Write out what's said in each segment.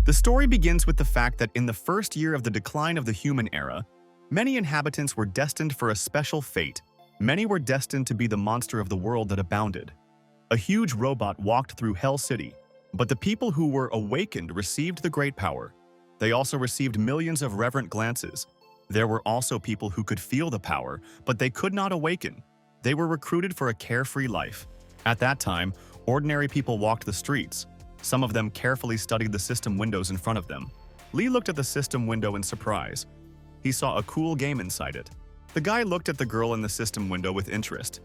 The story begins with the fact that in the first year of the decline of the human era, many inhabitants were destined for a special fate. Many were destined to be the monster of the world that abounded. A huge robot walked through Hell City, but the people who were awakened received the great power. They also received millions of reverent glances. There were also people who could feel the power, but they could not awaken. They were recruited for a carefree life. At that time, ordinary people walked the streets. Some of them carefully studied the system windows in front of them. Lee looked at the system window in surprise. He saw a cool game inside it. The guy looked at the girl in the system window with interest.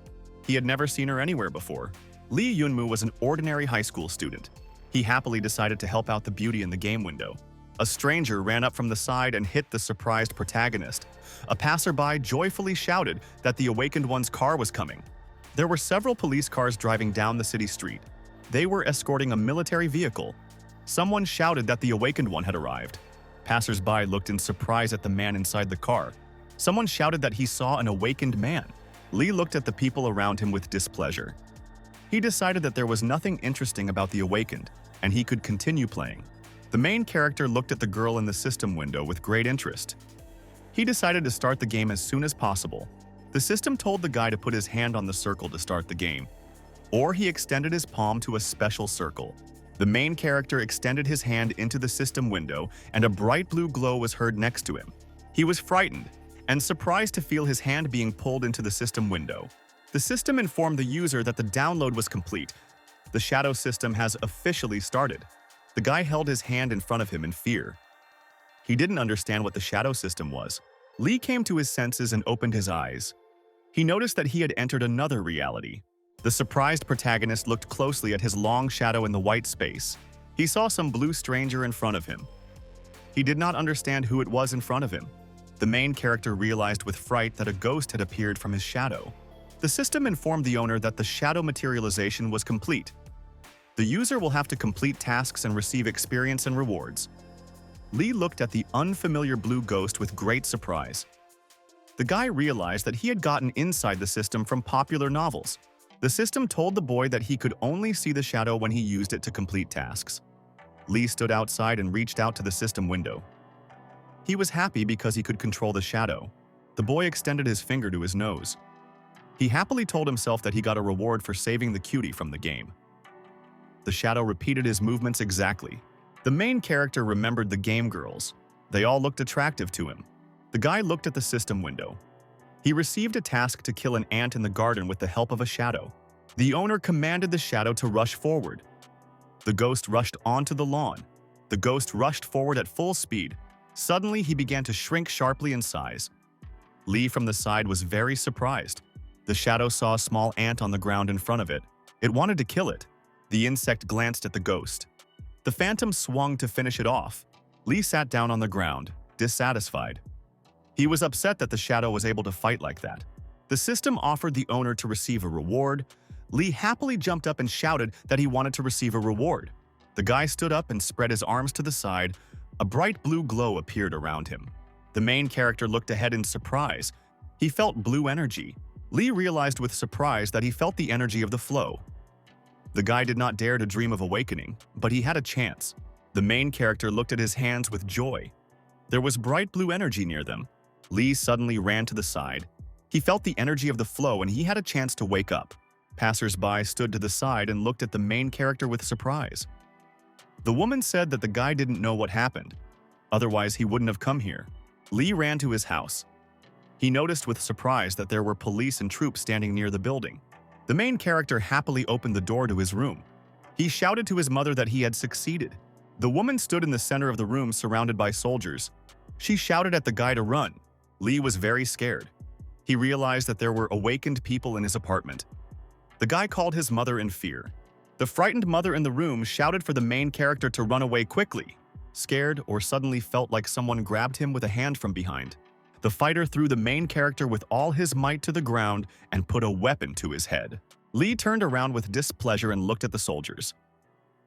He had never seen her anywhere before. Lee Yunmu was an ordinary high school student. He happily decided to help out the beauty in the game window. A stranger ran up from the side and hit the surprised protagonist. A passerby joyfully shouted that the awakened one's car was coming. There were several police cars driving down the city street. They were escorting a military vehicle. Someone shouted that the awakened one had arrived. Passers-by looked in surprise at the man inside the car. Someone shouted that he saw an awakened man. Lee looked at the people around him with displeasure. He decided that there was nothing interesting about the awakened, and he could continue playing. The main character looked at the girl in the system window with great interest. He decided to start the game as soon as possible. The system told the guy to put his hand on the circle to start the game, or he extended his palm to a special circle. The main character extended his hand into the system window, and a bright blue glow was heard next to him. He was frightened and surprised to feel his hand being pulled into the system window. The system informed the user that the download was complete. The shadow system has officially started. The guy held his hand in front of him in fear. He didn't understand what the shadow system was. Lee came to his senses and opened his eyes. He noticed that he had entered another reality. The surprised protagonist looked closely at his long shadow in the white space. He saw some blue stranger in front of him. He did not understand who it was in front of him. The main character realized with fright that a ghost had appeared from his shadow. The system informed the owner that the shadow materialization was complete. The user will have to complete tasks and receive experience and rewards. Lee looked at the unfamiliar blue ghost with great surprise. The guy realized that he had gotten inside the system from popular novels. The system told the boy that he could only see the shadow when he used it to complete tasks. Lee stood outside and reached out to the system window. He was happy because he could control the shadow. The boy extended his finger to his nose. He happily told himself that he got a reward for saving the cutie from the game. The shadow repeated his movements exactly. The main character remembered the game girls. They all looked attractive to him. The guy looked at the system window. He received a task to kill an ant in the garden with the help of a shadow. The owner commanded the shadow to rush forward. The ghost rushed onto the lawn. The ghost rushed forward at full speed. Suddenly, he began to shrink sharply in size. Lee from the side was very surprised. The shadow saw a small ant on the ground in front of it. It wanted to kill it. The insect glanced at the ghost. The phantom swung to finish it off. Lee sat down on the ground, dissatisfied. He was upset that the shadow was able to fight like that. The system offered the owner to receive a reward. Lee happily jumped up and shouted that he wanted to receive a reward. The guy stood up and spread his arms to the side. A bright blue glow appeared around him. The main character looked ahead in surprise. He felt blue energy. Lee realized with surprise that he felt the energy of the flow. The guy did not dare to dream of awakening, but he had a chance. The main character looked at his hands with joy. There was bright blue energy near them. Lee suddenly ran to the side. He felt the energy of the flow and he had a chance to wake up. Passers-by stood to the side and looked at the main character with surprise. The woman said that the guy didn't know what happened. Otherwise, he wouldn't have come here. Lee ran to his house. He noticed with surprise that there were police and troops standing near the building. The main character happily opened the door to his room. He shouted to his mother that he had succeeded. The woman stood in the center of the room surrounded by soldiers. She shouted at the guy to run. Lee was very scared. He realized that there were awakened people in his apartment. The guy called his mother in fear. The frightened mother in the room shouted for the main character to run away quickly. Scared or suddenly felt like someone grabbed him with a hand from behind. The fighter threw the main character with all his might to the ground and put a weapon to his head. Lee turned around with displeasure and looked at the soldiers.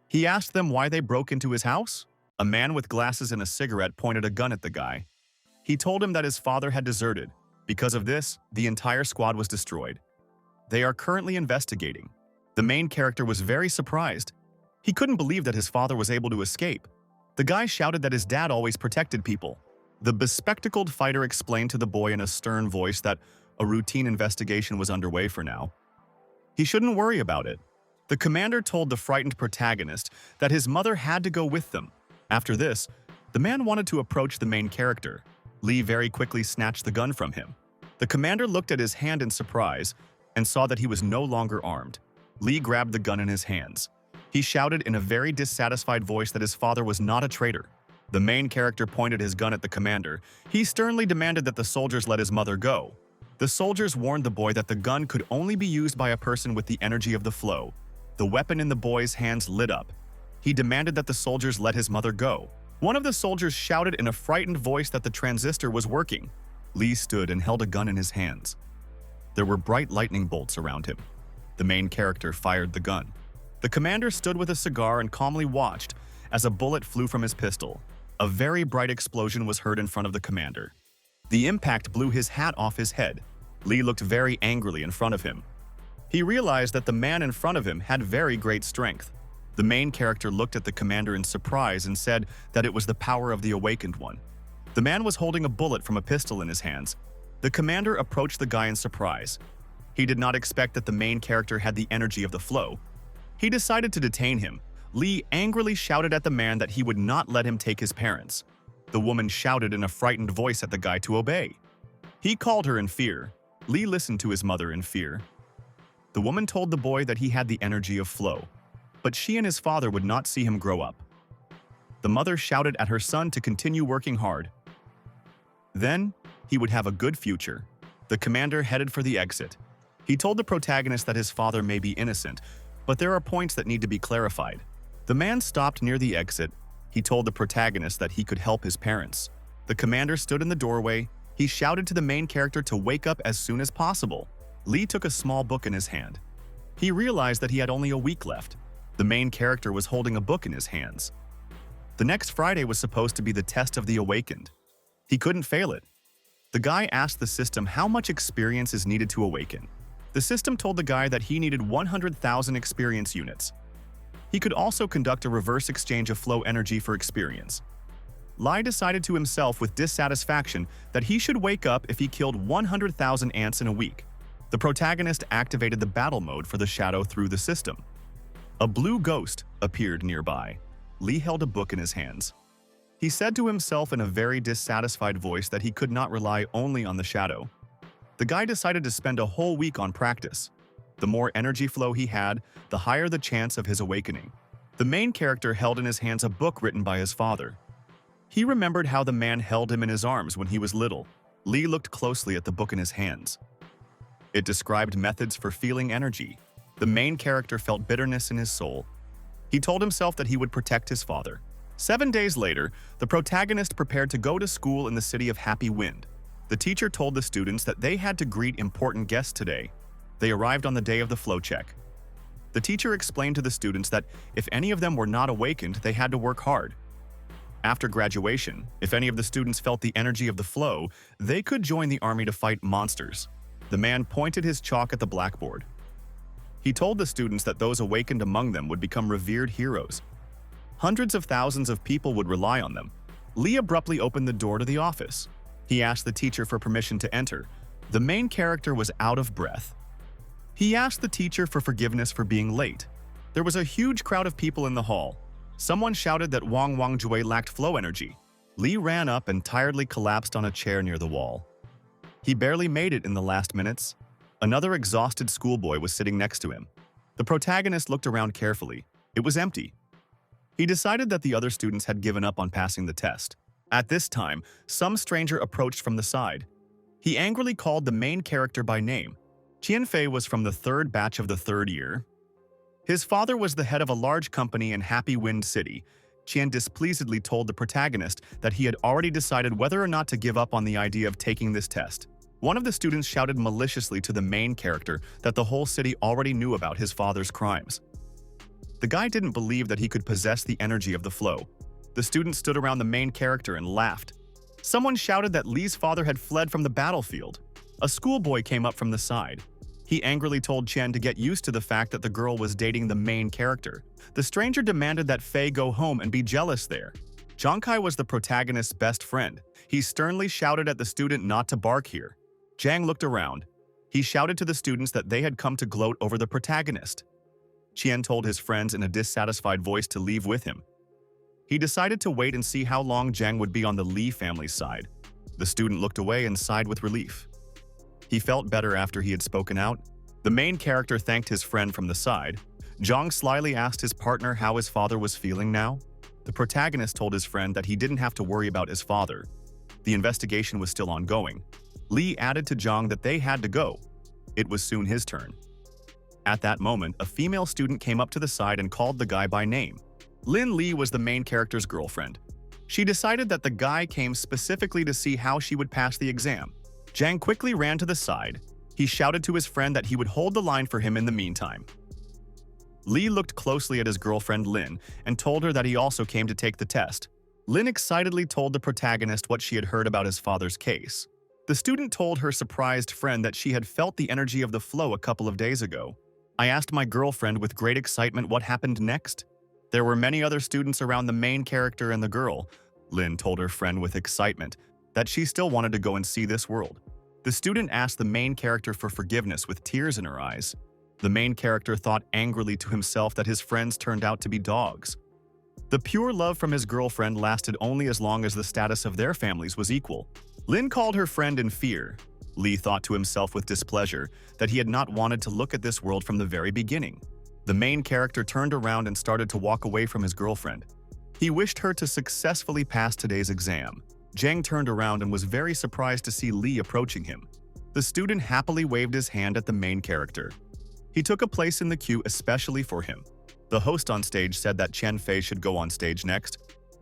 He asked them why they broke into his house. A man with glasses and a cigarette pointed a gun at the guy. He told him that his father had deserted. Because of this, the entire squad was destroyed. They are currently investigating. The main character was very surprised. He couldn't believe that his father was able to escape. The guy shouted that his dad always protected people. The bespectacled fighter explained to the boy in a stern voice that a routine investigation was underway for now. He shouldn't worry about it. The commander told the frightened protagonist that his mother had to go with them. After this, the man wanted to approach the main character. Lee very quickly snatched the gun from him. The commander looked at his hand in surprise and saw that he was no longer armed. Lee grabbed the gun in his hands. He shouted in a very dissatisfied voice that his father was not a traitor. The main character pointed his gun at the commander. He sternly demanded that the soldiers let his mother go. The soldiers warned the boy that the gun could only be used by a person with the energy of the flow. The weapon in the boy's hands lit up. He demanded that the soldiers let his mother go. One of the soldiers shouted in a frightened voice that the transistor was working. Lee stood and held a gun in his hands. There were bright lightning bolts around him. The main character fired the gun. The commander stood with a cigar and calmly watched as a bullet flew from his pistol. A very bright explosion was heard in front of the commander. The impact blew his hat off his head. Lee looked very angrily in front of him. He realized that the man in front of him had very great strength. The main character looked at the commander in surprise and said that it was the power of the awakened one. The man was holding a bullet from a pistol in his hands. The commander approached the guy in surprise. He did not expect that the main character had the energy of the flow. He decided to detain him. Lee angrily shouted at the man that he would not let him take his parents. The woman shouted in a frightened voice at the guy to obey. He called her in fear. Lee listened to his mother in fear. The woman told the boy that he had the energy of flow, but she and his father would not see him grow up. The mother shouted at her son to continue working hard. Then, he would have a good future. The commander headed for the exit. He told the protagonist that his father may be innocent, but there are points that need to be clarified. The man stopped near the exit. He told the protagonist that he could help his parents. The commander stood in the doorway. He shouted to the main character to wake up as soon as possible. Lee took a small book in his hand. He realized that he had only a week left. The main character was holding a book in his hands. The next Friday was supposed to be the test of the awakened. He couldn't fail it. The guy asked the system how much experience is needed to awaken. The system told the guy that he needed 100,000 experience units. He could also conduct a reverse exchange of flow energy for experience. Lai decided to himself with dissatisfaction that he should wake up if he killed 100,000 ants in a week. The protagonist activated the battle mode for the shadow through the system. A blue ghost appeared nearby. Lee held a book in his hands. He said to himself in a very dissatisfied voice that he could not rely only on the shadow. The guy decided to spend a whole week on practice. The more energy flow he had, the higher the chance of his awakening. The main character held in his hands a book written by his father. He remembered how the man held him in his arms when he was little. Lee looked closely at the book in his hands. It described methods for feeling energy. The main character felt bitterness in his soul. He told himself that he would protect his father. 7 days later, the protagonist prepared to go to school in the city of Happy Wind. The teacher told the students that they had to greet important guests today. They arrived on the day of the flow check. The teacher explained to the students that if any of them were not awakened, they had to work hard. After graduation, if any of the students felt the energy of the flow, they could join the army to fight monsters. The man pointed his chalk at the blackboard. He told the students that those awakened among them would become revered heroes. Hundreds of thousands of people would rely on them. Lee abruptly opened the door to the office. He asked the teacher for permission to enter. The main character was out of breath. He asked the teacher for forgiveness for being late. There was a huge crowd of people in the hall. Someone shouted that Wang Wangjue lacked flow energy. Lee ran up and tiredly collapsed on a chair near the wall. He barely made it in the last minutes. Another exhausted schoolboy was sitting next to him. The protagonist looked around carefully. It was empty. He decided that the other students had given up on passing the test. At this time, some stranger approached from the side. He angrily called the main character by name. Qianfei was from the 3rd batch of the 3rd year. His father was the head of a large company in Happy Wind City. Qian displeasedly told the protagonist that he had already decided whether or not to give up on the idea of taking this test. One of the students shouted maliciously to the main character that the whole city already knew about his father's crimes. The guy didn't believe that he could possess the energy of the flow. The students stood around the main character and laughed. Someone shouted that Lee's father had fled from the battlefield. A schoolboy came up from the side. He angrily told Chen to get used to the fact that the girl was dating the main character. The stranger demanded that Fei go home and be jealous there. Kai was the protagonist's best friend. He sternly shouted at the student not to bark here. Jang looked around. He shouted to the students that they had come to gloat over the protagonist. Qian told his friends in a dissatisfied voice to leave with him. He decided to wait and see how long Jang would be on the Li family's side. The student looked away and sighed with relief. He felt better after he had spoken out. The main character thanked his friend from the side. Zhang slyly asked his partner how his father was feeling now. The protagonist told his friend that he didn't have to worry about his father. The investigation was still ongoing. Li added to Zhang that they had to go. It was soon his turn. At that moment, a female student came up to the side and called the guy by name. Lin Li was the main character's girlfriend. She decided that the guy came specifically to see how she would pass the exam. Zhang quickly ran to the side. He shouted to his friend that he would hold the line for him in the meantime. Li looked closely at his girlfriend Lin and told her that he also came to take the test. Lin excitedly told the protagonist what she had heard about his father's case. The student told her surprised friend that she had felt the energy of the flow a couple of days ago. I asked my girlfriend with great excitement what happened next. There were many other students around the main character and the girl. Lin told her friend with excitement that she still wanted to go and see this world. The student asked the main character for forgiveness with tears in her eyes. The main character thought angrily to himself that his friends turned out to be dogs. The pure love from his girlfriend lasted only as long as the status of their families was equal. Lin called her friend in fear. Li thought to himself with displeasure that he had not wanted to look at this world from the very beginning. The main character turned around and started to walk away from his girlfriend. He wished her to successfully pass today's exam. Zhang turned around and was very surprised to see Li approaching him. The student happily waved his hand at the main character. He took a place in the queue especially for him. The host on stage said that Chen Fei should go on stage next.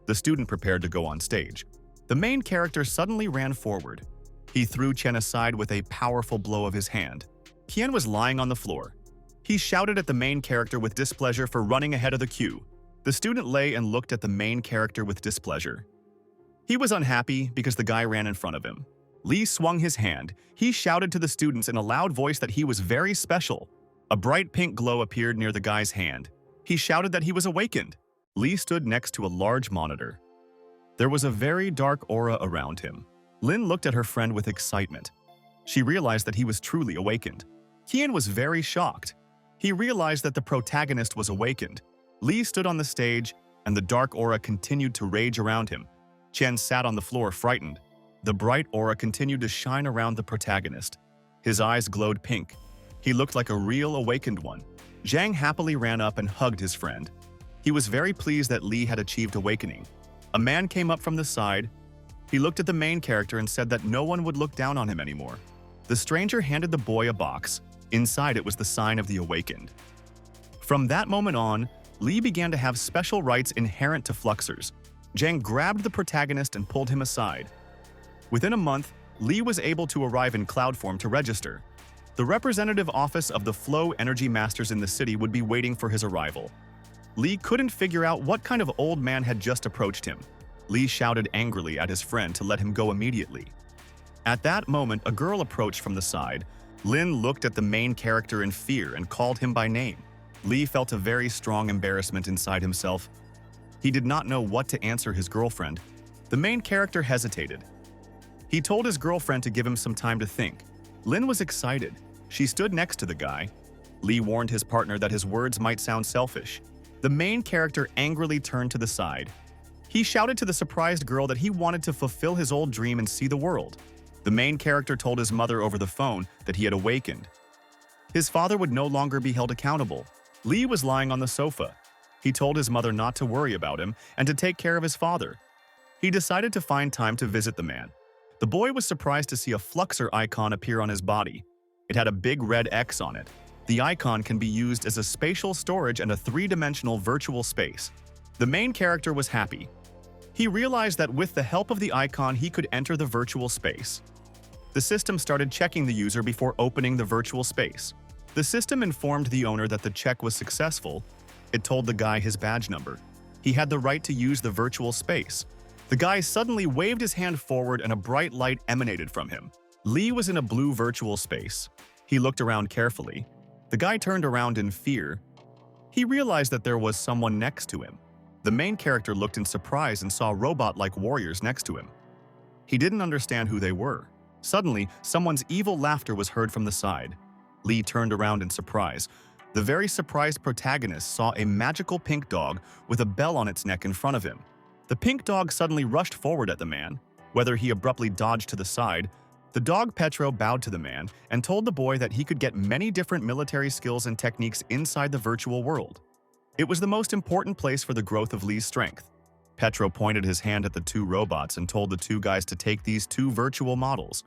The student prepared to go on stage. The main character suddenly ran forward. He threw Chen aside with a powerful blow of his hand. Qian was lying on the floor. He shouted at the main character with displeasure for running ahead of the queue. The student lay and looked at the main character with displeasure. He was unhappy because the guy ran in front of him. Li swung his hand. He shouted to the students in a loud voice that he was very special. A bright pink glow appeared near the guy's hand. He shouted that he was awakened. Li stood next to a large monitor. There was a very dark aura around him. Lin looked at her friend with excitement. She realized that he was truly awakened. Qian was very shocked. He realized that the protagonist was awakened. Li stood on the stage, and the dark aura continued to rage around him. Chen sat on the floor frightened. The bright aura continued to shine around the protagonist. His eyes glowed pink. He looked like a real awakened one. Zhang happily ran up and hugged his friend. He was very pleased that Li had achieved awakening. A man came up from the side. He looked at the main character and said that no one would look down on him anymore. The stranger handed the boy a box. Inside it was the sign of the awakened. From that moment on, Li began to have special rights inherent to Fluxers. Zhang grabbed the protagonist and pulled him aside. Within a month, Li was able to arrive in cloud form to register. The representative office of the Flow Energy Masters in the city would be waiting for his arrival. Li couldn't figure out what kind of old man had just approached him. Li shouted angrily at his friend to let him go immediately. At that moment, a girl approached from the side. Lin looked at the main character in fear and called him by name. Li felt a very strong embarrassment inside himself. He did not know what to answer his girlfriend. The main character hesitated. He told his girlfriend to give him some time to think. Lin was excited. She stood next to the guy. Li warned his partner that his words might sound selfish. The main character angrily turned to the side. He shouted to the surprised girl that he wanted to fulfill his old dream and see the world. The main character told his mother over the phone that he had awakened. His father would no longer be held accountable. Li was lying on the sofa. He told his mother not to worry about him and to take care of his father. He decided to find time to visit the man. The boy was surprised to see a Fluxer icon appear on his body. It had a big red X on it. The icon can be used as a spatial storage and a three-dimensional virtual space. The main character was happy. He realized that with the help of the icon, he could enter the virtual space. The system started checking the user before opening the virtual space. The system informed the owner that the check was successful. It told the guy his badge number. He had the right to use the virtual space. The guy suddenly waved his hand forward and a bright light emanated from him. Li was in a blue virtual space. He looked around carefully. The guy turned around in fear. He realized that there was someone next to him. The main character looked in surprise and saw robot-like warriors next to him. He didn't understand who they were. Suddenly, someone's evil laughter was heard from the side. Lee turned around in surprise. The very surprised protagonist saw a magical pink dog with a bell on its neck in front of him. The pink dog suddenly rushed forward at the man. Whether he abruptly dodged to the side, the dog Petro bowed to the man and told the boy that he could get many different military skills and techniques inside the virtual world. It was the most important place for the growth of Lee's strength. Petro pointed his hand at the two robots and told the two guys to take these two virtual models.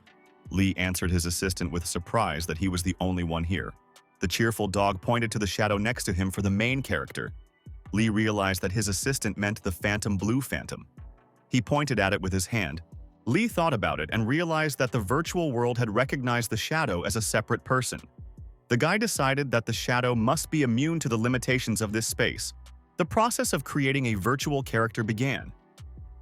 Lee answered his assistant with surprise that he was the only one here. The cheerful dog pointed to the shadow next to him for the main character. Lee realized that his assistant meant the Phantom Blue Phantom. He pointed at it with his hand. Lee thought about it and realized that the virtual world had recognized the shadow as a separate person. The guy decided that the shadow must be immune to the limitations of this space. The process of creating a virtual character began.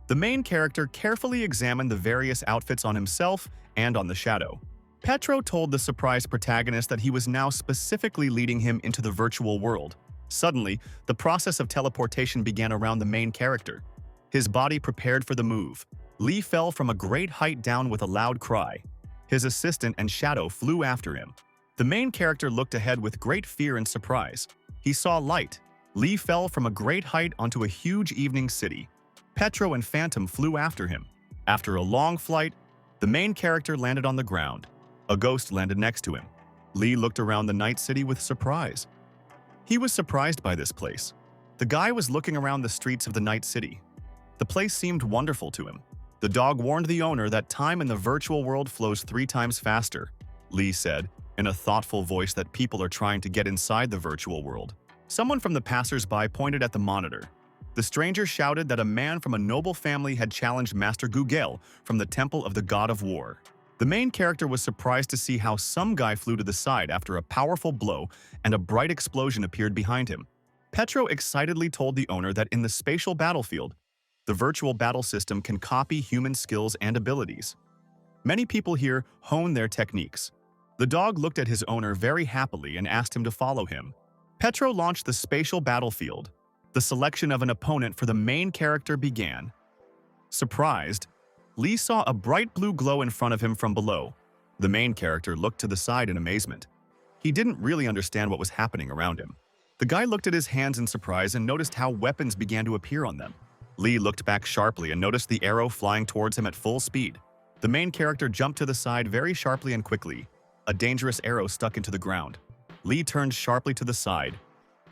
The main character carefully examined the various outfits on himself and on the shadow. Petro told the surprised protagonist that he was now specifically leading him into the virtual world. Suddenly, the process of teleportation began around the main character. His body prepared for the move. Lee fell from a great height down with a loud cry. His assistant and shadow flew after him. The main character looked ahead with great fear and surprise. He saw light. Lee fell from a great height onto a huge evening city. Petro and Phantom flew after him. After a long flight, the main character landed on the ground. A ghost landed next to him. Lee looked around the night city with surprise. He was surprised by this place. The guy was looking around the streets of the night city. The place seemed wonderful to him. The dog warned the owner that time in the virtual world flows 3 times faster. Lee said, in a thoughtful voice, that people are trying to get inside the virtual world. Someone from the passers-by pointed at the monitor. The stranger shouted that a man from a noble family had challenged Master Gugel from the Temple of the God of War. The main character was surprised to see how some guy flew to the side after a powerful blow and a bright explosion appeared behind him. Petro excitedly told the owner that in the spatial battlefield, the virtual battle system can copy human skills and abilities. Many people here hone their techniques. The dog looked at his owner very happily and asked him to follow him. Petro launched the spatial battlefield. The selection of an opponent for the main character began. Surprised, Lee saw a bright blue glow in front of him from below. The main character looked to the side in amazement. He didn't really understand what was happening around him. The guy looked at his hands in surprise and noticed how weapons began to appear on them. Lee looked back sharply and noticed the arrow flying towards him at full speed. The main character jumped to the side very sharply and quickly. A dangerous arrow stuck into the ground. Lee turned sharply to the side.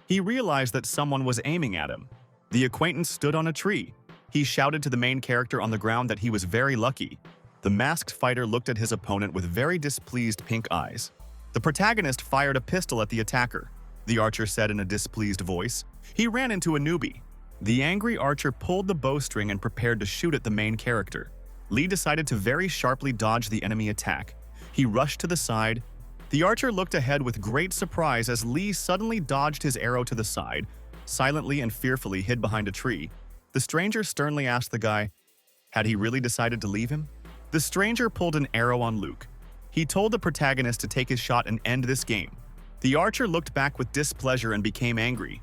He realized that someone was aiming at him. The acquaintance stood on a tree. He shouted to the main character on the ground that he was very lucky. The masked fighter looked at his opponent with very displeased pink eyes. The protagonist fired a pistol at the attacker. The archer said in a displeased voice. He ran into a newbie. The angry archer pulled the bowstring and prepared to shoot at the main character. Lee decided to very sharply dodge the enemy attack. He rushed to the side. The archer looked ahead with great surprise as Lee suddenly dodged his arrow to the side, silently and fearfully hid behind a tree. The stranger sternly asked the guy, had he really decided to leave him? The stranger pulled an arrow on Luke. He told the protagonist to take his shot and end this game. The archer looked back with displeasure and became angry.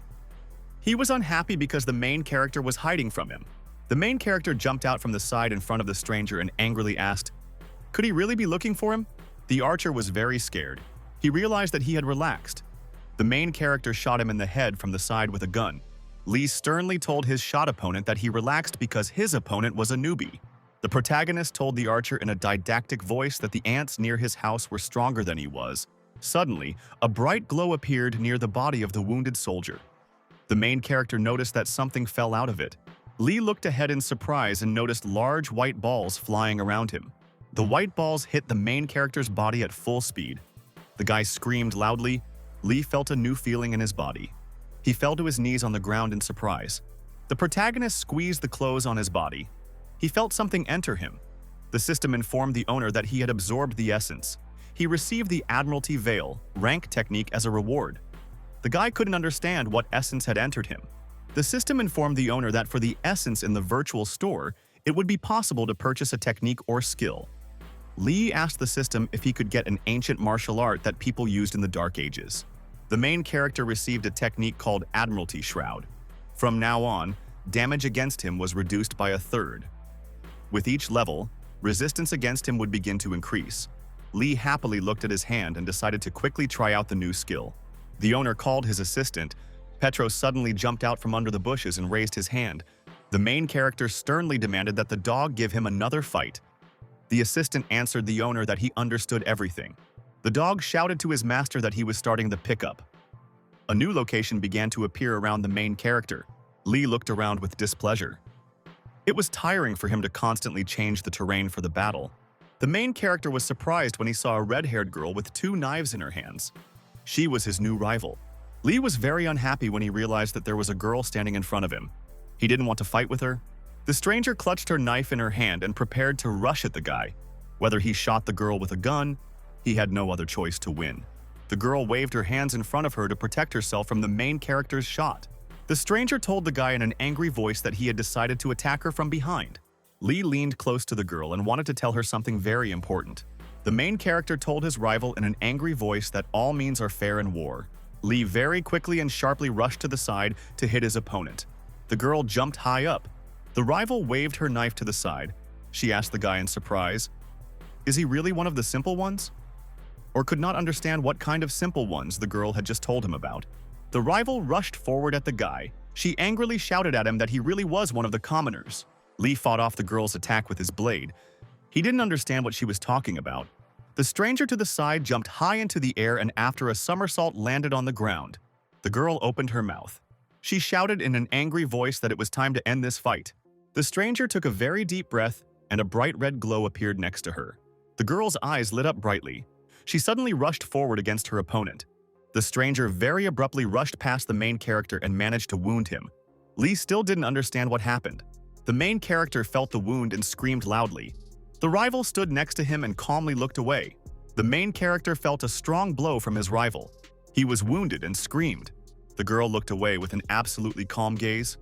He was unhappy because the main character was hiding from him. The main character jumped out from the side in front of the stranger and angrily asked, could he really be looking for him? The archer was very scared. He realized that he had relaxed. The main character shot him in the head from the side with a gun. Lee sternly told his shot opponent that he relaxed because his opponent was a newbie. The protagonist told the archer in a didactic voice that the ants near his house were stronger than he was. Suddenly, a bright glow appeared near the body of the wounded soldier. The main character noticed that something fell out of it. Lee looked ahead in surprise and noticed large white balls flying around him. The white balls hit the main character's body at full speed. The guy screamed loudly. Lee felt a new feeling in his body. He fell to his knees on the ground in surprise. The protagonist squeezed the clothes on his body. He felt something enter him. The system informed the owner that he had absorbed the essence. He received the Admiralty Veil rank technique as a reward. The guy couldn't understand what essence had entered him. The system informed the owner that for the essence in the virtual store, it would be possible to purchase a technique or skill. Lee asked the system if he could get an ancient martial art that people used in the Dark Ages. The main character received a technique called Admiralty Shroud. From now on, damage against him was reduced by a third. With each level, resistance against him would begin to increase. Lee happily looked at his hand and decided to quickly try out the new skill. The owner called his assistant. Petro suddenly jumped out from under the bushes and raised his hand. The main character sternly demanded that the dog give him another fight. The assistant answered the owner that he understood everything. The dog shouted to his master that he was starting the pickup. A new location began to appear around the main character. Lee looked around with displeasure. It was tiring for him to constantly change the terrain for the battle. The main character was surprised when he saw a red-haired girl with 2 knives in her hands. She was his new rival. Lee was very unhappy when he realized that there was a girl standing in front of him. He didn't want to fight with her. The stranger clutched her knife in her hand and prepared to rush at the guy. Whether he shot the girl with a gun, he had no other choice to win. The girl waved her hands in front of her to protect herself from the main character's shot. The stranger told the guy in an angry voice that he had decided to attack her from behind. Lee leaned close to the girl and wanted to tell her something very important. The main character told his rival in an angry voice that all means are fair in war. Lee very quickly and sharply rushed to the side to hit his opponent. The girl jumped high up. The rival waved her knife to the side. She asked the guy in surprise, "Is he really one of the simple ones?" Or could not understand what kind of simple ones the girl had just told him about. The rival rushed forward at the guy. She angrily shouted at him that he really was one of the commoners. Lee fought off the girl's attack with his blade. He didn't understand what she was talking about. The stranger to the side jumped high into the air and after a somersault landed on the ground. The girl opened her mouth. She shouted in an angry voice that it was time to end this fight. The stranger took a very deep breath and a bright red glow appeared next to her. The girl's eyes lit up brightly. She suddenly rushed forward against her opponent. The stranger very abruptly rushed past the main character and managed to wound him. Lee still didn't understand what happened. The main character felt the wound and screamed loudly. The rival stood next to him and calmly looked away. The main character felt a strong blow from his rival. He was wounded and screamed. The girl looked away with an absolutely calm gaze.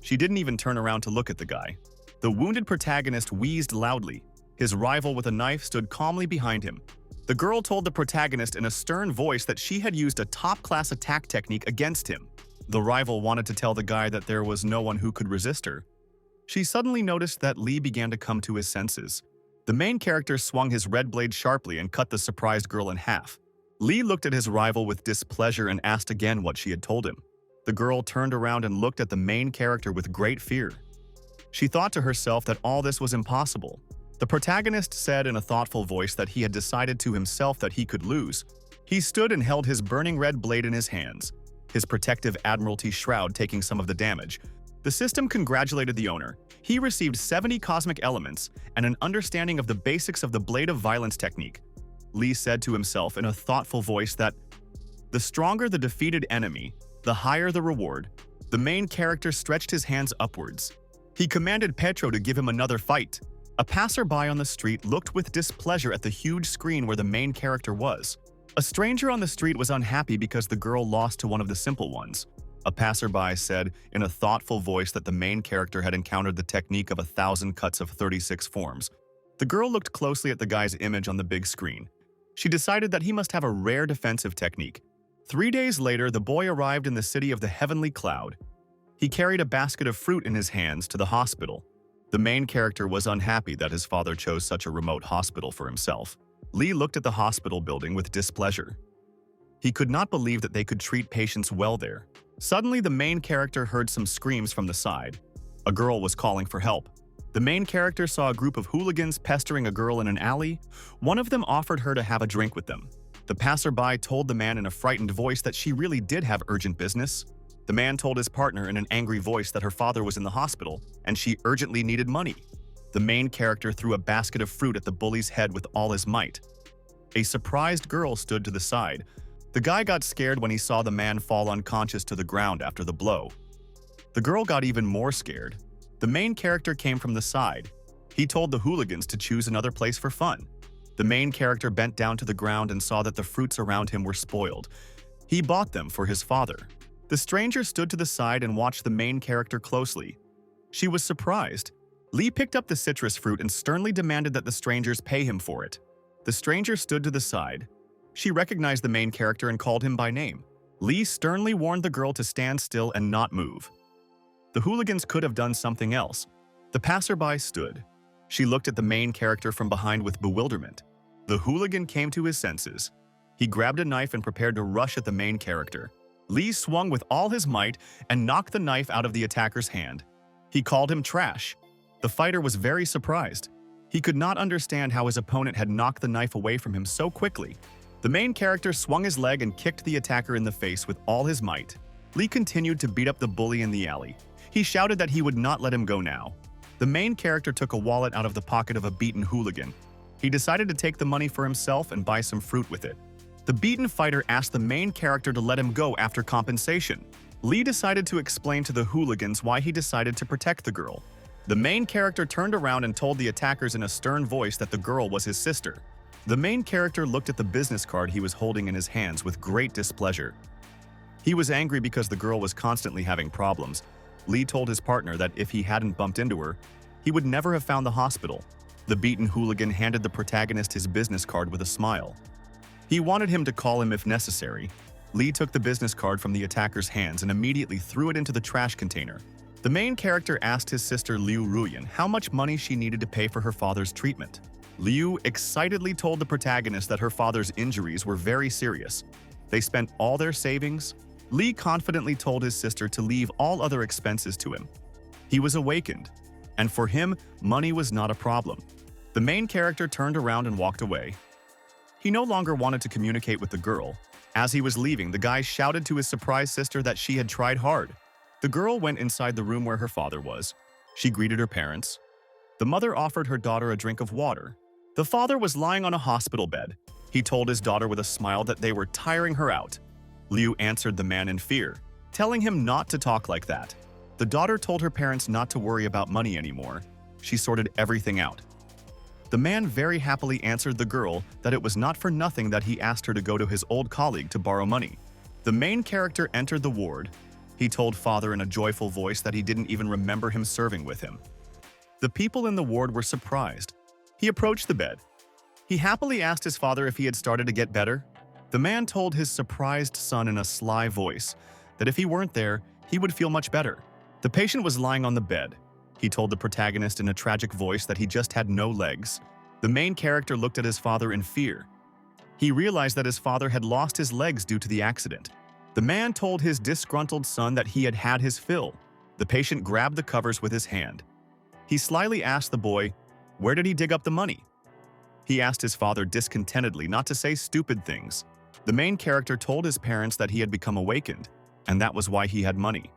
She didn't even turn around to look at the guy. The wounded protagonist wheezed loudly. His rival with a knife stood calmly behind him. The girl told the protagonist in a stern voice that she had used a top-class attack technique against him. The rival wanted to tell the guy that there was no one who could resist her. She suddenly noticed that Lee began to come to his senses. The main character swung his red blade sharply and cut the surprised girl in half. Lee looked at his rival with displeasure and asked again what she had told him. The girl turned around and looked at the main character with great fear. She thought to herself that all this was impossible. The protagonist said in a thoughtful voice that he had decided to himself that he could lose. He stood and held his burning red blade in his hands, his protective Admiralty shroud taking some of the damage. The system congratulated the owner. He received 70 cosmic elements and an understanding of the basics of the Blade of Violence technique. Lee said to himself in a thoughtful voice that the stronger the defeated enemy, the higher the reward. The main character stretched his hands upwards. He commanded Petro to give him another fight. A passerby on the street looked with displeasure at the huge screen where the main character was. A stranger on the street was unhappy because the girl lost to one of the simple ones. A passerby said in a thoughtful voice that the main character had encountered the technique of 1,000 cuts of 36 forms. The girl looked closely at the guy's image on the big screen. She decided that he must have a rare defensive technique. 3 days later, the boy arrived in the city of the Heavenly Cloud. He carried a basket of fruit in his hands to the hospital. The main character was unhappy that his father chose such a remote hospital for himself. Lee looked at the hospital building with displeasure. He could not believe that they could treat patients well there. Suddenly, the main character heard some screams from the side. A girl was calling for help. The main character saw a group of hooligans pestering a girl in an alley. One of them offered her to have a drink with them. The passerby told the man in a frightened voice that she really did have urgent business. The man told his partner in an angry voice that her father was in the hospital and she urgently needed money. The main character threw a basket of fruit at the bully's head with all his might. A surprised girl stood to the side. The guy got scared when he saw the man fall unconscious to the ground after the blow. The girl got even more scared. The main character came from the side. He told the hooligans to choose another place for fun. The main character bent down to the ground and saw that the fruits around him were spoiled. He bought them for his father. The stranger stood to the side and watched the main character closely. She was surprised. Lee picked up the citrus fruit and sternly demanded that the strangers pay him for it. The stranger stood to the side. She recognized the main character and called him by name. Lee sternly warned the girl to stand still and not move. The hooligans could have done something else. The passerby stood. She looked at the main character from behind with bewilderment. The hooligan came to his senses. He grabbed a knife and prepared to rush at the main character. Lee swung with all his might and knocked the knife out of the attacker's hand. He called him trash. The fighter was very surprised. He could not understand how his opponent had knocked the knife away from him so quickly. The main character swung his leg and kicked the attacker in the face with all his might. Lee continued to beat up the bully in the alley. He shouted that he would not let him go now. The main character took a wallet out of the pocket of a beaten hooligan. He decided to take the money for himself and buy some fruit with it. The beaten fighter asked the main character to let him go after compensation. Lee decided to explain to the hooligans why he decided to protect the girl. The main character turned around and told the attackers in a stern voice that the girl was his sister. The main character looked at the business card he was holding in his hands with great displeasure. He was angry because the girl was constantly having problems. Lee told his partner that if he hadn't bumped into her, he would never have found the hospital. The beaten hooligan handed the protagonist his business card with a smile. He wanted him to call him if necessary. Lee took the business card from the attacker's hands and immediately threw it into the trash container. The main character asked his sister Liu Ruyan how much money she needed to pay for her father's treatment. Liu excitedly told the protagonist that her father's injuries were very serious. They spent all their savings. Lee confidently told his sister to leave all other expenses to him. He was awakened, and for him, money was not a problem. The main character turned around and walked away. He no longer wanted to communicate with the girl. As he was leaving, the guy shouted to his surprised sister that she had tried hard. The girl went inside the room where her father was. She greeted her parents. The mother offered her daughter a drink of water. The father was lying on a hospital bed. He told his daughter with a smile that they were tiring her out. Liu answered the man in fear, telling him not to talk like that. The daughter told her parents not to worry about money anymore. She sorted everything out. The man very happily answered the girl that it was not for nothing that he asked her to go to his old colleague to borrow money. The main character entered the ward. He told father in a joyful voice that he didn't even remember him serving with him. The people in the ward were surprised. He approached the bed. He happily asked his father if he had started to get better. The man told his surprised son in a sly voice that if he weren't there, he would feel much better. The patient was lying on the bed. He told the protagonist in a tragic voice that he just had no legs. The main character looked at his father in fear. He realized that his father had lost his legs due to the accident. The man told his disgruntled son that he had had his fill. The patient grabbed the covers with his hand. He slyly asked the boy, where did he dig up the money? He asked his father discontentedly not to say stupid things. The main character told his parents that he had become awakened, and that was why he had money.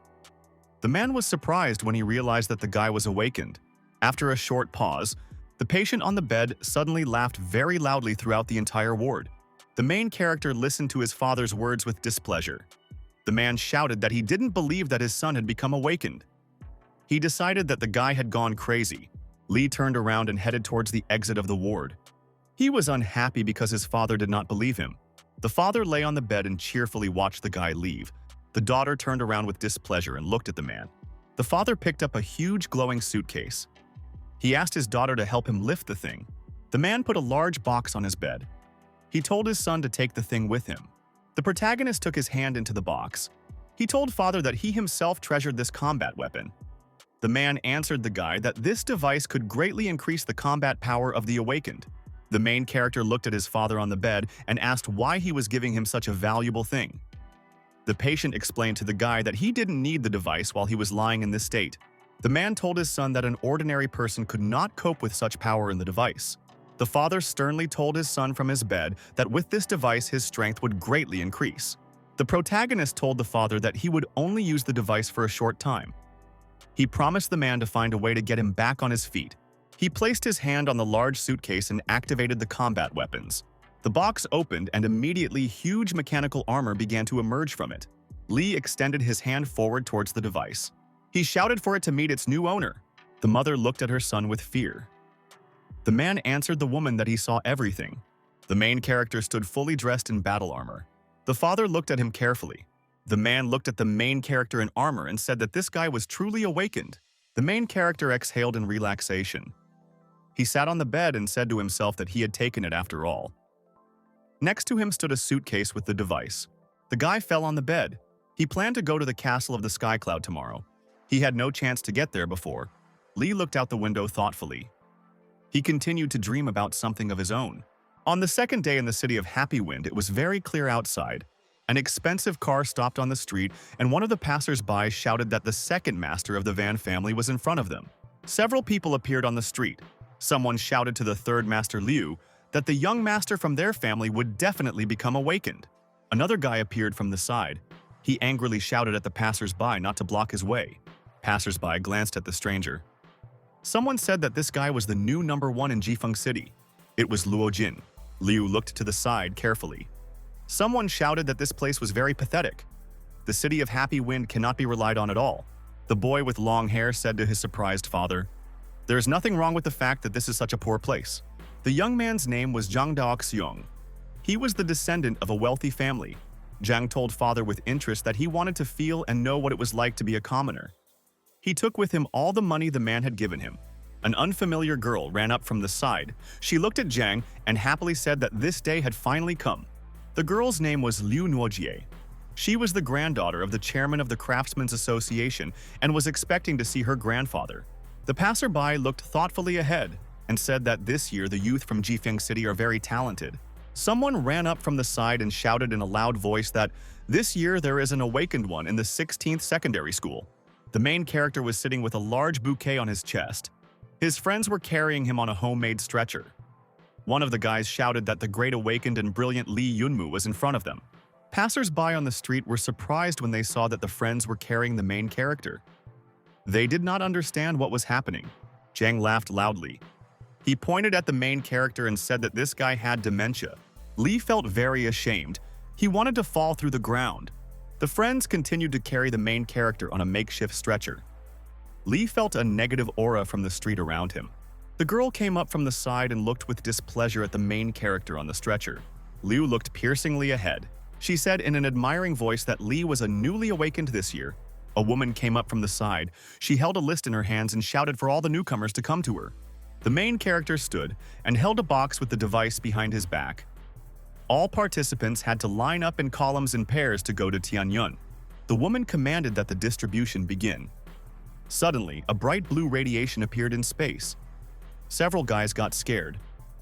The man was surprised when he realized that the guy was awakened. After a short pause, the patient on the bed suddenly laughed very loudly throughout the entire ward. The main character listened to his father's words with displeasure. The man shouted that he didn't believe that his son had become awakened. He decided that the guy had gone crazy. Lee turned around and headed towards the exit of the ward. He was unhappy because his father did not believe him. The father lay on the bed and cheerfully watched the guy leave. The daughter turned around with displeasure and looked at the man. The father picked up a huge glowing suitcase. He asked his daughter to help him lift the thing. The man put a large box on his bed. He told his son to take the thing with him. The protagonist took his hand into the box. He told father that he himself treasured this combat weapon. The man answered the guy that this device could greatly increase the combat power of the awakened. The main character looked at his father on the bed and asked why he was giving him such a valuable thing. The patient explained to the guy that he didn't need the device while he was lying in this state. The man told his son that an ordinary person could not cope with such power in the device. The father sternly told his son from his bed that with this device his strength would greatly increase. The protagonist told the father that he would only use the device for a short time. He promised the man to find a way to get him back on his feet. He placed his hand on the large suitcase and activated the combat weapons. The box opened and immediately huge mechanical armor began to emerge from it. Lee extended his hand forward towards the device. He shouted for it to meet its new owner. The mother looked at her son with fear. The man answered the woman that he saw everything. The main character stood fully dressed in battle armor. The father looked at him carefully. The man looked at the main character in armor and said that this guy was truly awakened. The main character exhaled in relaxation. He sat on the bed and said to himself that he had taken it after all. Next to him stood a suitcase with the device. The guy fell on the bed. He planned to go to the castle of the Sky Cloud tomorrow. He had no chance to get there before. Lee looked out the window thoughtfully. He continued to dream about something of his own. On the second day in the city of Happy Wind, it was very clear outside. An expensive car stopped on the street, and one of the passers-by shouted that the second master of the Van family was in front of them. Several people appeared on the street. Someone shouted to the third master, Liu, that the young master from their family would definitely become awakened. Another guy appeared from the side. He angrily shouted at the passers-by not to block his way. Passers-by glanced at the stranger. Someone said that this guy was the new #1 in Jifeng City. It was Luo Jin. Liu looked to the side carefully. Someone shouted that this place was very pathetic. The city of Happy Wind cannot be relied on at all. The boy with long hair said to his surprised father, "There is nothing wrong with the fact that this is such a poor place." The young man's name was Zhang Daoxiong. He was the descendant of a wealthy family. Zhang told father with interest that he wanted to feel and know what it was like to be a commoner. He took with him all the money the man had given him. An unfamiliar girl ran up from the side. She looked at Zhang and happily said that this day had finally come. The girl's name was Liu Nuojie. She was the granddaughter of the chairman of the Craftsmen's Association and was expecting to see her grandfather. The passerby looked thoughtfully ahead and said that this year the youth from Jifeng City are very talented. Someone ran up from the side and shouted in a loud voice that this year there is an awakened one in the 16th secondary school. The main character was sitting with a large bouquet on his chest. His friends were carrying him on a homemade stretcher. One of the guys shouted that the great awakened and brilliant Li Yunmu was in front of them. Passers-by on the street were surprised when they saw that the friends were carrying the main character. They did not understand what was happening. Zhang laughed loudly. He pointed at the main character and said that this guy had dementia. Li felt very ashamed. He wanted to fall through the ground. The friends continued to carry the main character on a makeshift stretcher. Li felt a negative aura from the street around him. The girl came up from the side and looked with displeasure at the main character on the stretcher. Liu looked piercingly ahead. She said in an admiring voice that Li was a newly awakened this year. A woman came up from the side. She held a list in her hands and shouted for all the newcomers to come to her. The main character stood and held a box with the device behind his back. All participants had to line up in columns and pairs to go to Tianyun. The woman commanded that the distribution begin. Suddenly, a bright blue radiation appeared in space. Several guys got scared.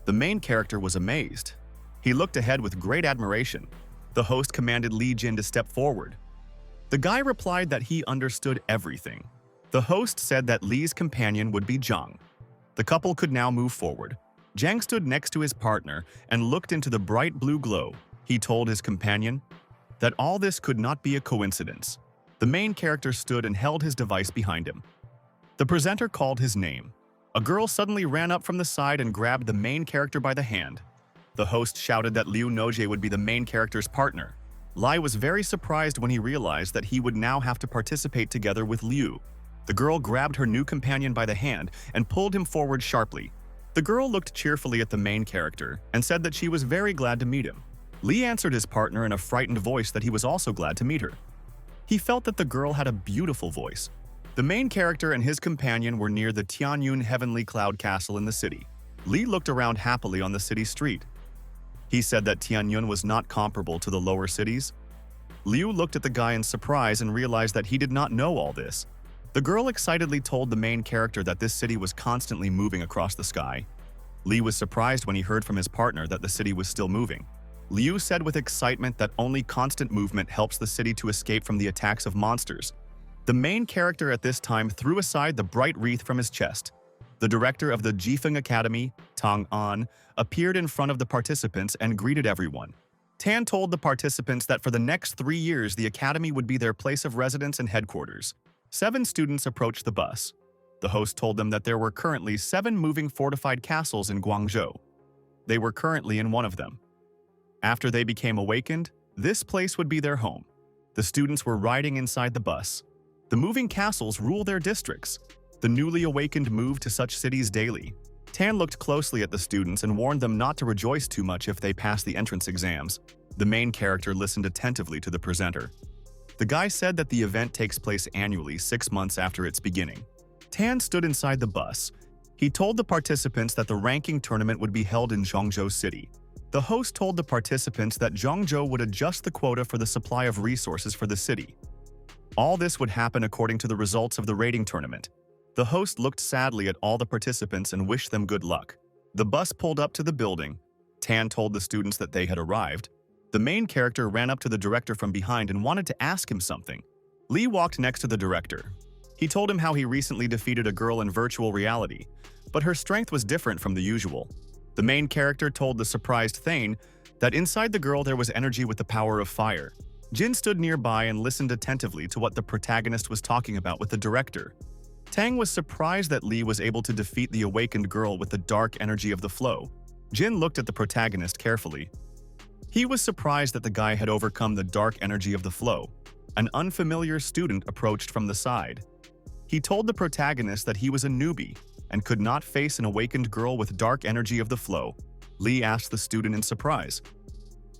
The main character was amazed. He looked ahead with great admiration. The host commanded Li Jin to step forward. The guy replied that he understood everything. The host said that Li's companion would be Zhang. The couple could now move forward. Zhang stood next to his partner and looked into the bright blue glow. He told his companion that all this could not be a coincidence. The main character stood and held his device behind him. The presenter called his name. A girl suddenly ran up from the side and grabbed the main character by the hand. The host shouted that Liu Noje would be the main character's partner. Lai was very surprised when he realized that he would now have to participate together with Liu. The girl grabbed her new companion by the hand and pulled him forward sharply. The girl looked cheerfully at the main character and said that she was very glad to meet him. Li answered his partner in a frightened voice that he was also glad to meet her. He felt that the girl had a beautiful voice. The main character and his companion were near the Tianyun Heavenly Cloud Castle in the city. Li looked around happily on the city street. He said that Tianyun was not comparable to the lower cities. Liu looked at the guy in surprise and realized that he did not know all this. The girl excitedly told the main character that this city was constantly moving across the sky. Li was surprised when he heard from his partner that the city was still moving. Liu said with excitement that only constant movement helps the city to escape from the attacks of monsters. The main character at this time threw aside the bright wreath from his chest. The director of the Jifeng Academy, Tang An, appeared in front of the participants and greeted everyone. Tan told the participants that for the next 3 years the academy would be their place of residence and headquarters. 7 students approached the bus. The host told them that there were currently 7 moving fortified castles in Guangzhou. They were currently in one of them. After they became awakened, this place would be their home. The students were riding inside the bus. The moving castles rule their districts. The newly awakened move to such cities daily. Tan looked closely at the students and warned them not to rejoice too much if they passed the entrance exams. The main character listened attentively to the presenter. The guy said that the event takes place annually 6 months after its beginning. Tan stood inside the bus. He told the participants that the ranking tournament would be held in Zhongzhou City. The host told the participants that Zhongzhou would adjust the quota for the supply of resources for the city. All this would happen according to the results of the rating tournament. The host looked sadly at all the participants and wished them good luck. The bus pulled up to the building. Tan told the students that they had arrived. The main character ran up to the director from behind and wanted to ask him something. Lee walked next to the director. He told him how he recently defeated a girl in virtual reality, but her strength was different from the usual. The main character told the surprised Thane that inside the girl there was energy with the power of fire. Jin stood nearby and listened attentively to what the protagonist was talking about with the director. Tang was surprised that Lee was able to defeat the awakened girl with the dark energy of the flow. Jin looked at the protagonist carefully. He was surprised that the guy had overcome the dark energy of the flow. An unfamiliar student approached from the side. He told the protagonist that he was a newbie and could not face an awakened girl with dark energy of the flow. Lee asked the student in surprise,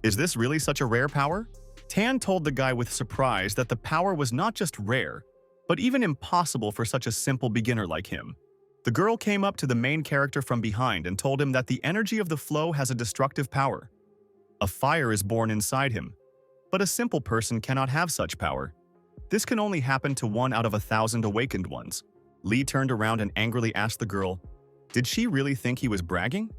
"Is this really such a rare power?" Tan told the guy with surprise that the power was not just rare, but even impossible for such a simple beginner like him. The girl came up to the main character from behind and told him that the energy of the flow has a destructive power. A fire is born inside him, but a simple person cannot have such power. This can only happen to 1 out of 1,000 awakened ones. Lee turned around and angrily asked the girl, did she really think he was bragging?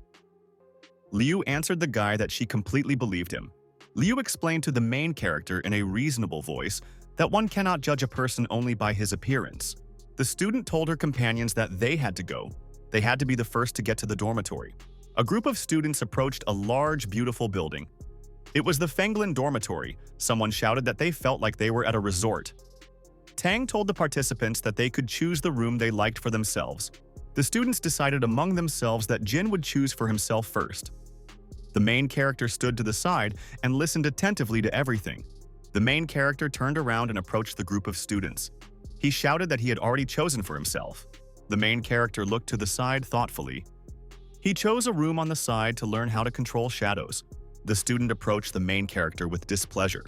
Liu answered the guy that she completely believed him. Liu explained to the main character in a reasonable voice that one cannot judge a person only by his appearance. The student told her companions that they had to go. They had to be the first to get to the dormitory. A group of students approached a large, beautiful building. It was the Fenglin dormitory. Someone shouted that they felt like they were at a resort. Tang told the participants that they could choose the room they liked for themselves. The students decided among themselves that Jin would choose for himself first. The main character stood to the side and listened attentively to everything. The main character turned around and approached the group of students. He shouted that he had already chosen for himself. The main character looked to the side thoughtfully. He chose a room on the side to learn how to control shadows. The student approached the main character with displeasure.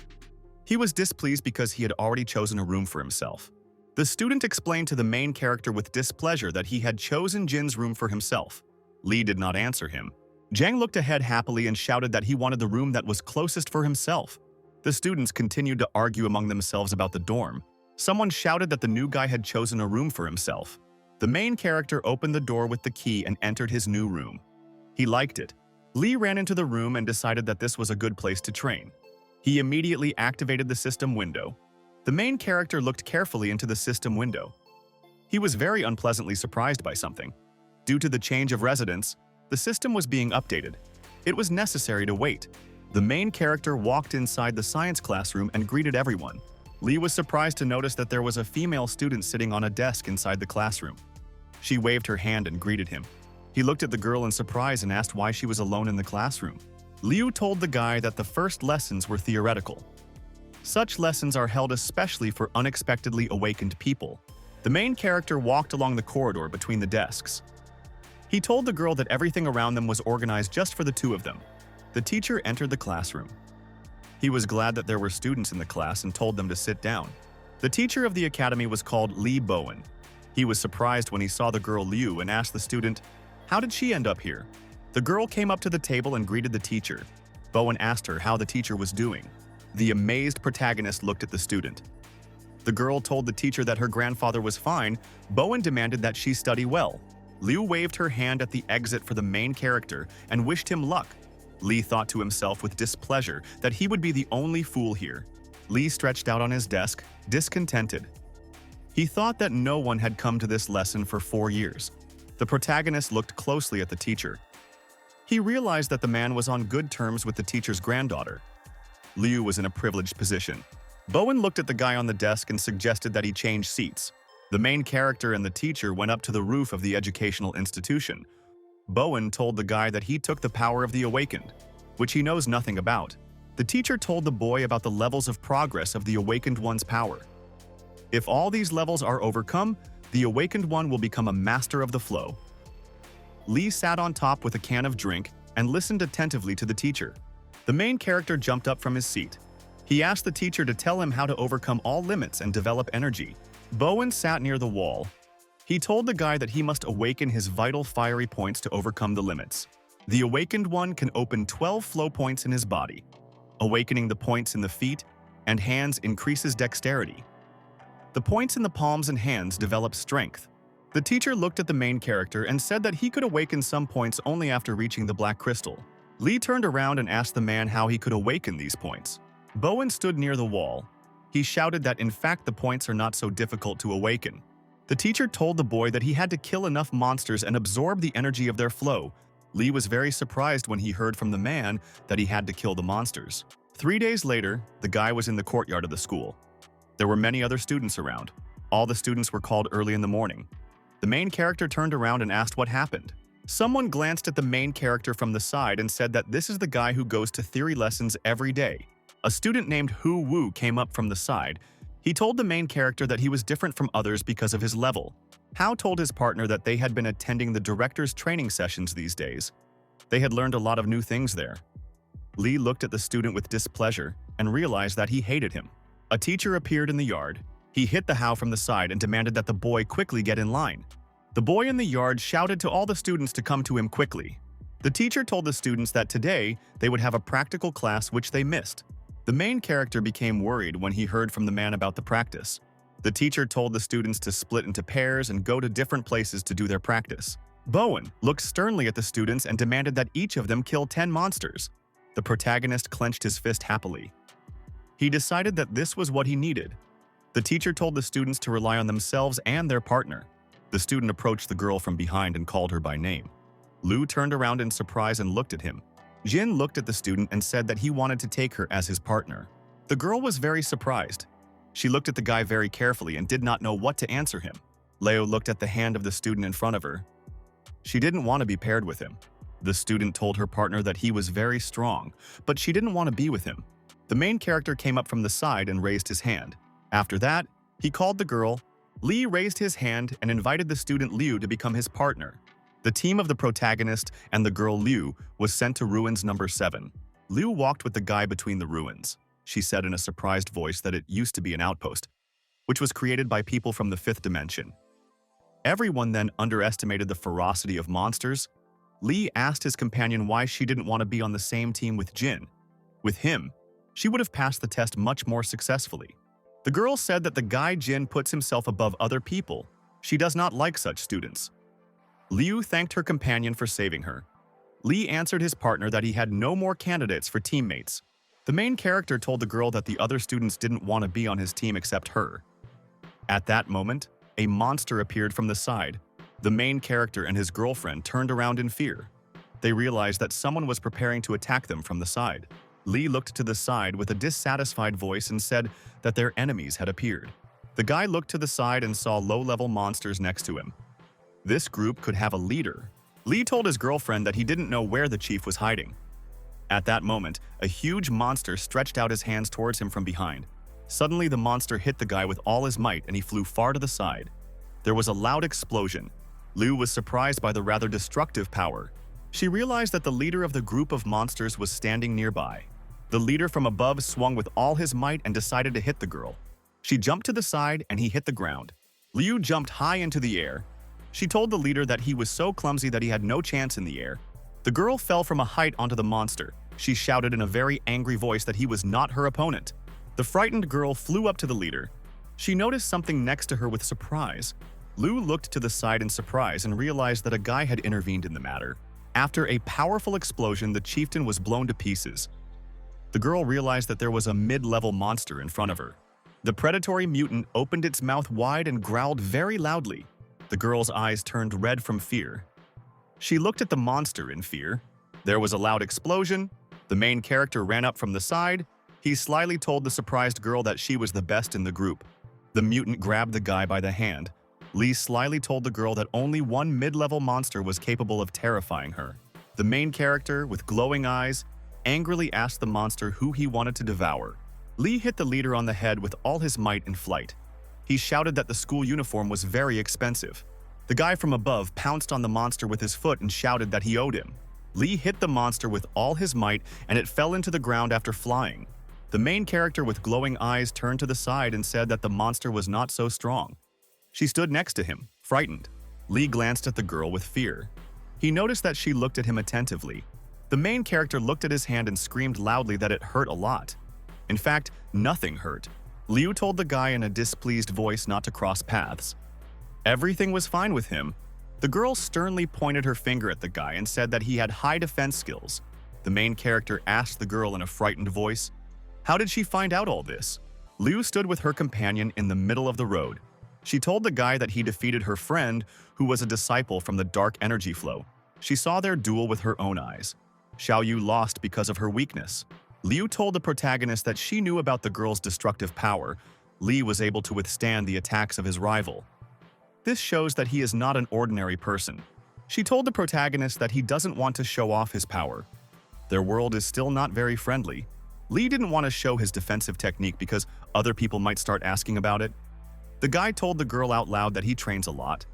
He was displeased because he had already chosen a room for himself. The student explained to the main character with displeasure that he had chosen Jin's room for himself. Lee did not answer him. Zhang looked ahead happily and shouted that he wanted the room that was closest for himself. The students continued to argue among themselves about the dorm. Someone shouted that the new guy had chosen a room for himself. The main character opened the door with the key and entered his new room. He liked it. Lee ran into the room and decided that this was a good place to train. He immediately activated the system window. The main character looked carefully into the system window. He was very unpleasantly surprised by something. Due to the change of residence, the system was being updated. It was necessary to wait. The main character walked inside the science classroom and greeted everyone. Lee was surprised to notice that there was a female student sitting on a desk inside the classroom. She waved her hand and greeted him. He looked at the girl in surprise and asked why she was alone in the classroom. Liu told the guy that the first lessons were theoretical. Such lessons are held especially for unexpectedly awakened people. The main character walked along the corridor between the desks. He told the girl that everything around them was organized just for the two of them. The teacher entered the classroom. He was glad that there were students in the class and told them to sit down. The teacher of the academy was called Lee Bowen. He was surprised when he saw the girl Liu and asked the student, "How did she end up here?" The girl came up to the table and greeted the teacher. Bowen asked her how the teacher was doing. The amazed protagonist looked at the student. The girl told the teacher that her grandfather was fine. Bowen demanded that she study well. Liu waved her hand at the exit for the main character and wished him luck. Lee thought to himself with displeasure that he would be the only fool here. Lee stretched out on his desk, discontented. He thought that no one had come to this lesson for 4 years. The protagonist looked closely at the teacher. He realized that the man was on good terms with the teacher's granddaughter. Liu was in a privileged position. Bowen looked at the guy on the desk and suggested that he change seats. The main character and the teacher went up to the roof of the educational institution. Bowen told the guy that he took the power of the awakened, which he knows nothing about. The teacher told the boy about the levels of progress of the awakened one's power. If all these levels are overcome, the awakened one will become a master of the flow. Lee sat on top with a can of drink and listened attentively to the teacher. The main character jumped up from his seat. He asked the teacher to tell him how to overcome all limits and develop energy. Bowen sat near the wall. He told the guy that he must awaken his vital fiery points to overcome the limits. The awakened one can open 12 flow points in his body. Awakening the points in the feet and hands increases dexterity. The points in the palms and hands develop strength. The teacher looked at the main character and said that he could awaken some points only after reaching the black crystal. Lee turned around and asked the man how he could awaken these points. Bowen stood near the wall. He shouted that in fact the points are not so difficult to awaken. The teacher told the boy that he had to kill enough monsters and absorb the energy of their flow. Lee was very surprised when he heard from the man that he had to kill the monsters. 3 days later, the guy was in the courtyard of the school. There were many other students around. All the students were called early in the morning. The main character turned around and asked what happened. Someone glanced at the main character from the side and said that this is the guy who goes to theory lessons every day. A student named Hu Wu came up from the side. He told the main character that he was different from others because of his level. Hao told his partner that they had been attending the director's training sessions these days. They had learned a lot of new things there. Lee looked at the student with displeasure and realized that he hated him. A teacher appeared in the yard. He hit the Hao from the side and demanded that the boy quickly get in line. The boy in the yard shouted to all the students to come to him quickly. The teacher told the students that today they would have a practical class which they missed. The main character became worried when he heard from the man about the practice. The teacher told the students to split into pairs and go to different places to do their practice. Bowen looked sternly at the students and demanded that each of them kill 10 monsters. The protagonist clenched his fist happily. He decided that this was what he needed. The teacher told the students to rely on themselves and their partner. The student approached the girl from behind and called her by name. Lu turned around in surprise and looked at him. Jin looked at the student and said that he wanted to take her as his partner. The girl was very surprised. She looked at the guy very carefully and did not know what to answer him. Leo looked at the hand of the student in front of her. She didn't want to be paired with him. The student told her partner that he was very strong, but she didn't want to be with him. The main character came up from the side and raised his hand. After that, he called the girl. Lee raised his hand and invited the student Liu to become his partner. The team of the protagonist and the girl Liu was sent to ruins number 7. Liu walked with the guy between the ruins. She said in a surprised voice that it used to be an outpost, which was created by people from the 5th dimension. Everyone then underestimated the ferocity of monsters. Lee asked his companion why she didn't want to be on the same team with Jin. With him, she would have passed the test much more successfully. The girl said that the guy Jin puts himself above other people. She does not like such students. Liu thanked her companion for saving her. Lee answered his partner that he had no more candidates for teammates. The main character told the girl that the other students didn't want to be on his team except her. At that moment, a monster appeared from the side. The main character and his girlfriend turned around in fear. They realized that someone was preparing to attack them from the side. Lee looked to the side with a dissatisfied voice and said that their enemies had appeared. The guy looked to the side and saw low-level monsters next to him. This group could have a leader. Lee told his girlfriend that he didn't know where the chief was hiding. At that moment, a huge monster stretched out his hands towards him from behind. Suddenly, the monster hit the guy with all his might and he flew far to the side. There was a loud explosion. Liu was surprised by the rather destructive power. She realized that the leader of the group of monsters was standing nearby. The leader from above swung with all his might and decided to hit the girl. She jumped to the side and he hit the ground. Liu jumped high into the air. She told the leader that he was so clumsy that he had no chance in the air. The girl fell from a height onto the monster. She shouted in a very angry voice that he was not her opponent. The frightened girl flew up to the leader. She noticed something next to her with surprise. Liu looked to the side in surprise and realized that a guy had intervened in the matter. After a powerful explosion, the chieftain was blown to pieces. The girl realized that there was a mid-level monster in front of her. The predatory mutant opened its mouth wide and growled very loudly. The girl's eyes turned red from fear. She looked at the monster in fear. There was a loud explosion. The main character ran up from the side. He slyly told the surprised girl that she was the best in the group. The mutant grabbed the guy by the hand. Lee slyly told the girl that only one mid-level monster was capable of terrifying her. The main character, with glowing eyes, angrily asked the monster who he wanted to devour. Lee hit the leader on the head with all his might in flight. He shouted that the school uniform was very expensive. The guy from above pounced on the monster with his foot and shouted that he owed him. Lee hit the monster with all his might and it fell into the ground after flying. The main character with glowing eyes turned to the side and said that the monster was not so strong. She stood next to him, frightened. Lee glanced at the girl with fear. He noticed that she looked at him attentively. The main character looked at his hand and screamed loudly that it hurt a lot. In fact, nothing hurt. Liu told the guy in a displeased voice not to cross paths. Everything was fine with him. The girl sternly pointed her finger at the guy and said that he had high defense skills. The main character asked the girl in a frightened voice, "How did she find out all this?" Liu stood with her companion in the middle of the road. She told the guy that he defeated her friend, who was a disciple from the dark energy flow. She saw their duel with her own eyes. Xiao Yu lost because of her weakness. Liu told the protagonist that she knew about the girl's destructive power. Li was able to withstand the attacks of his rival. This shows that he is not an ordinary person. She told the protagonist that he doesn't want to show off his power. Their world is still not very friendly. Li didn't want to show his defensive technique because other people might start asking about it. The guy told the girl out loud that he trains a lot.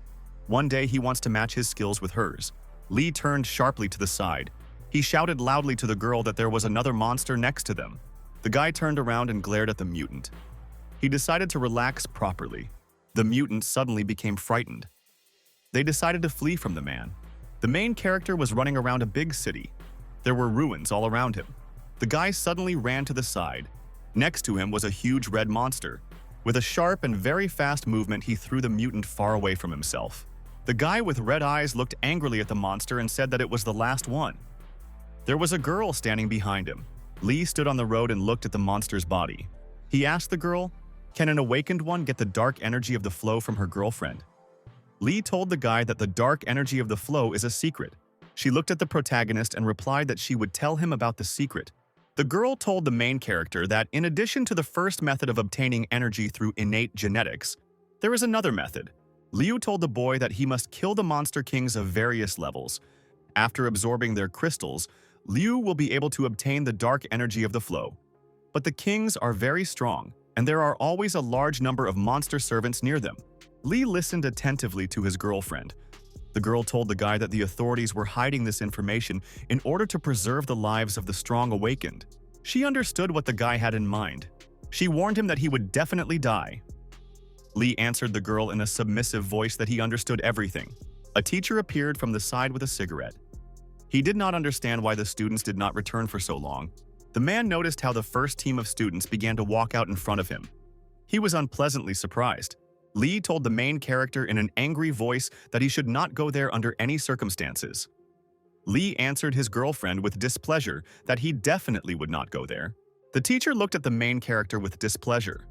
One day he wants to match his skills with hers. Li turned sharply to the side. He shouted loudly to the girl that there was another monster next to them. The guy turned around and glared at the mutant. He decided to relax properly. The mutant suddenly became frightened. They decided to flee from the man. The main character was running around a big city. There were ruins all around him. The guy suddenly ran to the side. Next to him was a huge red monster. With a sharp and very fast movement, he threw the mutant far away from himself. The guy with red eyes looked angrily at the monster and said that it was the last one. There was a girl standing behind him. Li stood on the road and looked at the monster's body. He asked the girl, "Can an awakened one get the dark energy of the flow from her girlfriend?" Li told the guy that the dark energy of the flow is a secret. She looked at the protagonist and replied that she would tell him about the secret. The girl told the main character that in addition to the first method of obtaining energy through innate genetics, there is another method. Liu told the boy that he must kill the monster kings of various levels. After absorbing their crystals, Liu will be able to obtain the dark energy of the flow. But the kings are very strong, and there are always a large number of monster servants near them. Li listened attentively to his girlfriend. The girl told the guy that the authorities were hiding this information in order to preserve the lives of the strong awakened. She understood what the guy had in mind. She warned him that he would definitely die. Li answered the girl in a submissive voice that he understood everything. A teacher appeared from the side with a cigarette. He did not understand why the students did not return for so long. The man noticed how the first team of students began to walk out in front of him. He was unpleasantly surprised. Li told the main character in an angry voice that he should not go there under any circumstances. Li answered his girlfriend with displeasure that he definitely would not go there. The teacher looked at the main character with displeasure.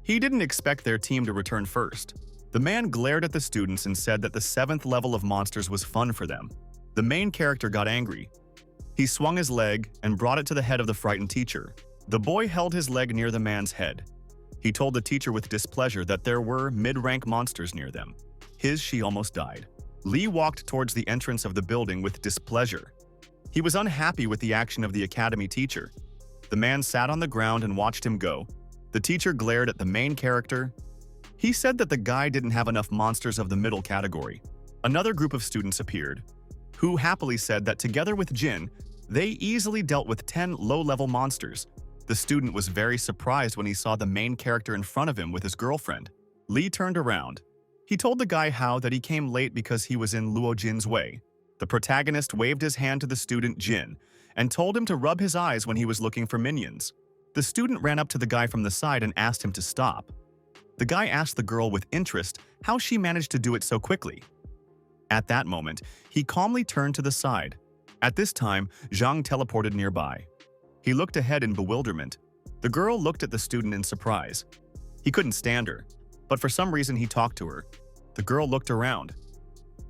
He didn't expect their team to return first. The man glared at the students and said that the 7th level of monsters was fun for them. The main character got angry. He swung his leg and brought it to the head of the frightened teacher. The boy held his leg near the man's head. He told the teacher with displeasure that there were mid-rank monsters near them. She almost died. Li walked towards the entrance of the building with displeasure. He was unhappy with the action of the academy teacher. The man sat on the ground and watched him go. The teacher glared at the main character. He said that the guy didn't have enough monsters of the middle category. Another group of students appeared, who happily said that together with Jin, they easily dealt with 10 low-level monsters. The student was very surprised when he saw the main character in front of him with his girlfriend. Li turned around. He told the guy how that he came late because he was in Luo Jin's way. The protagonist waved his hand to the student Jin and told him to rub his eyes when he was looking for minions. The student ran up to the guy from the side and asked him to stop. The guy asked the girl with interest how she managed to do it so quickly. At that moment, he calmly turned to the side. At this time, Zhang teleported nearby. He looked ahead in bewilderment. The girl looked at the student in surprise. He couldn't stand her, but for some reason he talked to her. The girl looked around.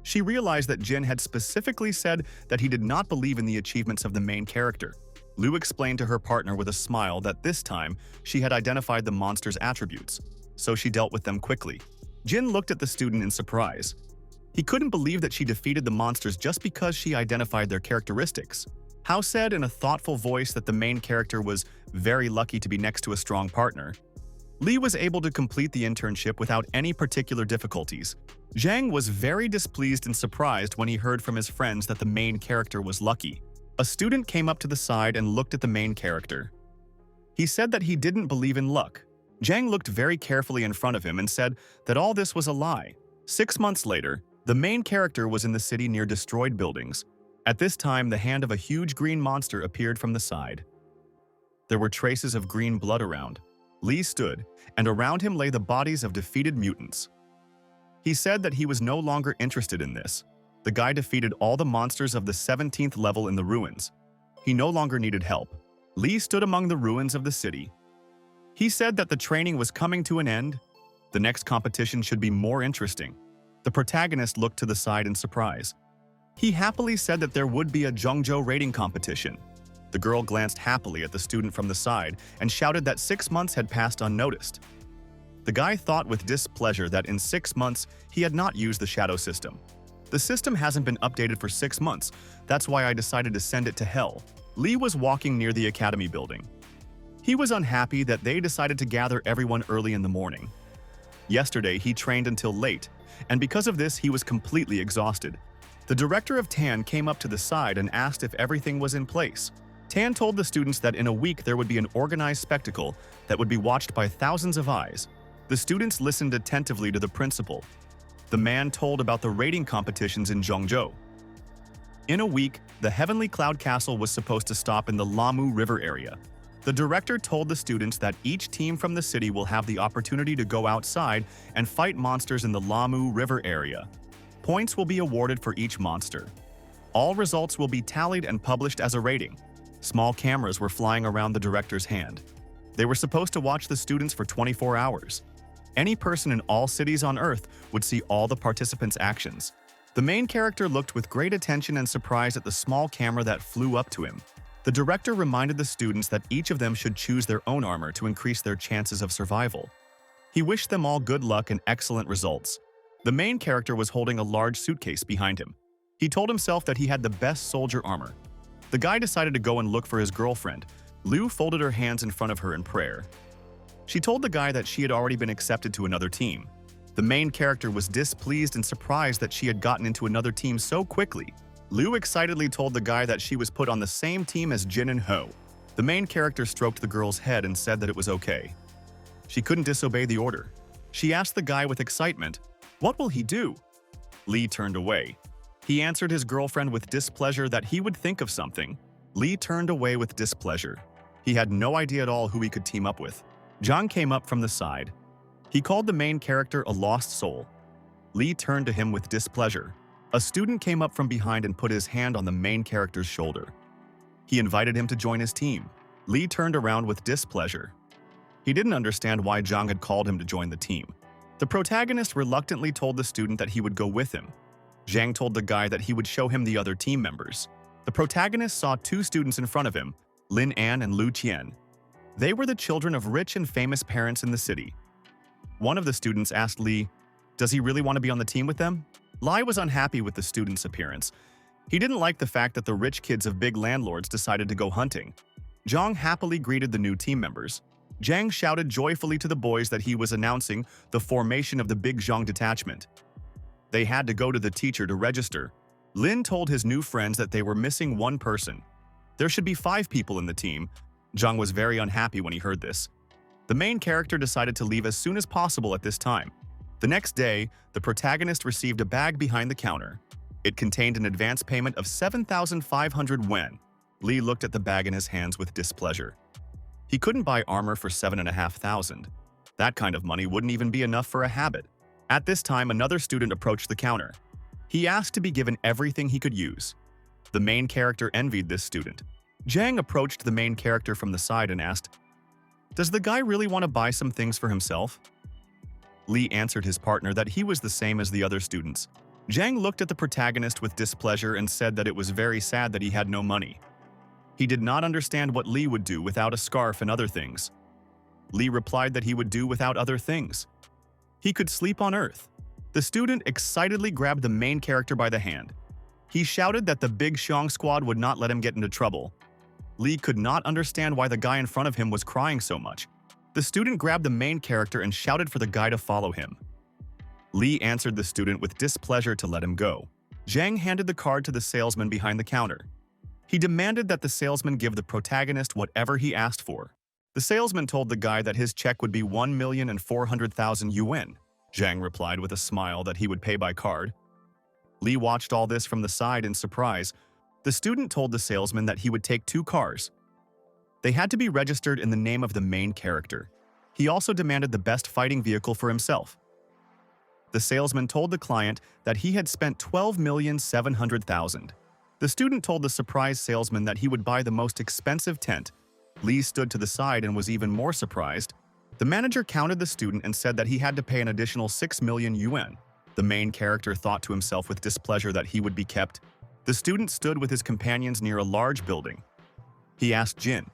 She realized that Jin had specifically said that he did not believe in the achievements of the main character. Liu explained to her partner with a smile that this time she had identified the monster's attributes, so she dealt with them quickly. Jin looked at the student in surprise. He couldn't believe that she defeated the monsters just because she identified their characteristics. Hao said in a thoughtful voice that the main character was very lucky to be next to a strong partner. Li was able to complete the internship without any particular difficulties. Zhang was very displeased and surprised when he heard from his friends that the main character was lucky. A student came up to the side and looked at the main character. He said that he didn't believe in luck. Zhang looked very carefully in front of him and said that all this was a lie. 6 months later, the main character was in the city near destroyed buildings. At this time, the hand of a huge green monster appeared from the side. There were traces of green blood around. Lee stood, and around him lay the bodies of defeated mutants. He said that he was no longer interested in this. The guy defeated all the monsters of the 17th level in the ruins. He no longer needed help. Lee stood among the ruins of the city. He said that the training was coming to an end. The next competition should be more interesting. The protagonist looked to the side in surprise. He happily said that there would be a Zhongzhou rating competition. The girl glanced happily at the student from the side and shouted that 6 months had passed unnoticed. The guy thought with displeasure that in 6 months he had not used the shadow system. The system hasn't been updated for 6 months, that's why I decided to send it to hell. Lee was walking near the academy building. He was unhappy that they decided to gather everyone early in the morning. Yesterday he trained until late, and because of this he was completely exhausted. The director of TAN came up to the side and asked if everything was in place. TAN told the students that in a week there would be an organized spectacle that would be watched by thousands of eyes. The students listened attentively to the principal. The man told about the rating competitions in Zhongzhou. In a week, the Heavenly Cloud Castle was supposed to stop in the Lamu River area. The director told the students that each team from the city will have the opportunity to go outside and fight monsters in the Lamu River area. Points will be awarded for each monster. All results will be tallied and published as a rating. Small cameras were flying around the director's hand. They were supposed to watch the students for 24 hours. Any person in all cities on Earth would see all the participants' actions. The main character looked with great attention and surprise at the small camera that flew up to him. The director reminded the students that each of them should choose their own armor to increase their chances of survival. He wished them all good luck and excellent results. The main character was holding a large suitcase behind him. He told himself that he had the best soldier armor. The guy decided to go and look for his girlfriend. Liu folded her hands in front of her in prayer. She told the guy that she had already been accepted to another team. The main character was displeased and surprised that she had gotten into another team so quickly. Liu excitedly told the guy that she was put on the same team as Jin and Ho. The main character stroked the girl's head and said that it was okay. She couldn't disobey the order. She asked the guy with excitement, "What will he do?" Lee turned away. He answered his girlfriend with displeasure that he would think of something. Lee turned away with displeasure. He had no idea at all who he could team up with. Zhang came up from the side. He called the main character a lost soul. Lee turned to him with displeasure. A student came up from behind and put his hand on the main character's shoulder. He invited him to join his team. Lee turned around with displeasure. He didn't understand why Zhang had called him to join the team. The protagonist reluctantly told the student that he would go with him. Zhang told the guy that he would show him the other team members. The protagonist saw 2 students in front of him, Lin An and Lu Qian. They were the children of rich and famous parents in the city. One of the students asked Lee, "Does he really want to be on the team with them?" Lai was unhappy with the student's appearance. He didn't like the fact that the rich kids of big landlords decided to go hunting. Zhang happily greeted the new team members. Zhang shouted joyfully to the boys that he was announcing the formation of the Big Zhang detachment. They had to go to the teacher to register. Lin told his new friends that they were missing one person. There should be 5 people in the team. Zhang was very unhappy when he heard this. The main character decided to leave as soon as possible at this time. The next day, the protagonist received a bag behind the counter. It contained an advance payment of 7,500 yuan. Lee looked at the bag in his hands with displeasure. He couldn't buy armor for 7,500. That kind of money wouldn't even be enough for a habit. At this time, another student approached the counter. He asked to be given everything he could use. The main character envied this student. Zhang approached the main character from the side and asked, "Does the guy really want to buy some things for himself?" Lee answered his partner that he was the same as the other students. Zhang looked at the protagonist with displeasure and said that it was very sad that he had no money. He did not understand what Lee would do without a scarf and other things. Lee replied that he would do without other things. He could sleep on Earth. The student excitedly grabbed the main character by the hand. He shouted that the Big Xiong squad would not let him get into trouble. Lee could not understand why the guy in front of him was crying so much. The student grabbed the main character and shouted for the guy to follow him. Lee answered the student with displeasure to let him go. Zhang handed the card to the salesman behind the counter. He demanded that the salesman give the protagonist whatever he asked for. The salesman told the guy that his check would be 1,400,000 yuan. Zhang replied with a smile that he would pay by card. Lee watched all this from the side in surprise. The student told the salesman that he would take 2 cars. They had to be registered in the name of the main character. He also demanded the best fighting vehicle for himself. The salesman told the client that he had spent $12,700,000. The student told the surprised salesman that he would buy the most expensive tent. Lee stood to the side and was even more surprised. The manager counted the student and said that he had to pay an additional 6 million yuan. The main character thought to himself with displeasure that he would be kept. The student stood with his companions near a large building. He asked Jin,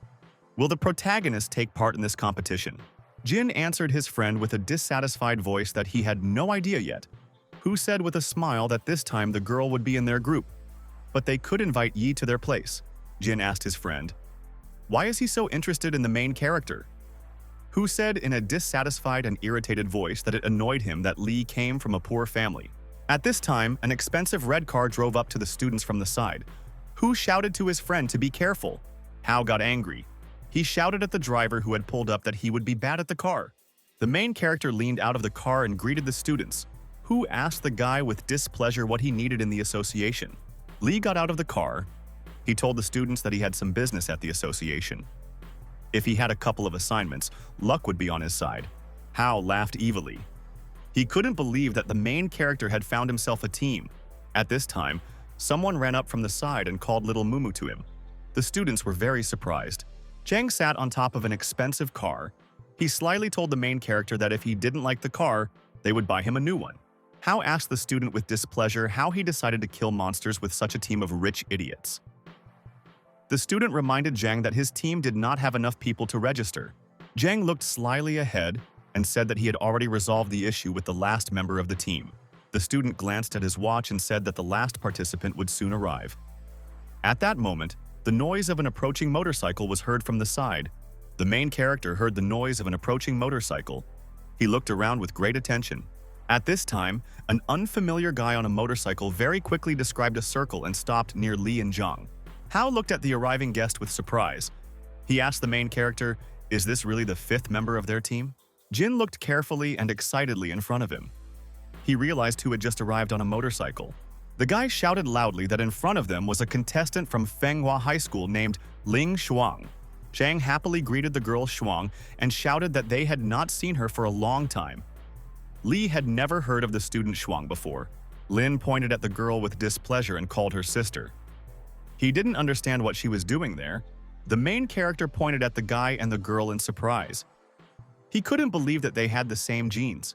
"Will the protagonist take part in this competition?" Jin answered his friend with a dissatisfied voice that he had no idea yet, who said with a smile that this time the girl would be in their group. But they could invite Yi to their place. Jin asked his friend, "Why is he so interested in the main character?" Who said in a dissatisfied and irritated voice that it annoyed him that Lee came from a poor family. At this time, an expensive red car drove up to the students from the side. Who shouted to his friend to be careful. Hao got angry. He shouted at the driver who had pulled up that he would be bad at the car. The main character leaned out of the car and greeted the students, who asked the guy with displeasure what he needed in the association. Lee got out of the car. He told the students that he had some business at the association. If he had a couple of assignments, luck would be on his side. Hao laughed evilly. He couldn't believe that the main character had found himself a team. At this time, someone ran up from the side and called little Mumu to him. The students were very surprised. Chang sat on top of an expensive car. He slyly told the main character that if he didn't like the car, they would buy him a new one. Hao asked the student with displeasure how he decided to kill monsters with such a team of rich idiots. The student reminded Zhang that his team did not have enough people to register. Zhang looked slyly ahead and said that he had already resolved the issue with the last member of the team. The student glanced at his watch and said that the last participant would soon arrive. At that moment, the noise of an approaching motorcycle was heard from the side. The main character heard the noise of an approaching motorcycle. He looked around with great attention. At this time, an unfamiliar guy on a motorcycle very quickly described a circle and stopped near Li and Zhang. Hao looked at the arriving guest with surprise. He asked the main character, "Is this really the fifth member of their team?" Jin looked carefully and excitedly in front of him. He realized who had just arrived on a motorcycle. The guy shouted loudly that in front of them was a contestant from Manhwa High School named Ling Shuang. Chang happily greeted the girl Shuang and shouted that they had not seen her for a long time. Li had never heard of the student Shuang before. Lin pointed at the girl with displeasure and called her sister. He didn't understand what she was doing there. The main character pointed at the guy and the girl in surprise. He couldn't believe that they had the same genes.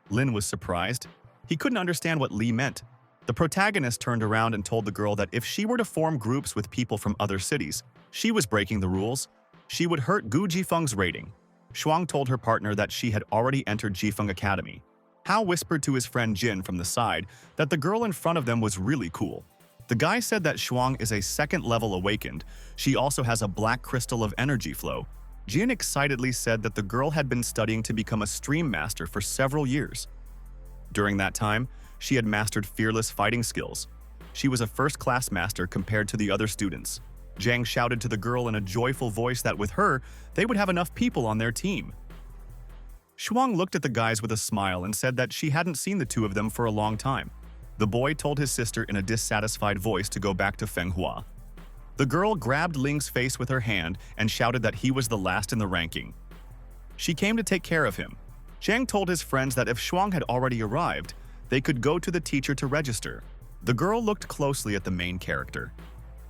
Lin was surprised. He couldn't understand what Li meant. The protagonist turned around and told the girl that if she were to form groups with people from other cities, she was breaking the rules. She would hurt Gu Jifeng's rating. Shuang told her partner that she had already entered Jifeng Academy. Hao whispered to his friend Jin from the side that the girl in front of them was really cool. The guy said that Shuang is a second-level awakened. She also has a black crystal of energy flow. Jin excitedly said that the girl had been studying to become a stream master for several years. During that time, she had mastered fearless fighting skills. She was a first-class master compared to the other students. Zhang shouted to the girl in a joyful voice that with her, they would have enough people on their team. Shuang looked at the guys with a smile and said that she hadn't seen the two of them for a long time. The boy told his sister in a dissatisfied voice to go back to Manhwa. The girl grabbed Ling's face with her hand and shouted that he was the last in the ranking. She came to take care of him. Zhang told his friends that if Shuang had already arrived, they could go to the teacher to register. The girl looked closely at the main character.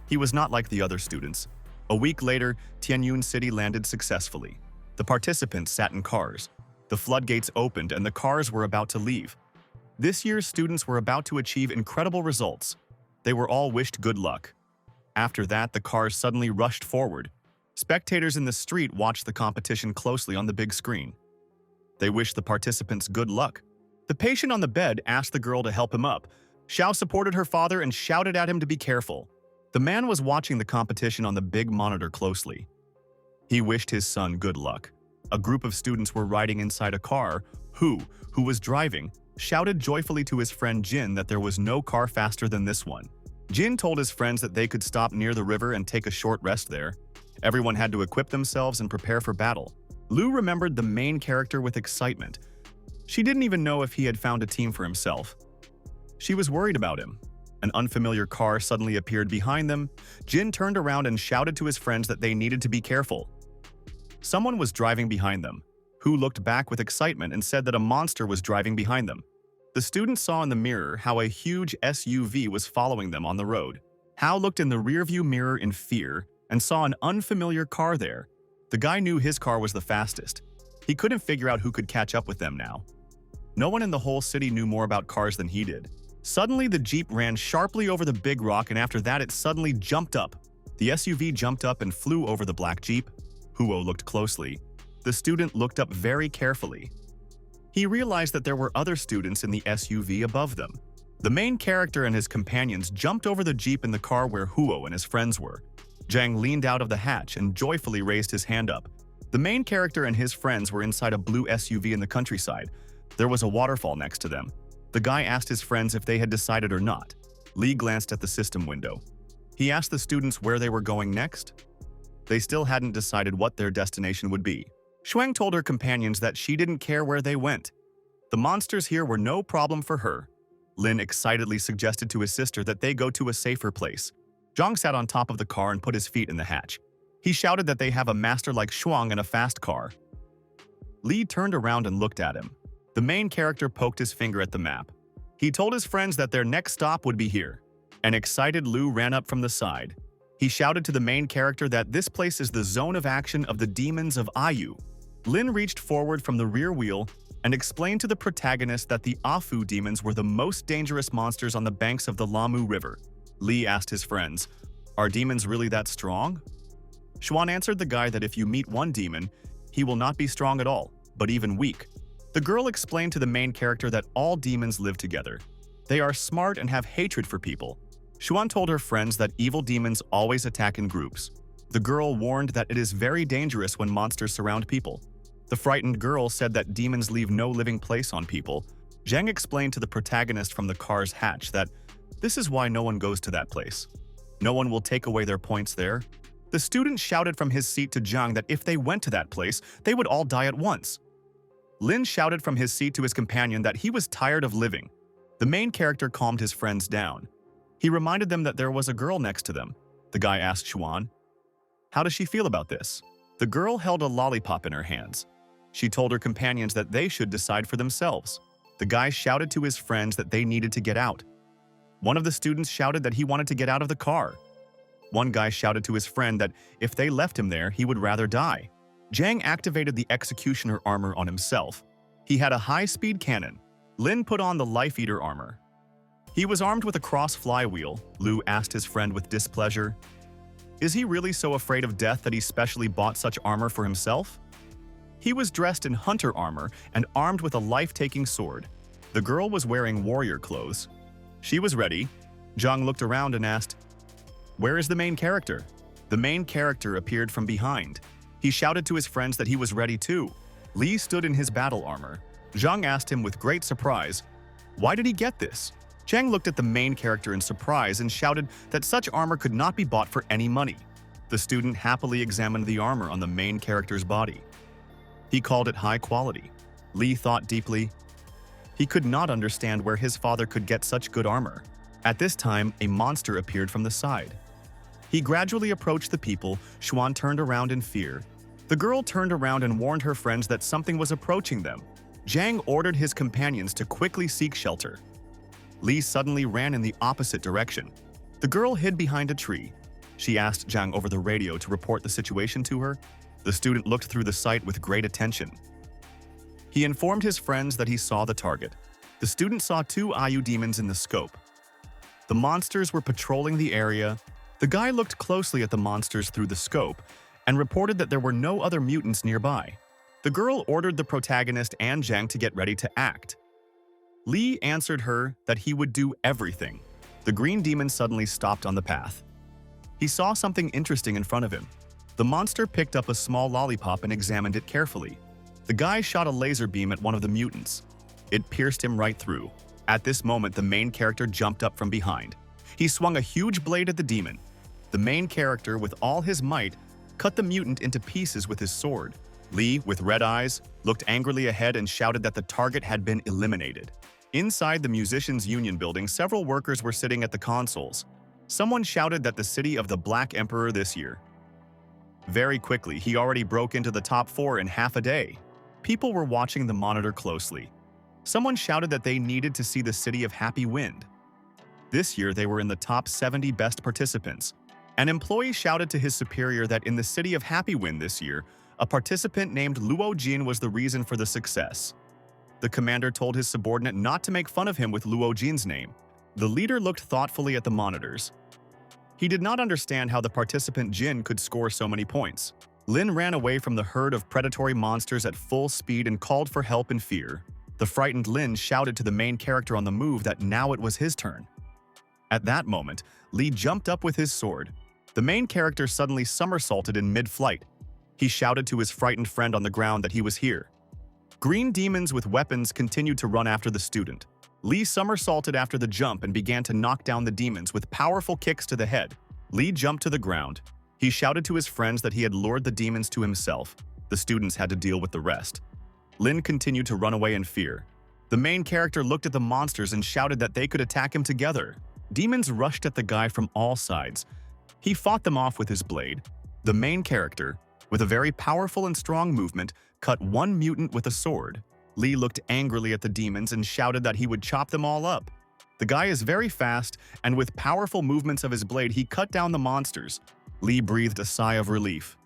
He was not like the other students. A week later, Tianyun City landed successfully. The participants sat in cars. The floodgates opened and the cars were about to leave. This year's students were about to achieve incredible results. They were all wished good luck. After that, the cars suddenly rushed forward. Spectators in the street watched the competition closely on the big screen. They wished the participants good luck. The patient on the bed asked the girl to help him up. Xiao supported her father and shouted at him to be careful. The man was watching the competition on the big monitor closely. He wished his son good luck. A group of students were riding inside a car. Who was driving, shouted joyfully to his friend Jin that there was no car faster than this one. Jin told his friends that they could stop near the river and take a short rest there. Everyone had to equip themselves and prepare for battle. Lu remembered the main character with excitement. She didn't even know if he had found a team for himself. She was worried about him. An unfamiliar car suddenly appeared behind them. Jin turned around and shouted to his friends that they needed to be careful. Someone was driving behind them. Hu looked back with excitement and said that a monster was driving behind them. The student saw in the mirror how a huge SUV was following them on the road. Hao looked in the rearview mirror in fear and saw an unfamiliar car there. The guy knew his car was the fastest. He couldn't figure out who could catch up with them now. No one in the whole city knew more about cars than he did. Suddenly, the Jeep ran sharply over the big rock, and after that, it suddenly jumped up. The SUV jumped up and flew over the black Jeep. Huo looked closely. The student looked up very carefully. He realized that there were other students in the SUV above them. The main character and his companions jumped over the Jeep in the car where Huo and his friends were. Zhang leaned out of the hatch and joyfully raised his hand up. The main character and his friends were inside a blue SUV in the countryside. There was a waterfall next to them. The guy asked his friends if they had decided or not. Li glanced at the system window. He asked the students where they were going next. They still hadn't decided what their destination would be. Shuang told her companions that she didn't care where they went. The monsters here were no problem for her. Lin excitedly suggested to his sister that they go to a safer place. Zhang sat on top of the car and put his feet in the hatch. He shouted that they have a master like Shuang in a fast car. Li turned around and looked at him. The main character poked his finger at the map. He told his friends that their next stop would be here. An excited Lu ran up from the side. He shouted to the main character that this place is the zone of action of the demons of Ayu. Lin reached forward from the rear wheel and explained to the protagonist that the Afu demons were the most dangerous monsters on the banks of the Lamu River. Li asked his friends, "Are demons really that strong?" Xuan answered the guy that if you meet one demon, he will not be strong at all, but even weak. The girl explained to the main character that all demons live together. They are smart and have hatred for people. Xuan told her friends that evil demons always attack in groups. The girl warned that it is very dangerous when monsters surround people. The frightened girl said that demons leave no living place on people. Zhang explained to the protagonist from the car's hatch that this is why no one goes to that place. No one will take away their points there. The student shouted from his seat to Zhang that if they went to that place, they would all die at once. Lin shouted from his seat to his companion that he was tired of living. The main character calmed his friends down. He reminded them that there was a girl next to them. The guy asked Xuan, "How does she feel about this?" The girl held a lollipop in her hands. She told her companions that they should decide for themselves. The guy shouted to his friends that they needed to get out. One of the students shouted that he wanted to get out of the car. One guy shouted to his friend that if they left him there, he would rather die. Zhang activated the executioner armor on himself. He had a high-speed cannon. Lin put on the Life Eater armor. He was armed with a cross flywheel. Lu asked his friend with displeasure, "Is he really so afraid of death that he specially bought such armor for himself?" He was dressed in hunter armor and armed with a life-taking sword. The girl was wearing warrior clothes. She was ready. Zhang looked around and asked, "Where is the main character?" The main character appeared from behind. He shouted to his friends that he was ready too. Li stood in his battle armor. Zhang asked him with great surprise, "Why did he get this?" Zhang looked at the main character in surprise and shouted that such armor could not be bought for any money. The student happily examined the armor on the main character's body. He called it high quality. Li thought deeply. He could not understand where his father could get such good armor. At this time, a monster appeared from the side. He gradually approached the people. Xuan turned around in fear. The girl turned around and warned her friends that something was approaching them. Zhang ordered his companions to quickly seek shelter. Li suddenly ran in the opposite direction. The girl hid behind a tree. She asked Zhang over the radio to report the situation to her. The student looked through the sight with great attention. He informed his friends that he saw the target. The student saw 2 Ayu demons in the scope. The monsters were patrolling the area. The guy looked closely at the monsters through the scope and reported that there were no other mutants nearby. The girl ordered the protagonist and Zhang to get ready to act. Li answered her that he would do everything. The green demon suddenly stopped on the path. He saw something interesting in front of him. The monster picked up a small lollipop and examined it carefully. The guy shot a laser beam at one of the mutants. It pierced him right through. At this moment, the main character jumped up from behind. He swung a huge blade at the demon. The main character, with all his might, cut the mutant into pieces with his sword. Li, with red eyes, looked angrily ahead and shouted that the target had been eliminated. Inside the Musicians' Union building, several workers were sitting at the consoles. Someone shouted that the city of the Black Emperor this year. Very quickly, he already broke into the top 4 in half a day. People were watching the monitor closely. Someone shouted that they needed to see the city of Happy Wind. This year, they were in the top 70 best participants. An employee shouted to his superior that in the city of Happy Wind this year, a participant named Luo Jin was the reason for the success. The commander told his subordinate not to make fun of him with Luo Jin's name. The leader looked thoughtfully at the monitors. He did not understand how the participant Jin could score so many points. Lin ran away from the herd of predatory monsters at full speed and called for help in fear. The frightened Lin shouted to the main character on the move that now it was his turn. At that moment, Li jumped up with his sword. The main character suddenly somersaulted in mid-flight. He shouted to his frightened friend on the ground that he was here. Green demons with weapons continued to run after the student. Li somersaulted after the jump and began to knock down the demons with powerful kicks to the head. Li jumped to the ground. He shouted to his friends that he had lured the demons to himself. The students had to deal with the rest. Lin continued to run away in fear. The main character looked at the monsters and shouted that they could attack him together. Demons rushed at the guy from all sides. He fought them off with his blade. The main character, with a very powerful and strong movement, cut one mutant with a sword. Li looked angrily at the demons and shouted that he would chop them all up. The guy is very fast, and with powerful movements of his blade, he cut down the monsters. Li breathed a sigh of relief.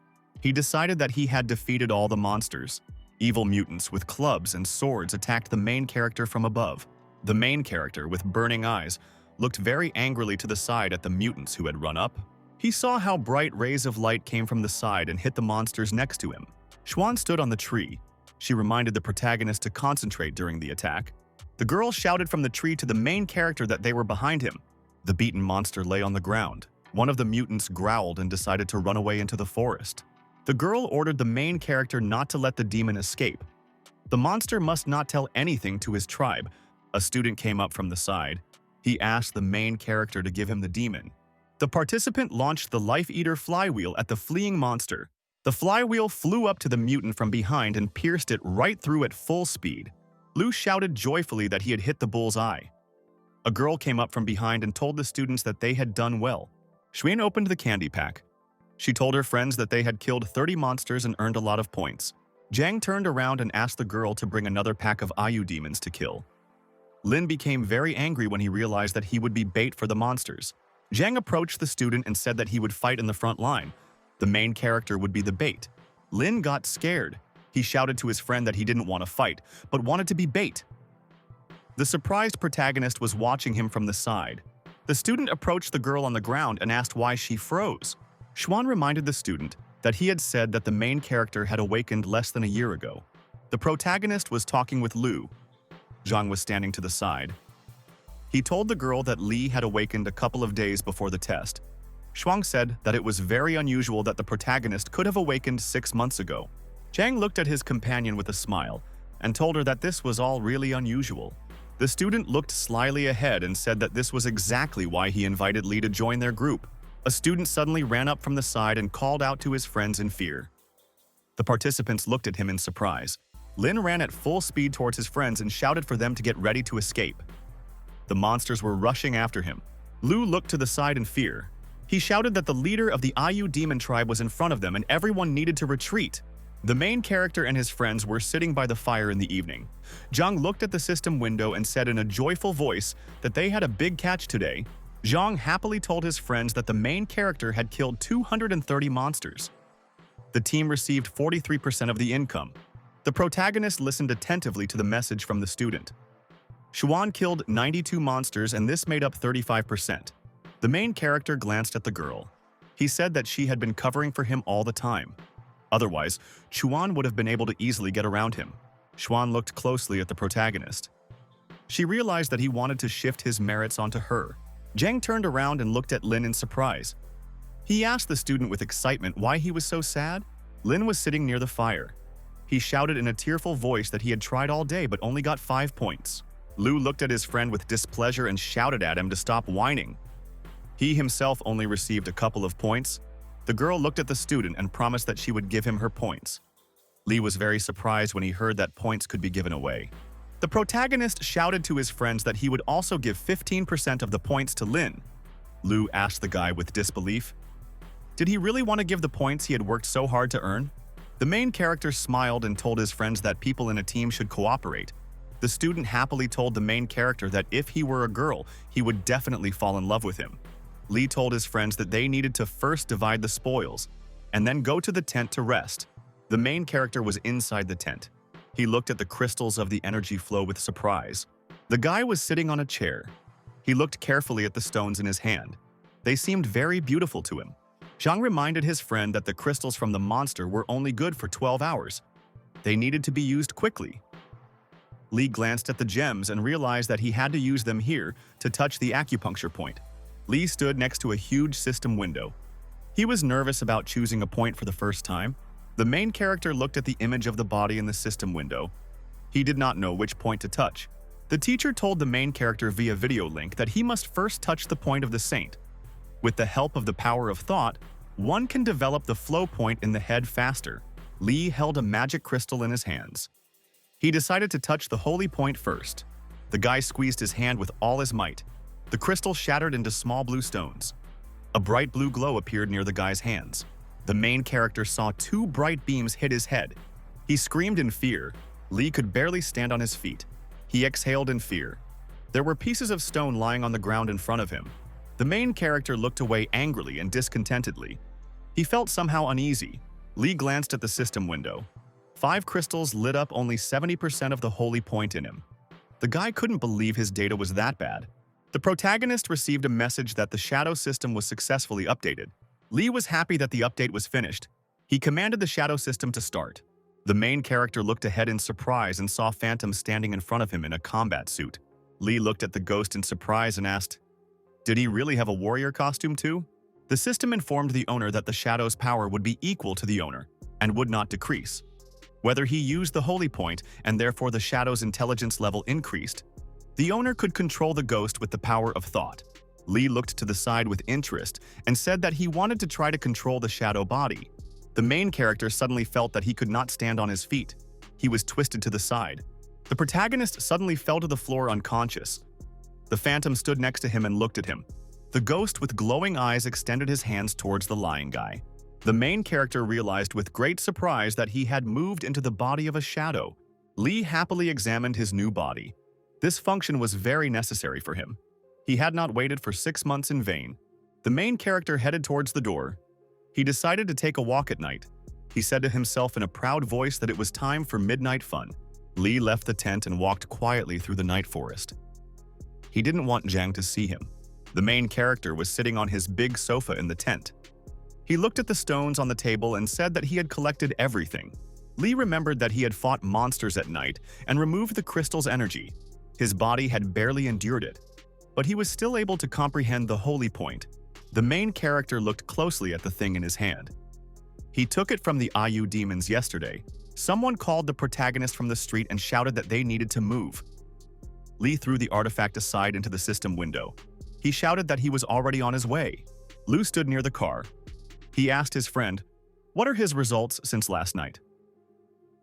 He decided that he had defeated all the monsters. Evil mutants with clubs and swords attacked the main character from above. The main character, with burning eyes, looked very angrily to the side at the mutants who had run up. He saw how bright rays of light came from the side and hit the monsters next to him. Xuan stood on the tree. She reminded the protagonist to concentrate during the attack. The girl shouted from the tree to the main character that they were behind him. The beaten monster lay on the ground. One of the mutants growled and decided to run away into the forest. The girl ordered the main character not to let the demon escape. The monster must not tell anything to his tribe. A student came up from the side. He asked the main character to give him the demon. The participant launched the life-eater flywheel at the fleeing monster. The flywheel flew up to the mutant from behind and pierced it right through at full speed. Lu shouted joyfully that he had hit the bull's eye. A girl came up from behind and told the students that they had done well. Xuan opened the candy pack. She told her friends that they had killed 30 monsters and earned a lot of points. Jiang turned around and asked the girl to bring another pack of Ayu demons to kill. Lin became very angry when he realized that he would be bait for the monsters. Jiang approached the student and said that he would fight in the front line. The main character would be the bait. Lin got scared. He shouted to his friend that he didn't want to fight, but wanted to be bait. The surprised protagonist was watching him from the side. The student approached the girl on the ground and asked why she froze. Xuan reminded the student that he had said that the main character had awakened less than a year ago. The protagonist was talking with Lu. Zhang was standing to the side. He told the girl that Li had awakened a couple of days before the test. Xuan said that it was very unusual that the protagonist could have awakened 6 months ago. Zhang looked at his companion with a smile and told her that this was all really unusual. The student looked slyly ahead and said that this was exactly why he invited Li to join their group. A student suddenly ran up from the side and called out to his friends in fear. The participants looked at him in surprise. Lin ran at full speed towards his friends and shouted for them to get ready to escape. The monsters were rushing after him. Lu looked to the side in fear. He shouted that the leader of the Ayu demon tribe was in front of them and everyone needed to retreat. The main character and his friends were sitting by the fire in the evening. Zhang looked at the system window and said in a joyful voice that they had a big catch today. Zhang happily told his friends that the main character had killed 230 monsters. The team received 43% of the income. The protagonist listened attentively to the message from the student. Xuan killed 92 monsters and this made up 35%. The main character glanced at the girl. He said that she had been covering for him all the time. Otherwise, Xuan would have been able to easily get around him. Xuan looked closely at the protagonist. She realized that he wanted to shift his merits onto her. Zhang turned around and looked at Lin in surprise. He asked the student with excitement why he was so sad. Lin was sitting near the fire. He shouted in a tearful voice that he had tried all day but only got 5 points. Lu looked at his friend with displeasure and shouted at him to stop whining. He himself only received a couple of points. The girl looked at the student and promised that she would give him her points. Li was very surprised when he heard that points could be given away. The protagonist shouted to his friends that he would also give 15% of the points to Lin. Lu asked the guy with disbelief. Did he really want to give the points he had worked so hard to earn? The main character smiled and told his friends that people in a team should cooperate. The student happily told the main character that if he were a girl, he would definitely fall in love with him. Lee told his friends that they needed to first divide the spoils and then go to the tent to rest. The main character was inside the tent. He looked at the crystals of the energy flow with surprise. The guy was sitting on a chair. He looked carefully at the stones in his hand. They seemed very beautiful to him. Zhang reminded his friend that the crystals from the monster were only good for 12 hours. They needed to be used quickly. Lee glanced at the gems and realized that he had to use them here to touch the acupuncture point. Lee stood next to a huge system window. He was nervous about choosing a point for the first time. The main character looked at the image of the body in the system window. He did not know which point to touch. The teacher told the main character via video link that he must first touch the point of the saint. With the help of the power of thought, one can develop the flow point in the head faster. Lee held a magic crystal in his hands. He decided to touch the holy point first. The guy squeezed his hand with all his might. The crystal shattered into small blue stones. A bright blue glow appeared near the guy's hands. The main character saw two bright beams hit his head. He screamed in fear. Lee could barely stand on his feet. He exhaled in fear. There were pieces of stone lying on the ground in front of him. The main character looked away angrily and discontentedly. He felt somehow uneasy. Lee glanced at the system window. 5 crystals lit up only 70% of the holy point in him. The guy couldn't believe his data was that bad. The protagonist received a message that the shadow system was successfully updated. Lee was happy that the update was finished. He commanded the shadow system to start. The main character looked ahead in surprise and saw Phantom standing in front of him in a combat suit. Lee looked at the ghost in surprise and asked, "Did he really have a warrior costume too?" The system informed the owner that the shadow's power would be equal to the owner and would not decrease. Whether he used the holy point and therefore the shadow's intelligence level increased, the owner could control the ghost with the power of thought. Lee looked to the side with interest and said that he wanted to try to control the shadow body. The main character suddenly felt that he could not stand on his feet. He was twisted to the side. The protagonist suddenly fell to the floor unconscious. The Phantom stood next to him and looked at him. The ghost with glowing eyes extended his hands towards the lying guy. The main character realized with great surprise that he had moved into the body of a shadow. Lee happily examined his new body. This function was very necessary for him. He had not waited for 6 months in vain. The main character headed towards the door. He decided to take a walk at night. He said to himself in a proud voice that it was time for midnight fun. Lee left the tent and walked quietly through the night forest. He didn't want Zhang to see him. The main character was sitting on his big sofa in the tent. He looked at the stones on the table and said that he had collected everything. Lee remembered that he had fought monsters at night and removed the crystal's energy. His body had barely endured it, but he was still able to comprehend the holy point. The main character looked closely at the thing in his hand. He took it from the IU demons yesterday. Someone called the protagonist from the street and shouted that they needed to move. Lee threw the artifact aside into the system window. He shouted that he was already on his way. Lu stood near the car. He asked his friend, "What are his results since last night?"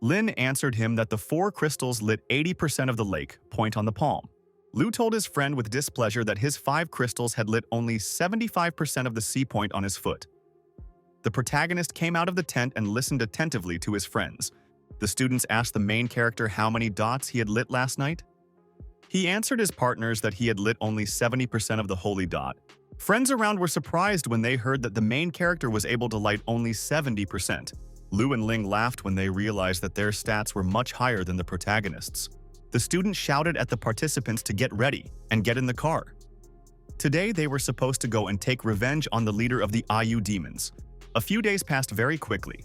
Lin answered him that the 4 crystals lit 80% of the lake point on the palm. Lu told his friend with displeasure that his 5 crystals had lit only 75% of the sea point on his foot. The protagonist came out of the tent and listened attentively to his friends. The students asked the main character how many dots he had lit last night. He answered his partners that he had lit only 70% of the holy dot. Friends around were surprised when they heard that the main character was able to light only 70%. Lu and Ling laughed when they realized that their stats were much higher than the protagonist's. The students shouted at the participants to get ready and get in the car. Today they were supposed to go and take revenge on the leader of the IU demons. A few days passed very quickly.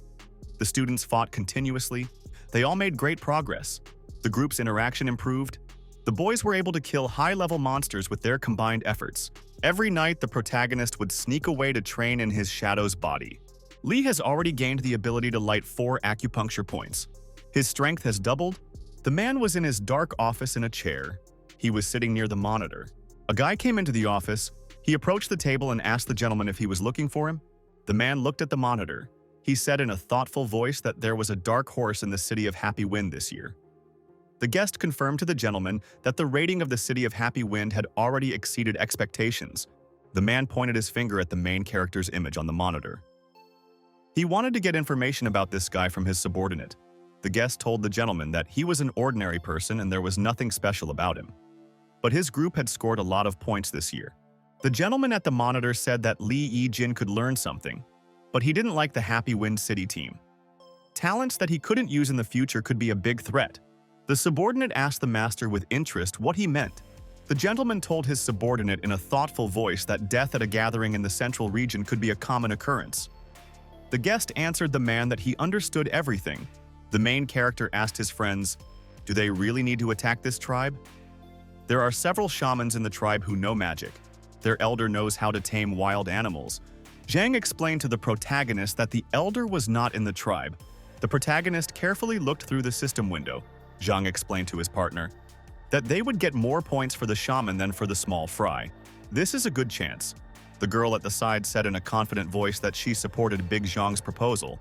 The students fought continuously. They all made great progress. The group's interaction improved. The boys were able to kill high-level monsters with their combined efforts. Every night, the protagonist would sneak away to train in his shadow's body. Lee has already gained the ability to light 4 acupuncture points. His strength has doubled. The man was in his dark office in a chair. He was sitting near the monitor. A guy came into the office. He approached the table and asked the gentleman if he was looking for him. The man looked at the monitor. He said in a thoughtful voice that there was a dark horse in the city of Happy Wind this year. The guest confirmed to the gentleman that the rating of the city of Happy Wind had already exceeded expectations. The man pointed his finger at the main character's image on the monitor. He wanted to get information about this guy from his subordinate. The guest told the gentleman that he was an ordinary person and there was nothing special about him. But his group had scored a lot of points this year. The gentleman at the monitor said that Lee Yi-jin could learn something, but he didn't like the Happy Wind City team. Talents that he couldn't use in the future could be a big threat. The subordinate asked the master with interest what he meant. The gentleman told his subordinate in a thoughtful voice that death at a gathering in the central region could be a common occurrence. The guest answered the man that he understood everything. The main character asked his friends, "Do they really need to attack this tribe?" There are several shamans in the tribe who know magic. Their elder knows how to tame wild animals. Zhang explained to the protagonist that the elder was not in the tribe. The protagonist carefully looked through the system window. Zhang explained to his partner that they would get more points for the shaman than for the small fry. This is a good chance. The girl at the side said in a confident voice that she supported Big Zhang's proposal.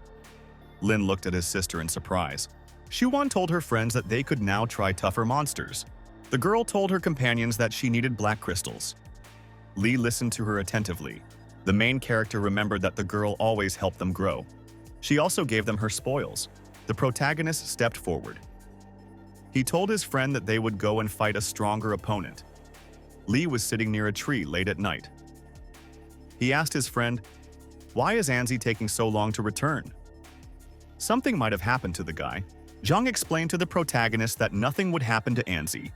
Lin looked at his sister in surprise. Shuwan told her friends that they could now try tougher monsters. The girl told her companions that she needed black crystals. Lee listened to her attentively. The main character remembered that the girl always helped them grow. She also gave them her spoils. The protagonist stepped forward. He told his friend that they would go and fight a stronger opponent. Lee was sitting near a tree late at night. He asked his friend, "Why is Anzi taking so long to return?" Something might have happened to the guy. Zhang explained to the protagonist that nothing would happen to Anzi.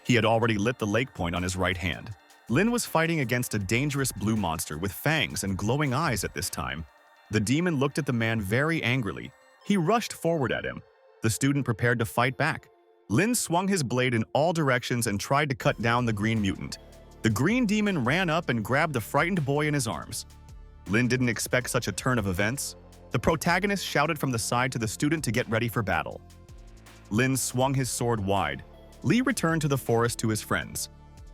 He had already lit the lake point on his right hand. Lin was fighting against a dangerous blue monster with fangs and glowing eyes at this time. The demon looked at the man very angrily. He rushed forward at him. The student prepared to fight back. Lin swung his blade in all directions and tried to cut down the green mutant. The green demon ran up and grabbed the frightened boy in his arms. Lin didn't expect such a turn of events. The protagonist shouted from the side to the student to get ready for battle. Lin swung his sword wide. Lee returned to the forest to his friends.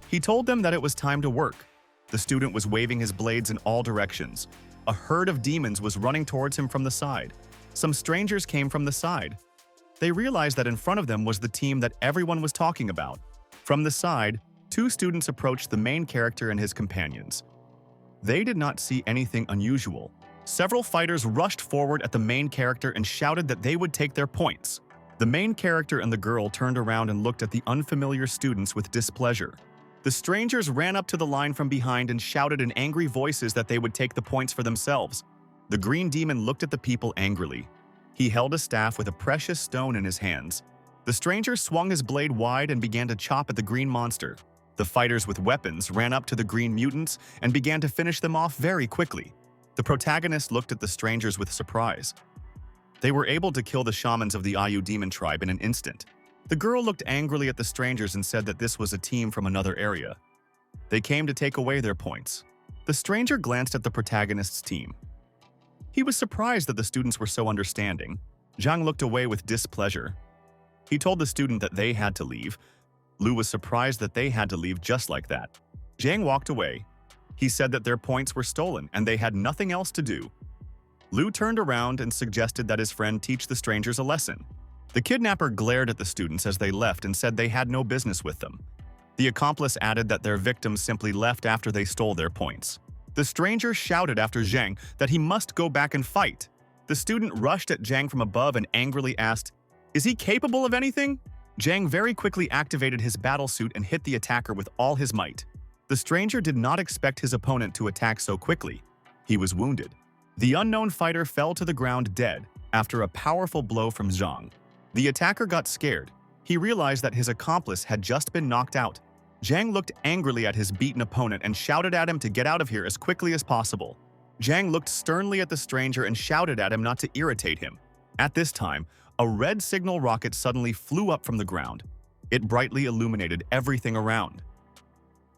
He told them that it was time to work. The student was waving his blades in all directions. A herd of demons was running towards him from the side. Some strangers came from the side. They realized that in front of them was the team that everyone was talking about. From the side, two students approached the main character and his companions. They did not see anything unusual. Several fighters rushed forward at the main character and shouted that they would take their points. The main character and the girl turned around and looked at the unfamiliar students with displeasure. The strangers ran up to the line from behind and shouted in angry voices that they would take the points for themselves. The green demon looked at the people angrily. He held a staff with a precious stone in his hands. The stranger swung his blade wide and began to chop at the green monster. The fighters with weapons ran up to the green mutants and began to finish them off very quickly. The protagonist looked at the strangers with surprise. They were able to kill the shamans of the Ayu demon tribe in an instant. The girl looked angrily at the strangers and said that this was a team from another area. They came to take away their points. The stranger glanced at the protagonist's team. He was surprised that the students were so understanding. Zhang looked away with displeasure. He told the student that they had to leave. Lu was surprised that they had to leave just like that. Zhang walked away. He said that their points were stolen and they had nothing else to do. Lu turned around and suggested that his friend teach the strangers a lesson. The kidnapper glared at the students as they left and said they had no business with them. The accomplice added that their victims simply left after they stole their points. The stranger shouted after Zhang that he must go back and fight. The student rushed at Zhang from above and angrily asked, "Is he capable of anything?" Zhang very quickly activated his battle suit and hit the attacker with all his might. The stranger did not expect his opponent to attack so quickly. He was wounded. The unknown fighter fell to the ground dead after a powerful blow from Zhang. The attacker got scared. He realized that his accomplice had just been knocked out. Zhang looked angrily at his beaten opponent and shouted at him to get out of here as quickly as possible. Zhang looked sternly at the stranger and shouted at him not to irritate him. At this time, a red signal rocket suddenly flew up from the ground. It brightly illuminated everything around.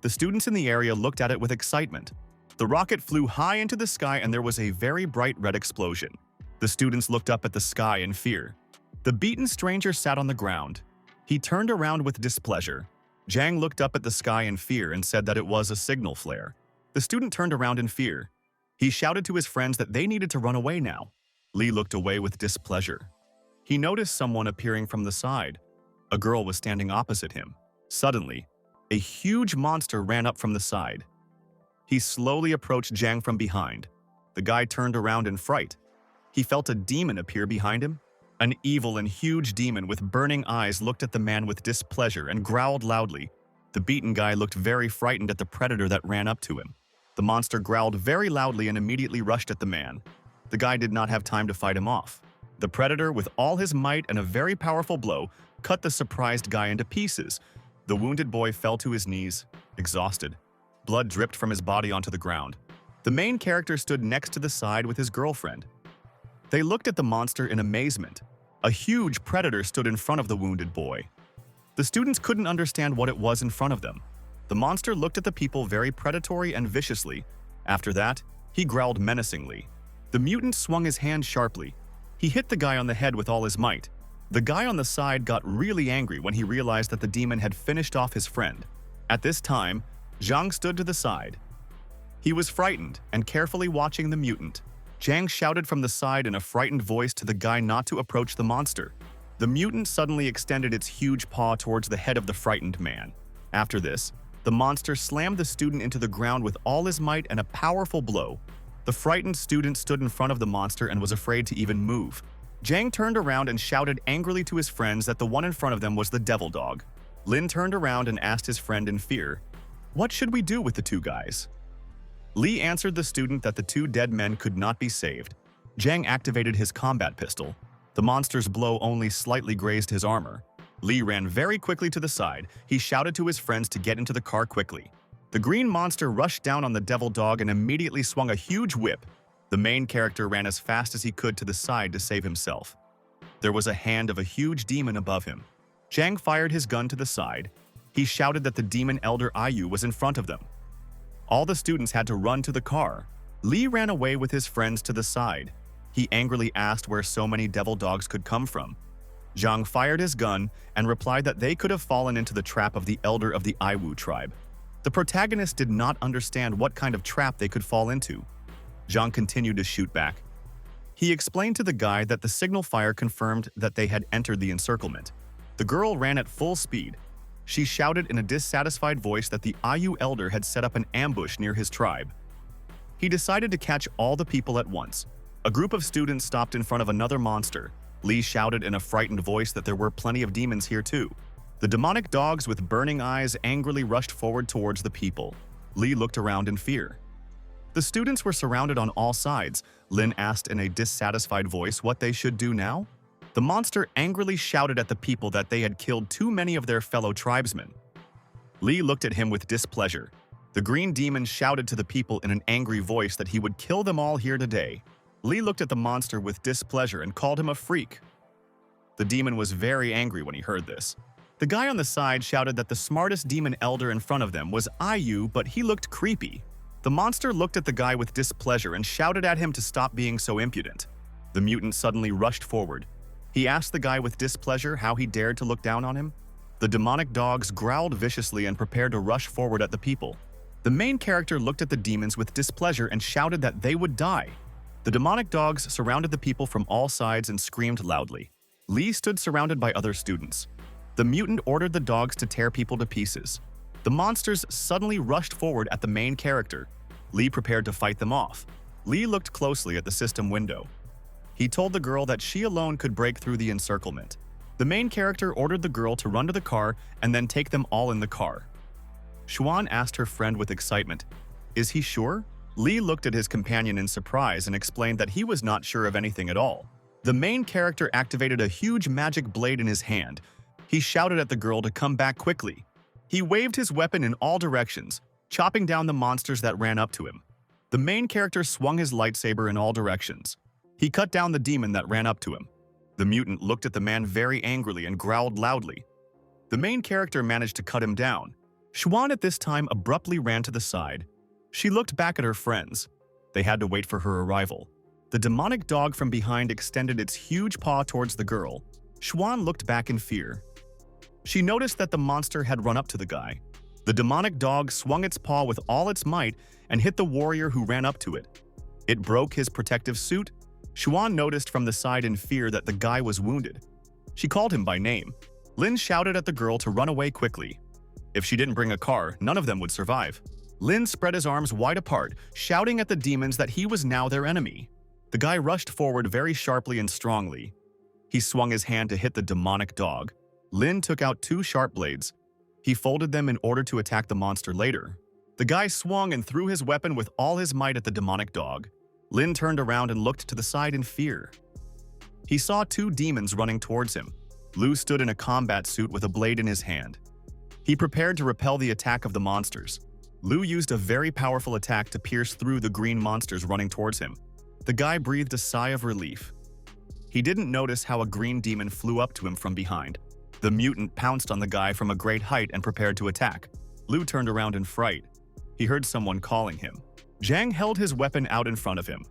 The students in the area looked at it with excitement. The rocket flew high into the sky and there was a very bright red explosion. The students looked up at the sky in fear. The beaten stranger sat on the ground. He turned around with displeasure. Zhang looked up at the sky in fear and said that it was a signal flare. The student turned around in fear. He shouted to his friends that they needed to run away now. Li looked away with displeasure. He noticed someone appearing from the side. A girl was standing opposite him. Suddenly, a huge monster ran up from the side. He slowly approached Zhang from behind. The guy turned around in fright. he felt a demon appear behind him. An evil and huge demon with burning eyes looked at the man with displeasure and growled loudly. The beaten guy looked very frightened at the predator that ran up to him. The monster growled very loudly and immediately rushed at the man. The guy did not have time to fight him off. The predator, with all his might and a very powerful blow, cut the surprised guy into pieces. The wounded boy fell to his knees, exhausted. Blood dripped from his body onto the ground. The main character stood next to the side with his girlfriend. They looked at the monster in amazement. A huge predator stood in front of the wounded boy. The students couldn't understand what it was in front of them. The monster looked at the people very predatory and viciously. After that, he growled menacingly. The mutant swung his hand sharply. He hit the guy on the head with all his might. The guy on the side got really angry when he realized that the demon had finished off his friend. At this time, Zhang stood to the side. He was frightened and carefully watching the mutant. Zhang shouted from the side in a frightened voice to the guy not to approach the monster. The mutant suddenly extended its huge paw towards the head of the frightened man. After this, the monster slammed the student into the ground with all his might and a powerful blow. The frightened student stood in front of the monster and was afraid to even move. Zhang turned around and shouted angrily to his friends that the one in front of them was the devil dog. Lin turned around and asked his friend in fear, "What should we do with the two guys?" Li answered the student that the two dead men could not be saved. Zhang activated his combat pistol. The monster's blow only slightly grazed his armor. Li ran very quickly to the side. He shouted to his friends to get into the car quickly. The green monster rushed down on the devil dog and immediately swung a huge whip. The main character ran as fast as he could to the side to save himself. There was a hand of a huge demon above him. Zhang fired his gun to the side. He shouted that the demon elder Ayu was in front of them. All the students had to run to the car. Li ran away with his friends to the side. He angrily asked where so many devil dogs could come from. Zhang fired his gun and replied that they could have fallen into the trap of the elder of the Aiwu tribe. The protagonist did not understand what kind of trap they could fall into. Zhang continued to shoot back. He explained to the guy that the signal fire confirmed that they had entered the encirclement. The girl ran at full speed. She shouted in a dissatisfied voice that the Ayu elder had set up an ambush near his tribe. He decided to catch all the people at once. A group of students stopped in front of another monster. Li shouted in a frightened voice that there were plenty of demons here too. The demonic dogs with burning eyes angrily rushed forward towards the people. Li looked around in fear. The students were surrounded on all sides. Lin asked in a dissatisfied voice what they should do now. The monster angrily shouted at the people that they had killed too many of their fellow tribesmen. Li looked at him with displeasure. The green demon shouted to the people in an angry voice that he would kill them all here today. Li looked at the monster with displeasure and called him a freak. The demon was very angry when he heard this. The guy on the side shouted that the smartest demon elder in front of them was Ayu, but he looked creepy. The monster looked at the guy with displeasure and shouted at him to stop being so impudent. The mutant suddenly rushed forward. He asked the guy with displeasure how he dared to look down on him. The demonic dogs growled viciously and prepared to rush forward at the people. The main character looked at the demons with displeasure and shouted that they would die. The demonic dogs surrounded the people from all sides and screamed loudly. Li stood surrounded by other students. The mutant ordered the dogs to tear people to pieces. The monsters suddenly rushed forward at the main character. Li prepared to fight them off. Li looked closely at the system window. He told the girl that she alone could break through the encirclement. The main character ordered the girl to run to the car and then take them all in the car. Xuan asked her friend with excitement, "Is he sure?" Li looked at his companion in surprise and explained that he was not sure of anything at all. The main character activated a huge magic blade in his hand. He shouted at the girl to come back quickly. He waved his weapon in all directions, chopping down the monsters that ran up to him. The main character swung his lightsaber in all directions. He cut down the demon that ran up to him. The mutant looked at the man very angrily and growled loudly. The main character managed to cut him down. Xuan at this time abruptly ran to the side. She looked back at her friends. They had to wait for her arrival. The demonic dog from behind extended its huge paw towards the girl. Xuan looked back in fear. She noticed that the monster had run up to the guy. The demonic dog swung its paw with all its might and hit the warrior who ran up to it. It broke his protective suit. Xuan noticed from the side in fear that the guy was wounded. She called him by name. Lin shouted at the girl to run away quickly. If she didn't bring a car, none of them would survive. Lin spread his arms wide apart, shouting at the demons that he was now their enemy. The guy rushed forward very sharply and strongly. He swung his hand to hit the demonic dog. Lin took out two sharp blades. He folded them in order to attack the monster later. The guy swung and threw his weapon with all his might at the demonic dog. Lin turned around and looked to the side in fear. He saw two demons running towards him. Lu stood in a combat suit with a blade in his hand. He prepared to repel the attack of the monsters. Lu used a very powerful attack to pierce through the green monsters running towards him. The guy breathed a sigh of relief. He didn't notice how a green demon flew up to him from behind. The mutant pounced on the guy from a great height and prepared to attack. Lu turned around in fright. He heard someone calling him. Zhang held his weapon out in front of him.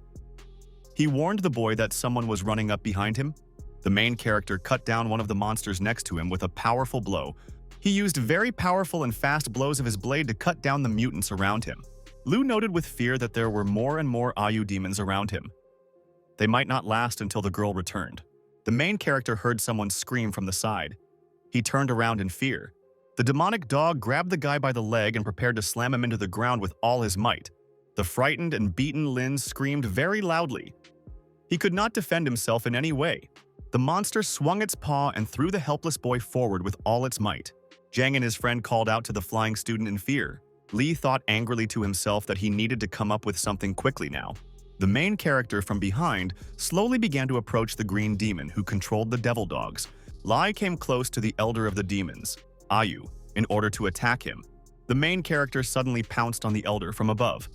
He warned the boy that someone was running up behind him. The main character cut down one of the monsters next to him with a powerful blow. He used very powerful and fast blows of his blade to cut down the mutants around him. Lu noted with fear that there were more and more Ayu demons around him. They might not last until the girl returned. The main character heard someone scream from the side. He turned around in fear. The demonic dog grabbed the guy by the leg and prepared to slam him into the ground with all his might. The frightened and beaten Lin screamed very loudly. He could not defend himself in any way. The monster swung its paw and threw the helpless boy forward with all its might. Zhang and his friend called out to the flying student in fear. Li thought angrily to himself that he needed to come up with something quickly now. The main character from behind slowly began to approach the green demon who controlled the devil dogs. Lai came close to the elder of the demons, Ayu, in order to attack him. The main character suddenly pounced on the elder from above.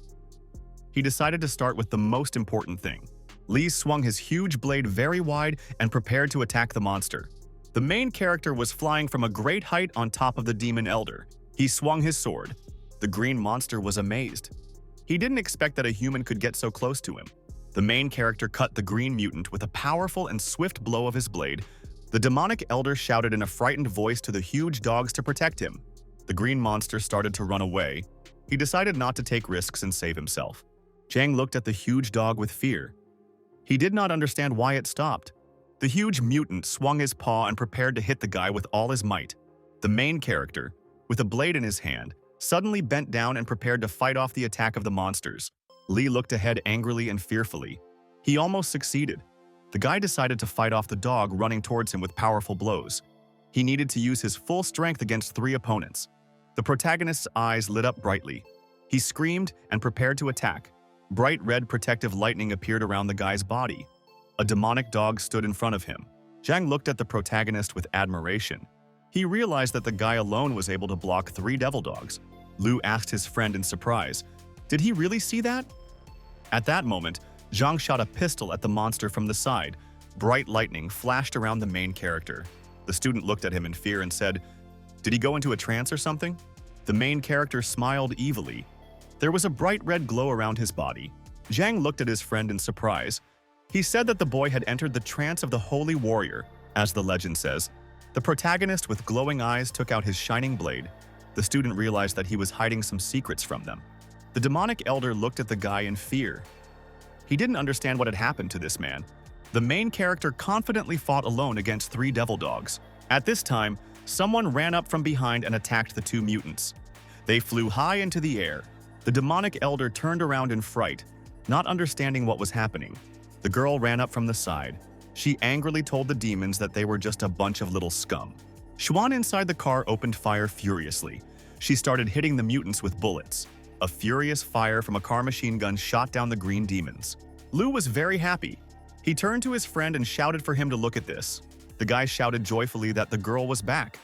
He decided to start with the most important thing. Li swung his huge blade very wide and prepared to attack the monster. The main character was flying from a great height on top of the demon elder. He swung his sword. The green monster was amazed. He didn't expect that a human could get so close to him. The main character cut the green mutant with a powerful and swift blow of his blade. The demonic elder shouted in a frightened voice to the huge dogs to protect him. The green monster started to run away. He decided not to take risks and save himself. Zhang looked at the huge dog with fear. He did not understand why it stopped. The huge mutant swung his paw and prepared to hit the guy with all his might. The main character, with a blade in his hand, suddenly bent down and prepared to fight off the attack of the monsters. Li looked ahead angrily and fearfully. He almost succeeded. The guy decided to fight off the dog running towards him with powerful blows. He needed to use his full strength against 3 opponents. The protagonist's eyes lit up brightly. He screamed and prepared to attack. Bright red protective lightning appeared around the guy's body. A demonic dog stood in front of him. Zhang looked at the protagonist with admiration. He realized that the guy alone was able to block 3 devil dogs. Lu asked his friend in surprise, "Did he really see that?" At that moment, Zhang shot a pistol at the monster from the side. Bright lightning flashed around the main character. The student looked at him in fear and said, "Did he go into a trance or something?" The main character smiled evilly. There was a bright red glow around his body. Zhang looked at his friend in surprise. He said that the boy had entered the trance of the holy warrior, as the legend says. The protagonist with glowing eyes took out his shining blade. The student realized that he was hiding some secrets from them. The demonic elder looked at the guy in fear. He didn't understand what had happened to this man. The main character confidently fought alone against 3 devil dogs. At this time, someone ran up from behind and attacked the 2 mutants. They flew high into the air. The demonic elder turned around in fright, not understanding what was happening. The girl ran up from the side. She angrily told the demons that they were just a bunch of little scum. Xuan inside the car opened fire furiously. She started hitting the mutants with bullets. A furious fire from a car machine gun shot down the green demons. Lu was very happy. He turned to his friend and shouted for him to look at this. The guy shouted joyfully that the girl was back.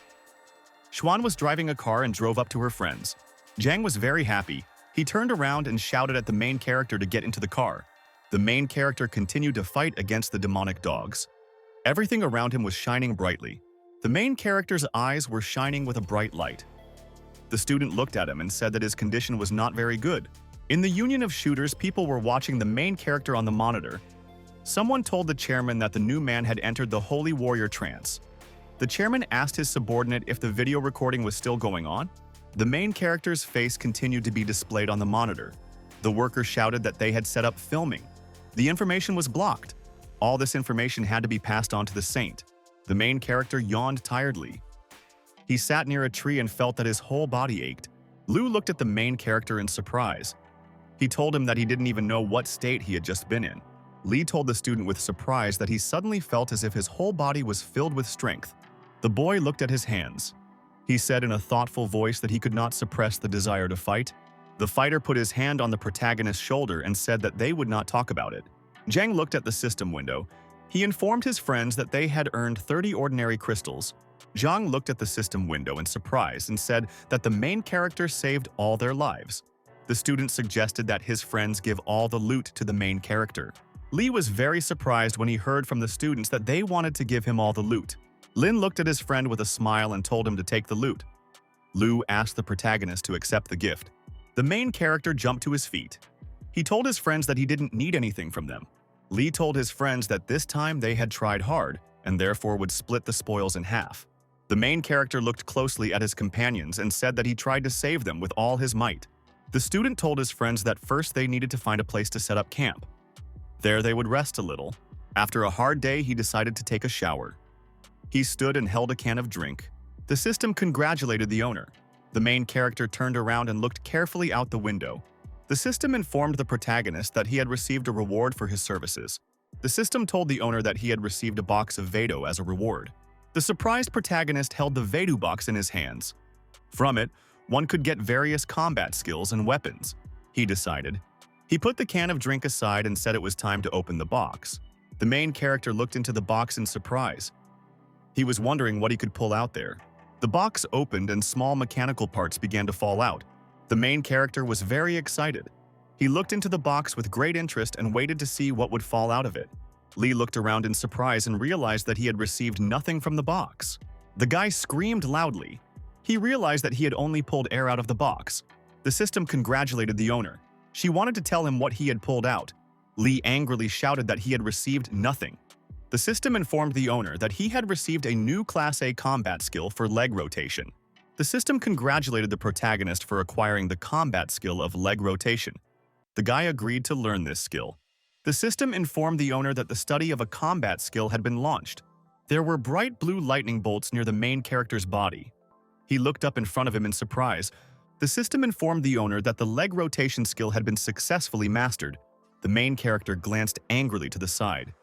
Xuan was driving a car and drove up to her friends. Zhang was very happy. He turned around and shouted at the main character to get into the car. The main character continued to fight against the demonic dogs. Everything around him was shining brightly. The main character's eyes were shining with a bright light. The student looked at him and said that his condition was not very good. In the union of shooters, people were watching the main character on the monitor. Someone told the chairman that the new man had entered the holy warrior trance. The chairman asked his subordinate if the video recording was still going on. The main character's face continued to be displayed on the monitor. The worker shouted that they had set up filming. The information was blocked. All this information had to be passed on to the saint. The main character yawned tiredly. He sat near a tree and felt that his whole body ached. Lu looked at the main character in surprise. He told him that he didn't even know what state he had just been in. Lee told the student with surprise that he suddenly felt as if his whole body was filled with strength. The boy looked at his hands. He said in a thoughtful voice that he could not suppress the desire to fight. The fighter put his hand on the protagonist's shoulder and said that they would not talk about it. Zhang looked at the system window. He informed his friends that they had earned 30 ordinary crystals. Zhang looked at the system window in surprise and said that the main character saved all their lives. The student suggested that his friends give all the loot to the main character. Lee was very surprised when he heard from the students that they wanted to give him all the loot. Lin looked at his friend with a smile and told him to take the loot. Lu asked the protagonist to accept the gift. The main character jumped to his feet. He told his friends that he didn't need anything from them. Lee told his friends that this time they had tried hard and therefore would split the spoils in half. The main character looked closely at his companions and said that he tried to save them with all his might. The student told his friends that first they needed to find a place to set up camp. There they would rest a little. After a hard day, he decided to take a shower. He stood and held a can of drink. The system congratulated the owner. The main character turned around and looked carefully out the window. The system informed the protagonist that he had received a reward for his services. The system told the owner that he had received a box of Vado as a reward. The surprised protagonist held the Vado box in his hands. From it, one could get various combat skills and weapons. He decided. He put the can of drink aside and said it was time to open the box. The main character looked into the box in surprise. He was wondering what he could pull out there. The box opened and small mechanical parts began to fall out. The main character was very excited. He looked into the box with great interest and waited to see what would fall out of it. Lee looked around in surprise and realized that he had received nothing from the box. The guy screamed loudly. He realized that he had only pulled air out of the box. The system congratulated the owner. She wanted to tell him what he had pulled out. Lee angrily shouted that he had received nothing. The system informed the owner that he had received a new Class A combat skill for leg rotation. The system congratulated the protagonist for acquiring the combat skill of leg rotation. The guy agreed to learn this skill. The system informed the owner that the study of a combat skill had been launched. There were bright blue lightning bolts near the main character's body. He looked up in front of him in surprise. The system informed the owner that the leg rotation skill had been successfully mastered. The main character glanced angrily to the side.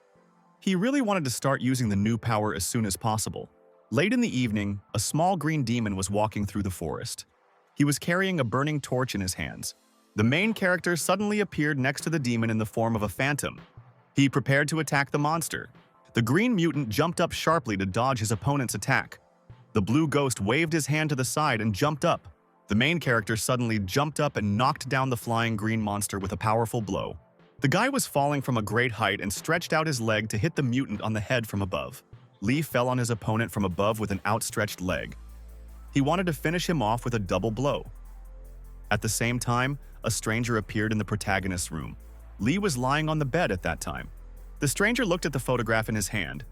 He really wanted to start using the new power as soon as possible. Late in the evening, a small green demon was walking through the forest. He was carrying a burning torch in his hands. The main character suddenly appeared next to the demon in the form of a phantom. He prepared to attack the monster. The green mutant jumped up sharply to dodge his opponent's attack. The blue ghost waved his hand to the side and jumped up. The main character suddenly jumped up and knocked down the flying green monster with a powerful blow. The guy was falling from a great height and stretched out his leg to hit the mutant on the head from above. Lee fell on his opponent from above with an outstretched leg. He wanted to finish him off with a double blow. At the same time, a stranger appeared in the protagonist's room. Lee was lying on the bed at that time. The stranger looked at the photograph in his hand.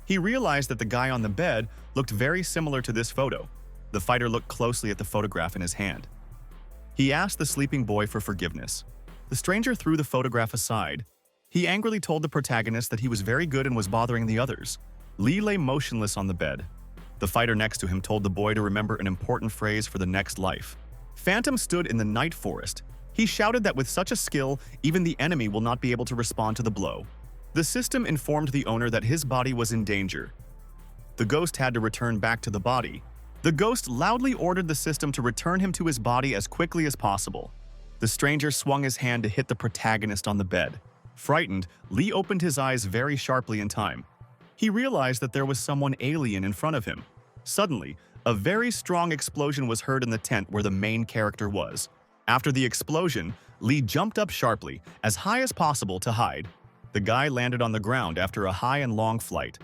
He realized that the guy on the bed looked very similar to this photo. The fighter looked closely at the photograph in his hand. He asked the sleeping boy for forgiveness. The stranger threw the photograph aside. He angrily told the protagonist that he was very good and was bothering the others. Lee lay motionless on the bed. The fighter next to him told the boy to remember an important phrase for the next life. Phantom stood in the night forest. He shouted that with such a skill, even the enemy will not be able to respond to the blow. The system informed the owner that his body was in danger. The ghost had to return back to the body. The ghost loudly ordered the system to return him to his body as quickly as possible. The stranger swung his hand to hit the protagonist on the bed. Frightened, Lee opened his eyes very sharply in time. He realized that there was someone alien in front of him. Suddenly, a very strong explosion was heard in the tent where the main character was. After the explosion, Lee jumped up sharply, as high as possible to hide. The guy landed on the ground after a high and long flight.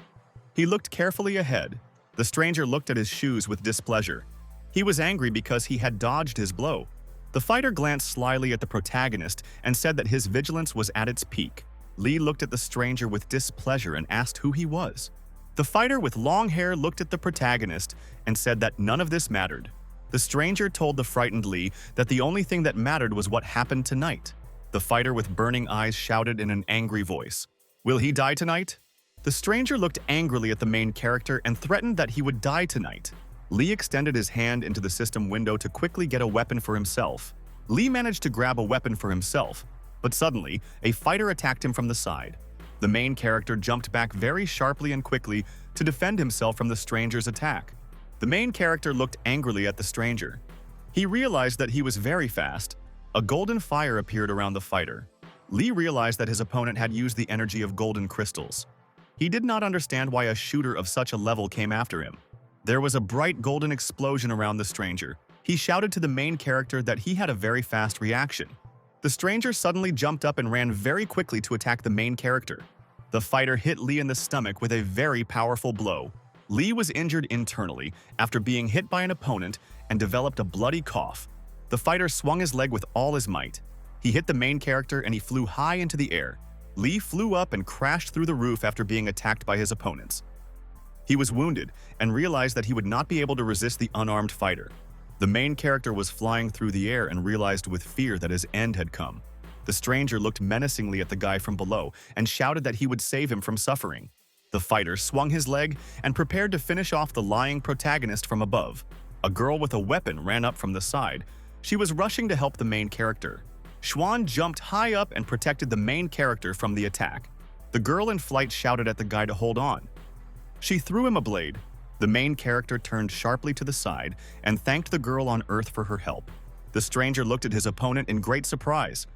He looked carefully ahead. The stranger looked at his shoes with displeasure. He was angry because he had dodged his blow. The fighter glanced slyly at the protagonist and said that his vigilance was at its peak. Lee looked at the stranger with displeasure and asked who he was. The fighter with long hair looked at the protagonist and said that none of this mattered. The stranger told the frightened Lee that the only thing that mattered was what happened tonight. The fighter with burning eyes shouted in an angry voice, "Will he die tonight?" The stranger looked angrily at the main character and threatened that he would die tonight. Lee extended his hand into the system window to quickly get a weapon for himself. Lee managed to grab a weapon for himself, But suddenly, a fighter attacked him from the side. The main character jumped back very sharply and quickly to defend himself from the stranger's attack. The main character looked angrily at the stranger. He realized that he was very fast. A golden fire appeared around the fighter. Lee realized that his opponent had used the energy of golden crystals. He did not understand why a shooter of such a level came after him. There was a bright golden explosion around the stranger. He shouted to the main character that he had a very fast reaction. The stranger suddenly jumped up and ran very quickly to attack the main character. The fighter hit Lee in the stomach with a very powerful blow. Lee was injured internally after being hit by an opponent and developed a bloody cough. The fighter swung his leg with all his might. He hit the main character and he flew high into the air. Lee flew up and crashed through the roof after being attacked by his opponents. He was wounded and realized that he would not be able to resist the unarmed fighter. The main character was flying through the air and realized with fear that his end had come. The stranger looked menacingly at the guy from below and shouted that he would save him from suffering. The fighter swung his leg and prepared to finish off the lying protagonist from above. A girl with a weapon ran up from the side. She was rushing to help the main character. Xuan jumped high up and protected the main character from the attack. The girl in flight shouted at the guy to hold on. She threw him a blade. The main character turned sharply to the side and thanked the girl on Earth for her help. The stranger looked at his opponent in great surprise.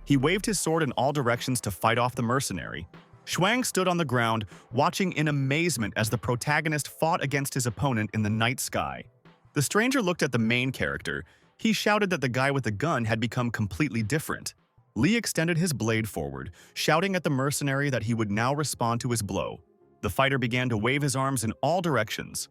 He waved his sword in all directions to fight off the mercenary. Xuan stood on the ground, watching in amazement as the protagonist fought against his opponent in the night sky. The stranger looked at the main character. He shouted that the guy with the gun had become completely different. Lee extended his blade forward, shouting at the mercenary that he would now respond to his blow. The fighter began to wave his arms in all directions.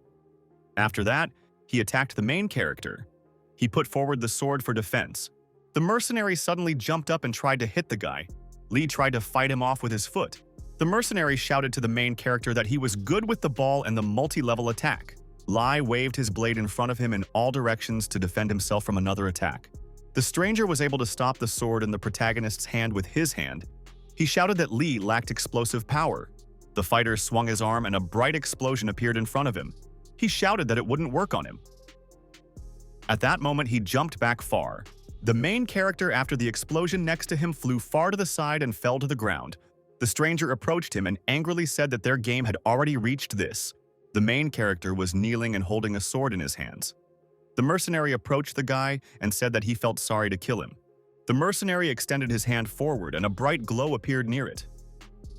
After that, he attacked the main character. He put forward the sword for defense. The mercenary suddenly jumped up and tried to hit the guy. Lee tried to fight him off with his foot. The mercenary shouted to the main character that he was good with the ball and the multi-level attack. Lee waved his blade in front of him in all directions to defend himself from another attack. The stranger was able to stop the sword in the protagonist's hand with his hand. He shouted that Lee lacked explosive power. The fighter swung his arm and a bright explosion appeared in front of him. He shouted that it wouldn't work on him. At that moment, he jumped back far. The main character after the explosion next to him flew far to the side and fell to the ground. The stranger approached him and angrily said that their game had already reached this. The main character was kneeling and holding a sword in his hands. The mercenary approached the guy and said that he felt sorry to kill him. The mercenary extended his hand forward and a bright glow appeared near it.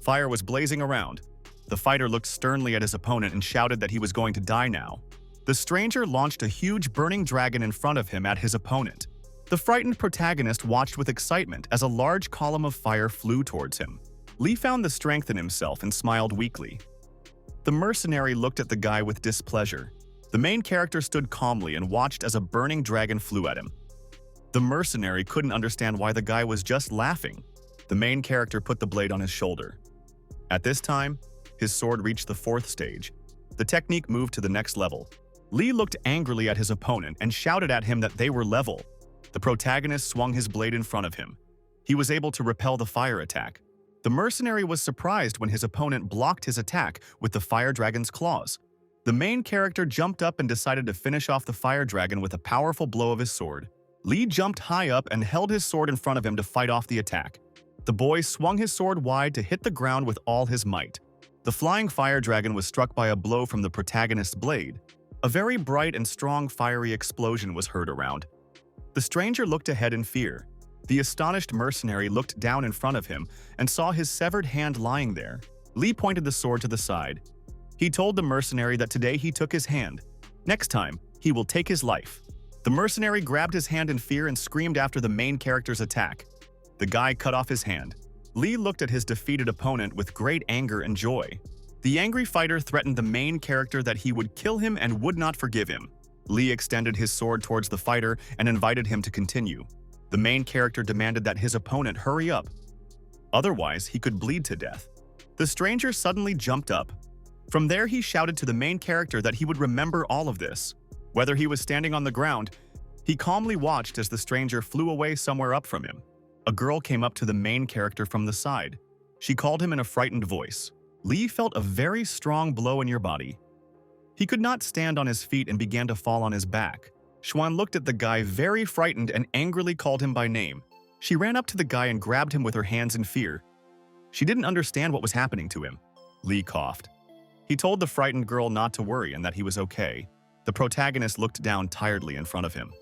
Fire was blazing around. The fighter looked sternly at his opponent and shouted that he was going to die now. The stranger launched a huge burning dragon in front of him at his opponent. The frightened protagonist watched with excitement as a large column of fire flew towards him. Lee found the strength in himself and smiled weakly. The mercenary looked at the guy with displeasure. The main character stood calmly and watched as a burning dragon flew at him. The mercenary couldn't understand why the guy was just laughing. The main character put the blade on his shoulder. At this time, his sword reached the 4th stage. The technique moved to the next level. Lee looked angrily at his opponent and shouted at him that they were level. The protagonist swung his blade in front of him. He was able to repel the fire attack. The mercenary was surprised when his opponent blocked his attack with the fire dragon's claws. The main character jumped up and decided to finish off the fire dragon with a powerful blow of his sword. Lee jumped high up and held his sword in front of him to fight off the attack. The boy swung his sword wide to hit the ground with all his might. The flying fire dragon was struck by a blow from the protagonist's blade. A very bright and strong fiery explosion was heard around. The stranger looked ahead in fear. The astonished mercenary looked down in front of him and saw his severed hand lying there. Lee pointed the sword to the side. He told the mercenary that today he took his hand. Next time, he will take his life. The mercenary grabbed his hand in fear and screamed after the main character's attack. The guy cut off his hand. Lee looked at his defeated opponent with great anger and joy. The angry fighter threatened the main character that he would kill him and would not forgive him. Lee extended his sword towards the fighter and invited him to continue. The main character demanded that his opponent hurry up. Otherwise, he could bleed to death. The stranger suddenly jumped up. From there, he shouted to the main character that he would remember all of this. Whether he was standing on the ground, he calmly watched as the stranger flew away somewhere up from him. A girl came up to the main character from the side. She called him in a frightened voice. Lee felt a very strong blow in your body. He could not stand on his feet and began to fall on his back. Xuan looked at the guy very frightened and angrily called him by name. She ran up to the guy and grabbed him with her hands in fear. She didn't understand what was happening to him. Lee coughed. He told the frightened girl not to worry and that he was okay. The protagonist looked down tiredly in front of him.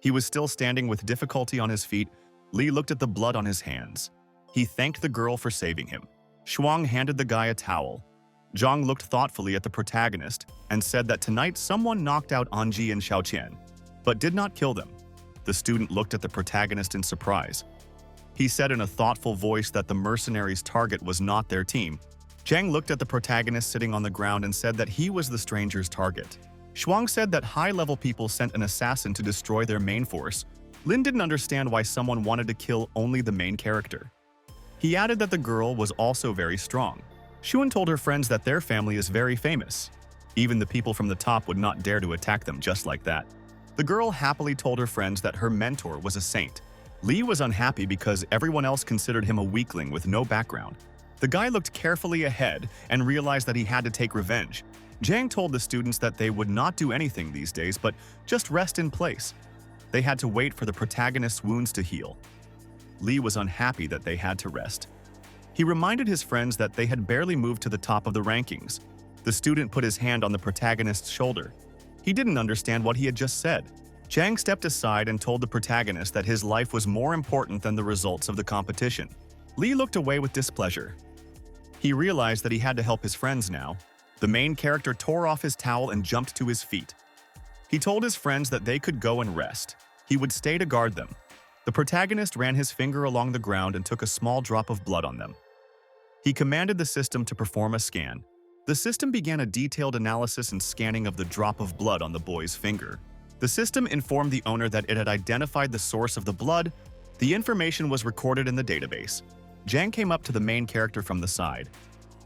He was still standing with difficulty on his feet. Lee looked at the blood on his hands. He thanked the girl for saving him. Shuang handed the guy a towel. Zhang looked thoughtfully at the protagonist and said that tonight someone knocked out Anji and Xiaoqian, but did not kill them. The student looked at the protagonist in surprise. He said in a thoughtful voice that the mercenaries' target was not their team. Zhang looked at the protagonist sitting on the ground and said that he was the stranger's target. Shuang said that high-level people sent an assassin to destroy their main force. Lin didn't understand why someone wanted to kill only the main character. He added that the girl was also very strong. Xuan told her friends that their family is very famous. Even the people from the top would not dare to attack them just like that. The girl happily told her friends that her mentor was a saint. Lee was unhappy because everyone else considered him a weakling with no background. The guy looked carefully ahead and realized that he had to take revenge. Zhang told the students that they would not do anything these days but just rest in place. They had to wait for the protagonist's wounds to heal. Lee was unhappy that they had to rest. He reminded his friends that they had barely moved to the top of the rankings. The student put his hand on the protagonist's shoulder. He didn't understand what he had just said. Zhang stepped aside and told the protagonist that his life was more important than the results of the competition. Lee looked away with displeasure. He realized that he had to help his friends now. The main character tore off his towel and jumped to his feet. He told his friends that they could go and rest. He would stay to guard them. The protagonist ran his finger along the ground and took a small drop of blood on them. He commanded the system to perform a scan. The system began a detailed analysis and scanning of the drop of blood on the boy's finger. The system informed the owner that it had identified the source of the blood. The information was recorded in the database. Zhang came up to the main character from the side.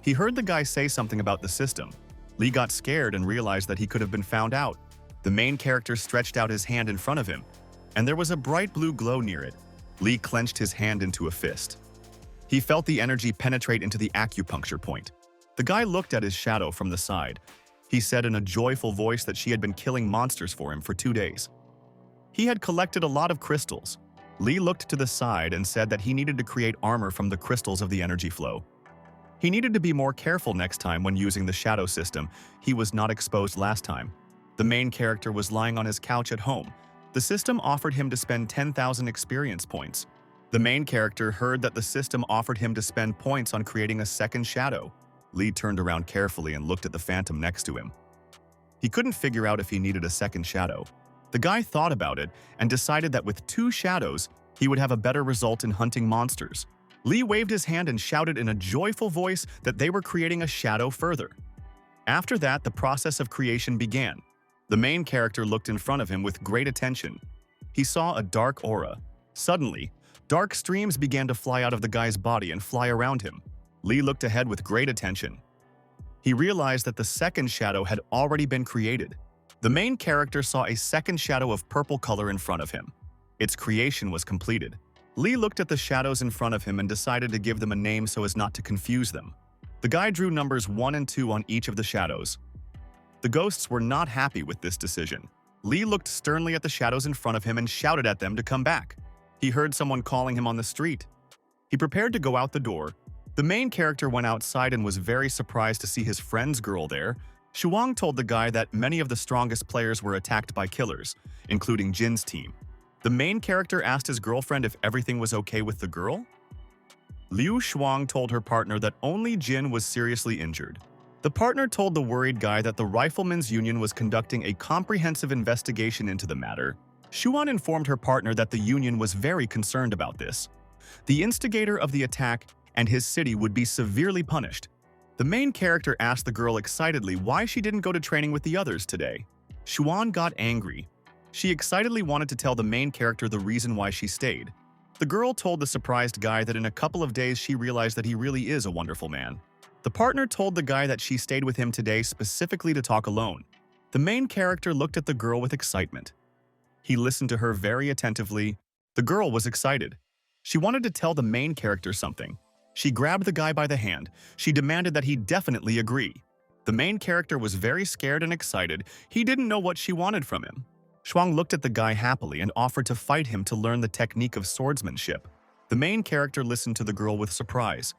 He heard the guy say something about the system. Lee got scared and realized that he could have been found out. The main character stretched out his hand in front of him, and there was a bright blue glow near it. Lee clenched his hand into a fist. He felt the energy penetrate into the acupuncture point. The guy looked at his shadow from the side. He said in a joyful voice that she had been killing monsters for him for 2 days. He had collected a lot of crystals. Lee looked to the side and said that he needed to create armor from the crystals of the energy flow. He needed to be more careful next time when using the shadow system. He was not exposed last time. The main character was lying on his couch at home. The system offered him to spend 10,000 experience points. The main character heard that the system offered him to spend points on creating a second shadow. Lee turned around carefully and looked at the phantom next to him. He couldn't figure out if he needed a second shadow. The guy thought about it and decided that with 2 shadows, he would have a better result in hunting monsters. Lee waved his hand and shouted in a joyful voice that they were creating a shadow further. After that, the process of creation began. The main character looked in front of him with great attention. He saw a dark aura. Suddenly, dark streams began to fly out of the guy's body and fly around him. Lee looked ahead with great attention. He realized that the second shadow had already been created. The main character saw a second shadow of purple color in front of him. Its creation was completed. Lee looked at the shadows in front of him and decided to give them a name so as not to confuse them. The guy drew numbers 1 and 2 on each of the shadows. The ghosts were not happy with this decision. Lee looked sternly at the shadows in front of him and shouted at them to come back. He heard someone calling him on the street. He prepared to go out the door. The main character went outside and was very surprised to see his friend's girl there. Shuang told the guy that many of the strongest players were attacked by killers, including Jin's team. The main character asked his girlfriend if everything was okay with the girl. Liu Shuang told her partner that only Jin was seriously injured. The partner told the worried guy that the Riflemen's Union was conducting a comprehensive investigation into the matter. Shuan informed her partner that the Union was very concerned about this. The instigator of the attack and his city would be severely punished. The main character asked the girl excitedly why she didn't go to training with the others today. Shuan got angry. She excitedly wanted to tell the main character the reason why she stayed. The girl told the surprised guy that in a couple of days she realized that he really is a wonderful man. The partner told the guy that she stayed with him today specifically to talk alone. The main character looked at the girl with excitement. He listened to her very attentively. The girl was excited. She wanted to tell the main character something. She grabbed the guy by the hand. She demanded that he definitely agree. The main character was very scared and excited. He didn't know what she wanted from him. Shuang looked at the guy happily and offered to fight him to learn the technique of swordsmanship. The main character listened to the girl with surprise.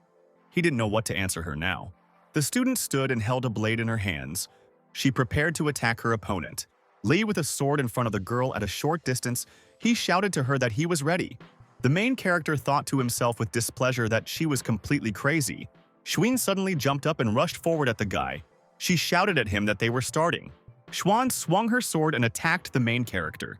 He didn't know what to answer her now. The student stood and held a blade in her hands. She prepared to attack her opponent. Lee, with a sword in front of the girl at a short distance, he shouted to her that he was ready. The main character thought to himself with displeasure that she was completely crazy. Xuan suddenly jumped up and rushed forward at the guy. She shouted at him that they were starting. Xuan swung her sword and attacked the main character.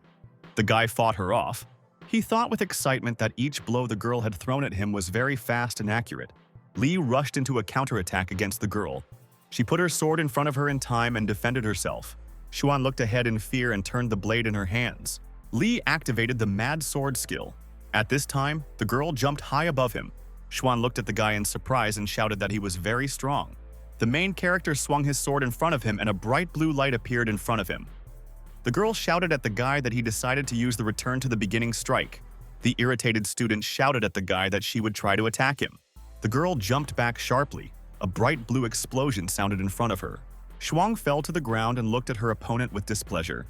The guy fought her off. He thought with excitement that each blow the girl had thrown at him was very fast and accurate. Lee rushed into a counterattack against the girl. She put her sword in front of her in time and defended herself. Xuan looked ahead in fear and turned the blade in her hands. Lee activated the mad sword skill. At this time, the girl jumped high above him. Xuan looked at the guy in surprise and shouted that he was very strong. The main character swung his sword in front of him and a bright blue light appeared in front of him. The girl shouted at the guy that he decided to use the return to the beginning strike. The irritated student shouted at the guy that she would try to attack him. The girl jumped back sharply. A bright blue explosion sounded in front of her. Shuang fell to the ground and looked at her opponent with displeasure.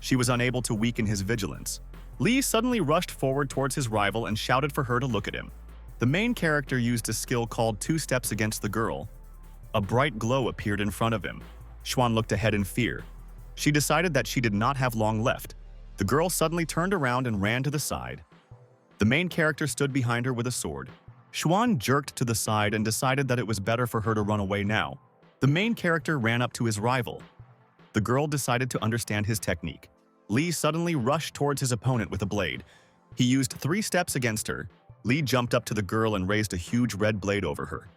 She was unable to weaken his vigilance. Lee suddenly rushed forward towards his rival and shouted for her to look at him. The main character used a skill called 2 steps against the girl. A bright glow appeared in front of him. Xuan looked ahead in fear. She decided that she did not have long left. The girl suddenly turned around and ran to the side. The main character stood behind her with a sword. Xuan jerked to the side and decided that it was better for her to run away now. The main character ran up to his rival. The girl decided to understand his technique. Lee suddenly rushed towards his opponent with a blade. He used 3 steps against her. Lee jumped up to the girl and raised a huge red blade over her.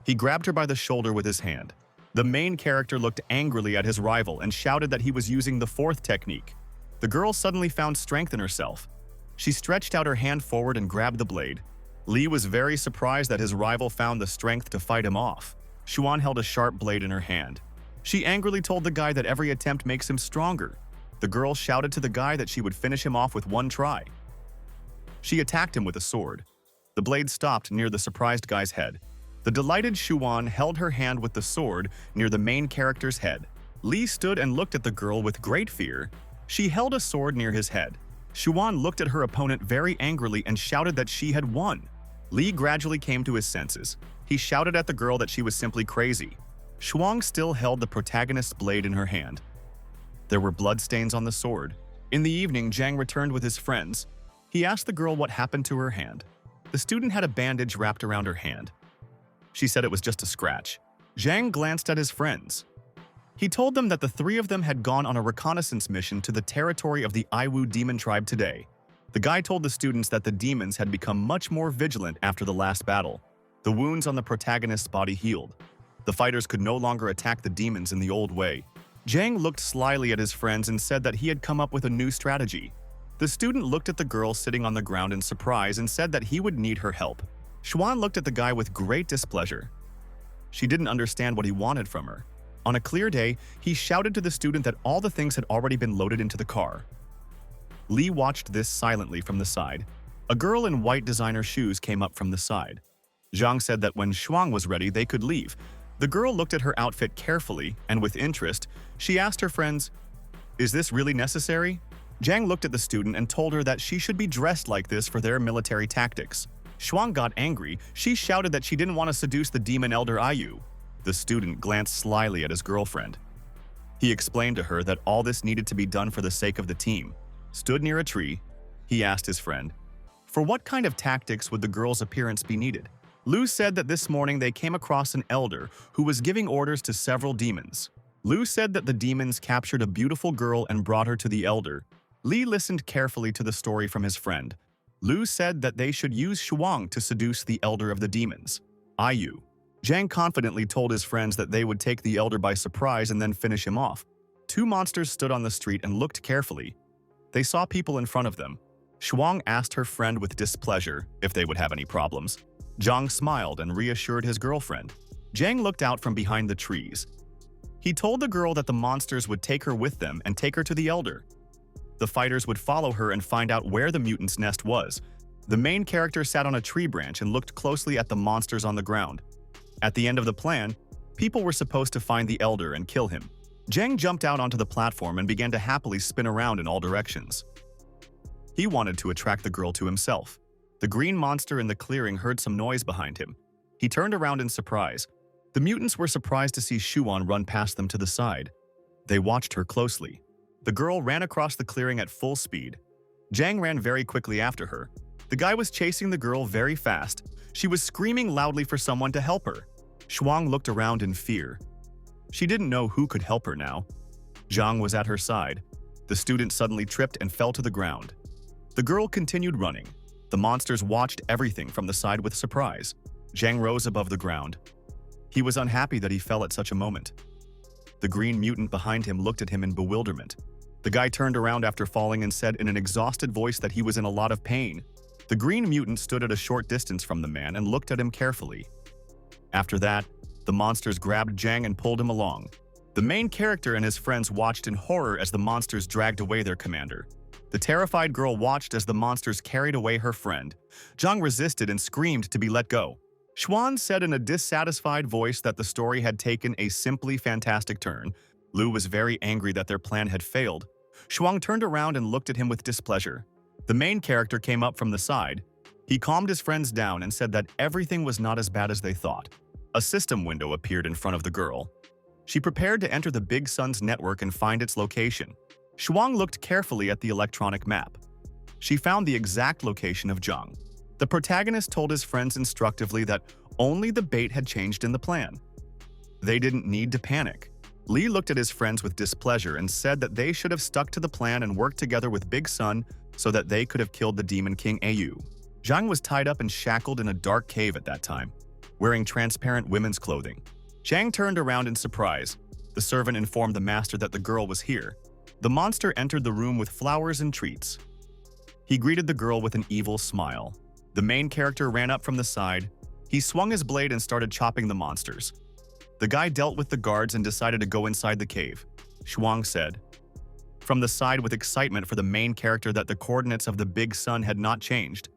He grabbed her by the shoulder with his hand. The main character looked angrily at his rival and shouted that he was using the 4th technique. The girl suddenly found strength in herself. She stretched out her hand forward and grabbed the blade. Lee was very surprised that his rival found the strength to fight him off. Xuan held a sharp blade in her hand. She angrily told the guy that every attempt makes him stronger. The girl shouted to the guy that she would finish him off with one try. She attacked him with a sword. The blade stopped near the surprised guy's head. The delighted Xuan held her hand with the sword near the main character's head. Lee stood and looked at the girl with great fear. She held a sword near his head. Xuan looked at her opponent very angrily and shouted that she had won. Lee gradually came to his senses. He shouted at the girl that she was simply crazy. Xuan still held the protagonist's blade in her hand. There were bloodstains on the sword. In the evening, Zhang returned with his friends. He asked the girl what happened to her hand. The student had a bandage wrapped around her hand. She said it was just a scratch. Zhang glanced at his friends. He told them that the 3 of them had gone on a reconnaissance mission to the territory of the Aiwu demon tribe today. The guy told the students that the demons had become much more vigilant after the last battle. The wounds on the protagonist's body healed. The fighters could no longer attack the demons in the old way. Zhang looked slyly at his friends and said that he had come up with a new strategy. The student looked at the girl sitting on the ground in surprise and said that he would need her help. Xuan looked at the guy with great displeasure. She didn't understand what he wanted from her. On a clear day, he shouted to the student that all the things had already been loaded into the car. Lee watched this silently from the side. A girl in white designer shoes came up from the side. Zhang said that when Xuan was ready, they could leave. The girl looked at her outfit carefully, and with interest, she asked her friends, "Is this really necessary?" Zhang looked at the student and told her that she should be dressed like this for their military tactics. Xuan got angry. She shouted that she didn't want to seduce the demon elder Aiyu. The student glanced slyly at his girlfriend. He explained to her that all this needed to be done for the sake of the team. Stood near a tree, he asked his friend, "For what kind of tactics would the girl's appearance be needed?" Lu said that this morning they came across an elder who was giving orders to several demons. Lu said that the demons captured a beautiful girl and brought her to the elder. Li listened carefully to the story from his friend. Lu said that they should use Shuang to seduce the elder of the demons, Aiyu. Zhang confidently told his friends that they would take the elder by surprise and then finish him off. 2 monsters stood on the street and looked carefully. They saw people in front of them. Shuang asked her friend with displeasure if they would have any problems. Zhang smiled and reassured his girlfriend. Zhang looked out from behind the trees. He told the girl that the monsters would take her with them and take her to the elder. The fighters would follow her and find out where the mutant's nest was. The main character sat on a tree branch and looked closely at the monsters on the ground. At the end of the plan, people were supposed to find the elder and kill him. Zhang jumped out onto the platform and began to happily spin around in all directions. He wanted to attract the girl to himself. The green monster in the clearing heard some noise behind him. He turned around in surprise. The mutants were surprised to see Shuan run past them to the side. They watched her closely. The girl ran across the clearing at full speed. Zhang ran very quickly after her. The guy was chasing the girl very fast. She was screaming loudly for someone to help her. Shuang looked around in fear. She didn't know who could help her now. Zhang was at her side. The student suddenly tripped and fell to the ground. The girl continued running. The monsters watched everything from the side with surprise. Zhang rose above the ground. He was unhappy that he fell at such a moment. The green mutant behind him looked at him in bewilderment. The guy turned around after falling and said in an exhausted voice that he was in a lot of pain. The green mutant stood at a short distance from the man and looked at him carefully. After that, the monsters grabbed Zhang and pulled him along. The main character and his friends watched in horror as the monsters dragged away their commander. The terrified girl watched as the monsters carried away her friend. Zhang resisted and screamed to be let go. Xuan said in a dissatisfied voice that the story had taken a simply fantastic turn. Lu was very angry that their plan had failed. Shuang turned around and looked at him with displeasure. The main character came up from the side. He calmed his friends down and said that everything was not as bad as they thought. A system window appeared in front of the girl. She prepared to enter the Big Sun's network and find its location. Shuang looked carefully at the electronic map. She found the exact location of Zhang. The protagonist told his friends instructively that only the bait had changed in the plan. They didn't need to panic. Li looked at his friends with displeasure and said that they should have stuck to the plan and worked together with Big Sun so that they could have killed the Demon King Au. Zhang was tied up and shackled in a dark cave at that time, wearing transparent women's clothing. Zhang turned around in surprise. The servant informed the master that the girl was here. The monster entered the room with flowers and treats. He greeted the girl with an evil smile. The main character ran up from the side. He swung his blade and started chopping the monsters. The guy dealt with the guards and decided to go inside the cave. Shuang said from the side with excitement for the main character that the coordinates of the Big Sun had not changed.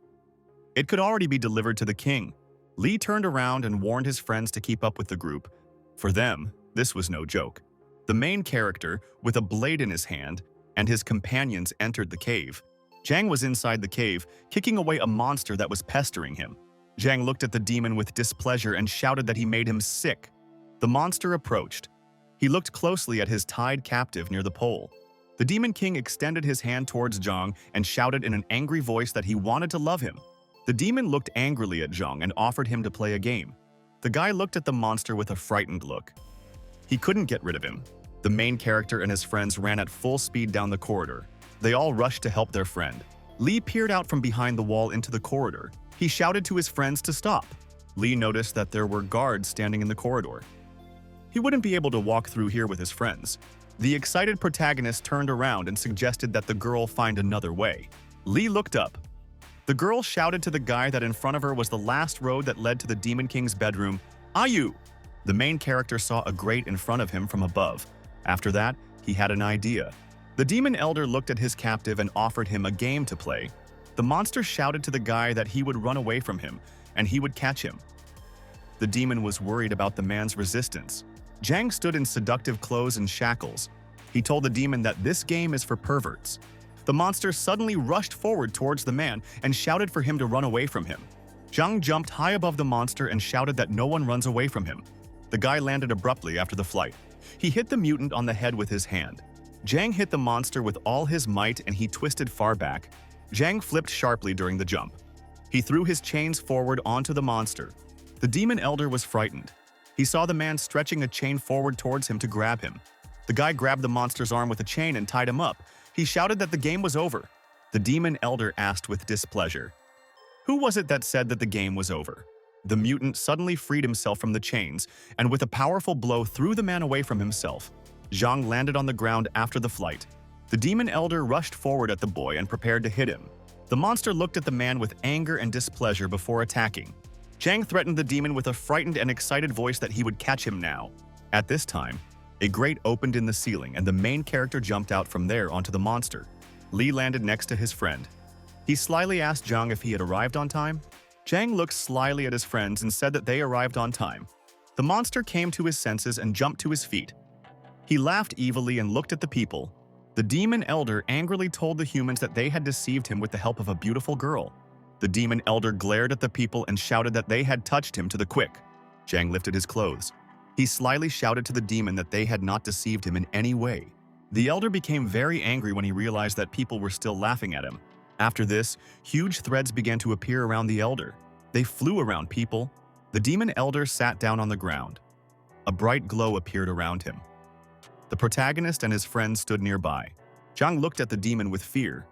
It could already be delivered to the king. Li turned around and warned his friends to keep up with the group. For them, this was no joke. The main character, with a blade in his hand, and his companions entered the cave. Zhang was inside the cave, kicking away a monster that was pestering him. Zhang looked at the demon with displeasure and shouted that he made him sick. The monster approached. He looked closely at his tied captive near the pole. The Demon King extended his hand towards Zhang and shouted in an angry voice that he wanted to love him. The demon looked angrily at Zhang and offered him to play a game. The guy looked at the monster with a frightened look. He couldn't get rid of him. The main character and his friends ran at full speed down the corridor. They all rushed to help their friend. Li peered out from behind the wall into the corridor. He shouted to his friends to stop. Li noticed that there were guards standing in the corridor. He wouldn't be able to walk through here with his friends. The excited protagonist turned around and suggested that the girl find another way. Li looked up. The girl shouted to the guy that in front of her was the last road that led to the Demon King's bedroom. Ayu! The main character saw a grate in front of him from above. After that, he had an idea. The Demon Elder looked at his captive and offered him a game to play. The monster shouted to the guy that he would run away from him, and he would catch him. The demon was worried about the man's resistance. Zhang stood in seductive clothes and shackles. He told the demon that this game is for perverts. The monster suddenly rushed forward towards the man and shouted for him to run away from him. Zhang jumped high above the monster and shouted that no one runs away from him. The guy landed abruptly after the flight. He hit the mutant on the head with his hand. Zhang hit the monster with all his might and he twisted far back. Zhang flipped sharply during the jump. He threw his chains forward onto the monster. The Demon Elder was frightened. He saw the man stretching a chain forward towards him to grab him. The guy grabbed the monster's arm with a chain and tied him up. He shouted that the game was over. The Demon Elder asked with displeasure, "Who was it that said that the game was over?" The mutant suddenly freed himself from the chains and with a powerful blow threw the man away from himself. Zhang landed on the ground after the flight. The Demon Elder rushed forward at the boy and prepared to hit him. The monster looked at the man with anger and displeasure before attacking. Zhang threatened the demon with a frightened and excited voice that he would catch him now. At this time, a grate opened in the ceiling and the main character jumped out from there onto the monster. Li landed next to his friend. He slyly asked Zhang if he had arrived on time. Zhang looked slyly at his friends and said that they arrived on time. The monster came to his senses and jumped to his feet. He laughed evilly and looked at the people. The demon elder angrily told the humans that they had deceived him with the help of a beautiful girl. The demon elder glared at the people and shouted that they had touched him to the quick. Zhang lifted his clothes. He slyly shouted to the demon that they had not deceived him in any way. The elder became very angry when he realized that people were still laughing at him. After this, huge threads began to appear around the elder. They flew around people. The demon elder sat down on the ground. A bright glow appeared around him. The protagonist and his friends stood nearby. Zhang looked at the demon with fear.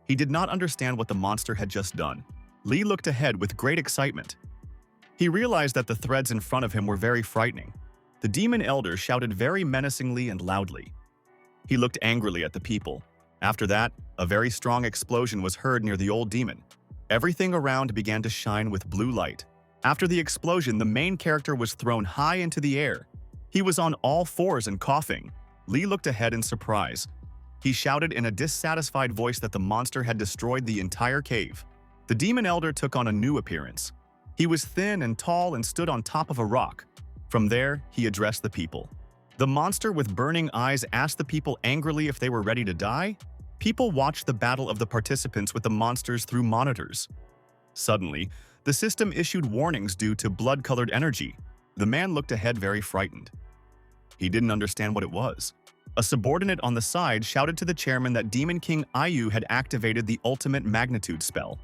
He did not understand what the monster had just done. Li looked ahead with great excitement. He realized that the threads in front of him were very frightening. The demon elder shouted very menacingly and loudly. He looked angrily at the people. After that, a very strong explosion was heard near the old demon. Everything around began to shine with blue light. After the explosion, the main character was thrown high into the air. He was on all fours and coughing. Li looked ahead in surprise. He shouted in a dissatisfied voice that the monster had destroyed the entire cave. The demon elder took on a new appearance. He was thin and tall and stood on top of a rock. From there, he addressed the people. The monster with burning eyes asked the people angrily if they were ready to die. People watched the battle of the participants with the monsters through monitors. Suddenly, the system issued warnings due to blood-colored energy. The man looked ahead very frightened. He didn't understand what it was. A subordinate on the side shouted to the chairman that Demon King Ayu had activated the ultimate magnitude spell.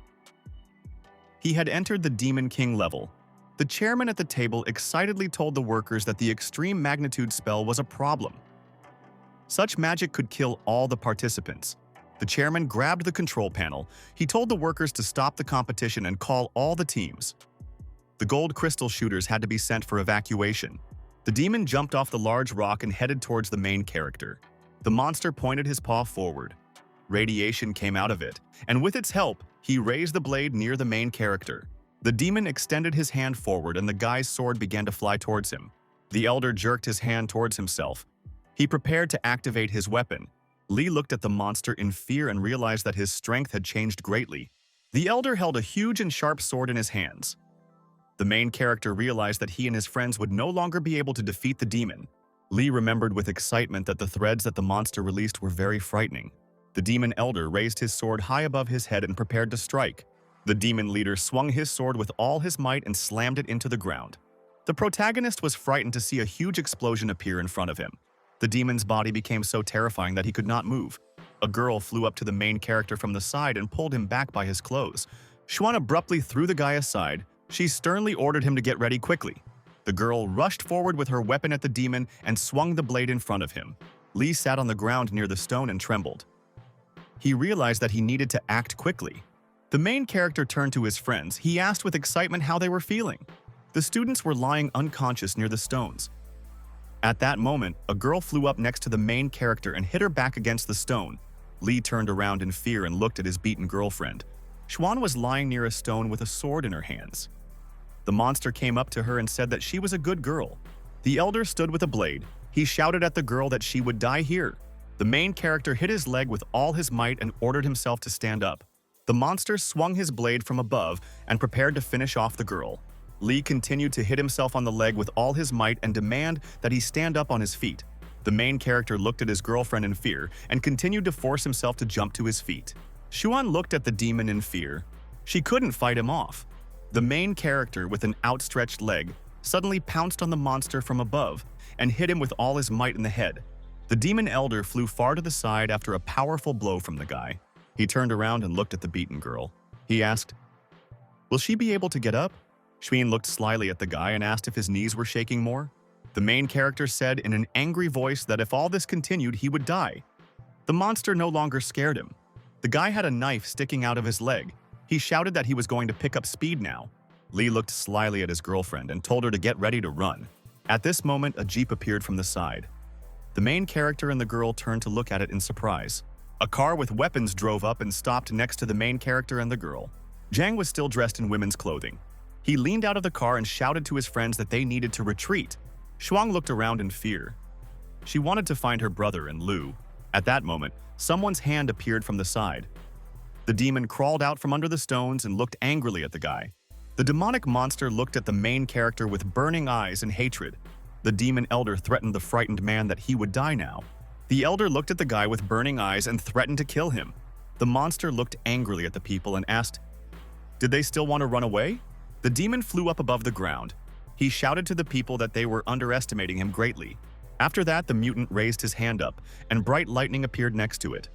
He had entered the Demon King level. The chairman at the table excitedly told the workers that the extreme magnitude spell was a problem. Such magic could kill all the participants. The chairman grabbed the control panel. He told the workers to stop the competition and call all the teams. The gold crystal shooters had to be sent for evacuation. The demon jumped off the large rock and headed towards the main character. The monster pointed his paw forward. Radiation came out of it, and with its help, he raised the blade near the main character. The demon extended his hand forward and the guy's sword began to fly towards him. The elder jerked his hand towards himself. He prepared to activate his weapon. Li looked at the monster in fear and realized that his strength had changed greatly. The elder held a huge and sharp sword in his hands. The main character realized that he and his friends would no longer be able to defeat the demon. Li remembered with excitement that the threads that the monster released were very frightening. The demon elder raised his sword high above his head and prepared to strike. The demon leader swung his sword with all his might and slammed it into the ground. The protagonist was frightened to see a huge explosion appear in front of him. The demon's body became so terrifying that he could not move. A girl flew up to the main character from the side and pulled him back by his clothes. Xuan abruptly threw the guy aside. She sternly ordered him to get ready quickly. The girl rushed forward with her weapon at the demon and swung the blade in front of him. Li sat on the ground near the stone and trembled. He realized that he needed to act quickly. The main character turned to his friends. He asked with excitement how they were feeling. The students were lying unconscious near the stones. At that moment, a girl flew up next to the main character and hit her back against the stone. Li turned around in fear and looked at his beaten girlfriend. Xuan was lying near a stone with a sword in her hands. The monster came up to her and said that she was a good girl. The elder stood with a blade. He shouted at the girl that she would die here. The main character hit his leg with all his might and ordered himself to stand up. The monster swung his blade from above and prepared to finish off the girl. Li continued to hit himself on the leg with all his might and demand that he stand up on his feet. The main character looked at his girlfriend in fear and continued to force himself to jump to his feet. Xuan looked at the demon in fear. She couldn't fight him off. The main character, with an outstretched leg, suddenly pounced on the monster from above and hit him with all his might in the head. The demon elder flew far to the side after a powerful blow from the guy. He turned around and looked at the beaten girl. He asked, "Will she be able to get up?" Xuan looked slyly at the guy and asked if his knees were shaking more. The main character said in an angry voice that if all this continued, he would die. The monster no longer scared him. The guy had a knife sticking out of his leg. He shouted that he was going to pick up speed now. Li looked slyly at his girlfriend and told her to get ready to run. At this moment, a jeep appeared from the side. The main character and the girl turned to look at it in surprise. A car with weapons drove up and stopped next to the main character and the girl. Zhang was still dressed in women's clothing. He leaned out of the car and shouted to his friends that they needed to retreat. Shuang looked around in fear. She wanted to find her brother and Lu. At that moment, someone's hand appeared from the side. The demon crawled out from under the stones and looked angrily at the guy. The demonic monster looked at the main character with burning eyes and hatred. The demon elder threatened the frightened man that he would die now. The elder looked at the guy with burning eyes and threatened to kill him. The monster looked angrily at the people and asked, "Did they still want to run away?" The demon flew up above the ground. He shouted to the people that they were underestimating him greatly. After that, the mutant raised his hand up, and bright lightning appeared next to it.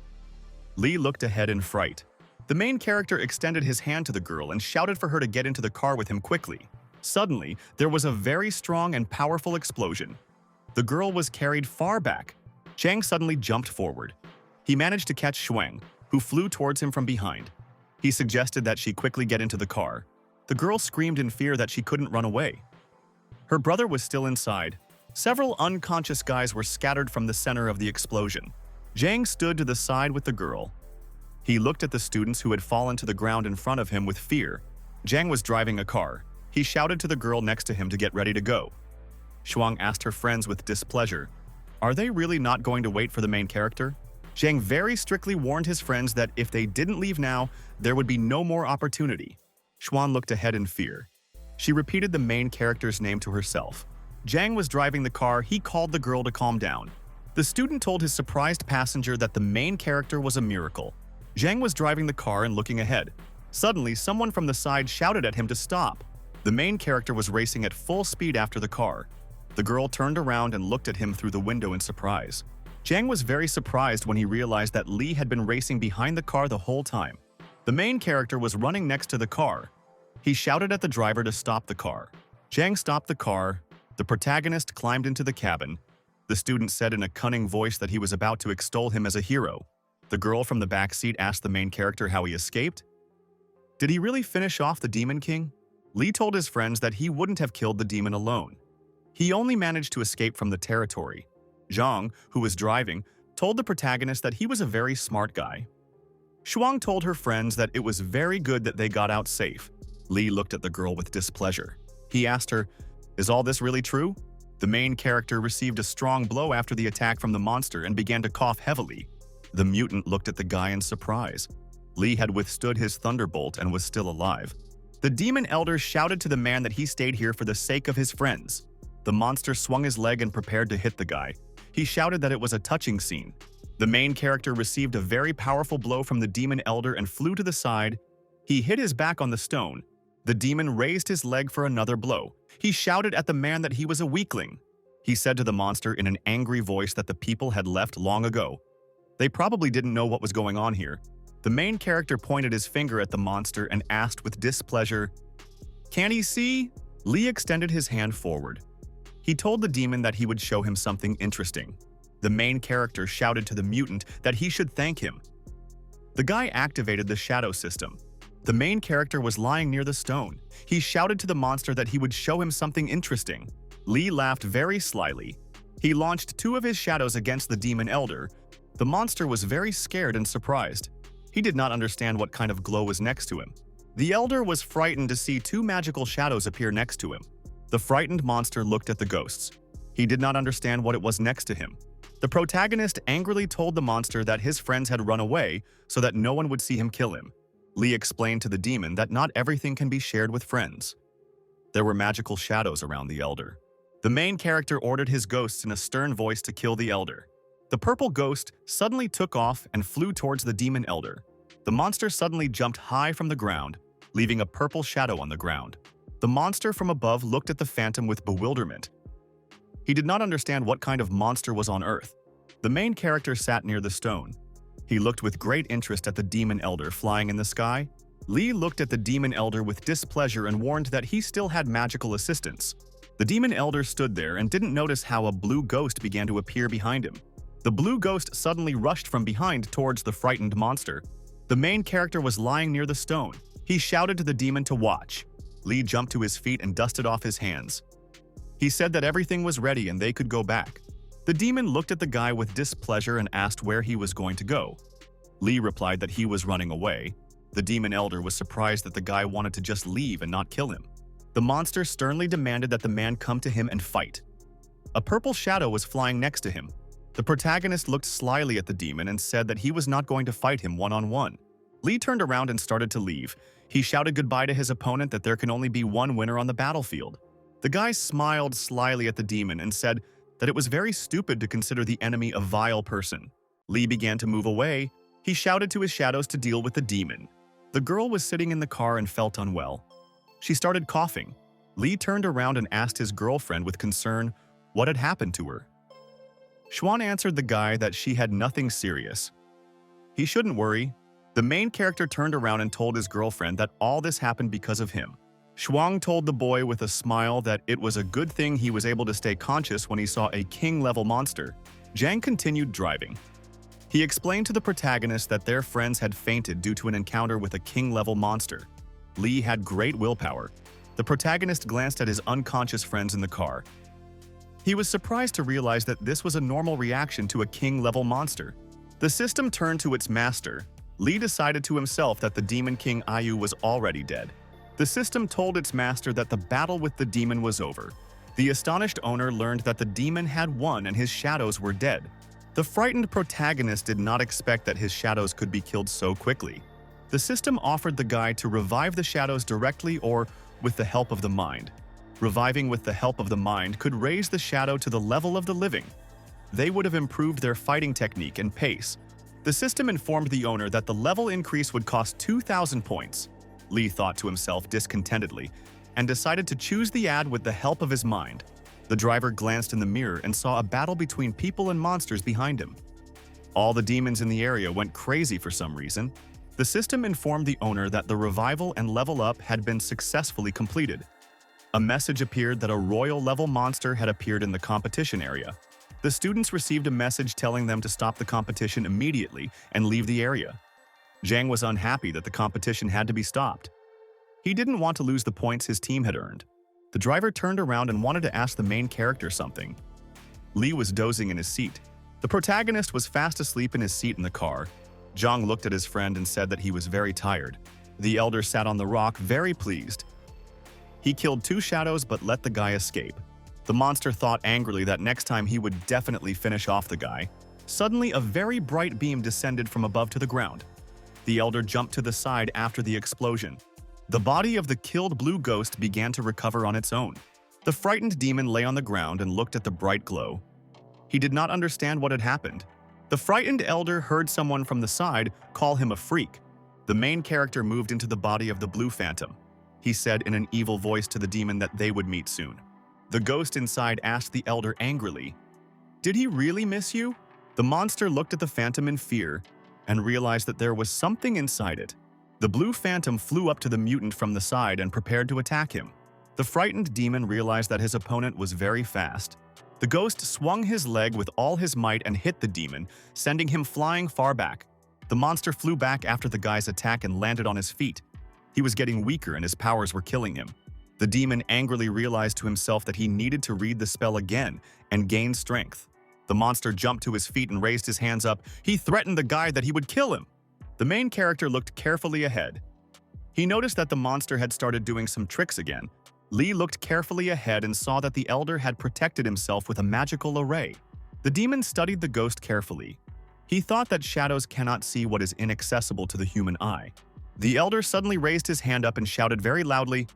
Lee looked ahead in fright. The main character extended his hand to the girl and shouted for her to get into the car with him quickly. Suddenly, there was a very strong and powerful explosion. The girl was carried far back. Chang suddenly jumped forward. He managed to catch Shuang, who flew towards him from behind. He suggested that she quickly get into the car. The girl screamed in fear that she couldn't run away. Her brother was still inside. Several unconscious guys were scattered from the center of the explosion. Zhang stood to the side with the girl. He looked at the students who had fallen to the ground in front of him with fear. Zhang was driving a car. He shouted to the girl next to him to get ready to go. Shuang asked her friends with displeasure, "Are they really not going to wait for the main character?" Zhang very strictly warned his friends that if they didn't leave now, there would be no more opportunity. Shuang looked ahead in fear. She repeated the main character's name to herself. Zhang was driving the car. He called the girl to calm down. The student told his surprised passenger that the main character was a miracle. Zhang was driving the car and looking ahead. Suddenly, someone from the side shouted at him to stop. The main character was racing at full speed after the car. The girl turned around and looked at him through the window in surprise. Zhang was very surprised when he realized that Lee had been racing behind the car the whole time. The main character was running next to the car. He shouted at the driver to stop the car. Zhang stopped the car. The protagonist climbed into the cabin. The student said in a cunning voice that he was about to extol him as a hero. The girl from the back seat asked the main character how he escaped. Did he really finish off the Demon King? Lee told his friends that he wouldn't have killed the demon alone. He only managed to escape from the territory. Zhang, who was driving, told the protagonist that he was a very smart guy. Shuang told her friends that it was very good that they got out safe. Lee looked at the girl with displeasure. He asked her, "Is all this really true?" The main character received a strong blow after the attack from the monster and began to cough heavily. The mutant looked at the guy in surprise. Lee had withstood his thunderbolt and was still alive. The demon elder shouted to the man that he stayed here for the sake of his friends. The monster swung his leg and prepared to hit the guy. He shouted that it was a touching scene. The main character received a very powerful blow from the demon elder and flew to the side. He hit his back on the stone. The demon raised his leg for another blow. He shouted at the man that he was a weakling. He said to the monster in an angry voice that the people had left long ago. They probably didn't know what was going on here. The main character pointed his finger at the monster and asked with displeasure, "Can he see?" Lee extended his hand forward. He told the demon that he would show him something interesting. The main character shouted to the mutant that he should thank him. The guy activated the shadow system. The main character was lying near the stone. He shouted to the monster that he would show him something interesting. Lee laughed very slyly. He launched 2 of his shadows against the demon elder. The monster was very scared and surprised. He did not understand what kind of glow was next to him. The elder was frightened to see 2 magical shadows appear next to him. The frightened monster looked at the ghosts. He did not understand what it was next to him. The protagonist angrily told the monster that his friends had run away so that no one would see him kill him. Lee explained to the demon that not everything can be shared with friends. There were magical shadows around the elder. The main character ordered his ghosts in a stern voice to kill the elder. The purple ghost suddenly took off and flew towards the demon elder. The monster suddenly jumped high from the ground, leaving a purple shadow on the ground. The monster from above looked at the phantom with bewilderment. He did not understand what kind of monster was on Earth. The main character sat near the stone. He looked with great interest at the demon elder flying in the sky. Lee looked at the demon elder with displeasure and warned that he still had magical assistance. The demon elder stood there and didn't notice how a blue ghost began to appear behind him. The blue ghost suddenly rushed from behind towards the frightened monster. The main character was lying near the stone. He shouted to the demon to watch. Lee jumped to his feet and dusted off his hands. He said that everything was ready and they could go back. The demon looked at the guy with displeasure and asked where he was going to go. Lee replied that he was running away. The demon elder was surprised that the guy wanted to just leave and not kill him. The monster sternly demanded that the man come to him and fight. A purple shadow was flying next to him. The protagonist looked slyly at the demon and said that he was not going to fight him one-on-one. Lee turned around and started to leave. He shouted goodbye to his opponent that there can only be one winner on the battlefield. The guy smiled slyly at the demon and said that it was very stupid to consider the enemy a vile person. Lee began to move away. He shouted to his shadows to deal with the demon. The girl was sitting in the car and felt unwell. She started coughing. Lee turned around and asked his girlfriend with concern what had happened to her. Xuan answered the guy that she had nothing serious. He shouldn't worry. The main character turned around and told his girlfriend that all this happened because of him. Shuang told the boy with a smile that it was a good thing he was able to stay conscious when he saw a king-level monster. Zhang continued driving. He explained to the protagonist that their friends had fainted due to an encounter with a king-level monster. Li had great willpower. The protagonist glanced at his unconscious friends in the car. He was surprised to realize that this was a normal reaction to a king-level monster. The system turned to its master. Li decided to himself that the demon king Ayu was already dead. The system told its master that the battle with the demon was over. The astonished owner learned that the demon had won and his shadows were dead. The frightened protagonist did not expect that his shadows could be killed so quickly. The system offered the guy to revive the shadows directly or with the help of the mind. Reviving with the help of the mind could raise the shadow to the level of the living. They would have improved their fighting technique and pace. The system informed the owner that the level increase would cost 2,000 points. Li thought to himself discontentedly and decided to choose the ad with the help of his mind. The driver glanced in the mirror and saw a battle between people and monsters behind him. All the demons in the area went crazy for some reason. The system informed the owner that the revival and level up had been successfully completed. A message appeared that a royal-level monster had appeared in the competition area. The students received a message telling them to stop the competition immediately and leave the area. Zhang was unhappy that the competition had to be stopped. He didn't want to lose the points his team had earned. The driver turned around and wanted to ask the main character something. Li was dozing in his seat. The protagonist was fast asleep in his seat in the car. Zhang looked at his friend and said that he was very tired. The elder sat on the rock, very pleased. He killed 2 shadows but let the guy escape. The monster thought angrily that next time he would definitely finish off the guy. Suddenly, a very bright beam descended from above to the ground. The elder jumped to the side after the explosion. The body of the killed blue ghost began to recover on its own. The frightened demon lay on the ground and looked at the bright glow. He did not understand what had happened. The frightened elder heard someone from the side call him a freak. The main character moved into the body of the blue phantom. He said in an evil voice to the demon that they would meet soon. The ghost inside asked the elder angrily, "Did he really miss you?" The monster looked at the phantom in fear and realized that there was something inside it. The blue phantom flew up to the mutant from the side and prepared to attack him. The frightened demon realized that his opponent was very fast. The ghost swung his leg with all his might and hit the demon, sending him flying far back. The monster flew back after the guy's attack and landed on his feet. He was getting weaker and his powers were killing him. The demon angrily realized to himself that he needed to read the spell again and gain strength. The monster jumped to his feet and raised his hands up. He threatened the guy that he would kill him. The main character looked carefully ahead. He noticed that the monster had started doing some tricks again. Li looked carefully ahead and saw that the elder had protected himself with a magical array. The demon studied the ghost carefully. He thought that shadows cannot see what is inaccessible to the human eye. The elder suddenly raised his hand up and shouted very loudly.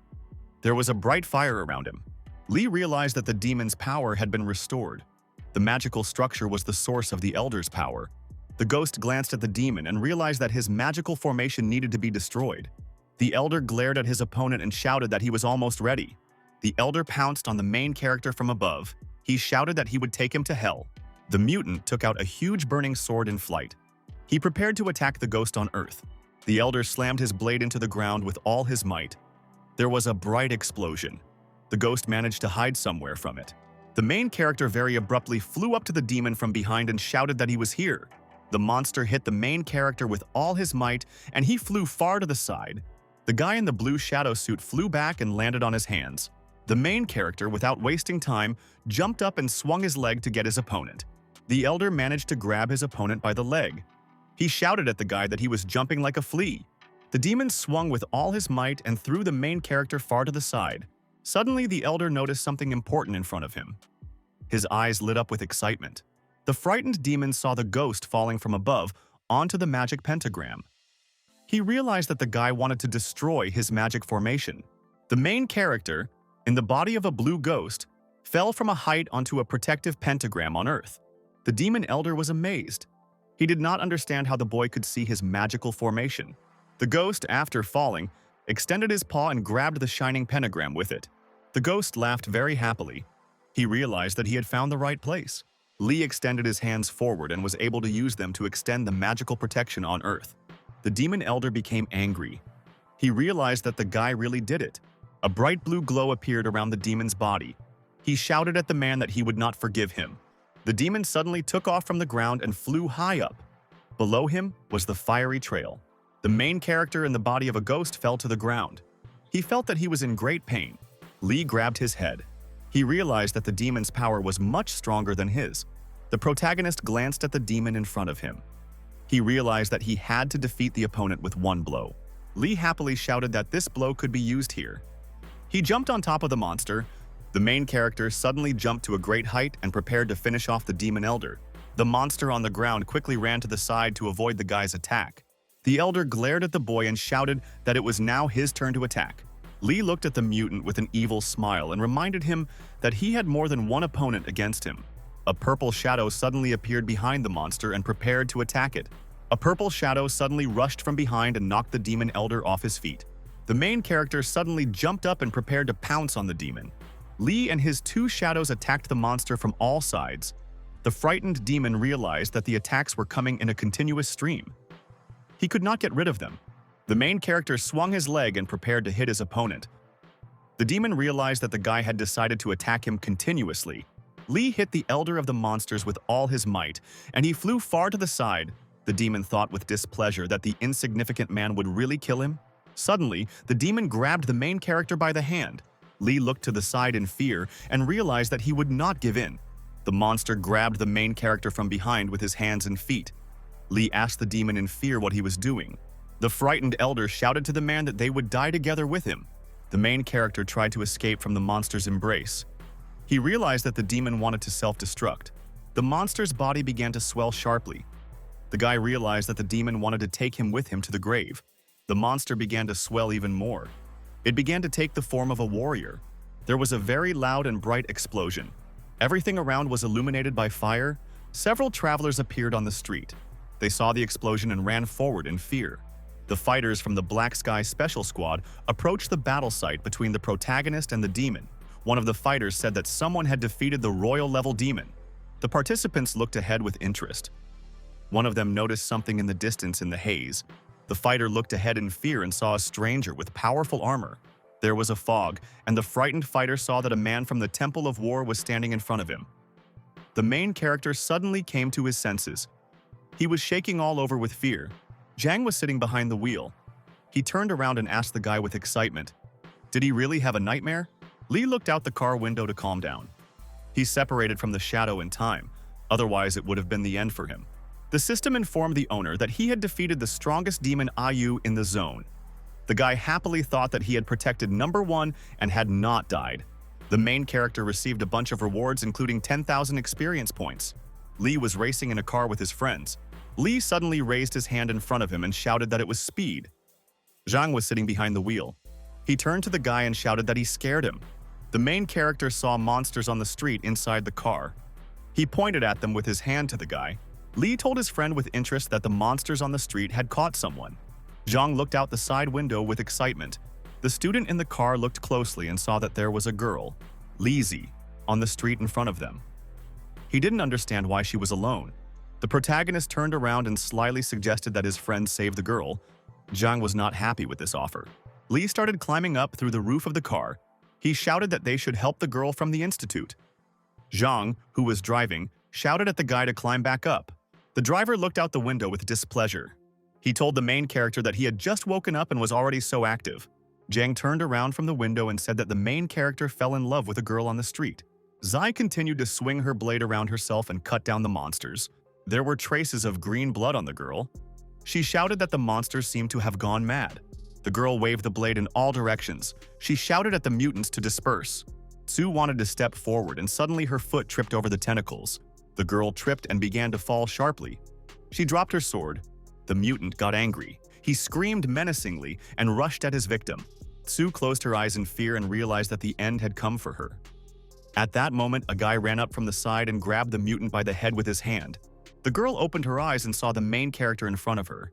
There was a bright fire around him. Li realized that the demon's power had been restored. The magical structure was the source of the elder's power. The ghost glanced at the demon and realized that his magical formation needed to be destroyed. The elder glared at his opponent and shouted that he was almost ready. The elder pounced on the main character from above. He shouted that he would take him to hell. The mutant took out a huge burning sword in flight. He prepared to attack the ghost on Earth. The elder slammed his blade into the ground with all his might. There was a bright explosion. The ghost managed to hide somewhere from it. The main character very abruptly flew up to the demon from behind and shouted that he was here. The monster hit the main character with all his might, and he flew far to the side. The guy in the blue shadow suit flew back and landed on his hands. The main character, without wasting time, jumped up and swung his leg to get his opponent. The elder managed to grab his opponent by the leg. He shouted at the guy that he was jumping like a flea. The demon swung with all his might and threw the main character far to the side. Suddenly, the elder noticed something important in front of him. His eyes lit up with excitement. The frightened demon saw the ghost falling from above onto the magic pentagram. He realized that the guy wanted to destroy his magic formation. The main character, in the body of a blue ghost, fell from a height onto a protective pentagram on Earth. The demon elder was amazed. He did not understand how the boy could see his magical formation. The ghost, after falling, extended his paw and grabbed the shining pentagram with it. The ghost laughed very happily. He realized that he had found the right place. Lee extended his hands forward and was able to use them to extend the magical protection on Earth. The demon elder became angry. He realized that the guy really did it. A bright blue glow appeared around the demon's body. He shouted at the man that he would not forgive him. The demon suddenly took off from the ground and flew high up. Below him was the fiery trail. The main character in the body of a ghost fell to the ground. He felt that he was in great pain. Lee grabbed his head. He realized that the demon's power was much stronger than his. The protagonist glanced at the demon in front of him. He realized that he had to defeat the opponent with one blow. Lee happily shouted that this blow could be used here. He jumped on top of the monster. The main character suddenly jumped to a great height and prepared to finish off the demon elder. The monster on the ground quickly ran to the side to avoid the guy's attack. The elder glared at the boy and shouted that it was now his turn to attack. Lee looked at the mutant with an evil smile and reminded him that he had more than one opponent against him. A purple shadow suddenly appeared behind the monster and prepared to attack it. A purple shadow suddenly rushed from behind and knocked the demon elder off his feet. The main character suddenly jumped up and prepared to pounce on the demon. Lee and his two shadows attacked the monster from all sides. The frightened demon realized that the attacks were coming in a continuous stream. He could not get rid of them. The main character swung his leg and prepared to hit his opponent. The demon realized that the guy had decided to attack him continuously. Lee hit the elder of the monsters with all his might, and he flew far to the side. The demon thought with displeasure that the insignificant man would really kill him. Suddenly, the demon grabbed the main character by the hand. Lee looked to the side in fear and realized that he would not give in. The monster grabbed the main character from behind with his hands and feet. Lee asked the demon in fear what he was doing. The frightened elder shouted to the man that they would die together with him. The main character tried to escape from the monster's embrace. He realized that the demon wanted to self-destruct. The monster's body began to swell sharply. The guy realized that the demon wanted to take him with him to the grave. The monster began to swell even more. It began to take the form of a warrior. There was a very loud and bright explosion. Everything around was illuminated by fire. Several travelers appeared on the street. They saw the explosion and ran forward in fear. The fighters from the Black Sky Special Squad approached the battle site between the protagonist and the demon. One of the fighters said that someone had defeated the royal-level demon. The participants looked ahead with interest. One of them noticed something in the distance in the haze. The fighter looked ahead in fear and saw a stranger with powerful armor. There was a fog, and the frightened fighter saw that a man from the Temple of War was standing in front of him. The main character suddenly came to his senses. He was shaking all over with fear. Zhang was sitting behind the wheel. He turned around and asked the guy with excitement, "Did he really have a nightmare?" Lee looked out the car window to calm down. He separated from the shadow in time, otherwise it would have been the end for him. The system informed the owner that he had defeated the strongest demon Ayu in the zone. The guy happily thought that he had protected number 1 and had not died. The main character received a bunch of rewards including 10,000 experience points. Lee was racing in a car with his friends. Lee suddenly raised his hand in front of him and shouted that it was speed. Zhang was sitting behind the wheel. He turned to the guy and shouted that he scared him. The main character saw monsters on the street inside the car. He pointed at them with his hand to the guy. Lee told his friend with interest that the monsters on the street had caught someone. Zhang looked out the side window with excitement. The student in the car looked closely and saw that there was a girl, Lizzie, on the street in front of them. He didn't understand why she was alone. The protagonist turned around and slyly suggested that his friend save the girl. Zhang was not happy with this offer. Lee started climbing up through the roof of the car. He shouted that they should help the girl from the institute. Zhang, who was driving, shouted at the guy to climb back up. The driver looked out the window with displeasure. He told the main character that he had just woken up and was already so active. Zhang turned around from the window and said that the main character fell in love with a girl on the street. Zai continued to swing her blade around herself and cut down the monsters. There were traces of green blood on the girl. She shouted that the monsters seemed to have gone mad. The girl waved the blade in all directions. She shouted at the mutants to disperse. Sue wanted to step forward and suddenly her foot tripped over the tentacles. The girl tripped and began to fall sharply. She dropped her sword. The mutant got angry. He screamed menacingly and rushed at his victim. Sue closed her eyes in fear and realized that the end had come for her. At that moment, a guy ran up from the side and grabbed the mutant by the head with his hand. The girl opened her eyes and saw the main character in front of her.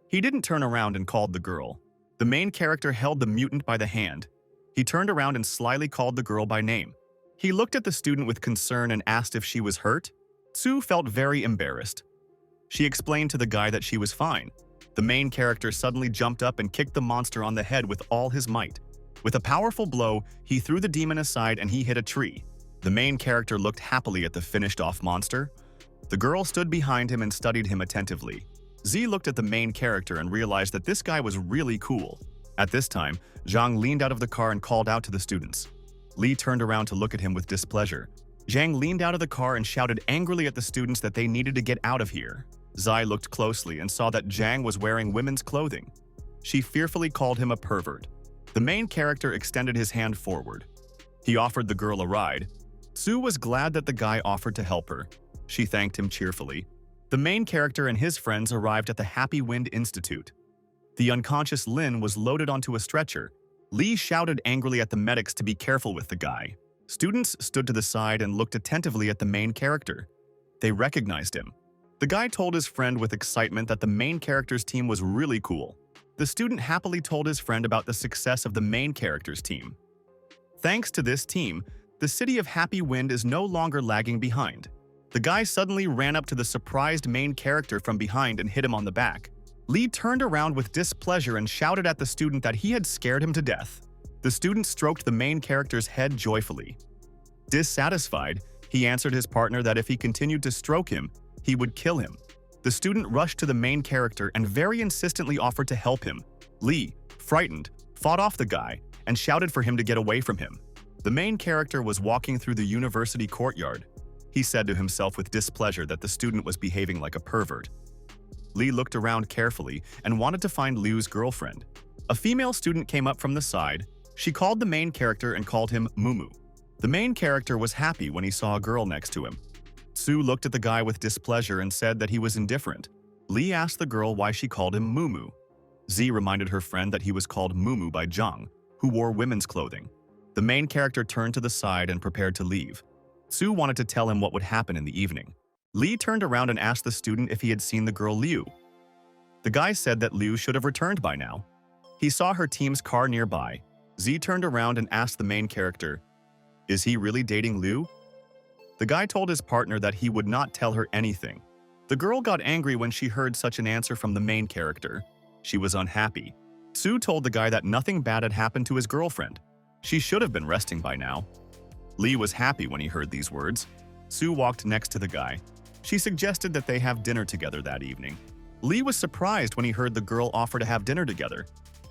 He didn't turn around and called the girl. The main character held the mutant by the hand. He turned around and slyly called the girl by name. He looked at the student with concern and asked if she was hurt. Sue felt very embarrassed. She explained to the guy that she was fine. The main character suddenly jumped up and kicked the monster on the head with all his might. With a powerful blow, he threw the demon aside and he hit a tree. The main character looked happily at the finished-off monster. The girl stood behind him and studied him attentively. Z looked at the main character and realized that this guy was really cool. At this time, Zhang leaned out of the car and called out to the students. Li turned around to look at him with displeasure. Zhang leaned out of the car and shouted angrily at the students that they needed to get out of here. Zai looked closely and saw that Zhang was wearing women's clothing. She fearfully called him a pervert. The main character extended his hand forward. He offered the girl a ride. Sue was glad that the guy offered to help her. She thanked him cheerfully. The main character and his friends arrived at the Happy Wind Institute. The unconscious Lin was loaded onto a stretcher. Li shouted angrily at the medics to be careful with the guy. Students stood to the side and looked attentively at the main character. They recognized him. The guy told his friend with excitement that the main character's team was really cool. The student happily told his friend about the success of the main character's team. Thanks to this team, the city of Happy Wind is no longer lagging behind. The guy suddenly ran up to the surprised main character from behind and hit him on the back. Li turned around with displeasure and shouted at the student that he had scared him to death. The student stroked the main character's head joyfully. Dissatisfied, he answered his partner that if he continued to stroke him, he would kill him. The student rushed to the main character and very insistently offered to help him. Li, frightened, fought off the guy and shouted for him to get away from him. The main character was walking through the university courtyard. He said to himself with displeasure that the student was behaving like a pervert. Li looked around carefully and wanted to find Liu's girlfriend. A female student came up from the side. She called the main character and called him Mumu. The main character was happy when he saw a girl next to him. Sue looked at the guy with displeasure and said that he was indifferent. Li asked the girl why she called him Mumu. Z reminded her friend that he was called Mumu by Zhang, who wore women's clothing. The main character turned to the side and prepared to leave. Sue wanted to tell him what would happen in the evening. Li turned around and asked the student if he had seen the girl Liu. The guy said that Liu should have returned by now. He saw her team's car nearby. Z turned around and asked the main character, "Is he really dating Liu?" The guy told his partner that he would not tell her anything. The girl got angry when she heard such an answer from the main character. She was unhappy. Sue told the guy that nothing bad had happened to his girlfriend. She should have been resting by now. Li was happy when he heard these words. Sue walked next to the guy. She suggested that they have dinner together that evening. Li was surprised when he heard the girl offer to have dinner together.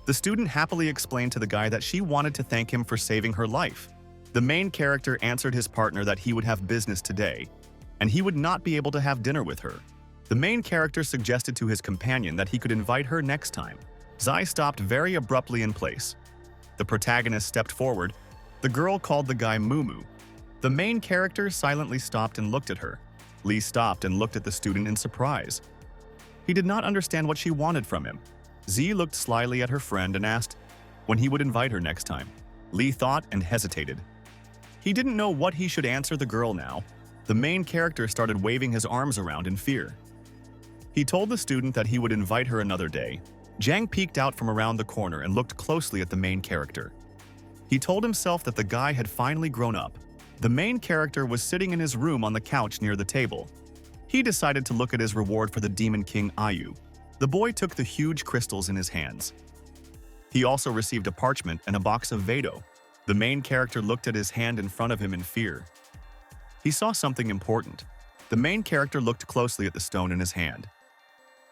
The student happily explained to the guy that she wanted to thank him for saving her life. The main character answered his partner that he would have business today, and he would not be able to have dinner with her. The main character suggested to his companion that he could invite her next time. Zai stopped very abruptly in place. The protagonist stepped forward. The girl called the guy Mumu. The main character silently stopped and looked at her. Li stopped and looked at the student in surprise. He did not understand what she wanted from him. Z looked slyly at her friend and asked when he would invite her next time. Li thought and hesitated. He didn't know what he should answer the girl now. The main character started waving his arms around in fear. He told the student that he would invite her another day. Zhang peeked out from around the corner and looked closely at the main character. He told himself that the guy had finally grown up. The main character was sitting in his room on the couch near the table. He decided to look at his reward for the Demon King Ayu. The boy took the huge crystals in his hands. He also received a parchment and a box of Vado. The main character looked at his hand in front of him in fear. He saw something important. The main character looked closely at the stone in his hand.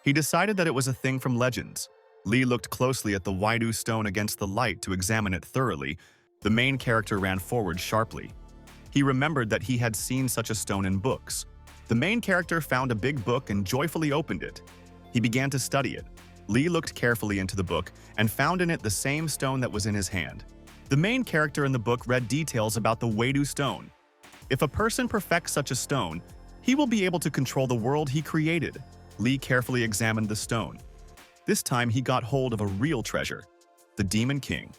He decided that it was a thing from Legends. Li looked closely at the Waidu stone against the light to examine it thoroughly. The main character ran forward sharply. He remembered that he had seen such a stone in books. The main character found a big book and joyfully opened it. He began to study it. Li looked carefully into the book and found in it the same stone that was in his hand. The main character in the book read details about the Waidu stone. If a person perfects such a stone, he will be able to control the world he created. Li carefully examined the stone. This time he got hold of a real treasure, the Demon King.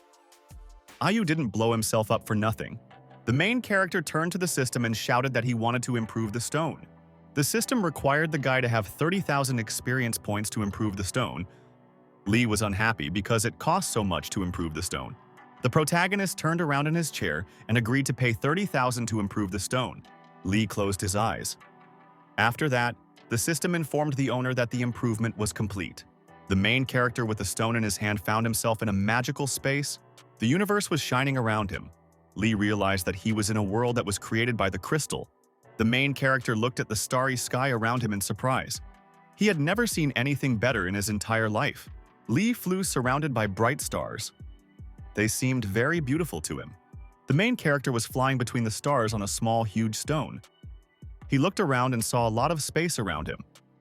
Ayu didn't blow himself up for nothing. The main character turned to the system and shouted that he wanted to improve the stone. The system required the guy to have 30,000 experience points to improve the stone. Lee was unhappy because it cost so much to improve the stone. The protagonist turned around in his chair and agreed to pay 30,000 to improve the stone. Lee closed his eyes. After that, the system informed the owner that the improvement was complete. The main character with the stone in his hand found himself in a magical space. The universe was shining around him. Lee realized that he was in a world that was created by the crystal. The main character looked at the starry sky around him in surprise. He had never seen anything better in his entire life. Lee flew surrounded by bright stars. They seemed very beautiful to him. The main character was flying between the stars on a small, huge stone. He looked around and saw a lot of space around him.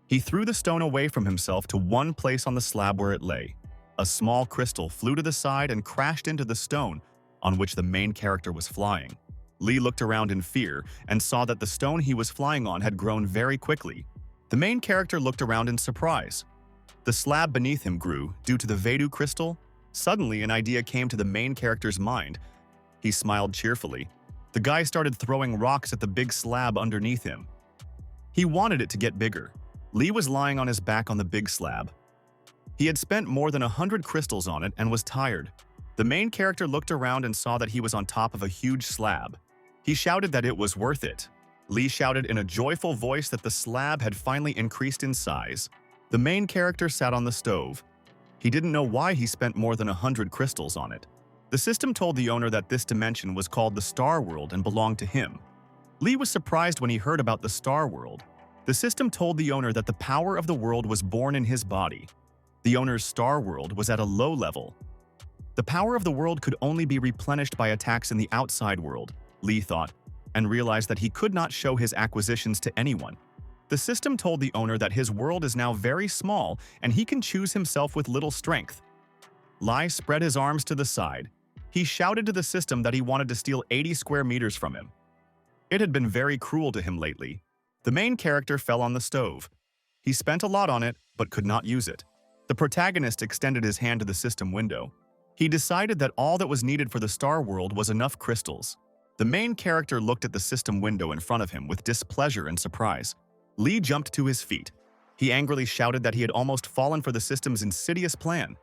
He threw the stone away from himself to one place on the slab where it lay. A small crystal flew to the side and crashed into the stone on which the main character was flying. Lee looked around in fear and saw that the stone he was flying on had grown very quickly. The main character looked around in surprise. The slab beneath him grew due to the Vadu crystal. Suddenly, an idea came to the main character's mind. He smiled cheerfully. The guy started throwing rocks at the big slab underneath him. He wanted it to get bigger. Lee was lying on his back on the big slab. He had spent more than 100 crystals on it and was tired. The main character looked around and saw that he was on top of a huge slab. He shouted that it was worth it. Lee shouted in a joyful voice that the slab had finally increased in size. The main character sat on the stove. He didn't know why he spent more than 100 crystals on it. The system told the owner that this dimension was called the Star World and belonged to him. Lee was surprised when he heard about the Star World. The system told the owner that the power of the world was born in his body. The owner's Star World was at a low level. The power of the world could only be replenished by attacks in the outside world, Lee thought, and realized that he could not show his acquisitions to anyone. The system told the owner that his world is now very small and he can choose himself with little strength. Lee spread his arms to the side. He shouted to the system that he wanted to steal 80 square meters from him. It had been very cruel to him lately. The main character fell on the stove. He spent a lot on it, but could not use it. The protagonist extended his hand to the system window. He decided that all that was needed for the Star World was enough crystals. The main character looked at the system window in front of him with displeasure and surprise. Lee jumped to his feet. He angrily shouted that he had almost fallen for the system's insidious plan.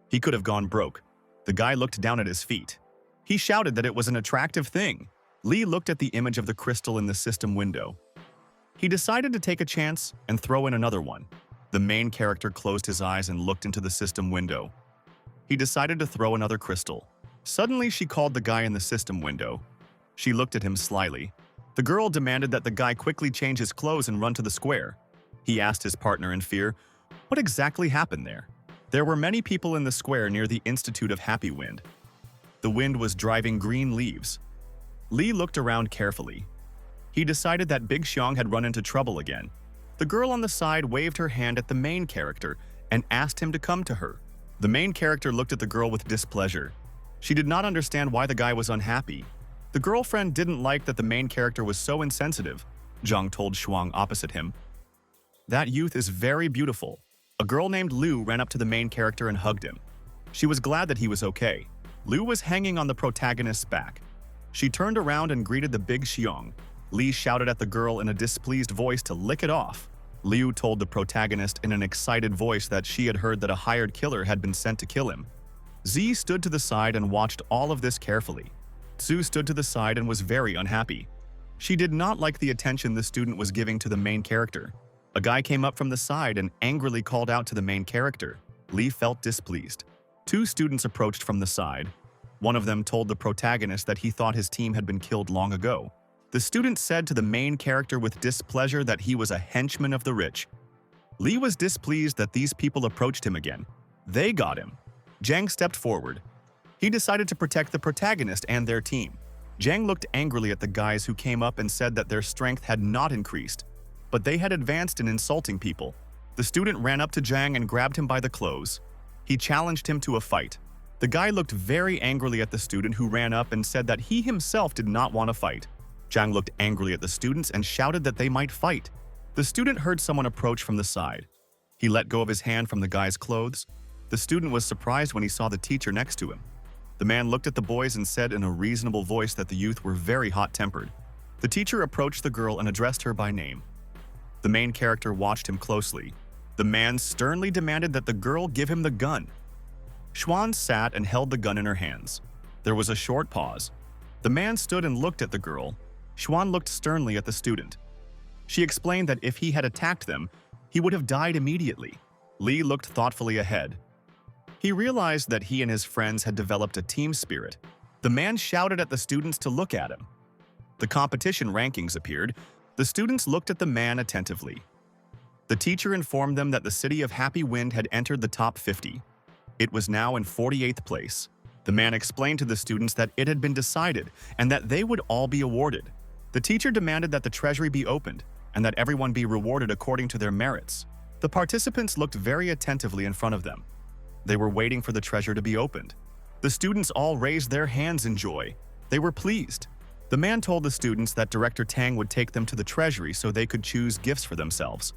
He could have gone broke. The guy looked down at his feet. He shouted that it was an attractive thing. Lee looked at the image of the crystal in the system window. He decided to take a chance and throw in another one. The main character closed his eyes and looked into the system window. He decided to throw another crystal. Suddenly, she called the guy in the system window. She looked at him slyly. The girl demanded that the guy quickly change his clothes and run to the square. He asked his partner in fear, what exactly happened there? There were many people in the square near the Institute of Happy Wind. The wind was driving green leaves. Lee looked around carefully. He decided that Big Xiong had run into trouble again. The girl on the side waved her hand at the main character and asked him to come to her. The main character looked at the girl with displeasure. She did not understand why the guy was unhappy. The girlfriend didn't like that the main character was so insensitive. Zhang told Shuang opposite him. That youth is very beautiful. A girl named Liu ran up to the main character and hugged him. She was glad that he was okay. Liu was hanging on the protagonist's back. She turned around and greeted the Big Xiong. Li shouted at the girl in a displeased voice to lick it off. Liu told the protagonist in an excited voice that she had heard that a hired killer had been sent to kill him. Z stood to the side and watched all of this carefully. Tzu stood to the side and was very unhappy. She did not like the attention the student was giving to the main character. A guy came up from the side and angrily called out to the main character. Li felt displeased. Two students approached from the side. One of them told the protagonist that he thought his team had been killed long ago. The student said to the main character with displeasure that he was a henchman of the rich. Li was displeased that these people approached him again. They got him. Zhang stepped forward. He decided to protect the protagonist and their team. Zhang looked angrily at the guys who came up and said that their strength had not increased, but they had advanced in insulting people. The student ran up to Zhang and grabbed him by the clothes. He challenged him to a fight. The guy looked very angrily at the student who ran up and said that he himself did not want to fight. Zhang looked angrily at the students and shouted that they might fight. The student heard someone approach from the side. He let go of his hand from the guy's clothes. The student was surprised when he saw the teacher next to him. The man looked at the boys and said in a reasonable voice that the youth were very hot-tempered. The teacher approached the girl and addressed her by name. The main character watched him closely. The man sternly demanded that the girl give him the gun. Xuan sat and held the gun in her hands. There was a short pause. The man stood and looked at the girl. Xuan looked sternly at the student. She explained that if he had attacked them, he would have died immediately. Li looked thoughtfully ahead. He realized that he and his friends had developed a team spirit. The man shouted at the students to look at him. The competition rankings appeared. The students looked at the man attentively. The teacher informed them that the city of Happy Wind had entered the top 50. It was now in 48th place. The man explained to the students that it had been decided and that they would all be awarded. The teacher demanded that the treasury be opened and that everyone be rewarded according to their merits. The participants looked very attentively in front of them. They were waiting for the treasure to be opened. The students all raised their hands in joy. They were pleased. The man told the students that Director Tang would take them to the treasury so they could choose gifts for themselves.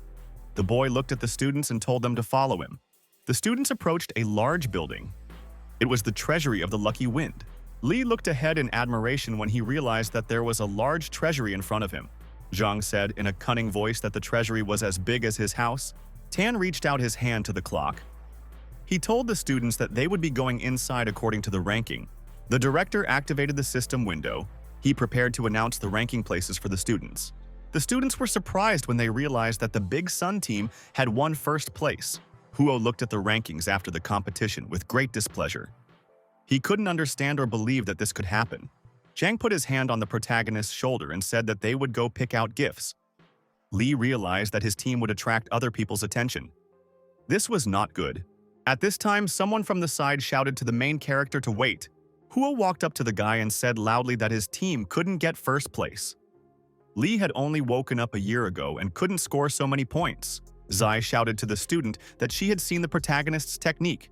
The boy looked at the students and told them to follow him. The students approached a large building. It was the treasury of the Lucky Wind. Li looked ahead in admiration when he realized that there was a large treasury in front of him. Zhang said in a cunning voice that the treasury was as big as his house. Tan reached out his hand to the clock. He told the students that they would be going inside according to the ranking. The director activated the system window. He prepared to announce the ranking places for the students. The students were surprised when they realized that the Big Sun team had won first place. Huo looked at the rankings after the competition with great displeasure. He couldn't understand or believe that this could happen. Zhang put his hand on the protagonist's shoulder and said that they would go pick out gifts. Li realized that his team would attract other people's attention. This was not good. At this time, someone from the side shouted to the main character to wait. Huo walked up to the guy and said loudly that his team couldn't get first place. Li had only woken up a year ago and couldn't score so many points. Zai shouted to the student that she had seen the protagonist's technique.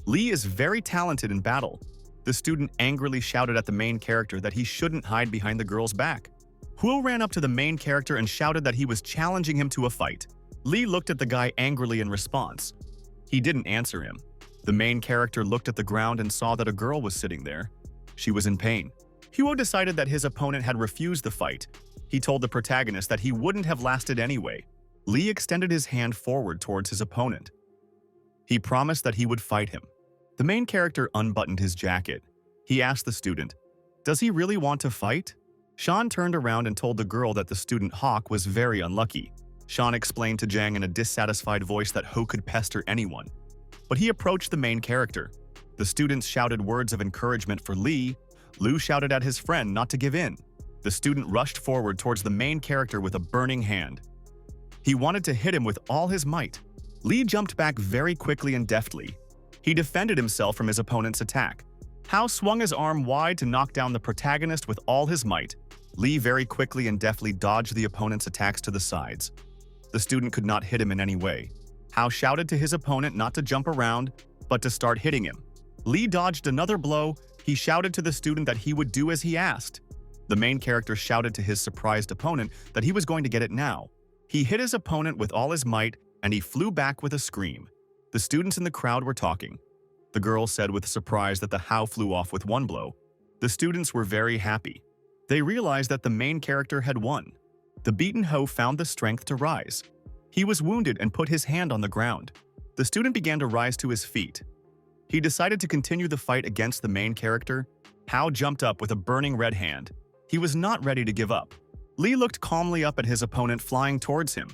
Li is very talented in battle. The student angrily shouted at the main character that he shouldn't hide behind the girl's back. Huo ran up to the main character and shouted that he was challenging him to a fight. Li looked at the guy angrily in response. He didn't answer him. The main character looked at the ground and saw that a girl was sitting there. She was in pain. Huo decided that his opponent had refused the fight. He told the protagonist that he wouldn't have lasted anyway. Li extended his hand forward towards his opponent. He promised that he would fight him. The main character unbuttoned his jacket. He asked the student, "Does he really want to fight?" Shan turned around and told the girl that the student Hawk was very unlucky. Shan explained to Zhang in a dissatisfied voice that Ho could pester anyone. But he approached the main character. The students shouted words of encouragement for Li. Lu shouted at his friend not to give in. The student rushed forward towards the main character with a burning hand. He wanted to hit him with all his might. Li jumped back very quickly and deftly. He defended himself from his opponent's attack. Hao swung his arm wide to knock down the protagonist with all his might. Li very quickly and deftly dodged the opponent's attacks to the sides. The student could not hit him in any way. Hao shouted to his opponent not to jump around, but to start hitting him. Li dodged another blow. He shouted to the student that he would do as he asked. The main character shouted to his surprised opponent that he was going to get it now. He hit his opponent with all his might, and he flew back with a scream. The students in the crowd were talking. The girl said with surprise that the Hao flew off with one blow. The students were very happy. They realized that the main character had won. The beaten Ho found the strength to rise. He was wounded and put his hand on the ground. The student began to rise to his feet. He decided to continue the fight against the main character. Hao jumped up with a burning red hand. He was not ready to give up. Li looked calmly up at his opponent flying towards him.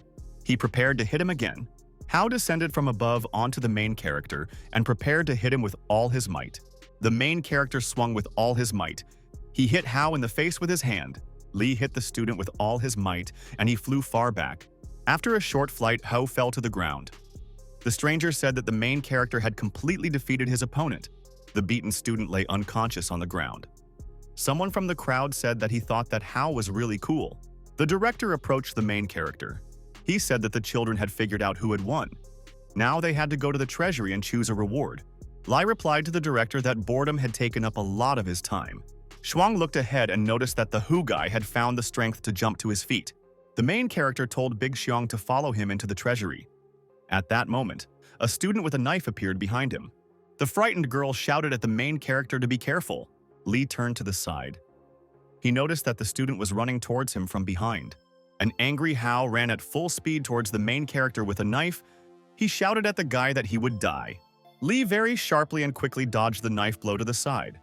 He prepared to hit him again. Hao descended from above onto the main character and prepared to hit him with all his might. The main character swung with all his might. He hit Hao in the face with his hand. Li hit the student with all his might, and he flew far back. After a short flight, Hao fell to the ground. The stranger said that the main character had completely defeated his opponent. The beaten student lay unconscious on the ground. Someone from the crowd said that he thought that Hao was really cool. The director approached the main character. He said that the children had figured out who had won. Now they had to go to the treasury and choose a reward. Lai replied to the director that boredom had taken up a lot of his time. Shuang looked ahead and noticed that the Hu guy had found the strength to jump to his feet. The main character told Big Xiong to follow him into the treasury. At that moment, a student with a knife appeared behind him. The frightened girl shouted at the main character to be careful. Lee turned to the side. He noticed that the student was running towards him from behind. An angry Hao ran at full speed towards the main character with a knife. He shouted at the guy that he would die. Lee very sharply and quickly dodged the knife blow to the side.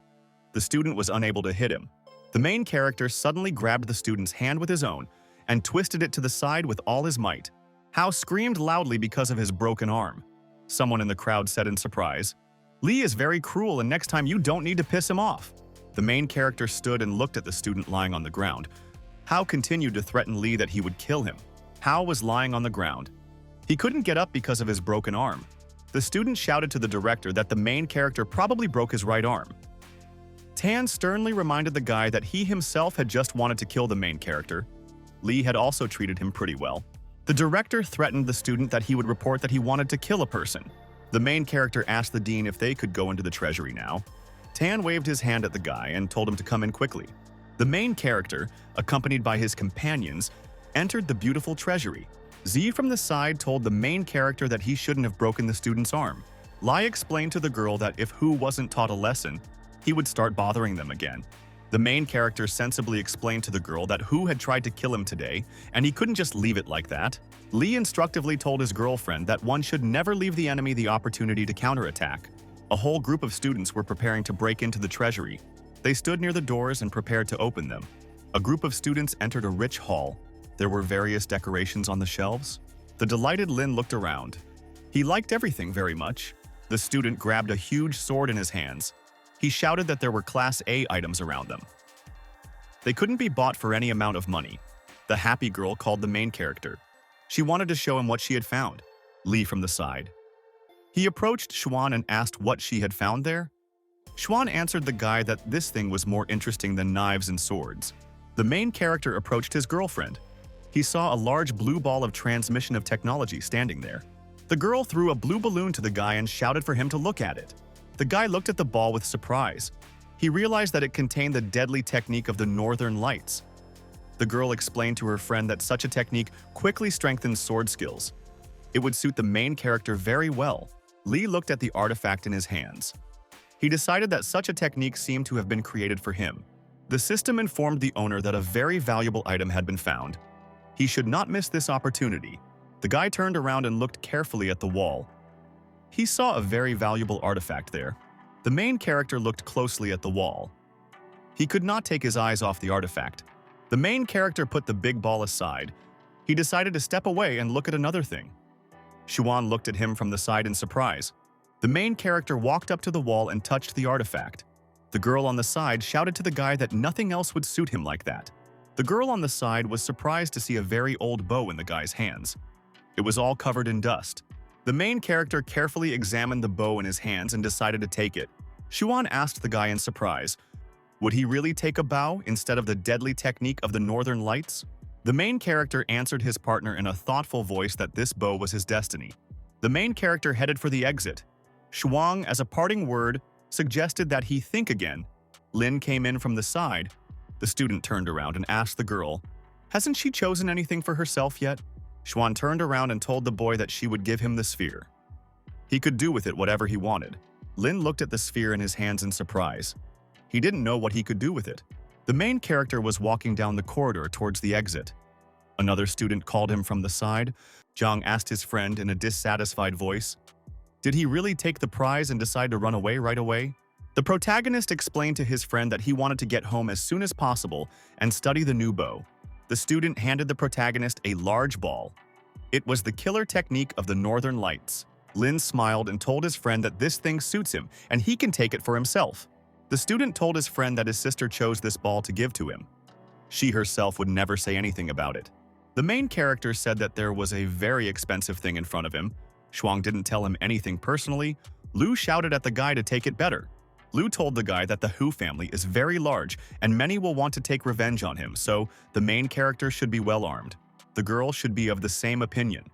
The student was unable to hit him. The main character suddenly grabbed the student's hand with his own and twisted it to the side with all his might. Hao screamed loudly because of his broken arm. Someone in the crowd said in surprise, "Lee is very cruel, and next time you don't need to piss him off." The main character stood and looked at the student lying on the ground. Hao continued to threaten Lee that he would kill him. Hao was lying on the ground. He couldn't get up because of his broken arm. The student shouted to the director that the main character probably broke his right arm. Tan sternly reminded the guy that he himself had just wanted to kill the main character. Lee had also treated him pretty well. The director threatened the student that he would report that he wanted to kill a person. The main character asked the dean if they could go into the treasury now. Tan waved his hand at the guy and told him to come in quickly. The main character, accompanied by his companions, entered the beautiful treasury. Z from the side told the main character that he shouldn't have broken the student's arm. Lai explained to the girl that if Hu wasn't taught a lesson, he would start bothering them again. The main character sensibly explained to the girl that Hu had tried to kill him today, and he couldn't just leave it like that. Lee instructively told his girlfriend that one should never leave the enemy the opportunity to counterattack. A whole group of students were preparing to break into the treasury. They stood near the doors and prepared to open them. A group of students entered a rich hall. There were various decorations on the shelves. The delighted Lin looked around. He liked everything very much. The student grabbed a huge sword in his hands. He shouted that there were Class A items around them. They couldn't be bought for any amount of money. The happy girl called the main character. She wanted to show him what she had found. Lee from the side. He approached Xuan and asked what she had found there. Xuan answered the guy that this thing was more interesting than knives and swords. The main character approached his girlfriend. He saw a large blue ball of transmission of technology standing there. The girl threw a blue balloon to the guy and shouted for him to look at it. The guy looked at the ball with surprise. He realized that it contained the deadly technique of the Northern Lights. The girl explained to her friend that such a technique quickly strengthens sword skills. It would suit the main character very well. Lee looked at the artifact in his hands. He decided that such a technique seemed to have been created for him. The system informed the owner that a very valuable item had been found. He should not miss this opportunity. The guy turned around and looked carefully at the wall. He saw a very valuable artifact there. The main character looked closely at the wall. He could not take his eyes off the artifact. The main character put the big ball aside. He decided to step away and look at another thing. Xuan looked at him from the side in surprise. The main character walked up to the wall and touched the artifact. The girl on the side shouted to the guy that nothing else would suit him like that. The girl on the side was surprised to see a very old bow in the guy's hands. It was all covered in dust. The main character carefully examined the bow in his hands and decided to take it. Xuan asked the guy in surprise, would he really take a bow instead of the deadly technique of the Northern Lights? The main character answered his partner in a thoughtful voice that this bow was his destiny. The main character headed for the exit. Xuan, as a parting word, suggested that he think again. Lin came in from the side. The student turned around and asked the girl, hasn't she chosen anything for herself yet? Xuan turned around and told the boy that she would give him the sphere. He could do with it whatever he wanted. Lin looked at the sphere in his hands in surprise. He didn't know what he could do with it. The main character was walking down the corridor towards the exit. Another student called him from the side. Zhang asked his friend in a dissatisfied voice, did he really take the prize and decide to run away right away? The protagonist explained to his friend that he wanted to get home as soon as possible and study the new bow. The student handed the protagonist a large ball. It was the killer technique of the Northern Lights. Lin smiled and told his friend that this thing suits him and he can take it for himself. The student told his friend that his sister chose this ball to give to him. She herself would never say anything about it. The main character said that there was a very expensive thing in front of him. Xuan didn't tell him anything personally. Lu shouted at the guy to take it better. Lu told the guy that the Hu family is very large and many will want to take revenge on him, so the main character should be well armed. The girl should be of the same opinion.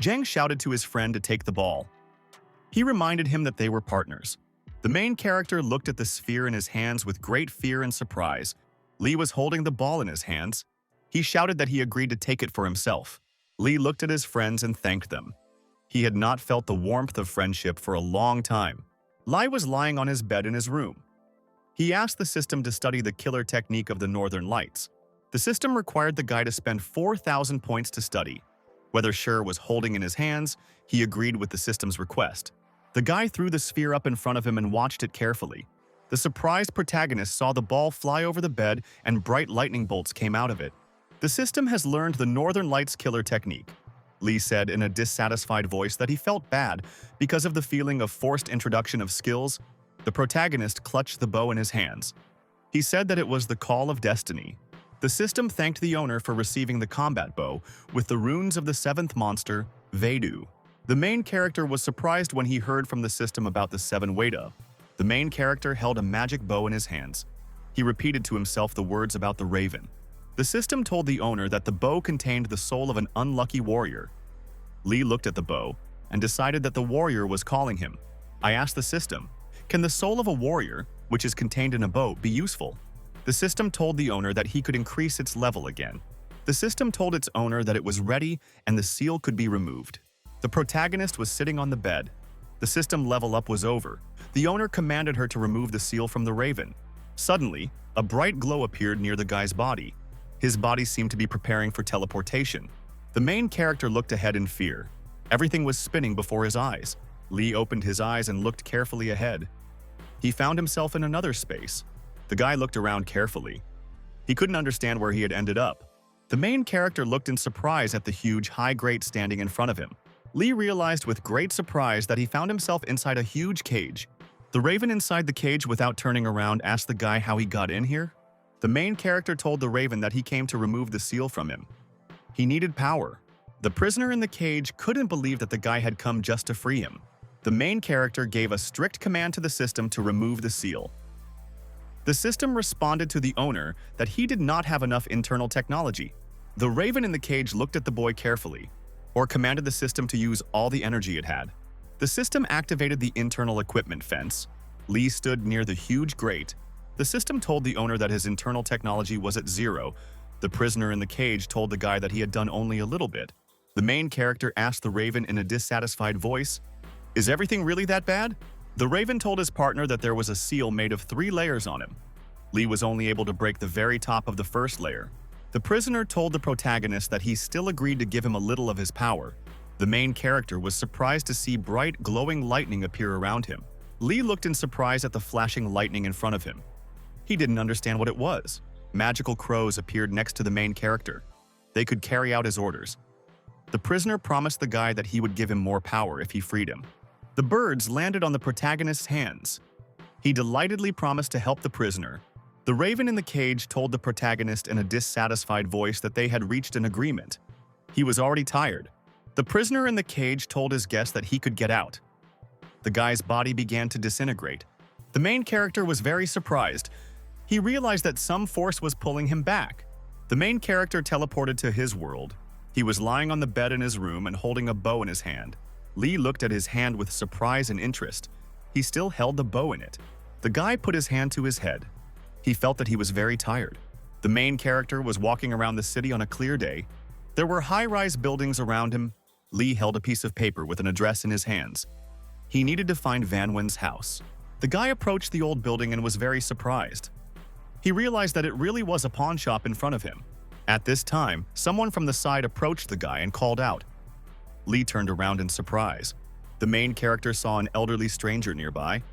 Zhang shouted to his friend to take the ball. He reminded him that they were partners. The main character looked at the sphere in his hands with great fear and surprise. Li was holding the ball in his hands. He shouted that he agreed to take it for himself. Li looked at his friends and thanked them. He had not felt the warmth of friendship for a long time. Lee was lying on his bed in his room. He asked the system to study the killer technique of the Northern Lights. The system required the guy to spend 4,000 points to study. Whether Sher was holding in his hands, he agreed with the system's request. The guy threw the sphere up in front of him and watched it carefully. The surprised protagonist saw the ball fly over the bed and bright lightning bolts came out of it. The system has learned the Northern Lights killer technique. Lee said in a dissatisfied voice that he felt bad because of the feeling of forced introduction of skills. The protagonist clutched the bow in his hands. He said that it was the call of destiny. The system thanked the owner for receiving the combat bow with the runes of the seventh monster, Vadu. The main character was surprised when he heard from the system about the seven Wada. The main character held a magic bow in his hands. He repeated to himself the words about the raven. The system told the owner that the bow contained the soul of an unlucky warrior. Lee looked at the bow and decided that the warrior was calling him. I asked the system, "Can the soul of a warrior, which is contained in a bow, be useful?" The system told the owner that he could increase its level again. The system told its owner that it was ready and the seal could be removed. The protagonist was sitting on the bed. The system level up was over. The owner commanded her to remove the seal from the raven. Suddenly, a bright glow appeared near the guy's body. His body seemed to be preparing for teleportation. The main character looked ahead in fear. Everything was spinning before his eyes. Lee opened his eyes and looked carefully ahead. He found himself in another space. The guy looked around carefully. He couldn't understand where he had ended up. The main character looked in surprise at the huge high grate standing in front of him. Lee realized with great surprise that he found himself inside a huge cage. The raven inside the cage, without turning around, asked the guy how he got in here. The main character told the raven that he came to remove the seal from him. He needed power. The prisoner in the cage couldn't believe that the guy had come just to free him. The main character gave a strict command to the system to remove the seal. The system responded to the owner that he did not have enough internal technology. The raven in the cage looked at the boy carefully, or commanded the system to use all the energy it had. The system activated the internal equipment fence. Lee stood near the huge grate. The system told the owner that his internal technology was at 0. The prisoner in the cage told the guy that he had done only a little bit. The main character asked the raven in a dissatisfied voice, "Is everything really that bad?" The raven told his partner that there was a seal made of 3 layers on him. Lee was only able to break the very top of the first layer. The prisoner told the protagonist that he still agreed to give him a little of his power. The main character was surprised to see bright, glowing lightning appear around him. Lee looked in surprise at the flashing lightning in front of him. He didn't understand what it was. Magical crows appeared next to the main character. They could carry out his orders. The prisoner promised the guy that he would give him more power if he freed him. The birds landed on the protagonist's hands. He delightedly promised to help the prisoner. The raven in the cage told the protagonist in a dissatisfied voice that they had reached an agreement. He was already tired. The prisoner in the cage told his guest that he could get out. The guy's body began to disintegrate. The main character was very surprised. He realized that some force was pulling him back. The main character teleported to his world. He was lying on the bed in his room and holding a bow in his hand. Lee looked at his hand with surprise and interest. He still held the bow in it. The guy put his hand to his head. He felt that he was very tired. The main character was walking around the city on a clear day. There were high-rise buildings around him. Lee held a piece of paper with an address in his hands. He needed to find Van Wen's house. The guy approached the old building and was very surprised. He realized that it really was a pawn shop in front of him. At this time, someone from the side approached the guy and called out. Lee turned around in surprise. The main character saw an elderly stranger nearby.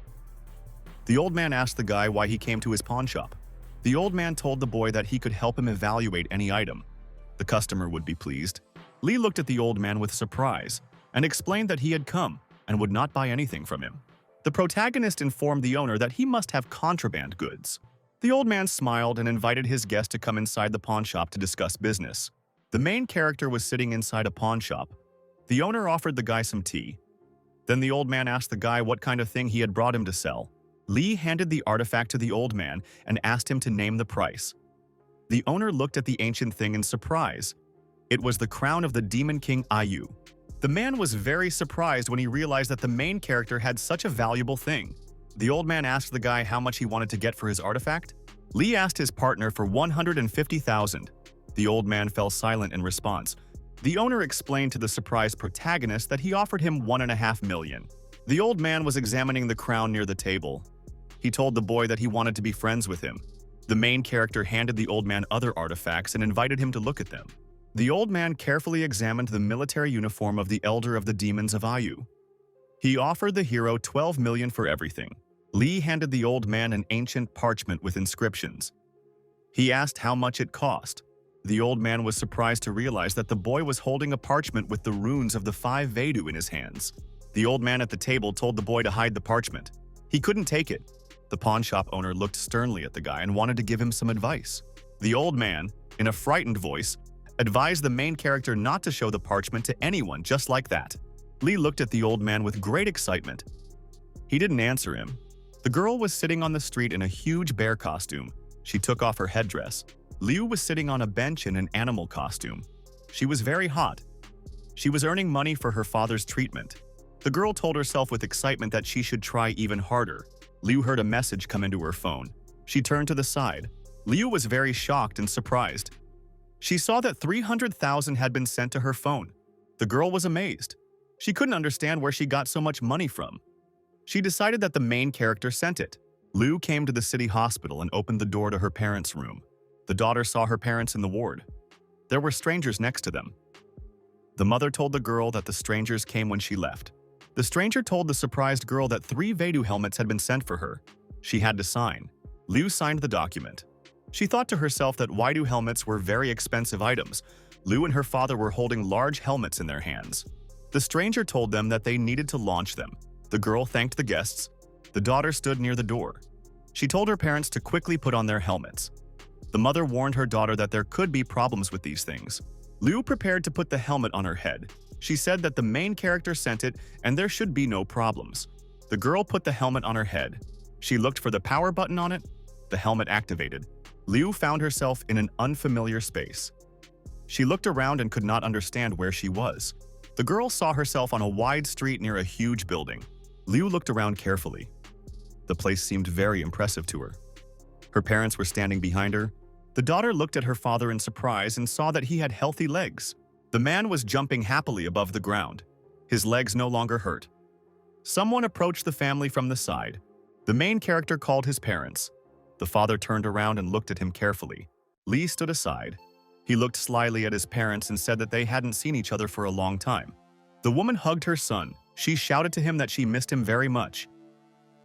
The old man asked the guy why he came to his pawn shop. The old man told the boy that he could help him evaluate any item. The customer would be pleased. Lee looked at the old man with surprise and explained that he had come and would not buy anything from him. The protagonist informed the owner that he must have contraband goods. The old man smiled and invited his guest to come inside the pawn shop to discuss business. The main character was sitting inside a pawn shop. The owner offered the guy some tea. Then the old man asked the guy what kind of thing he had brought him to sell. Lee handed the artifact to the old man and asked him to name the price. The owner looked at the ancient thing in surprise. It was the crown of the Demon King Ayu. The man was very surprised when he realized that the main character had such a valuable thing. The old man asked the guy how much he wanted to get for his artifact. Lee asked his partner for 150,000. The old man fell silent in response. The owner explained to the surprised protagonist that he offered him 1.5 million. The old man was examining the crown near the table. He told the boy that he wanted to be friends with him. The main character handed the old man other artifacts and invited him to look at them. The old man carefully examined the military uniform of the Elder of the Demons of Ayu. He offered the hero 12 million for everything. Lee handed the old man an ancient parchment with inscriptions. He asked how much it cost. The old man was surprised to realize that the boy was holding a parchment with the runes of the 5 Vedu in his hands. The old man at the table told the boy to hide the parchment. He couldn't take it. The pawnshop owner looked sternly at the guy and wanted to give him some advice. The old man, in a frightened voice, advised the main character not to show the parchment to anyone just like that. Lee looked at the old man with great excitement. He didn't answer him. The girl was sitting on the street in a huge bear costume. She took off her headdress. Liu was sitting on a bench in an animal costume. She was very hot. She was earning money for her father's treatment. The girl told herself with excitement that she should try even harder. Liu heard a message come into her phone. She turned to the side. Liu was very shocked and surprised. She saw that 300,000 had been sent to her phone. The girl was amazed. She couldn't understand where she got so much money from. She decided that the main character sent it. Liu came to the city hospital and opened the door to her parents' room. The daughter saw her parents in the ward. There were strangers next to them. The mother told the girl that the strangers came when she left. The stranger told the surprised girl that 3 Vedu helmets had been sent for her. She had to sign. Liu signed the document. She thought to herself that Waidu helmets were very expensive items. Liu and her father were holding large helmets in their hands. The stranger told them that they needed to launch them. The girl thanked the guests. The daughter stood near the door. She told her parents to quickly put on their helmets. The mother warned her daughter that there could be problems with these things. Liu prepared to put the helmet on her head. She said that the main character sent it and there should be no problems. The girl put the helmet on her head. She looked for the power button on it. The helmet activated. Liu found herself in an unfamiliar space. She looked around and could not understand where she was. The girl saw herself on a wide street near a huge building. Liu looked around carefully. The place seemed very impressive to her. Her parents were standing behind her. The daughter looked at her father in surprise and saw that he had healthy legs. The man was jumping happily above the ground. His legs no longer hurt. Someone approached the family from the side. The main character called his parents. The father turned around and looked at him carefully. Lee stood aside. He looked slyly at his parents and said that they hadn't seen each other for a long time. The woman hugged her son. She shouted to him that she missed him very much.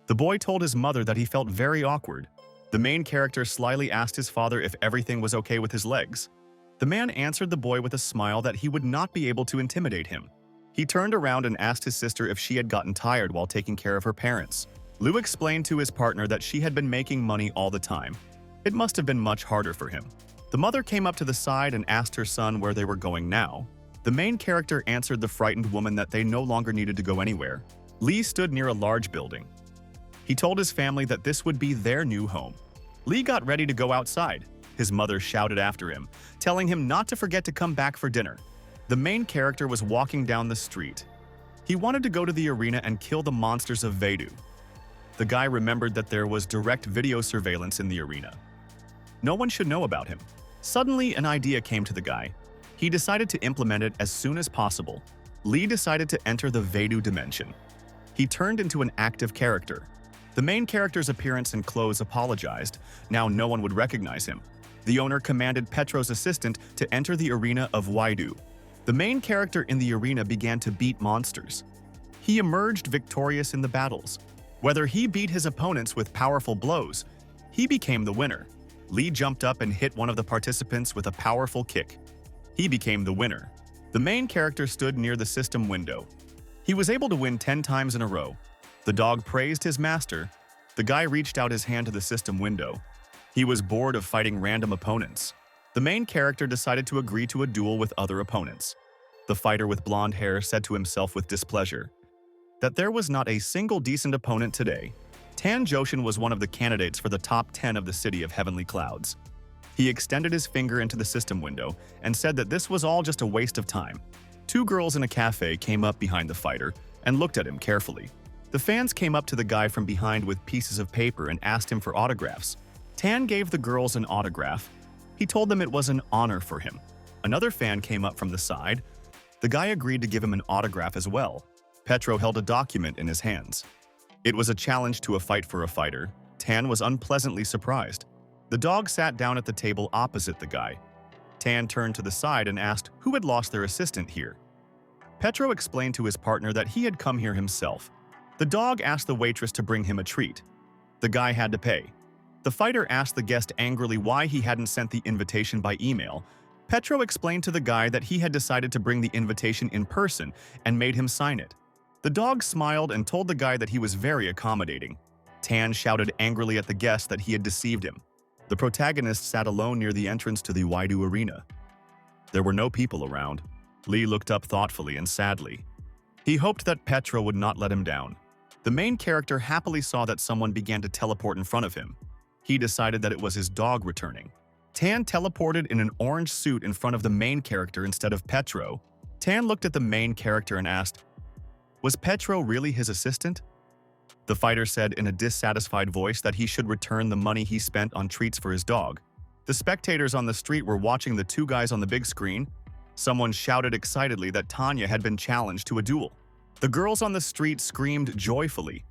The boy told his mother that he felt very awkward. The main character slyly asked his father if everything was okay with his legs. The man answered the boy with a smile that he would not be able to intimidate him. He turned around and asked his sister if she had gotten tired while taking care of her parents. Liu explained to his partner that she had been making money all the time. It must have been much harder for him. The mother came up to the side and asked her son where they were going now. The main character answered the frightened woman that they no longer needed to go anywhere. Lee stood near a large building. He told his family that this would be their new home. Lee got ready to go outside. His mother shouted after him, telling him not to forget to come back for dinner. The main character was walking down the street. He wanted to go to the arena and kill the monsters of Vedu. The guy remembered that there was direct video surveillance in the arena. No one should know about him. Suddenly, an idea came to the guy. He decided to implement it as soon as possible. Lee decided to enter the Vedu dimension. He turned into an active character. The main character's appearance and clothes apologized. Now no one would recognize him. The owner commanded Petro's assistant to enter the arena of Waidu. The main character in the arena began to beat monsters. He emerged victorious in the battles. Whether he beat his opponents with powerful blows, he became the winner. Lee jumped up and hit one of the participants with a powerful kick. He became the winner. The main character stood near the system window. He was able to win 10 times in a row. The dog praised his master. The guy reached out his hand to the system window. He was bored of fighting random opponents. The main character decided to agree to a duel with other opponents. The fighter with blonde hair said to himself with displeasure that there was not a single decent opponent today. Tan Joshin was one of the candidates for the top 10 of the City of Heavenly Clouds. He extended his finger into the system window and said that this was all just a waste of time. 2 girls in a cafe came up behind the fighter and looked at him carefully. The fans came up to the guy from behind with pieces of paper and asked him for autographs. Tan gave the girls an autograph. He told them it was an honor for him. Another fan came up from the side. The guy agreed to give him an autograph as well. Petro held a document in his hands. It was a challenge to a fight for a fighter. Tan was unpleasantly surprised. The dog sat down at the table opposite the guy. Tan turned to the side and asked who had lost their assistant here. Petro explained to his partner that he had come here himself. The dog asked the waitress to bring him a treat. The guy had to pay. The fighter asked the guest angrily why he hadn't sent the invitation by email. Petro explained to the guy that he had decided to bring the invitation in person and made him sign it. The dog smiled and told the guy that he was very accommodating. Tan shouted angrily at the guest that he had deceived him. The protagonist sat alone near the entrance to the Waidu arena. There were no people around. Lee looked up thoughtfully and sadly. He hoped that Petro would not let him down. The main character happily saw that someone began to teleport in front of him. He decided that it was his dog returning. Tan teleported in an orange suit in front of the main character instead of Petro. Tan looked at the main character and asked, "Was Petro really his assistant?" The fighter said in a dissatisfied voice that he should return the money he spent on treats for his dog. The spectators on the street were watching the two guys on the big screen. Someone shouted excitedly that Tanya had been challenged to a duel. The girls on the street screamed joyfully.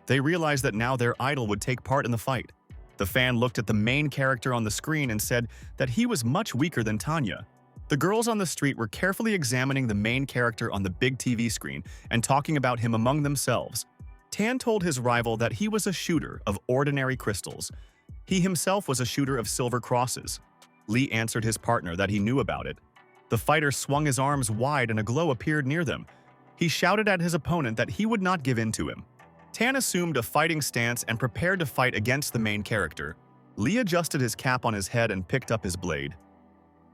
They realized that now their idol would take part in the fight. The fan looked at the main character on the screen and said that he was much weaker than Tanya. The girls on the street were carefully examining the main character on the big TV screen and talking about him among themselves. Tan told his rival that he was a shooter of ordinary crystals. He himself was a shooter of silver crosses. Lee answered his partner that he knew about it. The fighter swung his arms wide and a glow appeared near them. He shouted at his opponent that he would not give in to him. Tan assumed a fighting stance and prepared to fight against the main character. Lee adjusted his cap on his head and picked up his blade.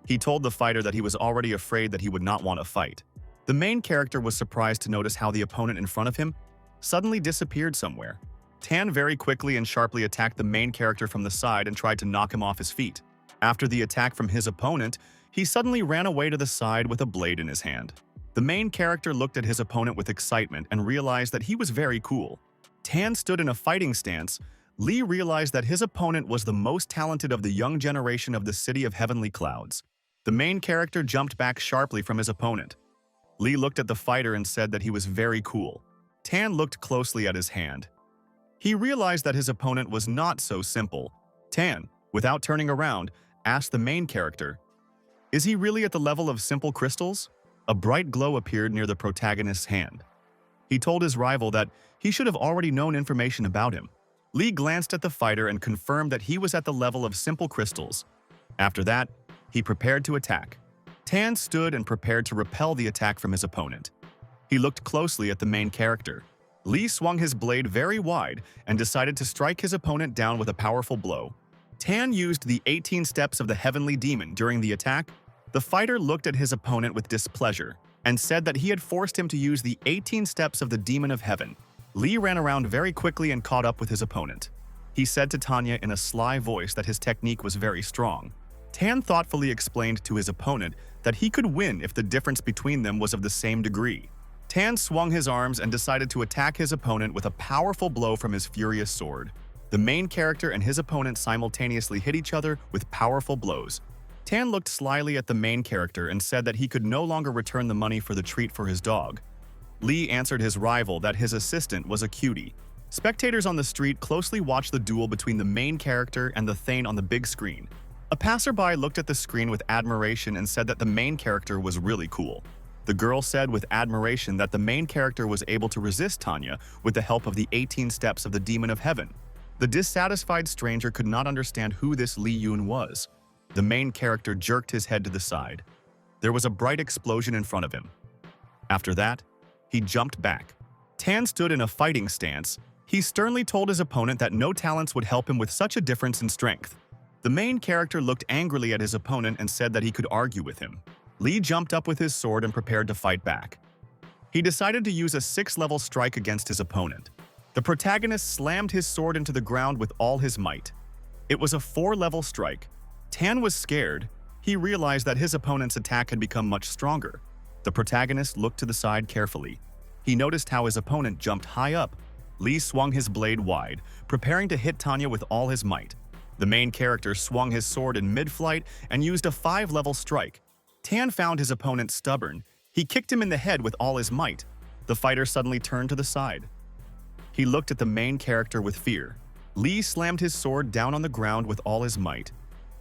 He told the fighter that he was already afraid that he would not want to fight. The main character was surprised to notice how the opponent in front of him suddenly disappeared somewhere. Tan very quickly and sharply attacked the main character from the side and tried to knock him off his feet. After the attack from his opponent, he suddenly ran away to the side with a blade in his hand. The main character looked at his opponent with excitement and realized that he was very cool. Tan stood in a fighting stance. Lee realized that his opponent was the most talented of the young generation of the City of Heavenly Clouds. The main character jumped back sharply from his opponent. Lee looked at the fighter and said that he was very cool. Tan looked closely at his hand. He realized that his opponent was not so simple. Tan, without turning around, asked the main character, "Is he really at the level of simple crystals?" A bright glow appeared near the protagonist's hand. He told his rival that he should have already known information about him. Lee glanced at the fighter and confirmed that he was at the level of simple crystals. After that, he prepared to attack. Tan stood and prepared to repel the attack from his opponent. He looked closely at the main character. Lee swung his blade very wide and decided to strike his opponent down with a powerful blow. Tan used the 18 steps of the Heavenly Demon during the attack. The fighter looked at his opponent with displeasure and said that he had forced him to use the 18 steps of the Demon of Heaven. Lee ran around very quickly and caught up with his opponent. He said to Tanya in a sly voice that his technique was very strong. Tan thoughtfully explained to his opponent that he could win if the difference between them was of the same degree. Tan swung his arms and decided to attack his opponent with a powerful blow from his furious sword. The main character and his opponent simultaneously hit each other with powerful blows. Tan looked slyly at the main character and said that he could no longer return the money for the treat for his dog. Lee answered his rival that his assistant was a cutie. Spectators on the street closely watched the duel between the main character and the Thane on the big screen. A passerby looked at the screen with admiration and said that the main character was really cool. The girl said with admiration that the main character was able to resist Tanya with the help of the 18 steps of the Demon of Heaven. The dissatisfied stranger could not understand who this Li Yun was. The main character jerked his head to the side. There was a bright explosion in front of him. After that, he jumped back. Tan stood in a fighting stance. He sternly told his opponent that no talents would help him with such a difference in strength. The main character looked angrily at his opponent and said that he could argue with him. Lee jumped up with his sword and prepared to fight back. He decided to use a 6th-level strike against his opponent. The protagonist slammed his sword into the ground with all his might. It was a 4-level strike. Tan was scared. He realized that his opponent's attack had become much stronger. The protagonist looked to the side carefully. He noticed how his opponent jumped high up. Lee swung his blade wide, preparing to hit Tanya with all his might. The main character swung his sword in mid-flight and used a 5-level strike. Tan found his opponent stubborn. He kicked him in the head with all his might. The fighter suddenly turned to the side. He looked at the main character with fear. Lee slammed his sword down on the ground with all his might.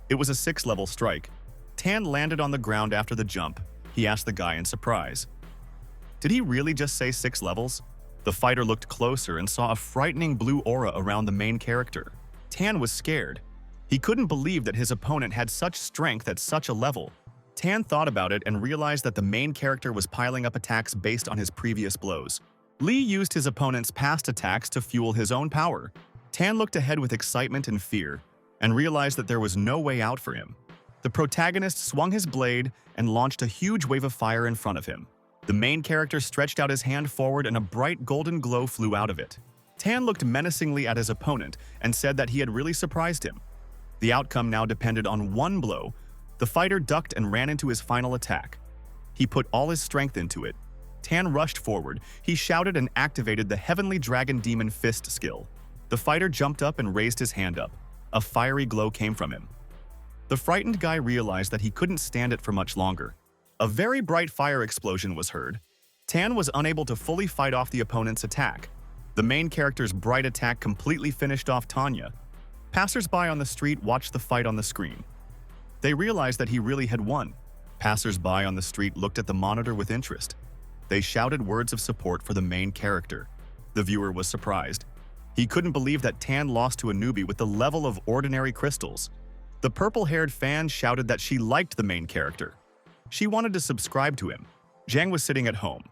It was a 6th-level strike. Tan landed on the ground after the jump. He asked the guy in surprise. Did he really just say 6 levels? The fighter looked closer and saw a frightening blue aura around the main character. Tan was scared. He couldn't believe that his opponent had such strength at such a level. Tan thought about it and realized that the main character was piling up attacks based on his previous blows. Lee used his opponent's past attacks to fuel his own power. Tan looked ahead with excitement and fear, and realized that there was no way out for him. The protagonist swung his blade and launched a huge wave of fire in front of him. The main character stretched out his hand forward and a bright golden glow flew out of it. Tan looked menacingly at his opponent and said that he had really surprised him. The outcome now depended on one blow. The fighter ducked and ran into his final attack. He put all his strength into it. Tan rushed forward. He shouted and activated the Heavenly Dragon Demon Fist skill. The fighter jumped up and raised his hand up. A fiery glow came from him. The frightened guy realized that he couldn't stand it for much longer. A very bright fire explosion was heard. Tan was unable to fully fight off the opponent's attack. The main character's bright attack completely finished off Tanya. Passers-by on the street watched the fight on the screen. They realized that he really had won. Passers-by on the street looked at the monitor with interest. They shouted words of support for the main character. The viewer was surprised. He couldn't believe that Tan lost to a newbie with the level of ordinary crystals. The purple-haired fan shouted that she liked the main character. She wanted to subscribe to him. Zhang was sitting at home.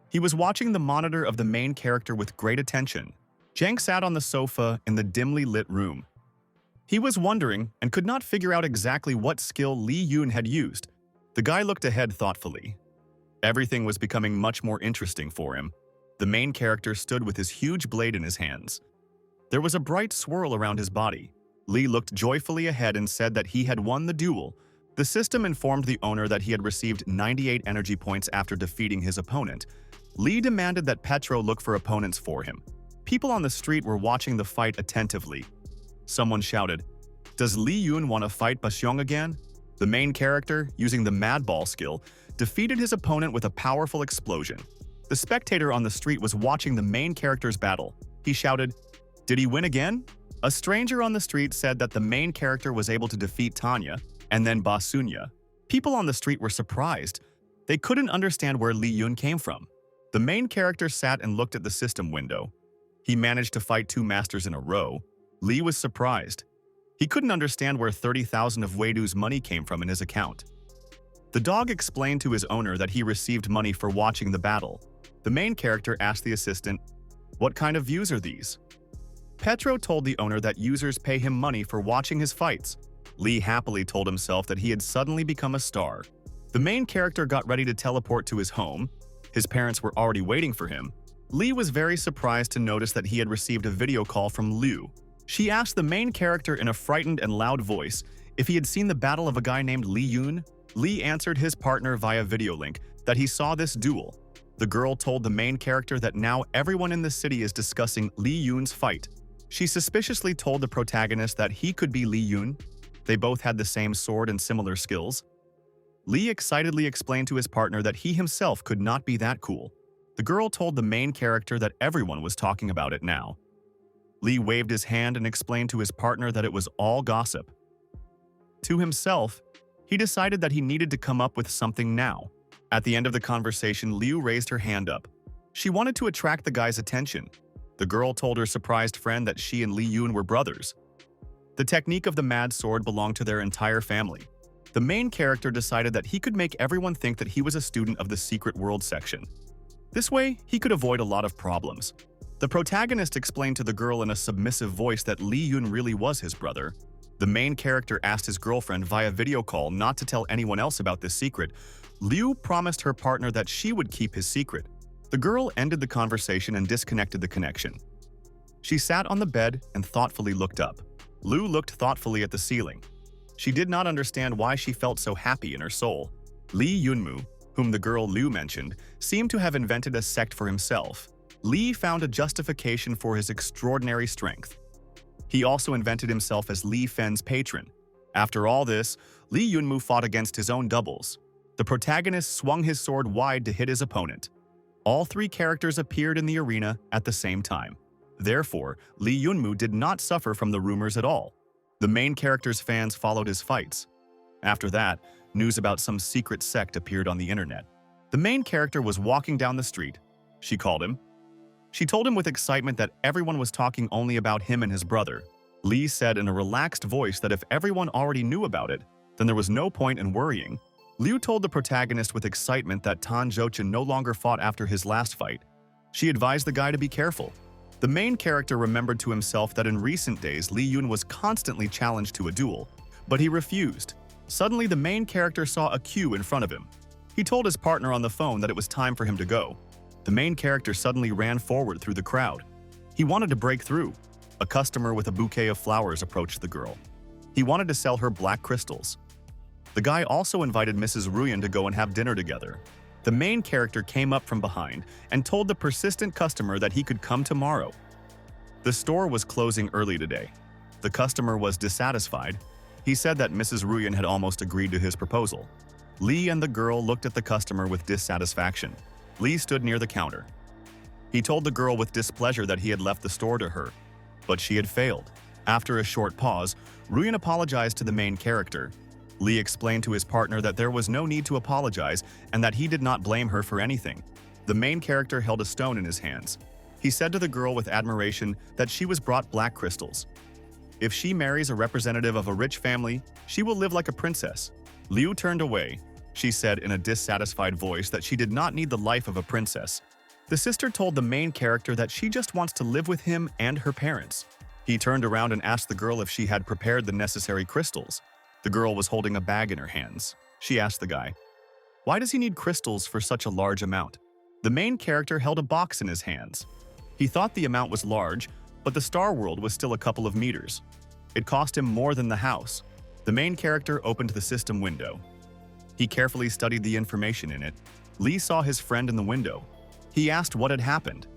He was watching the monitor of the main character with great attention. Zhang sat on the sofa in the dimly lit room. He was wondering and could not figure out exactly what skill Li Yun had used. The guy looked ahead thoughtfully. Everything was becoming much more interesting for him. The main character stood with his huge blade in his hands. There was a bright swirl around his body. Li looked joyfully ahead and said that he had won the duel. The system informed the owner that he had received 98 energy points after defeating his opponent. Li demanded that Petro look for opponents for him. People on the street were watching the fight attentively. Someone shouted, "Does Li Yun want to fight Baxiong again?" The main character, using the Mad Ball skill, defeated his opponent with a powerful explosion. The spectator on the street was watching the main character's battle. He shouted, "Did he win again?" A stranger on the street said that the main character was able to defeat Tanya, and then Basunya. People on the street were surprised. They couldn't understand where Li Yun came from. The main character sat and looked at the system window. He managed to fight 2 masters in a row. Li was surprised. He couldn't understand where 30,000 of Weidu's money came from in his account. The dog explained to his owner that he received money for watching the battle. The main character asked the assistant, "What kind of views are these?" Petro told the owner that users pay him money for watching his fights. Li happily told himself that he had suddenly become a star. The main character got ready to teleport to his home. His parents were already waiting for him. Li was very surprised to notice that he had received a video call from Liu. She asked the main character in a frightened and loud voice if he had seen the battle of a guy named Li Yun. Li answered his partner via video link that he saw this duel. The girl told the main character that now everyone in the city is discussing Li Yun's fight. She suspiciously told the protagonist that he could be Li Yun. They both had the same sword and similar skills. Li excitedly explained to his partner that he himself could not be that cool. The girl told the main character that everyone was talking about it now. Li waved his hand and explained to his partner that it was all gossip. To himself, he decided that he needed to come up with something now. At the end of the conversation, Liu raised her hand up. She wanted to attract the guy's attention. The girl told her surprised friend that she and Li Yun were brothers. The technique of the Mad Sword belonged to their entire family. The main character decided that he could make everyone think that he was a student of the Secret World section. This way, he could avoid a lot of problems. The protagonist explained to the girl in a submissive voice that Li Yun really was his brother. The main character asked his girlfriend via video call not to tell anyone else about this secret. Liu promised her partner that she would keep his secret. The girl ended the conversation and disconnected the connection. She sat on the bed and thoughtfully looked up. Liu looked thoughtfully at the ceiling. She did not understand why she felt so happy in her soul. Li Yunmu, whom the girl Liu mentioned, seemed to have invented a sect for himself. Li found a justification for his extraordinary strength. He also invented himself as Li Fen's patron. After all this, Li Yunmu fought against his own doubles. The protagonist swung his sword wide to hit his opponent. All three characters appeared in the arena at the same time. Therefore, Lee Yunmu did not suffer from the rumors at all. The main character's fans followed his fights. After that, news about some secret sect appeared on the internet. The main character was walking down the street. She called him. She told him with excitement that everyone was talking only about him and his brother. Lee said in a relaxed voice that if everyone already knew about it, then there was no point in worrying. Liu told the protagonist with excitement that Tan Zhouchen no longer fought after his last fight. She advised the guy to be careful. The main character remembered to himself that in recent days Li Yun was constantly challenged to a duel, but he refused. Suddenly, the main character saw a queue in front of him. He told his partner on the phone that it was time for him to go. The main character suddenly ran forward through the crowd. He wanted to break through. A customer with a bouquet of flowers approached the girl. He wanted to sell her black crystals. The guy also invited Mrs. Ruyan to go and have dinner together. The main character came up from behind and told the persistent customer that he could come tomorrow. The store was closing early today. The customer was dissatisfied. He said that Mrs. Ruyan had almost agreed to his proposal. Lee and the girl looked at the customer with dissatisfaction. Lee stood near the counter. He told the girl with displeasure that he had left the store to her, but she had failed. After a short pause, Ruyan apologized to the main character. Lee explained to his partner that there was no need to apologize and that he did not blame her for anything. The main character held a stone in his hands. He said to the girl with admiration that she was brought black crystals. If she marries a representative of a rich family, she will live like a princess. Liu turned away. She said in a dissatisfied voice that she did not need the life of a princess. The sister told the main character that she just wants to live with him and her parents. He turned around and asked the girl if she had prepared the necessary crystals. The girl was holding a bag in her hands. She asked the guy, "Why does he need crystals for such a large amount?" The main character held a box in his hands. He thought the amount was large, but the Star World was still a couple of meters. It cost him more than the house. The main character opened the system window. He carefully studied the information in it. Lee saw his friend in the window. He asked what had happened.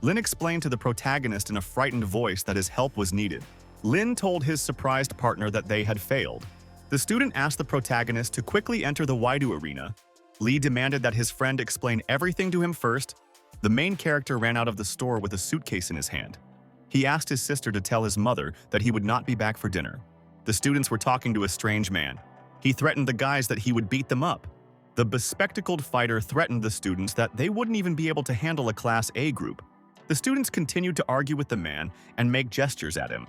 Lin explained to the protagonist in a frightened voice that his help was needed. Lin told his surprised partner that they had failed. The student asked the protagonist to quickly enter the Waidu arena. Lee demanded that his friend explain everything to him first. The main character ran out of the store with a suitcase in his hand. He asked his sister to tell his mother that he would not be back for dinner. The students were talking to a strange man. He threatened the guys that he would beat them up. The bespectacled fighter threatened the students that they wouldn't even be able to handle a Class A group. The students continued to argue with the man and make gestures at him.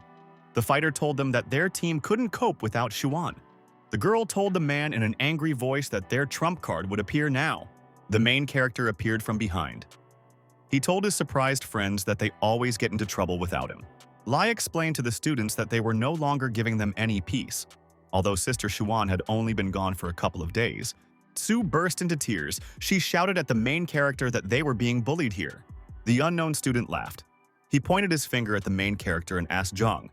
The fighter told them that their team couldn't cope without Xuan. The girl told the man in an angry voice that their trump card would appear now. The main character appeared from behind. He told his surprised friends that they always get into trouble without him. Lai explained to the students that they were no longer giving them any peace. Although Sister Xuan had only been gone for a couple of days, Sue burst into tears. She shouted at the main character that they were being bullied here. The unknown student laughed. He pointed his finger at the main character and asked Zhang,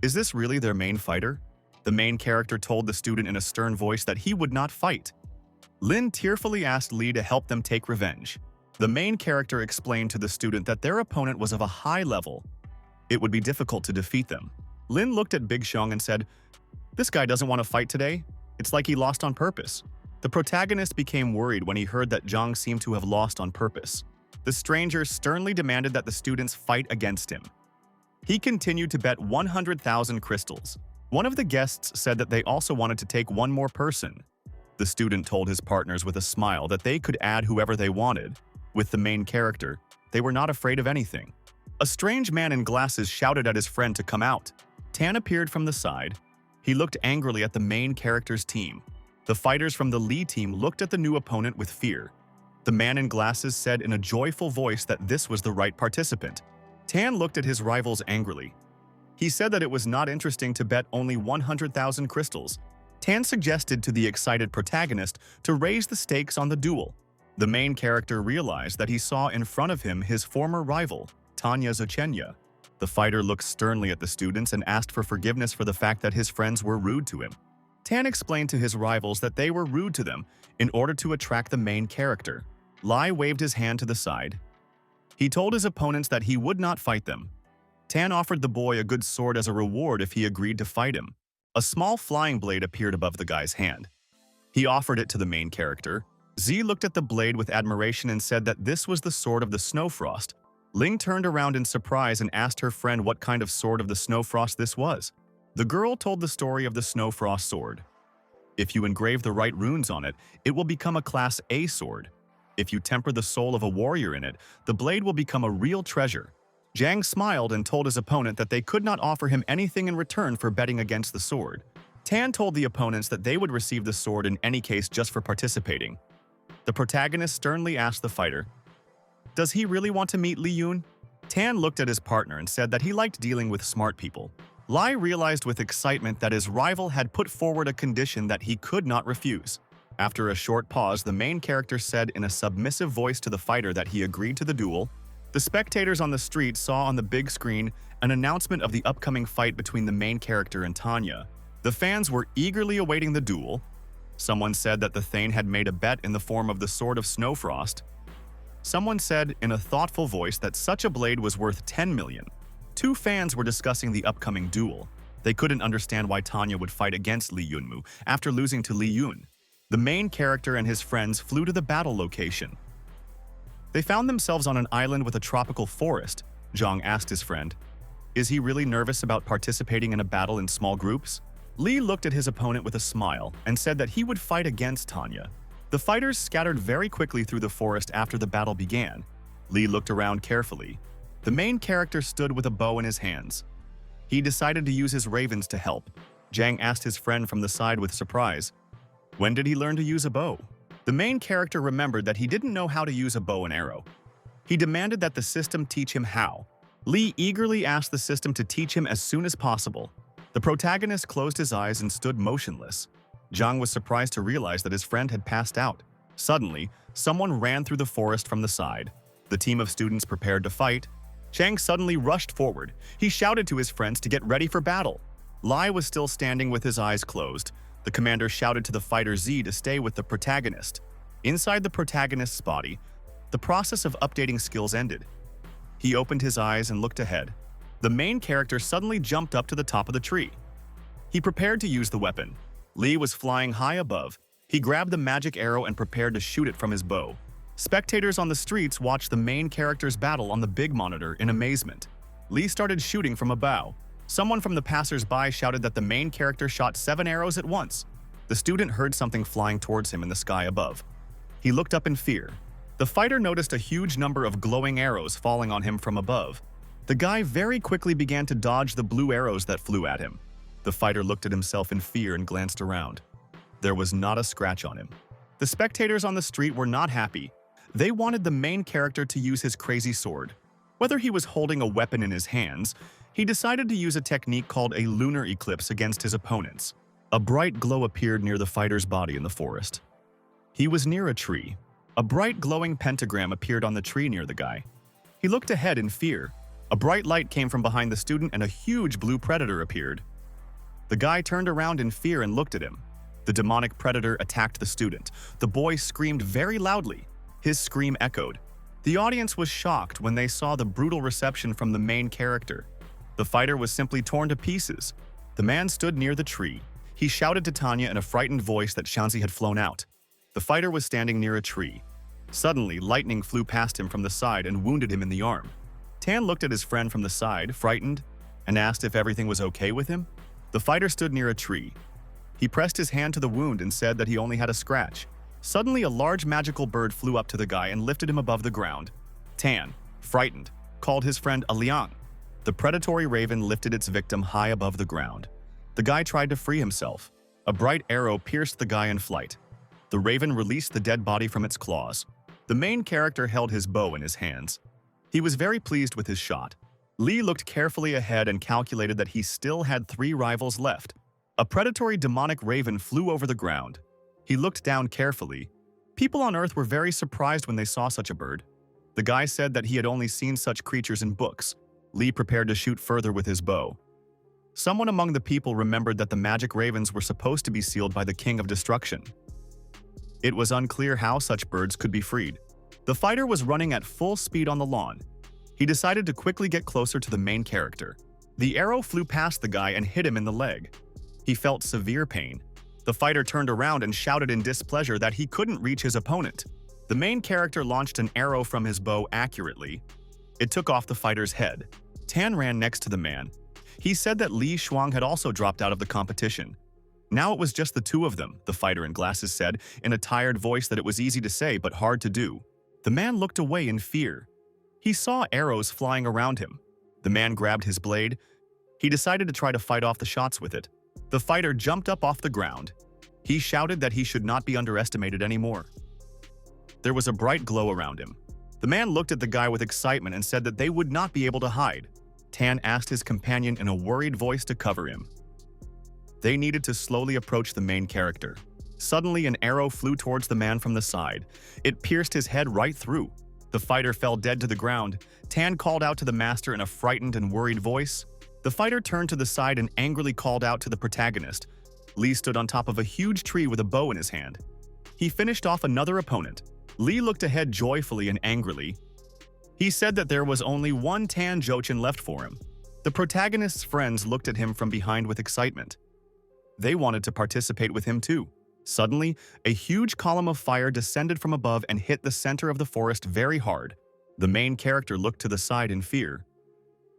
"Is this really their main fighter?" The main character told the student in a stern voice that he would not fight. Lin tearfully asked Li to help them take revenge. The main character explained to the student that their opponent was of a high level. It would be difficult to defeat them. Lin looked at Big Xiong and said, "This guy doesn't want to fight today. It's like he lost on purpose." The protagonist became worried when he heard that Zhang seemed to have lost on purpose. The stranger sternly demanded that the students fight against him. He continued to bet 100,000 crystals. One of the guests said that they also wanted to take one more person. The student told his partners with a smile that they could add whoever they wanted. With the main character, they were not afraid of anything. A strange man in glasses shouted at his friend to come out. Tan appeared from the side. He looked angrily at the main character's team. The fighters from the Li team looked at the new opponent with fear. The man in glasses said in a joyful voice that this was the right participant. Tan looked at his rivals angrily. He said that it was not interesting to bet only 100,000 crystals. Tan suggested to the excited protagonist to raise the stakes on the duel. The main character realized that he saw in front of him his former rival, Tanya Zochenya. The fighter looked sternly at the students and asked for forgiveness for the fact that his friends were rude to him. Tan explained to his rivals that they were rude to them in order to attract the main character. Lai waved his hand to the side. He told his opponents that he would not fight them. Tan offered the boy a good sword as a reward if he agreed to fight him. A small flying blade appeared above the guy's hand. He offered it to the main character. Z looked at the blade with admiration and said that this was the sword of the Snowfrost. Ling turned around in surprise and asked her friend what kind of sword of the Snowfrost this was. The girl told the story of the Snowfrost sword. If you engrave the right runes on it, it will become a Class A sword. If you temper the soul of a warrior in it, the blade will become a real treasure. Zhang smiled and told his opponent that they could not offer him anything in return for betting against the sword. Tan told the opponents that they would receive the sword in any case just for participating. The protagonist sternly asked the fighter, "Does he really want to meet Li Yun?" Tan looked at his partner and said that he liked dealing with smart people. Lai realized with excitement that his rival had put forward a condition that he could not refuse. After a short pause, the main character said in a submissive voice to the fighter that he agreed to the duel. The spectators on the street saw on the big screen an announcement of the upcoming fight between the main character and Tanya. The fans were eagerly awaiting the duel. Someone said that the Thane had made a bet in the form of the Sword of Snowfrost. Someone said in a thoughtful voice that such a blade was worth 10 million. Two fans were discussing the upcoming duel. They couldn't understand why Tanya would fight against Li Yunmu after losing to Li Yun. The main character and his friends flew to the battle location. They found themselves on an island with a tropical forest. Zhang asked his friend, "Is he really nervous about participating in a battle in small groups?" Li looked at his opponent with a smile and said that he would fight against Tanya. The fighters scattered very quickly through the forest after the battle began. Li looked around carefully. The main character stood with a bow in his hands. He decided to use his ravens to help. Zhang asked his friend from the side with surprise, "When did he learn to use a bow?" The main character remembered that he didn't know how to use a bow and arrow. He demanded that the system teach him how. Li eagerly asked the system to teach him as soon as possible. The protagonist closed his eyes and stood motionless. Zhang was surprised to realize that his friend had passed out. Suddenly, someone ran through the forest from the side. The team of students prepared to fight. Chang suddenly rushed forward. He shouted to his friends to get ready for battle. Lai was still standing with his eyes closed. The commander shouted to the fighter Z to stay with the protagonist. Inside the protagonist's body, the process of updating skills ended. He opened his eyes and looked ahead. The main character suddenly jumped up to the top of the tree. He prepared to use the weapon. Li was flying high above. He grabbed the magic arrow and prepared to shoot it from his bow. Spectators on the streets watched the main character's battle on the big monitor in amazement. Li started shooting from a bow. Someone from the passers-by shouted that the main character shot 7 arrows at once. The student heard something flying towards him in the sky above. He looked up in fear. The fighter noticed a huge number of glowing arrows falling on him from above. The guy very quickly began to dodge the blue arrows that flew at him. The fighter looked at himself in fear and glanced around. There was not a scratch on him. The spectators on the street were not happy. They wanted the main character to use his crazy sword. Whether he was holding a weapon in his hands, he decided to use a technique called a lunar eclipse against his opponents. A bright glow appeared near the fighter's body in the forest. He was near a tree. A bright glowing pentagram appeared on the tree near the guy. He looked ahead in fear. A bright light came from behind the student and a huge blue predator appeared. The guy turned around in fear and looked at him. The demonic predator attacked the student. The boy screamed very loudly. His scream echoed. The audience was shocked when they saw the brutal reception from the main character. The fighter was simply torn to pieces. The man stood near the tree. He shouted to Tanya in a frightened voice that Shanzi had flown out. The fighter was standing near a tree. Suddenly, lightning flew past him from the side and wounded him in the arm. Tan looked at his friend from the side, frightened, and asked if everything was okay with him. The fighter stood near a tree. He pressed his hand to the wound and said that he only had a scratch. Suddenly, a large magical bird flew up to the guy and lifted him above the ground. Tan, frightened, called his friend a liang. The predatory raven lifted its victim high above the ground. The guy tried to free himself. A bright arrow pierced the guy in flight. The raven released the dead body from its claws. The main character held his bow in his hands. He was very pleased with his shot. Li looked carefully ahead and calculated that he still had 3 rivals left. A predatory demonic raven flew over the ground. He looked down carefully. People on Earth were very surprised when they saw such a bird. The guy said that he had only seen such creatures in books. Li prepared to shoot further with his bow. Someone among the people remembered that the magic ravens were supposed to be sealed by the King of Destruction. It was unclear how such birds could be freed. The fighter was running at full speed on the lawn. He decided to quickly get closer to the main character. The arrow flew past the guy and hit him in the leg. He felt severe pain. The fighter turned around and shouted in displeasure that he couldn't reach his opponent. The main character launched an arrow from his bow accurately. It took off the fighter's head. Tan ran next to the man. He said that Li Shuang had also dropped out of the competition. Now it was just the two of them, the fighter in glasses said, in a tired voice that it was easy to say but hard to do. The man looked away in fear. He saw arrows flying around him. The man grabbed his blade. He decided to try to fight off the shots with it. The fighter jumped up off the ground. He shouted that he should not be underestimated anymore. There was a bright glow around him. The man looked at the guy with excitement and said that they would not be able to hide. Tan asked his companion in a worried voice to cover him. They needed to slowly approach the main character. Suddenly, an arrow flew towards the man from the side. It pierced his head right through. The fighter fell dead to the ground. Tan called out to the master in a frightened and worried voice. The fighter turned to the side and angrily called out to the protagonist. Li stood on top of a huge tree with a bow in his hand. He finished off another opponent. Li looked ahead joyfully and angrily. He said that there was only one Tan Jochin left for him. The protagonist's friends looked at him from behind with excitement. They wanted to participate with him too. Suddenly, a huge column of fire descended from above and hit the center of the forest very hard. The main character looked to the side in fear.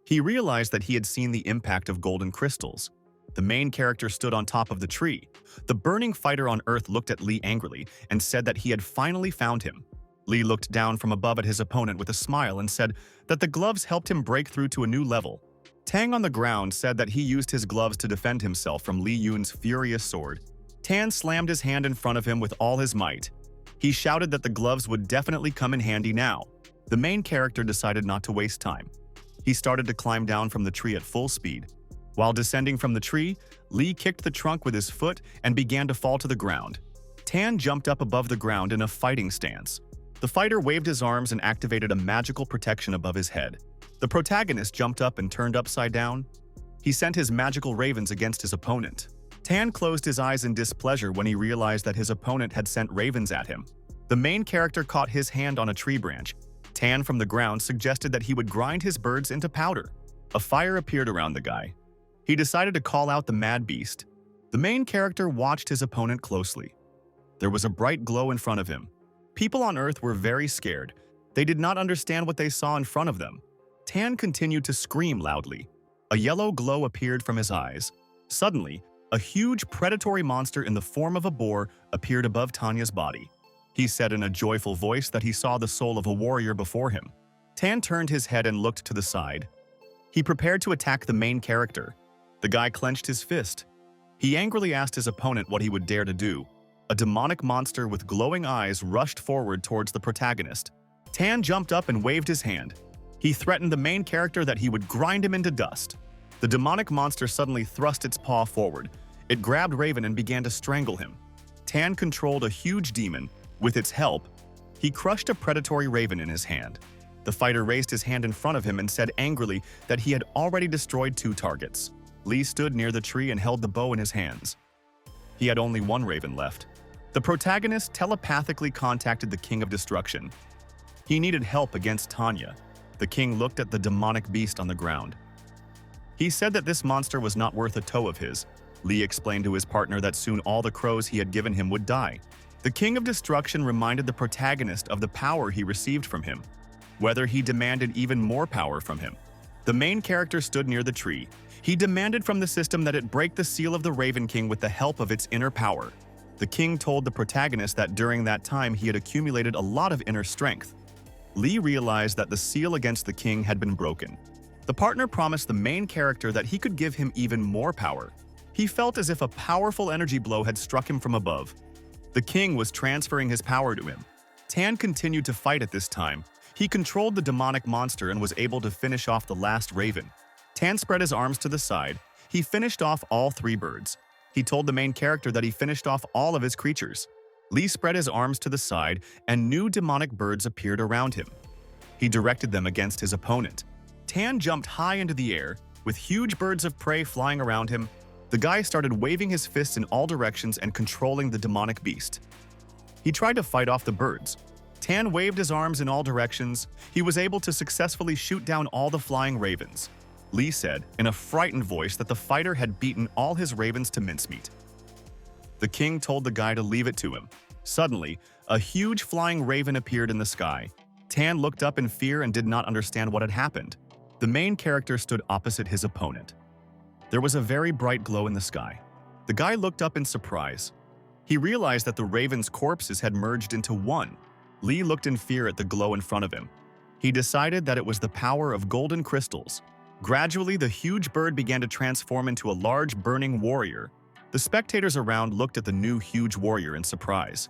He realized that he had seen the impact of golden crystals. The main character stood on top of the tree. The burning fighter on Earth looked at Li angrily and said that he had finally found him. Li looked down from above at his opponent with a smile and said that the gloves helped him break through to a new level. Tang on the ground said that he used his gloves to defend himself from Li Yun's furious sword. Tan slammed his hand in front of him with all his might. He shouted that the gloves would definitely come in handy now. The main character decided not to waste time. He started to climb down from the tree at full speed. While descending from the tree, Li kicked the trunk with his foot and began to fall to the ground. Tan jumped up above the ground in a fighting stance. The fighter waved his arms and activated a magical protection above his head. The protagonist jumped up and turned upside down. He sent his magical ravens against his opponent. Tan closed his eyes in displeasure when he realized that his opponent had sent ravens at him. The main character caught his hand on a tree branch. Tan from the ground suggested that he would grind his birds into powder. A fire appeared around the guy. He decided to call out the mad beast. The main character watched his opponent closely. There was a bright glow in front of him. People on Earth were very scared. They did not understand what they saw in front of them. Tan continued to scream loudly. A yellow glow appeared from his eyes. Suddenly, a huge predatory monster in the form of a boar appeared above Tanya's body. He said in a joyful voice that he saw the soul of a warrior before him. Tan turned his head and looked to the side. He prepared to attack the main character. The guy clenched his fist. He angrily asked his opponent what he would dare to do. A demonic monster with glowing eyes rushed forward towards the protagonist. Tan jumped up and waved his hand. He threatened the main character that he would grind him into dust. The demonic monster suddenly thrust its paw forward. It grabbed Raven and began to strangle him. Tan controlled a huge demon. With its help, he crushed a predatory raven in his hand. The fighter raised his hand in front of him and said angrily that he had already destroyed 2 targets. Li stood near the tree and held the bow in his hands. He had only 1 raven left. The protagonist telepathically contacted the King of Destruction. He needed help against Tanya. The king looked at the demonic beast on the ground. He said that this monster was not worth a toe of his. Li explained to his partner that soon all the crows he had given him would die. The King of Destruction reminded the protagonist of the power he received from him, whether he demanded even more power from him. The main character stood near the tree. He demanded from the system that it break the seal of the Raven King with the help of its inner power. The king told the protagonist that during that time he had accumulated a lot of inner strength. Li realized that the seal against the king had been broken. The partner promised the main character that he could give him even more power. He felt as if a powerful energy blow had struck him from above. The king was transferring his power to him. Tan continued to fight at this time. He controlled the demonic monster and was able to finish off the last raven. Tan spread his arms to the side. He finished off all 3 birds. He told the main character that he finished off all of his creatures. Li spread his arms to the side, and new demonic birds appeared around him. He directed them against his opponent. Tan jumped high into the air, with huge birds of prey flying around him. The guy started waving his fists in all directions and controlling the demonic beast. He tried to fight off the birds. Tan waved his arms in all directions. He was able to successfully shoot down all the flying ravens. Li said, in a frightened voice, that the fighter had beaten all his ravens to mincemeat. The king told the guy to leave it to him. Suddenly, a huge flying raven appeared in the sky. Tan looked up in fear and did not understand what had happened. The main character stood opposite his opponent. There was a very bright glow in the sky. The guy looked up in surprise. He realized that the raven's corpses had merged into one. Lee looked in fear at the glow in front of him. He decided that it was the power of golden crystals. Gradually, the huge bird began to transform into a large burning warrior. The spectators around looked at the new huge warrior in surprise.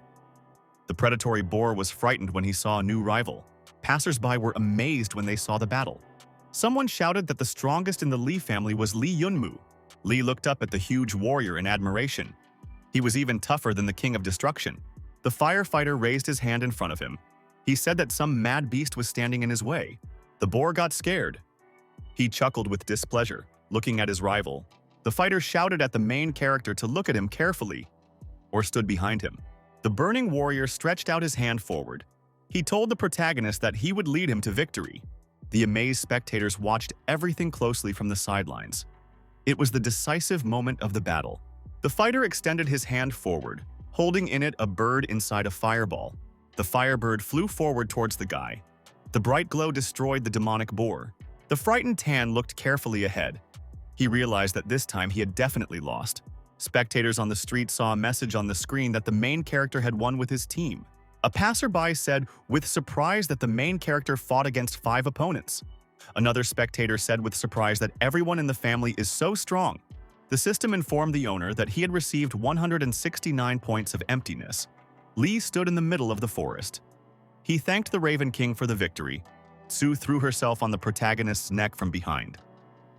The predatory boar was frightened when he saw a new rival. Passers-by were amazed when they saw the battle. Someone shouted that the strongest in the Lee family was Lee Yunmu. Lee looked up at the huge warrior in admiration. He was even tougher than the King of Destruction. The firefighter raised his hand in front of him. He said that some mad beast was standing in his way. The boar got scared. He chuckled with displeasure, looking at his rival. The fighter shouted at the main character to look at him carefully, or stood behind him. The burning warrior stretched out his hand forward. He told the protagonist that he would lead him to victory. The amazed spectators watched everything closely from the sidelines. It was the decisive moment of the battle. The fighter extended his hand forward, holding in it a bird inside a fireball. The firebird flew forward towards the guy. The bright glow destroyed the demonic boar. The frightened Tan looked carefully ahead. He realized that this time he had definitely lost. Spectators on the street saw a message on the screen that the main character had won with his team. A passerby said with surprise that the main character fought against 5 opponents. Another spectator said with surprise that everyone in the family is so strong. The system informed the owner that he had received 169 points of emptiness. Lee stood in the middle of the forest. He thanked the Raven King for the victory. Sue threw herself on the protagonist's neck from behind.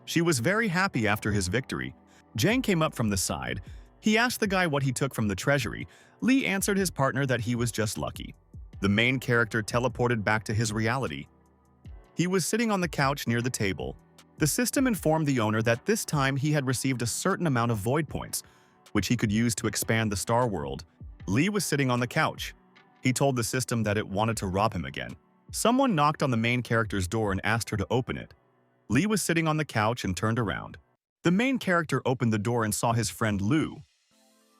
She was very happy after his victory. Jang came up from the side. He asked the guy what he took from the treasury. Lee answered his partner that he was just lucky. The main character teleported back to his reality. He was sitting on the couch near the table. The system informed the owner that this time he had received a certain amount of void points, which he could use to expand the star world. Lee was sitting on the couch. He told the system that it wanted to rob him again. Someone knocked on the main character's door and asked her to open it. Lee was sitting on the couch and turned around. The main character opened the door and saw his friend Lu.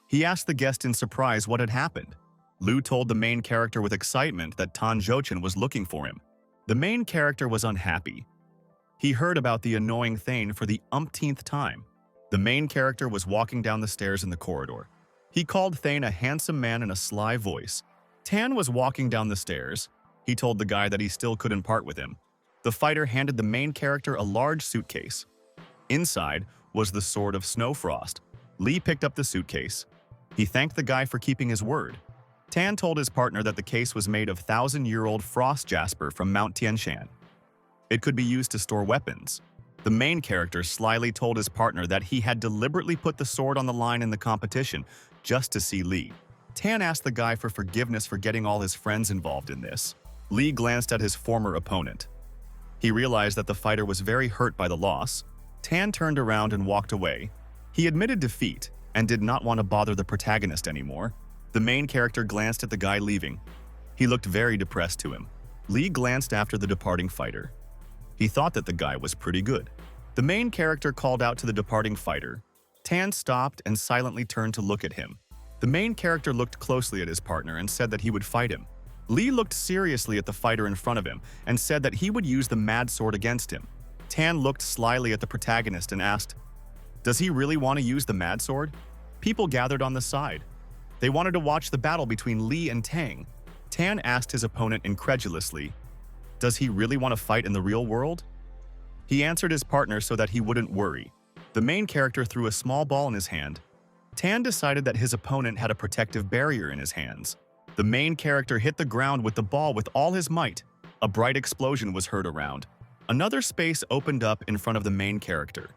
He asked the guest in surprise what had happened. Lu told the main character with excitement that Tan Zhouchen was looking for him. The main character was unhappy. He heard about the annoying Thane for the umpteenth time. The main character was walking down the stairs in the corridor. He called Thane a handsome man in a sly voice. Tan was walking down the stairs. He told the guy that he still couldn't part with him. The fighter handed the main character a large suitcase. Inside was the Sword of Snowfrost. Lee picked up the suitcase. He thanked the guy for keeping his word. Tan told his partner that the case was made of 1,000-year-old frost jasper from Mount Tianshan. It could be used to store weapons. The main character slyly told his partner that he had deliberately put the sword on the line in the competition just to see Lee. Tan asked the guy for forgiveness for getting all his friends involved in this. Lee glanced at his former opponent. He realized that the fighter was very hurt by the loss. Tan turned around and walked away. He admitted defeat and did not want to bother the protagonist anymore. The main character glanced at the guy leaving. He looked very depressed to him. Lee glanced after the departing fighter. He thought that the guy was pretty good. The main character called out to the departing fighter. Tan stopped and silently turned to look at him. The main character looked closely at his partner and said that he would fight him. Lee looked seriously at the fighter in front of him and said that he would use the mad sword against him. Tan looked slyly at the protagonist and asked, "Does he really want to use the mad sword?" People gathered on the side. They wanted to watch the battle between Lee and Tang. Tan asked his opponent incredulously, "Does he really want to fight in the real world?" He answered his partner so that he wouldn't worry. The main character threw a small ball in his hand. Tan decided that his opponent had a protective barrier in his hands. The main character hit the ground with the ball with all his might. A bright explosion was heard around. Another space opened up in front of the main character.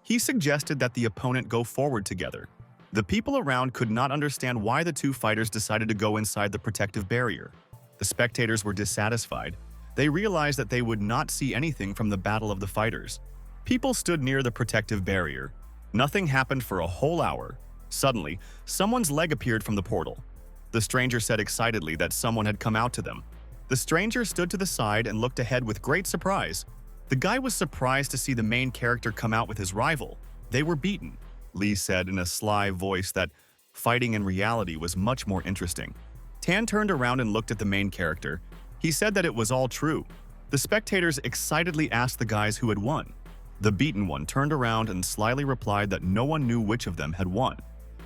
He suggested that the opponent go forward together. The people around could not understand why the two fighters decided to go inside the protective barrier. The spectators were dissatisfied. They realized that they would not see anything from the battle of the fighters. People stood near the protective barrier. Nothing happened for a whole hour. Suddenly, someone's leg appeared from the portal. The stranger said excitedly that someone had come out to them. The stranger stood to the side and looked ahead with great surprise. The guy was surprised to see the main character come out with his rival. They were beaten. Lee said in a sly voice that Fighting in reality was much more interesting. Tan turned around and looked at the main character. He said that it was all true. The spectators excitedly asked the guys who had won. The beaten one turned around and slyly replied that no one knew which of them had won.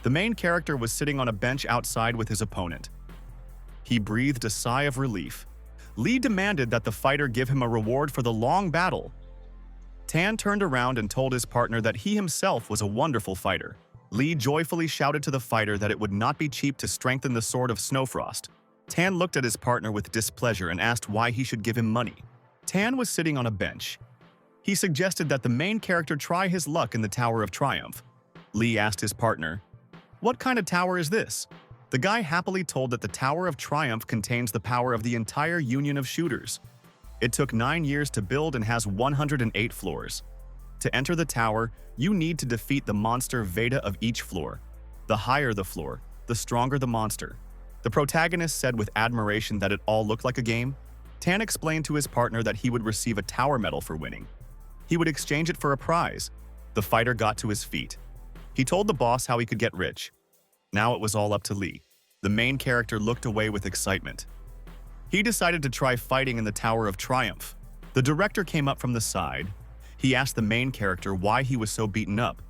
The main character was sitting on a bench outside with his opponent. He breathed a sigh of relief. Lee demanded that the fighter give him a reward for the long battle. Tan turned around and told his partner that he himself was a wonderful fighter. Lee joyfully shouted to the fighter that it would not be cheap to strengthen the sword of Snowfrost. Tan looked at his partner with displeasure and asked why he should give him money. Tan was sitting on a bench. He suggested that the main character try his luck in the Tower of Triumph. Lee asked his partner, "What kind of tower is this?" The guy happily told that the Tower of Triumph contains the power of the entire Union of Shooters. It took 9 years to build and has 108 floors. To enter the tower, you need to defeat the monster Veda of each floor. The higher the floor, the stronger the monster. The protagonist said with admiration that it all looked like a game. Tan explained to his partner that he would receive a tower medal for winning. He would exchange it for a prize. The fighter got to his feet. He told the boss how he could get rich. Now it was all up to Lee. The main character looked away with excitement. He decided to try fighting in the Tower of Triumph. The director came up from the side. He asked the main character why he was so beaten up.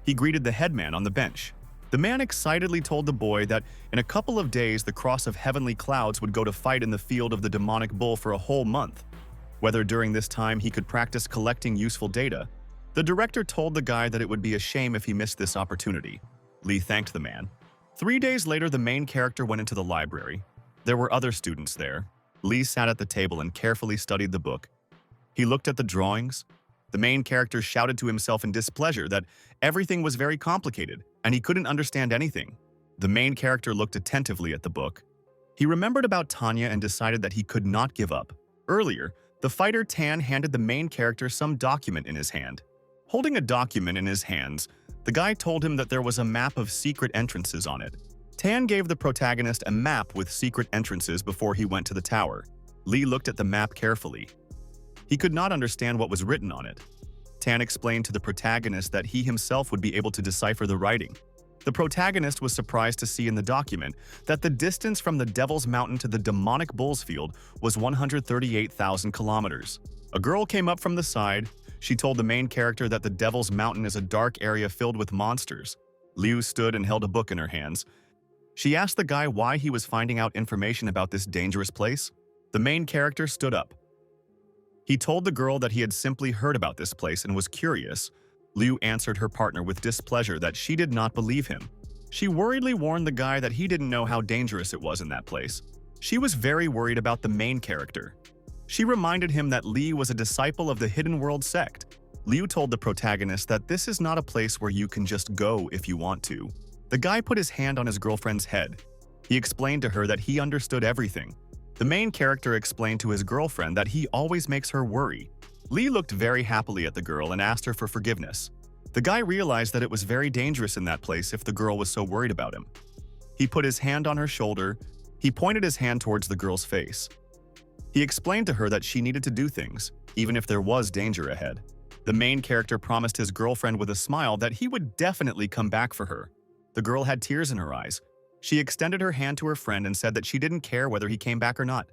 He greeted the headman on the bench. The man excitedly told the boy that in a couple of days the cross of heavenly clouds would go to fight in the field of the demonic bull for a whole month. Whether during this time he could practice collecting useful data. The director told the guy that it would be a shame if he missed this opportunity. Lee thanked the man. 3 days later, the main character went into the library. There were other students there. Lee sat at the table and carefully studied the book. He looked at the drawings. The main character shouted to himself in displeasure that everything was very complicated and he couldn't understand anything. The main character looked attentively at the book. He remembered about Tanya and decided that he could not give up. Earlier, the fighter Tan handed the main character some document in his hand. Holding a document in his hands, the guy told him that there was a map of secret entrances on it. Tan gave the protagonist a map with secret entrances before he went to the tower. Lee looked at the map carefully. He could not understand what was written on it. Tan explained to the protagonist that he himself would be able to decipher the writing. The protagonist was surprised to see in the document that the distance from the Devil's Mountain to the demonic bull's field was 138,000 kilometers. A girl came up from the side. She told the main character that the Devil's Mountain is a dark area filled with monsters. Liu stood and held a book in her hands. She asked the guy why he was finding out information about this dangerous place. The main character stood up. He told the girl that he had simply heard about this place and was curious. Liu answered her partner with displeasure that she did not believe him. She worriedly warned the guy that he didn't know how dangerous it was in that place. She was very worried about the main character. She reminded him that Lee was a disciple of the Hidden World sect. Liu told the protagonist that this is not a place where you can just go if you want to. The guy put his hand on his girlfriend's head. He explained to her that he understood everything. The main character explained to his girlfriend that he always makes her worry. Lee looked very happily at the girl and asked her for forgiveness. The guy realized that it was very dangerous in that place if the girl was so worried about him. He put his hand on her shoulder. He pointed his hand towards the girl's face. He explained to her that she needed to do things, even if there was danger ahead. The main character promised his girlfriend with a smile that he would definitely come back for her. The girl had tears in her eyes. She extended her hand to her friend and said that she didn't care whether he came back or not.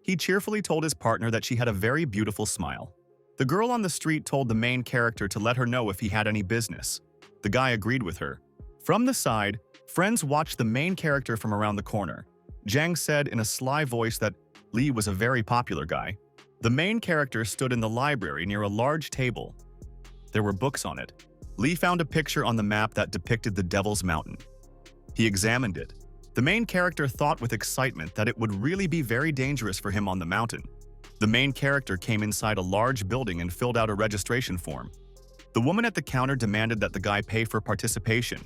He cheerfully told his partner that she had a very beautiful smile. The girl on the street told the main character to let her know if he had any business. The guy agreed with her. From the side, friends watched the main character from around the corner. Zhang said in a sly voice that Lee was a very popular guy. The main character stood in the library near a large table. There were books on it. Lee found a picture on the map that depicted the Devil's Mountain. He examined it. The main character thought with excitement that it would really be very dangerous for him on the mountain. The main character came inside a large building and filled out a registration form. The woman at the counter demanded that the guy pay for participation.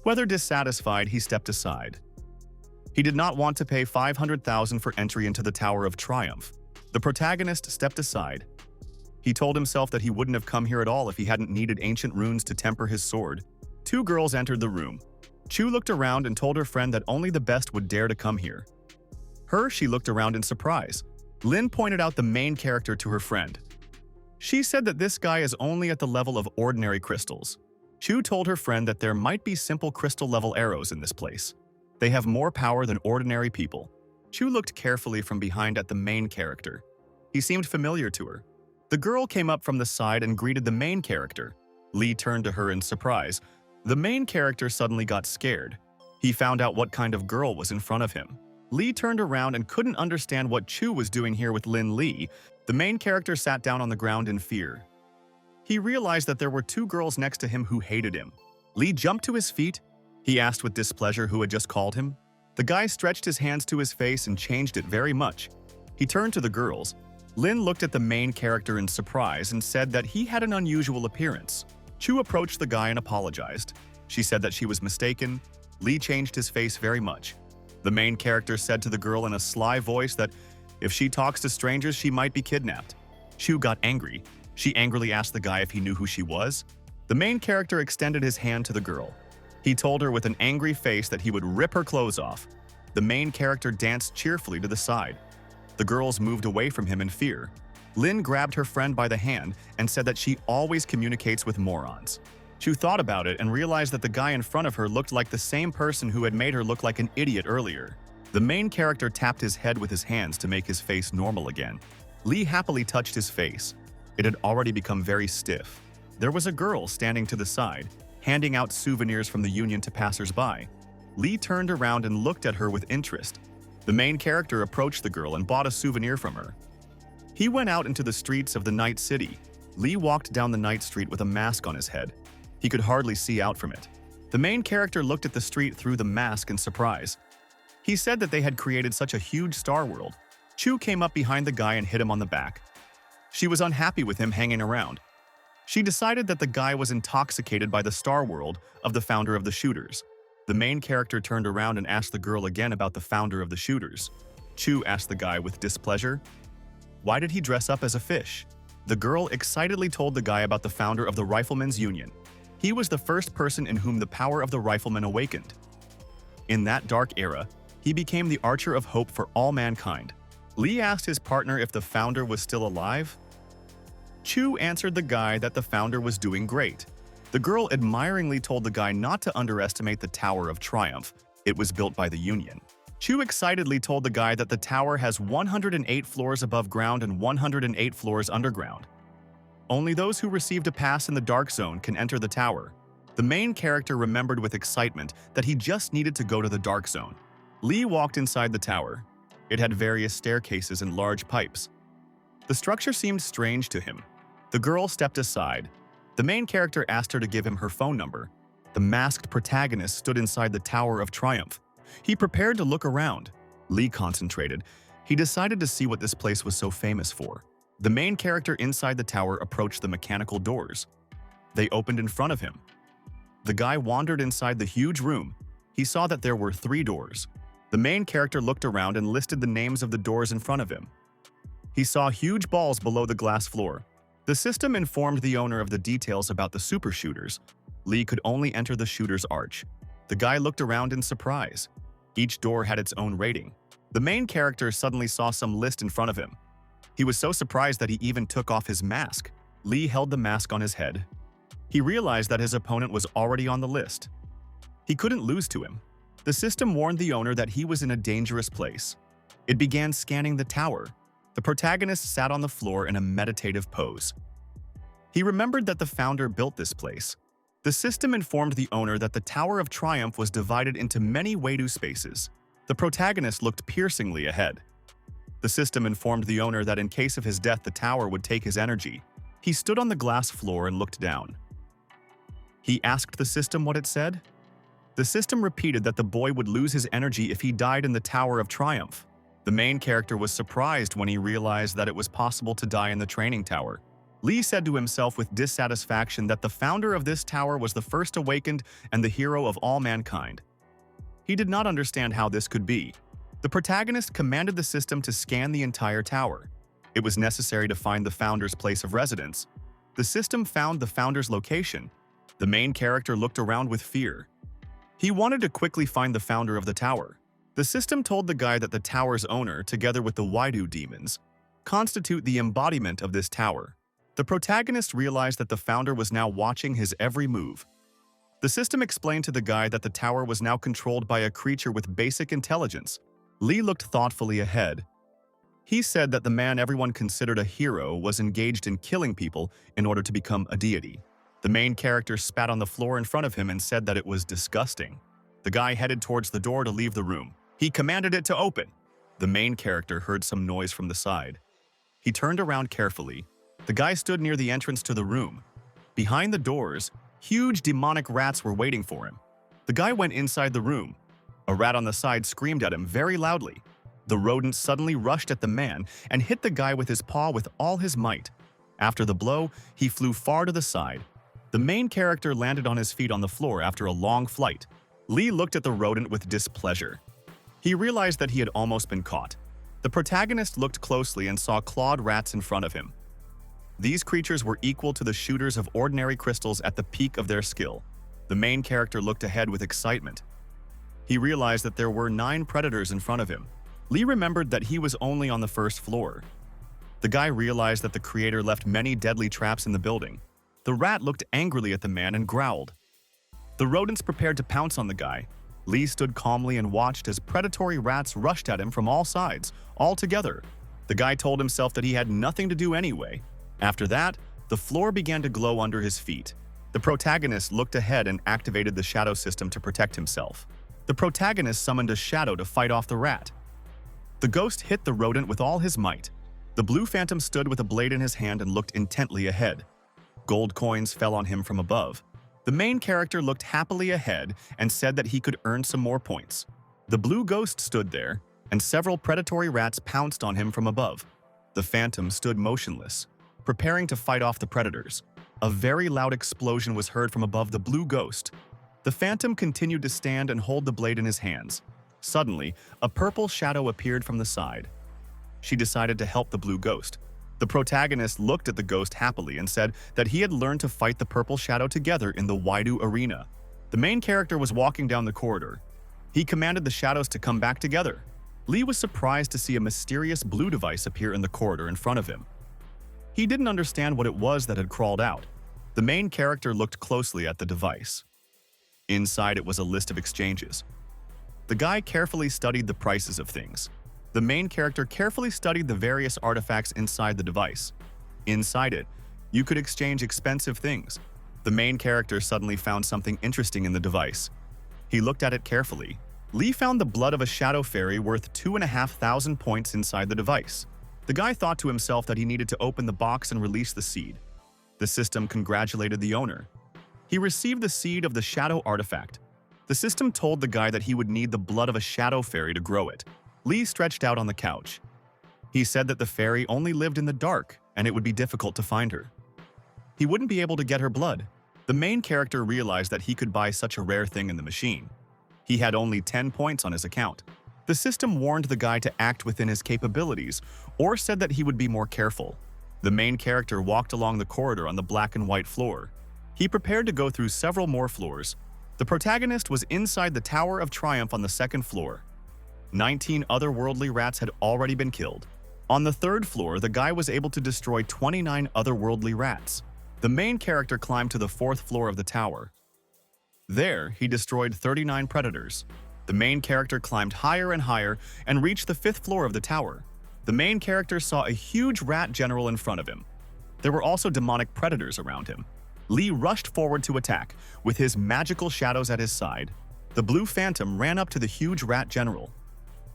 Whether dissatisfied, he stepped aside. He did not want to pay 500,000 for entry into the Tower of Triumph. The protagonist stepped aside. He told himself that he wouldn't have come here at all if he hadn't needed ancient runes to temper his sword. 2 girls entered the room. Chu looked around and told her friend that only the best would dare to come here. She looked around in surprise. Lin pointed out the main character to her friend. She said that this guy is only at the level of ordinary crystals. Chu told her friend that there might be simple crystal-level arrows in this place. They have more power than ordinary people. Chu looked carefully from behind at the main character. He seemed familiar to her. The girl came up from the side and greeted the main character. Lee turned to her in surprise. The main character suddenly got scared. He found out what kind of girl was in front of him. Lee turned around and couldn't understand what Chu was doing here with Lin Lee. The main character sat down on the ground in fear. He realized that there were two girls next to him who hated him. Lee jumped to his feet. He asked with displeasure who had just called him. The guy stretched his hands to his face and changed it very much. He turned to the girls. Lin looked at the main character in surprise and said that he had an unusual appearance. Chu approached the guy and apologized. She said that she was mistaken. Lee changed his face very much. The main character said to the girl in a sly voice that if she talks to strangers, she might be kidnapped. Chu got angry. She angrily asked the guy if he knew who she was. The main character extended his hand to the girl. He told her with an angry face that he would rip her clothes off. The main character danced cheerfully to the side. The girls moved away from him in fear. Lin grabbed her friend by the hand and said that she always communicates with morons. Chu thought about it and realized that the guy in front of her looked like the same person who had made her look like an idiot earlier. The main character tapped his head with his hands to make his face normal again. Lee happily touched his face. It had already become very stiff. There was a girl standing to the side, handing out souvenirs from the union to passers-by. Lee turned around and looked at her with interest. The main character approached the girl and bought a souvenir from her. He went out into the streets of the night city. Lee walked down the night street with a mask on his head. He could hardly see out from it. The main character looked at the street through the mask in surprise. He said that they had created such a huge star world. Chu came up behind the guy and hit him on the back. She was unhappy with him hanging around. She decided that the guy was intoxicated by the star world of the founder of the shooters. The main character turned around and asked the girl again about the founder of the shooters. Chu asked the guy with displeasure, "Why did he dress up as a fish?" The girl excitedly told the guy about the founder of the Riflemen's Union. He was the first person in whom the power of the riflemen awakened. In that dark era, he became the archer of hope for all mankind. Lee asked his partner if the founder was still alive. Chu answered the guy that the founder was doing great. The girl admiringly told the guy not to underestimate the Tower of Triumph. It was built by the Union. Chu excitedly told the guy that the tower has 108 floors above ground and 108 floors underground. Only those who received a pass in the Dark Zone can enter the tower. The main character remembered with excitement that he just needed to go to the Dark Zone. Lee walked inside the tower. It had various staircases and large pipes. The structure seemed strange to him. The girl stepped aside. The main character asked her to give him her phone number. The masked protagonist stood inside the Tower of Triumph. He prepared to look around. Lee concentrated. He decided to see what this place was so famous for. The main character inside the tower approached the mechanical doors. They opened in front of him. The guy wandered inside the huge room. He saw that there were 3 doors. The main character looked around and listed the names of the doors in front of him. He saw huge balls below the glass floor. The system informed the owner of the details about the super shooters. Lee could only enter the shooter's arch. The guy looked around in surprise. Each door had its own rating. The main character suddenly saw some list in front of him. He was so surprised that he even took off his mask. Lee held the mask on his head. He realized that his opponent was already on the list. He couldn't lose to him. The system warned the owner that he was in a dangerous place. It began scanning the tower. The protagonist sat on the floor in a meditative pose. He remembered that the founder built this place. The system informed the owner that the Tower of Triumph was divided into many Wadu spaces. The protagonist looked piercingly ahead. The system informed the owner that in case of his death, the tower would take his energy. He stood on the glass floor and looked down. He asked the system what it said. The system repeated that the boy would lose his energy if he died in the Tower of Triumph. The main character was surprised when he realized that it was possible to die in the training tower. Lee said to himself with dissatisfaction that the founder of this tower was the first awakened and the hero of all mankind. He did not understand how this could be. The protagonist commanded the system to scan the entire tower. It was necessary to find the founder's place of residence. The system found the founder's location. The main character looked around with fear. He wanted to quickly find the founder of the tower. The system told the guy that the tower's owner, together with the Waidu demons, constitute the embodiment of this tower. The protagonist realized that the founder was now watching his every move. The system explained to the guy that the tower was now controlled by a creature with basic intelligence. Lee looked thoughtfully ahead. He said that the man everyone considered a hero was engaged in killing people in order to become a deity. The main character spat on the floor in front of him and said that it was disgusting. The guy headed towards the door to leave the room. He commanded it to open. The main character heard some noise from the side. He turned around carefully. The guy stood near the entrance to the room. Behind the doors, huge demonic rats were waiting for him. The guy went inside the room. A rat on the side screamed at him very loudly. The rodent suddenly rushed at the man and hit the guy with his paw with all his might. After the blow, he flew far to the side. The main character landed on his feet on the floor after a long flight. Lee looked at the rodent with displeasure. He realized that he had almost been caught. The protagonist looked closely and saw clawed rats in front of him. These creatures were equal to the shooters of ordinary crystals at the peak of their skill. The main character looked ahead with excitement. He realized that there were 9 predators in front of him. Lee remembered that he was only on the first floor. The guy realized that the creator left many deadly traps in the building. The rat looked angrily at the man and growled. The rodents prepared to pounce on the guy. Lee stood calmly and watched as predatory rats rushed at him from all sides, all together. The guy told himself that he had nothing to do anyway. After that, the floor began to glow under his feet. The protagonist looked ahead and activated the shadow system to protect himself. The protagonist summoned a shadow to fight off the rat. The ghost hit the rodent with all his might. The blue phantom stood with a blade in his hand and looked intently ahead. Gold coins fell on him from above. The main character looked happily ahead and said that he could earn some more points. The blue ghost stood there, and several predatory rats pounced on him from above. The phantom stood motionless, preparing to fight off the predators. A very loud explosion was heard from above the blue ghost. The phantom continued to stand and hold the blade in his hands. Suddenly, a purple shadow appeared from the side. She decided to help the blue ghost. The protagonist looked at the ghost happily and said that he had learned to fight the purple shadow together in the Waidu arena. The main character was walking down the corridor. He commanded the shadows to come back together. Lee was surprised to see a mysterious blue device appear in the corridor in front of him. He didn't understand what it was that had crawled out. The main character looked closely at the device. Inside it was a list of exchanges. The guy carefully studied the prices of things. The main character carefully studied the various artifacts inside the device. Inside it, you could exchange expensive things. The main character suddenly found something interesting in the device. He looked at it carefully. Lee found the blood of a shadow fairy worth 2,500 points inside the device. The guy thought to himself that he needed to open the box and release the seed. The system congratulated the owner. He received the seed of the shadow artifact. The system told the guy that he would need the blood of a shadow fairy to grow it. Lee stretched out on the couch. He said that the fairy only lived in the dark and it would be difficult to find her. He wouldn't be able to get her blood. The main character realized that he could buy such a rare thing in the machine. He had only 10 points on his account. The system warned the guy to act within his capabilities or said that he would be more careful. The main character walked along the corridor on the black and white floor. He prepared to go through several more floors. The protagonist was inside the Tower of Triumph on the 2nd floor. 19 otherworldly rats had already been killed. On the 3rd floor, the guy was able to destroy 29 otherworldly rats. The main character climbed to the 4th floor of the tower. There, he destroyed 39 predators. The main character climbed higher and higher and reached the 5th floor of the tower. The main character saw a huge rat general in front of him. There were also demonic predators around him. Lee rushed forward to attack, with his magical shadows at his side. The blue phantom ran up to the huge rat general.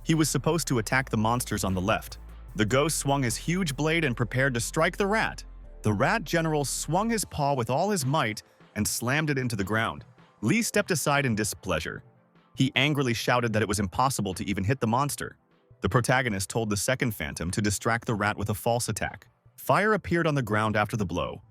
He was supposed to attack the monsters on the left. The ghost swung his huge blade and prepared to strike the rat. The rat general swung his paw with all his might and slammed it into the ground. Lee stepped aside in displeasure. He angrily shouted that it was impossible to even hit the monster. The protagonist told the second phantom to distract the rat with a false attack. Fire appeared on the ground after the blow.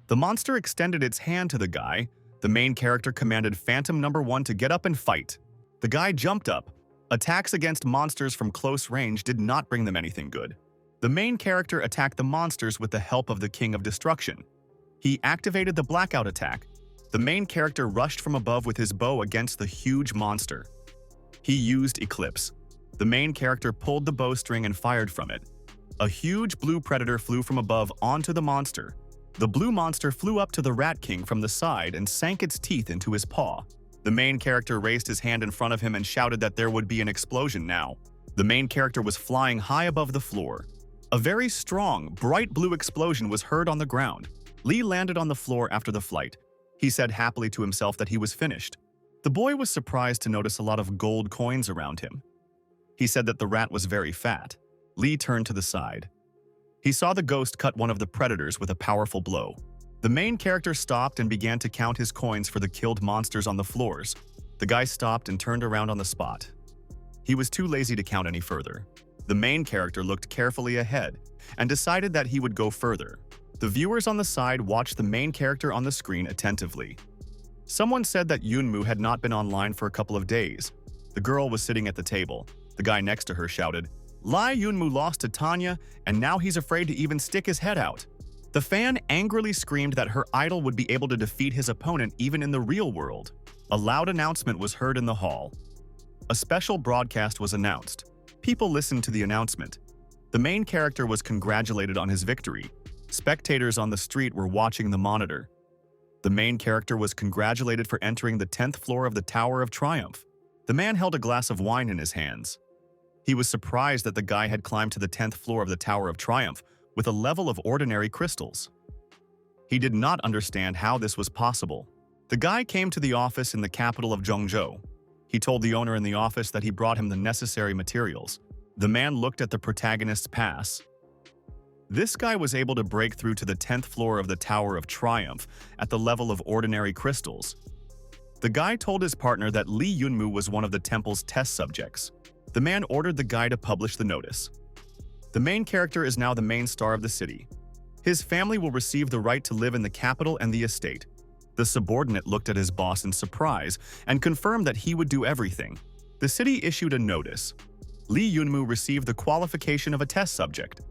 The monster extended its hand to the guy. The main character commanded Phantom Number 1 to get up and fight. The guy jumped up. Attacks against monsters from close range did not bring them anything good. The main character attacked the monsters with the help of the King of Destruction. He activated the blackout attack. The main character rushed from above with his bow against the huge monster. He used Eclipse. The main character pulled the bowstring and fired from it. A huge blue predator flew from above onto the monster. The blue monster flew up to the Rat King from the side and sank its teeth into his paw. The main character raised his hand in front of him and shouted that there would be an explosion now. The main character was flying high above the floor. A very strong, bright blue explosion was heard on the ground. Lee landed on the floor after the flight. He said happily to himself that he was finished. The boy was surprised to notice a lot of gold coins around him. He said that the rat was very fat. Lee turned to the side. He saw the ghost cut one of the predators with a powerful blow. The main character stopped and began to count his coins for the killed monsters on the floors. The guy stopped and turned around on the spot. He was too lazy to count any further. The main character looked carefully ahead and decided that he would go further. The viewers on the side watched the main character on the screen attentively. Someone said that Yunmu had not been online for a couple of days. The girl was sitting at the table. The guy next to her shouted, "Lai Yunmu lost to Tanya, and now he's afraid to even stick his head out." The fan angrily screamed that her idol would be able to defeat his opponent even in the real world. A loud announcement was heard in the hall. A special broadcast was announced. People listened to the announcement. The main character was congratulated on his victory. Spectators on the street were watching the monitor. The main character was congratulated for entering the 10th floor of the Tower of Triumph. The man held a glass of wine in his hands. He was surprised that the guy had climbed to the 10th floor of the Tower of Triumph with a level of ordinary crystals. He did not understand how this was possible. The guy came to the office in the capital of Zhengzhou. He told the owner in the office that he brought him the necessary materials. The man looked at the protagonist's pass. This guy was able to break through to the 10th floor of the Tower of Triumph at the level of ordinary crystals. The guy told his partner that Lee Yunmu was one of the temple's test subjects. The man ordered the guy to publish the notice. The main character is now the main star of the city. His family will receive the right to live in the capital and the estate. The subordinate looked at his boss in surprise and confirmed that he would do everything. The city issued a notice. Lee Yunmu received the qualification of a test subject.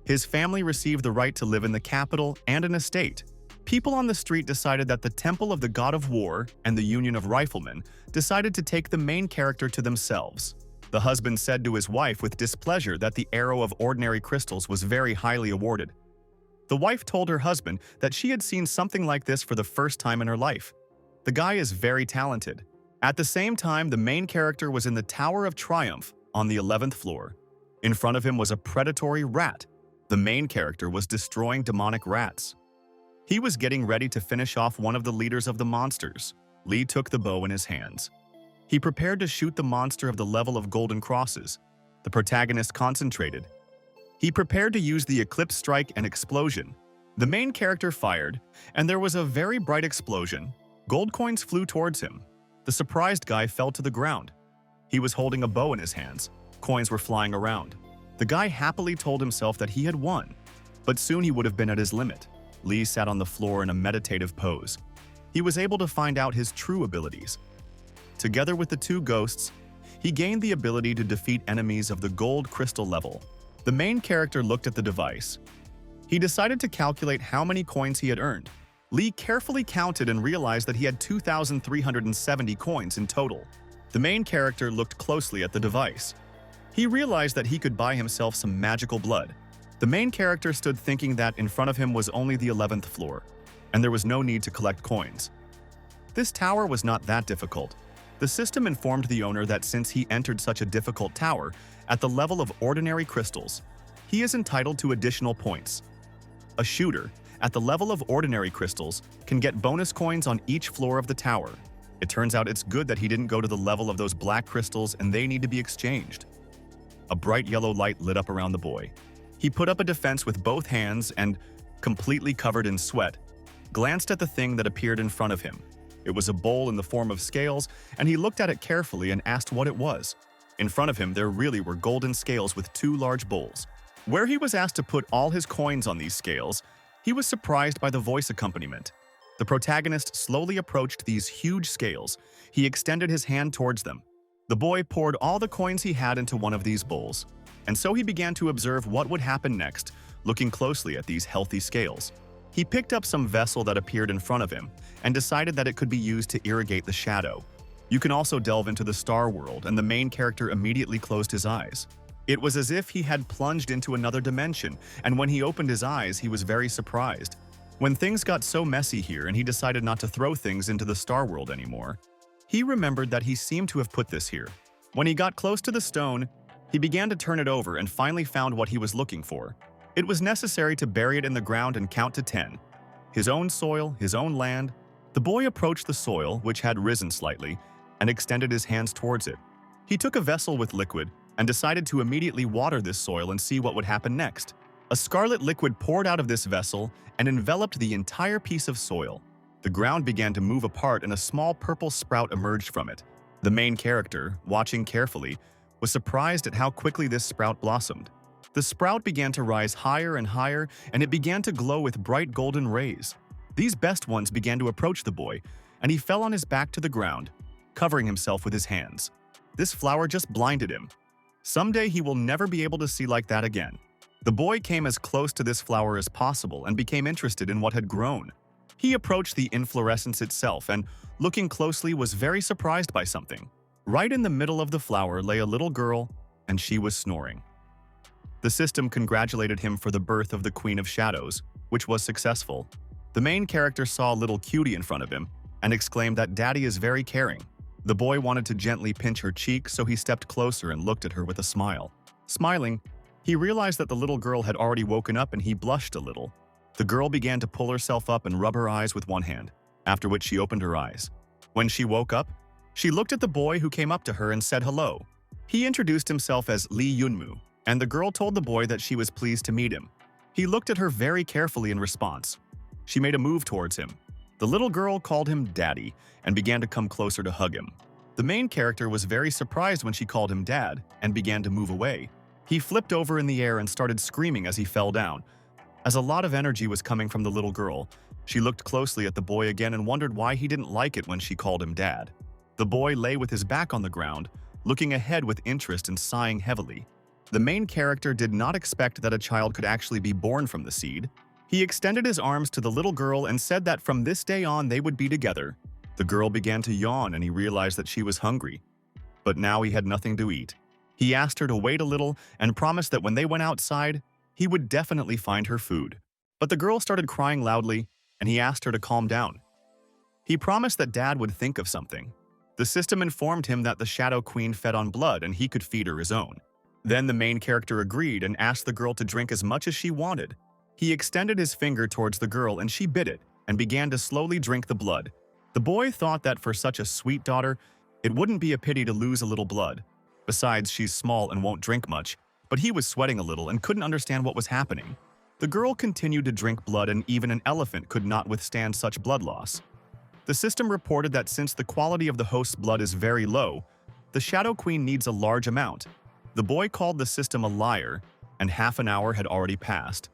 His family received the right to live in the capital and an estate. People on the street decided that the Temple of the God of War and the Union of Riflemen decided to take the main character to themselves. The husband said to his wife with displeasure that the arrow of ordinary crystals was very highly awarded. The wife told her husband that she had seen something like this for the first time in her life. The guy is very talented. At the same time, the main character was in the Tower of Triumph on the 11th floor. In front of him was a predatory rat. The main character was destroying demonic rats. He was getting ready to finish off one of the leaders of the monsters. Lee took the bow in his hands. He prepared to shoot the monster of the level of golden crosses. The protagonist concentrated. He prepared to use the eclipse strike and explosion. The main character fired, and there was a very bright explosion. Gold coins flew towards him. The surprised guy fell to the ground. He was holding a bow in his hands. Coins were flying around. The guy happily told himself that he had won, but soon he would have been at his limit. Lee sat on the floor in a meditative pose. He was able to find out his true abilities. Together with the two ghosts, he gained the ability to defeat enemies of the gold crystal level. The main character looked at the device. He decided to calculate how many coins he had earned. Lee carefully counted and realized that he had 2,370 coins in total. The main character looked closely at the device. He realized that he could buy himself some magical blood. The main character stood thinking that in front of him was only the 11th floor, and there was no need to collect coins. This tower was not that difficult. The system informed the owner that since he entered such a difficult tower, at the level of ordinary crystals, he is entitled to additional points. A shooter, at the level of ordinary crystals, can get bonus coins on each floor of the tower. It turns out it's good that he didn't go to the level of those black crystals and they need to be exchanged. A bright yellow light lit up around the boy. He put up a defense with both hands and, completely covered in sweat, glanced at the thing that appeared in front of him. It was a bowl in the form of scales, and he looked at it carefully and asked what it was. In front of him, there really were golden scales with two large bowls. Where he was asked to put all his coins on these scales, he was surprised by the voice accompaniment. The protagonist slowly approached these huge scales. He extended his hand towards them. The boy poured all the coins he had into one of these bowls, and so he began to observe what would happen next, looking closely at these healthy scales. He picked up some vessel that appeared in front of him and decided that it could be used to irrigate the shadow. You can also delve into the star world, and the main character immediately closed his eyes. It was as if he had plunged into another dimension, and when he opened his eyes, he was very surprised. When things got so messy here and he decided not to throw things into the star world anymore, he remembered that he seemed to have put this here. When he got close to the stone, he began to turn it over and finally found what he was looking for. It was necessary to bury it in the ground and count to 10. His own soil, his own land. The boy approached the soil, which had risen slightly, and extended his hands towards it. He took a vessel with liquid and decided to immediately water this soil and see what would happen next. A scarlet liquid poured out of this vessel and enveloped the entire piece of soil. The ground began to move apart and a small purple sprout emerged from it. The main character, watching carefully, was surprised at how quickly this sprout blossomed. The sprout began to rise higher and higher, and it began to glow with bright golden rays. These best ones began to approach the boy, and he fell on his back to the ground, covering himself with his hands. This flower just blinded him. Someday he will never be able to see like that again. The boy came as close to this flower as possible and became interested in what had grown. He approached the inflorescence itself and, looking closely, was very surprised by something. Right in the middle of the flower lay a little girl, and she was snoring. The system congratulated him for the birth of the Queen of Shadows, which was successful. The main character saw a little cutie in front of him and exclaimed that Daddy is very caring. The boy wanted to gently pinch her cheek, so he stepped closer and looked at her with a smile. Smiling, he realized that the little girl had already woken up and he blushed a little. The girl began to pull herself up and rub her eyes with one hand, after which she opened her eyes. When she woke up, she looked at the boy who came up to her and said hello. He introduced himself as Lee Yunmu, and the girl told the boy that she was pleased to meet him. He looked at her very carefully in response. She made a move towards him. The little girl called him Daddy and began to come closer to hug him. The main character was very surprised when she called him Dad and began to move away. He flipped over in the air and started screaming as he fell down. As a lot of energy was coming from the little girl, she looked closely at the boy again and wondered why he didn't like it when she called him Dad. The boy lay with his back on the ground, looking ahead with interest and sighing heavily. The main character did not expect that a child could actually be born from the seed. He extended his arms to the little girl and said that from this day on they would be together. The girl began to yawn and he realized that she was hungry. But now he had nothing to eat. He asked her to wait a little and promised that when they went outside, he would definitely find her food. But the girl started crying loudly and he asked her to calm down. He promised that Dad would think of something. The system informed him that the Shadow Queen fed on blood and he could feed her his own. Then the main character agreed and asked the girl to drink as much as she wanted. He extended his finger towards the girl and she bit it and began to slowly drink the blood. The boy thought that for such a sweet daughter, it wouldn't be a pity to lose a little blood. Besides, she's small and won't drink much, but he was sweating a little and couldn't understand what was happening. The girl continued to drink blood and even an elephant could not withstand such blood loss. The system reported that since the quality of the host's blood is very low, the Shadow Queen needs a large amount. The boy called the system a liar, and half an hour had already passed.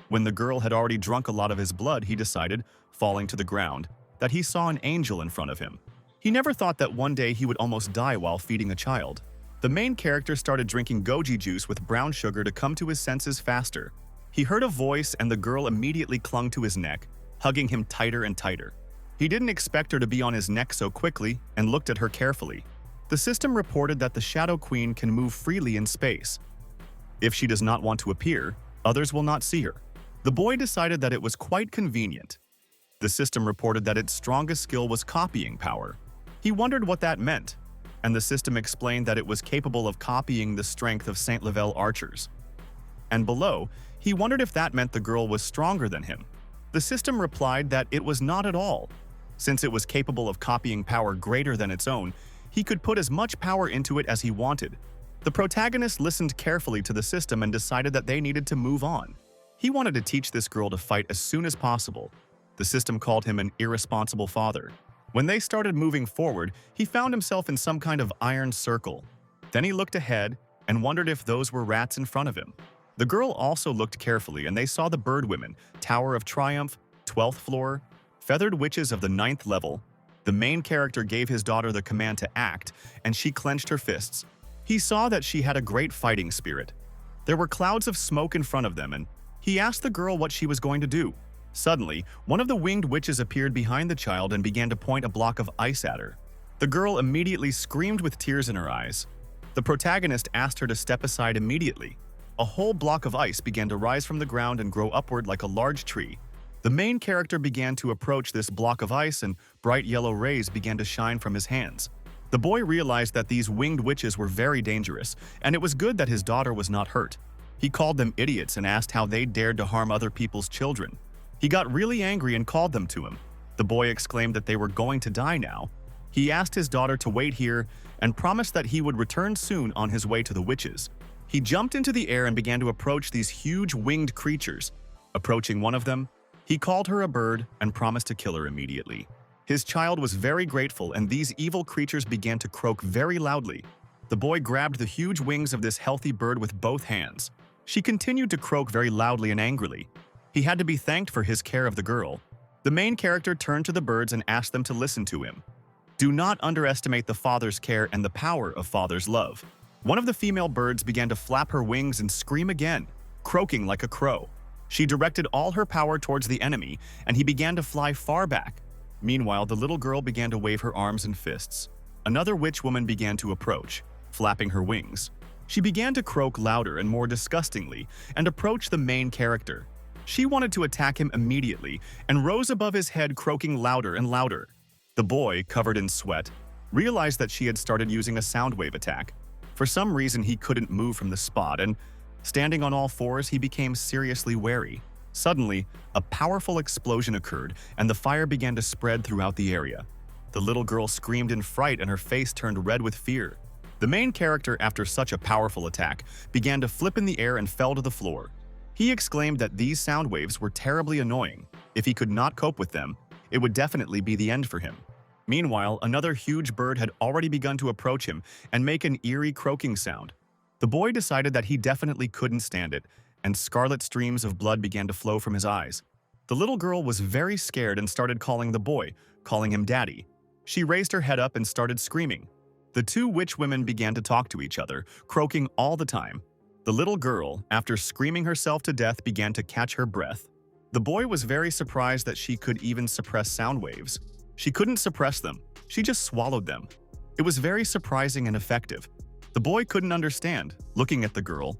When the girl had already drunk a lot of his blood, he decided, falling to the ground, that he saw an angel in front of him. He never thought that one day he would almost die while feeding a child. The main character started drinking goji juice with brown sugar to come to his senses faster. He heard a voice and the girl immediately clung to his neck, hugging him tighter and tighter. He didn't expect her to be on his neck so quickly and looked at her carefully. The system reported that the Shadow Queen can move freely in space. If she does not want to appear, others will not see her. The boy decided that it was quite convenient. The system reported that its strongest skill was copying power. He wondered what that meant, and the system explained that it was capable of copying the strength of Saint Level archers. And below, he wondered if that meant the girl was stronger than him. The system replied that it was not at all. Since it was capable of copying power greater than its own, he could put as much power into it as he wanted. The protagonist listened carefully to the system and decided that they needed to move on. He wanted to teach this girl to fight as soon as possible. The system called him an irresponsible father. When they started moving forward, he found himself in some kind of iron circle. Then he looked ahead and wondered if those were rats in front of him. The girl also looked carefully and they saw the Bird Women, Tower of Triumph, 12th floor, Feathered Witches of the 9th level. The main character gave his daughter the command to act, and she clenched her fists. He saw that she had a great fighting spirit. There were clouds of smoke in front of them, and he asked the girl what she was going to do. Suddenly, one of the winged witches appeared behind the child and began to point a block of ice at her. The girl immediately screamed with tears in her eyes. The protagonist asked her to step aside immediately. A whole block of ice began to rise from the ground and grow upward like a large tree. The main character began to approach this block of ice and bright yellow rays began to shine from his hands. The boy realized that these winged witches were very dangerous, and it was good that his daughter was not hurt. He called them idiots and asked how they dared to harm other people's children. He got really angry and called them to him. The boy exclaimed that they were going to die now. He asked his daughter to wait here and promised that he would return soon on his way to the witches. He jumped into the air and began to approach these huge winged creatures. Approaching one of them, he called her a bird and promised to kill her immediately. His child was very grateful, and these evil creatures began to croak very loudly. The boy grabbed the huge wings of this healthy bird with both hands. She continued to croak very loudly and angrily. He had to be thanked for his care of the girl. The main character turned to the birds and asked them to listen to him. Do not underestimate the father's care and the power of father's love. One of the female birds began to flap her wings and scream again, croaking like a crow. She directed all her power towards the enemy, and he began to fly far back. Meanwhile, the little girl began to wave her arms and fists. Another witch woman began to approach, flapping her wings. She began to croak louder and more disgustingly and approached the main character. She wanted to attack him immediately and rose above his head, croaking louder and louder. The boy, covered in sweat, realized that she had started using a sound wave attack. For some reason, he couldn't move from the spot, and standing on all fours, he became seriously wary. Suddenly, a powerful explosion occurred, and the fire began to spread throughout the area. The little girl screamed in fright, and her face turned red with fear. The main character, after such a powerful attack, began to flip in the air and fell to the floor. He exclaimed that these sound waves were terribly annoying. If he could not cope with them, it would definitely be the end for him. Meanwhile, another huge bird had already begun to approach him and make an eerie croaking sound. The boy decided that he definitely couldn't stand it, and scarlet streams of blood began to flow from his eyes. The little girl was very scared and started calling the boy, calling him daddy. She raised her head up and started screaming. The two witch women began to talk to each other, croaking all the time. The little girl, after screaming herself to death, began to catch her breath. The boy was very surprised that she could even suppress sound waves. She couldn't suppress them, she just swallowed them. It was very surprising and effective. The boy couldn't understand, looking at the girl,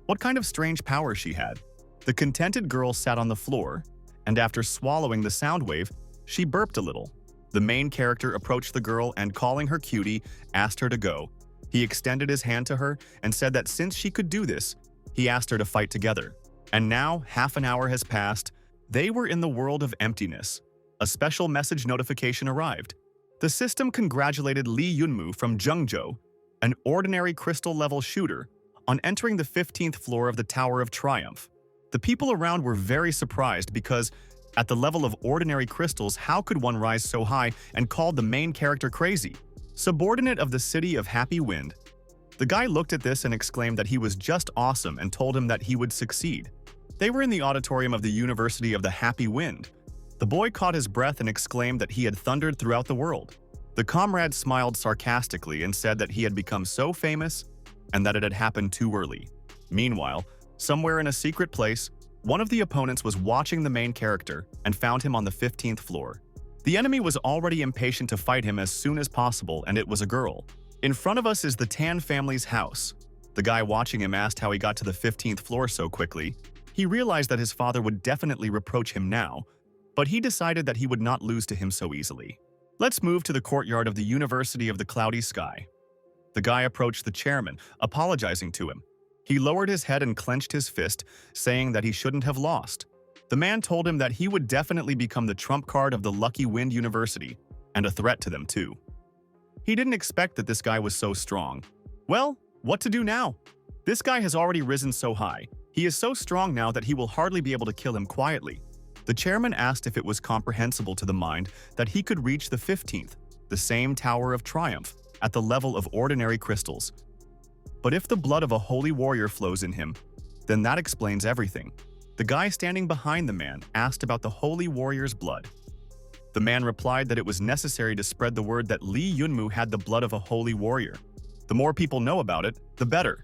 what kind of strange power she had. The contented girl sat on the floor, and after swallowing the sound wave, she burped a little. The main character approached the girl and, calling her cutie, asked her to go. He extended his hand to her and said that since she could do this, he asked her to fight together. And now, half an hour has passed. They were in the world of emptiness. A special message notification arrived. The system congratulated Lee Yunmu from Zhengzhou, an ordinary crystal-level shooter, on entering the 15th floor of the Tower of Triumph. The people around were very surprised because, at the level of ordinary crystals, how could one rise so high, and called the main character crazy? Subordinate of the City of Happy Wind. The guy looked at this and exclaimed that he was just awesome and told him that he would succeed. They were in the auditorium of the University of the Happy Wind. The boy caught his breath and exclaimed that he had thundered throughout the world. The comrade smiled sarcastically and said that he had become so famous and that it had happened too early. Meanwhile, somewhere in a secret place, one of the opponents was watching the main character and found him on the 15th floor. The enemy was already impatient to fight him as soon as possible, and it was a girl. In front of us is the Tan family's house. The guy watching him asked how he got to the 15th floor so quickly. He realized that his father would definitely reproach him now, but he decided that he would not lose to him so easily. Let's move to the courtyard of the University of the Cloudy Sky. The guy approached the chairman, apologizing to him. He lowered his head and clenched his fist, saying that he shouldn't have lost. The man told him that he would definitely become the trump card of the Lucky Wind University, and a threat to them too. He didn't expect that this guy was so strong. Well, what to do now? This guy has already risen so high. He is so strong now that he will hardly be able to kill him quietly. The chairman asked if it was comprehensible to the mind that he could reach the 15th, the same Tower of Triumph, at the level of ordinary crystals. But if the blood of a holy warrior flows in him, then that explains everything. The guy standing behind the man asked about the holy warrior's blood. The man replied that it was necessary to spread the word that Lee Yunmu had the blood of a holy warrior. The more people know about it, the better.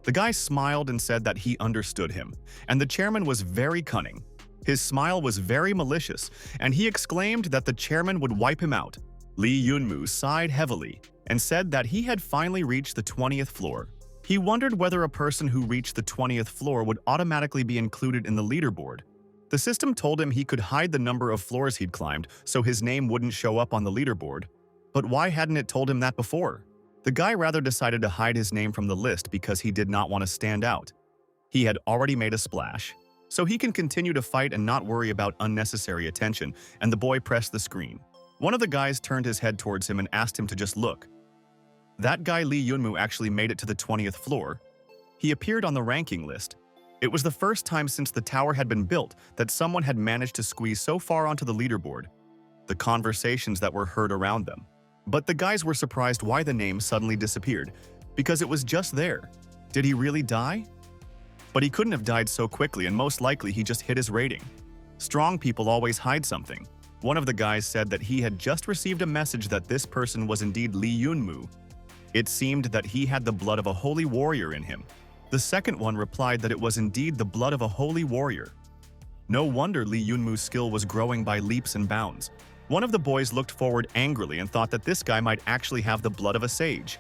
The guy smiled and said that he understood him, and the chairman was very cunning. His smile was very malicious, and he exclaimed that the chairman would wipe him out. Lee Yunmu sighed heavily and said that he had finally reached the 20th floor. He wondered whether a person who reached the 20th floor would automatically be included in the leaderboard. The system told him he could hide the number of floors he'd climbed so his name wouldn't show up on the leaderboard. But why hadn't it told him that before? The guy rather decided to hide his name from the list because he did not want to stand out. He had already made a splash, so he can continue to fight and not worry about unnecessary attention, and the boy pressed the screen. One of the guys turned his head towards him and asked him to just look. That guy Lee Yunmu actually made it to the 20th floor. He appeared on the ranking list. It was the first time since the tower had been built that someone had managed to squeeze so far onto the leaderboard. The conversations that were heard around them. But the guys were surprised why the name suddenly disappeared, because it was just there. Did he really die? But he couldn't have died so quickly, and most likely he just hit his rating. Strong people always hide something. One of the guys said that he had just received a message that this person was indeed Lee Yunmu. It seemed that he had the blood of a holy warrior in him. The second one replied that it was indeed the blood of a holy warrior. No wonder Lee Yunmu's skill was growing by leaps and bounds. One of the boys looked forward angrily and thought that this guy might actually have the blood of a sage.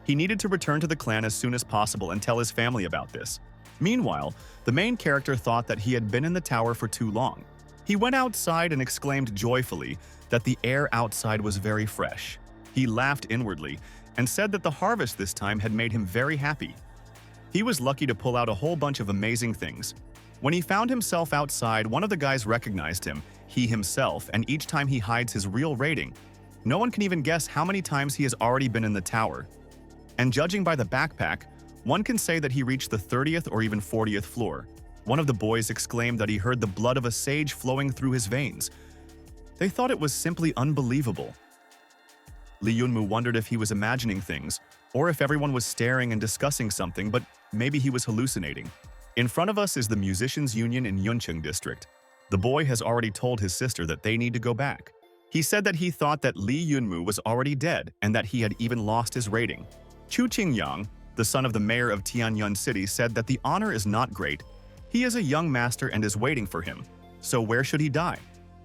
He needed to return to the clan as soon as possible and tell his family about this. Meanwhile, the main character thought that he had been in the tower for too long. He went outside and exclaimed joyfully that the air outside was very fresh. He laughed inwardly and said that the harvest this time had made him very happy. He was lucky to pull out a whole bunch of amazing things. When he found himself outside, one of the guys recognized him, he himself, and each time he hides his real rating. No one can even guess how many times he has already been in the tower. And judging by the backpack, one can say that he reached the 30th or even 40th floor. One of the boys exclaimed that he heard the blood of a sage flowing through his veins. They thought it was simply unbelievable. Lee Yunmu wondered if he was imagining things, or if everyone was staring and discussing something, but maybe he was hallucinating. In front of us is the Musicians' Union in Yuncheng District. The boy has already told his sister that they need to go back. He said that he thought that Lee Yunmu was already dead and that he had even lost his rating. Chu Qingyang, the son of the mayor of Tianyun City, said that the honor is not great. He is a young master and is waiting for him. So where should he die?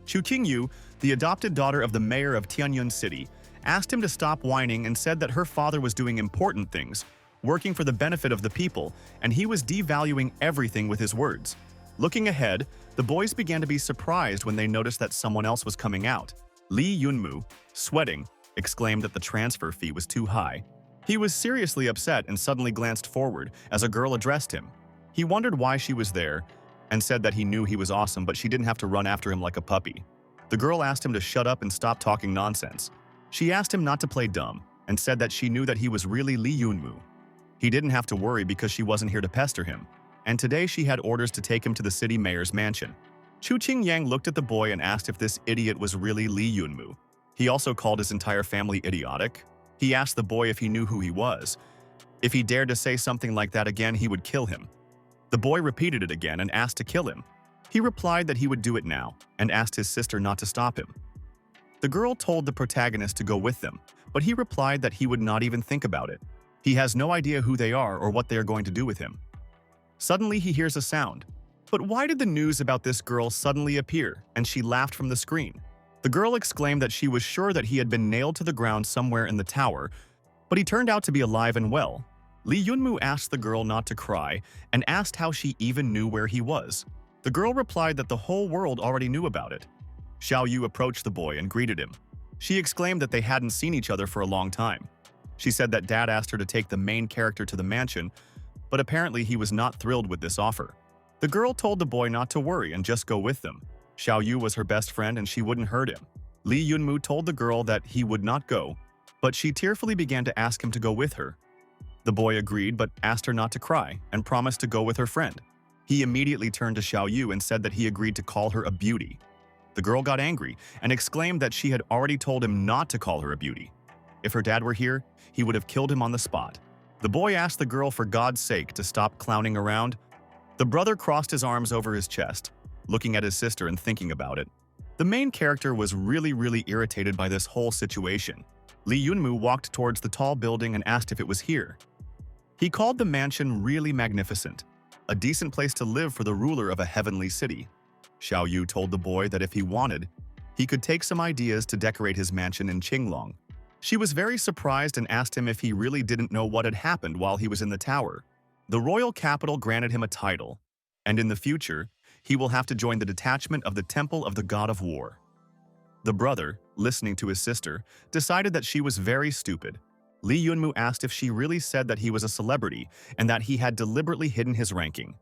Chu Qingyu, the adopted daughter of the mayor of Tianyun City, asked him to stop whining and said that her father was doing important things, working for the benefit of the people, and he was devaluing everything with his words. Looking ahead, the boys began to be surprised when they noticed that someone else was coming out. Lee Yunmu, sweating, exclaimed that the transfer fee was too high. He was seriously upset and suddenly glanced forward as a girl addressed him. He wondered why she was there and said that he knew he was awesome, but she didn't have to run after him like a puppy. The girl asked him to shut up and stop talking nonsense. She asked him not to play dumb and said that she knew that he was really Lee Yunmu. He didn't have to worry because she wasn't here to pester him, and today she had orders to take him to the city mayor's mansion. Chu Qingyang looked at the boy and asked if this idiot was really Lee Yunmu. He also called his entire family idiotic. He asked the boy if he knew who he was. If he dared to say something like that again, he would kill him. The boy repeated it again and asked to kill him. He replied that he would do it now and asked his sister not to stop him. The girl told the protagonist to go with them, but he replied that he would not even think about it. He has no idea who they are or what they are going to do with him. Suddenly he hears a sound. But why did the news about this girl suddenly appear? And she laughed from the screen. The girl exclaimed that she was sure that he had been nailed to the ground somewhere in the tower, but he turned out to be alive and well. Lee Yunmu asked the girl not to cry and asked how she even knew where he was. The girl replied that the whole world already knew about it. Xiao Yu approached the boy and greeted him. She exclaimed that they hadn't seen each other for a long time. She said that Dad asked her to take the main character to the mansion, but apparently he was not thrilled with this offer. The girl told the boy not to worry and just go with them. Xiao Yu was her best friend and she wouldn't hurt him. Lee Yunmu told the girl that he would not go, but she tearfully began to ask him to go with her. The boy agreed but asked her not to cry and promised to go with her friend. He immediately turned to Xiao Yu and said that he agreed to call her a beauty. The girl got angry and exclaimed that she had already told him not to call her a beauty. If her dad were here, he would have killed him on the spot. The boy asked the girl for God's sake to stop clowning around. The brother crossed his arms over his chest, looking at his sister and thinking about it. The main character was really irritated by this whole situation. Lee Yunmu walked towards the tall building and asked if it was here. He called the mansion really magnificent, a decent place to live for the ruler of a heavenly city. Xiao Yu told the boy that if he wanted, he could take some ideas to decorate his mansion in Qinglong. She was very surprised and asked him if he really didn't know what had happened while he was in the tower. The royal capital granted him a title. and in the future, he will have to join the detachment of the Temple of the God of War. The brother, listening to his sister, decided that she was very stupid. Lee Yunmu asked if she really said that he was a celebrity and that he had deliberately hidden his ranking.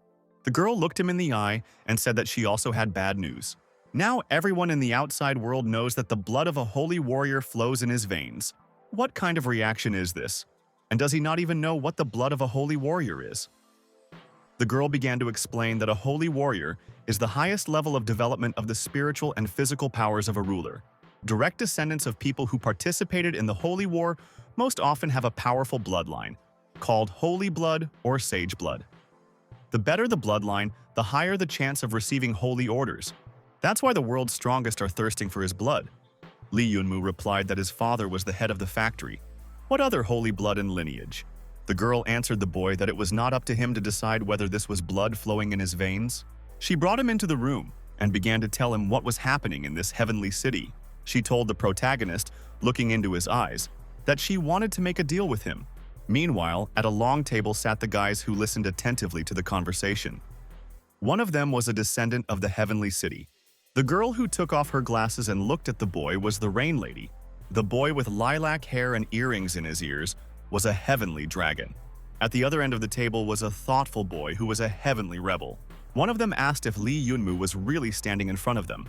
The girl looked him in the eye and said that she also had bad news. Now everyone in the outside world knows that the blood of a holy warrior flows in his veins. What kind of reaction is this? And does he not even know what the blood of a holy warrior is? The girl began to explain that a holy warrior is the highest level of development of the spiritual and physical powers of a ruler. Direct descendants of people who participated in the holy war most often have a powerful bloodline, called holy blood or sage blood. The better the bloodline, the higher the chance of receiving holy orders. That's why the world's strongest are thirsting for his blood. Lee Yunmu replied that his father was the head of the factory. What other holy blood and lineage? The girl answered the boy that it was not up to him to decide whether this was blood flowing in his veins. She brought him into the room and began to tell him what was happening in this heavenly city. She told the protagonist, looking into his eyes, that she wanted to make a deal with him. Meanwhile, at a long table sat the guys who listened attentively to the conversation. One of them was a descendant of the heavenly city. The girl who took off her glasses and looked at the boy was the Rain Lady. The boy with lilac hair and earrings in his ears was a heavenly dragon. At the other end of the table was a thoughtful boy who was a heavenly rebel. One of them asked if Lee Yunmu was really standing in front of them.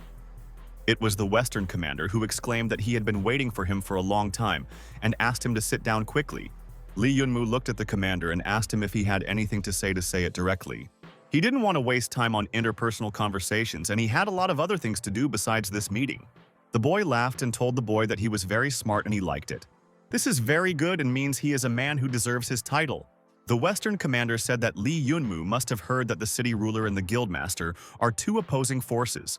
It was the Western commander who exclaimed that he had been waiting for him for a long time and asked him to sit down quickly. Lee Yunmu looked at the commander and asked him if he had anything to say it directly. He didn't want to waste time on interpersonal conversations, and he had a lot of other things to do besides this meeting. The boy laughed and told the boy that he was very smart and he liked it. This is very good and means he is a man who deserves his title. The Western commander said that Lee Yunmu must have heard that the city ruler and the guildmaster are two opposing forces.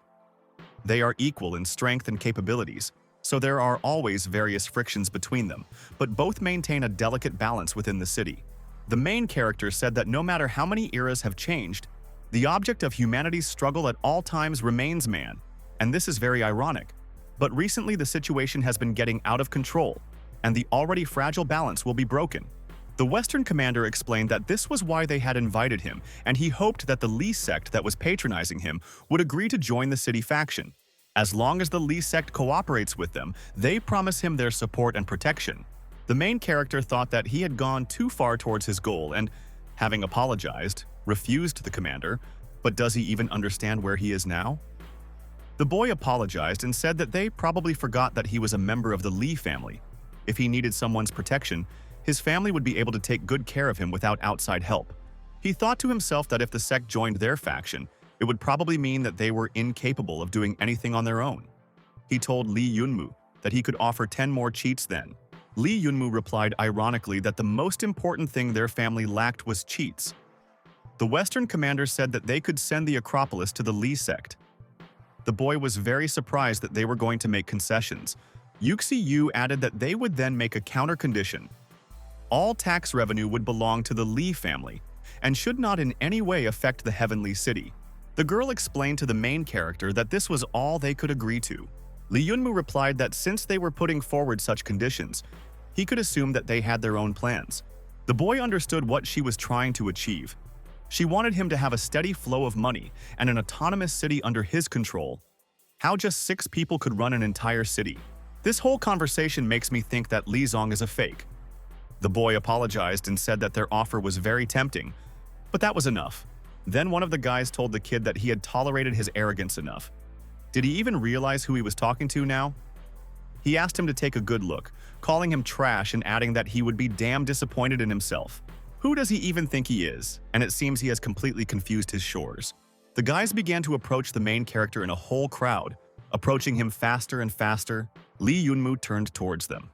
They are equal in strength and capabilities, so there are always various frictions between them, but both maintain a delicate balance within the city. The main character said that no matter how many eras have changed, the object of humanity's struggle at all times remains man, and this is very ironic. But recently the situation has been getting out of control, and the already fragile balance will be broken. The Western commander explained that this was why they had invited him, and he hoped that the Lee sect that was patronizing him would agree to join the city faction. As long as the Lee sect cooperates with them, they promise him their support and protection. The main character thought that he had gone too far towards his goal and, having apologized, refused the commander, but does he even understand where he is now? The boy apologized and said that they probably forgot that he was a member of the Lee family. If he needed someone's protection, his family would be able to take good care of him without outside help. He thought to himself that if the sect joined their faction, it would probably mean that they were incapable of doing anything on their own. He told Lee Yunmu that he could offer 10 more cheats then. Lee Yunmu replied ironically that the most important thing their family lacked was cheats. The Western commander said that they could send the Acropolis to the Lee sect. The boy was very surprised that they were going to make concessions. Yuxi Yu added that they would then make a counter-condition. All tax revenue would belong to the Lee family and should not in any way affect the heavenly city. The girl explained to the main character that this was all they could agree to. Lee Yunmu replied that since they were putting forward such conditions, he could assume that they had their own plans. The boy understood what she was trying to achieve. She wanted him to have a steady flow of money and an autonomous city under his control. How just 6 people could run an entire city? This whole conversation makes me think that Li Zong is a fake. The boy apologized and said that their offer was very tempting, but that was enough. Then one of the guys told the kid that he had tolerated his arrogance enough. Did he even realize who he was talking to now? He asked him to take a good look, calling him trash and adding that he would be damn disappointed in himself. Who does he even think he is? And it seems he has completely confused his shores. The guys began to approach the main character in a whole crowd, approaching him faster and faster. Lee Yunmu turned towards them.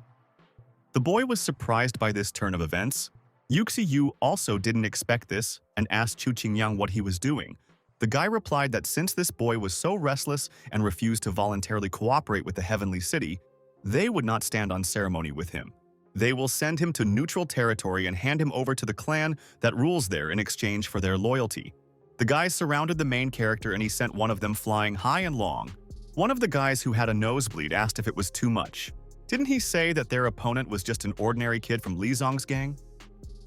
The boy was surprised by this turn of events. Yuxi Yu also didn't expect this and asked Chu Qingyang what he was doing. The guy replied that since this boy was so restless and refused to voluntarily cooperate with the heavenly city, they would not stand on ceremony with him. They will send him to neutral territory and hand him over to the clan that rules there in exchange for their loyalty. The guys surrounded the main character and he sent one of them flying high and long. One of the guys who had a nosebleed asked if it was too much. Didn't he say that their opponent was just an ordinary kid from Li Zong's gang?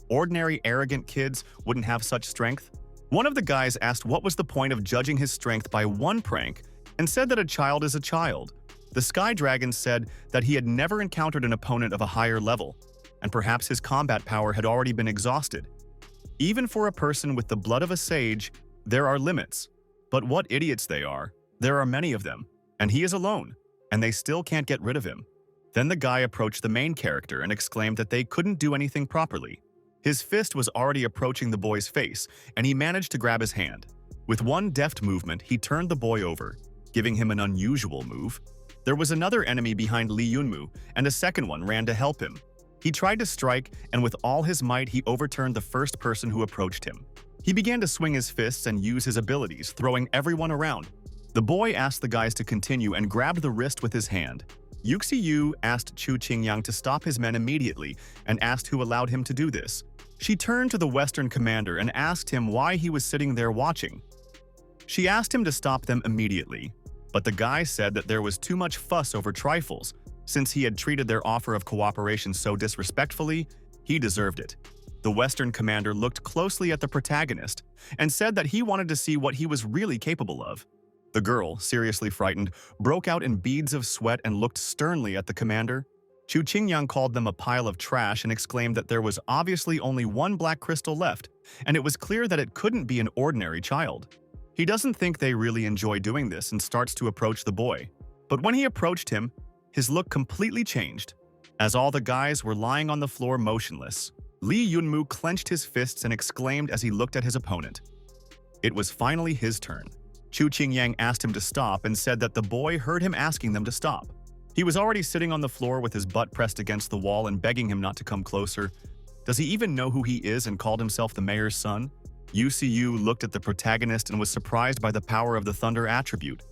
Ordinary arrogant kids wouldn't have such strength? One of the guys asked what was the point of judging his strength by one prank and said that a child is a child. The Sky Dragon said that he had never encountered an opponent of a higher level, and perhaps his combat power had already been exhausted. Even for a person with the blood of a sage, there are limits. But what idiots they are. There are many of them, and he is alone, and they still can't get rid of him. Then the guy approached the main character and exclaimed that they couldn't do anything properly. His fist was already approaching the boy's face, and he managed to grab his hand. With one deft movement, he turned the boy over, giving him an unusual move. There was another enemy behind Lee Yunmu, and a second one ran to help him. He tried to strike, and with all his might, he overturned the first person who approached him. He began to swing his fists and use his abilities, throwing everyone around. The boy asked the guys to continue and grabbed the wrist with his hand. Yuxi Yu asked Chu Qingyang to stop his men immediately and asked who allowed him to do this. She turned to the Western commander and asked him why he was sitting there watching. She asked him to stop them immediately, but the guy said that there was too much fuss over trifles. Since he had treated their offer of cooperation so disrespectfully, he deserved it. The Western commander looked closely at the protagonist and said that he wanted to see what he was really capable of. The girl, seriously frightened, broke out in beads of sweat and looked sternly at the commander. Chu Qingyang called them a pile of trash and exclaimed that there was obviously only one black crystal left, and it was clear that it couldn't be an ordinary child. He doesn't think they really enjoy doing this and starts to approach the boy. But when he approached him, his look completely changed. As all the guys were lying on the floor motionless, Lee Yunmu clenched his fists and exclaimed as he looked at his opponent. It was finally his turn. Chu Qingyang asked him to stop and said that the boy heard him asking them to stop. He was already sitting on the floor with his butt pressed against the wall and begging him not to come closer. Does he even know who he is and called himself the mayor's son? Yu looked at the protagonist and was surprised by the power of the thunder attribute.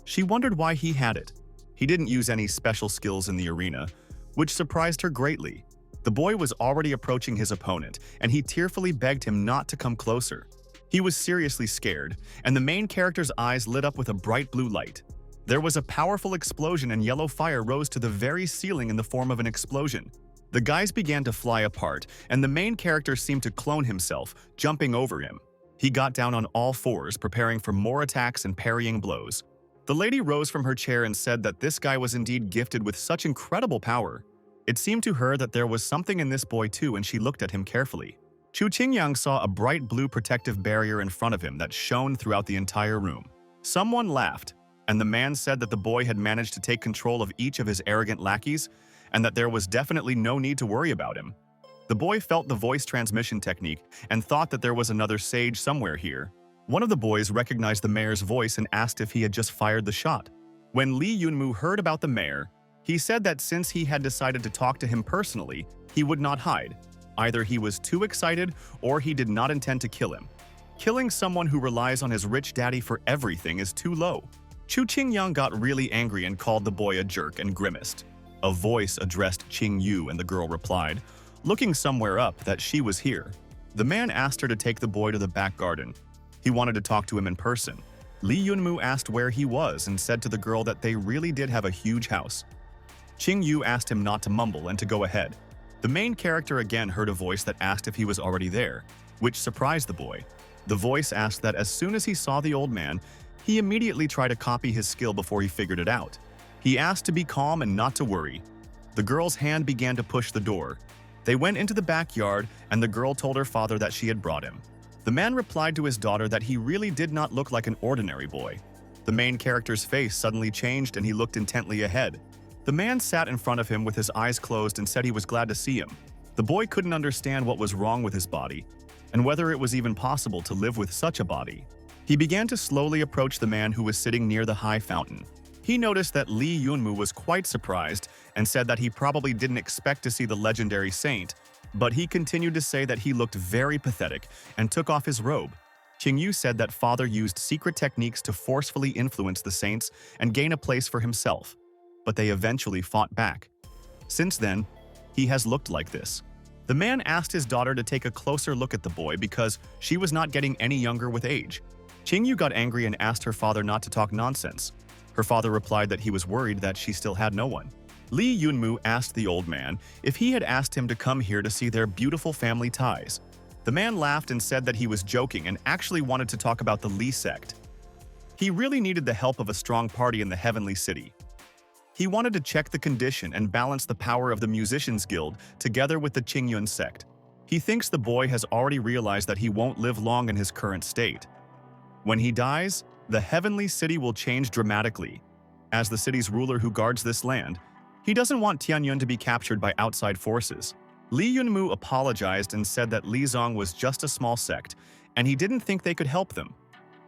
She wondered why he had it. He didn't use any special skills in the arena, which surprised her greatly. The boy was already approaching his opponent, and he tearfully begged him not to come closer. He was seriously scared, and the main character's eyes lit up with a bright blue light. There was a powerful explosion and yellow fire rose to the very ceiling in the form of an explosion. The guys began to fly apart, and the main character seemed to clone himself, jumping over him. He got down on all fours, preparing for more attacks and parrying blows. The lady rose from her chair and said that this guy was indeed gifted with such incredible power. It seemed to her that there was something in this boy too, and she looked at him carefully. Chu Qingyang saw a bright blue protective barrier in front of him that shone throughout the entire room. Someone laughed, and the man said that the boy had managed to take control of each of his arrogant lackeys, and that there was definitely no need to worry about him. The boy felt the voice transmission technique and thought that there was another sage somewhere here. One of the boys recognized the mayor's voice and asked if he had just fired the shot. When Lee Yunmu heard about the mayor, he said that since he had decided to talk to him personally, he would not hide. Either he was too excited or he did not intend to kill him. Killing someone who relies on his rich daddy for everything is too low. Chu Qingyang got really angry and called the boy a jerk and grimaced. A voice addressed Qing Yu and the girl replied, looking somewhere up, that she was here. The man asked her to take the boy to the back garden. He wanted to talk to him in person. Lee Yunmu asked where he was and said to the girl that they really did have a huge house. Qing Yu asked him not to mumble and to go ahead. The main character again heard a voice that asked if he was already there, which surprised the boy. The voice asked that as soon as he saw the old man, he immediately tried to copy his skill before he figured it out. He asked to be calm and not to worry. The girl's hand began to push the door. They went into the backyard, and the girl told her father that she had brought him. The man replied to his daughter that he really did not look like an ordinary boy. The main character's face suddenly changed and he looked intently ahead. The man sat in front of him with his eyes closed and said he was glad to see him. The boy couldn't understand what was wrong with his body, and whether it was even possible to live with such a body. He began to slowly approach the man who was sitting near the high fountain. He noticed that Lee Yunmu was quite surprised and said that he probably didn't expect to see the legendary saint, but he continued to say that he looked very pathetic and took off his robe. Qing Yu said that father used secret techniques to forcefully influence the saints and gain a place for himself, but they eventually fought back. Since then, he has looked like this. The man asked his daughter to take a closer look at the boy because she was not getting any younger with age. Qing Yu got angry and asked her father not to talk nonsense. Her father replied that he was worried that she still had no one. Lee Yunmu asked the old man if he had asked him to come here to see their beautiful family ties. The man laughed and said that he was joking and actually wanted to talk about the Li sect. He really needed the help of a strong party in the Heavenly City. He wanted to check the condition and balance the power of the Musicians Guild together with the Qingyun sect. He thinks the boy has already realized that he won't live long in his current state. When he dies, the Heavenly City will change dramatically. As the city's ruler who guards this land, he doesn't want Tianyun to be captured by outside forces. Li Yunmu apologized and said that Lizong was just a small sect, and he didn't think they could help them.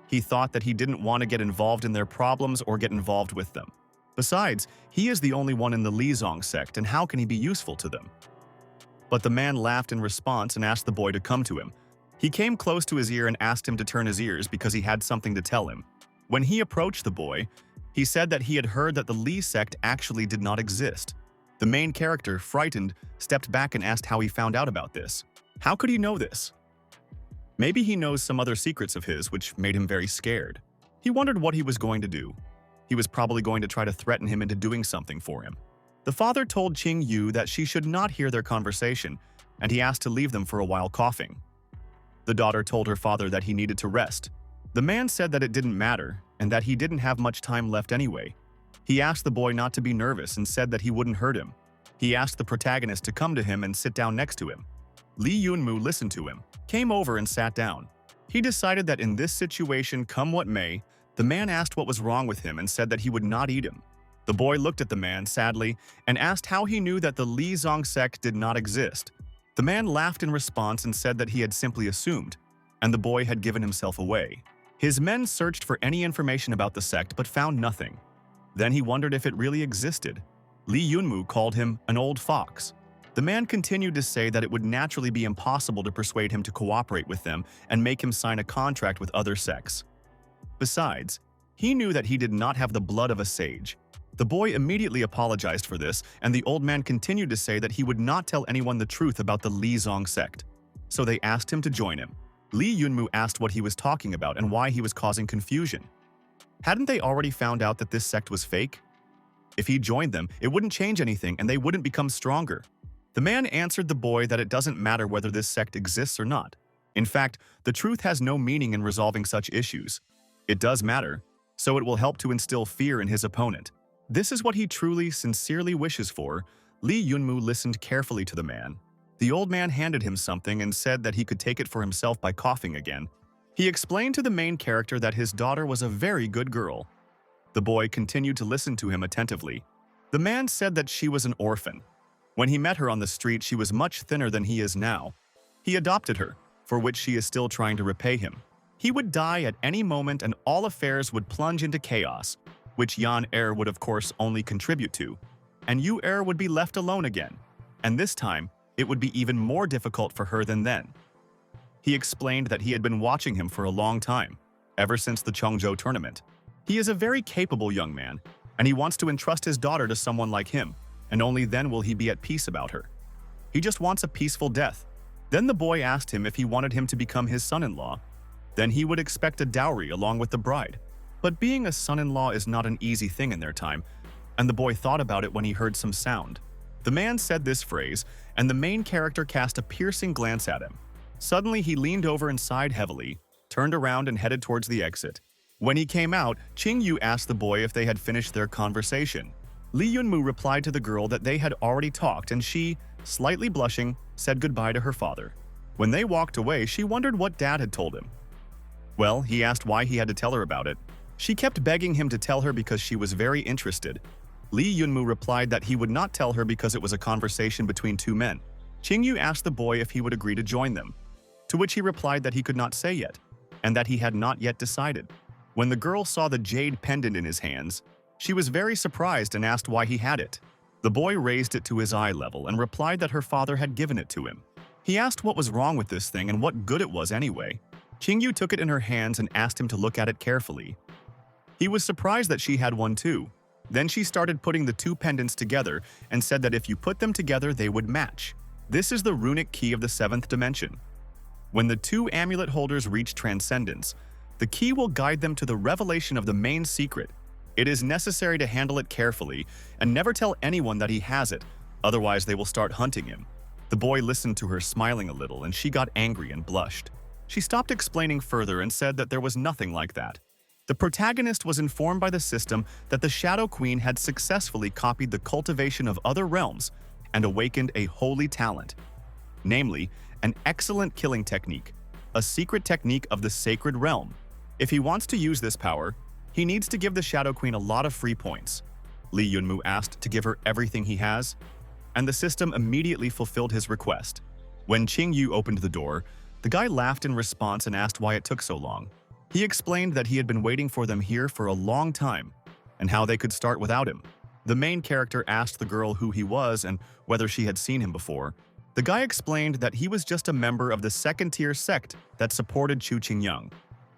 He thought that he didn't want to get involved in their problems or get involved with them. Besides, he is the only one in the Lizong sect, and how can he be useful to them? But the man laughed in response and asked the boy to come to him. He came close to his ear and asked him to turn his ears because he had something to tell him. When he approached the boy, he said that he had heard that the Li sect actually did not exist. The main character, frightened, stepped back and asked how he found out about this. How could he know this? Maybe he knows some other secrets of his which made him very scared. He wondered what he was going to do. He was probably going to try to threaten him into doing something for him. The father told Qing Yu that she should not hear their conversation, and he asked to leave them for a while coughing. The daughter told her father that he needed to rest. The man said that it didn't matter, and that he didn't have much time left anyway. He asked the boy not to be nervous and said that he wouldn't hurt him. He asked the protagonist to come to him and sit down next to him. Li Yunmu listened to him, came over and sat down. He decided that in this situation, come what may, the man asked what was wrong with him and said that he would not eat him. The boy looked at the man sadly and asked how he knew that the Lizong sect did not exist. The man laughed in response and said that he had simply assumed, and the boy had given himself away. His men searched for any information about the sect but found nothing. Then he wondered if it really existed. Li Yunmu called him an old fox. The man continued to say that it would naturally be impossible to persuade him to cooperate with them and make him sign a contract with other sects. Besides, he knew that he did not have the blood of a sage. The boy immediately apologized for this, and the old man continued to say that he would not tell anyone the truth about the Lizong sect. So they asked him to join him. Li Yunmu asked what he was talking about and why he was causing confusion. Hadn't they already found out that this sect was fake? If he joined them, it wouldn't change anything and they wouldn't become stronger. The man answered the boy that it doesn't matter whether this sect exists or not. In fact, the truth has no meaning in resolving such issues. It does matter, so it will help to instill fear in his opponent. This is what he truly, sincerely wishes for. Li Yunmu listened carefully to the man. The old man handed him something and said that he could take it for himself by coughing again. He explained to the main character that his daughter was a very good girl. The boy continued to listen to him attentively. The man said that she was an orphan. When he met her on the street, she was much thinner than he is now. He adopted her, for which she is still trying to repay him. He would die at any moment and all affairs would plunge into chaos, which Yan Er would of course only contribute to, and Yu Er would be left alone again, and this time it would be even more difficult for her than then. He explained that he had been watching him for a long time, ever since the Chongzhou tournament. He is a very capable young man, and he wants to entrust his daughter to someone like him, and only then will he be at peace about her. He just wants a peaceful death. Then the boy asked him if he wanted him to become his son-in-law. Then he would expect a dowry along with the bride. But being a son-in-law is not an easy thing in their time, and the boy thought about it when he heard some sound. The man said this phrase, and the main character cast a piercing glance at him. Suddenly he leaned over and sighed heavily, turned around and headed towards the exit. When he came out, Qing Yu asked the boy if they had finished their conversation. Li Yunmu replied to the girl that they had already talked, and she, slightly blushing, said goodbye to her father. When they walked away, she wondered what Dad had told him. Well, he asked why he had to tell her about it. She kept begging him to tell her because she was very interested. Li Yunmu replied that he would not tell her because it was a conversation between two men. Qing Yu asked the boy if he would agree to join them, to which he replied that he could not say yet, and that he had not yet decided. When the girl saw the jade pendant in his hands, she was very surprised and asked why he had it. The boy raised it to his eye level and replied that her father had given it to him. He asked what was wrong with this thing and what good it was anyway. Qing Yu took it in her hands and asked him to look at it carefully. He was surprised that she had one too. Then she started putting the two pendants together and said that if you put them together, they would match. This is the runic key of the 7th dimension. When the two amulet holders reach transcendence, the key will guide them to the revelation of the main secret. It is necessary to handle it carefully and never tell anyone that he has it, otherwise they will start hunting him. The boy listened to her, smiling a little, and she got angry and blushed. She stopped explaining further and said that there was nothing like that. The protagonist was informed by the system that the Shadow Queen had successfully copied the cultivation of other realms and awakened a holy talent, namely, an excellent killing technique, a secret technique of the sacred realm. If he wants to use this power, he needs to give the Shadow Queen a lot of free points. Lee Yunmu asked to give her everything he has, and the system immediately fulfilled his request. When Qing Yu opened the door, the guy laughed in response and asked why it took so long. He explained that he had been waiting for them here for a long time, and how they could start without him. The main character asked the girl who he was and whether she had seen him before. The guy explained that he was just a member of the second-tier sect that supported Chu Qingyang.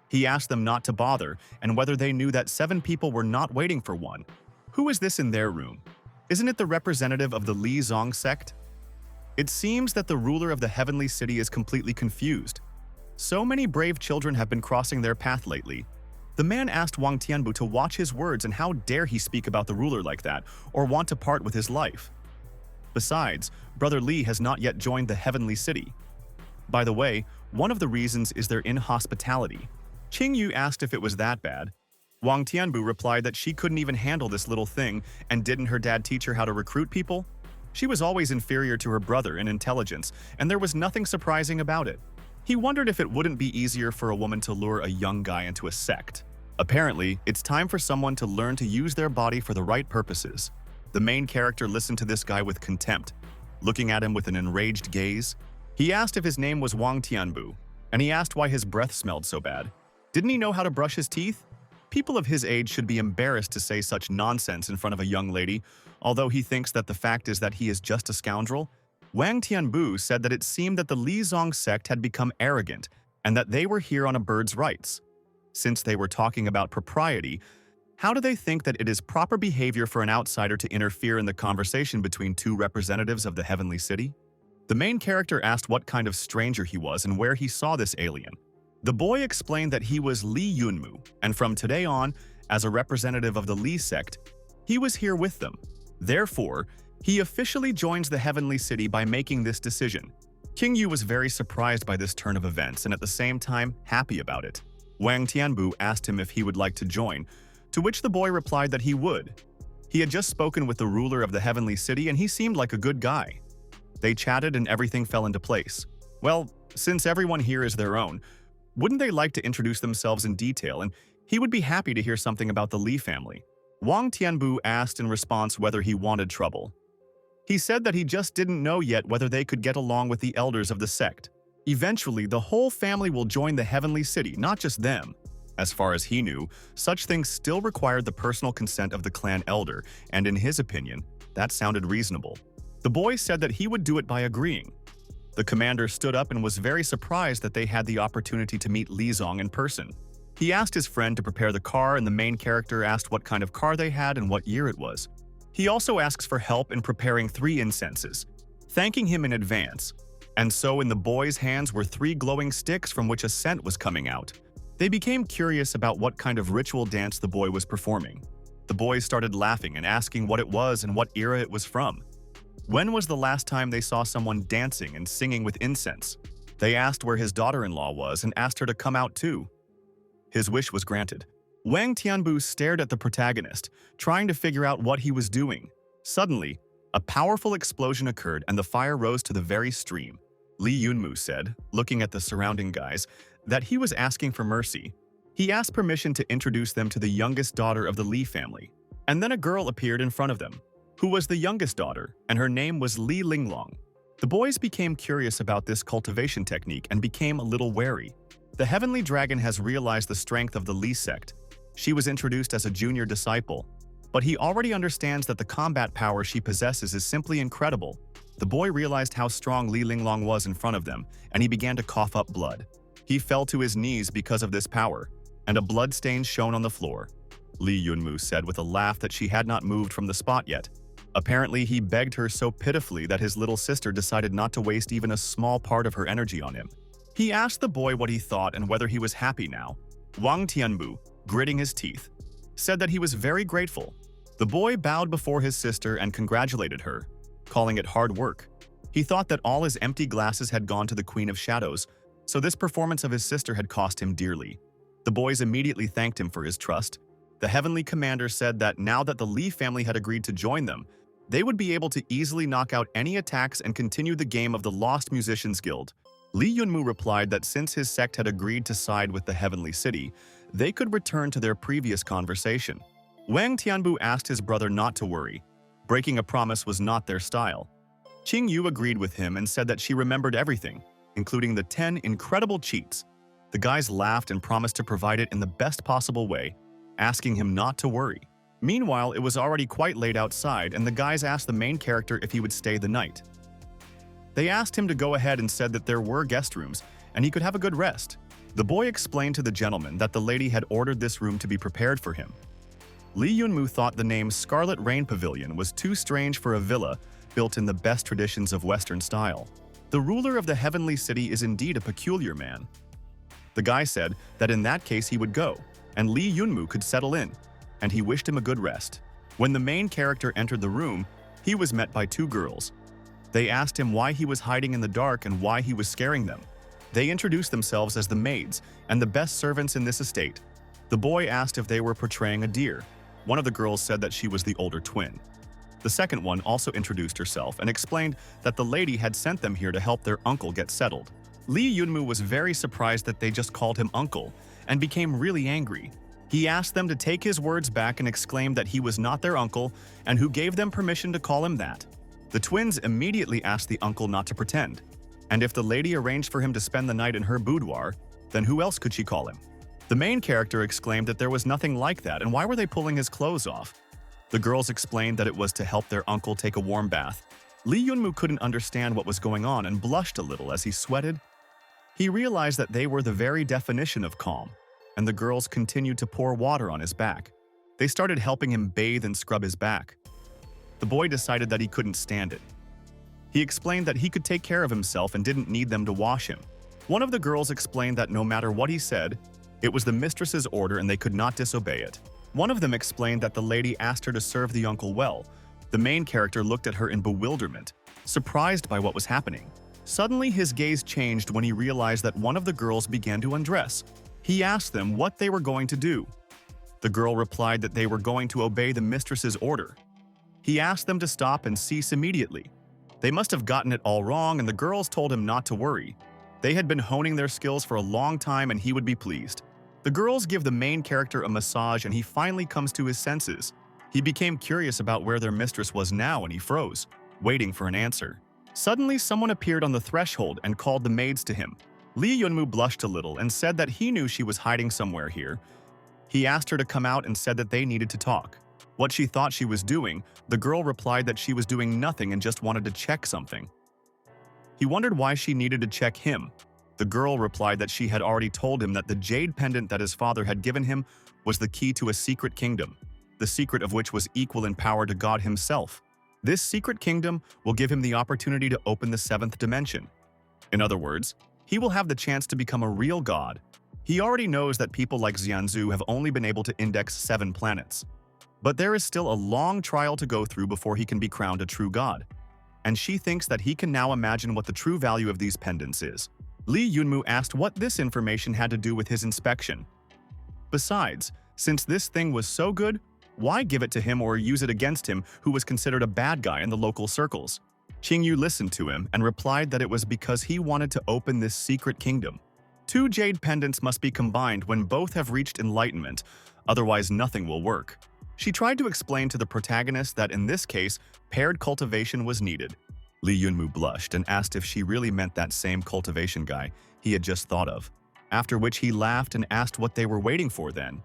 He asked them not to bother and whether they knew that 7 people were not waiting for one. Who is this in their room? Isn't it the representative of the Li Zong sect? It seems that the ruler of the Heavenly City is completely confused. So many brave children have been crossing their path lately. The man asked Wang Tianbu to watch his words, and how dare he speak about the ruler like that or want to part with his life. Besides, Brother Li has not yet joined the Heavenly City. By the way, one of the reasons is their inhospitality. Qing Yu asked if it was that bad. Wang Tianbu replied that she couldn't even handle this little thing, and didn't her dad teach her how to recruit people? She was always inferior to her brother in intelligence, and there was nothing surprising about it. He wondered if it wouldn't be easier for a woman to lure a young guy into a sect. Apparently, it's time for someone to learn to use their body for the right purposes. The main character listened to this guy with contempt, looking at him with an enraged gaze. He asked if his name was Wang Tianbu, and he asked why his breath smelled so bad. Didn't he know how to brush his teeth? People of his age should be embarrassed to say such nonsense in front of a young lady, although he thinks that the fact is that he is just a scoundrel. Wang Tianbu said that it seemed that the Li Zong sect had become arrogant and that they were here on a bird's rights. Since they were talking about propriety, how do they think that it is proper behavior for an outsider to interfere in the conversation between 2 representatives of the Heavenly City? The main character asked what kind of stranger he was and where he saw this alien. The boy explained that he was Li Yunmu, and from today on, as a representative of the Li sect, he was here with them. Therefore, he officially joins the Heavenly City by making this decision. Qing Yu was very surprised by this turn of events and at the same time happy about it. Wang Tianbu asked him if he would like to join, to which the boy replied that he would. He had just spoken with the ruler of the Heavenly City and he seemed like a good guy. They chatted and everything fell into place. Well, since everyone here is their own, wouldn't they like to introduce themselves in detail, and he would be happy to hear something about the Li family. Wang Tianbu asked in response whether he wanted trouble. He said that he just didn't know yet whether they could get along with the elders of the sect. Eventually, the whole family will join the Heavenly City, not just them. As far as he knew, such things still required the personal consent of the clan elder, and in his opinion, that sounded reasonable. The boy said that he would do it by agreeing. The commander stood up and was very surprised that they had the opportunity to meet Li Zong in person. He asked his friend to prepare the car, and the main character asked what kind of car they had and what year it was. He also asks for help in preparing 3 incenses, thanking him in advance. And so in the boy's hands were 3 glowing sticks from which a scent was coming out. They became curious about what kind of ritual dance the boy was performing. The boys started laughing and asking what it was and what era it was from. When was the last time they saw someone dancing and singing with incense? They asked where his daughter-in-law was and asked her to come out too. His wish was granted. Wang Tianbu stared at the protagonist, trying to figure out what he was doing. Suddenly, a powerful explosion occurred and the fire rose to the very stream. Li Yunmu said, looking at the surrounding guys, that he was asking for mercy. He asked permission to introduce them to the youngest daughter of the Li family. And then a girl appeared in front of them, who was the youngest daughter, and her name was Li Linglong. The boys became curious about this cultivation technique and became a little wary. The Heavenly Dragon has realized the strength of the Li sect. She was introduced as a junior disciple, but he already understands that the combat power she possesses is simply incredible. The boy realized how strong Li Linglong was in front of them, and he began to cough up blood. He fell to his knees because of this power, and a blood stain shone on the floor. Li Yunmu said with a laugh that she had not moved from the spot yet. Apparently, he begged her so pitifully that his little sister decided not to waste even a small part of her energy on him. He asked the boy what he thought and whether he was happy now. Wang Tianbu, gritting his teeth, said that he was very grateful. The boy bowed before his sister and congratulated her, calling it hard work. He thought that all his empty glasses had gone to the Queen of Shadows, so this performance of his sister had cost him dearly. The boys immediately thanked him for his trust. The Heavenly Commander said that now that the Lee family had agreed to join them, they would be able to easily knock out any attacks and continue the game of the Lost Musicians Guild. Lee Yunmu replied that since his sect had agreed to side with the Heavenly City, they could return to their previous conversation. Wang Tianbu asked his brother not to worry. Breaking a promise was not their style. Qing Yu agreed with him and said that she remembered everything, including the 10 incredible cheats. The guys laughed and promised to provide it in the best possible way, asking him not to worry. Meanwhile, it was already quite late outside, and the guys asked the main character if he would stay the night. They asked him to go ahead and said that there were guest rooms, and he could have a good rest. The boy explained to the gentleman that the lady had ordered this room to be prepared for him. Lee Yunmu thought the name Scarlet Rain Pavilion was too strange for a villa built in the best traditions of Western style. The ruler of the Heavenly City is indeed a peculiar man. The guy said that in that case he would go, and Lee Yunmu could settle in, and he wished him a good rest. When the main character entered the room, he was met by two girls. They asked him why he was hiding in the dark and why he was scaring them. They introduced themselves as the maids and the best servants in this estate. The boy asked if they were portraying a deer. One of the girls said that she was the older twin. The second one also introduced herself and explained that the lady had sent them here to help their uncle get settled. Lee Yunmu was very surprised that they just called him uncle and became really angry. He asked them to take his words back and exclaimed that he was not their uncle and who gave them permission to call him that. The twins immediately asked the uncle not to pretend, and if the lady arranged for him to spend the night in her boudoir, then who else could she call him? The main character exclaimed that there was nothing like that and why were they pulling his clothes off? The girls explained that it was to help their uncle take a warm bath. Lee Yunmu couldn't understand what was going on and blushed a little as he sweated. He realized that they were the very definition of calm, and the girls continued to pour water on his back. They started helping him bathe and scrub his back. The boy decided that he couldn't stand it. He explained that he could take care of himself and didn't need them to wash him. One of the girls explained that no matter what he said, it was the mistress's order and they could not disobey it. One of them explained that the lady asked her to serve the uncle well. The main character looked at her in bewilderment, surprised by what was happening. Suddenly, his gaze changed when he realized that one of the girls began to undress. He asked them what they were going to do. The girl replied that they were going to obey the mistress's order. He asked them to stop and cease immediately. They must have gotten it all wrong, and the girls told him not to worry. They had been honing their skills for a long time and he would be pleased. The girls give the main character a massage and he finally comes to his senses. He became curious about where their mistress was now and he froze, waiting for an answer. Suddenly, someone appeared on the threshold and called the maids to him. Lee Yunmu blushed a little and said that he knew she was hiding somewhere here. He asked her to come out and said that they needed to talk. What she thought she was doing, the girl replied that she was doing nothing and just wanted to check something. He wondered why she needed to check him. The girl replied that she had already told him that the jade pendant that his father had given him was the key to a secret kingdom, the secret of which was equal in power to God himself. This secret kingdom will give him the opportunity to open the seventh dimension. In other words, he will have the chance to become a real god. He already knows that people like Xianzhu have only been able to index 7 planets. But there is still a long trial to go through before he can be crowned a true god. And she thinks that he can now imagine what the true value of these pendants is. Lee Yunmu asked what this information had to do with his inspection. Besides, since this thing was so good, why give it to him or use it against him who was considered a bad guy in the local circles? Qing Yu listened to him and replied that it was because he wanted to open this secret kingdom. 2 jade pendants must be combined when both have reached enlightenment, otherwise nothing will work. She tried to explain to the protagonist that in this case, paired cultivation was needed. Lee Yunmu blushed and asked if she really meant that same cultivation guy he had just thought of, after which he laughed and asked what they were waiting for then,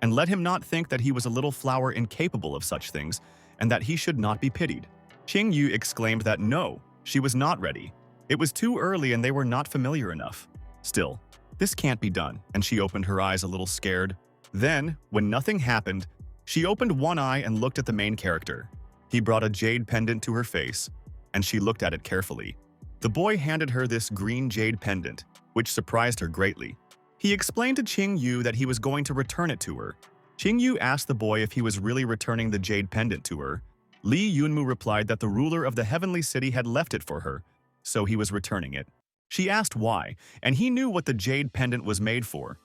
and let him not think that he was a little flower incapable of such things and that he should not be pitied. Qing Yu exclaimed that no, she was not ready. It was too early and they were not familiar enough. Still, this can't be done, and she opened her eyes a little scared. Then, when nothing happened, she opened one eye and looked at the main character. He brought a jade pendant to her face, and she looked at it carefully. The boy handed her this green jade pendant, which surprised her greatly. He explained to Qing Yu that he was going to return it to her. Qing Yu asked the boy if he was really returning the jade pendant to her. Lee Yunmu replied that the ruler of the heavenly city had left it for her, so he was returning it. She asked why, and he knew what the jade pendant was made for.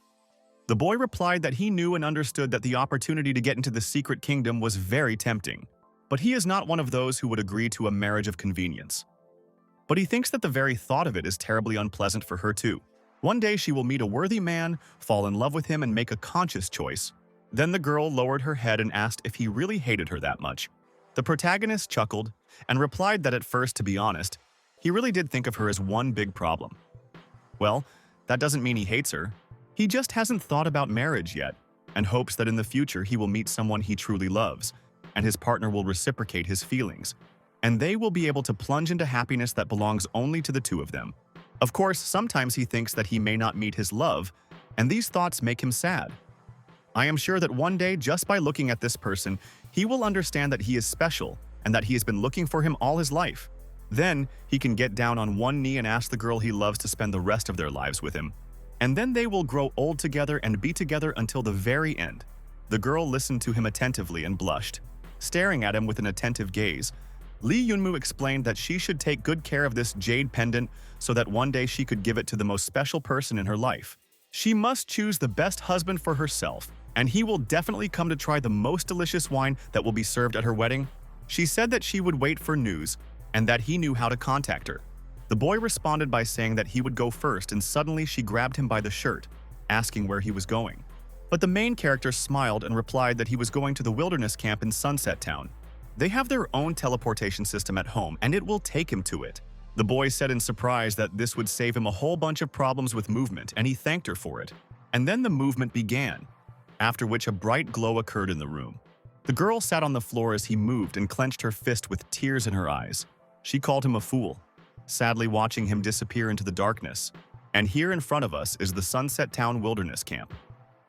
The boy replied that he knew and understood that the opportunity to get into the secret kingdom was very tempting, but he is not one of those who would agree to a marriage of convenience. But he thinks that the very thought of it is terribly unpleasant for her too. One day she will meet a worthy man, fall in love with him, and make a conscious choice. Then the girl lowered her head and asked if he really hated her that much. The protagonist chuckled and replied that at first, to be honest, he really did think of her as one big problem. Well, that doesn't mean he hates her. He just hasn't thought about marriage yet and hopes that in the future he will meet someone he truly loves, and his partner will reciprocate his feelings, and they will be able to plunge into happiness that belongs only to the two of them. Of course, sometimes he thinks that he may not meet his love, and these thoughts make him sad. I am sure that one day, just by looking at this person, he will understand that he is special and that he has been looking for him all his life. Then, he can get down on one knee and ask the girl he loves to spend the rest of their lives with him. And then they will grow old together and be together until the very end. The girl listened to him attentively and blushed, staring at him with an attentive gaze. Lee Yunmu explained that she should take good care of this jade pendant so that one day she could give it to the most special person in her life. She must choose the best husband for herself, and he will definitely come to try the most delicious wine that will be served at her wedding. She said that she would wait for news and that he knew how to contact her. The boy responded by saying that he would go first, and suddenly she grabbed him by the shirt, asking where he was going. But the main character smiled and replied that he was going to the wilderness camp in Sunset Town. They have their own teleportation system at home, and it will take him to it. The boy said in surprise that this would save him a whole bunch of problems with movement, and he thanked her for it. And then the movement began, after which a bright glow occurred in the room. The girl sat on the floor as he moved and clenched her fist with tears in her eyes. She called him a fool, sadly watching him disappear into the darkness. And here in front of us is the Sunset Town Wilderness Camp.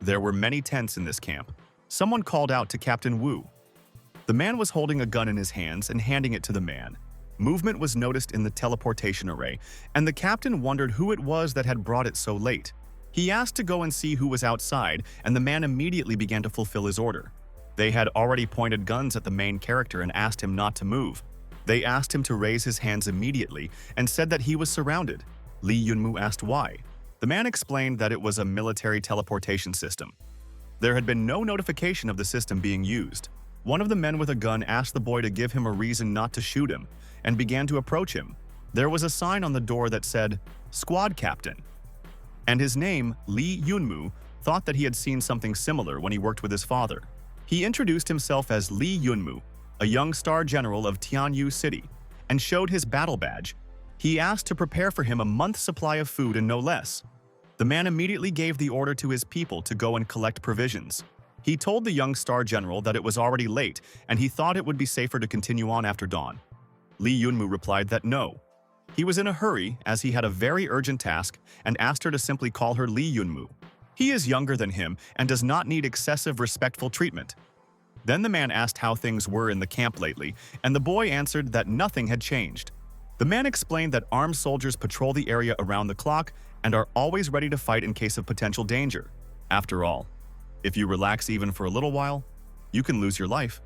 There were many tents in this camp. Someone called out to Captain Wu. The man was holding a gun in his hands and handing it to the man. Movement was noticed in the teleportation array, and the captain wondered who it was that had brought it so late. He asked to go and see who was outside, and the man immediately began to fulfill his order. They had already pointed guns at the main character and asked him not to move. They asked him to raise his hands immediately and said that he was surrounded. Lee Yunmu asked why. The man explained that it was a military teleportation system. There had been no notification of the system being used. One of the men with a gun asked the boy to give him a reason not to shoot him and began to approach him. There was a sign on the door that said, "Squad Captain." And his name, Lee Yunmu, thought that he had seen something similar when he worked with his father. He introduced himself as Lee Yunmu, a young star general of Tianyu City, and showed his battle badge. He asked to prepare for him a month's supply of food and no less. The man immediately gave the order to his people to go and collect provisions. He told the young star general that it was already late and he thought it would be safer to continue on after dawn. Lee Yunmu replied that no. He was in a hurry as he had a very urgent task and asked her to simply call her Lee Yunmu. He is younger than him and does not need excessive respectful treatment. Then the man asked how things were in the camp lately, and the boy answered that nothing had changed. The man explained that armed soldiers patrol the area around the clock and are always ready to fight in case of potential danger. After all, if you relax even for a little while, you can lose your life.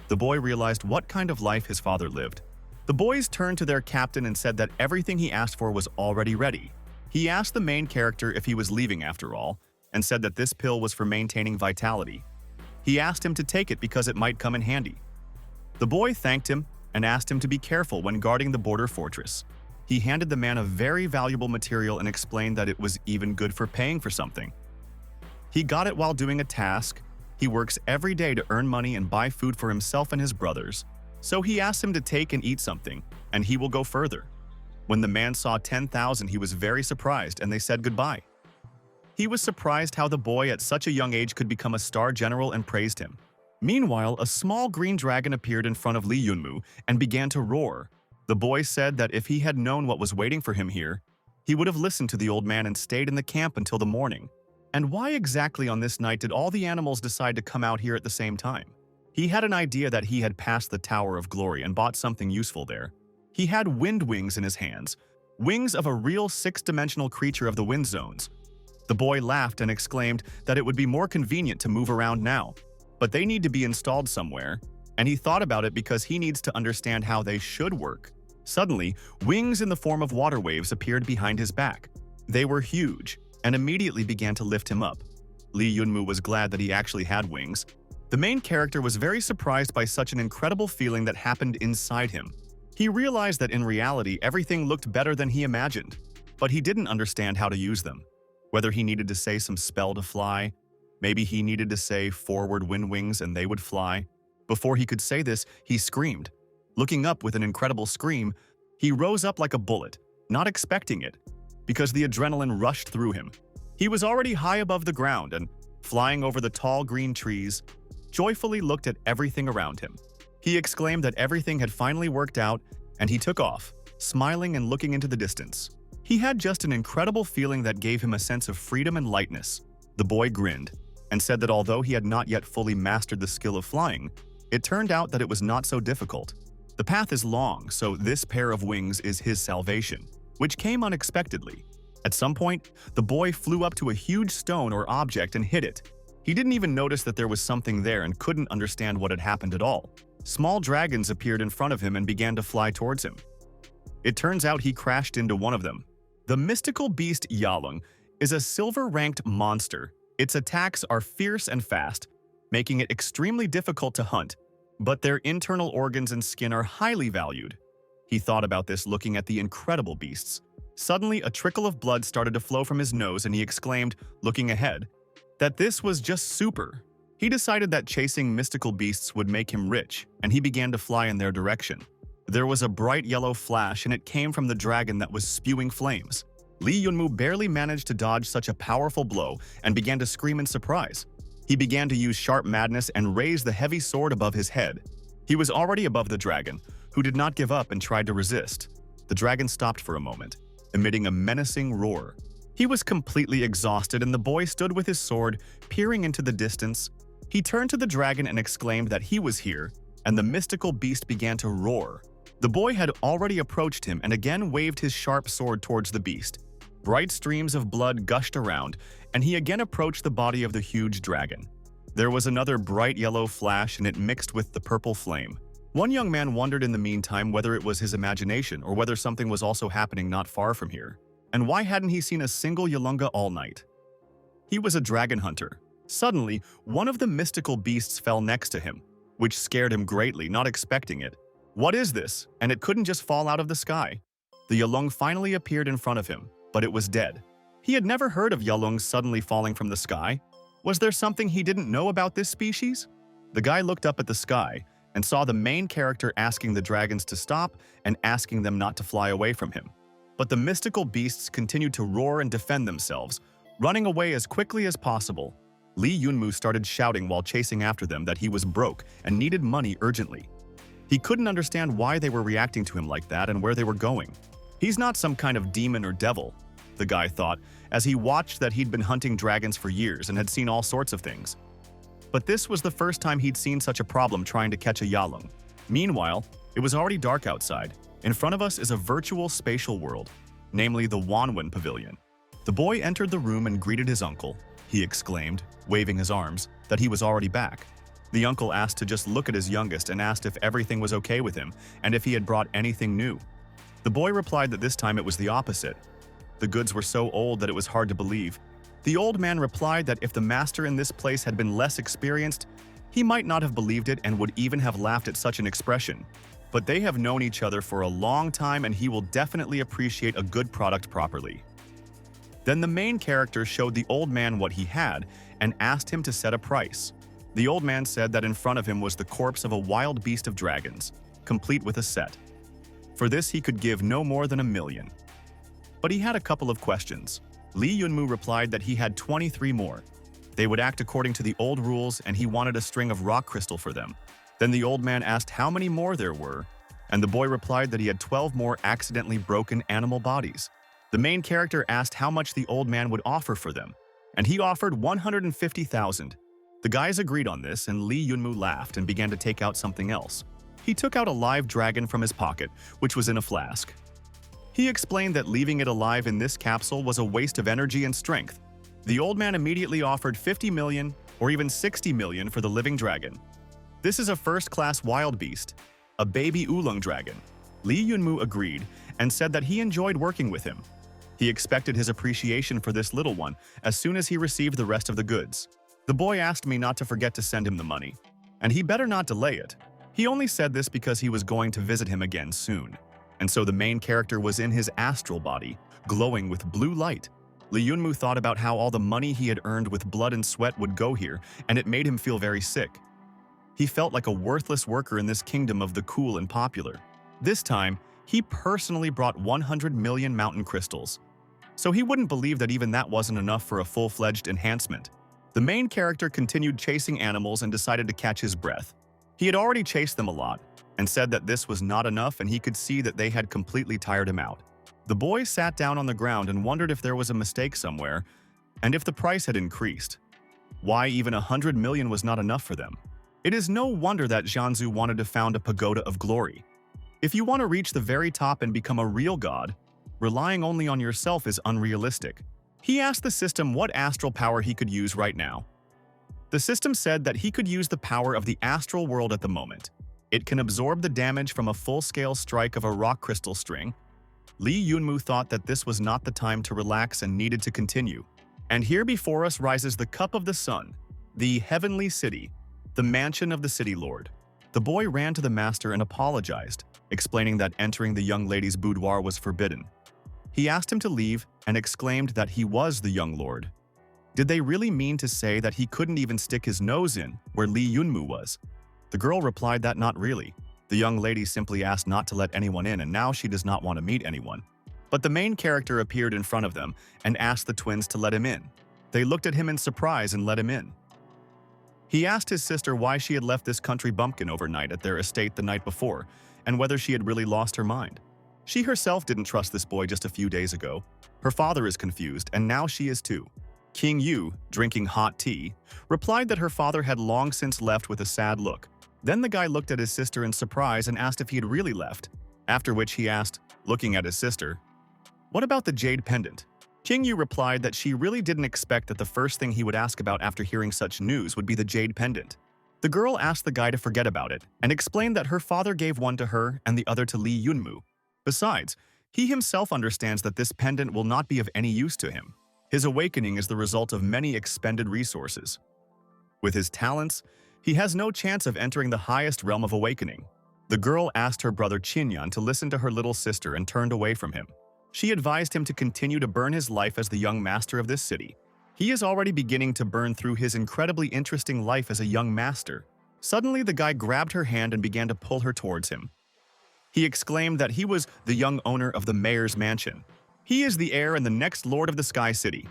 The boy realized what kind of life his father lived. The boys turned to their captain and said that everything he asked for was already ready. He asked the main character if he was leaving after all, and said that this pill was for maintaining vitality. He asked him to take it because it might come in handy. The boy thanked him and asked him to be careful when guarding the border fortress. He handed the man a very valuable material and explained that it was even good for paying for something. He got it while doing a task. He works every day to earn money and buy food for himself and his brothers. So he asked him to take and eat something, and he will go further. When the man saw 10,000, he was very surprised, and they said goodbye. He was surprised how the boy at such a young age could become a star general and praised him. Meanwhile, a small green dragon appeared in front of Lee Yunmu and began to roar. The boy said that if he had known what was waiting for him here, he would have listened to the old man and stayed in the camp until the morning. And why exactly on this night did all the animals decide to come out here at the same time? He had an idea that he had passed the Tower of Glory and bought something useful there. He had wind wings in his hands, wings of a real six-dimensional creature of the wind zones. The boy laughed and exclaimed that it would be more convenient to move around now, but they need to be installed somewhere. and he thought about it because he needs to understand how they should work. Suddenly, wings in the form of water waves appeared behind his back. They were huge and immediately began to lift him up. Lee Yunmu was glad that he actually had wings. The main character was very surprised by such an incredible feeling that happened inside him. He realized that in reality everything looked better than he imagined, but he didn't understand how to use them. Whether he needed to say some spell to fly, maybe he needed to say forward wind wings and they would fly. Before he could say this, he screamed. Looking up with an incredible scream, he rose up like a bullet, not expecting it, because the adrenaline rushed through him. He was already high above the ground and, flying over the tall green trees, joyfully looked at everything around him. He exclaimed that everything had finally worked out, and he took off, smiling and looking into the distance. He had just an incredible feeling that gave him a sense of freedom and lightness. The boy grinned and said that although he had not yet fully mastered the skill of flying, it turned out that it was not so difficult. The path is long, so this pair of wings is his salvation, which came unexpectedly. At some point, the boy flew up to a huge stone or object and hit it. He didn't even notice that there was something there and couldn't understand what had happened at all. Small dragons appeared in front of him and began to fly towards him. It turns out he crashed into one of them. The mystical beast Yalung is a silver-ranked monster. Its attacks are fierce and fast, making it extremely difficult to hunt, but their internal organs and skin are highly valued. He thought about this looking at the incredible beasts. Suddenly, a trickle of blood started to flow from his nose and he exclaimed, looking ahead, that this was just super. He decided that chasing mystical beasts would make him rich, and he began to fly in their direction. There was a bright yellow flash and it came from the dragon that was spewing flames. Lee Yunmu barely managed to dodge such a powerful blow and began to scream in surprise. He began to use sharp madness and raise the heavy sword above his head. He was already above the dragon, who did not give up and tried to resist. The dragon stopped for a moment, emitting a menacing roar. He was completely exhausted and the boy stood with his sword, peering into the distance. He turned to the dragon and exclaimed that he was here, and the mystical beast began to roar. The boy had already approached him and again waved his sharp sword towards the beast. Bright streams of blood gushed around, and he again approached the body of the huge dragon. There was another bright yellow flash and it mixed with the purple flame. One young man wondered in the meantime whether it was his imagination or whether something was also happening not far from here. And why hadn't he seen a single Yalunga all night? He was a dragon hunter. Suddenly, one of the mystical beasts fell next to him, which scared him greatly, not expecting it. What is this? And it couldn't just fall out of the sky. The Yalung finally appeared in front of him, but it was dead. He had never heard of Yalungs suddenly falling from the sky. Was there something he didn't know about this species? The guy looked up at the sky and saw the main character asking the dragons to stop and asking them not to fly away from him. But the mystical beasts continued to roar and defend themselves, running away as quickly as possible. Lee Yunmu started shouting while chasing after them that he was broke and needed money urgently. He couldn't understand why they were reacting to him like that and where they were going. He's not some kind of demon or devil, the guy thought, as he watched that he'd been hunting dragons for years and had seen all sorts of things. But this was the first time he'd seen such a problem trying to catch a Yalung. Meanwhile, it was already dark outside. In front of us is a virtual spatial world, namely the Wanwen Pavilion. The boy entered the room and greeted his uncle. He exclaimed, waving his arms, that he was already back. The uncle asked to just look at his youngest and asked if everything was okay with him and if he had brought anything new. The boy replied that this time it was the opposite. The goods were so old that it was hard to believe. The old man replied that if the master in this place had been less experienced, he might not have believed it and would even have laughed at such an expression. But they have known each other for a long time and he will definitely appreciate a good product properly. Then the main character showed the old man what he had and asked him to set a price. The old man said that in front of him was the corpse of a wild beast of dragons, complete with a set. For this he could give no more than 1 million. But he had a couple of questions. Lee Yunmu replied that he had 23 more. They would act according to the old rules and he wanted a string of rock crystal for them. Then the old man asked how many more there were, and the boy replied that he had 12 more accidentally broken animal bodies. The main character asked how much the old man would offer for them, and he offered 150,000. The guys agreed on this and Lee Yunmu laughed and began to take out something else. He took out a live dragon from his pocket, which was in a flask. He explained that leaving it alive in this capsule was a waste of energy and strength. The old man immediately offered 50 million or even 60 million for the living dragon. This is a first-class wild beast, a baby oolong dragon. Lee Yunmu agreed and said that he enjoyed working with him. He expected his appreciation for this little one as soon as he received the rest of the goods. The boy asked me not to forget to send him the money, and he better not delay it. He only said this because he was going to visit him again soon. And so the main character was in his astral body, glowing with blue light. Lee Yunmu thought about how all the money he had earned with blood and sweat would go here, and it made him feel very sick. He felt like a worthless worker in this kingdom of the cool and popular. This time, he personally brought 100 million mountain crystals. So he wouldn't believe that even that wasn't enough for a full-fledged enhancement. The main character continued chasing animals and decided to catch his breath. He had already chased them a lot, and said that this was not enough, and he could see that they had completely tired him out. The boy sat down on the ground and wondered if there was a mistake somewhere, and if the price had increased. Why even 100 million was not enough for them? It is no wonder that Jianzhu wanted to found a pagoda of glory. If you want to reach the very top and become a real god, relying only on yourself is unrealistic. He asked the system what astral power he could use right now. The system said that he could use the power of the astral world at the moment. It can absorb the damage from a full-scale strike of a rock crystal string. Lee Yunmu thought that this was not the time to relax and needed to continue. And here before us rises the Cup of the Sun, the Heavenly City, the mansion of the City Lord. The boy ran to the master and apologized, explaining that entering the young lady's boudoir was forbidden. He asked him to leave and exclaimed that he was the young lord. Did they really mean to say that he couldn't even stick his nose in where Lee Yunmu was? The girl replied that not really. The young lady simply asked not to let anyone in, and now she does not want to meet anyone. But the main character appeared in front of them and asked the twins to let him in. They looked at him in surprise and let him in. He asked his sister why she had left this country bumpkin overnight at their estate the night before, and whether she had really lost her mind. She herself didn't trust this boy just a few days ago. Her father is confused, and now she is too. King Yu, drinking hot tea, replied that her father had long since left with a sad look. Then the guy looked at his sister in surprise and asked if he had really left, after which he asked, looking at his sister, "What about the jade pendant?" King Yu replied that she really didn't expect that the first thing he would ask about after hearing such news would be the jade pendant. The girl asked the guy to forget about it and explained that her father gave one to her and the other to Lee Yunmu. Besides, he himself understands that this pendant will not be of any use to him. His awakening is the result of many expended resources. With his talents, he has no chance of entering the highest realm of awakening. The girl asked her brother Qinyan to listen to her little sister and turned away from him. She advised him to continue to burn his life as the young master of this city. He is already beginning to burn through his incredibly interesting life as a young master. Suddenly, the guy grabbed her hand and began to pull her towards him. He exclaimed that he was the young owner of the mayor's mansion. He is the heir and the next lord of the Sky City.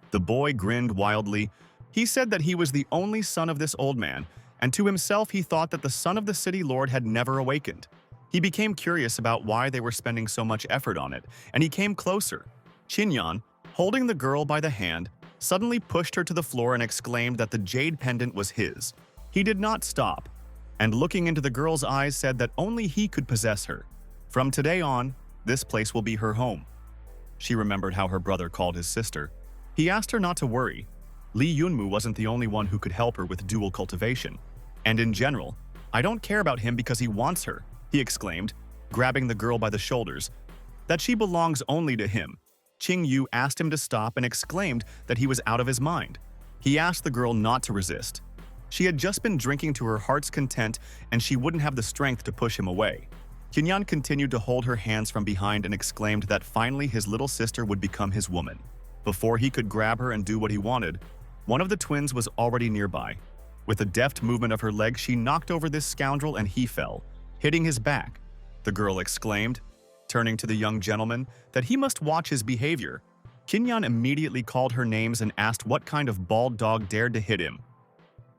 The boy grinned wildly. He said that he was the only son of this old man, and to himself he thought that the son of the city lord had never awakened. He became curious about why they were spending so much effort on it, and he came closer. Qinyan, holding the girl by the hand, suddenly pushed her to the floor and exclaimed that the jade pendant was his. He did not stop, and looking into the girl's eyes said that only he could possess her. From today on, this place will be her home. She remembered how her brother called his sister. He asked her not to worry. Lee Yunmu wasn't the only one who could help her with dual cultivation. And in general, I don't care about him because he wants her, he exclaimed, grabbing the girl by the shoulders, that she belongs only to him. Qing Yu asked him to stop and exclaimed that he was out of his mind. He asked the girl not to resist. She had just been drinking to her heart's content and she wouldn't have the strength to push him away. Qinyan continued to hold her hands from behind and exclaimed that finally his little sister would become his woman. Before he could grab her and do what he wanted, one of the twins was already nearby. With a deft movement of her leg, she knocked over this scoundrel and he fell, hitting his back. The girl exclaimed, turning to the young gentleman, that he must watch his behavior. Qinyan immediately called her names and asked what kind of bald dog dared to hit him.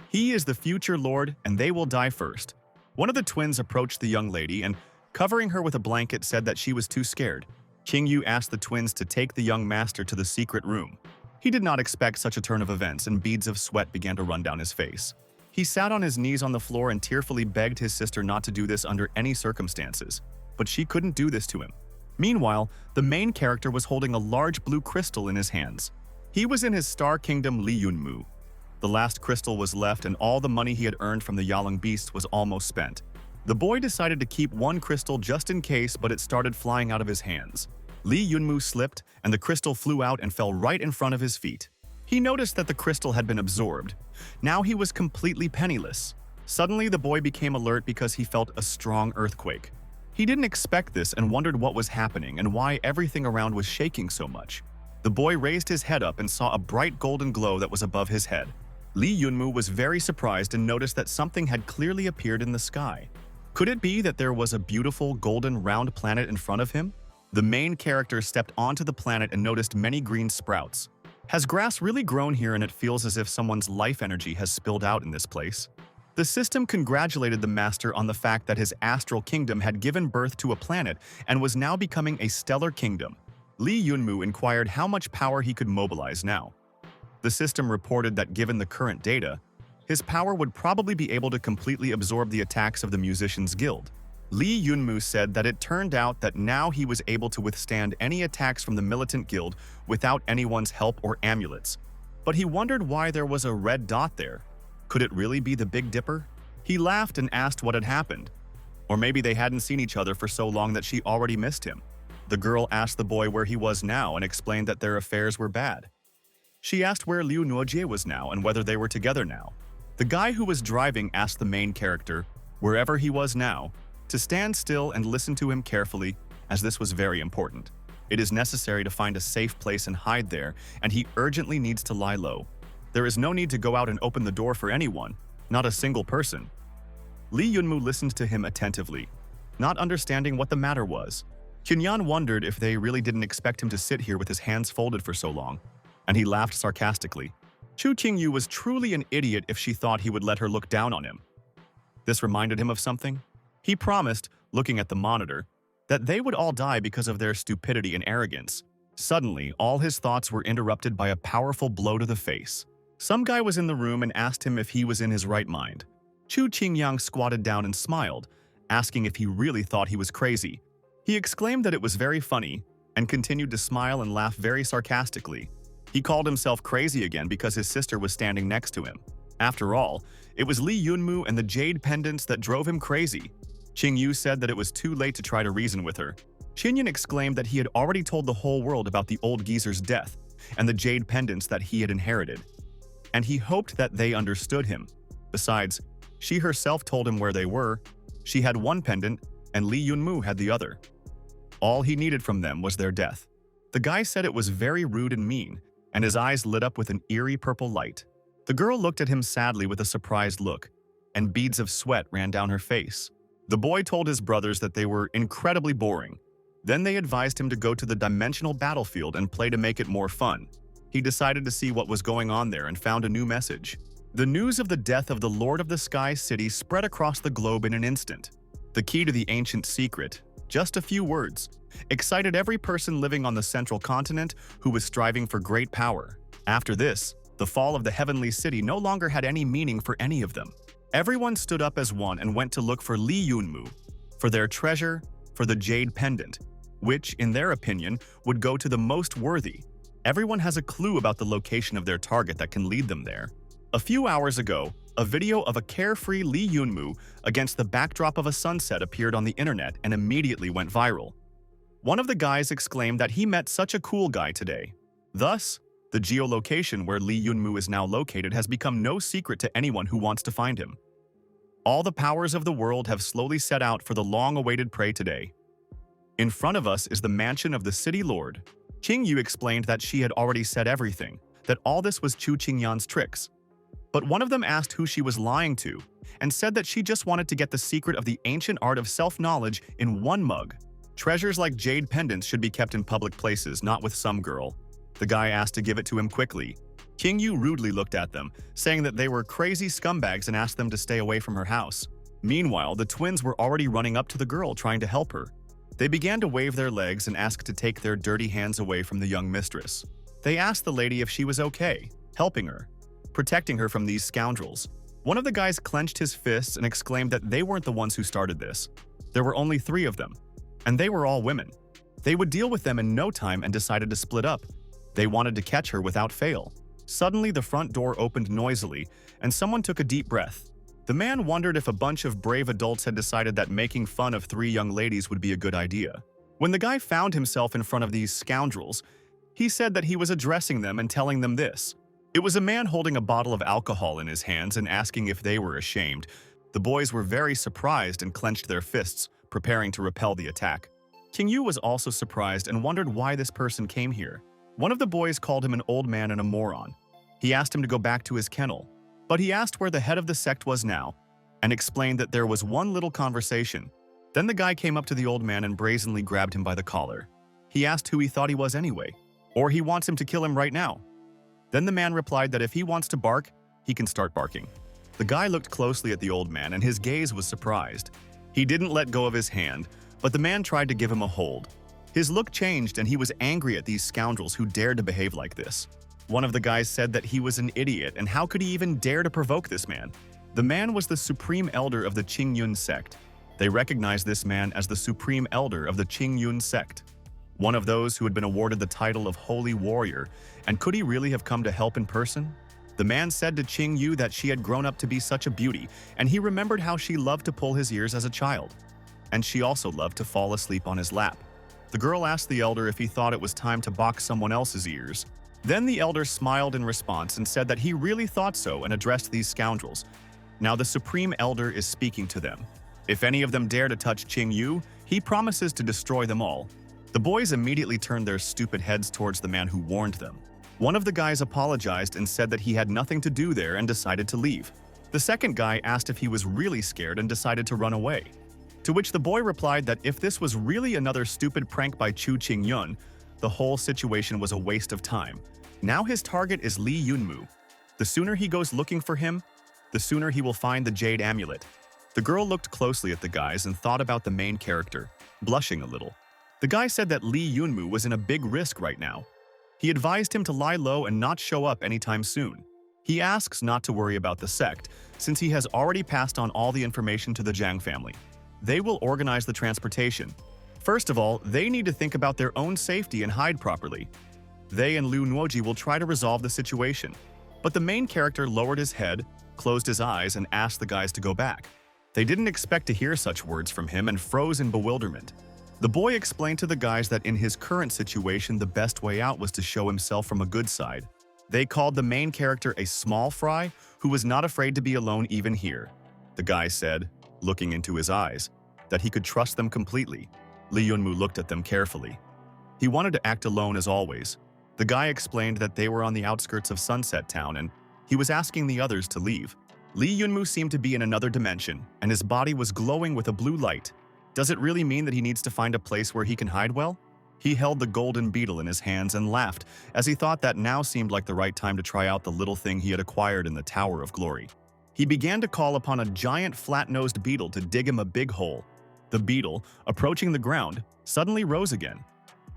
He is the future lord and they will die first. One of the twins approached the young lady and, covering her with a blanket, said that she was too scared. King Yu asked the twins to take the young master to the secret room. He did not expect such a turn of events and beads of sweat began to run down his face. He sat on his knees on the floor and tearfully begged his sister not to do this under any circumstances, but she couldn't do this to him. Meanwhile, the main character was holding a large blue crystal in his hands. He was in his star kingdom Li Yunmu. The last crystal was left and all the money he had earned from the Yalang beasts was almost spent. The boy decided to keep one crystal just in case, but it started flying out of his hands. Lee Yunmu slipped and the crystal flew out and fell right in front of his feet. He noticed that the crystal had been absorbed. Now he was completely penniless. Suddenly the boy became alert because he felt a strong earthquake. He didn't expect this and wondered what was happening and why everything around was shaking so much. The boy raised his head up and saw a bright golden glow that was above his head. Lee Yunmu was very surprised and noticed that something had clearly appeared in the sky. Could it be that there was a beautiful golden round planet in front of him? The main character stepped onto the planet and noticed many green sprouts. Has grass really grown here and it feels as if someone's life energy has spilled out in this place? The system congratulated the master on the fact that his astral kingdom had given birth to a planet and was now becoming a stellar kingdom. Lee Yunmu inquired how much power he could mobilize now. The system reported that given the current data, his power would probably be able to completely absorb the attacks of the Musicians Guild. Lee Yunmu said that it turned out that now he was able to withstand any attacks from the Militant Guild without anyone's help or amulets. But he wondered why there was a red dot there. Could it really be the Big Dipper? He laughed and asked what had happened. Or maybe they hadn't seen each other for so long that she already missed him. The girl asked the boy where he was now and explained that their affairs were bad. She asked where Liu Nuojie was now and whether they were together now. The guy who was driving asked the main character, wherever he was now, to stand still and listen to him carefully, as this was very important. It is necessary to find a safe place and hide there, and he urgently needs to lie low. There is no need to go out and open the door for anyone, not a single person. Lee Yunmu listened to him attentively, not understanding what the matter was. Qinyan wondered if they really didn't expect him to sit here with his hands folded for so long, and he laughed sarcastically. Chu Qingyu was truly an idiot if she thought he would let her look down on him. This reminded him of something. He promised, looking at the monitor, that they would all die because of their stupidity and arrogance. Suddenly, all his thoughts were interrupted by a powerful blow to the face. Some guy was in the room and asked him if he was in his right mind. Chu Qingyang squatted down and smiled, asking if he really thought he was crazy. He exclaimed that it was very funny and continued to smile and laugh very sarcastically. He called himself crazy again because his sister was standing next to him. After all, it was Lee Yunmu and the jade pendants that drove him crazy. Qingyu said that it was too late to try to reason with her. Qinyan exclaimed that he had already told the whole world about the old geezer's death and the jade pendants that he had inherited, and he hoped that they understood him. Besides, she herself told him where they were. She had one pendant and Lee Yunmu had the other. All he needed from them was their death. The guy said it was very rude and mean, and his eyes lit up with an eerie purple light. The girl looked at him sadly with a surprised look, and beads of sweat ran down her face. The boy told his brothers that they were incredibly boring. Then they advised him to go to the dimensional battlefield and play to make it more fun. He decided to see what was going on there and found a new message. The news of the death of the Lord of the Sky City spread across the globe in an instant. The key to the ancient secret, just a few words, excited every person living on the central continent who was striving for great power. After this, the fall of the heavenly city no longer had any meaning for any of them. Everyone stood up as one and went to look for Lee Yunmu, for their treasure, for the jade pendant, which, in their opinion, would go to the most worthy. Everyone has a clue about the location of their target that can lead them there. A few hours ago, a video of a carefree Lee Yunmu against the backdrop of a sunset appeared on the internet and immediately went viral. One of the guys exclaimed that he met such a cool guy today. Thus, the geolocation where Lee Yunmu is now located has become no secret to anyone who wants to find him. All the powers of the world have slowly set out for the long-awaited prey today. In front of us is the mansion of the city lord. Qingyu explained that she had already said everything, that all this was Chu Qingyan's tricks. But one of them asked who she was lying to, and said that she just wanted to get the secret of the ancient art of self-knowledge in one mug. Treasures like jade pendants should be kept in public places, not with some girl. The guy asked to give it to him quickly. Qingyu rudely looked at them, saying that they were crazy scumbags and asked them to stay away from her house. Meanwhile, the twins were already running up to the girl trying to help her. They began to wave their legs and ask to take their dirty hands away from the young mistress. They asked the lady if she was okay, helping her, protecting her from these scoundrels. One of the guys clenched his fists and exclaimed that they weren't the ones who started this. There were only 3 of them, and they were all women. They would deal with them in no time and decided to split up. They wanted to catch her without fail. Suddenly, the front door opened noisily, and someone took a deep breath. The man wondered if a bunch of brave adults had decided that making fun of three young ladies would be a good idea. When the guy found himself in front of these scoundrels, he said that he was addressing them and telling them this. It was a man holding a bottle of alcohol in his hands and asking if they were ashamed. The boys were very surprised and clenched their fists, preparing to repel the attack. King Yu was also surprised and wondered why this person came here. One of the boys called him an old man and a moron. He asked him to go back to his kennel, but he asked where the head of the sect was now, and explained that there was one little conversation. Then the guy came up to the old man and brazenly grabbed him by the collar. He asked who he thought he was anyway, or he wants him to kill him right now. Then the man replied that if he wants to bark, he can start barking. The guy looked closely at the old man and his gaze was surprised. He didn't let go of his hand, but the man tried to give him a hold. His look changed and he was angry at these scoundrels who dared to behave like this. One of the guys said that he was an idiot and how could he even dare to provoke this man? The man was the supreme elder of the Qingyun sect. They recognized this man as the supreme elder of the Qingyun sect, one of those who had been awarded the title of Holy Warrior, and could he really have come to help in person? The man said to Qing Yu that she had grown up to be such a beauty, and he remembered how she loved to pull his ears as a child. And she also loved to fall asleep on his lap. The girl asked the elder if he thought it was time to box someone else's ears. Then the elder smiled in response and said that he really thought so and addressed these scoundrels. Now the supreme elder is speaking to them. If any of them dare to touch Qing Yu, he promises to destroy them all. The boys immediately turned their stupid heads towards the man who warned them. One of the guys apologized and said that he had nothing to do there and decided to leave. The second guy asked if he was really scared and decided to run away. To which the boy replied that if this was really another stupid prank by Chu Qingyun, the whole situation was a waste of time. Now his target is Li Yunmu. The sooner he goes looking for him, the sooner he will find the jade amulet. The girl looked closely at the guys and thought about the main character, blushing a little. The guy said that Li Yunmu was in a big risk right now. He advised him to lie low and not show up anytime soon. He asks not to worry about the sect, since he has already passed on all the information to the Jiang family. They will organize the transportation. First of all, they need to think about their own safety and hide properly. They and Liu Nuoji will try to resolve the situation. But the main character lowered his head, closed his eyes, and asked the guys to go back. They didn't expect to hear such words from him and froze in bewilderment. The boy explained to the guys that in his current situation, the best way out was to show himself from a good side. They called the main character a small fry who was not afraid to be alone even here. The guy said, looking into his eyes, that he could trust them completely. Li Yunmu looked at them carefully. He wanted to act alone as always. The guy explained that they were on the outskirts of Sunset Town and he was asking the others to leave. Li Yunmu seemed to be in another dimension and his body was glowing with a blue light. Does it really mean that he needs to find a place where he can hide well? He held the golden beetle in his hands and laughed as he thought that now seemed like the right time to try out the little thing he had acquired in the Tower of Glory. He began to call upon a giant flat-nosed beetle to dig him a big hole. The beetle, approaching the ground, suddenly rose again.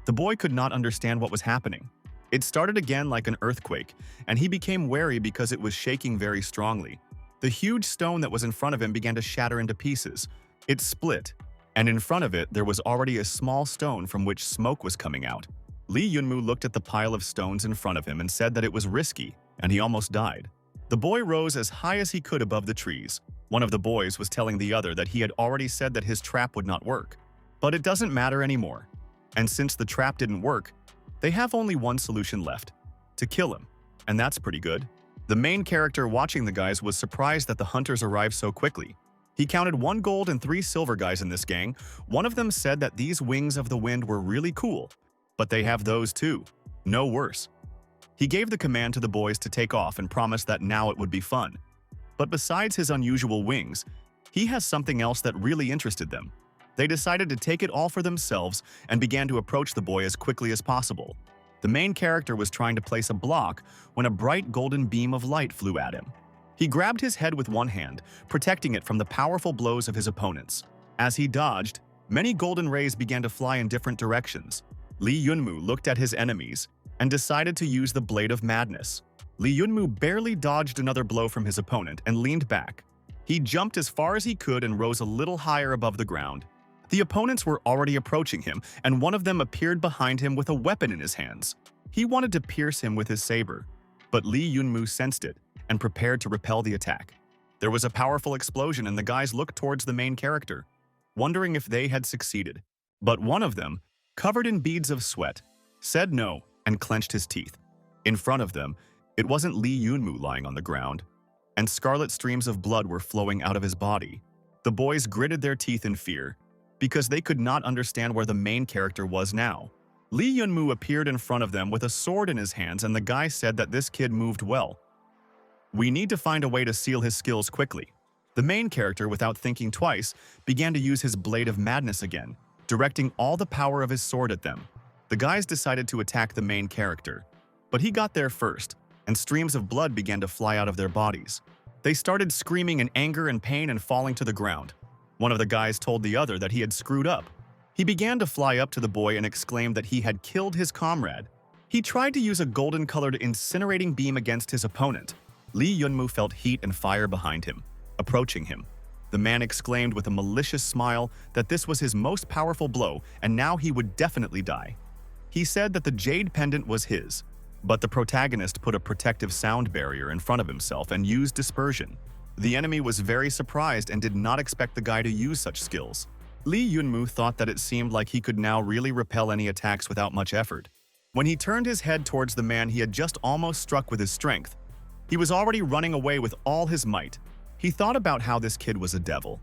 The boy could not understand what was happening. It started again like an earthquake, and he became wary because it was shaking very strongly. The huge stone that was in front of him began to shatter into pieces. It split, and in front of it there was already a small stone from which smoke was coming out. Li Yunmu looked at the pile of stones in front of him and said that it was risky, and he almost died. The boy rose as high as he could above the trees. One of the boys was telling the other that he had already said that his trap would not work. But it doesn't matter anymore. And since the trap didn't work, they have only one solution left: to kill him. And that's pretty good. The main character watching the guys was surprised that the hunters arrived so quickly. He counted 1 gold and 3 silver guys in this gang. One of them said that these wings of the wind were really cool, but they have those too. No worse. He gave the command to the boys to take off and promised that now it would be fun. But besides his unusual wings, he has something else that really interested them. They decided to take it all for themselves and began to approach the boy as quickly as possible. The main character was trying to place a block when a bright golden beam of light flew at him. He grabbed his head with one hand, protecting it from the powerful blows of his opponents. As he dodged, many golden rays began to fly in different directions. Li Yunmu looked at his enemies and decided to use the Blade of Madness. Li Yunmu barely dodged another blow from his opponent and leaned back. He jumped as far as he could and rose a little higher above the ground. The opponents were already approaching him, and one of them appeared behind him with a weapon in his hands. He wanted to pierce him with his saber. But Lee Yunmu sensed it and prepared to repel the attack. There was a powerful explosion and the guys looked towards the main character, wondering if they had succeeded. But one of them, covered in beads of sweat, said no and clenched his teeth. In front of them, it wasn't Lee Yunmu lying on the ground, and scarlet streams of blood were flowing out of his body. The boys gritted their teeth in fear, because they could not understand where the main character was now. Lee Yunmu appeared in front of them with a sword in his hands, and the guy said that this kid moved well. We need to find a way to seal his skills quickly. The main character, without thinking twice, began to use his blade of madness again, directing all the power of his sword at them. The guys decided to attack the main character, but he got there first, and streams of blood began to fly out of their bodies. They started screaming in anger and pain and falling to the ground. One of the guys told the other that he had screwed up. He began to fly up to the boy and exclaimed that he had killed his comrade. He tried to use a golden-colored incinerating beam against his opponent. Lee Yunmu felt heat and fire behind him, approaching him. The man exclaimed with a malicious smile that this was his most powerful blow and now he would definitely die. He said that the jade pendant was his, but the protagonist put a protective sound barrier in front of himself and used dispersion. The enemy was very surprised and did not expect the guy to use such skills. Lee Yunmu thought that it seemed like he could now really repel any attacks without much effort. When he turned his head towards the man he had just almost struck with his strength, he was already running away with all his might. He thought about how this kid was a devil.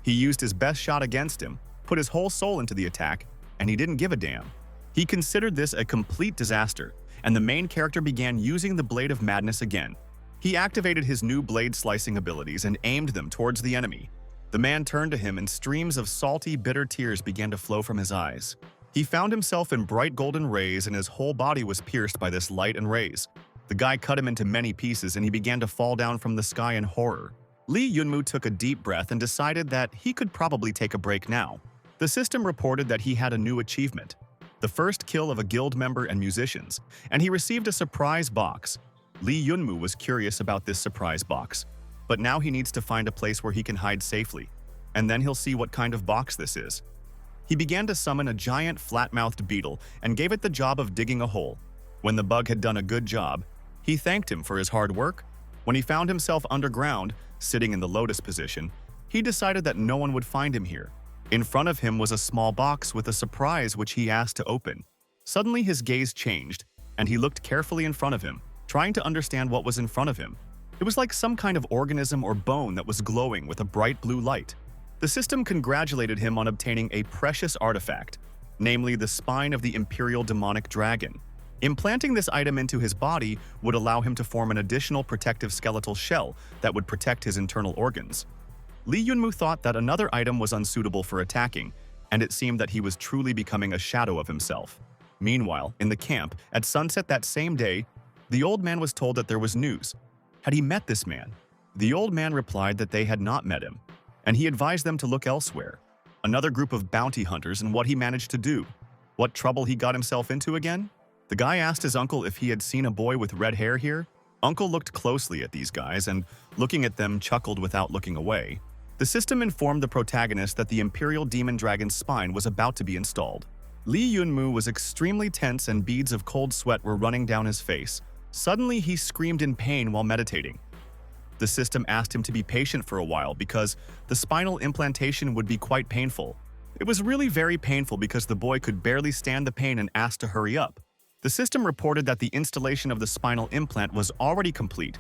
He used his best shot against him, put his whole soul into the attack, and he didn't give a damn. He considered this a complete disaster, and the main character began using the Blade of Madness again. He activated his new blade slicing abilities and aimed them towards the enemy. The man turned to him and streams of salty, bitter tears began to flow from his eyes. He found himself in bright golden rays and his whole body was pierced by this light and rays. The guy cut him into many pieces and he began to fall down from the sky in horror. Lee Yunmu took a deep breath and decided that he could probably take a break now. The system reported that he had a new achievement, the first kill of a guild member and musicians, and he received a surprise box. Lee Yunmu was curious about this surprise box, but now he needs to find a place where he can hide safely, and then he'll see what kind of box this is. He began to summon a giant flat-mouthed beetle and gave it the job of digging a hole. When the bug had done a good job, he thanked him for his hard work. When he found himself underground, sitting in the lotus position, he decided that no one would find him here. In front of him was a small box with a surprise which he asked to open. Suddenly his gaze changed, and he looked carefully in front of him, trying to understand what was in front of him. It was like some kind of organism or bone that was glowing with a bright blue light. The system congratulated him on obtaining a precious artifact, namely the spine of the Imperial Demonic Dragon. Implanting this item into his body would allow him to form an additional protective skeletal shell that would protect his internal organs. Lee Yunmu thought that another item was unsuitable for attacking, and it seemed that he was truly becoming a shadow of himself. Meanwhile, in the camp, at sunset that same day, the old man was told that there was news. Had he met this man? The old man replied that they had not met him, and he advised them to look elsewhere. Another group of bounty hunters and what he managed to do. What trouble he got himself into again? The guy asked his uncle if he had seen a boy with red hair here. Uncle looked closely at these guys and, looking at them, chuckled without looking away. The system informed the protagonist that the Imperial Demon Dragon's spine was about to be installed. Lee Yunmu was extremely tense and beads of cold sweat were running down his face. Suddenly, he screamed in pain while meditating. The system asked him to be patient for a while because the spinal implantation would be quite painful. It was really very painful because the boy could barely stand the pain and asked to hurry up. The system reported that the installation of the spinal implant was already complete,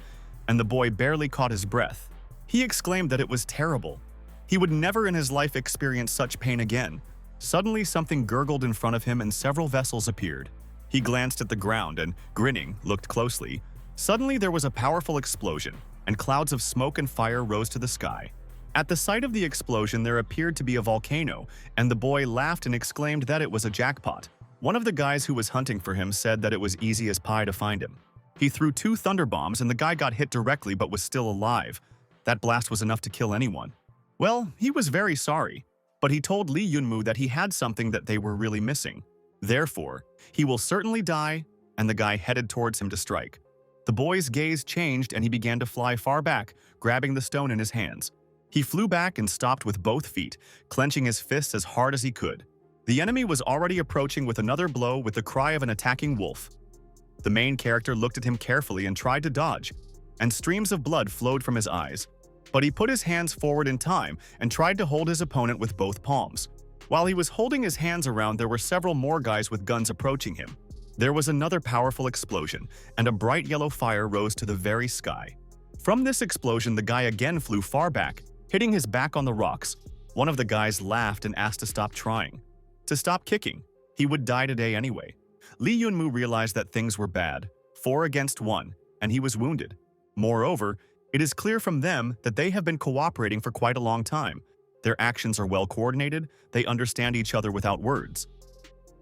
and the boy barely caught his breath. He exclaimed that it was terrible. He would never in his life experience such pain again. Suddenly, something gurgled in front of him and several vessels appeared. He glanced at the ground and, grinning, looked closely. Suddenly, there was a powerful explosion, and clouds of smoke and fire rose to the sky. At the sight of the explosion, there appeared to be a volcano, and the boy laughed and exclaimed that it was a jackpot. One of the guys who was hunting for him said that it was easy as pie to find him. He threw 2 thunder bombs and the guy got hit directly but was still alive. That blast was enough to kill anyone. Well, he was very sorry, but he told Lee Yunmu that he had something that they were really missing. Therefore, he will certainly die, and the guy headed towards him to strike. The boy's gaze changed and he began to fly far back, grabbing the stone in his hands. He flew back and stopped with both feet, clenching his fists as hard as he could. The enemy was already approaching with another blow with the cry of an attacking wolf. The main character looked at him carefully and tried to dodge, and streams of blood flowed from his eyes. But he put his hands forward in time and tried to hold his opponent with both palms. While he was holding his hands around, there were several more guys with guns approaching him. There was another powerful explosion, and a bright yellow fire rose to the very sky. From this explosion, the guy again flew far back, hitting his back on the rocks. One of the guys laughed and asked to stop trying, to stop kicking. He would die today anyway. Lee Yunmu realized that things were bad, 4 against 1, and he was wounded. Moreover, it is clear from them that they have been cooperating for quite a long time. Their actions are well coordinated, they understand each other without words.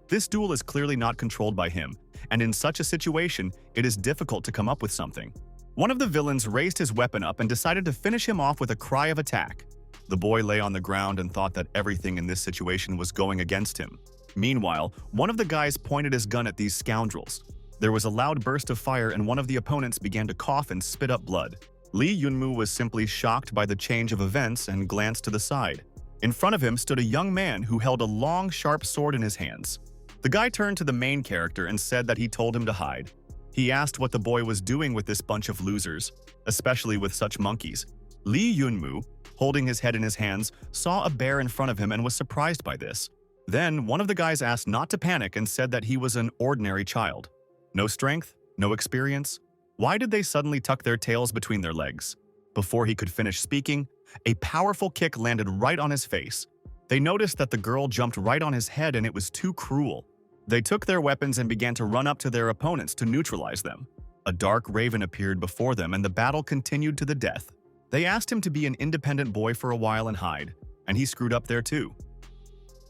This duel is clearly not controlled by him, and in such a situation, it is difficult to come up with something. One of the villains raised his weapon up and decided to finish him off with a cry of attack. The boy lay on the ground and thought that everything in this situation was going against him. Meanwhile, one of the guys pointed his gun at these scoundrels. There was a loud burst of fire and one of the opponents began to cough and spit up blood. Lee Yunmu was simply shocked by the change of events and glanced to the side. In front of him stood a young man who held a long, sharp sword in his hands. The guy turned to the main character and said that he told him to hide. He asked what the boy was doing with this bunch of losers, especially with such monkeys. Lee Yunmu, holding his head in his hands, saw a bear in front of him and was surprised by this. Then, one of the guys asked not to panic and said that he was an ordinary child. No strength, no experience. Why did they suddenly tuck their tails between their legs? Before he could finish speaking, a powerful kick landed right on his face. They noticed that the girl jumped right on his head and it was too cruel. They took their weapons and began to run up to their opponents to neutralize them. A dark raven appeared before them and the battle continued to the death. They asked him to be an independent boy for a while and hide, and he screwed up there too.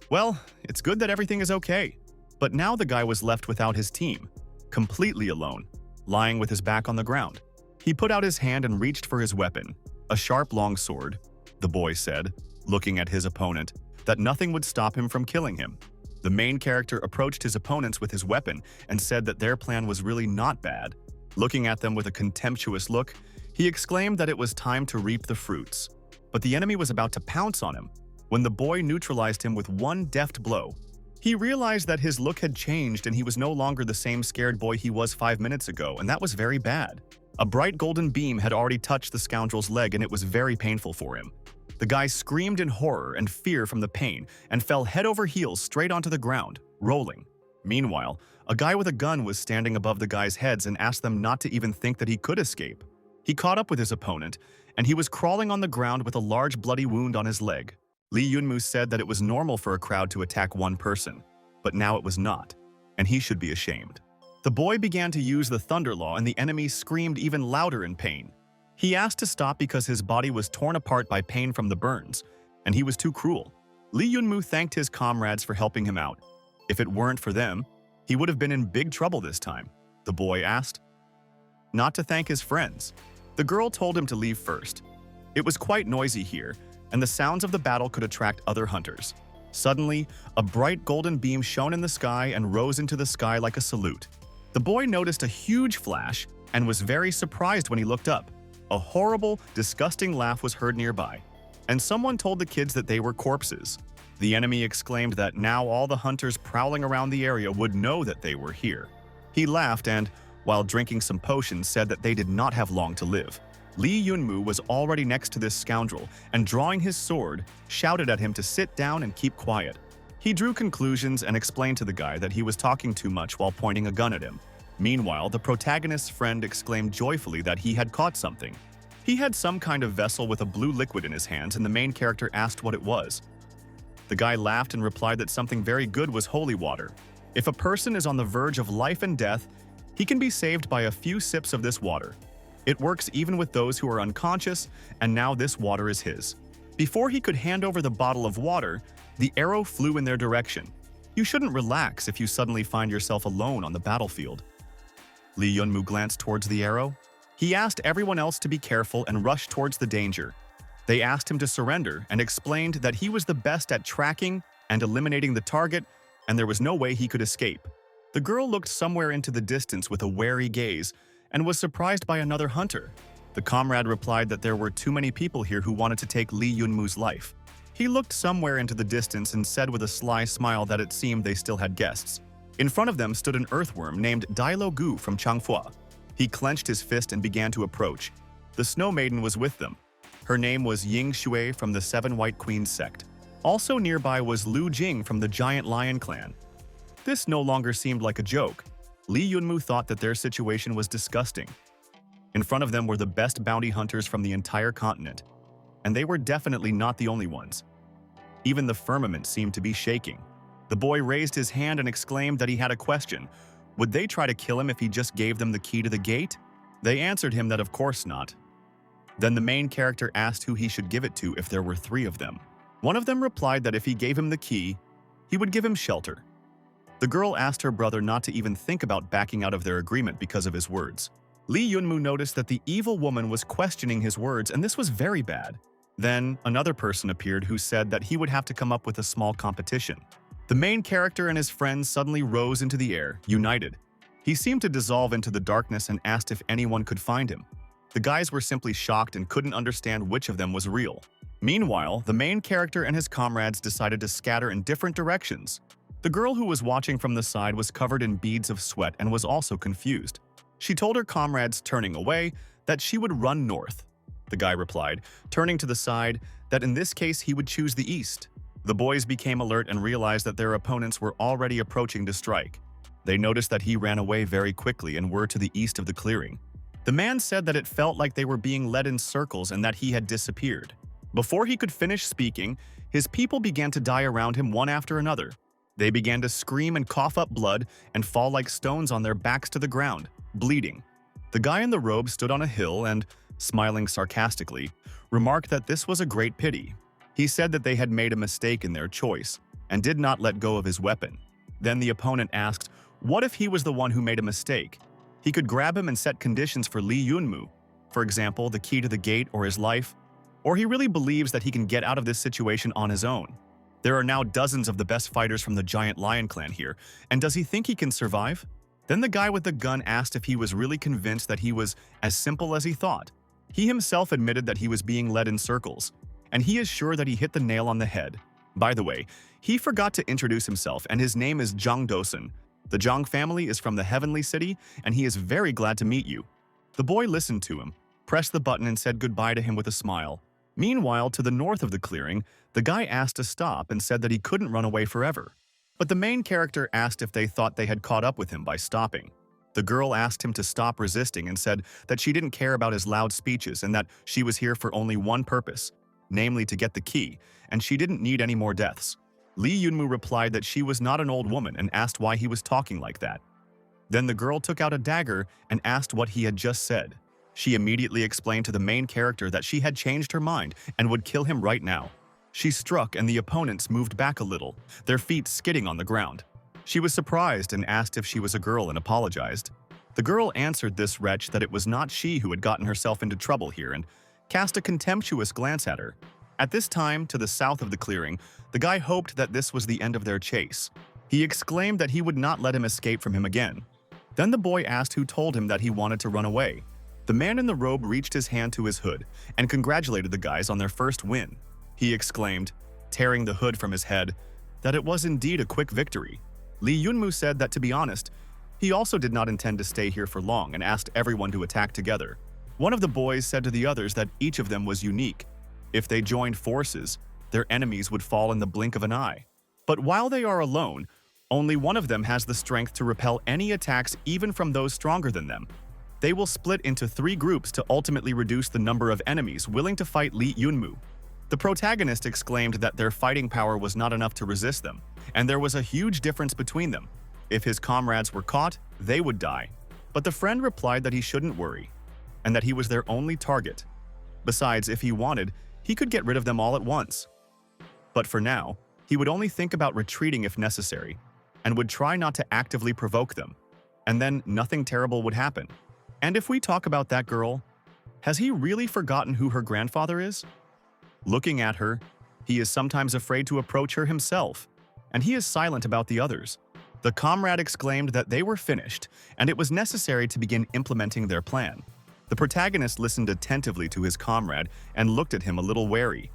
Well, it's good that everything is okay. But now the guy was left without his team, completely alone, lying with his back on the ground. He put out his hand and reached for his weapon, a sharp long sword. The boy said, looking at his opponent, that nothing would stop him from killing him. The main character approached his opponents with his weapon and said that their plan was really not bad. Looking at them with a contemptuous look, he exclaimed that it was time to reap the fruits. But the enemy was about to pounce on him when the boy neutralized him with one deft blow. He realized that his look had changed and he was no longer the same scared boy he was 5 minutes ago, and that was very bad. A bright golden beam had already touched the scoundrel's leg and it was very painful for him. The guy screamed in horror and fear from the pain and fell head over heels straight onto the ground, rolling. Meanwhile, a guy with a gun was standing above the guys' heads and asked them not to even think that he could escape. He caught up with his opponent, and he was crawling on the ground with a large bloody wound on his leg. Lee Yunmu said that it was normal for a crowd to attack one person, but now it was not, and he should be ashamed. The boy began to use the Thunder Law and the enemy screamed even louder in pain. He asked to stop because his body was torn apart by pain from the burns, and he was too cruel. Lee Yunmu thanked his comrades for helping him out. If it weren't for them, he would have been in big trouble this time. The boy asked not to thank his friends. The girl told him to leave first. It was quite noisy here, and the sounds of the battle could attract other hunters. Suddenly, a bright golden beam shone in the sky and rose into the sky like a salute. The boy noticed a huge flash and was very surprised when he looked up. A horrible, disgusting laugh was heard nearby, and someone told the kids that they were corpses. The enemy exclaimed that now all the hunters prowling around the area would know that they were here. He laughed and, while drinking some potions, said that they did not have long to live. Lee Yunmu was already next to this scoundrel and, drawing his sword, shouted at him to sit down and keep quiet. He drew conclusions and explained to the guy that he was talking too much while pointing a gun at him. Meanwhile, the protagonist's friend exclaimed joyfully that he had caught something. He had some kind of vessel with a blue liquid in his hands, and the main character asked what it was. The guy laughed and replied that something very good was holy water. If a person is on the verge of life and death, he can be saved by a few sips of this water. It works even with those who are unconscious, and now this water is his. Before he could hand over the bottle of water, the arrow flew in their direction. You shouldn't relax if you suddenly find yourself alone on the battlefield. Lee Yunmu glanced towards the arrow. He asked everyone else to be careful and rushed towards the danger. They asked him to surrender and explained that he was the best at tracking and eliminating the target, and there was no way he could escape. The girl looked somewhere into the distance with a wary gaze and was surprised by another hunter. The comrade replied that there were too many people here who wanted to take Lee Yunmu's life. He looked somewhere into the distance and said with a sly smile that it seemed they still had guests. In front of them stood an earthworm named Dailo Gu from Changfua. He clenched his fist and began to approach. The Snow Maiden was with them. Her name was Ying Shui from the Seven White Queens sect. Also nearby was Lu Jing from the Giant Lion clan. This no longer seemed like a joke. Li Yunmu thought that their situation was disgusting. In front of them were the best bounty hunters from the entire continent, and they were definitely not the only ones. Even the firmament seemed to be shaking. The boy raised his hand and exclaimed that he had a question. Would they try to kill him if he just gave them the key to the gate? They answered him that of course not. Then the main character asked who he should give it to if there were 3 of them. One of them replied that if he gave him the key, he would give him shelter. The girl asked her brother not to even think about backing out of their agreement because of his words. Li Yunmu noticed that the evil woman was questioning his words, and this was very bad. Then another person appeared who said that he would have to come up with a small competition. The main character and his friends suddenly rose into the air, united. He seemed to dissolve into the darkness and asked if anyone could find him. The guys were simply shocked and couldn't understand which of them was real. Meanwhile, the main character and his comrades decided to scatter in different directions. The girl who was watching from the side was covered in beads of sweat and was also confused. She told her comrades, turning away, that she would run north. The guy replied, turning to the side, that in this case he would choose the east. The boys became alert and realized that their opponents were already approaching to strike. They noticed that he ran away very quickly and were to the east of the clearing. The man said that it felt like they were being led in circles and that he had disappeared. Before he could finish speaking, his people began to die around him one after another. They began to scream and cough up blood and fall like stones on their backs to the ground, bleeding. The guy in the robe stood on a hill and, smiling sarcastically, remarked that this was a great pity. He said that they had made a mistake in their choice and did not let go of his weapon. Then the opponent asked, what if he was the one who made a mistake? He could grab him and set conditions for Li Yunmu, for example, the key to the gate or his life, or he really believes that he can get out of this situation on his own. There are now dozens of the best fighters from the Giant Lion clan here, and does he think he can survive? Then the guy with the gun asked if he was really convinced that he was as simple as he thought. He himself admitted that he was being led in circles, and he is sure that he hit the nail on the head. By the way, he forgot to introduce himself, and his name is Zhang Dosun. The Zhang family is from the Heavenly City, and he is very glad to meet you. The boy listened to him, pressed the button and said goodbye to him with a smile. Meanwhile, to the north of the clearing, the guy asked to stop and said that he couldn't run away forever. But the main character asked if they thought they had caught up with him by stopping. The girl asked him to stop resisting and said that she didn't care about his loud speeches and that she was here for only one purpose, namely to get the key, and she didn't need any more deaths. Li Yunmu replied that she was not an old woman and asked why he was talking like that. Then the girl took out a dagger and asked what he had just said. She immediately explained to the main character that she had changed her mind and would kill him right now. She struck and the opponents moved back a little, their feet skidding on the ground. She was surprised and asked if she was a girl and apologized. The girl answered this wretch that it was not she who had gotten herself into trouble here and cast a contemptuous glance at her. At this time, to the south of the clearing, the guy hoped that this was the end of their chase. He exclaimed that he would not let him escape from him again. Then the boy asked who told him that he wanted to run away. The man in the robe reached his hand to his hood and congratulated the guys on their first win. He exclaimed, tearing the hood from his head, that it was indeed a quick victory. Li Yunmu said that, to be honest, he also did not intend to stay here for long and asked everyone to attack together. One of the boys said to the others that each of them was unique. If they joined forces, their enemies would fall in the blink of an eye. But while they are alone, only one of them has the strength to repel any attacks even from those stronger than them. They will split into 3 groups to ultimately reduce the number of enemies willing to fight Li Yunmu. The protagonist exclaimed that their fighting power was not enough to resist them, and there was a huge difference between them. If his comrades were caught, they would die. But the friend replied that he shouldn't worry, and that he was their only target. Besides, if he wanted, he could get rid of them all at once. But for now, he would only think about retreating if necessary, and would try not to actively provoke them, and then nothing terrible would happen. And if we talk about that girl, has he really forgotten who her grandfather is? Looking at her, he is sometimes afraid to approach her himself, and he is silent about the others. The comrade exclaimed that they were finished, and it was necessary to begin implementing their plan. The protagonist listened attentively to his comrade and looked at him a little wary.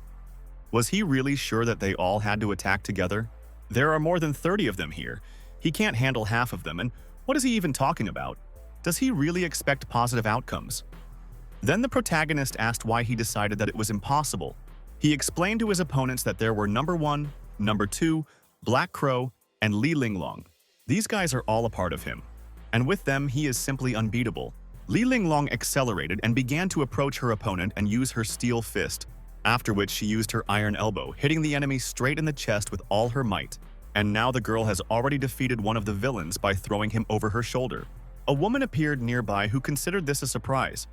Was he really sure that they all had to attack together? There are more than 30 of them here. He can't handle half of them, and what is he even talking about? Does he really expect positive outcomes? Then the protagonist asked why he decided that it was impossible. He explained to his opponents that there were number 1, number 2, Black Crow, and Li Linglong. These guys are all a part of him, and with them he is simply unbeatable. Li Linglong accelerated and began to approach her opponent and use her steel fist, after which she used her iron elbow, hitting the enemy straight in the chest with all her might. And now the girl has already defeated one of the villains by throwing him over her shoulder. A woman appeared nearby who considered this a surprise.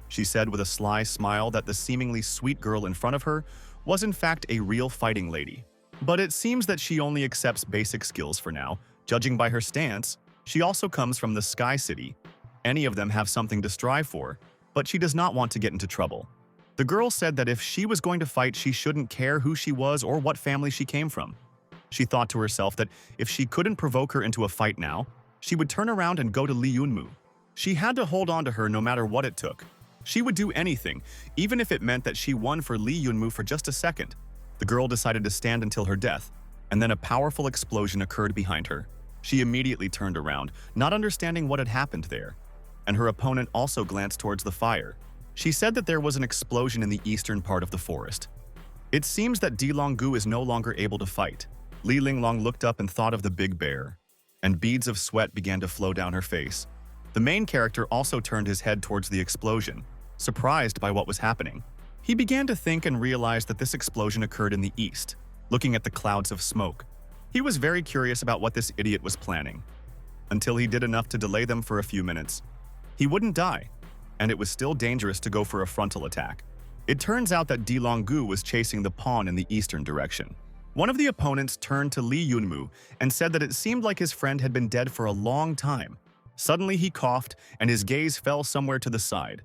She said with a sly smile that the seemingly sweet girl in front of her was in fact a real fighting lady. But it seems that she only accepts basic skills for now. Judging by her stance, she also comes from the Sky City. Any of them have something to strive for, but she does not want to get into trouble. The girl said that if she was going to fight, she shouldn't care who she was or what family she came from. She thought to herself that if she couldn't provoke her into a fight now, she would turn around and go to Li Yunmu. She had to hold on to her no matter what it took. She would do anything, even if it meant that she won for Li Yunmu for just a second. The girl decided to stand until her death, and then a powerful explosion occurred behind her. She immediately turned around, not understanding what had happened there, and her opponent also glanced towards the fire. She said that there was an explosion in the eastern part of the forest. It seems that Di Longgu is no longer able to fight. Li Linglong looked up and thought of the big bear, and beads of sweat began to flow down her face. The main character also turned his head towards the explosion, surprised by what was happening. He began to think and realized that this explosion occurred in the east, looking at the clouds of smoke. He was very curious about what this idiot was planning, until he did enough to delay them for a few minutes. He wouldn't die, and it was still dangerous to go for a frontal attack. It turns out that Di Longgu was chasing the pawn in the eastern direction. One of the opponents turned to Li Yunmu and said that it seemed like his friend had been dead for a long time. Suddenly he coughed and his gaze fell somewhere to the side,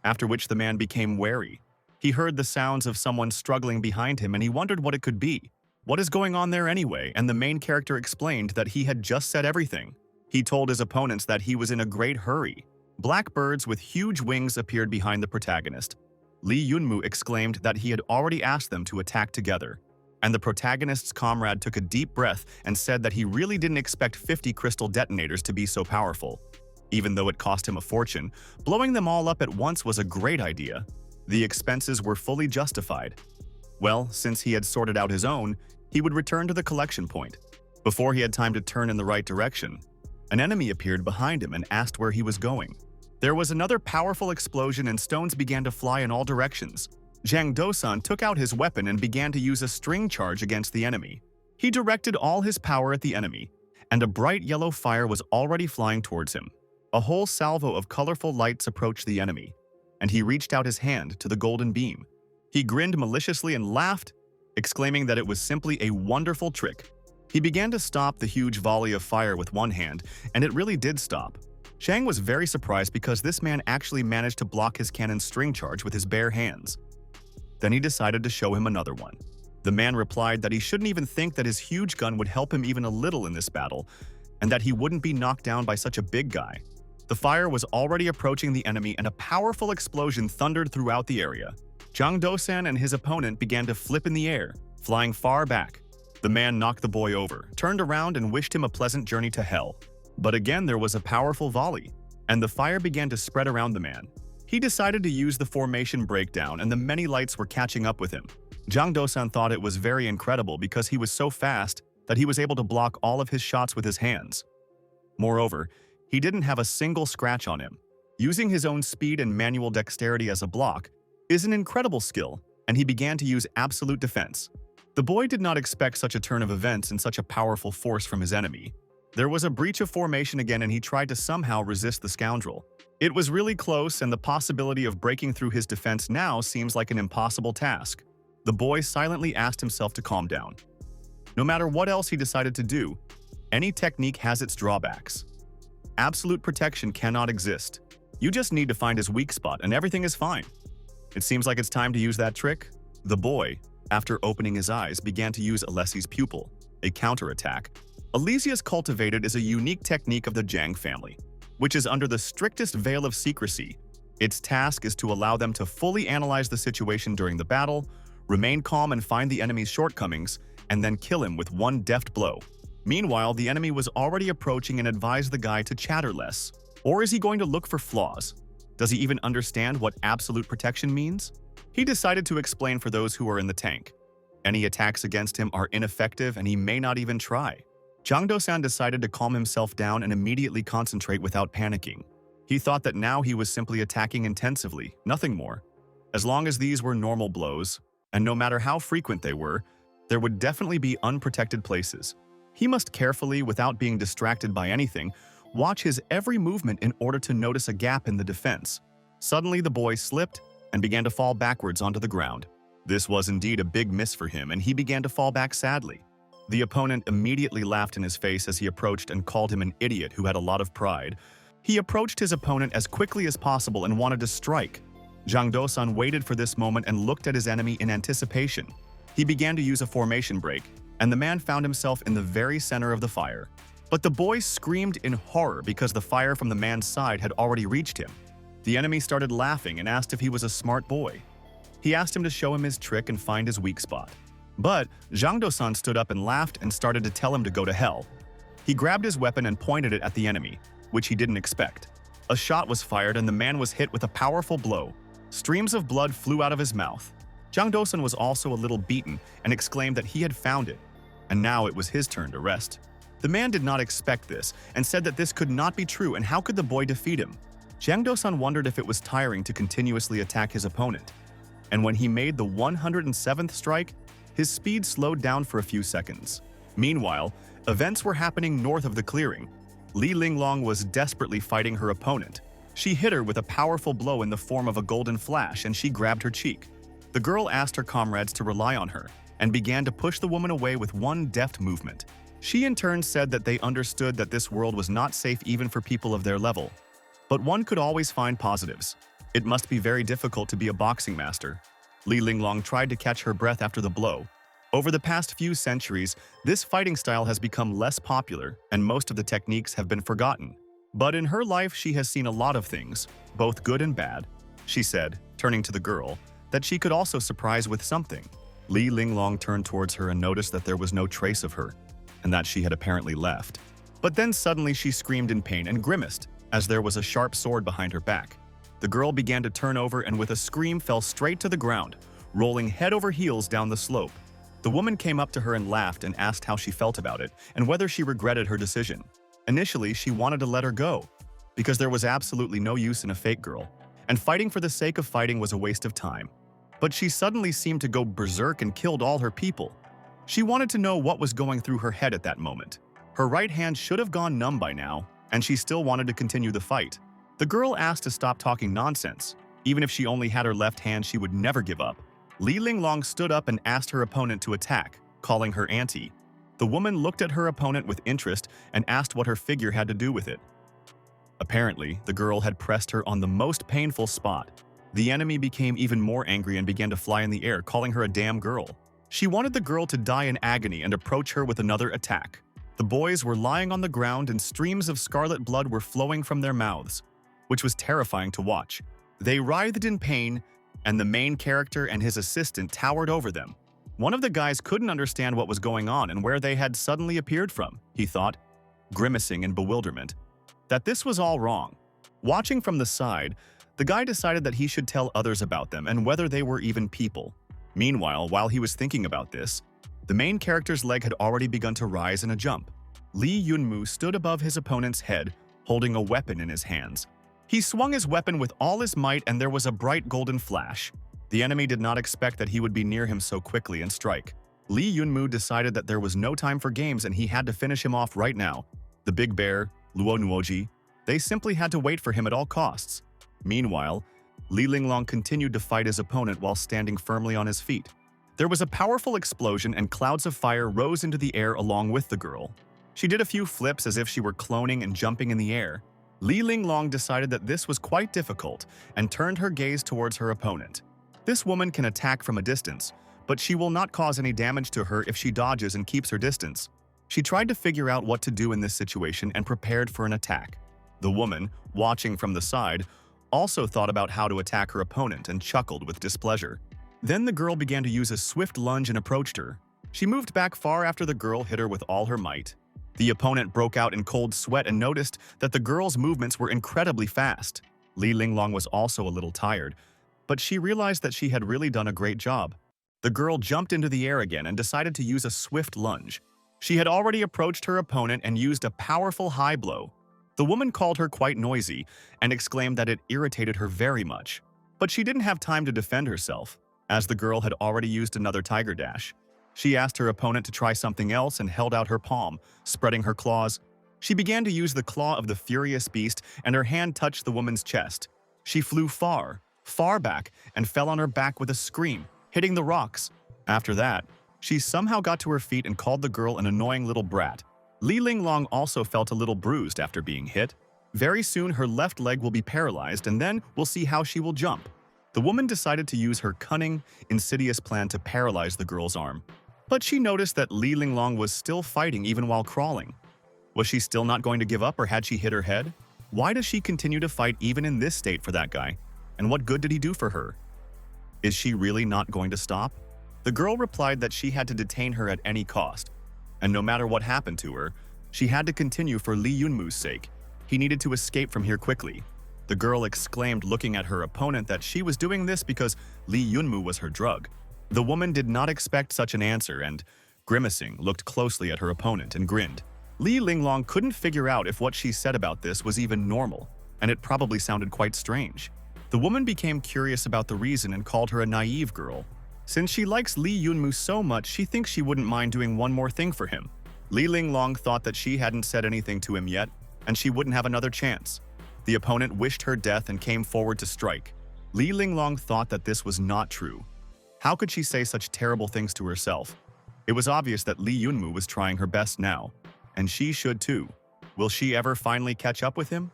after which the man became wary. He heard the sounds of someone struggling behind him and he wondered what it could be. What is going on there anyway? And the main character explained that he had just said everything. He told his opponents that he was in a great hurry. Black birds with huge wings appeared behind the protagonist. Li Yunmu exclaimed that he had already asked them to attack together. And the protagonist's comrade took a deep breath and said that he really didn't expect 50 crystal detonators to be so powerful. Even though it cost him a fortune, blowing them all up at once was a great idea. The expenses were fully justified. Well, since he had sorted out his own, he would return to the collection point. Before he had time to turn in the right direction, an enemy appeared behind him and asked where he was going. There was another powerful explosion and stones began to fly in all directions. Zhang Dosan took out his weapon and began to use a string charge against the enemy. He directed all his power at the enemy, and a bright yellow fire was already flying towards him. A whole salvo of colorful lights approached the enemy, and he reached out his hand to the golden beam. He grinned maliciously and laughed, exclaiming that it was simply a wonderful trick. He began to stop the huge volley of fire with one hand, and it really did stop. Zhang was very surprised because this man actually managed to block his cannon's string charge with his bare hands. Then he decided to show him another one. The man replied that he shouldn't even think that his huge gun would help him even a little in this battle, and that he wouldn't be knocked down by such a big guy. The fire was already approaching the enemy and a powerful explosion thundered throughout the area. Zhang Dosan and his opponent began to flip in the air, flying far back. The man knocked the boy over, turned around and wished him a pleasant journey to hell. But again there was a powerful volley, and the fire began to spread around the man. He decided to use the formation breakdown and the many lights were catching up with him. Zhang Dosan thought it was very incredible because he was so fast that he was able to block all of his shots with his hands. Moreover, he didn't have a single scratch on him. Using his own speed and manual dexterity as a block is an incredible skill, and he began to use absolute defense. The boy did not expect such a turn of events and such a powerful force from his enemy. There was a breach of formation again and he tried to somehow resist the scoundrel. It was really close and the possibility of breaking through his defense now seems like an impossible task. The boy silently asked himself to calm down. No matter what else he decided to do, any technique has its drawbacks. Absolute protection cannot exist. You just need to find his weak spot and everything is fine. It seems like it's time to use that trick. The boy, after opening his eyes, began to use Alessi's pupil, a counterattack. Alessia's cultivated is a unique technique of the Zhang family, which is under the strictest veil of secrecy. Its task is to allow them to fully analyze the situation during the battle, remain calm and find the enemy's shortcomings, and then kill him with one deft blow. Meanwhile, the enemy was already approaching and advised the guy to chatter less. Or is he going to look for flaws? Does he even understand what absolute protection means? He decided to explain for those who are in the tank. Any attacks against him are ineffective and he may not even try. Jang Do-san decided to calm himself down and immediately concentrate without panicking. He thought that now he was simply attacking intensively, nothing more. As long as these were normal blows, and no matter how frequent they were, there would definitely be unprotected places. He must carefully, without being distracted by anything, watch his every movement in order to notice a gap in the defense. Suddenly, the boy slipped and began to fall backwards onto the ground. This was indeed a big miss for him, and he began to fall back sadly. The opponent immediately laughed in his face as he approached and called him an idiot who had a lot of pride. He approached his opponent as quickly as possible and wanted to strike. Jang Do-san waited for this moment and looked at his enemy in anticipation. He began to use a formation break, and the man found himself in the very center of the fire. But the boy screamed in horror because the fire from the man's side had already reached him. The enemy started laughing and asked if he was a smart boy. He asked him to show him his trick and find his weak spot. But Jang Do-san stood up and laughed and started to tell him to go to hell. He grabbed his weapon and pointed it at the enemy, which he didn't expect. A shot was fired and the man was hit with a powerful blow. Streams of blood flew out of his mouth. Jang Do-san was also a little beaten and exclaimed that he had found it, and now it was his turn to rest. The man did not expect this and said that this could not be true and how could the boy defeat him? Jang Do-san wondered if it was tiring to continuously attack his opponent. And when he made the 107th strike, his speed slowed down for a few seconds. Meanwhile, events were happening north of the clearing. Li Linglong was desperately fighting her opponent. She hit her with a powerful blow in the form of a golden flash and she grabbed her cheek. The girl asked her comrades to rely on her and began to push the woman away with one deft movement. She in turn said that they understood that this world was not safe even for people of their level. But one could always find positives. It must be very difficult to be a boxing master. Li Linglong tried to catch her breath after the blow. Over the past few centuries, this fighting style has become less popular and most of the techniques have been forgotten. But in her life, she has seen a lot of things, both good and bad. She said, turning to the girl, that she could also surprise with something. Li Linglong turned towards her and noticed that there was no trace of her, and that she had apparently left. But then suddenly she screamed in pain and grimaced, as there was a sharp sword behind her back. The girl began to turn over and with a scream fell straight to the ground, rolling head over heels down the slope. The woman came up to her and laughed and asked how she felt about it and whether she regretted her decision. Initially, she wanted to let her go, because there was absolutely no use in a fake girl, and fighting for the sake of fighting was a waste of time. But she suddenly seemed to go berserk and killed all her people. She wanted to know what was going through her head at that moment. Her right hand should have gone numb by now, and she still wanted to continue the fight. The girl asked to stop talking nonsense. Even if she only had her left hand, she would never give up. Li Linglong stood up and asked her opponent to attack, calling her auntie. The woman looked at her opponent with interest and asked what her figure had to do with it. Apparently, the girl had pressed her on the most painful spot. The enemy became even more angry and began to fly in the air, calling her a damn girl. She wanted the girl to die in agony and approach her with another attack. The boys were lying on the ground and streams of scarlet blood were flowing from their mouths, which was terrifying to watch. They writhed in pain, and the main character and his assistant towered over them. One of the guys couldn't understand what was going on and where they had suddenly appeared from, he thought, grimacing in bewilderment. That this was all wrong. Watching from the side, the guy decided that he should tell others about them and whether they were even people. Meanwhile, while he was thinking about this, the main character's leg had already begun to rise in a jump. Lee Yunmu stood above his opponent's head, holding a weapon in his hands. He swung his weapon with all his might and there was a bright golden flash. The enemy did not expect that he would be near him so quickly and strike. Lee Yunmu decided that there was no time for games and he had to finish him off right now. The big bear, Luo Nuoji, they simply had to wait for him at all costs. Meanwhile, Li Linglong continued to fight his opponent while standing firmly on his feet. There was a powerful explosion and clouds of fire rose into the air along with the girl. She did a few flips as if she were cloning and jumping in the air. Li Linglong decided that this was quite difficult and turned her gaze towards her opponent. This woman can attack from a distance, but she will not cause any damage to her if she dodges and keeps her distance. She tried to figure out what to do in this situation and prepared for an attack. The woman, watching from the side, also thought about how to attack her opponent and chuckled with displeasure. Then the girl began to use a swift lunge and approached her. She moved back far after the girl hit her with all her might. The opponent broke out in cold sweat and noticed that the girl's movements were incredibly fast. Li Linglong was also a little tired, but she realized that she had really done a great job. The girl jumped into the air again and decided to use a swift lunge. She had already approached her opponent and used a powerful high blow. The woman called her quite noisy and exclaimed that it irritated her very much. But she didn't have time to defend herself, as the girl had already used another tiger dash. She asked her opponent to try something else and held out her palm, spreading her claws. She began to use the claw of the furious beast, and her hand touched the woman's chest. She flew far, far back and fell on her back with a scream, hitting the rocks. After that, she somehow got to her feet and called the girl an annoying little brat. Li Linglong also felt a little bruised after being hit. Very soon her left leg will be paralyzed, and then we'll see how she will jump. The woman decided to use her cunning, insidious plan to paralyze the girl's arm. But she noticed that Li Linglong was still fighting even while crawling. Was she still not going to give up, or had she hit her head? Why does she continue to fight even in this state for that guy? And what good did he do for her? Is she really not going to stop? The girl replied that she had to detain her at any cost, and no matter what happened to her, she had to continue for Li Yunmu's sake. He needed to escape from here quickly. The girl exclaimed, looking at her opponent, that she was doing this because Li Yunmu was her drug. The woman did not expect such an answer and, grimacing, looked closely at her opponent and grinned. Li Linglong couldn't figure out if what she said about this was even normal, and it probably sounded quite strange. The woman became curious about the reason and called her a naive girl. Since she likes Li Yunmu so much, she thinks she wouldn't mind doing one more thing for him. Li Linglong thought that she hadn't said anything to him yet, and she wouldn't have another chance. The opponent wished her death and came forward to strike. Li Linglong thought that this was not true. How could she say such terrible things to herself? It was obvious that Li Yunmu was trying her best now, and she should too. Will she ever finally catch up with him?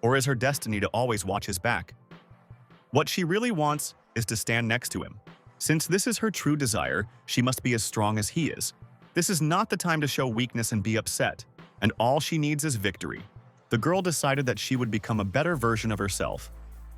Or is her destiny to always watch his back? What she really wants is to stand next to him. Since this is her true desire, she must be as strong as he is. This is not the time to show weakness and be upset, and all she needs is victory. The girl decided that she would become a better version of herself,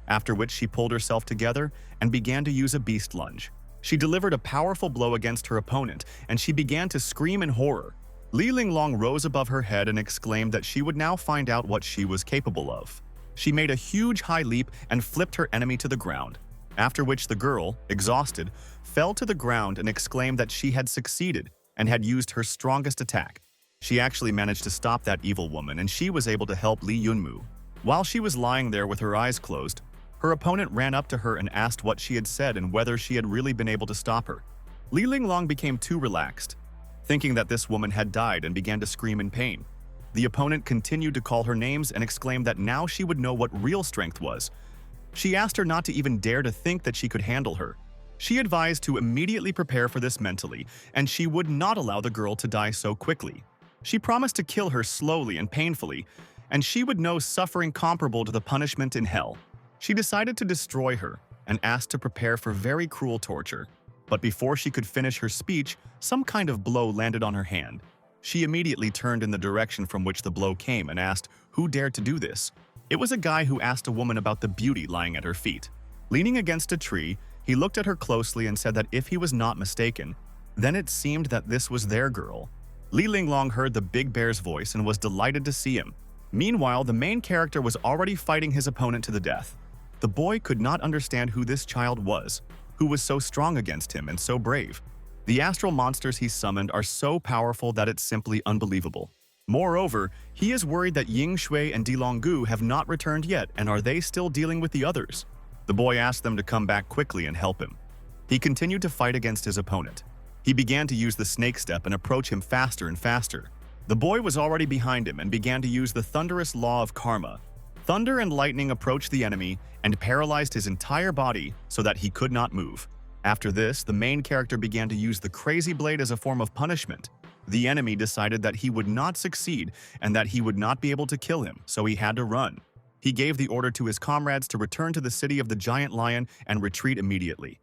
after which she pulled herself together and began to use a beast lunge. She delivered a powerful blow against her opponent, and she began to scream in horror. Li Linglong rose above her head and exclaimed that she would now find out what she was capable of. She made a huge high leap and flipped her enemy to the ground, after which the girl, exhausted, fell to the ground and exclaimed that she had succeeded and had used her strongest attack. She actually managed to stop that evil woman, and she was able to help Li Yunmu. While she was lying there with her eyes closed, her opponent ran up to her and asked what she had said and whether she had really been able to stop her. Li Linglong became too relaxed, thinking that this woman had died, and began to scream in pain. The opponent continued to call her names and exclaimed that now she would know what real strength was. She asked her not to even dare to think that she could handle her. She advised to immediately prepare for this mentally, and she would not allow the girl to die so quickly. She promised to kill her slowly and painfully, and she would know suffering comparable to the punishment in hell. She decided to destroy her and asked to prepare for very cruel torture. But before she could finish her speech, some kind of blow landed on her hand. She immediately turned in the direction from which the blow came and asked who dared to do this. It was a guy who asked a woman about the beauty lying at her feet. Leaning against a tree, he looked at her closely and said that if he was not mistaken, then it seemed that this was their girl. Li Linglong heard the big bear's voice and was delighted to see him. Meanwhile, the main character was already fighting his opponent to the death. The boy could not understand who this child was, who was so strong against him and so brave. The astral monsters he summoned are so powerful that it's simply unbelievable. Moreover, he is worried that Ying Shui and Dilonggu have not returned yet, and are they still dealing with the others? The boy asked them to come back quickly and help him. He continued to fight against his opponent. He began to use the snake step and approach him faster and faster. The boy was already behind him and began to use the thunderous law of karma. Thunder and lightning approached the enemy and paralyzed his entire body so that he could not move. After this, the main character began to use the crazy blade as a form of punishment. The enemy decided that he would not succeed and that he would not be able to kill him, so he had to run. He gave the order to his comrades to return to the city of the giant lion and retreat immediately.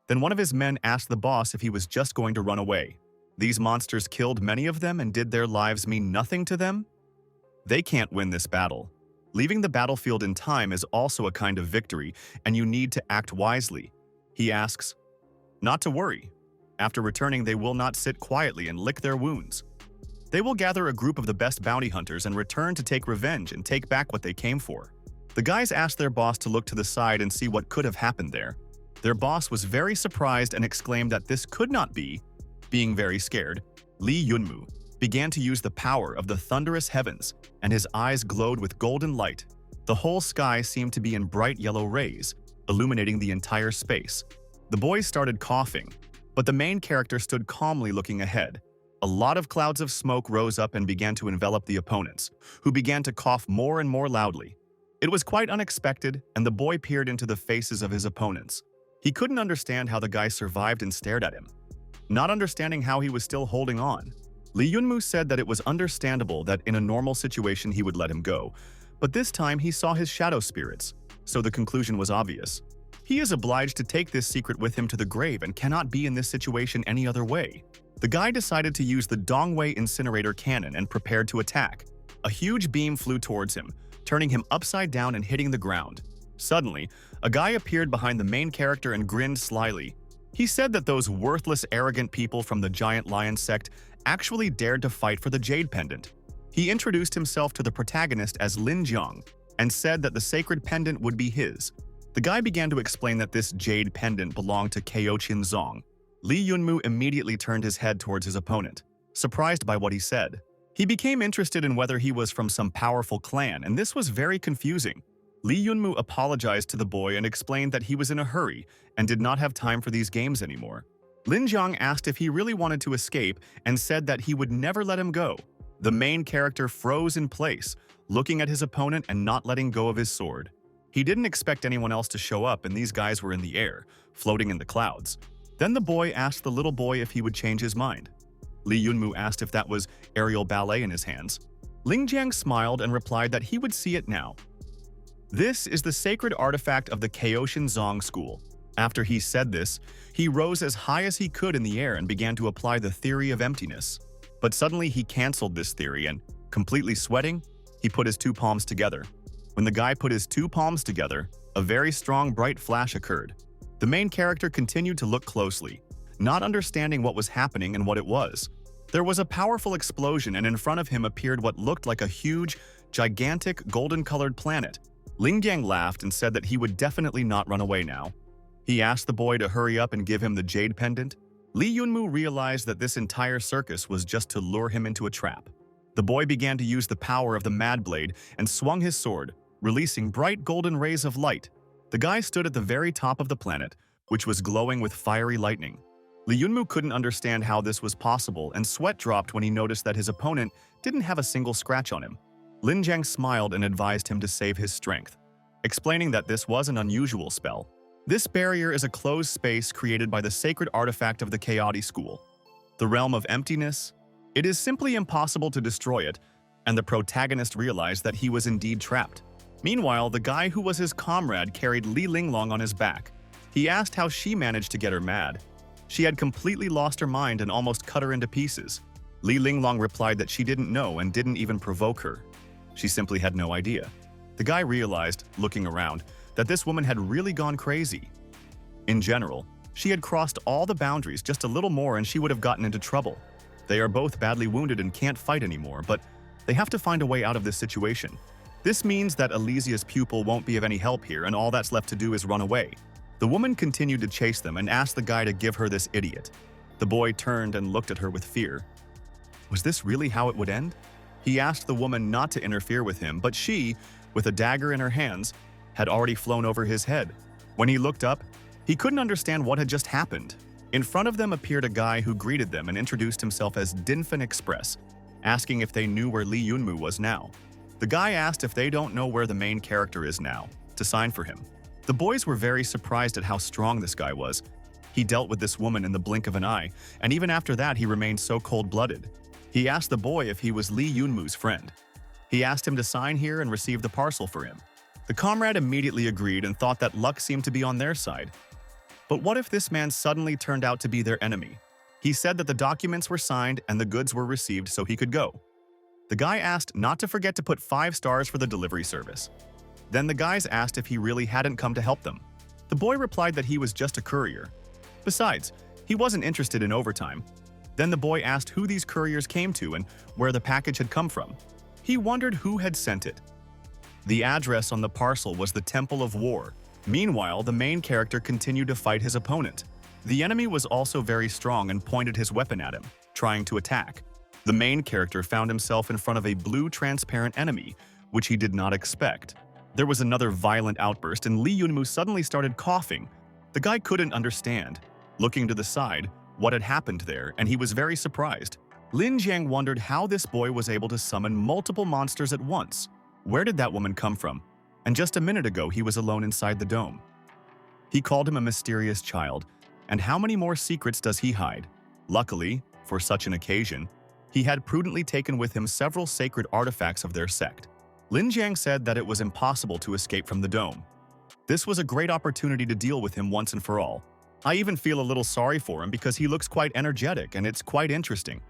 Then one of his men asked the boss if he was just going to run away. These monsters killed many of them, and did their lives mean nothing to them? They can't win this battle. Leaving the battlefield in time is also a kind of victory, and you need to act wisely. He asks, not to worry. After returning, they will not sit quietly and lick their wounds. They will gather a group of the best bounty hunters and return to take revenge and take back what they came for. The guys asked their boss to look to the side and see what could have happened there. Their boss was very surprised and exclaimed that this could not be. Being very scared, Lee Yunmu began to use the power of the thunderous heavens, and his eyes glowed with golden light. The whole sky seemed to be in bright yellow rays, illuminating the entire space. The boys started coughing, but the main character stood calmly looking ahead. A lot of clouds of smoke rose up and began to envelop the opponents, who began to cough more and more loudly. It was quite unexpected, and the boy peered into the faces of his opponents. He couldn't understand how the guy survived and stared at him. Not understanding how he was still holding on, Lee Yunmu said that it was understandable that in a normal situation he would let him go, but this time he saw his shadow spirits, so the conclusion was obvious. He is obliged to take this secret with him to the grave and cannot be in this situation any other way. The guy decided to use the Dongwei incinerator cannon and prepared to attack. A huge beam flew towards him, turning him upside down and hitting the ground. Suddenly, a guy appeared behind the main character and grinned slyly. He said that those worthless, arrogant people from the Giant Lion sect actually dared to fight for the Jade Pendant. He introduced himself to the protagonist as Lin Jiang and said that the sacred pendant would be his. The guy began to explain that this Jade Pendant belonged to Kao Zong. Lee Yunmu immediately turned his head towards his opponent, surprised by what he said. He became interested in whether he was from some powerful clan, and this was very confusing. Lee Yunmu apologized to the boy and explained that he was in a hurry and did not have time for these games anymore. Lin Jiang asked if he really wanted to escape and said that he would never let him go. The main character froze in place, looking at his opponent and not letting go of his sword. He didn't expect anyone else to show up, and these guys were in the air, floating in the clouds. Then the boy asked the little boy if he would change his mind. Lee Yunmu asked if that was aerial ballet in his hands. Ling Jiang smiled and replied that he would see it now. This is the sacred artifact of the Kaoshin Zong school. After he said this, he rose as high as he could in the air and began to apply the theory of emptiness. But suddenly he canceled this theory and, completely sweating, he put his two palms together. When the guy put his two palms together, a very strong bright flash occurred. The main character continued to look closely, not understanding what was happening and what it was. There was a powerful explosion, and in front of him appeared what looked like a huge, gigantic, golden-colored planet. Ling Yang laughed and said that he would definitely not run away now. He asked the boy to hurry up and give him the Jade Pendant. Lee Yunmu realized that this entire circus was just to lure him into a trap. The boy began to use the power of the Mad Blade and swung his sword, releasing bright golden rays of light. The guy stood at the very top of the planet, which was glowing with fiery lightning. Lee Yunmu couldn't understand how this was possible, and sweat dropped when he noticed that his opponent didn't have a single scratch on him. Lin Jiang smiled and advised him to save his strength, explaining that this was an unusual spell. This barrier is a closed space created by the sacred artifact of the Chaoti school, the realm of emptiness. It is simply impossible to destroy it, and the protagonist realized that he was indeed trapped. Meanwhile, the guy who was his comrade carried Li Linglong on his back. He asked how she managed to get her mad. She had completely lost her mind and almost cut her into pieces. Li Linglong replied that she didn't know and didn't even provoke her. She simply had no idea. The guy realized, looking around, that this woman had really gone crazy. In general, she had crossed all the boundaries just a little more and she would have gotten into trouble. They are both badly wounded and can't fight anymore, but they have to find a way out of this situation. This means that Elysia's pupil won't be of any help here, and all that's left to do is run away. The woman continued to chase them and asked the guy to give her this idiot. The boy turned and looked at her with fear. Was this really how it would end? He asked the woman not to interfere with him, but she, with a dagger in her hands, had already flown over his head. When he looked up, he couldn't understand what had just happened. In front of them appeared a guy who greeted them and introduced himself as Dinfen Express, asking if they knew where Lee Yunmu was now. The guy asked if they don't know where the main character is now, to sign for him. The boys were very surprised at how strong this guy was. He dealt with this woman in the blink of an eye, and even after that he remained so cold-blooded. He asked the boy if he was Lee Yunmu's friend. He asked him to sign here and receive the parcel for him. The comrade immediately agreed and thought that luck seemed to be on their side. But what if this man suddenly turned out to be their enemy? He said that the documents were signed and the goods were received so he could go. The guy asked not to forget to put 5 stars for the delivery service. Then the guys asked if he really hadn't come to help them. The boy replied that he was just a courier. Besides, he wasn't interested in overtime. Then the boy asked who these couriers came to and where the package had come from. He wondered who had sent it. The address on the parcel was the Temple of War. Meanwhile, the main character continued to fight his opponent. The enemy was also very strong and pointed his weapon at him, trying to attack. The main character found himself in front of a blue transparent enemy, which he did not expect. There was another violent outburst and Lee Yunmu suddenly started coughing. The guy couldn't understand. Looking to the side, what had happened there, and he was very surprised. Lin Jiang wondered how this boy was able to summon multiple monsters at once. Where did that woman come from? And just a minute ago, he was alone inside the dome. He called him a mysterious child, and how many more secrets does he hide? Luckily, for such an occasion, he had prudently taken with him several sacred artifacts of their sect. Lin Jiang said that it was impossible to escape from the dome. This was a great opportunity to deal with him once and for all. I even feel a little sorry for him because he looks quite energetic and it's quite interesting.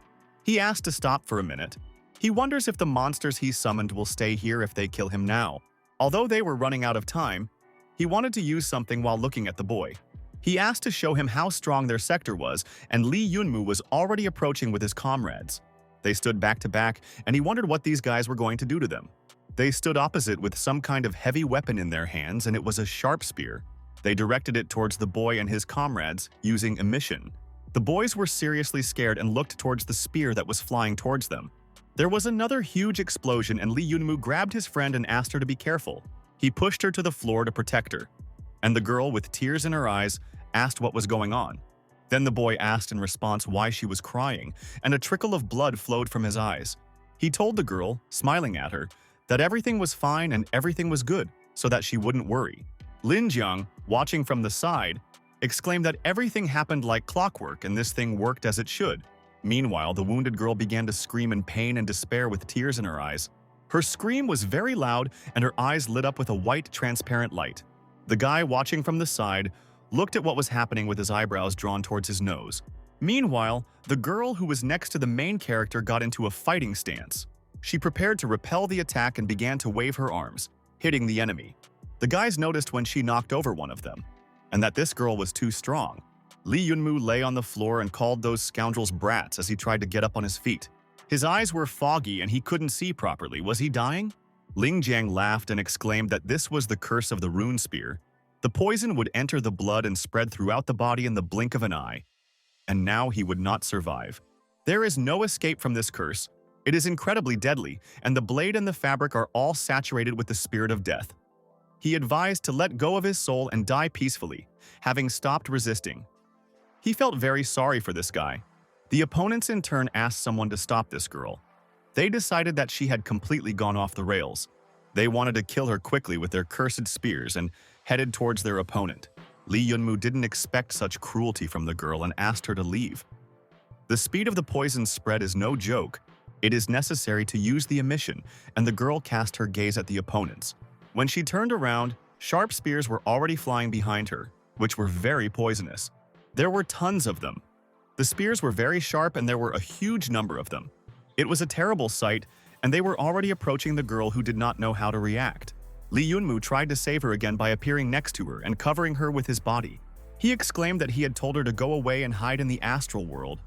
He asked to stop for a minute. He wonders if the monsters he summoned will stay here if they kill him now. Although they were running out of time, he wanted to use something while looking at the boy. He asked to show him how strong their sector was, and Lee Yunmu was already approaching with his comrades. They stood back to back, and he wondered what these guys were going to do to them. They stood opposite with some kind of heavy weapon in their hands, and it was a sharp spear. They directed it towards the boy and his comrades, using emission. The boys were seriously scared and looked towards the spear that was flying towards them. There was another huge explosion and Lee Yunmu grabbed his friend and asked her to be careful. He pushed her to the floor to protect her. And the girl, with tears in her eyes, asked what was going on. Then the boy asked in response why she was crying, and a trickle of blood flowed from his eyes. He told the girl, smiling at her, that everything was fine and everything was good, so that she wouldn't worry. Lin Jiang, watching from the side, exclaimed that everything happened like clockwork and this thing worked as it should. Meanwhile, the wounded girl began to scream in pain and despair with tears in her eyes. Her scream was very loud and her eyes lit up with a white, transparent light. The guy, watching from the side, looked at what was happening with his eyebrows drawn towards his nose. Meanwhile, the girl who was next to the main character got into a fighting stance. She prepared to repel the attack and began to wave her arms, hitting the enemy. The guys noticed when she knocked over one of them, and that this girl was too strong. Lee Yunmu lay on the floor and called those scoundrels brats as he tried to get up on his feet. His eyes were foggy and he couldn't see properly. Was he dying? Ling Jiang laughed and exclaimed that this was the curse of the rune spear. The poison would enter the blood and spread throughout the body in the blink of an eye. And now he would not survive. There is no escape from this curse. It is incredibly deadly, and the blade and the fabric are all saturated with the spirit of death. He advised to let go of his soul and die peacefully, having stopped resisting. He felt very sorry for this guy. The opponents in turn asked someone to stop this girl. They decided that she had completely gone off the rails. They wanted to kill her quickly with their cursed spears and headed towards their opponent. Lee Yunmu didn't expect such cruelty from the girl and asked her to leave. The speed of the poison spread is no joke. It is necessary to use the emission, and the girl cast her gaze at the opponents. When she turned around, sharp spears were already flying behind her, which were very poisonous. There were tons of them. The spears were very sharp and there were a huge number of them. It was a terrible sight, and they were already approaching the girl who did not know how to react. Lee Yunmu tried to save her again by appearing next to her and covering her with his body. He exclaimed that he had told her to go away and hide in the astral world.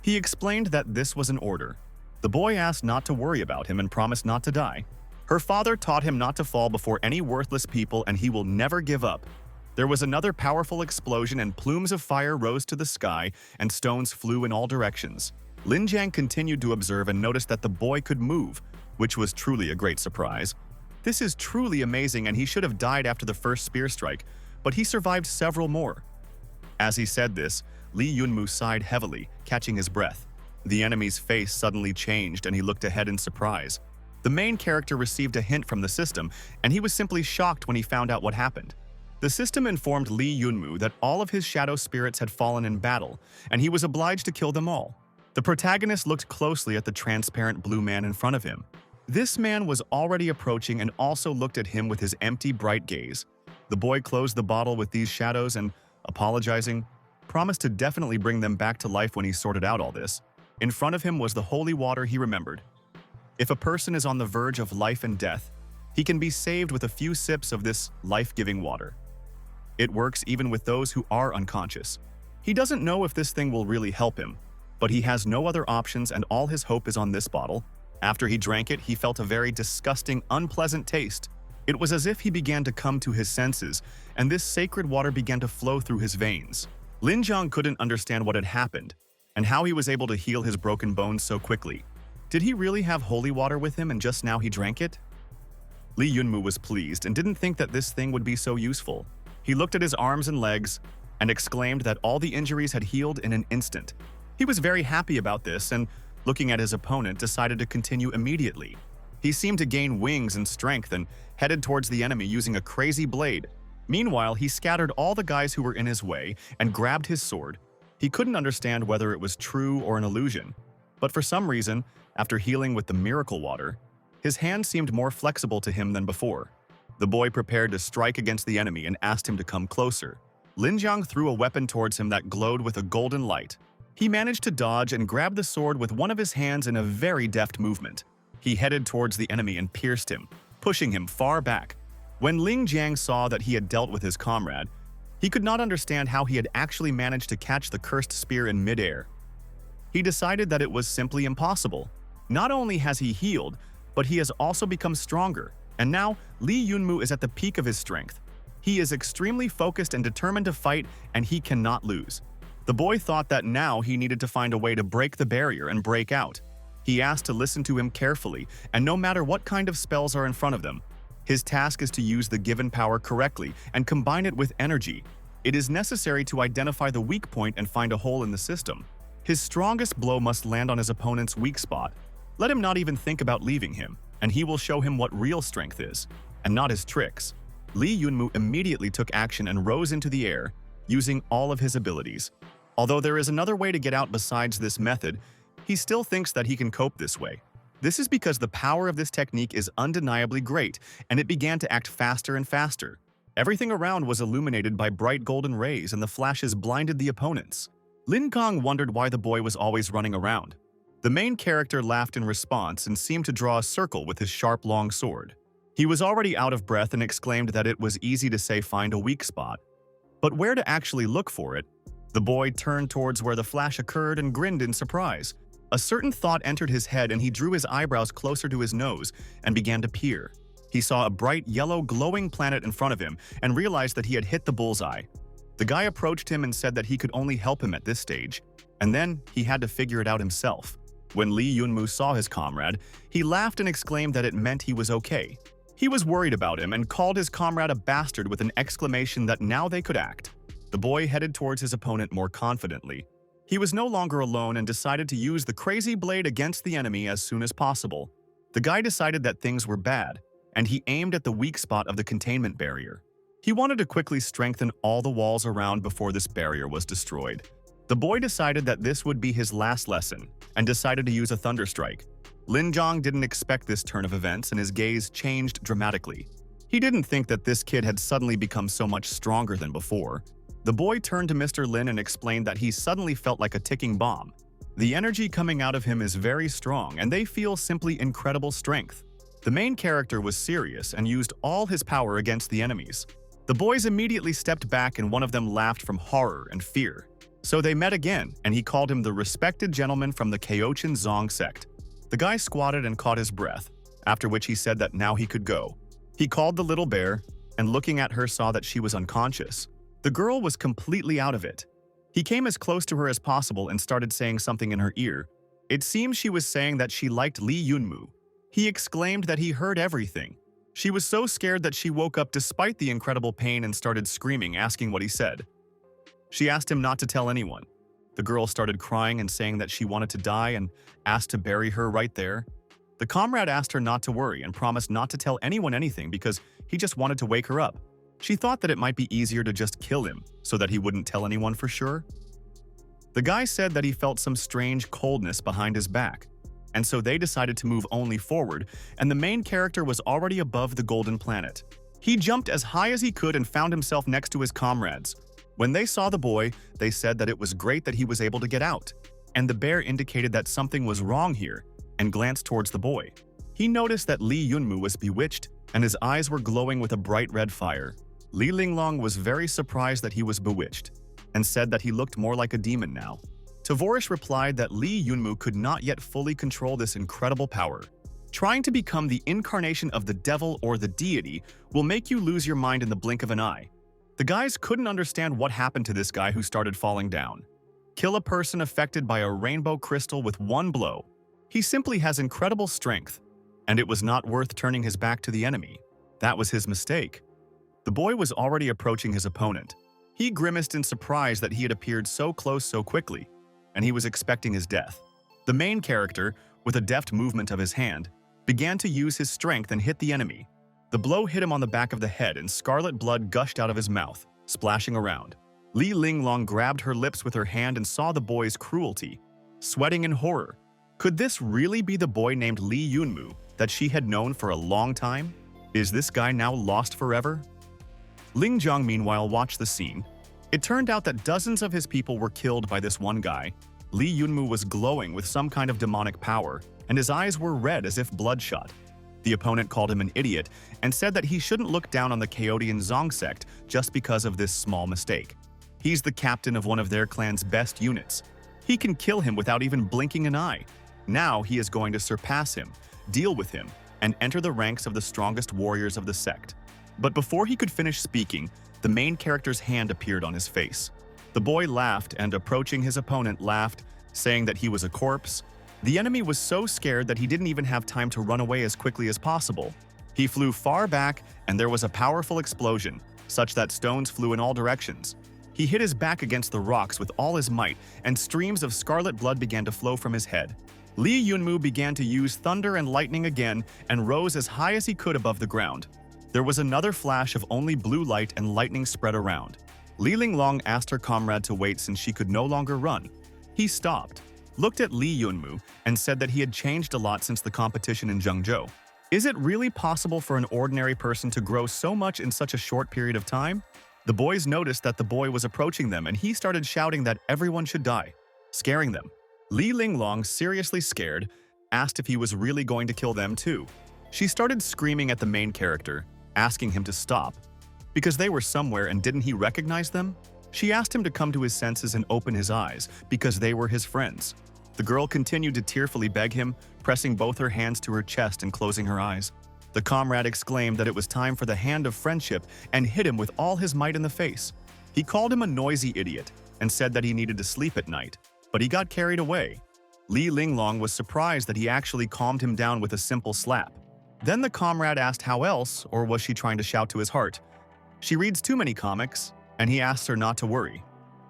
He explained that this was an order. The boy asked not to worry about him and promised not to die. Her father taught him not to fall before any worthless people and he will never give up. There was another powerful explosion and plumes of fire rose to the sky and stones flew in all directions. Lin Jiang continued to observe and noticed that the boy could move, which was truly a great surprise. This is truly amazing and he should have died after the first spear strike, but he survived several more. As he said this, Lee Yunmu sighed heavily, catching his breath. The enemy's face suddenly changed and he looked ahead in surprise. The main character received a hint from the system, and he was simply shocked when he found out what happened. The system informed Lee Yunmu that all of his shadow spirits had fallen in battle, and he was obliged to kill them all. The protagonist looked closely at the transparent blue man in front of him. This man was already approaching and also looked at him with his empty, bright gaze. The boy closed the bottle with these shadows and, apologizing, promised to definitely bring them back to life when he sorted out all this. In front of him was the holy water he remembered. If a person is on the verge of life and death, he can be saved with a few sips of this life-giving water. It works even with those who are unconscious. He doesn't know if this thing will really help him, but he has no other options and all his hope is on this bottle. After he drank it, he felt a very disgusting, unpleasant taste. It was as if he began to come to his senses, and this sacred water began to flow through his veins. Lin Jiang couldn't understand what had happened, and how he was able to heal his broken bones so quickly. Did he really have holy water with him and just now he drank it? Li Yunmu was pleased and didn't think that this thing would be so useful. He looked at his arms and legs and exclaimed that all the injuries had healed in an instant. He was very happy about this and, looking at his opponent, decided to continue immediately. He seemed to gain wings and strength and headed towards the enemy using a crazy blade. Meanwhile, he scattered all the guys who were in his way and grabbed his sword. He couldn't understand whether it was true or an illusion, but for some reason, after healing with the miracle water, his hand seemed more flexible to him than before. The boy prepared to strike against the enemy and asked him to come closer. Lin Jiang threw a weapon towards him that glowed with a golden light. He managed to dodge and grab the sword with one of his hands in a very deft movement. He headed towards the enemy and pierced him, pushing him far back. When Ling Jiang saw that he had dealt with his comrade, he could not understand how he had actually managed to catch the cursed spear in midair. He decided that it was simply impossible. Not only has he healed, but he has also become stronger, and now Li Yunmu is at the peak of his strength. He is extremely focused and determined to fight, and he cannot lose. The boy thought that now he needed to find a way to break the barrier and break out. He asked to listen to him carefully, and no matter what kind of spells are in front of them, his task is to use the given power correctly and combine it with energy. It is necessary to identify the weak point and find a hole in the system. His strongest blow must land on his opponent's weak spot. Let him not even think about leaving him, and he will show him what real strength is, and not his tricks. Li Yunmu immediately took action and rose into the air, using all of his abilities. Although there is another way to get out besides this method, he still thinks that he can cope this way. This is because the power of this technique is undeniably great, and it began to act faster and faster. Everything around was illuminated by bright golden rays, and the flashes blinded the opponents. Lin Kong wondered why the boy was always running around. The main character laughed in response and seemed to draw a circle with his sharp long sword. He was already out of breath and exclaimed that it was easy to say find a weak spot. But where to actually look for it? The boy turned towards where the flash occurred and grinned in surprise. A certain thought entered his head and he drew his eyebrows closer to his nose and began to peer. He saw a bright yellow glowing planet in front of him and realized that he had hit the bullseye. The guy approached him and said that he could only help him at this stage, and then he had to figure it out himself. When Li Yunmu saw his comrade, he laughed and exclaimed that it meant he was okay. He was worried about him and called his comrade a bastard with an exclamation that now they could act. The boy headed towards his opponent more confidently. He was no longer alone and decided to use the crazy blade against the enemy as soon as possible. The guy decided that things were bad, and he aimed at the weak spot of the containment barrier. He wanted to quickly strengthen all the walls around before this barrier was destroyed. The boy decided that this would be his last lesson, and decided to use a thunderstrike. Lin Jiang didn't expect this turn of events and his gaze changed dramatically. He didn't think that this kid had suddenly become so much stronger than before. The boy turned to Mr. Lin and explained that he suddenly felt like a ticking bomb. The energy coming out of him is very strong and they feel simply incredible strength. The main character was serious and used all his power against the enemies. The boys immediately stepped back and one of them laughed from horror and fear. So they met again, and he called him the respected gentleman from the Kaochin Zong sect. The guy squatted and caught his breath, after which he said that now he could go. He called the little bear, and looking at her saw that she was unconscious. The girl was completely out of it. He came as close to her as possible and started saying something in her ear. It seems she was saying that she liked Li Yunmu. He exclaimed that he heard everything. She was so scared that she woke up despite the incredible pain and started screaming, asking what he said. She asked him not to tell anyone. The girl started crying and saying that she wanted to die and asked to bury her right there. The comrade asked her not to worry and promised not to tell anyone anything because he just wanted to wake her up. She thought that it might be easier to just kill him so that he wouldn't tell anyone for sure. The guy said that he felt some strange coldness behind his back, and so they decided to move only forward, and the main character was already above the golden planet. He jumped as high as he could and found himself next to his comrades. When they saw the boy, they said that it was great that he was able to get out, and the bear indicated that something was wrong here and glanced towards the boy. He noticed that Li Yunmu was bewitched and his eyes were glowing with a bright red fire. Li Linglong was very surprised that he was bewitched and said that he looked more like a demon now. Tavorish replied that Lee Yunmu could not yet fully control this incredible power. Trying to become the incarnation of the devil or the deity will make you lose your mind in the blink of an eye. The guys couldn't understand what happened to this guy who started falling down. Kill a person affected by a rainbow crystal with one blow. He simply has incredible strength, and it was not worth turning his back to the enemy. That was his mistake. The boy was already approaching his opponent. He grimaced in surprise that he had appeared so close so quickly, and he was expecting his death. The main character, with a deft movement of his hand, began to use his strength and hit the enemy. The blow hit him on the back of the head and scarlet blood gushed out of his mouth, splashing around. Li Linglong grabbed her lips with her hand and saw the boy's cruelty, sweating in horror. Could this really be the boy named Lee Yunmu that she had known for a long time? Is this guy now lost forever? Ling Zhang meanwhile watched the scene. It turned out that dozens of his people were killed by this one guy. Lee Yunmu was glowing with some kind of demonic power, and his eyes were red as if bloodshot. The opponent called him an idiot and said that he shouldn't look down on the Chaotian Zong sect just because of this small mistake. He's the captain of one of their clan's best units. He can kill him without even blinking an eye. Now he is going to surpass him, deal with him, and enter the ranks of the strongest warriors of the sect. But before he could finish speaking, the main character's hand appeared on his face. The boy laughed and, approaching his opponent, laughed, saying that he was a corpse. The enemy was so scared that he didn't even have time to run away as quickly as possible. He flew far back, and there was a powerful explosion, such that stones flew in all directions. He hit his back against the rocks with all his might, and streams of scarlet blood began to flow from his head. Lee Yunmu began to use thunder and lightning again and rose as high as he could above the ground. There was another flash of only blue light and lightning spread around. Li Linglong asked her comrade to wait since she could no longer run. He stopped, looked at Lee Yunmu, and said that he had changed a lot since the competition in Zhengzhou. Is it really possible for an ordinary person to grow so much in such a short period of time? The boys noticed that the boy was approaching them and he started shouting that everyone should die, scaring them. Li Linglong, seriously scared, asked if he was really going to kill them too. She started screaming at the main character, asking him to stop. Because they were somewhere and didn't he recognize them? She asked him to come to his senses and open his eyes, because they were his friends. The girl continued to tearfully beg him, pressing both her hands to her chest and closing her eyes. The comrade exclaimed that it was time for the hand of friendship and hit him with all his might in the face. He called him a noisy idiot and said that he needed to sleep at night, but he got carried away. Li Linglong was surprised that he actually calmed him down with a simple slap. Then the comrade asked how else, or was she trying to shout to his heart? She reads too many comics, and he asks her not to worry.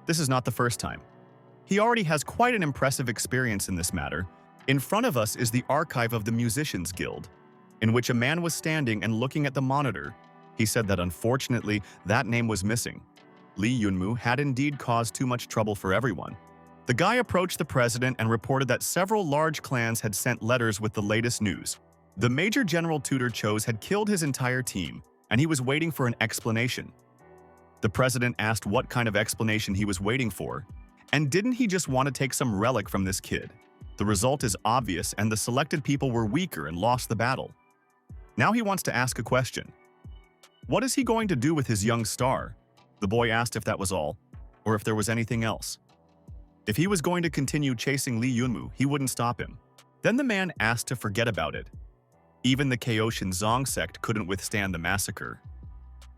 This is not the first time. He already has quite an impressive experience in this matter. In front of us is the archive of the Musicians Guild, in which a man was standing and looking at the monitor. He said that unfortunately, that name was missing. Lee Yunmu had indeed caused too much trouble for everyone. The guy approached the president and reported that several large clans had sent letters with the latest news. The Major General Tutor Chose had killed his entire team, and he was waiting for an explanation. The president asked what kind of explanation he was waiting for, and didn't he just want to take some relic from this kid? The result is obvious, and the selected people were weaker and lost the battle. Now he wants to ask a question. What is he going to do with his young star? The boy asked if that was all, or if there was anything else. If he was going to continue chasing Lee Yunmu, he wouldn't stop him. Then the man asked to forget about it. Even the Chaotian Zong sect couldn't withstand the massacre.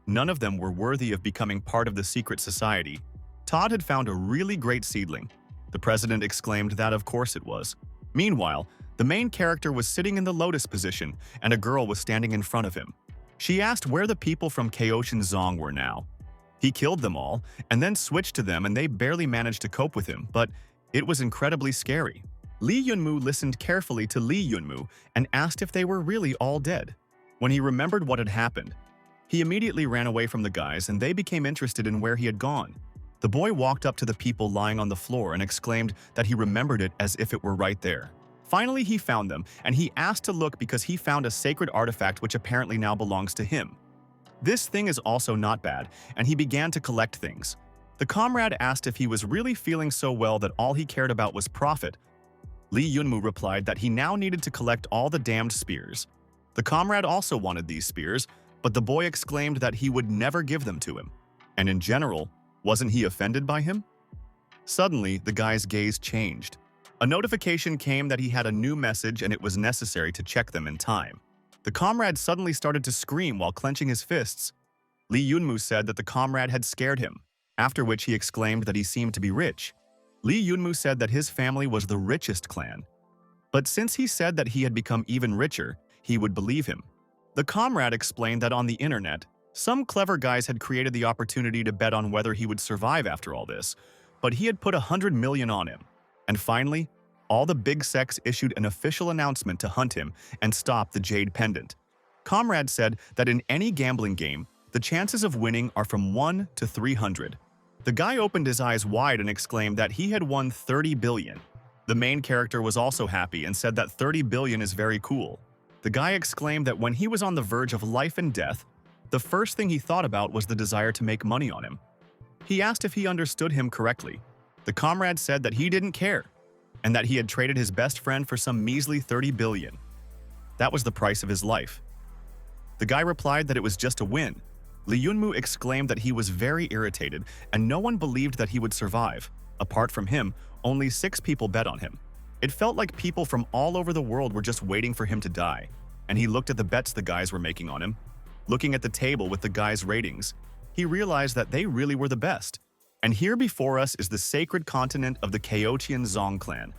None of them were worthy of becoming part of the secret society. Todd had found a really great seedling. The president exclaimed that of course it was. Meanwhile, the main character was sitting in the lotus position, and a girl was standing in front of him. She asked where the people from Chaotian Zong were now. He killed them all, and then switched to them, and they barely managed to cope with him, but it was incredibly scary. Lee Yunmu listened carefully to Lee Yunmu and asked if they were really all dead. When he remembered what had happened, he immediately ran away from the guys, and they became interested in where he had gone. The boy walked up to the people lying on the floor and exclaimed that he remembered it as if it were right there. Finally, he found them, and he asked to look because he found a sacred artifact which apparently now belongs to him. This thing is also not bad, and he began to collect things. The comrade asked if he was really feeling so well that all he cared about was profit. Lee Yunmu replied that he now needed to collect all the damned spears. The comrade also wanted these spears, but the boy exclaimed that he would never give them to him. And in general, wasn't he offended by him? Suddenly, the guy's gaze changed. A notification came that he had a new message and it was necessary to check them in time. The comrade suddenly started to scream while clenching his fists. Lee Yunmu said that the comrade had scared him, after which he exclaimed that he seemed to be rich. Lee Yunmu said that his family was the richest clan. But since he said that he had become even richer, he would believe him. The comrade explained that on the internet, some clever guys had created the opportunity to bet on whether he would survive after all this, but he had put 100 million on him. And finally, all the big sects issued an official announcement to hunt him and stop the Jade Pendant. Comrade said that in any gambling game, the chances of winning are from 1 to 300. The guy opened his eyes wide and exclaimed that he had won 30 billion. The main character was also happy and said that 30 billion is very cool. The guy exclaimed that when he was on the verge of life and death, the first thing he thought about was the desire to make money on him. He asked if he understood him correctly. The comrade said that he didn't care, and that he had traded his best friend for some measly 30 billion. That was the price of his life. The guy replied that it was just a win. Lee Yunmu exclaimed that he was very irritated and no one believed that he would survive. Apart from him, only 6 people bet on him. It felt like people from all over the world were just waiting for him to die, and he looked at the bets the guys were making on him. Looking at the table with the guys' ratings, he realized that they really were the best. And here before us is the sacred continent of the Chaotian Zong clan.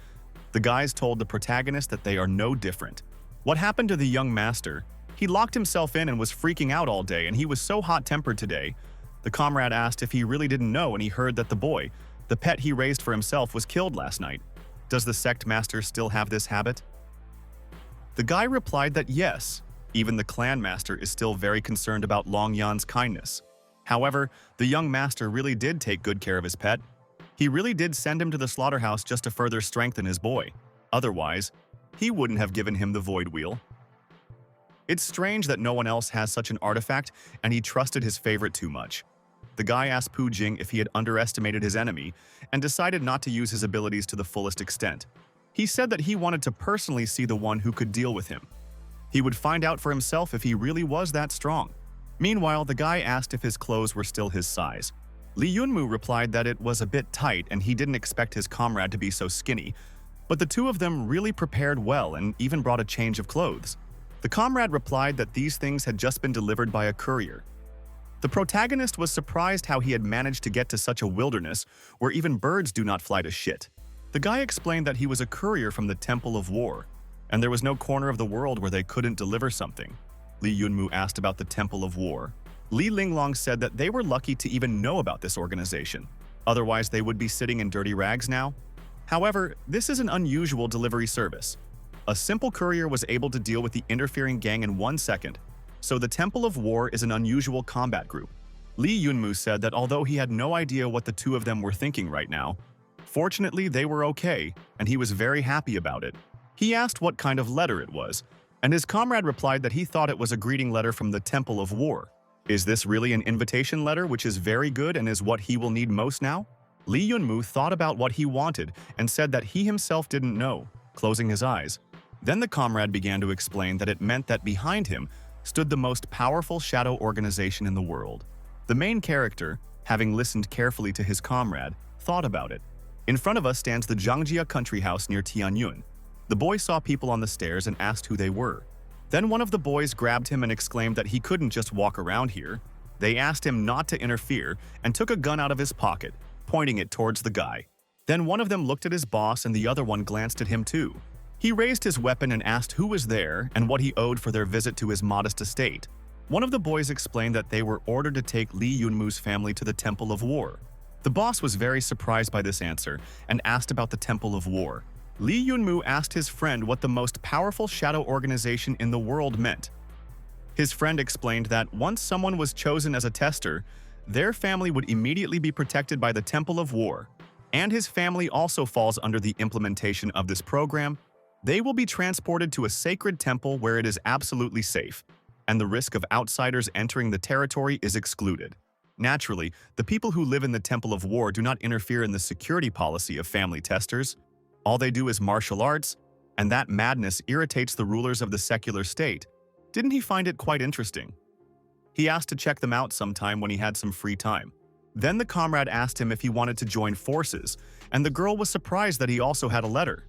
The guys told the protagonist that they are no different. What happened to the young master? He locked himself in and was freaking out all day, and he was so hot-tempered today. The comrade asked if he really didn't know, and he heard that the boy, the pet he raised for himself, was killed last night. Does the sect master still have this habit? The guy replied that yes, even the clan master is still very concerned about Long Yan's kindness. However, the young master really did take good care of his pet. He really did send him to the slaughterhouse just to further strengthen his boy. Otherwise, he wouldn't have given him the void wheel. It's strange that no one else has such an artifact, and he trusted his favorite too much. The guy asked Pu Jing if he had underestimated his enemy and decided not to use his abilities to the fullest extent. He said that he wanted to personally see the one who could deal with him. He would find out for himself if he really was that strong. Meanwhile, the guy asked if his clothes were still his size. Lee Yunmu replied that it was a bit tight and he didn't expect his comrade to be so skinny, but the two of them really prepared well and even brought a change of clothes. The comrade replied that these things had just been delivered by a courier. The protagonist was surprised how he had managed to get to such a wilderness where even birds do not fly to shit. The guy explained that he was a courier from the Temple of War, and there was no corner of the world where they couldn't deliver something. Lee Yunmu asked about the Temple of War. Li Linglong said that they were lucky to even know about this organization. Otherwise, they would be sitting in dirty rags now. However, this is an unusual delivery service. A simple courier was able to deal with the interfering gang in 1 second, so the Temple of War is an unusual combat group. Lee Yunmu said that although he had no idea what the two of them were thinking right now, fortunately they were okay, and he was very happy about it. He asked what kind of letter it was, and his comrade replied that he thought it was a greeting letter from the Temple of War. Is this really an invitation letter, which is very good and is what he will need most now? Lee Yunmu thought about what he wanted and said that he himself didn't know, closing his eyes. Then the comrade began to explain that it meant that behind him stood the most powerful shadow organization in the world. The main character, having listened carefully to his comrade, thought about it. In front of us stands the Zhangjia country house near Tianyun. The boy saw people on the stairs and asked who they were. Then one of the boys grabbed him and exclaimed that he couldn't just walk around here. They asked him not to interfere and took a gun out of his pocket, pointing it towards the guy. Then one of them looked at his boss and the other one glanced at him too. He raised his weapon and asked who was there and what he owed for their visit to his modest estate. One of the boys explained that they were ordered to take Lee Yunmu's family to the Temple of War. The boss was very surprised by this answer and asked about the Temple of War. Lee Yunmu asked his friend what the most powerful shadow organization in the world meant. His friend explained that once someone was chosen as a tester, their family would immediately be protected by the Temple of War, and his family also falls under the implementation of this program. They will be transported to a sacred temple where it is absolutely safe, and the risk of outsiders entering the territory is excluded. Naturally, the people who live in the Temple of War do not interfere in the security policy of family testers. All they do is martial arts, and that madness irritates the rulers of the secular state. Didn't he find it quite interesting? He asked to check them out sometime when he had some free time. Then the comrade asked him if he wanted to join forces, and the girl was surprised that he also had a letter.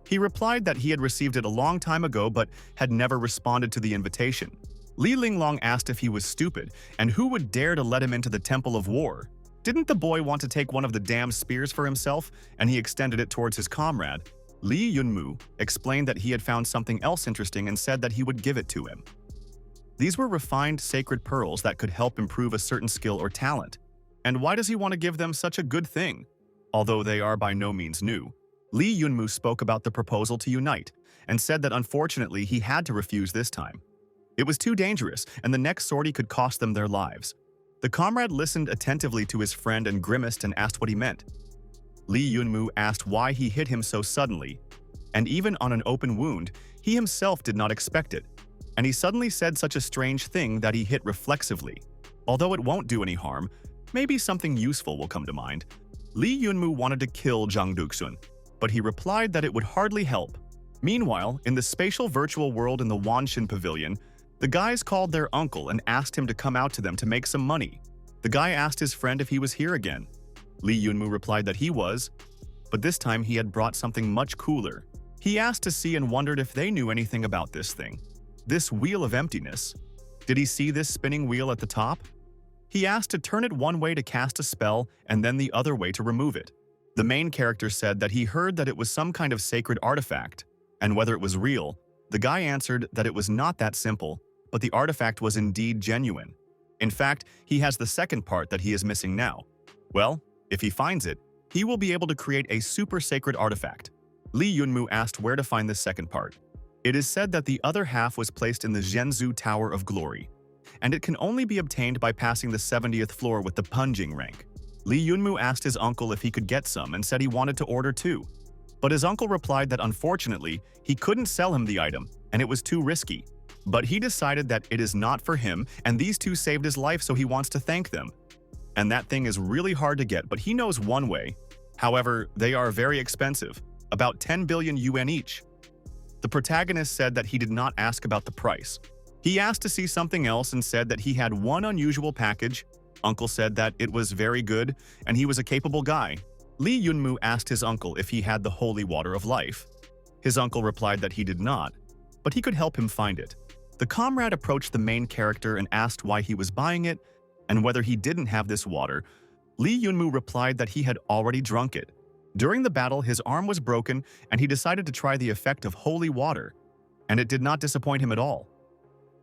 He replied that he had received it a long time ago but had never responded to the invitation. Li Linglong asked if he was stupid, and who would dare to let him into the Temple of War? Didn't the boy want to take one of the damned spears for himself, and he extended it towards his comrade? Li Yunmu explained that he had found something else interesting and said that he would give it to him. These were refined sacred pearls that could help improve a certain skill or talent. And why does he want to give them such a good thing? Although they are by no means new. Li Yunmu spoke about the proposal to unite, and said that unfortunately he had to refuse this time. It was too dangerous, and the next sortie could cost them their lives. The comrade listened attentively to his friend and grimaced and asked what he meant. Li Yunmu asked why he hit him so suddenly, and even on an open wound, he himself did not expect it, and he suddenly said such a strange thing that he hit reflexively. Although it won't do any harm, maybe something useful will come to mind. Li Yunmu wanted to kill Zhang Duxun, but he replied that it would hardly help. Meanwhile, in the spatial virtual world in the Wanshin Pavilion, the guys called their uncle and asked him to come out to them to make some money. The guy asked his friend if he was here again. Li Yunmu replied that he was, but this time he had brought something much cooler. He asked to see and wondered if they knew anything about this thing. This wheel of emptiness. Did he see this spinning wheel at the top? He asked to turn it one way to cast a spell and then the other way to remove it. The main character said that he heard that it was some kind of sacred artifact, and whether it was real, the guy answered that it was not that simple, but the artifact was indeed genuine. In fact, he has the second part that he is missing now. Well, if he finds it, he will be able to create a super sacred artifact. Li Yunmu asked where to find the second part. It is said that the other half was placed in the Zhenzu Tower of Glory, and it can only be obtained by passing the 70th floor with the Punjing rank. Li Yunmu asked his uncle if he could get some and said he wanted to order too. But his uncle replied that unfortunately, he couldn't sell him the item, and it was too risky. But he decided that it is not for him, and these two saved his life, so he wants to thank them. And that thing is really hard to get, but he knows one way. However, they are very expensive, about 10 billion yuan each. The protagonist said that he did not ask about the price. He asked to see something else and said that he had one unusual package. Uncle said that it was very good, and he was a capable guy. Li Yunmu asked his uncle if he had the holy water of life. His uncle replied that he did not, but he could help him find it. The comrade approached the main character and asked why he was buying it and whether he didn't have this water. Li Yunmu replied that he had already drunk it. During the battle, his arm was broken and he decided to try the effect of holy water, and it did not disappoint him at all.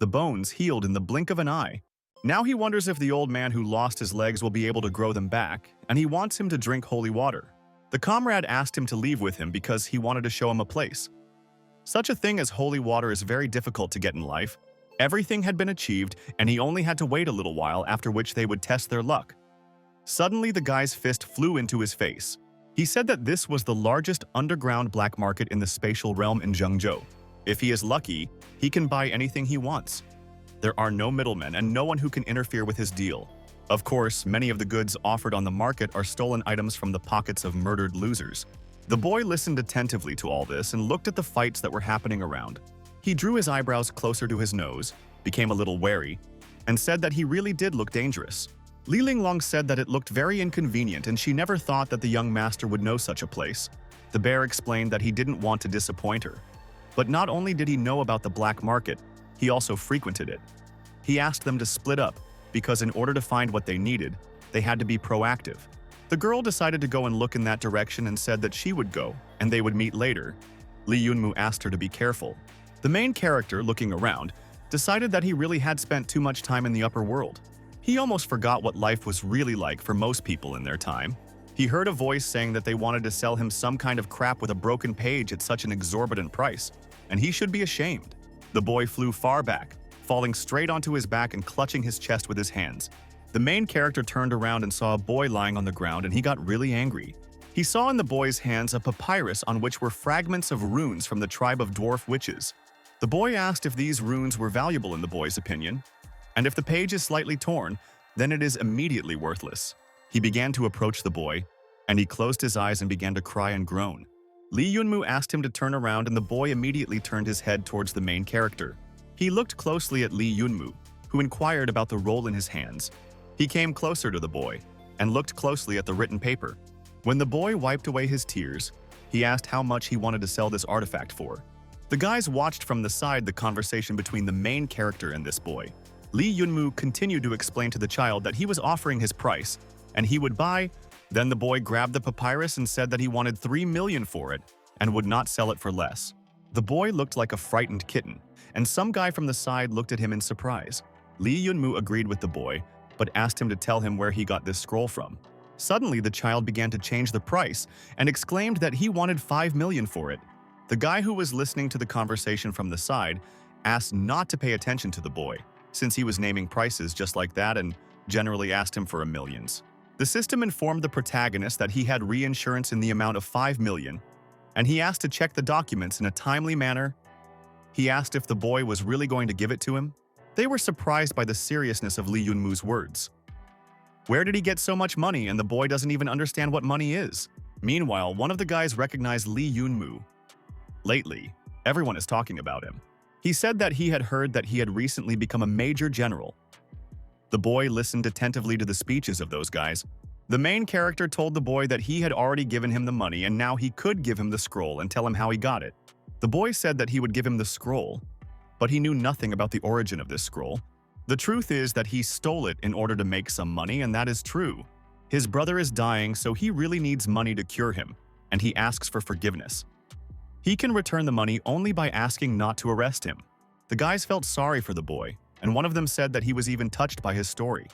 The bones healed in the blink of an eye. Now he wonders if the old man who lost his legs will be able to grow them back, and he wants him to drink holy water. The comrade asked him to leave with him because he wanted to show him a place. Such a thing as holy water is very difficult to get in life. Everything had been achieved, and he only had to wait a little while, after which they would test their luck. Suddenly, the guy's fist flew into his face. He said that this was the largest underground black market in the spatial realm in Zhengzhou. If he is lucky, he can buy anything he wants. There are no middlemen and no one who can interfere with his deal. Of course, many of the goods offered on the market are stolen items from the pockets of murdered losers. The boy listened attentively to all this and looked at the fights that were happening around. He drew his eyebrows closer to his nose, became a little wary, and said that he really did look dangerous. Li Linglong said that it looked very inconvenient and she never thought that the young master would know such a place. The bear explained that he didn't want to disappoint her. But not only did he know about the black market, he also frequented it. He asked them to split up, because in order to find what they needed, they had to be proactive. The girl decided to go and look in that direction and said that she would go, and they would meet later. Li Yunmu asked her to be careful. The main character, looking around, decided that he really had spent too much time in the upper world. He almost forgot what life was really like for most people in their time. He heard a voice saying that they wanted to sell him some kind of crap with a broken page at such an exorbitant price, and he should be ashamed. The boy flew far back, falling straight onto his back and clutching his chest with his hands. The main character turned around and saw a boy lying on the ground, and he got really angry. He saw in the boy's hands a papyrus on which were fragments of runes from the tribe of dwarf witches. The boy asked if these runes were valuable in the boy's opinion, and if the page is slightly torn, then it is immediately worthless. He began to approach the boy, and he closed his eyes and began to cry and groan. Li Yunmu asked him to turn around, and the boy immediately turned his head towards the main character. He looked closely at Li Yunmu, who inquired about the roll in his hands. He came closer to the boy, and looked closely at the written paper. When the boy wiped away his tears, he asked how much he wanted to sell this artifact for. The guys watched from the side the conversation between the main character and this boy. Lee Yunmu continued to explain to the child that he was offering his price, and he would buy. Then the boy grabbed the papyrus and said that he wanted 3 million for it and would not sell it for less. The boy looked like a frightened kitten, and some guy from the side looked at him in surprise. Lee Yunmu agreed with the boy, but asked him to tell him where he got this scroll from. Suddenly, the child began to change the price and exclaimed that he wanted 5 million for it. The guy who was listening to the conversation from the side asked not to pay attention to the boy, since he was naming prices just like that and generally asked him for millions. The system informed the protagonist that he had reinsurance in the amount of 5 million, and he asked to check the documents in a timely manner. He asked if the boy was really going to give it to him. They were surprised by the seriousness of Lee Yunmu's words. Where did he get so much money, and the boy doesn't even understand what money is? Meanwhile, one of the guys recognized Lee Yunmu. Lately, everyone is talking about him. He said that he had heard that he had recently become a major general. The boy listened attentively to the speeches of those guys. The main character told the boy that he had already given him the money and now he could give him the scroll and tell him how he got it. The boy said that he would give him the scroll, but he knew nothing about the origin of this scroll. The truth is that he stole it in order to make some money, and that is true. His brother is dying, so he really needs money to cure him, and he asks for forgiveness. He can return the money only by asking not to arrest him. The guys felt sorry for the boy, and one of them said that he was even touched by his story.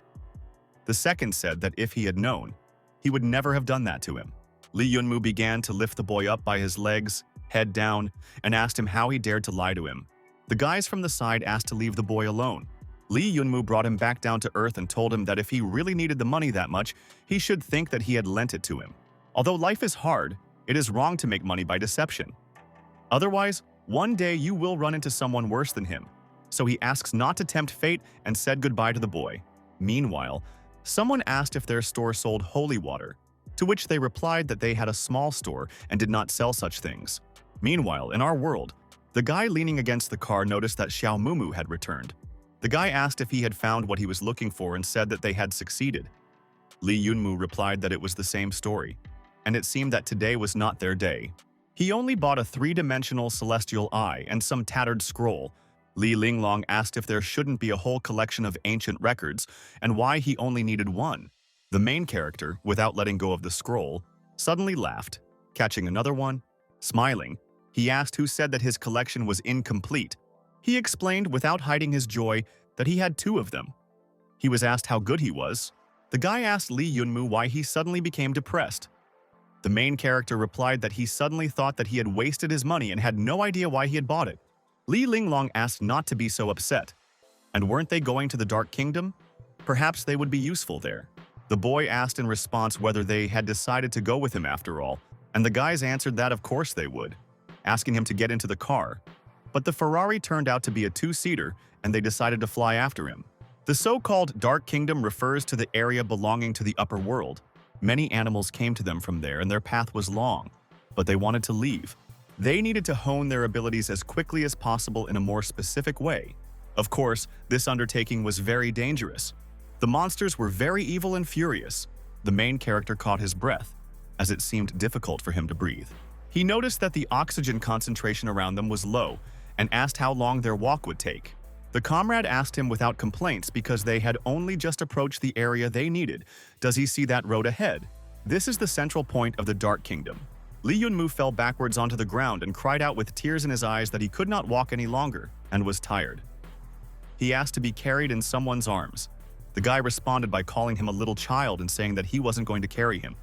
The second said that if he had known, he would never have done that to him. Lee Yunmu began to lift the boy up by his legs, head down, and asked him how he dared to lie to him. The guys from the side asked to leave the boy alone. Lee Yunmu brought him back down to earth and told him that if he really needed the money that much, he should think that he had lent it to him. Although life is hard, it is wrong to make money by deception. Otherwise, one day you will run into someone worse than him. So he asks not to tempt fate and said goodbye to the boy. Meanwhile, someone asked if their store sold holy water, to which they replied that they had a small store and did not sell such things. Meanwhile, in our world, the guy leaning against the car noticed that Xiao Mumu had returned. The guy asked if he had found what he was looking for and said that they had succeeded. Lee Yunmu replied that it was the same story, and it seemed that today was not their day. He only bought a 3-dimensional celestial eye and some tattered scroll. Li Linglong asked if there shouldn't be a whole collection of ancient records and why he only needed one. The main character, without letting go of the scroll, suddenly laughed, catching another one. Smiling, he asked who said that his collection was incomplete. He explained without hiding his joy that he had 2 of them. He was asked how good he was. The guy asked Lee Yunmu why he suddenly became depressed. The main character replied that he suddenly thought that he had wasted his money and had no idea why he had bought it. Li Linglong asked not to be so upset. And weren't they going to the Dark Kingdom? Perhaps they would be useful there. The boy asked in response whether they had decided to go with him after all, and the guys answered that of course they would, asking him to get into the car. But the Ferrari turned out to be a 2-seater, and they decided to fly after him. The so-called Dark Kingdom refers to the area belonging to the upper world. Many animals came to them from there and their path was long, but they wanted to leave. They needed to hone their abilities as quickly as possible in a more specific way. Of course, this undertaking was very dangerous. The monsters were very evil and furious. The main character caught his breath, as it seemed difficult for him to breathe. He noticed that the oxygen concentration around them was low and asked how long their walk would take. The comrade asked him without complaints because they had only just approached the area they needed. Does he see that road ahead? This is the central point of the Dark Kingdom. Li Yunmu fell backwards onto the ground and cried out with tears in his eyes that he could not walk any longer and was tired. He asked to be carried in someone's arms. The guy responded by calling him a little child and saying that he wasn't going to carry him.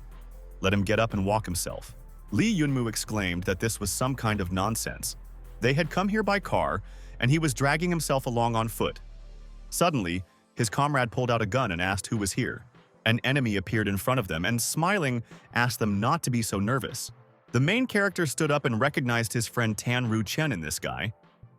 Let him get up and walk himself. Li Yunmu exclaimed that this was some kind of nonsense. They had come here by car, and he was dragging himself along on foot. Suddenly, his comrade pulled out a gun and asked who was here. An enemy appeared in front of them and, smiling, asked them not to be so nervous. The main character stood up and recognized his friend Tan Ru Chen in this guy.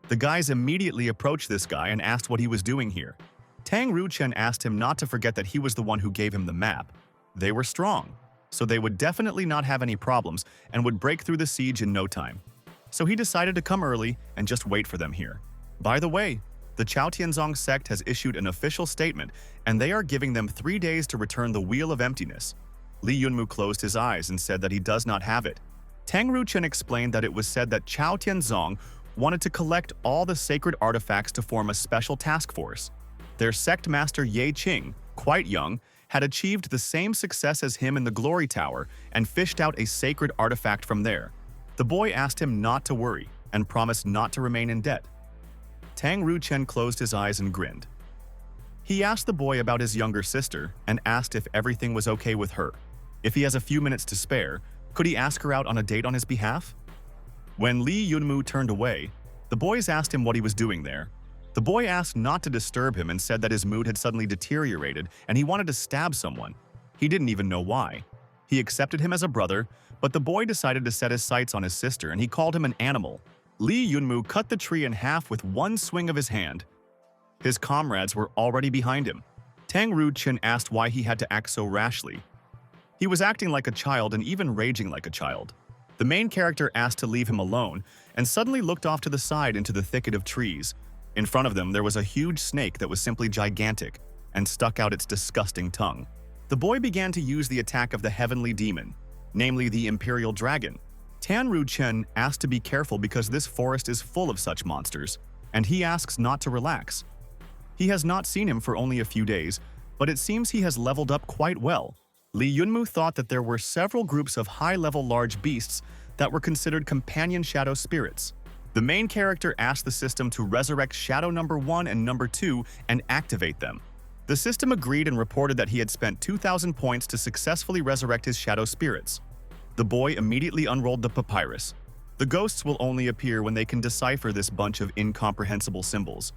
The guys immediately approached this guy and asked what he was doing here. Tang Ru Chen asked him not to forget that he was the one who gave him the map. They were strong, so they would definitely not have any problems and would break through the siege in no time. So he decided to come early and just wait for them here. By the way, The Chao Tianzong sect has issued an official statement, and they are giving them 3 days to return the Wheel of Emptiness. Li Yunmu closed his eyes and said that he does not have it. Tang Ruchen explained that it was said that Chao Tianzong wanted to collect all the sacred artifacts to form a special task force. Their sect master Ye Qing, quite young, had achieved the same success as him in the Glory Tower and fished out a sacred artifact from there. The boy asked him not to worry and promised not to remain in debt. Tang Ruchen closed his eyes and grinned. He asked the boy about his younger sister and asked if everything was okay with her. If he has a few minutes to spare, could he ask her out on a date on his behalf? When Li Yunmu turned away, the boys asked him what he was doing there. The boy asked not to disturb him and said that his mood had suddenly deteriorated and he wanted to stab someone. He didn't even know why. He accepted him as a brother, but the boy decided to set his sights on his sister and he called him an animal. Li Yunmu cut the tree in half with one swing of his hand. His comrades were already behind him. Tang Ruchen asked why he had to act so rashly. He was acting like a child and even raging like a child. The main character asked to leave him alone and suddenly looked off to the side into the thicket of trees. In front of them, there was a huge snake that was simply gigantic and stuck out its disgusting tongue. The boy began to use the attack of the heavenly demon, namely the Imperial Dragon. Tan Ruchen asked to be careful because this forest is full of such monsters, and he asks not to relax. He has not seen him for only a few days, but it seems he has leveled up quite well. Li Yunmu thought that there were several groups of high-level large beasts that were considered companion shadow spirits. The main character asked the system to resurrect Shadow Number 1 and Number 2 and activate them. The system agreed and reported that he had spent 2,000 points to successfully resurrect his shadow spirits. The boy immediately unrolled the papyrus. The ghosts will only appear when they can decipher this bunch of incomprehensible symbols.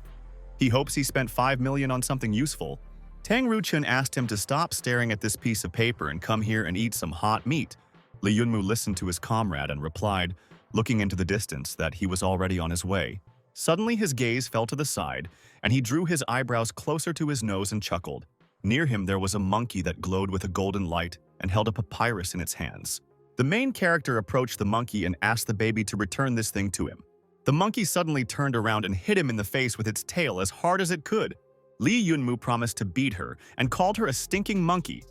He hopes he spent 5 million on something useful. Tang Ruchen asked him to stop staring at this piece of paper and come here and eat some hot meat. Li Yunmu listened to his comrade and replied, looking into the distance, that he was already on his way. Suddenly his gaze fell to the side, and he drew his eyebrows closer to his nose and chuckled. Near him there was a monkey that glowed with a golden light and held a papyrus in its hands. The main character approached the monkey and asked the baby to return this thing to him. The monkey suddenly turned around and hit him in the face with its tail as hard as it could. Li Yunmu promised to beat her and called her a stinking monkey.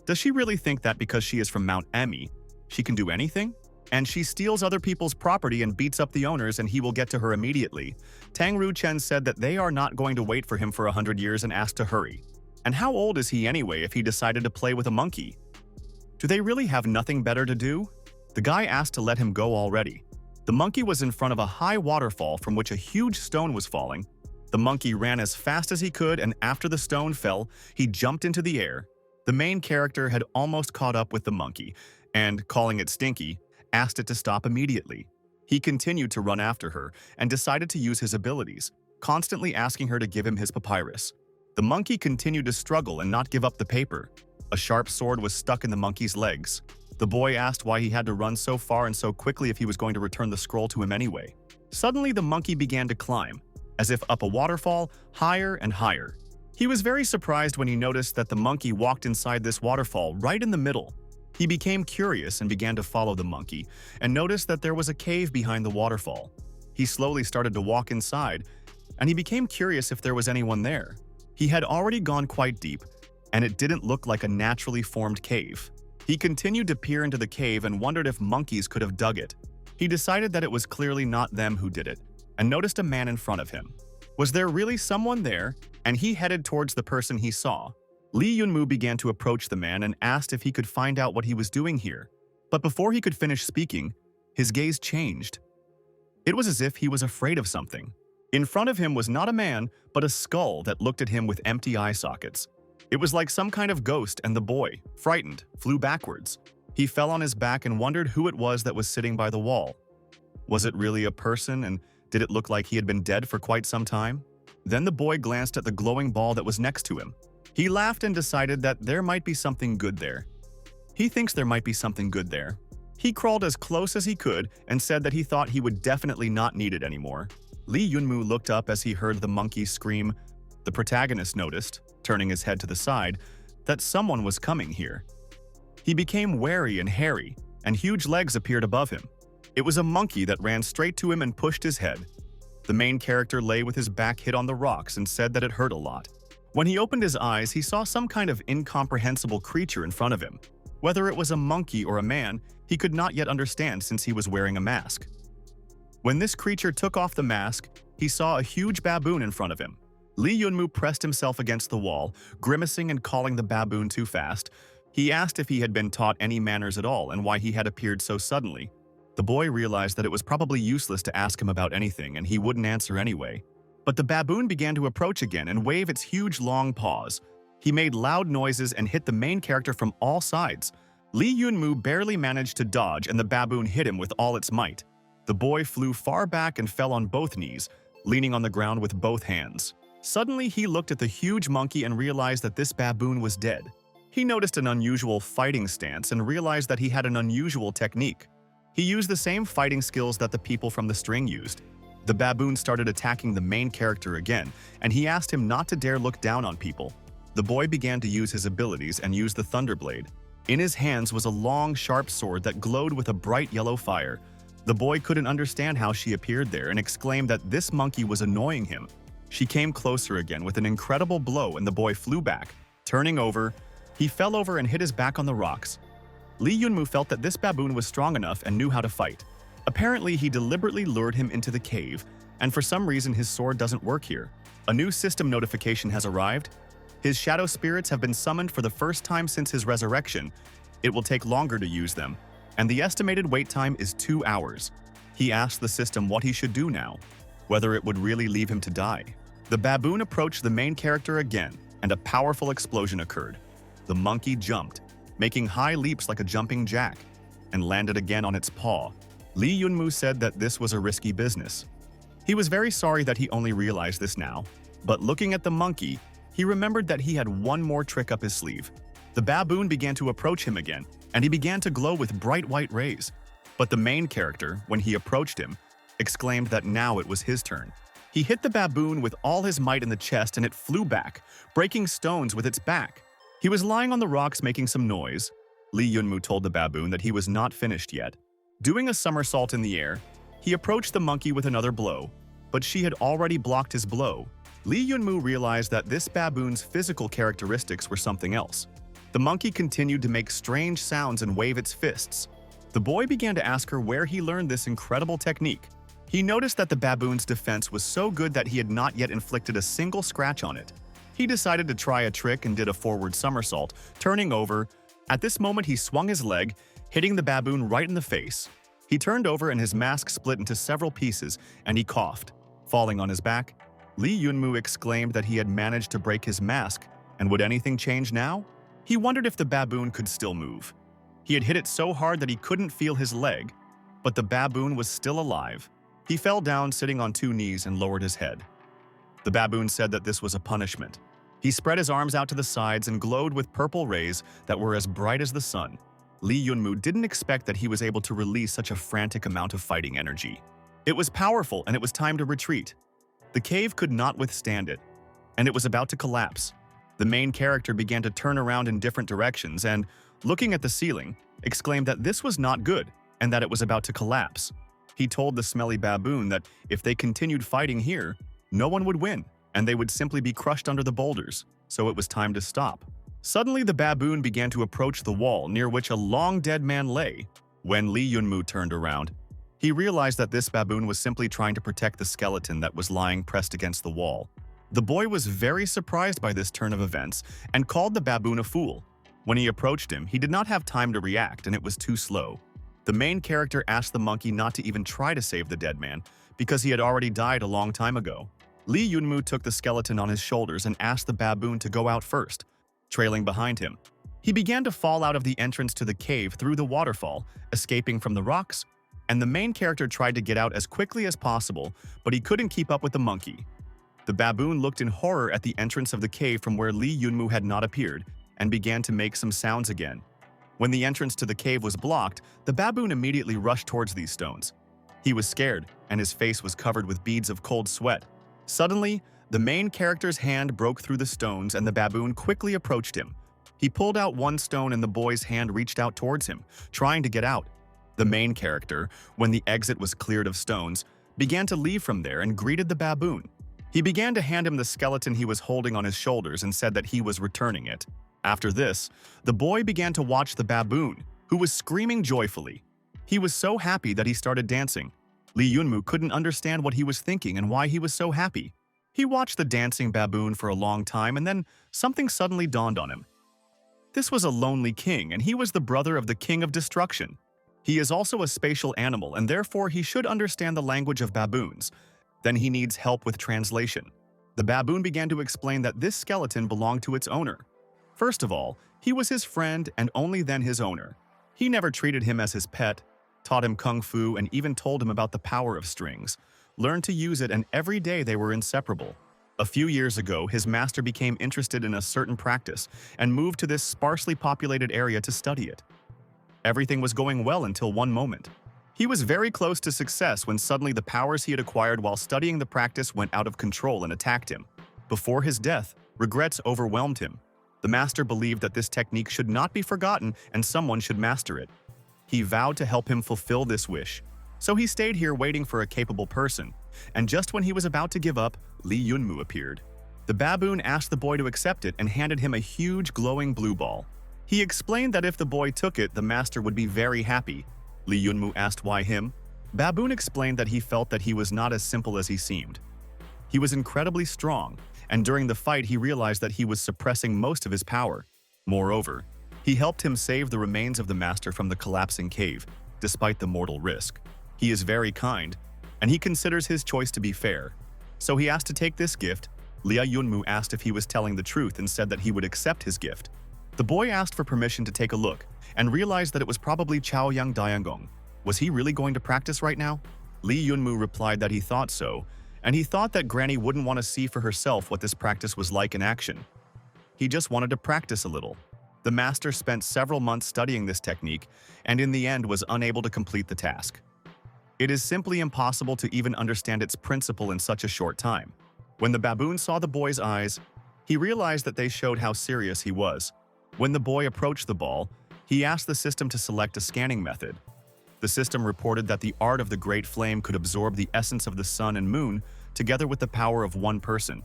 Does she really think that because she is from Mount Emi, she can do anything? And she steals other people's property and beats up the owners and he will get to her immediately. Tang Ruchen said that they are not going to wait for him for 100 years and asked to hurry. And how old is he anyway if he decided to play with a monkey? Do they really have nothing better to do? The guy asked to let him go already. The monkey was in front of a high waterfall from which a huge stone was falling. The monkey ran as fast as he could, and after the stone fell, he jumped into the air. The main character had almost caught up with the monkey, and, calling it Stinky, asked it to stop immediately. He continued to run after her and decided to use his abilities, constantly asking her to give him his papyrus. The monkey continued to struggle and not give up the paper. A sharp sword was stuck in the monkey's legs. The boy asked why he had to run so far and so quickly if he was going to return the scroll to him anyway. Suddenly, the monkey began to climb, as if up a waterfall, higher and higher. He was very surprised when he noticed that the monkey walked inside this waterfall right in the middle. He became curious and began to follow the monkey, and noticed that there was a cave behind the waterfall. He slowly started to walk inside, and he became curious if there was anyone there. He had already gone quite deep, and it didn't look like a naturally formed cave. He continued to peer into the cave and wondered if monkeys could have dug it. He decided that it was clearly not them who did it, and noticed a man in front of him. Was there really someone there? And he headed towards the person he saw. Li Yunmu began to approach the man and asked if he could find out what he was doing here. But before he could finish speaking, his gaze changed. It was as if he was afraid of something. In front of him was not a man, but a skull that looked at him with empty eye sockets. It was like some kind of ghost, and the boy, frightened, flew backwards. He fell on his back and wondered who it was that was sitting by the wall. Was it really a person, and did it look like he had been dead for quite some time? Then the boy glanced at the glowing ball that was next to him. He laughed and decided that there might be something good there. He thinks there might be something good there. He crawled as close as he could and said that he thought he would definitely not need it anymore. Li Yunmu looked up as he heard the monkey scream. The protagonist noticed, turning his head to the side, that someone was coming here. He became wary and hairy, and huge legs appeared above him. It was a monkey that ran straight to him and pushed his head. The main character lay with his back hit on the rocks and said that it hurt a lot. When he opened his eyes, he saw some kind of incomprehensible creature in front of him. Whether it was a monkey or a man, he could not yet understand since he was wearing a mask. When this creature took off the mask, he saw a huge baboon in front of him. Lee Yunmu pressed himself against the wall, grimacing and calling the baboon too fast. He asked if he had been taught any manners at all and why he had appeared so suddenly. The boy realized that it was probably useless to ask him about anything and he wouldn't answer anyway. But the baboon began to approach again and wave its huge long paws. He made loud noises and hit the main character from all sides. Lee Yunmu barely managed to dodge and the baboon hit him with all its might. The boy flew far back and fell on both knees, leaning on the ground with both hands. Suddenly, he looked at the huge monkey and realized that this baboon was dead. He noticed an unusual fighting stance and realized that he had an unusual technique. He used the same fighting skills that the people from the string used. The baboon started attacking the main character again, and he asked him not to dare look down on people. The boy began to use his abilities and used the Thunderblade. In his hands was a long, sharp sword that glowed with a bright yellow fire. The boy couldn't understand how she appeared there and exclaimed that this monkey was annoying him. She came closer again with an incredible blow and the boy flew back. Turning over, he fell over and hit his back on the rocks. Lee Yunmu felt that this baboon was strong enough and knew how to fight. Apparently, he deliberately lured him into the cave, and for some reason his sword doesn't work here. A new system notification has arrived. His shadow spirits have been summoned for the first time since his resurrection. It will take longer to use them, and the estimated wait time is 2 hours. He asked the system what he should do now, whether it would really leave him to die. The baboon approached the main character again, and a powerful explosion occurred. The monkey jumped, making high leaps like a jumping jack, and landed again on its paw. Lee Yunmu said that this was a risky business. He was very sorry that he only realized this now, but looking at the monkey, he remembered that he had one more trick up his sleeve. The baboon began to approach him again, and he began to glow with bright white rays. But the main character, when he approached him, exclaimed that now it was his turn. He hit the baboon with all his might in the chest and it flew back, breaking stones with its back. He was lying on the rocks making some noise. Lee Yunmu told the baboon that he was not finished yet. Doing a somersault in the air, he approached the monkey with another blow, but she had already blocked his blow. Lee Yunmu realized that this baboon's physical characteristics were something else. The monkey continued to make strange sounds and wave its fists. The boy began to ask her where he learned this incredible technique. He noticed that the baboon's defense was so good that he had not yet inflicted a single scratch on it. He decided to try a trick and did a forward somersault, turning over. At this moment, he swung his leg, hitting the baboon right in the face. He turned over and his mask split into several pieces, and he coughed. Falling on his back, Lee Yunmu exclaimed that he had managed to break his mask, and would anything change now? He wondered if the baboon could still move. He had hit it so hard that he couldn't feel his leg, but the baboon was still alive. He fell down sitting on 2 knees and lowered his head. The baboon said that this was a punishment. He spread his arms out to the sides and glowed with purple rays that were as bright as the sun. Lee Yunmu didn't expect that he was able to release such a frantic amount of fighting energy. It was powerful and it was time to retreat. The cave could not withstand it, and it was about to collapse. The main character began to turn around in different directions and, looking at the ceiling, exclaimed that this was not good and that it was about to collapse. He told the smelly baboon that if they continued fighting here, no one would win, and they would simply be crushed under the boulders, so it was time to stop. Suddenly, the baboon began to approach the wall near which a long dead man lay. When Lee Yunmu turned around, he realized that this baboon was simply trying to protect the skeleton that was lying pressed against the wall. The boy was very surprised by this turn of events and called the baboon a fool. When he approached him, he did not have time to react and it was too slow. The main character asked the monkey not to even try to save the dead man because he had already died a long time ago. Lee Yunmu took the skeleton on his shoulders and asked the baboon to go out first, trailing behind him. He began to fall out of the entrance to the cave through the waterfall, escaping from the rocks, and the main character tried to get out as quickly as possible, but he couldn't keep up with the monkey. The baboon looked in horror at the entrance of the cave from where Lee Yunmu had not appeared and began to make some sounds again. When the entrance to the cave was blocked, the baboon immediately rushed towards these stones. He was scared, and his face was covered with beads of cold sweat. Suddenly, the main character's hand broke through the stones and the baboon quickly approached him. He pulled out one stone and the boy's hand reached out towards him, trying to get out. The main character, when the exit was cleared of stones, began to leave from there and greeted the baboon. He began to hand him the skeleton he was holding on his shoulders and said that he was returning it. After this, the boy began to watch the baboon, who was screaming joyfully. He was so happy that he started dancing. Lee Yunmu couldn't understand what he was thinking and why he was so happy. He watched the dancing baboon for a long time, and then something suddenly dawned on him. This was a lonely king, and he was the brother of the king of destruction. He is also a spatial animal, and therefore he should understand the language of baboons. Then he needs help with translation. The baboon began to explain that this skeleton belonged to its owner. First of all, he was his friend and only then his owner. He never treated him as his pet, taught him kung fu, and even told him about the power of strings, learned to use it, and every day they were inseparable. A few years ago, his master became interested in a certain practice and moved to this sparsely populated area to study it. Everything was going well until one moment. He was very close to success when suddenly the powers he had acquired while studying the practice went out of control and attacked him. Before his death, regrets overwhelmed him. The master believed that this technique should not be forgotten and someone should master it. He vowed to help him fulfill this wish. So he stayed here waiting for a capable person, and just when he was about to give up, Lee Yunmu appeared. The baboon asked the boy to accept it and handed him a huge glowing blue ball. He explained that if the boy took it, the master would be very happy. Lee Yunmu asked why him. Baboon explained that he felt that he was not as simple as he seemed. He was incredibly strong, and during the fight he realized that he was suppressing most of his power. Moreover, he helped him save the remains of the master from the collapsing cave, despite the mortal risk. He is very kind, and he considers his choice to be fair. So he asked to take this gift. Lee Yunmu asked if he was telling the truth and said that he would accept his gift. The boy asked for permission to take a look and realized that it was probably Chaoyang Diangong. Was he really going to practice right now? Lee Yunmu replied that he thought so, and he thought that Granny wouldn't want to see for herself what this practice was like in action. He just wanted to practice a little. The master spent several months studying this technique and in the end was unable to complete the task. It is simply impossible to even understand its principle in such a short time. When the baboon saw the boy's eyes, he realized that they showed how serious he was. When the boy approached the ball, he asked the system to select a scanning method. The system reported that the art of the Great Flame could absorb the essence of the sun and moon together with the power of one person.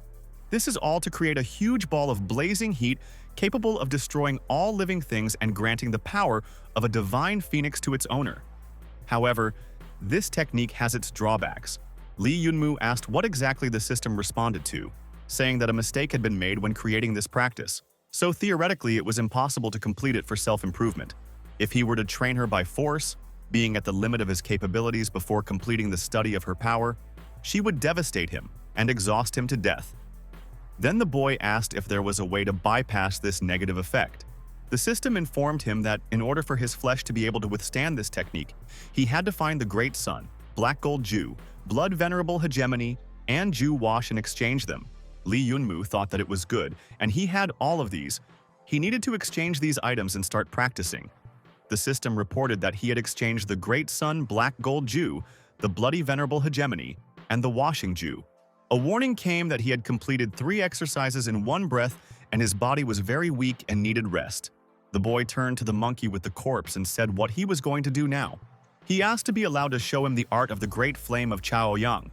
This is all to create a huge ball of blazing heat capable of destroying all living things and granting the power of a divine phoenix to its owner. However, this technique has its drawbacks. Lee Yunmu asked what exactly the system responded to, saying that a mistake had been made when creating this practice. So theoretically, it was impossible to complete it for self-improvement. If he were to train her by force, being at the limit of his capabilities before completing the study of her power, she would devastate him and exhaust him to death. Then the boy asked if there was a way to bypass this negative effect. The system informed him that in order for his flesh to be able to withstand this technique, he had to find the Great Sun, Black Gold Ju, Blood Venerable Hegemony, and Ju Wash and exchange them. Lee Yunmu thought that it was good, and he had all of these. He needed to exchange these items and start practicing. The system reported that he had exchanged the Great Sun Black Gold Ju, the Bloody Venerable Hegemony, and the Washing Ju. A warning came that he had completed 3 exercises in one breath and his body was very weak and needed rest. The boy turned to the monkey with the corpse and said what he was going to do now. He asked to be allowed to show him the art of the Great Flame of Chaoyang.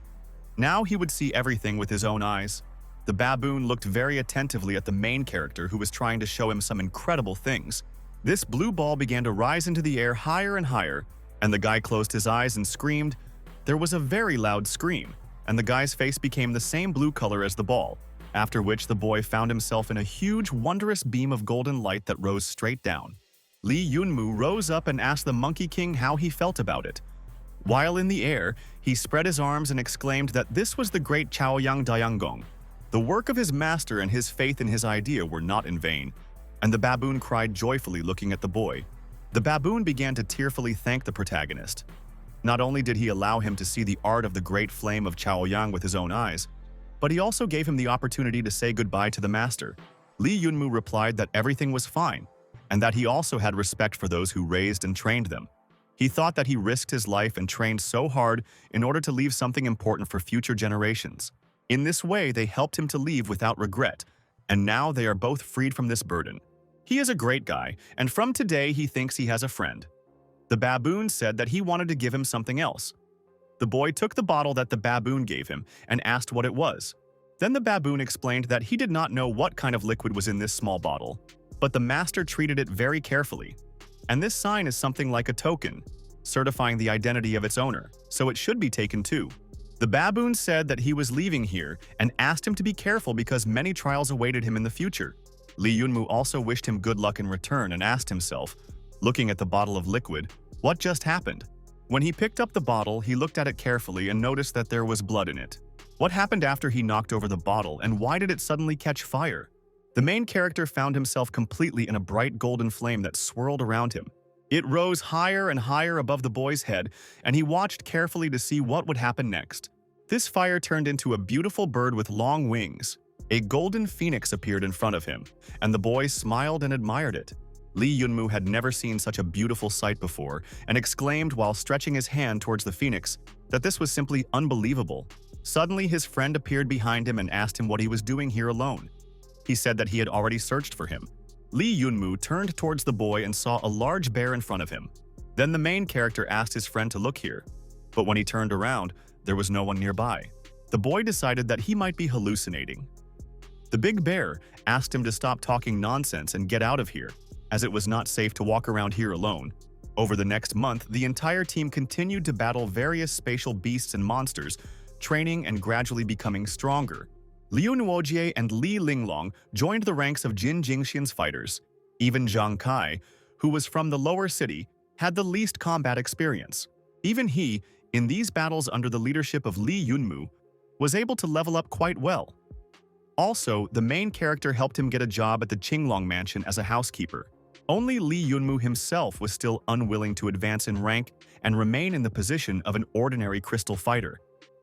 Now he would see everything with his own eyes. The baboon looked very attentively at the main character who was trying to show him some incredible things. This blue ball began to rise into the air higher and higher, and the guy closed his eyes and screamed. There was a very loud scream, and the guy's face became the same blue color as the ball. After which the boy found himself in a huge, wondrous beam of golden light that rose straight down. Lee Yunmu rose up and asked the Monkey King how he felt about it. While in the air, he spread his arms and exclaimed that this was the great Chaoyang Diangong. The work of his master and his faith in his idea were not in vain, and the baboon cried joyfully looking at the boy. The baboon began to tearfully thank the protagonist. Not only did he allow him to see the art of the Great Flame of Chaoyang with his own eyes, but he also gave him the opportunity to say goodbye to the master. Lee Yunmu replied that everything was fine, and that he also had respect for those who raised and trained them. He thought that he risked his life and trained so hard in order to leave something important for future generations. In this way, they helped him to leave without regret, and now they are both freed from this burden. He is a great guy, and from today he thinks he has a friend. The baboon said that he wanted to give him something else. The boy took the bottle that the baboon gave him and asked what it was. Then the baboon explained that he did not know what kind of liquid was in this small bottle, but the master treated it very carefully. And this sign is something like a token, certifying the identity of its owner, so it should be taken too. The baboon said that he was leaving here and asked him to be careful because many trials awaited him in the future. Lee Yunmu also wished him good luck in return and asked himself, looking at the bottle of liquid, what just happened? When he picked up the bottle, he looked at it carefully and noticed that there was blood in it. What happened after he knocked over the bottle, and why did it suddenly catch fire? The main character found himself completely in a bright golden flame that swirled around him. It rose higher and higher above the boy's head, and he watched carefully to see what would happen next. This fire turned into a beautiful bird with long wings. A golden phoenix appeared in front of him, and the boy smiled and admired it. Lee Yunmu had never seen such a beautiful sight before and exclaimed while stretching his hand towards the phoenix that this was simply unbelievable. Suddenly, his friend appeared behind him and asked him what he was doing here alone. He said that he had already searched for him. Lee Yunmu turned towards the boy and saw a large bear in front of him. Then the main character asked his friend to look here, but when he turned around, there was no one nearby. The boy decided that he might be hallucinating. The big bear asked him to stop talking nonsense and get out of here, as it was not safe to walk around here alone. Over the next month, the entire team continued to battle various spatial beasts and monsters, training and gradually becoming stronger. Liu Nuojie and Li Linglong joined the ranks of Jin Jingxian's fighters. Even Zhang Kai, who was from the lower city, had the least combat experience. Even he, in these battles under the leadership of Li Yunmu, was able to level up quite well. Also, the main character helped him get a job at the Qinglong mansion as a housekeeper. Only Li Yunmu himself was still unwilling to advance in rank and remain in the position of an ordinary crystal fighter.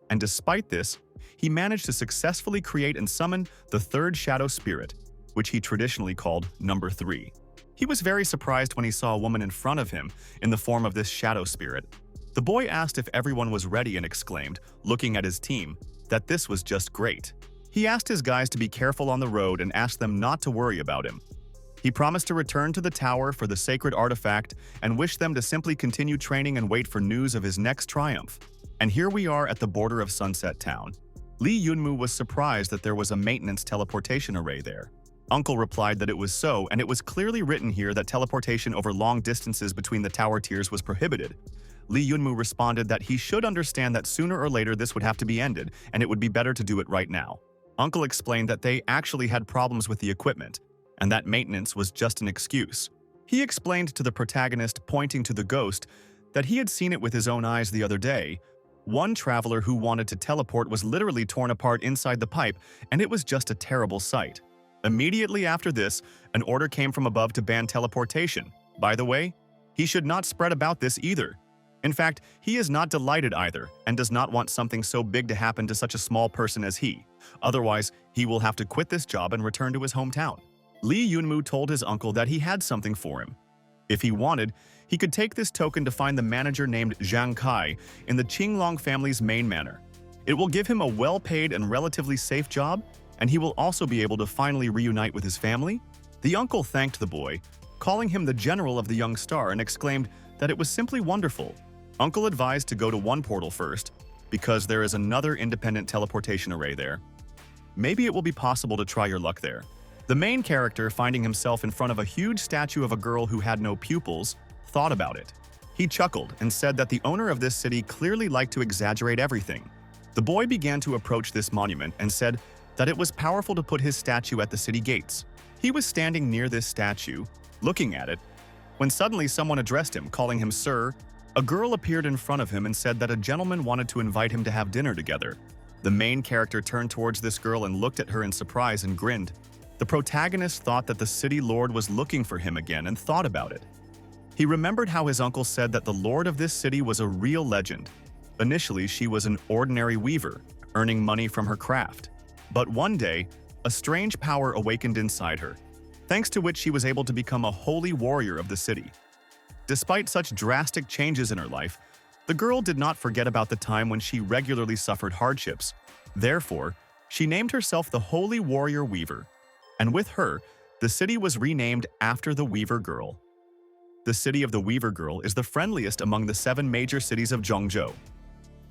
And despite this, he managed to successfully create and summon the third shadow spirit, which he traditionally called number 3. He was very surprised when he saw a woman in front of him in the form of this shadow spirit. The boy asked if everyone was ready and exclaimed, looking at his team, that this was just great. He asked his guys to be careful on the road and asked them not to worry about him. He promised to return to the tower for the sacred artifact and wished them to simply continue training and wait for news of his next triumph. And here we are at the border of Sunset Town. Li Yunmu was surprised that there was a maintenance teleportation array there. Uncle replied that it was so, and it was clearly written here that teleportation over long distances between the tower tiers was prohibited. Li Yunmu responded that he should understand that sooner or later this would have to be ended, and it would be better to do it right now. Uncle explained that they actually had problems with the equipment, and that maintenance was just an excuse. He explained to the protagonist, pointing to the ghost, that he had seen it with his own eyes the other day. One traveler who wanted to teleport was literally torn apart inside the pipe, and it was just a terrible sight. Immediately after this, an order came from above to ban teleportation. By the way, he should not spread about this either. In fact, he is not delighted either and does not want something so big to happen to such a small person as he. Otherwise, he will have to quit this job and return to his hometown. Li Yunmu told his uncle that he had something for him. If he wanted, he could take this token to find the manager named Zhang Kai in the Qinglong family's main manor. It will give him a well-paid and relatively safe job, and he will also be able to finally reunite with his family. The uncle thanked the boy, calling him the general of the young star, and exclaimed that it was simply wonderful. Uncle advised to go to one portal first, because there is another independent teleportation array there. Maybe it will be possible to try your luck there. The main character, finding himself in front of a huge statue of a girl who had no pupils, thought about it. He chuckled and said that the owner of this city clearly liked to exaggerate everything. The boy began to approach this monument and said that it was powerful to put his statue at the city gates. He was standing near this statue, looking at it, when suddenly someone addressed him, calling him sir. A girl appeared in front of him and said that a gentleman wanted to invite him to have dinner together. The main character turned towards this girl and looked at her in surprise and grinned. The protagonist thought that the city lord was looking for him again and thought about it. He remembered how his uncle said that the lord of this city was a real legend. Initially, she was an ordinary weaver, earning money from her craft. But one day, a strange power awakened inside her, thanks to which she was able to become a holy warrior of the city. Despite such drastic changes in her life, the girl did not forget about the time when she regularly suffered hardships. Therefore, she named herself the Holy Warrior Weaver. And with her, the city was renamed after the Weaver Girl. The city of the Weaver Girl is the friendliest among the 7 major cities of Zhongzhou.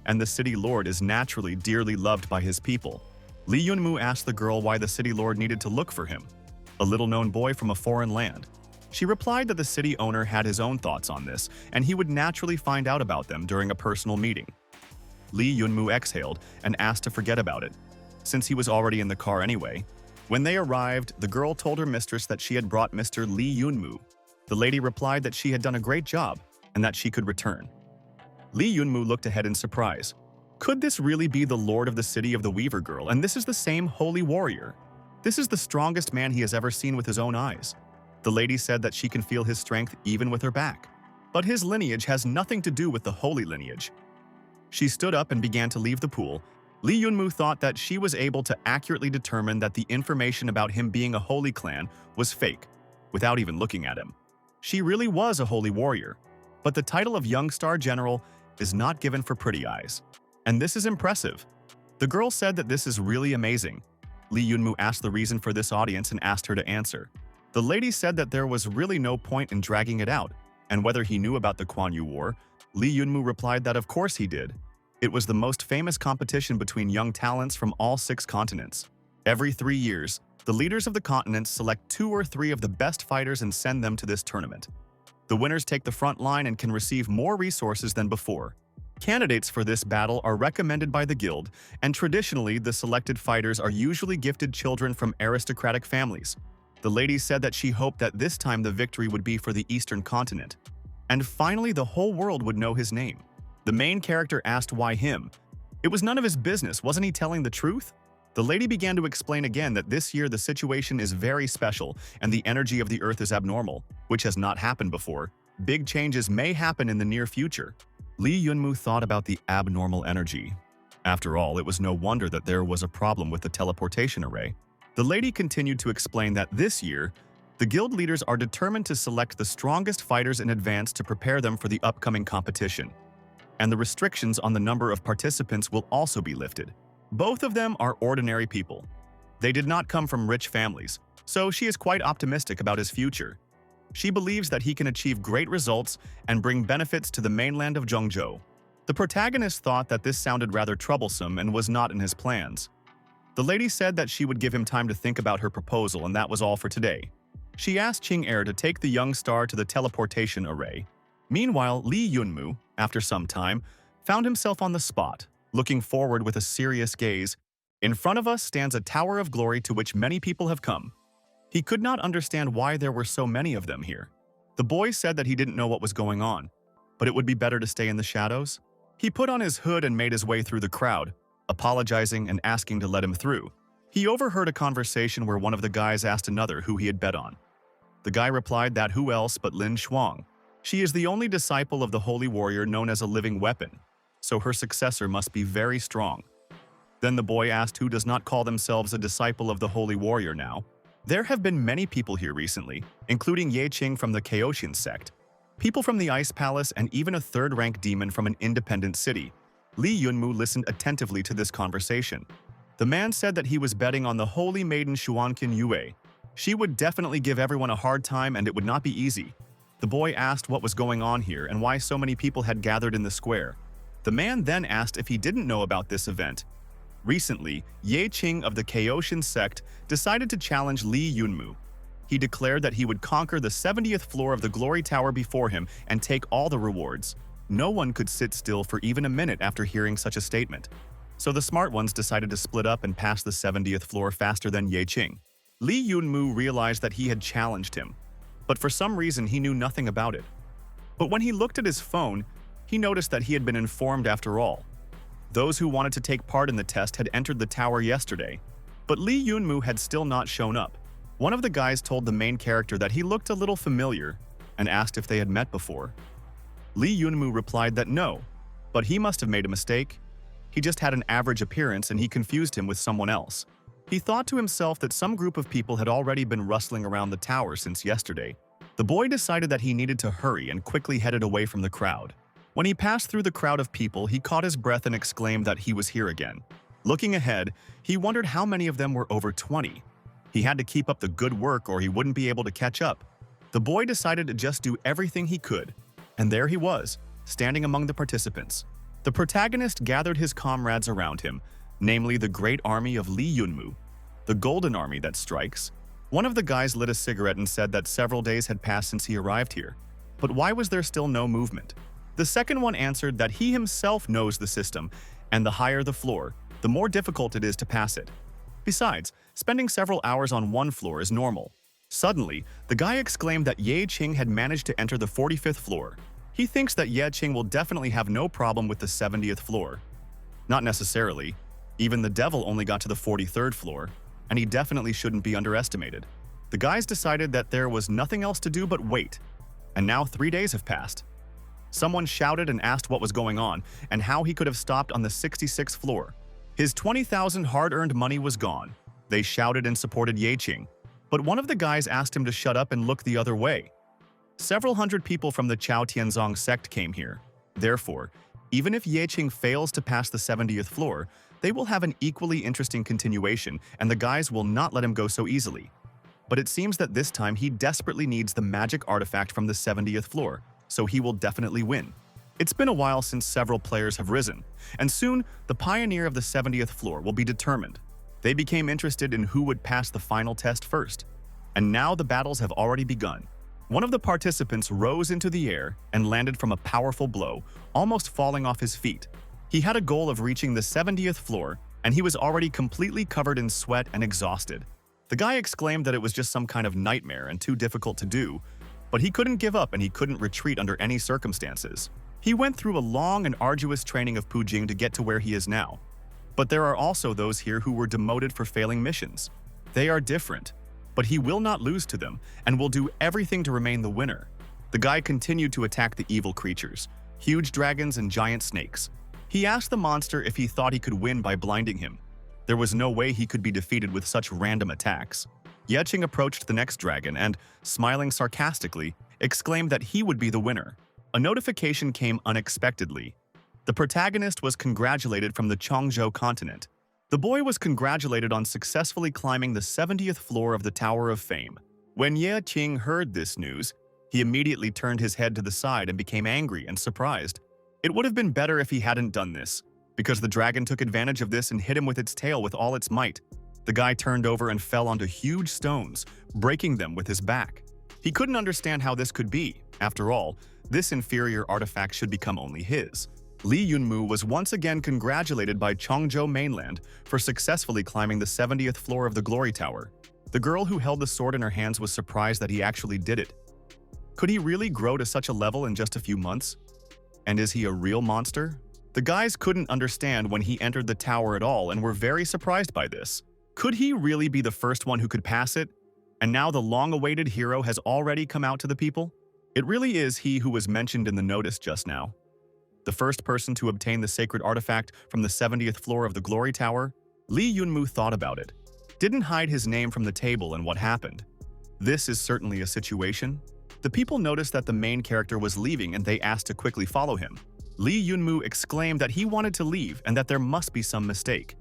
and the city lord is naturally dearly loved by his people. Lee Yunmu asked the girl why the city lord needed to look for him, a little-known boy from a foreign land. She replied that the city owner had his own thoughts on this, and he would naturally find out about them during a personal meeting. Lee Yunmu exhaled and asked to forget about it, since he was already in the car anyway. When they arrived, the girl told her mistress that she had brought Mr. Lee Yunmu. The lady replied that she had done a great job and that she could return. Lee Yunmu looked ahead in surprise. Could this really be the lord of the city of the Weaver Girl, and this is the same holy warrior? This is the strongest man he has ever seen with his own eyes. The lady said that she can feel his strength even with her back. But his lineage has nothing to do with the holy lineage. She stood up and began to leave the pool. Lee Yunmu thought that she was able to accurately determine that the information about him being a holy clan was fake, without even looking at him. She really was a holy warrior, but the title of Young Star General is not given for pretty eyes. And this is impressive. The girl said that this is really amazing. Lee Yunmu asked the reason for this audience and asked her to answer. The lady said that there was really no point in dragging it out, and whether he knew about the Kuan Yu War, Lee Yunmu replied that of course he did. It was the most famous competition between young talents from all 6 continents. Every 3 years, the leaders of the continents select 2 or 3 of the best fighters and send them to this tournament. The winners take the front line and can receive more resources than before. Candidates for this battle are recommended by the guild, and traditionally the selected fighters are usually gifted children from aristocratic families. The lady said that she hoped that this time the victory would be for the Eastern continent. And finally the whole world would know his name. The main character asked why him. It was none of his business, wasn't he telling the truth? The lady began to explain again that this year the situation is very special and the energy of the earth is abnormal, which has not happened before. Big changes may happen in the near future. Lee Yunmu thought about the abnormal energy. After all, it was no wonder that there was a problem with the teleportation array. The lady continued to explain that this year, the guild leaders are determined to select the strongest fighters in advance to prepare them for the upcoming competition. And the restrictions on the number of participants will also be lifted. Both of them are ordinary people. They did not come from rich families, so she is quite optimistic about his future. She believes that he can achieve great results and bring benefits to the mainland of Zhengzhou. The protagonist thought that this sounded rather troublesome and was not in his plans. The lady said that she would give him time to think about her proposal, and that was all for today. She asked Qing Er to take the young star to the teleportation array. Meanwhile, Lee Yunmu, after some time, found himself on the spot, looking forward with a serious gaze. In front of us stands a tower of glory to which many people have come. He could not understand why there were so many of them here. The boy said that he didn't know what was going on, but it would be better to stay in the shadows. He put on his hood and made his way through the crowd, apologizing and asking to let him through. He overheard a conversation where one of the guys asked another who he had bet on. The guy replied that who else but Lin Shuang. She is the only disciple of the holy warrior known as a living weapon, so her successor must be very strong. Then the boy asked who does not call themselves a disciple of the holy warrior now. There have been many people here recently, including Ye Qing from the Kaoshin sect, people from the Ice Palace, and even a third-rank demon from an independent city. Lee Yunmu listened attentively to this conversation. The man said that he was betting on the holy maiden Xuanqin Yue. She would definitely give everyone a hard time and it would not be easy. The boy asked what was going on here and why so many people had gathered in the square. The man then asked if he didn't know about this event. Recently, Ye Qing of the Kaoshin sect decided to challenge Lee Yunmu. He declared that he would conquer the 70th floor of the Glory Tower before him and take all the rewards. No one could sit still for even a minute after hearing such a statement. So the smart ones decided to split up and pass the 70th floor faster than Ye Qing. Lee Yunmu realized that he had challenged him, but for some reason he knew nothing about it. But when he looked at his phone, he noticed that he had been informed after all. Those who wanted to take part in the test had entered the tower yesterday, but Lee Yunmu had still not shown up. One of the guys told the main character that he looked a little familiar and asked if they had met before. Lee Yunmu replied that no, but he must have made a mistake. He just had an average appearance and he confused him with someone else. He thought to himself that some group of people had already been rustling around the tower since yesterday. The boy decided that he needed to hurry and quickly headed away from the crowd. When he passed through the crowd of people, he caught his breath and exclaimed that he was here again. Looking ahead, he wondered how many of them were over 20. He had to keep up the good work or he wouldn't be able to catch up. The boy decided to just do everything he could, and there he was, standing among the participants. The protagonist gathered his comrades around him, namely the great army of Lee Yunmu, the Golden Army that strikes. One of the guys lit a cigarette and said that several days had passed since he arrived here. But why was there still no movement? The second one answered that he himself knows the system, and the higher the floor, the more difficult it is to pass it. Besides, spending several hours on one floor is normal. Suddenly, the guy exclaimed that Ye Qing had managed to enter the 45th floor. He thinks that Ye Qing will definitely have no problem with the 70th floor. Not necessarily. Even the devil only got to the 43rd floor, and he definitely shouldn't be underestimated. The guys decided that there was nothing else to do but wait. And now 3 days have passed. Someone shouted and asked what was going on and how he could have stopped on the 66th floor. His 20,000 hard-earned money was gone. They shouted and supported Ye Qing, but one of the guys asked him to shut up and look the other way. Several hundred people from the Chao Tianzong sect came here. Therefore, even if Ye Qing fails to pass the 70th floor, they will have an equally interesting continuation, and the guys will not let him go so easily. But it seems that this time he desperately needs the magic artifact from the 70th floor, so he will definitely win. It's been a while since several players have risen, and soon the pioneer of the 70th floor will be determined. They became interested in who would pass the final test first. And now the battles have already begun. One of the participants rose into the air and landed from a powerful blow, almost falling off his feet. He had a goal of reaching the 70th floor, and he was already completely covered in sweat and exhausted. The guy exclaimed that it was just some kind of nightmare and too difficult to do, but he couldn't give up and he couldn't retreat under any circumstances. He went through a long and arduous training of Pujing to get to where he is now. But there are also those here who were demoted for failing missions. They are different, but he will not lose to them and will do everything to remain the winner. The guy continued to attack the evil creatures, huge dragons and giant snakes. He asked the monster if he thought he could win by blinding him. There was no way he could be defeated with such random attacks. Ye Qing approached the next dragon and, smiling sarcastically, exclaimed that he would be the winner. A notification came unexpectedly. The protagonist was congratulated from the Chongzhou continent. The boy was congratulated on successfully climbing the 70th floor of the Tower of Fame. When Ye Qing heard this news, he immediately turned his head to the side and became angry and surprised. It would have been better if he hadn't done this, because the dragon took advantage of this and hit him with its tail with all its might. The guy turned over and fell onto huge stones, breaking them with his back. He couldn't understand how this could be. After all, this inferior artifact should become only his. Li Yunmu was once again congratulated by Chongzhou mainland for successfully climbing the 70th floor of the Glory Tower. The girl who held the sword in her hands was surprised that he actually did it. Could he really grow to such a level in just a few months? And is he a real monster? The guys couldn't understand when he entered the tower at all and were very surprised by this. Could he really be the first one who could pass it? And now the long-awaited hero has already come out to the people? It really is he who was mentioned in the notice just now. The first person to obtain the sacred artifact from the 70th floor of the Glory Tower? Li Yunmu thought about it. Didn't hide his name from the table and what happened. This is certainly a situation. The people noticed that the main character was leaving and they asked to quickly follow him. Li Yunmu exclaimed that he wanted to leave and that there must be some mistake.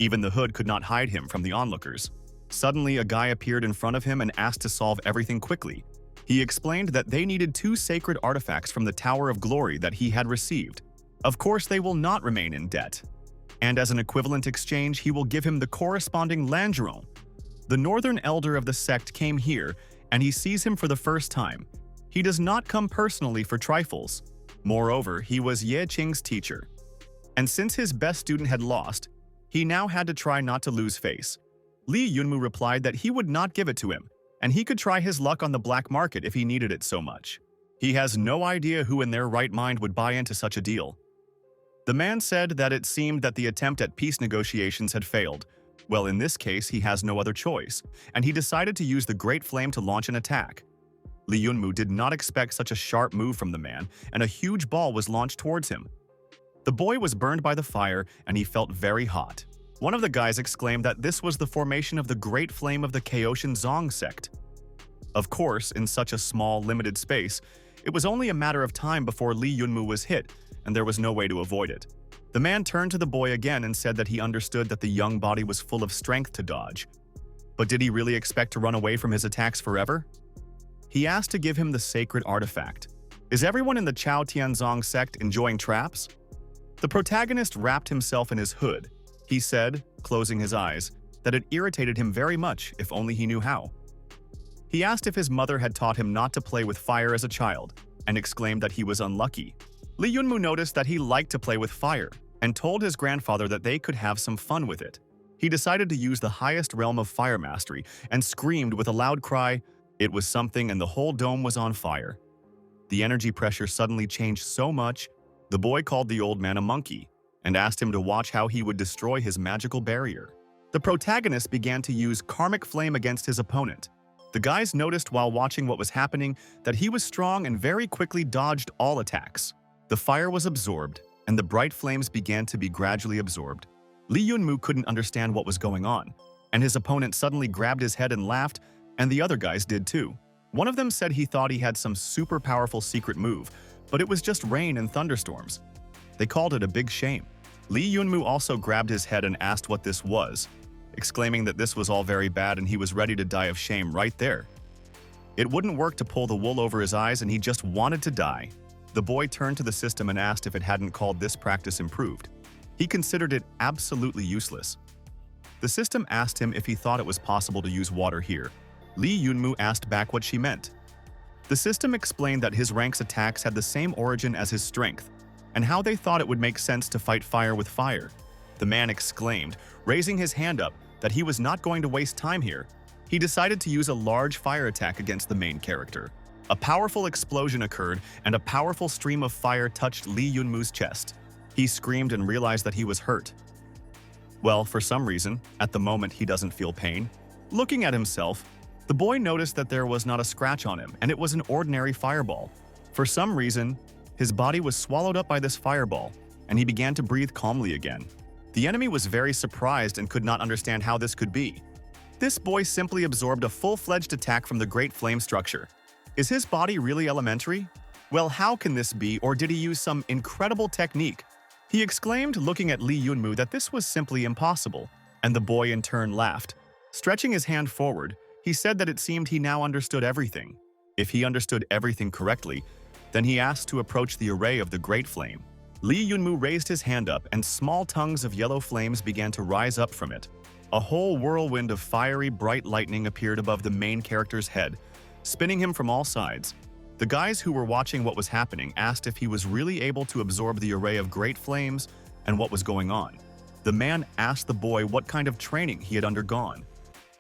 Even the hood could not hide him from the onlookers. Suddenly, a guy appeared in front of him and asked to solve everything quickly. He explained that they needed 2 sacred artifacts from the Tower of Glory that he had received. Of course, they will not remain in debt. And as an equivalent exchange, he will give him the corresponding Langeron. The northern elder of the sect came here, and he sees him for the first time. He does not come personally for trifles. Moreover, he was Ye Qing's teacher. And since his best student had lost, he now had to try not to lose face. Li Yunmu replied that he would not give it to him, and he could try his luck on the black market if he needed it so much. He has no idea who in their right mind would buy into such a deal. The man said that it seemed that the attempt at peace negotiations had failed. Well, in this case, he has no other choice, and he decided to use the Great Flame to launch an attack. Li Yunmu did not expect such a sharp move from the man, and a huge ball was launched towards him. The boy was burned by the fire, and he felt very hot. One of the guys exclaimed that this was the formation of the Great Flame of the Kaoshan Zong sect. Of course, in such a small, limited space, it was only a matter of time before Li Yunmu was hit, and there was no way to avoid it. The man turned to the boy again and said that he understood that the young body was full of strength to dodge. But did he really expect to run away from his attacks forever? He asked to give him the sacred artifact. Is everyone in the Chao Tianzong sect enjoying traps? The protagonist wrapped himself in his hood. He said, closing his eyes, that it irritated him very much if only he knew how. He asked if his mother had taught him not to play with fire as a child, and exclaimed that he was unlucky. Lee Yunmu noticed that he liked to play with fire, and told his grandfather that they could have some fun with it. He decided to use the highest realm of fire mastery, and screamed with a loud cry. It was something, and the whole dome was on fire. The energy pressure suddenly changed so much, the boy called the old man a monkey, and asked him to watch how he would destroy his magical barrier. The protagonist began to use karmic flame against his opponent. The guys noticed while watching what was happening that he was strong and very quickly dodged all attacks. The fire was absorbed, and the bright flames began to be gradually absorbed. Lee Yunmu couldn't understand what was going on, and his opponent suddenly grabbed his head and laughed, and the other guys did too. One of them said he thought he had some super powerful secret move, but it was just rain and thunderstorms. They called it a big shame. Lee Yunmu also grabbed his head and asked what this was, exclaiming that this was all very bad and he was ready to die of shame right there. It wouldn't work to pull the wool over his eyes and he just wanted to die. The boy turned to the system and asked if it hadn't called this practice improved. He considered it absolutely useless. The system asked him if he thought it was possible to use water here. Lee Yunmu asked back what she meant. The system explained that his rank's attacks had the same origin as his strength, and how they thought it would make sense to fight fire with fire. The man exclaimed, raising his hand up, that he was not going to waste time here. He decided to use a large fire attack against the main character. A powerful explosion occurred, and a powerful stream of fire touched Lee Yunmu's chest. He screamed and realized that he was hurt. Well, for some reason, at the moment he doesn't feel pain. Looking at himself, the boy noticed that there was not a scratch on him, and it was an ordinary fireball. For some reason, his body was swallowed up by this fireball, and he began to breathe calmly again. The enemy was very surprised and could not understand how this could be. This boy simply absorbed a full-fledged attack from the Great Flame structure. Is his body really elementary? Well, how can this be, or did he use some incredible technique? He exclaimed, looking at Lee Yunmu, that this was simply impossible, and the boy in turn laughed. Stretching his hand forward, he said that it seemed he now understood everything. If he understood everything correctly, then he asked to approach the array of the Great Flame. Lee Yunmu raised his hand up, and small tongues of yellow flames began to rise up from it. A whole whirlwind of fiery, bright lightning appeared above the main character's head, spinning him from all sides. The guys who were watching what was happening asked if he was really able to absorb the array of great flames and what was going on. The man asked the boy what kind of training he had undergone.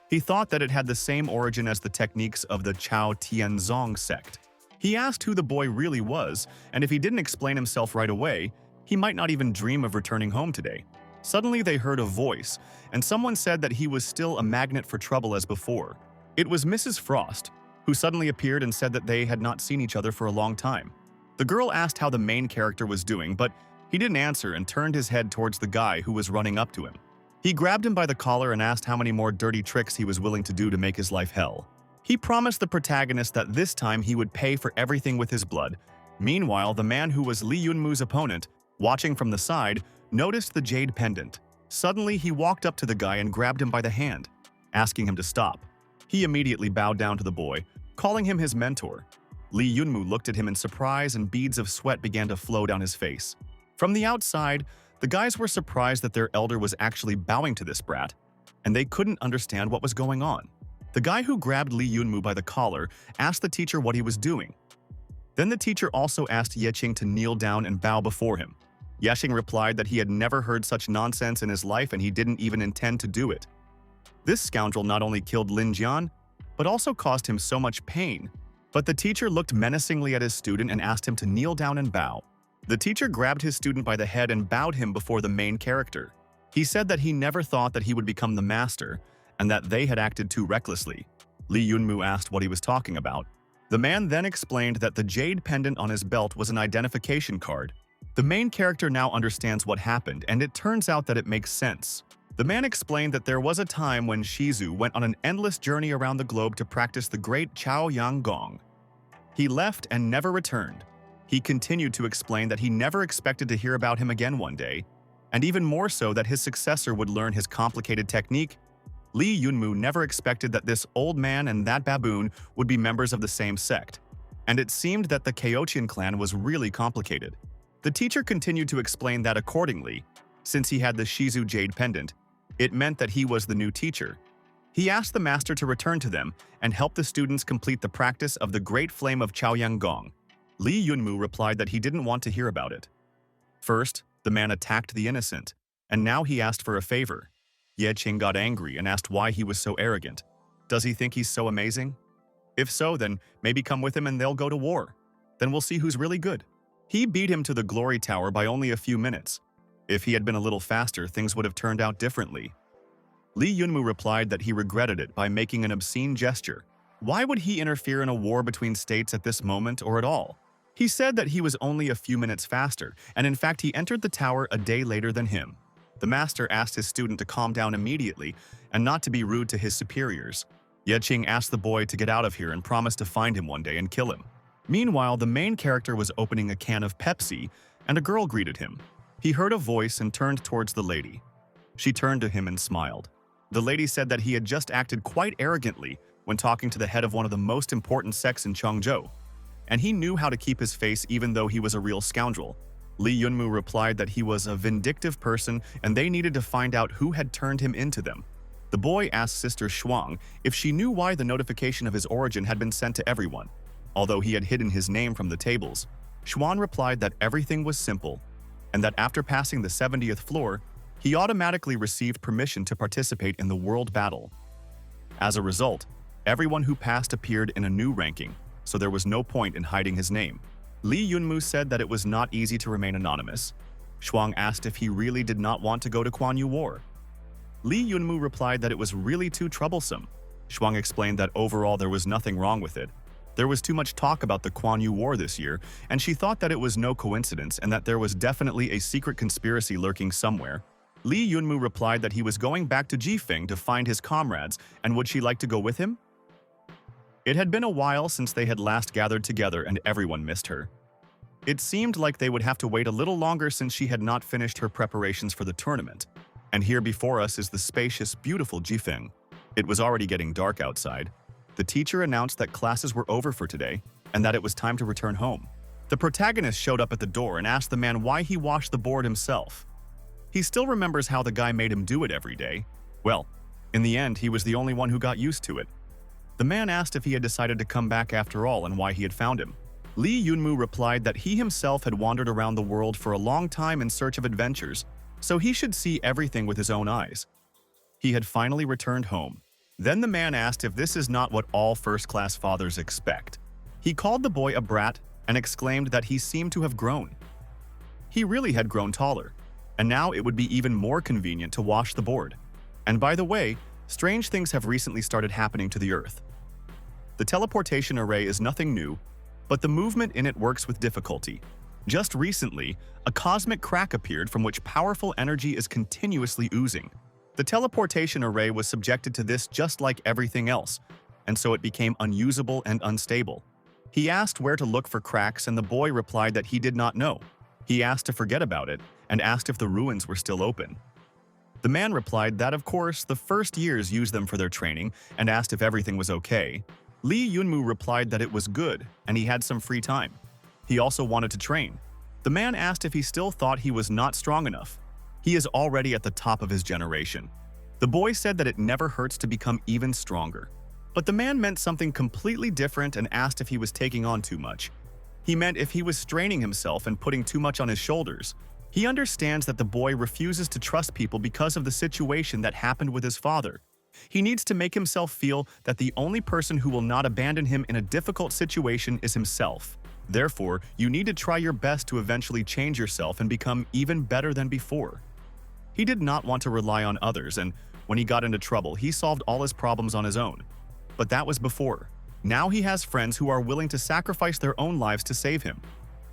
He thought that it had the same origin as the techniques of the Chao Tianzong sect. He asked who the boy really was, and if he didn't explain himself right away, he might not even dream of returning home today. Suddenly they heard a voice, and someone said that he was still a magnet for trouble as before. It was Mrs. Frost, who suddenly appeared and said that they had not seen each other for a long time. The girl asked how the main character was doing, but he didn't answer and turned his head towards the guy who was running up to him. He grabbed him by the collar and asked how many more dirty tricks he was willing to do to make his life hell. He promised the protagonist that this time he would pay for everything with his blood. Meanwhile, the man who was Lee Yunmu's opponent, watching from the side, noticed the jade pendant. Suddenly, he walked up to the guy and grabbed him by the hand, asking him to stop. He immediately bowed down to the boy, calling him his mentor. Lee Yunmu looked at him in surprise and beads of sweat began to flow down his face. From the outside, the guys were surprised that their elder was actually bowing to this brat, and they couldn't understand what was going on. The guy who grabbed Lee Yunmu by the collar asked the teacher what he was doing. Then the teacher also asked Yeqing to kneel down and bow before him. Yeqing replied that he had never heard such nonsense in his life and he didn't even intend to do it. This scoundrel not only killed Lin Jian, but also caused him so much pain. But the teacher looked menacingly at his student and asked him to kneel down and bow. The teacher grabbed his student by the head and bowed him before the main character. He said that he never thought that he would become the master, and that they had acted too recklessly. Lee Yunmu asked what he was talking about. The man then explained that the jade pendant on his belt was an identification card. The main character now understands what happened, and it turns out that it makes sense. The man explained that there was a time when Shizu went on an endless journey around the globe to practice the great Chao Yang Gong. He left and never returned. He continued to explain that he never expected to hear about him again one day, and even more so that his successor would learn his complicated technique. Lee Yunmu never expected that this old man and that baboon would be members of the same sect, and it seemed that the Kaochian clan was really complicated. The teacher continued to explain that accordingly, since he had the Shizu Jade pendant, it meant that he was the new teacher. He asked the master to return to them and help the students complete the practice of the Great Flame of Chaoyang Gong. Li Yunmu replied that he didn't want to hear about it. First, the man attacked the innocent, and now he asked for a favor. Ye Qing got angry and asked why he was so arrogant. Does he think he's so amazing? If so, then maybe come with him and they'll go to war. Then we'll see who's really good. He beat him to the glory tower by only a few minutes. If he had been a little faster, things would have turned out differently. Li Yunmu replied that he regretted it by making an obscene gesture. Why would he interfere in a war between states at this moment or at all? He said that he was only a few minutes faster, and in fact he entered the tower a day later than him. The master asked his student to calm down immediately and not to be rude to his superiors. Ye Qing asked the boy to get out of here and promised to find him one day and kill him. Meanwhile, the main character was opening a can of Pepsi, and a girl greeted him. He heard a voice and turned towards the lady. She turned to him and smiled. The lady said that he had just acted quite arrogantly when talking to the head of one of the most important sects in Chongzhou, and he knew how to keep his face even though he was a real scoundrel. Li Yunmu replied that he was a vindictive person and they needed to find out who had turned him into them. The boy asked Sister Shuang if she knew why the notification of his origin had been sent to everyone. Although he had hidden his name from the tables, Shuang replied that everything was simple, and that after passing the 70th floor, he automatically received permission to participate in the world battle. As a result, everyone who passed appeared in a new ranking, so there was no point in hiding his name. Li Yunmu said that it was not easy to remain anonymous. Shuang asked if he really did not want to go to Kuan Yu War. Li Yunmu replied that it was really too troublesome. Shuang explained that overall there was nothing wrong with it. There was too much talk about the Kuan Yu War this year, and she thought that it was no coincidence and that there was definitely a secret conspiracy lurking somewhere. Li Yunmu replied that he was going back to Jifeng to find his comrades, and would she like to go with him? It had been a while since they had last gathered together and everyone missed her. It seemed like they would have to wait a little longer since she had not finished her preparations for the tournament. And here before us is the spacious, beautiful Jifeng. It was already getting dark outside. The teacher announced that classes were over for today and that it was time to return home. The protagonist showed up at the door and asked the man why he washed the board himself. He still remembers how the guy made him do it every day. Well, in the end, he was the only one who got used to it. The man asked if he had decided to come back after all and why he had found him. Li Yunmu replied that he himself had wandered around the world for a long time in search of adventures, so he should see everything with his own eyes. He had finally returned home. Then the man asked if this is not what all first-class fathers expect. He called the boy a brat and exclaimed that he seemed to have grown. He really had grown taller, and now it would be even more convenient to wash the board. And by the way, strange things have recently started happening to the Earth. The teleportation array is nothing new, but the movement in it works with difficulty. Just recently, a cosmic crack appeared from which powerful energy is continuously oozing. The teleportation array was subjected to this just like everything else, and so it became unusable and unstable. He asked where to look for cracks and the boy replied that he did not know. He asked to forget about it and asked if the ruins were still open. The man replied that of course the first years used them for their training and asked if everything was okay. Li Yunmu replied that it was good and he had some free time. He also wanted to train. The man asked if he still thought he was not strong enough. He is already at the top of his generation. The boy said that it never hurts to become even stronger. But the man meant something completely different and asked if he was taking on too much. He meant if he was straining himself and putting too much on his shoulders. He understands that the boy refuses to trust people because of the situation that happened with his father. He needs to make himself feel that the only person who will not abandon him in a difficult situation is himself. Therefore, you need to try your best to eventually change yourself and become even better than before. He did not want to rely on others, and when he got into trouble, he solved all his problems on his own. But that was before. Now he has friends who are willing to sacrifice their own lives to save him.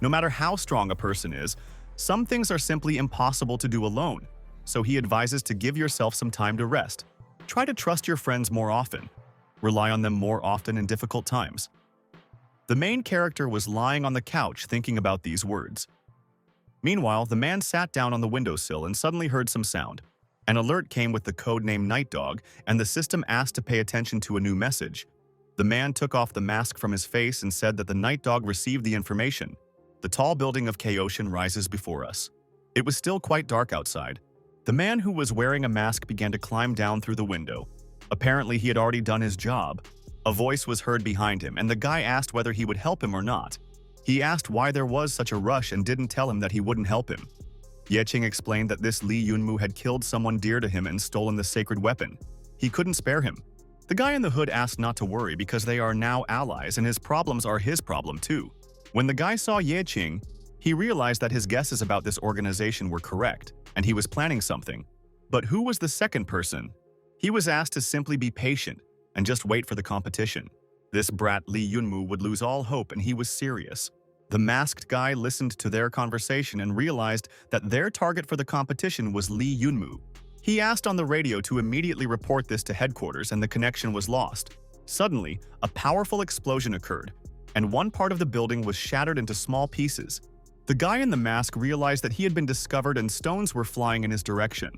No matter how strong a person is, some things are simply impossible to do alone, so he advises to give yourself some time to rest. Try to trust your friends more often. Rely on them more often in difficult times. The main character was lying on the couch thinking about these words. Meanwhile, the man sat down on the windowsill and suddenly heard some sound. An alert came with the codename Night Dog, and the system asked to pay attention to a new message. The man took off the mask from his face and said that the Night Dog received the information. The tall building of Kaoshin rises before us. It was still quite dark outside. The man who was wearing a mask began to climb down through the window. Apparently, he had already done his job. A voice was heard behind him, and the guy asked whether he would help him or not. He asked why there was such a rush and didn't tell him that he wouldn't help him. Yeching explained that this Lee Yunmu had killed someone dear to him and stolen the sacred weapon. He couldn't spare him. The guy in the hood asked not to worry because they are now allies and his problems are his problem too. When the guy saw Yeching, he realized that his guesses about this organization were correct, and he was planning something. But who was the second person? He was asked to simply be patient and just wait for the competition. This brat Lee Yunmu would lose all hope and he was serious. The masked guy listened to their conversation and realized that their target for the competition was Lee Yunmu. He asked on the radio to immediately report this to headquarters and the connection was lost. Suddenly, a powerful explosion occurred, and one part of the building was shattered into small pieces. The guy in the mask realized that he had been discovered and stones were flying in his direction.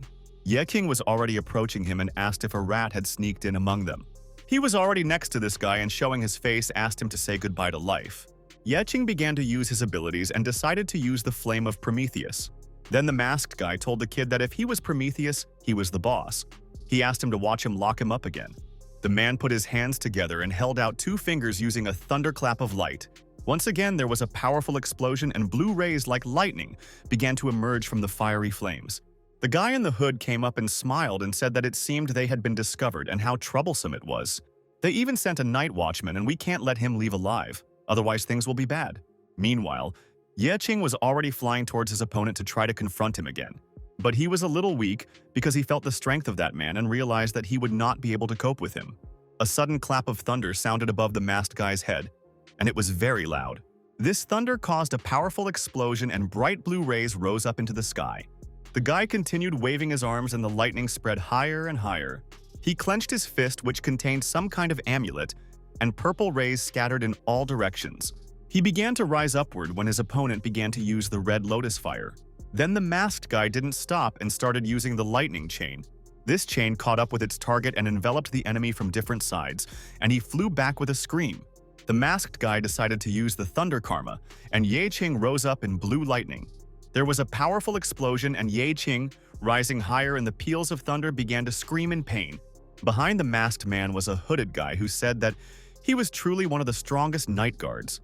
Yeking was already approaching him and asked if a rat had sneaked in among them. He was already next to this guy and showing his face asked him to say goodbye to life. Yeqing began to use his abilities and decided to use the flame of Prometheus. Then the masked guy told the kid that if he was Prometheus, he was the boss. He asked him to watch him lock him up again. The man put his hands together and held out 2 fingers using a thunderclap of light. Once again, there was a powerful explosion and blue rays like lightning began to emerge from the fiery flames. The guy in the hood came up and smiled and said that it seemed they had been discovered and how troublesome it was. They even sent a night watchman and we can't let him leave alive, otherwise things will be bad. Meanwhile, Yeqing was already flying towards his opponent to try to confront him again. But he was a little weak because he felt the strength of that man and realized that he would not be able to cope with him. A sudden clap of thunder sounded above the masked guy's head, and it was very loud. This thunder caused a powerful explosion and bright blue rays rose up into the sky. The guy continued waving his arms and the lightning spread higher and higher. He clenched his fist, which contained some kind of amulet, and purple rays scattered in all directions. He began to rise upward when his opponent began to use the red lotus fire. Then the masked guy didn't stop and started using the lightning chain. This chain caught up with its target and enveloped the enemy from different sides, and he flew back with a scream. The masked guy decided to use the thunder karma, and Yeqing rose up in blue lightning. There was a powerful explosion and Yeqing, rising higher in the peals of thunder, began to scream in pain. Behind the masked man was a hooded guy who said that he was truly one of the strongest night guards.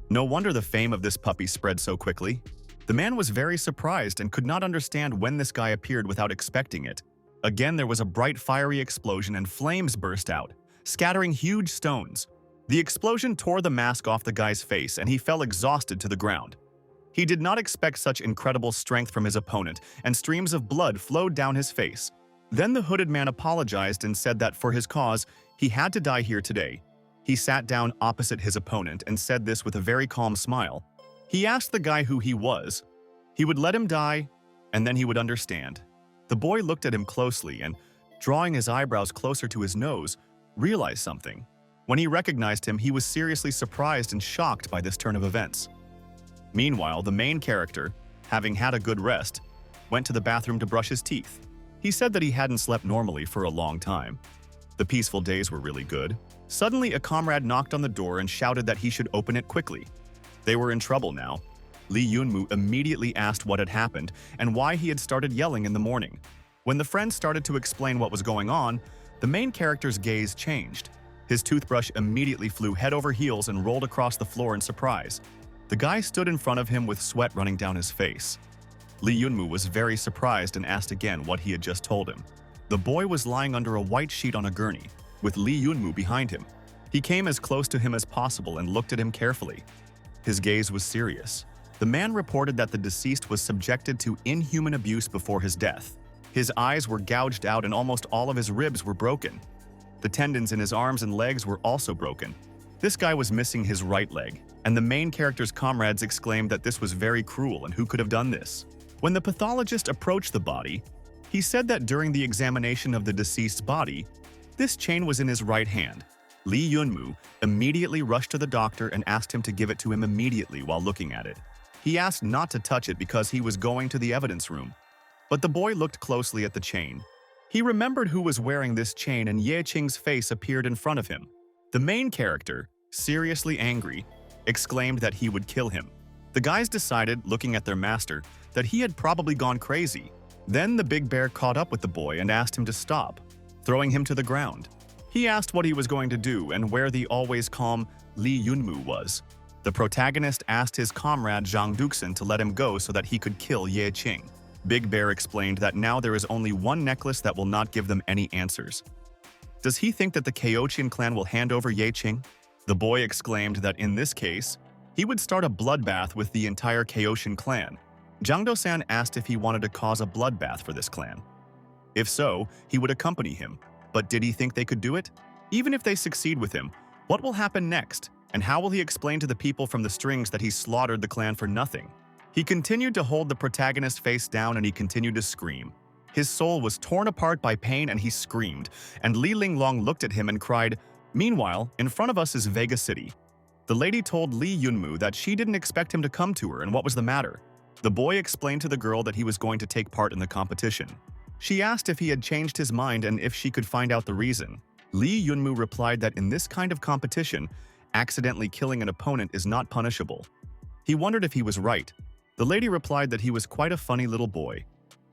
No wonder the fame of this puppy spread so quickly. The man was very surprised and could not understand when this guy appeared without expecting it. Again, there was a bright fiery explosion and flames burst out, scattering huge stones. The explosion tore the mask off the guy's face and he fell exhausted to the ground. He did not expect such incredible strength from his opponent, and streams of blood flowed down his face. Then the hooded man apologized and said that for his cause, he had to die here today. He sat down opposite his opponent and said this with a very calm smile. He asked the guy who he was. He would let him die, and then he would understand. The boy looked at him closely and, drawing his eyebrows closer to his nose, realized something. When he recognized him, he was seriously surprised and shocked by this turn of events. Meanwhile, the main character, having had a good rest, went to the bathroom to brush his teeth. He said that he hadn't slept normally for a long time. The peaceful days were really good. Suddenly, a comrade knocked on the door and shouted that he should open it quickly. They were in trouble now. Lee Yunmu immediately asked what had happened and why he had started yelling in the morning. When the friend started to explain what was going on, the main character's gaze changed. His toothbrush immediately flew head over heels and rolled across the floor in surprise. The guy stood in front of him with sweat running down his face. Lee Yunmu was very surprised and asked again what he had just told him. The boy was lying under a white sheet on a gurney, with Lee Yunmu behind him. He came as close to him as possible and looked at him carefully. His gaze was serious. The man reported that the deceased was subjected to inhuman abuse before his death. His eyes were gouged out and almost all of his ribs were broken. The tendons in his arms and legs were also broken. This guy was missing his right leg, and the main character's comrades exclaimed that this was very cruel and who could have done this. When the pathologist approached the body, he said that during the examination of the deceased's body, this chain was in his right hand. Lee Yunmu immediately rushed to the doctor and asked him to give it to him immediately while looking at it. He asked not to touch it because he was going to the evidence room. But the boy looked closely at the chain. He remembered who was wearing this chain and Yeqing's face appeared in front of him. The main character, seriously angry, exclaimed that he would kill him. The guys decided, looking at their master, that he had probably gone crazy. Then the big bear caught up with the boy and asked him to stop, throwing him to the ground. He asked what he was going to do and where the always calm Lee Yunmu was. The protagonist asked his comrade Zhang Duxin to let him go so that he could kill Ye Qing. Big Bear explained that now there is only one necklace that will not give them any answers. Does he think that the Kaotian clan will hand over Ye Qing? The boy exclaimed that in this case, he would start a bloodbath with the entire Kaotian clan. Zhang Dosan asked if he wanted to cause a bloodbath for this clan. If so, he would accompany him. But did he think they could do it? Even if they succeed with him, what will happen next? And how will he explain to the people from the strings that he slaughtered the clan for nothing? He continued to hold the protagonist face down and he continued to scream. His soul was torn apart by pain and he screamed, and Li Linglong looked at him and cried. Meanwhile, in front of us is Vega City. The lady told Li Yunmu that she didn't expect him to come to her and what was the matter. The boy explained to the girl that he was going to take part in the competition. She asked if he had changed his mind and if she could find out the reason. Li Yunmu replied that in this kind of competition, accidentally killing an opponent is not punishable. He wondered if he was right. The lady replied that he was quite a funny little boy.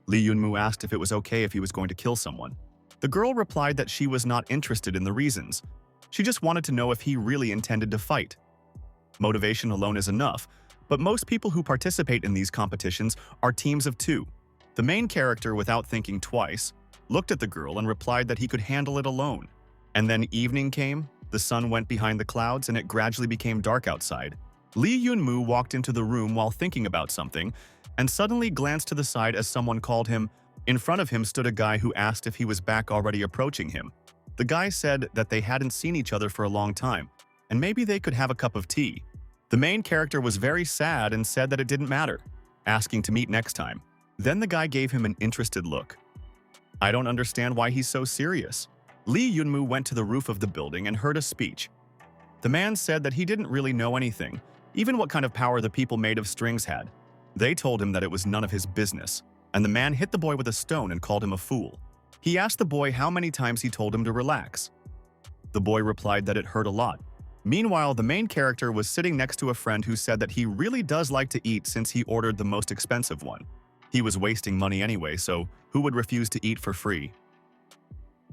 Li Yunmu asked if it was okay if he was going to kill someone. The girl replied that she was not interested in the reasons. She just wanted to know if he really intended to fight. Motivation alone is enough, but most people who participate in these competitions are teams of two. The main character, without thinking twice, looked at the girl and replied that he could handle it alone. And then evening came, the sun went behind the clouds and it gradually became dark outside. Li Yunmu walked into the room while thinking about something and suddenly glanced to the side as someone called him. In front of him stood a guy who asked if he was back already approaching him. The guy said that they hadn't seen each other for a long time and maybe they could have a cup of tea. The main character was very sad and said that it didn't matter, asking to meet next time. Then the guy gave him an interested look. I don't understand why he's so serious. Li Yunmu went to the roof of the building and heard a speech. The man said that he didn't really know anything, even what kind of power the people made of strings had. They told him that it was none of his business, and the man hit the boy with a stone and called him a fool. He asked the boy how many times he told him to relax. The boy replied that it hurt a lot. Meanwhile, the main character was sitting next to a friend who said that he really does like to eat since he ordered the most expensive one. He was wasting money anyway, so who would refuse to eat for free?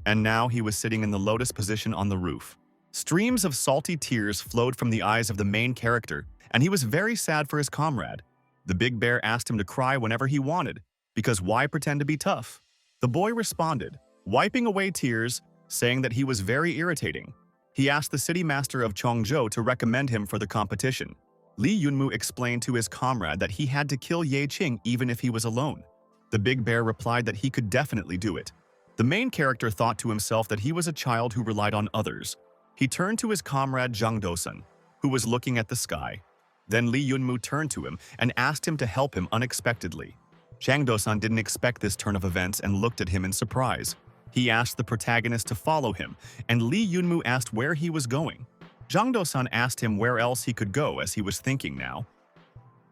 And now he was sitting in the lotus position on the roof. Streams of salty tears flowed from the eyes of the main character, and he was very sad for his comrade. The big bear asked him to cry whenever he wanted, because why pretend to be tough? The boy responded, wiping away tears, saying that he was very irritating. He asked the city master of Chongzhou to recommend him for the competition. Li Yunmu explained to his comrade that he had to kill Ye Qing even if he was alone. The big bear replied that he could definitely do it. The main character thought to himself that he was a child who relied on others. He turned to his comrade Zhang Dosan, who was looking at the sky. Then Li Yunmu turned to him and asked him to help him unexpectedly. Zhang Dosan didn't expect this turn of events and looked at him in surprise. He asked the protagonist to follow him, and Li Yunmu asked where he was going. Zhang Dosan asked him where else he could go as he was thinking now.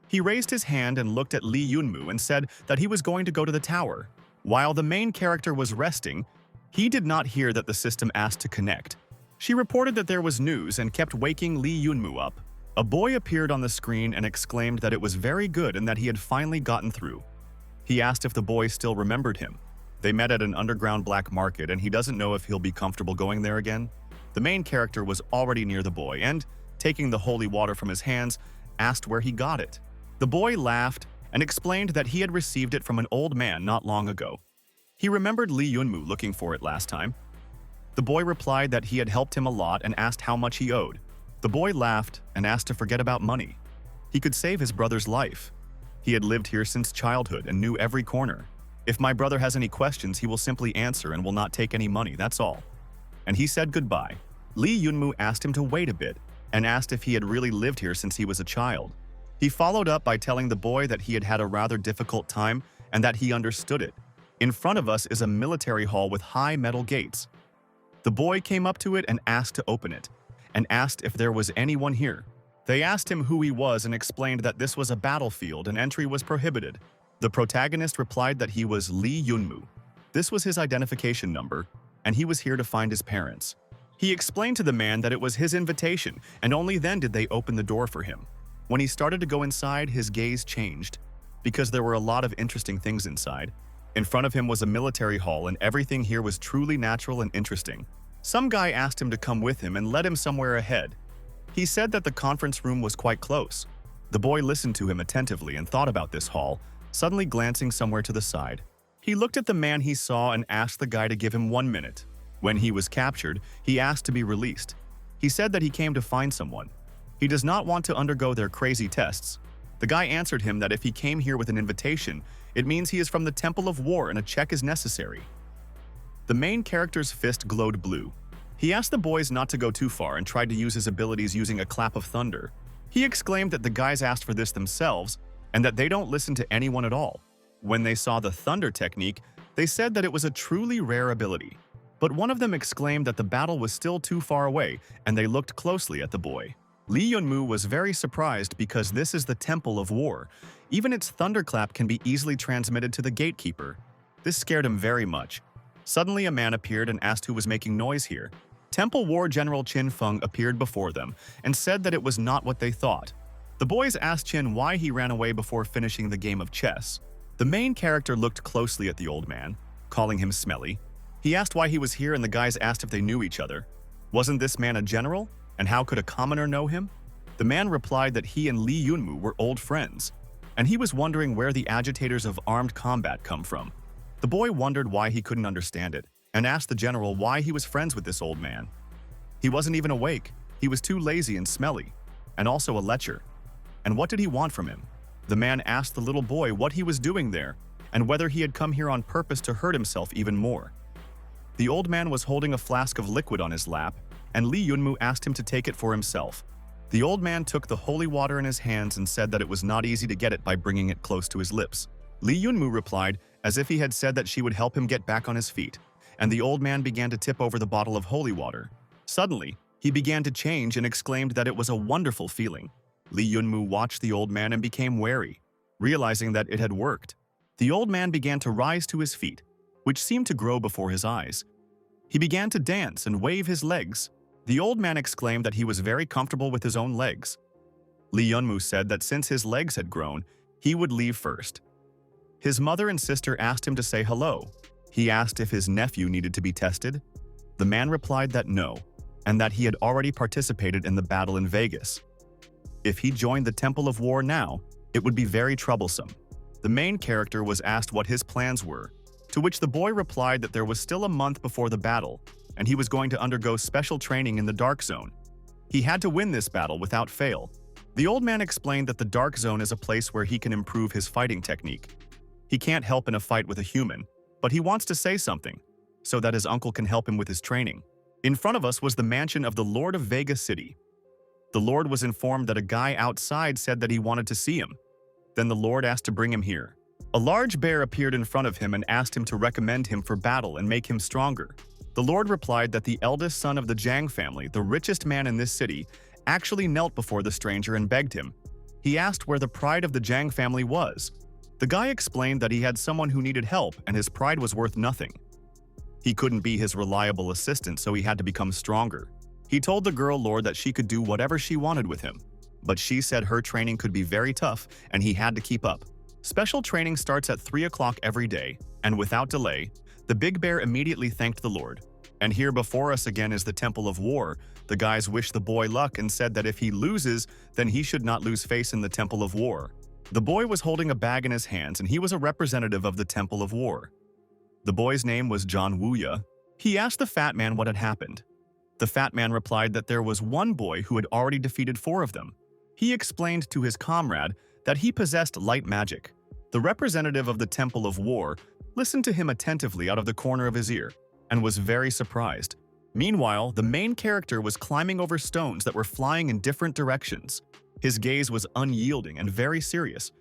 He raised his hand and looked at Li Yunmu and said that he was going to go to the tower. While the main character was resting, he did not hear that the system asked to connect. She reported that there was news and kept waking Li Yunmu up. A boy appeared on the screen and exclaimed that it was very good and that he had finally gotten through. He asked if the boy still remembered him. They met at an underground black market and he doesn't know if he'll be comfortable going there again. The main character was already near the boy and, taking the holy water from his hands, asked where he got it. The boy laughed and explained that he had received it from an old man not long ago. He remembered Li Yunmu looking for it last time. The boy replied that he had helped him a lot and asked how much he owed. The boy laughed and asked to forget about money. He could save his brother's life. He had lived here since childhood and knew every corner. If my brother has any questions, he will simply answer and will not take any money, that's all. And he said goodbye. Li Yunmu asked him to wait a bit and asked if he had really lived here since he was a child. He followed up by telling the boy that he had had a rather difficult time and that he understood it. In front of us is a military hall with high metal gates. The boy came up to it and asked to open it, and asked if there was anyone here. They asked him who he was and explained that this was a battlefield and entry was prohibited. The protagonist replied that he was Li Yunmu. This was his identification number, and he was here to find his parents. He explained to the man that it was his invitation, and only then did they open the door for him. When he started to go inside, his gaze changed, because there were a lot of interesting things inside. In front of him was a military hall, and everything here was truly natural and interesting. Some guy asked him to come with him and led him somewhere ahead. He said that the conference room was quite close. The boy listened to him attentively and thought about this hall, suddenly glancing somewhere to the side. He looked at the man he saw and asked the guy to give him 1 minute. When he was captured, he asked to be released. He said that he came to find someone. He does not want to undergo their crazy tests. The guy answered him that if he came here with an invitation, it means he is from the Temple of War and a check is necessary. The main character's fist glowed blue. He asked the boys not to go too far and tried to use his abilities using a clap of thunder. He exclaimed that the guys asked for this themselves and that they don't listen to anyone at all. When they saw the thunder technique, they said that it was a truly rare ability. But one of them exclaimed that the battle was still too far away, and they looked closely at the boy. Lee Yunmu was very surprised because this is the Temple of War. Even its thunderclap can be easily transmitted to the gatekeeper. This scared him very much. Suddenly a man appeared and asked who was making noise here. Temple War General Qin Feng appeared before them and said that it was not what they thought. The boys asked Qin why he ran away before finishing the game of chess. The main character looked closely at the old man, calling him smelly. He asked why he was here and the guys asked if they knew each other. Wasn't this man a general? And how could a commoner know him? The man replied that he and Lee Yunmu were old friends, and he was wondering where the agitators of armed combat come from. The boy wondered why he couldn't understand it, and asked the general why he was friends with this old man. He wasn't even awake, he was too lazy and smelly, and also a lecher. And what did he want from him? The man asked the little boy what he was doing there, and whether he had come here on purpose to hurt himself even more. The old man was holding a flask of liquid on his lap, and Lee Yunmu asked him to take it for himself. The old man took the holy water in his hands and said that it was not easy to get it by bringing it close to his lips. Lee Yunmu replied, as if he had said that she would help him get back on his feet, and the old man began to tip over the bottle of holy water. Suddenly, he began to change and exclaimed that it was a wonderful feeling. Lee Yunmu watched the old man and became wary, realizing that it had worked. The old man began to rise to his feet, which seemed to grow before his eyes. He began to dance and wave his legs. The old man exclaimed that he was very comfortable with his own legs. Lee Yunmu said that since his legs had grown, he would leave first. His mother and sister asked him to say hello. He asked if his nephew needed to be tested. The man replied that no, and that he had already participated in the battle in Vegas. If he joined the Temple of War now, it would be very troublesome. The main character was asked what his plans were, to which the boy replied that there was still a month before the battle, and he was going to undergo special training in the Dark Zone. He had to win this battle without fail. The old man explained that the Dark Zone is a place where he can improve his fighting technique. He can't help in a fight with a human, but he wants to say something, so that his uncle can help him with his training. In front of us was the mansion of the Lord of Vegas City. The Lord was informed that a guy outside said that he wanted to see him. Then the Lord asked to bring him here. A large bear appeared in front of him and asked him to recommend him for battle and make him stronger. The Lord replied that the eldest son of the Jiang family, the richest man in this city, actually knelt before the stranger and begged him. He asked where the pride of the Jiang family was. The guy explained that he had someone who needed help and his pride was worth nothing. He couldn't be his reliable assistant, so he had to become stronger. He told the girl Lord that she could do whatever she wanted with him, but she said her training could be very tough and he had to keep up. Special training starts at 3 o'clock every day, and without delay, the big bear immediately thanked the Lord. And here before us again is the Temple of War. The guys wished the boy luck and said that if he loses, then he should not lose face in the Temple of War. The boy was holding a bag in his hands and he was a representative of the Temple of War. The boy's name was John Wuya. He asked the fat man what had happened. The fat man replied that there was one boy who had already defeated 4 of them. He explained to his comrade that he possessed light magic. The representative of the Temple of War listened to him attentively out of the corner of his ear and was very surprised. Meanwhile, the main character was climbing over stones that were flying in different directions. His gaze was unyielding and very serious.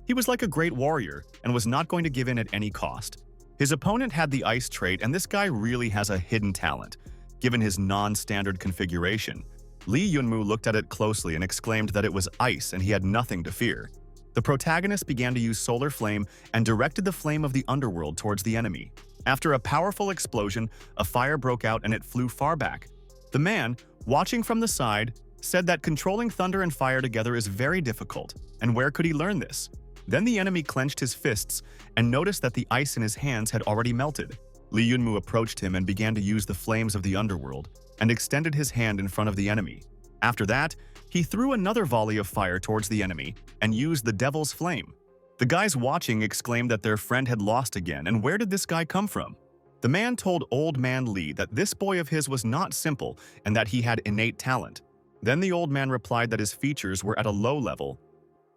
He was like a great warrior and was not going to give in at any cost. His opponent had the ice trait, and this guy really has a hidden talent, given his non-standard configuration. Lee Yunmu looked at it closely and exclaimed that it was ice and he had nothing to fear. The protagonist began to use solar flame and directed the flame of the underworld towards the enemy. After a powerful explosion, a fire broke out and it flew far back. The man, watching from the side, said that controlling thunder and fire together is very difficult, and where could he learn this? Then the enemy clenched his fists and noticed that the ice in his hands had already melted. Lee Yunmu approached him and began to use the flames of the underworld and extended his hand in front of the enemy. After that, he threw another volley of fire towards the enemy and used the devil's flame. The guys watching exclaimed that their friend had lost again, and where did this guy come from? The man told Old Man Lee that this boy of his was not simple and that he had innate talent. Then the old man replied that his features were at a low level.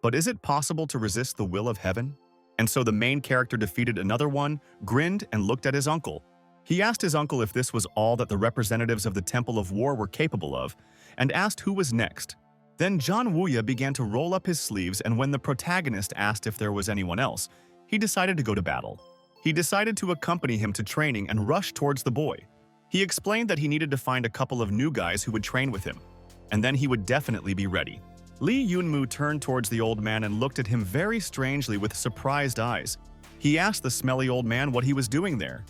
But is it possible to resist the will of heaven? And so the main character defeated another one, grinned, and looked at his uncle. He asked his uncle if this was all that the representatives of the Temple of War were capable of, and asked who was next. Then John Wooya began to roll up his sleeves, and when the protagonist asked if there was anyone else, he decided to go to battle. He decided to accompany him to training and rush towards the boy. He explained that he needed to find a couple of new guys who would train with him, and then he would definitely be ready. Lee Yunmu turned towards the old man and looked at him very strangely with surprised eyes. He asked the smelly old man what he was doing there.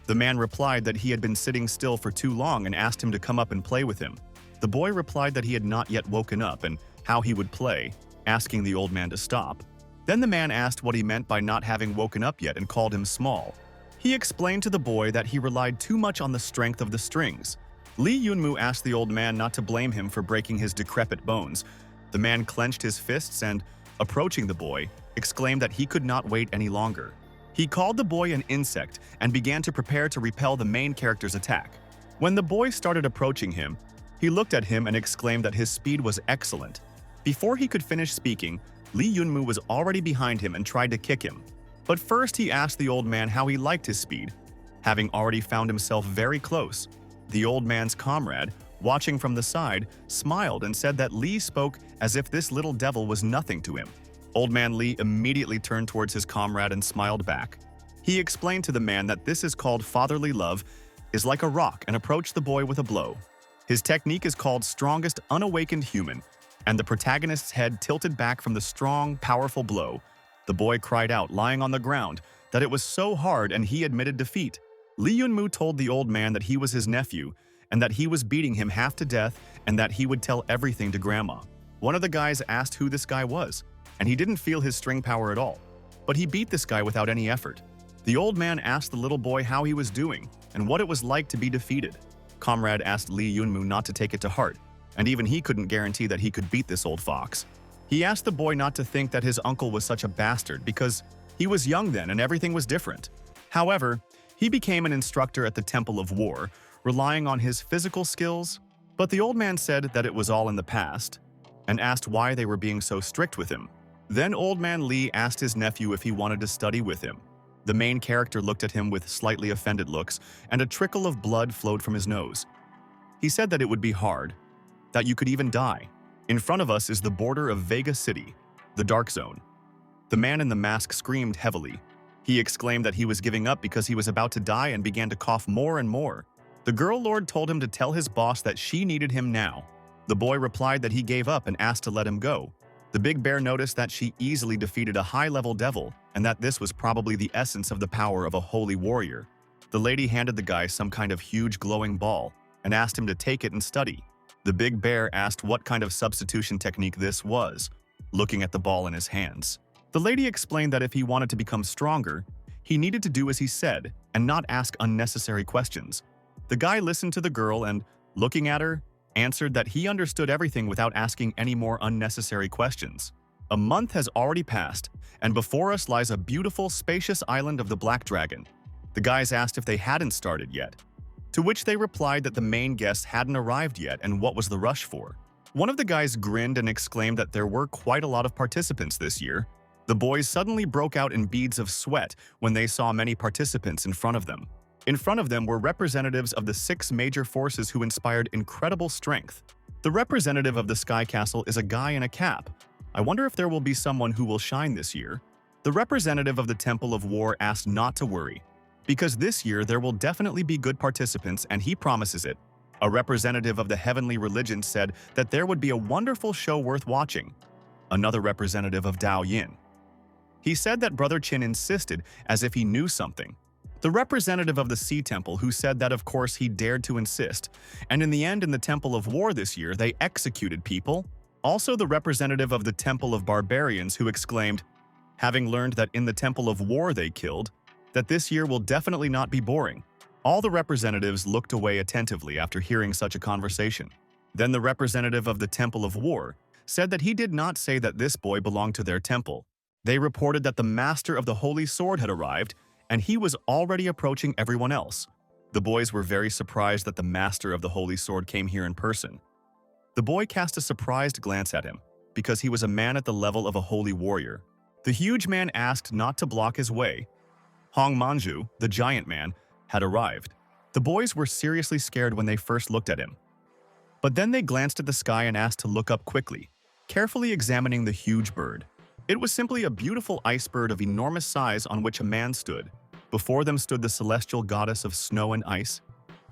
The man replied that he had been sitting still for too long and asked him to come up and play with him. The boy replied that he had not yet woken up and how he would play, asking the old man to stop. Then the man asked what he meant by not having woken up yet and called him small. He explained to the boy that he relied too much on the strength of the strings. Lee Yunmu asked the old man not to blame him for breaking his decrepit bones. The man clenched his fists and, approaching the boy, exclaimed that he could not wait any longer. He called the boy an insect and began to prepare to repel the main character's attack. When the boy started approaching him, he looked at him and exclaimed that his speed was excellent. Before he could finish speaking, Lee Yunmu was already behind him and tried to kick him. But first he asked the old man how he liked his speed. Having already found himself very close, the old man's comrade, watching from the side, smiled and said that Lee spoke as if this little devil was nothing to him. Old Man Lee immediately turned towards his comrade and smiled back. He explained to the man that this is called fatherly love, is like a rock, and approached the boy with a blow. His technique is called strongest unawakened human, and the protagonist's head tilted back from the strong, powerful blow. The boy cried out, lying on the ground, that it was so hard, and he admitted defeat. Lee Yunmu told the old man that he was his nephew, and that he was beating him half to death, and that he would tell everything to Grandma. One of the guys asked who this guy was, and he didn't feel his string power at all. But he beat this guy without any effort. The old man asked the little boy how he was doing, and what it was like to be defeated. Comrade asked Lee Yunmu not to take it to heart, and even he couldn't guarantee that he could beat this old fox. He asked the boy not to think that his uncle was such a bastard because he was young then and everything was different. However, he became an instructor at the Temple of War, relying on his physical skills, but the old man said that it was all in the past, and asked why they were being so strict with him. Then Old Man Lee asked his nephew if he wanted to study with him. The main character looked at him with slightly offended looks, and a trickle of blood flowed from his nose. He said that it would be hard, that you could even die. In front of us is the border of Vega City, the Dark Zone. The man in the mask screamed heavily. He exclaimed that he was giving up because he was about to die and began to cough more and more. The girl lord told him to tell his boss that she needed him now. The boy replied that he gave up and asked to let him go. The big bear noticed that she easily defeated a high-level devil and that this was probably the essence of the power of a holy warrior. The lady handed the guy some kind of huge glowing ball and asked him to take it and study. The big bear asked what kind of substitution technique this was, looking at the ball in his hands. The lady explained that if he wanted to become stronger, he needed to do as he said and not ask unnecessary questions. The guy listened to the girl and, looking at her, answered that he understood everything without asking any more unnecessary questions. A month has already passed, and before us lies a beautiful, spacious island of the Black Dragon. The guys asked if they hadn't started yet, to which they replied that the main guests hadn't arrived yet and what was the rush for. One of the guys grinned and exclaimed that there were quite a lot of participants this year. The boys suddenly broke out in beads of sweat when they saw many participants in front of them. In front of them were representatives of the 6 major forces who inspired incredible strength. The representative of the Sky Castle is a guy in a cap. I wonder if there will be someone who will shine this year. The representative of the Temple of War asked not to worry, because this year there will definitely be good participants and he promises it. A representative of the heavenly religion said that there would be a wonderful show worth watching. Another representative of Dao Yin. He said that Brother Chin insisted as if he knew something. The representative of the Sea Temple who said that of course he dared to insist, and in the end in the Temple of War this year they executed people. Also the representative of the Temple of Barbarians who exclaimed, having learned that in the Temple of War they killed, that this year will definitely not be boring. All the representatives looked away attentively after hearing such a conversation. Then the representative of the Temple of War said that he did not say that this boy belonged to their temple. They reported that the master of the Holy Sword had arrived, and he was already approaching everyone else. The boys were very surprised that the master of the Holy Sword came here in person. The boy cast a surprised glance at him, because he was a man at the level of a holy warrior. The huge man asked not to block his way. Hong Manju, the giant man, had arrived. The boys were seriously scared when they first looked at him. But then they glanced at the sky and asked to look up quickly, carefully examining the huge bird. It was simply a beautiful ice bird of enormous size on which a man stood. Before them stood the celestial goddess of snow and ice,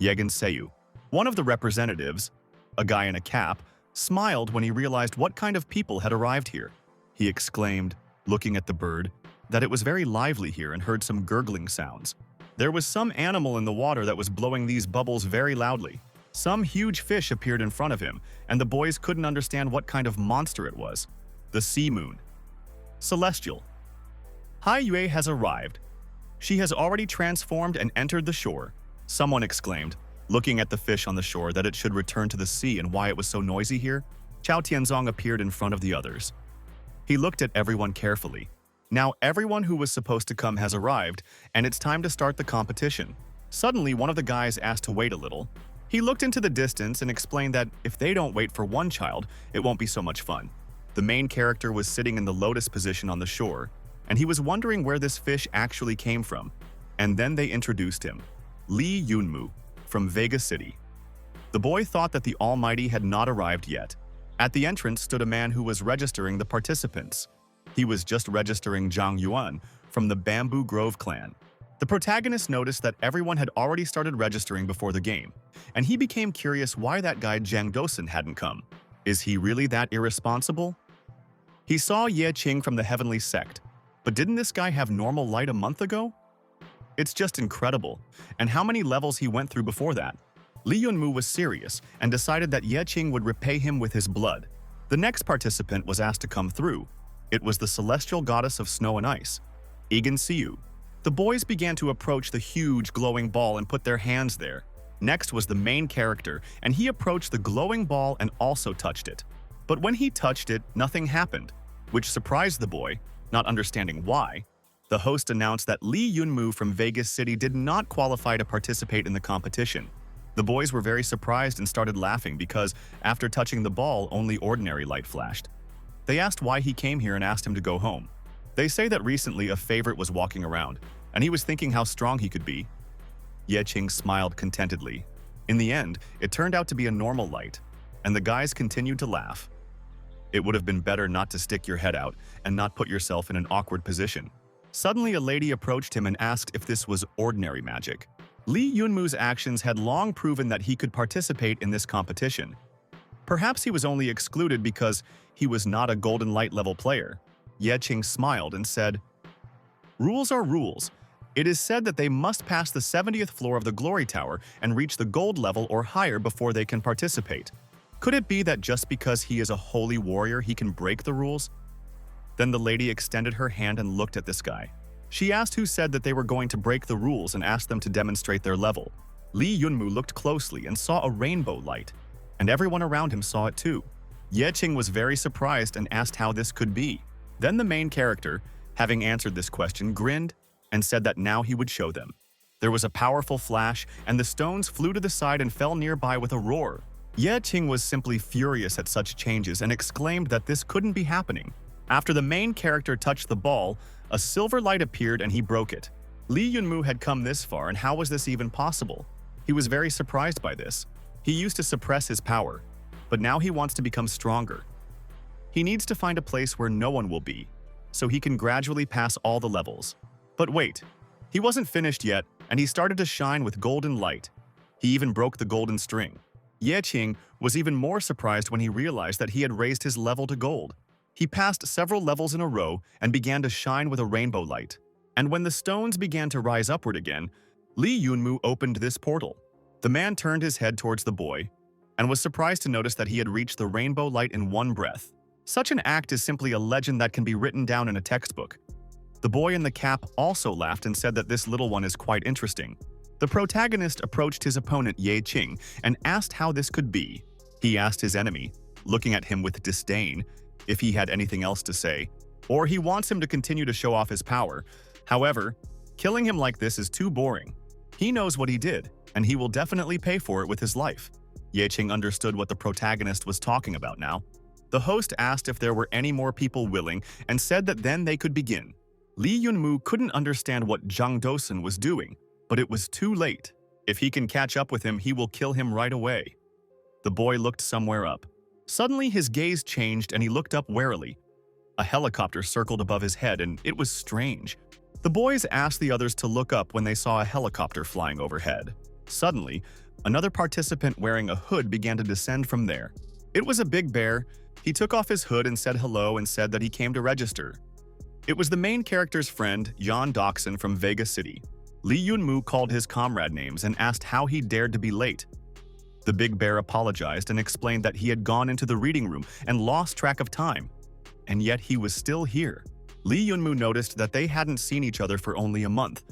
Yegan Seiyu. One of the representatives, a guy in a cap, smiled when he realized what kind of people had arrived here. He exclaimed, looking at the bird, that it was very lively here and heard some gurgling sounds. There was some animal in the water that was blowing these bubbles very loudly. Some huge fish appeared in front of him, and the boys couldn't understand what kind of monster it was. The sea moon. Celestial. Hai Yue has arrived. She has already transformed and entered the shore. Someone exclaimed, looking at the fish on the shore, that it should return to the sea and why it was so noisy here. Chao Tianzong appeared in front of the others. He looked at everyone carefully. Now everyone who was supposed to come has arrived, and it's time to start the competition. Suddenly, one of the guys asked to wait a little. He looked into the distance and explained that if they don't wait for one child, it won't be so much fun. The main character was sitting in the lotus position on the shore, and he was wondering where this fish actually came from. And then they introduced him, Lee Yunmu, from Vega City. The boy thought that the Almighty had not arrived yet. At the entrance stood a man who was registering the participants. He was just registering Zhang Yuan from the Bamboo Grove clan. The protagonist noticed that everyone had already started registering before the game, and he became curious why that guy Jiang Dosen hadn't come. Is he really that irresponsible? He saw Ye Qing from the Heavenly Sect, but didn't this guy have normal light a month ago? It's just incredible, and how many levels he went through before that. Li Yunmu was serious and decided that Ye Qing would repay him with his blood. The next participant was asked to come through. It was the celestial goddess of snow and ice, Egan Siu. The boys began to approach the huge glowing ball and put their hands there. Next was the main character, and he approached the glowing ball and also touched it. But when he touched it, nothing happened, which surprised the boy, not understanding why. The host announced that Lee Yunmu from Vegas City did not qualify to participate in the competition. The boys were very surprised and started laughing because, after touching the ball, only ordinary light flashed. They asked why he came here and asked him to go home. They say that recently a favorite was walking around, and he was thinking how strong he could be. Ye Qing smiled contentedly. In the end, it turned out to be a normal light, and the guys continued to laugh. It would have been better not to stick your head out and not put yourself in an awkward position. Suddenly, a lady approached him and asked if this was ordinary magic. Lee Yunmu's actions had long proven that he could participate in this competition. Perhaps he was only excluded because he was not a golden light level player. Ye Qing smiled and said, "Rules are rules. It is said that they must pass the 70th floor of the Glory Tower and reach the gold level or higher before they can participate. Could it be that just because he is a holy warrior he can break the rules?" Then the lady extended her hand and looked at this guy. She asked who said that they were going to break the rules and asked them to demonstrate their level. Lee Yunmu looked closely and saw a rainbow light, and everyone around him saw it too. Ye Qing was very surprised and asked how this could be. Then the main character, having answered this question, grinned and said that now he would show them. There was a powerful flash, and the stones flew to the side and fell nearby with a roar. Ye Qing was simply furious at such changes and exclaimed that this couldn't be happening. After the main character touched the ball, a silver light appeared and he broke it. Lee Yunmu had come this far, and how was this even possible? He was very surprised by this. He used to suppress his power, but now he wants to become stronger. He needs to find a place where no one will be, so he can gradually pass all the levels. But wait, he wasn't finished yet, and he started to shine with golden light. He even broke the golden string. Ye Qing was even more surprised when he realized that he had raised his level to gold. He passed several levels in a row and began to shine with a rainbow light. And when the stones began to rise upward again, Lee Yunmu opened this portal. The man turned his head towards the boy and was surprised to notice that he had reached the rainbow light in one breath. Such an act is simply a legend that can be written down in a textbook. The boy in the cap also laughed and said that this little one is quite interesting. The protagonist approached his opponent Ye Qing and asked how this could be. He asked his enemy, looking at him with disdain, if he had anything else to say, or he wants him to continue to show off his power. However, killing him like this is too boring. He knows what he did, and he will definitely pay for it with his life. Ye Qing understood what the protagonist was talking about now. The host asked if there were any more people willing and said that then they could begin. Lee Yunmu couldn't understand what Zhang Dosun was doing, but it was too late. If he can catch up with him, he will kill him right away. The boy looked somewhere up. Suddenly his gaze changed and he looked up warily. A helicopter circled above his head and it was strange. The boys asked the others to look up when they saw a helicopter flying overhead. Suddenly, another participant wearing a hood began to descend from there. It was a big bear. He took off his hood and said hello and said that he came to register. It was the main character's friend, Jan Doxson from Vega City. Lee Yunmu called his comrade names and asked how he dared to be late. The big bear apologized and explained that he had gone into the reading room and lost track of time. And yet he was still here. Lee Yunmu noticed that they hadn't seen each other for only a month.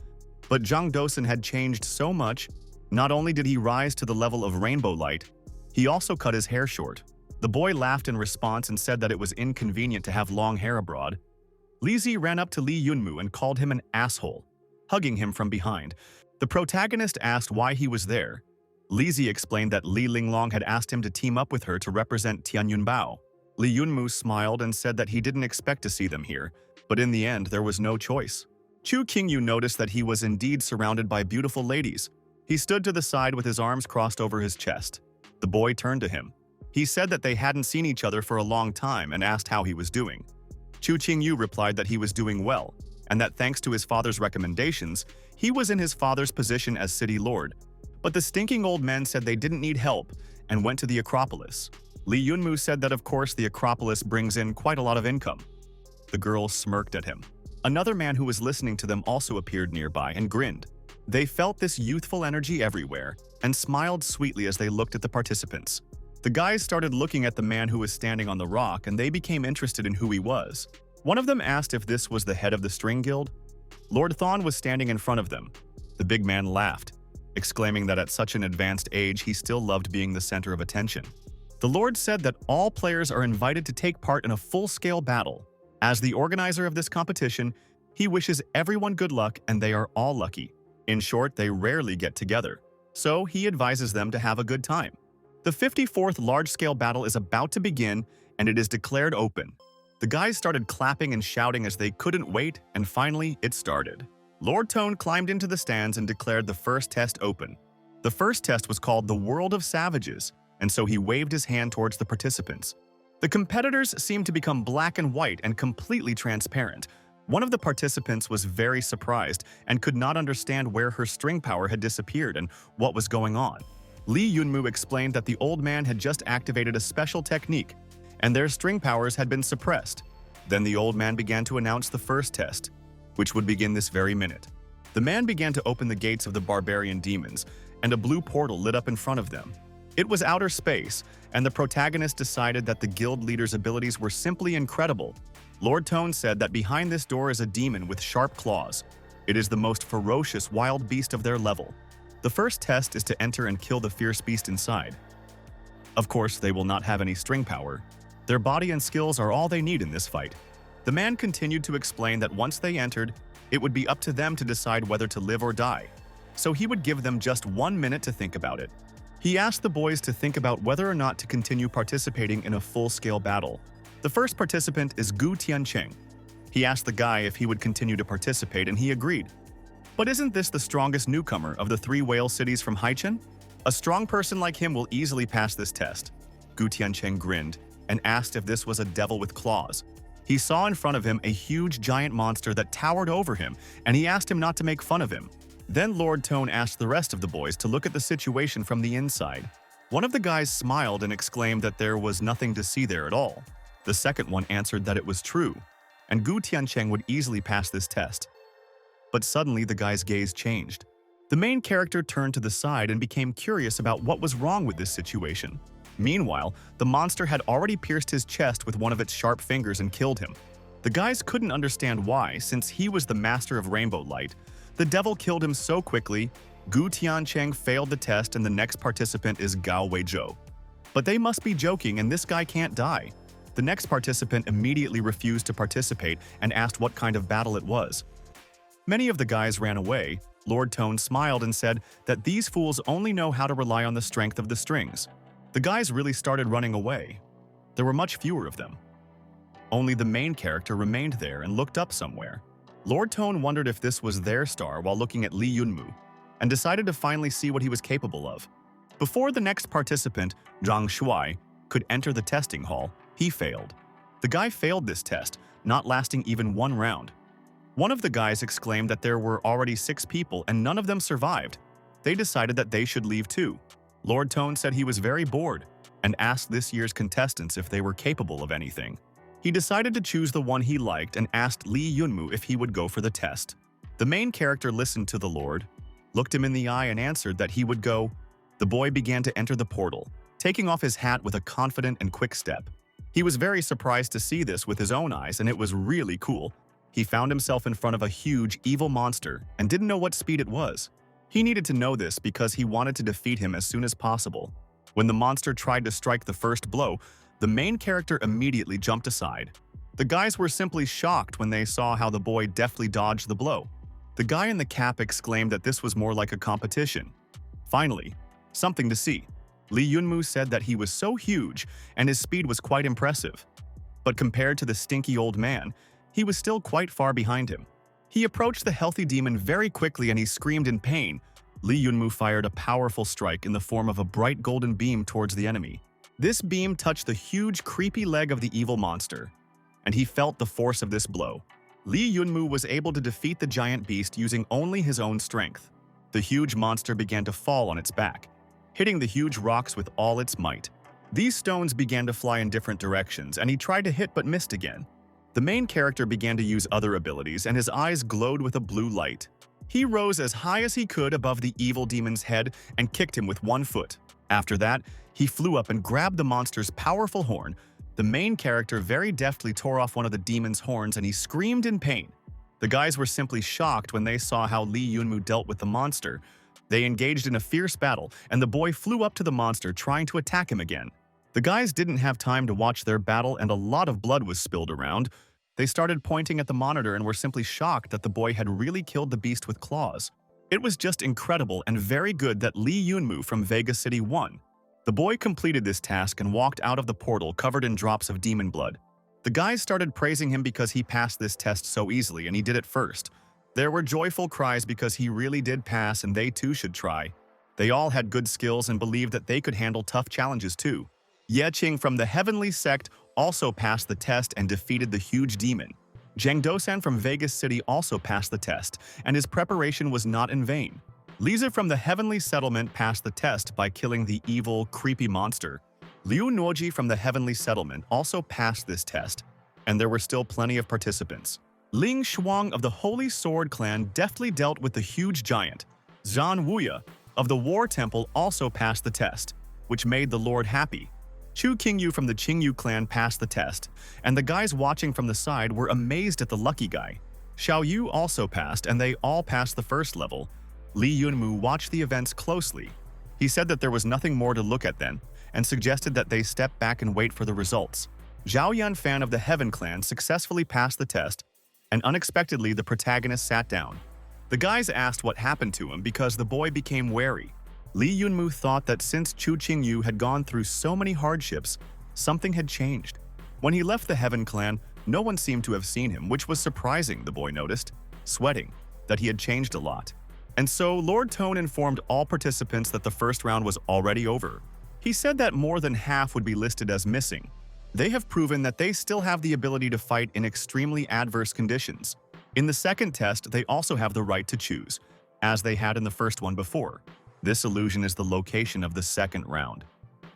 But Zhang Dosun had changed so much. Not only did he rise to the level of rainbow light, he also cut his hair short. The boy laughed in response and said that it was inconvenient to have long hair abroad. Li Zi ran up to Lee Yunmu and called him an asshole, hugging him from behind. The protagonist asked why he was there. Li Zi explained that Li Linglong had asked him to team up with her to represent Tianyunbao. Li Yunmu smiled and said that he didn't expect to see them here, but in the end there was no choice. Chu Qingyu noticed that he was indeed surrounded by beautiful ladies. He stood to the side with his arms crossed over his chest. The boy turned to him. He said that they hadn't seen each other for a long time and asked how he was doing. Chu Qingyu replied that he was doing well, and that thanks to his father's recommendations, he was in his father's position as city lord. But the stinking old men said they didn't need help and went to the Acropolis. Li Yunmu said that of course the Acropolis brings in quite a lot of income. The girls smirked at him. Another man who was listening to them also appeared nearby and grinned. They felt this youthful energy everywhere and smiled sweetly as they looked at the participants. The guys started looking at the man who was standing on the rock and they became interested in who he was. One of them asked if this was the head of the string guild. Lord Thon was standing in front of them. The big man laughed, exclaiming that at such an advanced age he still loved being the center of attention. The Lord said that all players are invited to take part in a full-scale battle. As the organizer of this competition, he wishes everyone good luck and they are all lucky. In short, they rarely get together. So he advises them to have a good time. The 54th large-scale battle is about to begin and it is declared open. The guys started clapping and shouting as they couldn't wait, and finally it started. Lord Tone climbed into the stands and declared the first test open. The first test was called the World of Savages, and so he waved his hand towards the participants. The competitors seemed to become black and white and completely transparent. One of the participants was very surprised and could not understand where her string power had disappeared and what was going on. Lee Yunmu explained that the old man had just activated a special technique, and their string powers had been suppressed. Then the old man began to announce the first test, which would begin this very minute. The man began to open the gates of the barbarian demons, and a blue portal lit up in front of them. It was outer space, and the protagonist decided that the guild leader's abilities were simply incredible. Lord Tone said that behind this door is a demon with sharp claws. It is the most ferocious wild beast of their level. The first test is to enter and kill the fierce beast inside. Of course, they will not have any string power. Their body and skills are all they need in this fight. The man continued to explain that once they entered, it would be up to them to decide whether to live or die. So he would give them just 1 minute to think about it. He asked the boys to think about whether or not to continue participating in a full-scale battle. The first participant is Gu Tiancheng. He asked the guy if he would continue to participate and he agreed. But isn't this the strongest newcomer of the 3 whale cities from Haichen? A strong person like him will easily pass this test. Gu Tiancheng grinned and asked if this was a devil with claws. He saw in front of him a huge giant monster that towered over him, and he asked him not to make fun of him. Then Lord Tone asked the rest of the boys to look at the situation from the inside. One of the guys smiled and exclaimed that there was nothing to see there at all. The second one answered that it was true, and Gu Tiancheng would easily pass this test. But suddenly the guy's gaze changed. The main character turned to the side and became curious about what was wrong with this situation. Meanwhile, the monster had already pierced his chest with one of its sharp fingers and killed him. The guys couldn't understand why, since he was the master of rainbow light. The devil killed him so quickly. Gu Tiancheng failed the test and the next participant is Gao Weizhou. But they must be joking and this guy can't die. The next participant immediately refused to participate and asked what kind of battle it was. Many of the guys ran away. Lord Tone smiled and said that these fools only know how to rely on the strength of the strings. The guys really started running away. There were much fewer of them. Only the main character remained there and looked up somewhere. Lord Tone wondered if this was their star while looking at Li Yunmu, and decided to finally see what he was capable of. Before the next participant, Zhang Shuai, could enter the testing hall, he failed. The guy failed this test, not lasting even one round. One of the guys exclaimed that there were already 6 people and none of them survived. They decided that they should leave too. Lord Tone said he was very bored and asked this year's contestants if they were capable of anything. He decided to choose the one he liked and asked Li Yunmu if he would go for the test. The main character listened to the Lord, looked him in the eye and answered that he would go. The boy began to enter the portal, taking off his hat with a confident and quick step. He was very surprised to see this with his own eyes and it was really cool. He found himself in front of a huge, evil monster and didn't know what speed it was. He needed to know this because he wanted to defeat him as soon as possible. When the monster tried to strike the first blow, the main character immediately jumped aside. The guys were simply shocked when they saw how the boy deftly dodged the blow. The guy in the cap exclaimed that this was more like a competition. Finally, something to see. Li Yunmu said that he was so huge and his speed was quite impressive. But compared to the stinky old man, he was still quite far behind him. He approached the healthy demon very quickly and he screamed in pain. Li Yunmu fired a powerful strike in the form of a bright golden beam towards the enemy. This beam touched the huge, creepy leg of the evil monster, and he felt the force of this blow. Li Yunmu was able to defeat the giant beast using only his own strength. The huge monster began to fall on its back, hitting the huge rocks with all its might. These stones began to fly in different directions, and he tried to hit but missed again. The main character began to use other abilities, and his eyes glowed with a blue light. He rose as high as he could above the evil demon's head and kicked him with one foot. After that, he flew up and grabbed the monster's powerful horn. The main character very deftly tore off one of the demon's horns and he screamed in pain. The guys were simply shocked when they saw how Li Yunmu dealt with the monster. They engaged in a fierce battle, and the boy flew up to the monster trying to attack him again. The guys didn't have time to watch their battle and a lot of blood was spilled around. They started pointing at the monitor and were simply shocked that the boy had really killed the beast with claws. It was just incredible and very good that Li Yunmu from Vega City won. The boy completed this task and walked out of the portal covered in drops of demon blood. The guys started praising him because he passed this test so easily and he did it first. There were joyful cries because he really did pass and they too should try. They all had good skills and believed that they could handle tough challenges too. Ye Qing from the Heavenly Sect also passed the test and defeated the huge demon. Zhang Dosan from Vegas City also passed the test, and his preparation was not in vain. Liza from the Heavenly Settlement passed the test by killing the evil, creepy monster. Liu Nuoji from the Heavenly Settlement also passed this test, and there were still plenty of participants. Ling Shuang of the Holy Sword Clan deftly dealt with the huge giant. Zhan Wuya of the War Temple also passed the test, which made the Lord happy. Chu Qingyu from the Qingyu clan passed the test, and the guys watching from the side were amazed at the lucky guy. Xiao Yu also passed, and they all passed the first level. Li Yunmu watched the events closely. He said that there was nothing more to look at then, and suggested that they step back and wait for the results. Zhao Yanfan of the Heaven clan successfully passed the test, and unexpectedly the protagonist sat down. The guys asked what happened to him because the boy became wary. Li Yunmu thought that since Chu Qingyu had gone through so many hardships, something had changed. When he left the Heaven clan, no one seemed to have seen him, which was surprising, the boy noticed, sweating, that he had changed a lot. And so Lord Tone informed all participants that the first round was already over. He said that more than half would be listed as missing. They have proven that they still have the ability to fight in extremely adverse conditions. In the second test, they also have the right to choose, as they had in the first one before. This illusion is the location of the second round.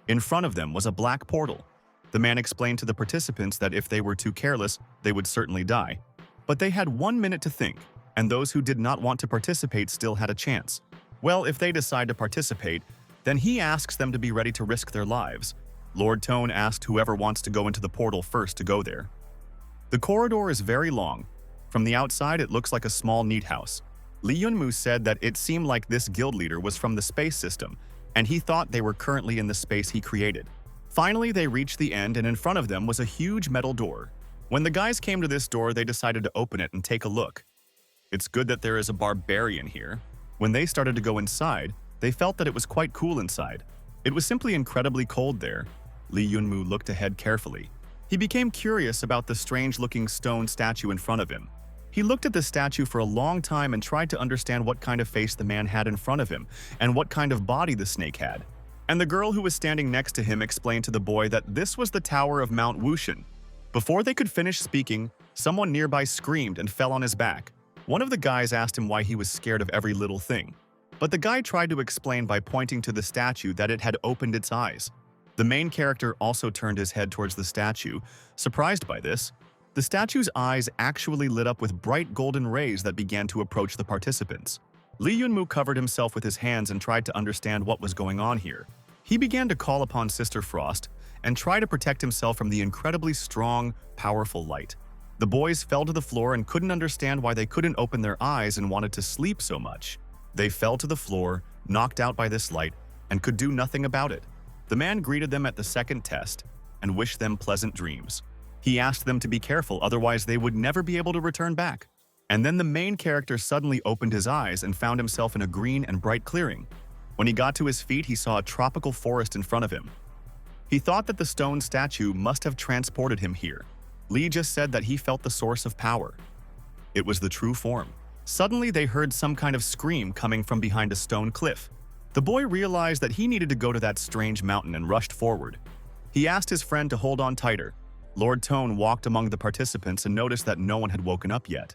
In front of them was a black portal. The man explained to the participants that if they were too careless, they would certainly die. But they had 1 minute to think. and those who did not want to participate still had a chance. Well, if they decide to participate, then he asks them to be ready to risk their lives. Lord Tone asked whoever wants to go into the portal first to go there. The corridor is very long. From the outside, it looks like a small, neat house. Lee Yunmu said that it seemed like this guild leader was from the space system, and he thought they were currently in the space he created. Finally, they reached the end, and in front of them was a huge metal door. When the guys came to this door, they decided to open it and take a look. It's good that there is a barbarian here. When they started to go inside, they felt that it was quite cool inside. It was simply incredibly cold there. Lee Yunmu looked ahead carefully. He became curious about the strange-looking stone statue in front of him. He looked at the statue for a long time and tried to understand what kind of face the man had in front of him and what kind of body the snake had. And the girl who was standing next to him explained to the boy that this was the tower of Mount Wushan. Before they could finish speaking, someone nearby screamed and fell on his back. One of the guys asked him why he was scared of every little thing. But the guy tried to explain by pointing to the statue that it had opened its eyes. The main character also turned his head towards the statue. Surprised by this, the statue's eyes actually lit up with bright golden rays that began to approach the participants. Lee Yunmu covered himself with his hands and tried to understand what was going on here. He began to call upon Sister Frost and try to protect himself from the incredibly strong, powerful light. The boys fell to the floor and couldn't understand why they couldn't open their eyes and wanted to sleep so much. They fell to the floor, knocked out by this light, and could do nothing about it. The man greeted them at the second test and wished them pleasant dreams. He asked them to be careful, otherwise they would never be able to return back. And then the main character suddenly opened his eyes and found himself in a green and bright clearing. When he got to his feet, he saw a tropical forest in front of him. He thought that the stone statue must have transported him here. Lee just said that he felt the source of power. It was the true form. Suddenly, they heard some kind of scream coming from behind a stone cliff. The boy realized that he needed to go to that strange mountain and rushed forward. He asked his friend to hold on tighter. Lord Tone walked among the participants and noticed that no one had woken up yet.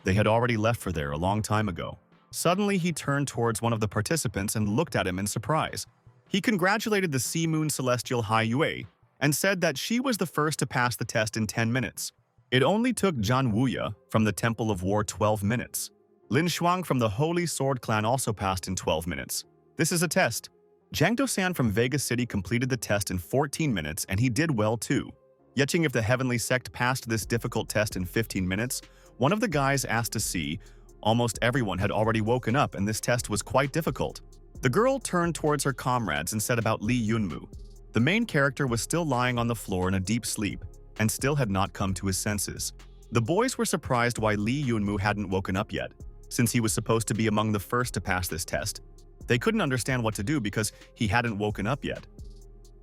They had already left for there a long time ago. Suddenly, he turned towards one of the participants and looked at him in surprise. He congratulated the Sea Moon Celestial Hai Yue and said that she was the first to pass the test in 10 minutes. It only took Zhan Wuya from the Temple of War 12 minutes. Lin Shuang from the Holy Sword Clan also passed in 12 minutes. This is a test. Jiang Dosan from Vega City completed the test in 14 minutes and he did well too. Yetching if the Heavenly Sect passed this difficult test in 15 minutes, one of the guys asked to see. Almost everyone had already woken up and this test was quite difficult. The girl turned towards her comrades and said about Lee Yunmu. The main character was still lying on the floor in a deep sleep and still had not come to his senses. The boys were surprised why Lee Yunmu hadn't woken up yet, since he was supposed to be among the first to pass this test. They couldn't understand what to do because he hadn't woken up yet.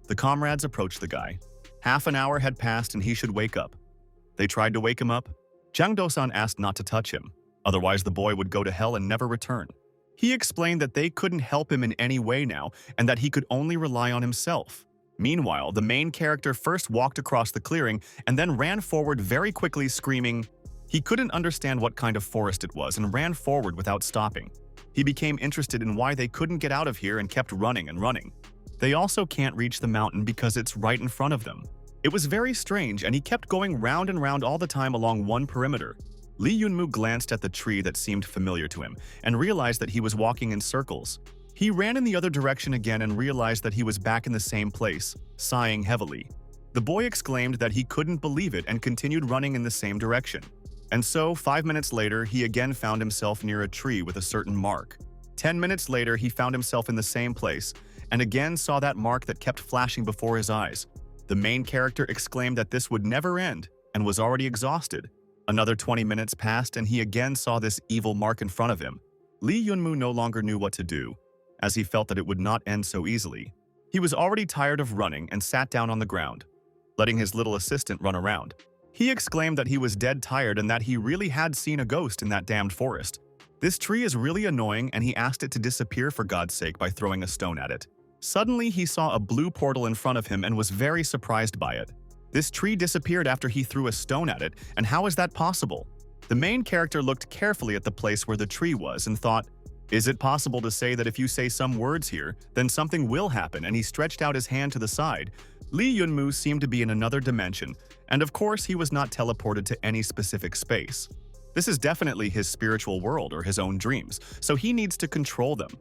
The comrades approached the guy. Half an hour had passed and he should wake up. They tried to wake him up. Jiang Dosan asked not to touch him, otherwise the boy would go to hell and never return. He explained that they couldn't help him in any way now and that he could only rely on himself. Meanwhile, the main character first walked across the clearing and then ran forward very quickly, screaming. He couldn't understand what kind of forest it was and ran forward without stopping. He became interested in why they couldn't get out of here and kept running and running. They also can't reach the mountain because it's right in front of them. It was very strange and he kept going round and round all the time along one perimeter. Lee Yunmu glanced at the tree that seemed familiar to him and realized that he was walking in circles. He ran in the other direction again and realized that he was back in the same place, sighing heavily. The boy exclaimed that he couldn't believe it and continued running in the same direction. And so, 5 minutes later, he again found himself near a tree with a certain mark. 10 minutes later, he found himself in the same place and again saw that mark that kept flashing before his eyes. The main character exclaimed that this would never end and was already exhausted. Another 20 minutes passed and he again saw this evil mark in front of him. Lee Yunmu no longer knew what to do, as he felt that it would not end so easily. He was already tired of running and sat down on the ground, letting his little assistant run around. He exclaimed that he was dead tired and that he really had seen a ghost in that damned forest. This tree is really annoying and he asked it to disappear for God's sake by throwing a stone at it. Suddenly, he saw a blue portal in front of him and was very surprised by it. This tree disappeared after he threw a stone at it, and how is that possible? The main character looked carefully at the place where the tree was and thought, is it possible to say that if you say some words here, then something will happen? And he stretched out his hand to the side. Lee Yunmu seemed to be in another dimension, and of course he was not teleported to any specific space. This is definitely his spiritual world or his own dreams, so he needs to control them.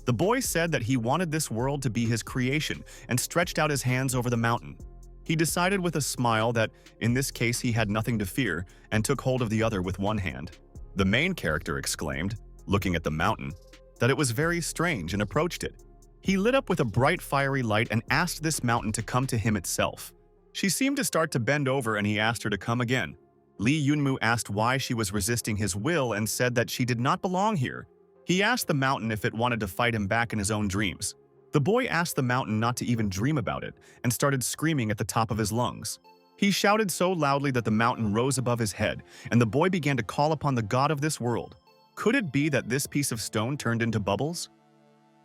The boy said that he wanted this world to be his creation and stretched out his hands over the mountain. He decided with a smile that, in this case, he had nothing to fear and took hold of the other with one hand. The main character exclaimed, looking at the mountain, that it was very strange and approached it. He lit up with a bright fiery light and asked this mountain to come to him itself. She seemed to start to bend over and he asked her to come again. Lee Yunmu asked why she was resisting his will and said that she did not belong here. He asked the mountain if it wanted to fight him back in his own dreams. The boy asked the mountain not to even dream about it and started screaming at the top of his lungs. He shouted so loudly that the mountain rose above his head, and the boy began to call upon the god of this world. Could it be that this piece of stone turned into bubbles?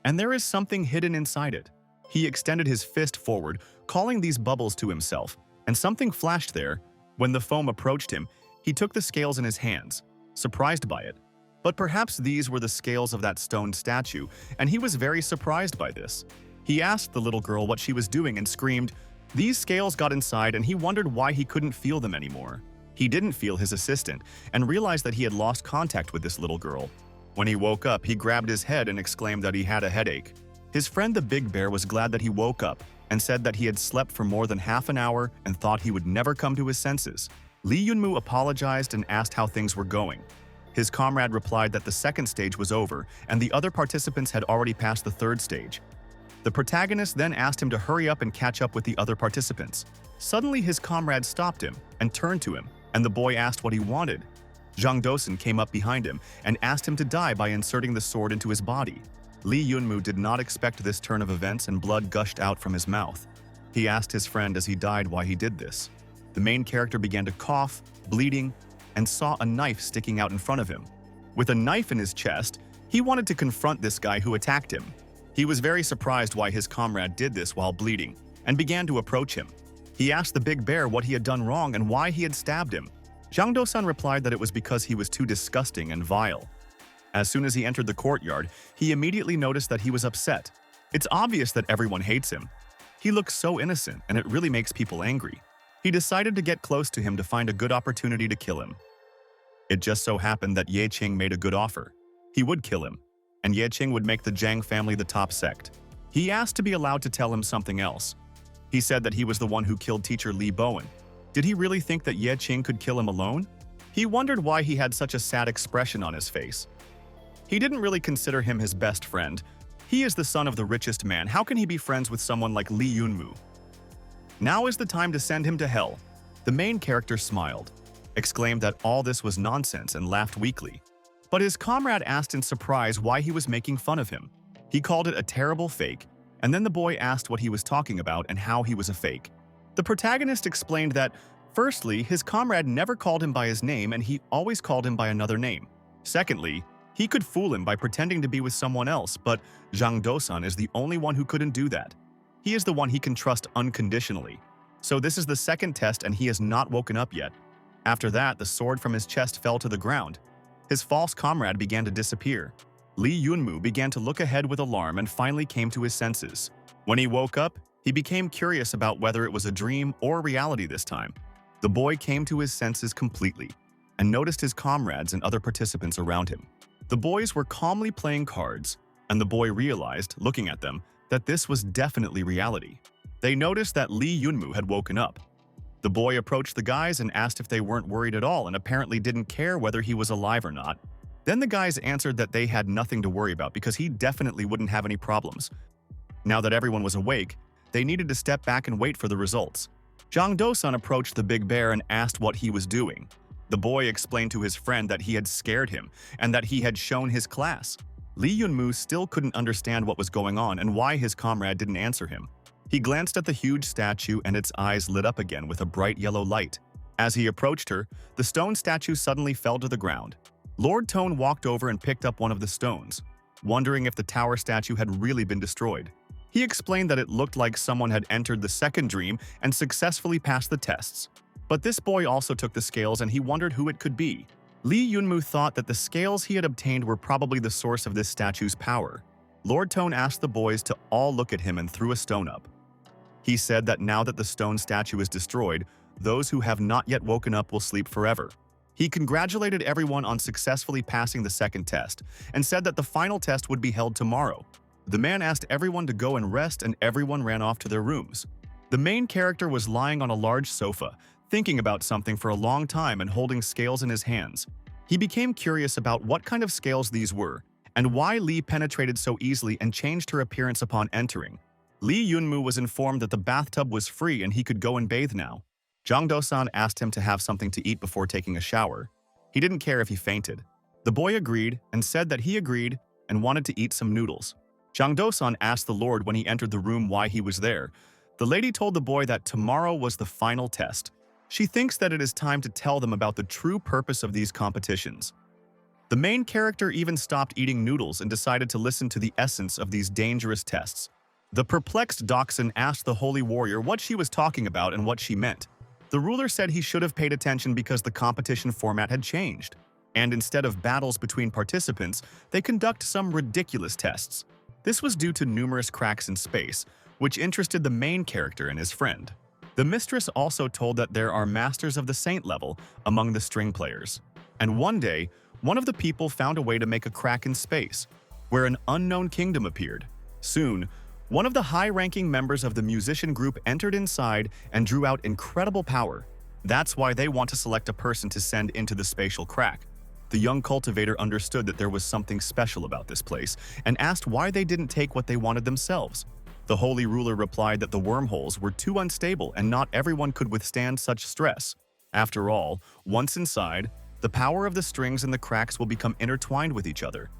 And there is something hidden inside it. He extended his fist forward, calling these bubbles to himself, and something flashed there. When the foam approached him, he took the scales in his hands, surprised by it. But perhaps these were the scales of that stone statue, and he was very surprised by this. He asked the little girl what she was doing and screamed. These scales got inside and he wondered why he couldn't feel them anymore. He didn't feel his assistant and realized that he had lost contact with this little girl. When he woke up, he grabbed his head and exclaimed that he had a headache. His friend the big bear was glad that he woke up and said that he had slept for more than half an hour and thought he would never come to his senses. Lee Yunmu apologized and asked how things were going. His comrade replied that the second stage was over and the other participants had already passed the third stage. The protagonist then asked him to hurry up and catch up with the other participants. Suddenly his comrade stopped him and turned to him, and the boy asked what he wanted. Zhang Dosun came up behind him and asked him to die by inserting the sword into his body. Lee Yunmu did not expect this turn of events and blood gushed out from his mouth. He asked his friend as he died why he did this. The main character began to cough, bleeding, and saw a knife sticking out in front of him. With a knife in his chest, he wanted to confront this guy who attacked him. He was very surprised why his comrade did this while bleeding and began to approach him. He asked the big bear what he had done wrong and why he had stabbed him. Zhang Dosun replied that it was because he was too disgusting and vile. As soon as he entered the courtyard, he immediately noticed that he was upset. It's obvious that everyone hates him. He looks so innocent, and it really makes people angry. He decided to get close to him to find a good opportunity to kill him. It just so happened that Ye Qing made a good offer. He would kill him, and Ye Qing would make the Zhang family the top sect. He asked to be allowed to tell him something else. He said that he was the one who killed teacher Li Bowen. Did he really think that Ye Qing could kill him alone? He wondered why he had such a sad expression on his face. He didn't really consider him his best friend. He is the son of the richest man. How can he be friends with someone like Lee Yunmu? Now is the time to send him to hell. The main character smiled, exclaimed that all this was nonsense and laughed weakly. But his comrade asked in surprise why he was making fun of him. He called it a terrible fake, and then the boy asked what he was talking about and how he was a fake. The protagonist explained that, firstly, his comrade never called him by his name and he always called him by another name. Secondly, he could fool him by pretending to be with someone else, but Zhang Dosun is the only one who couldn't do that. He is the one he can trust unconditionally. So this is the second test and he has not woken up yet. After that, the sword from his chest fell to the ground. His false comrade began to disappear. Lee Yunmu began to look ahead with alarm and finally came to his senses. When he woke up, he became curious about whether it was a dream or reality this time. The boy came to his senses completely and noticed his comrades and other participants around him. The boys were calmly playing cards, and the boy realized, looking at them, that this was definitely reality. They noticed that Lee Yunmu had woken up. The boy approached the guys and asked if they weren't worried at all and apparently didn't care whether he was alive or not. Then the guys answered that they had nothing to worry about because he definitely wouldn't have any problems. Now that everyone was awake, they needed to step back and wait for the results. Zhang Dosun approached the big bear and asked what he was doing. The boy explained to his friend that he had scared him and that he had shown his class. Lee Yunmu still couldn't understand what was going on and why his comrade didn't answer him. He glanced at the huge statue and its eyes lit up again with a bright yellow light. As he approached her, the stone statue suddenly fell to the ground. Lord Tone walked over and picked up one of the stones, wondering if the tower statue had really been destroyed. He explained that it looked like someone had entered the second dream and successfully passed the tests. But this boy also took the scales and he wondered who it could be. Lee Yunmu thought that the scales he had obtained were probably the source of this statue's power. Lord Tone asked the boys to all look at him and threw a stone up. He said that now that the stone statue is destroyed, those who have not yet woken up will sleep forever. He congratulated everyone on successfully passing the second test and said that the final test would be held tomorrow. The man asked everyone to go and rest, and everyone ran off to their rooms. The main character was lying on a large sofa, thinking about something for a long time and holding scales in his hands. He became curious about what kind of scales these were and why Lee penetrated so easily and changed her appearance upon entering. Lee Yunmu was informed that the bathtub was free and he could go and bathe now. Jang Do-san asked him to have something to eat before taking a shower. He didn't care if he fainted. The boy agreed and said that he agreed and wanted to eat some noodles. Jang Do-san asked the Lord when he entered the room why he was there. The lady told the boy that tomorrow was the final test. She thinks that it is time to tell them about the true purpose of these competitions. The main character even stopped eating noodles and decided to listen to the essence of these dangerous tests. The perplexed Doksan asked the holy warrior what she was talking about and what she meant. The ruler said he should have paid attention because the competition format had changed, and instead of battles between participants, they conduct some ridiculous tests. This was due to numerous cracks in space, which interested the main character and his friend. The mistress also told that there are masters of the saint level among the string players. And one day, one of the people found a way to make a crack in space, where an unknown kingdom appeared. Soon, one of the high-ranking members of the musician group entered inside and drew out incredible power. That's why they want to select a person to send into the spatial crack. The young cultivator understood that there was something special about this place and asked why they didn't take what they wanted themselves. The holy ruler replied that the wormholes were too unstable and not everyone could withstand such stress. After all, once inside, the power of the strings and the cracks will become intertwined with each other,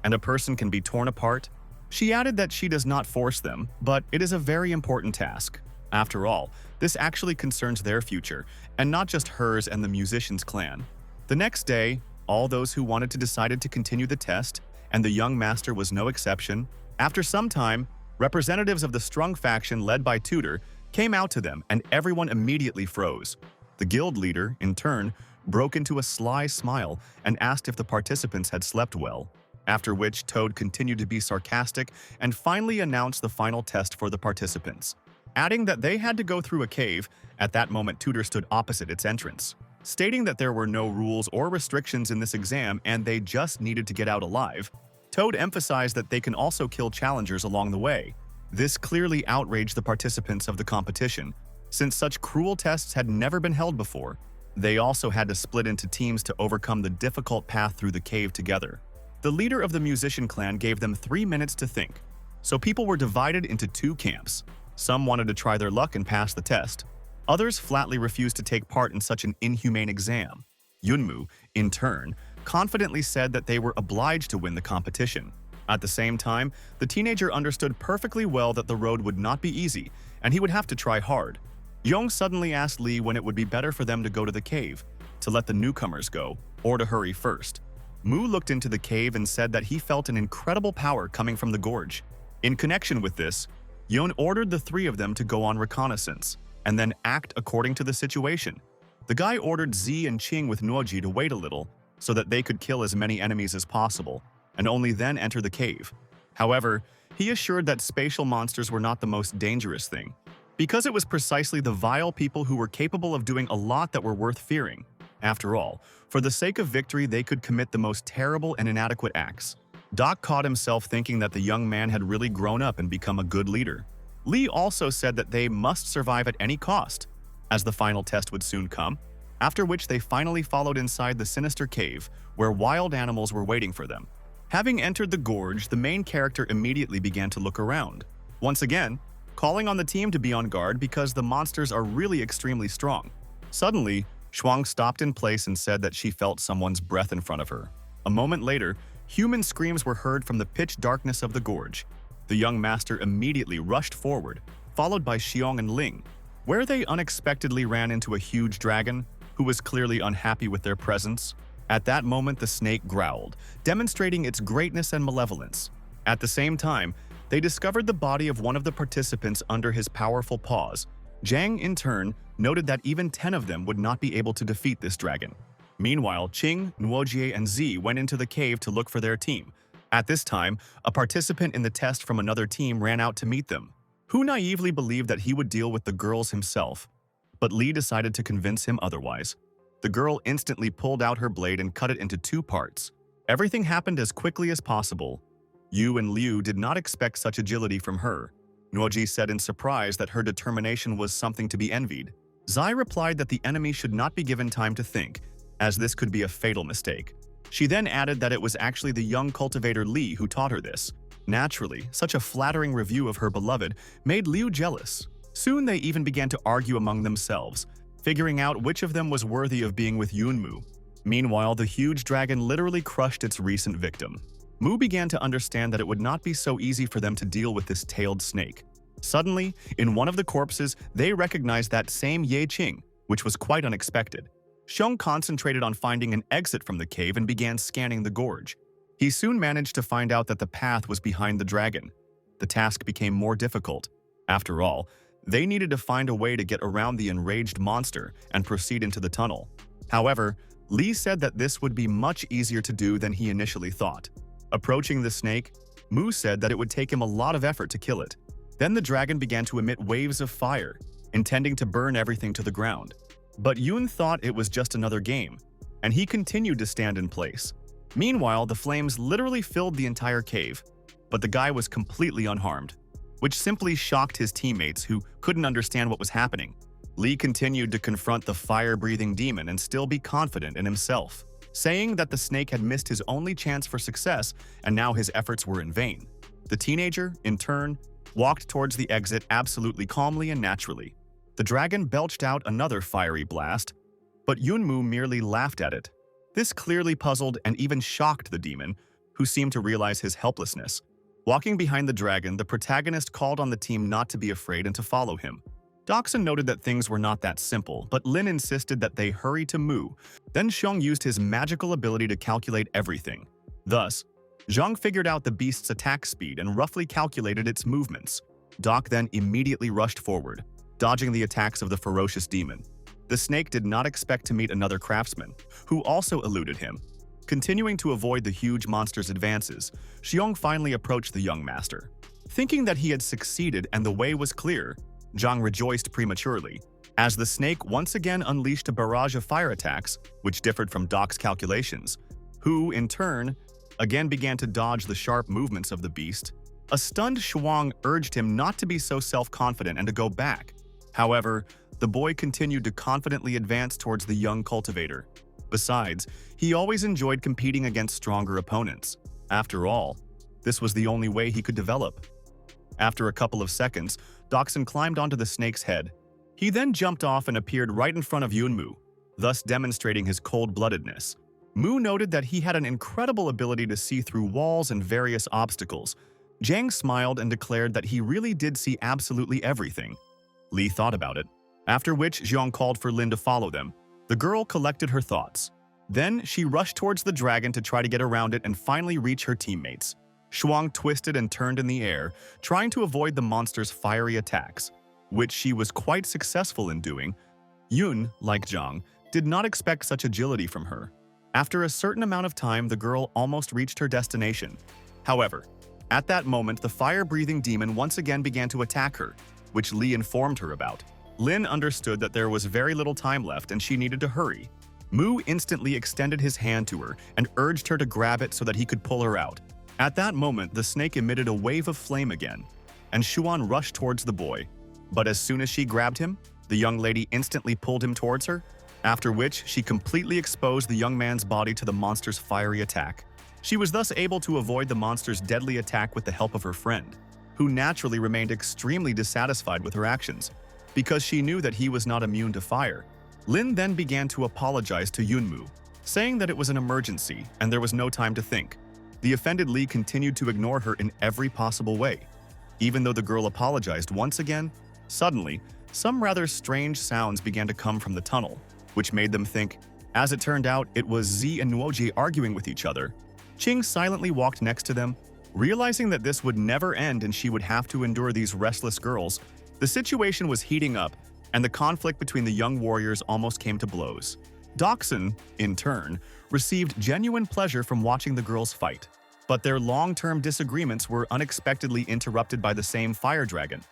and a person can be torn apart. She added that she does not force them, but it is a very important task. After all, this actually concerns their future, and not just hers and the musician's clan. The next day, all those who wanted to decided to continue the test, and the young master was no exception. After some time, representatives of the strung faction led by Tudor came out to them, and everyone immediately froze. The guild leader, in turn, broke into a sly smile and asked if the participants had slept well, after which Toad continued to be sarcastic and finally announced the final test for the participants, adding that they had to go through a cave. At that moment, Tudor stood opposite its entrance, stating that there were no rules or restrictions in this exam and they just needed to get out alive. Toad emphasized that they can also kill challengers along the way. This clearly outraged the participants of the competition, since such cruel tests had never been held before. They also had to split into teams to overcome the difficult path through the cave together. The leader of the musician clan gave them 3 minutes to think, so people were divided into 2 camps. Some wanted to try their luck and pass the test. Others flatly refused to take part in such an inhumane exam. Yunmu, in turn, confidently said that they were obliged to win the competition. At the same time, the teenager understood perfectly well that the road would not be easy, and he would have to try hard. Yong suddenly asked Lee when it would be better for them to go to the cave, to let the newcomers go, or to hurry first. Mu looked into the cave and said that he felt an incredible power coming from the gorge. In connection with this, Yon ordered the 3 of them to go on reconnaissance, and then act according to the situation. The guy ordered Z and Qing with Nuoji to wait a little, so that they could kill as many enemies as possible, and only then enter the cave. However, he assured that spatial monsters were not the most dangerous thing, because it was precisely the vile people who were capable of doing a lot that were worth fearing. After all, for the sake of victory, they could commit the most terrible and inadequate acts. Doc caught himself thinking that the young man had really grown up and become a good leader. Lee also said that they must survive at any cost, as the final test would soon come, after which they finally followed inside the sinister cave, where wild animals were waiting for them. Having entered the gorge, the main character immediately began to look around, once again, calling on the team to be on guard because the monsters are really extremely strong. Suddenly, Shuang stopped in place and said that she felt someone's breath in front of her. A moment later, human screams were heard from the pitch darkness of the gorge. The young master immediately rushed forward, followed by Xiong and Ling, where they unexpectedly ran into a huge dragon, who was clearly unhappy with their presence. At that moment, the snake growled, demonstrating its greatness and malevolence. At the same time, they discovered the body of one of the participants under his powerful paws. Zhang, in turn, noted that even 10 of them would not be able to defeat this dragon. Meanwhile, Qing, Nuojie, and Z went into the cave to look for their team. At this time, a participant in the test from another team ran out to meet them, who naively believed that he would deal with the girls himself. But Lee decided to convince him otherwise. The girl instantly pulled out her blade and cut it into two parts. Everything happened as quickly as possible. Yu and Liu did not expect such agility from her. Nuoji said in surprise that her determination was something to be envied. Zai replied that the enemy should not be given time to think, as this could be a fatal mistake. She then added that it was actually the young cultivator Li who taught her this. Naturally, such a flattering review of her beloved made Liu jealous. Soon they even began to argue among themselves, figuring out which of them was worthy of being with Yunmu. Meanwhile, the huge dragon literally crushed its recent victim. Mu began to understand that it would not be so easy for them to deal with this tailed snake. Suddenly, in one of the corpses, they recognized that same Ye Qing, which was quite unexpected. Xiong concentrated on finding an exit from the cave and began scanning the gorge. He soon managed to find out that the path was behind the dragon. The task became more difficult. After all, they needed to find a way to get around the enraged monster and proceed into the tunnel. However, Li said that this would be much easier to do than he initially thought. Approaching the snake, Mu said that it would take him a lot of effort to kill it. Then the dragon began to emit waves of fire, intending to burn everything to the ground. But Yun thought it was just another game, and he continued to stand in place. Meanwhile, the flames literally filled the entire cave, but the guy was completely unharmed, which simply shocked his teammates who couldn't understand what was happening. Li continued to confront the fire-breathing demon and still be confident in himself, saying that the snake had missed his only chance for success and now his efforts were in vain. The teenager, in turn, walked towards the exit absolutely calmly and naturally. The dragon belched out another fiery blast, but Yunmu merely laughed at it. This clearly puzzled and even shocked the demon, who seemed to realize his helplessness. Walking behind the dragon, the protagonist called on the team not to be afraid and to follow him. Doxon noted that things were not that simple, but Lin insisted that they hurry to Mu. Then Xiong used his magical ability to calculate everything. Thus, Zhang figured out the beast's attack speed and roughly calculated its movements. Doc then immediately rushed forward, dodging the attacks of the ferocious demon. The snake did not expect to meet another craftsman, who also eluded him. Continuing to avoid the huge monster's advances, Xiong finally approached the young master. Thinking that he had succeeded and the way was clear, Zhang rejoiced prematurely, as the snake once again unleashed a barrage of fire attacks, which differed from Doc's calculations, who, in turn, again began to dodge the sharp movements of the beast. A stunned Shuang urged him not to be so self-confident and to go back. However, the boy continued to confidently advance towards the young cultivator. Besides, he always enjoyed competing against stronger opponents. After all, this was the only way he could develop. After a couple of seconds, Doxon climbed onto the snake's head. He then jumped off and appeared right in front of Yunmu, thus demonstrating his cold-bloodedness. Mu noted that he had an incredible ability to see through walls and various obstacles. Zhang smiled and declared that he really did see absolutely everything. Li thought about it, after which Zhang called for Lin to follow them. The girl collected her thoughts. Then she rushed towards the dragon to try to get around it and finally reach her teammates. Shuang twisted and turned in the air, trying to avoid the monster's fiery attacks, which she was quite successful in doing. Yun, like Zhang, did not expect such agility from her. After a certain amount of time, the girl almost reached her destination. However, at that moment, the fire-breathing demon once again began to attack her, which Li informed her about. Lin understood that there was very little time left and she needed to hurry. Mu instantly extended his hand to her and urged her to grab it so that he could pull her out. At that moment, the snake emitted a wave of flame again, and Xuan rushed towards the boy. But as soon as she grabbed him, the young lady instantly pulled him towards her, after which she completely exposed the young man's body to the monster's fiery attack. She was thus able to avoid the monster's deadly attack with the help of her friend, who naturally remained extremely dissatisfied with her actions, because she knew that he was not immune to fire. Lin then began to apologize to Yunmu, saying that it was an emergency and there was no time to think. The offended Li continued to ignore her in every possible way. Even though the girl apologized once again, suddenly, some rather strange sounds began to come from the tunnel, which made them think. As it turned out, it was Z and Nuoji arguing with each other. Qing silently walked next to them, realizing that this would never end and she would have to endure these restless girls. The situation was heating up, and the conflict between the young warriors almost came to blows. Doxon, in turn, received genuine pleasure from watching the girls fight. But their long-term disagreements were unexpectedly interrupted by the same fire dragon,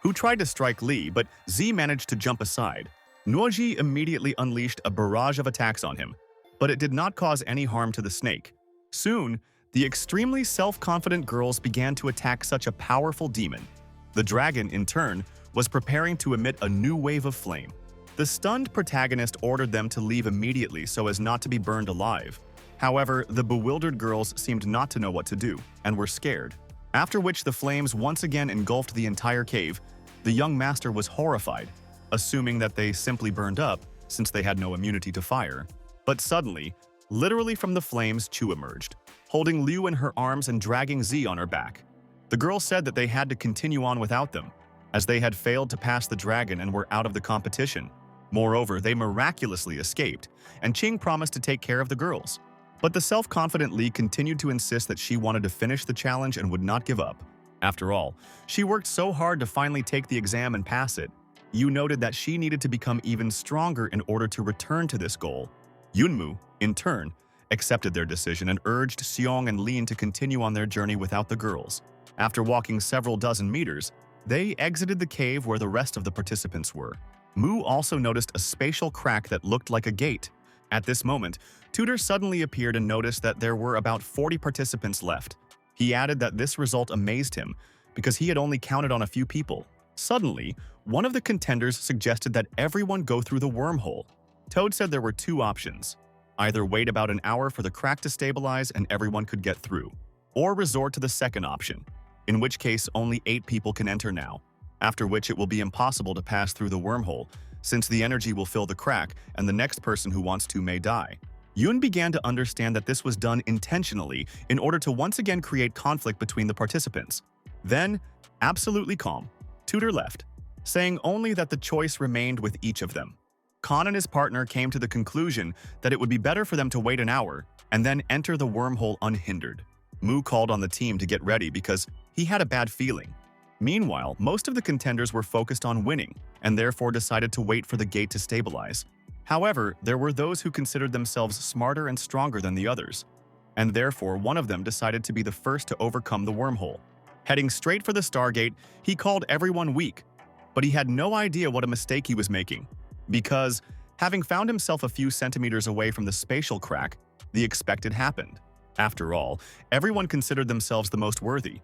who tried to strike Li, but Z managed to jump aside. Nuoji immediately unleashed a barrage of attacks on him, but it did not cause any harm to the snake. Soon, the extremely self-confident girls began to attack such a powerful demon. The dragon, in turn, was preparing to emit a new wave of flame. The stunned protagonist ordered them to leave immediately so as not to be burned alive. However, the bewildered girls seemed not to know what to do and were scared. After which the flames once again engulfed the entire cave. The young master was horrified, assuming that they simply burned up since they had no immunity to fire. But suddenly, literally from the flames, Chu emerged, holding Liu in her arms and dragging Z on her back. The girl said that they had to continue on without them, as they had failed to pass the dragon and were out of the competition. Moreover, they miraculously escaped, and Qing promised to take care of the girls. But the self-confident Li continued to insist that she wanted to finish the challenge and would not give up. After all, she worked so hard to finally take the exam and pass it. Yu noted that she needed to become even stronger in order to return to this goal. Yunmu, in turn, accepted their decision and urged Xiong and Lin to continue on their journey without the girls. After walking several dozen meters, they exited the cave where the rest of the participants were. Mu also noticed a spatial crack that looked like a gate. At this moment, Tutor suddenly appeared and noticed that there were about 40 participants left. He added that this result amazed him because he had only counted on a few people. Suddenly, one of the contenders suggested that everyone go through the wormhole. Toad said there were two options: either wait about an hour for the crack to stabilize and everyone could get through, or resort to the second option, in which case only 8 people can enter now, after which it will be impossible to pass through the wormhole, since the energy will fill the crack and the next person who wants to may die. Yun began to understand that this was done intentionally in order to once again create conflict between the participants. Then, absolutely calm, Tutor left, saying only that the choice remained with each of them. Khan and his partner came to the conclusion that it would be better for them to wait an hour and then enter the wormhole unhindered. Mu called on the team to get ready because he had a bad feeling. Meanwhile, most of the contenders were focused on winning and therefore decided to wait for the gate to stabilize. However, there were those who considered themselves smarter and stronger than the others, and therefore one of them decided to be the first to overcome the wormhole. Heading straight for the Stargate, he called everyone weak, but he had no idea what a mistake he was making, because, having found himself a few centimeters away from the spatial crack, the expected happened. After all, everyone considered themselves the most worthy.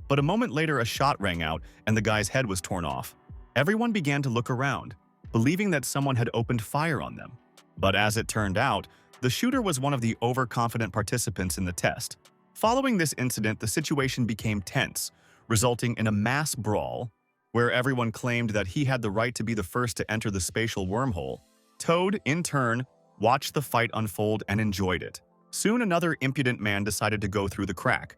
But a moment later, a shot rang out and the guy's head was torn off. Everyone began to look around, believing that someone had opened fire on them. But as it turned out, the shooter was one of the overconfident participants in the test. Following this incident, the situation became tense, resulting in a mass brawl, where everyone claimed that he had the right to be the first to enter the spatial wormhole. Toad, in turn, watched the fight unfold and enjoyed it. Soon another impudent man decided to go through the crack,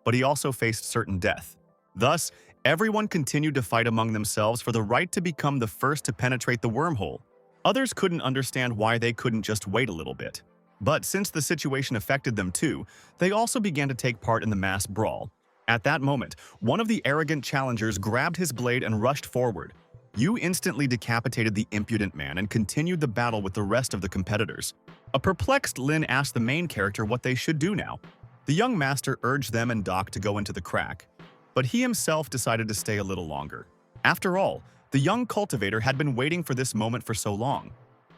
but he also faced certain death. Thus, everyone continued to fight among themselves for the right to become the first to penetrate the wormhole. Others couldn't understand why they couldn't just wait a little bit. But since the situation affected them too, they also began to take part in the mass brawl. At that moment, one of the arrogant challengers grabbed his blade and rushed forward. Yu instantly decapitated the impudent man and continued the battle with the rest of the competitors. A perplexed Lin asked the main character what they should do now. The young master urged them and Doc to go into the crack, but he himself decided to stay a little longer. After all, the young cultivator had been waiting for this moment for so long,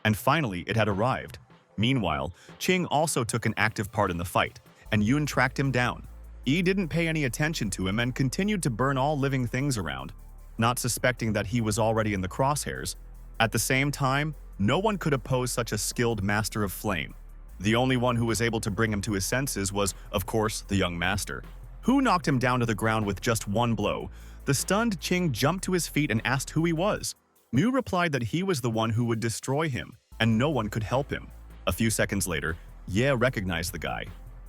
and finally it had arrived. Meanwhile, Qing also took an active part in the fight, and Yun tracked him down. Yi didn't pay any attention to him and continued to burn all living things around, not suspecting that he was already in the crosshairs. At the same time, no one could oppose such a skilled master of flame. The only one who was able to bring him to his senses was, of course, the young master, who knocked him down to the ground with just one blow. The stunned Qing jumped to his feet and asked who he was. Mu replied that he was the one who would destroy him, and no one could help him. A few seconds later, Ye recognized the guy,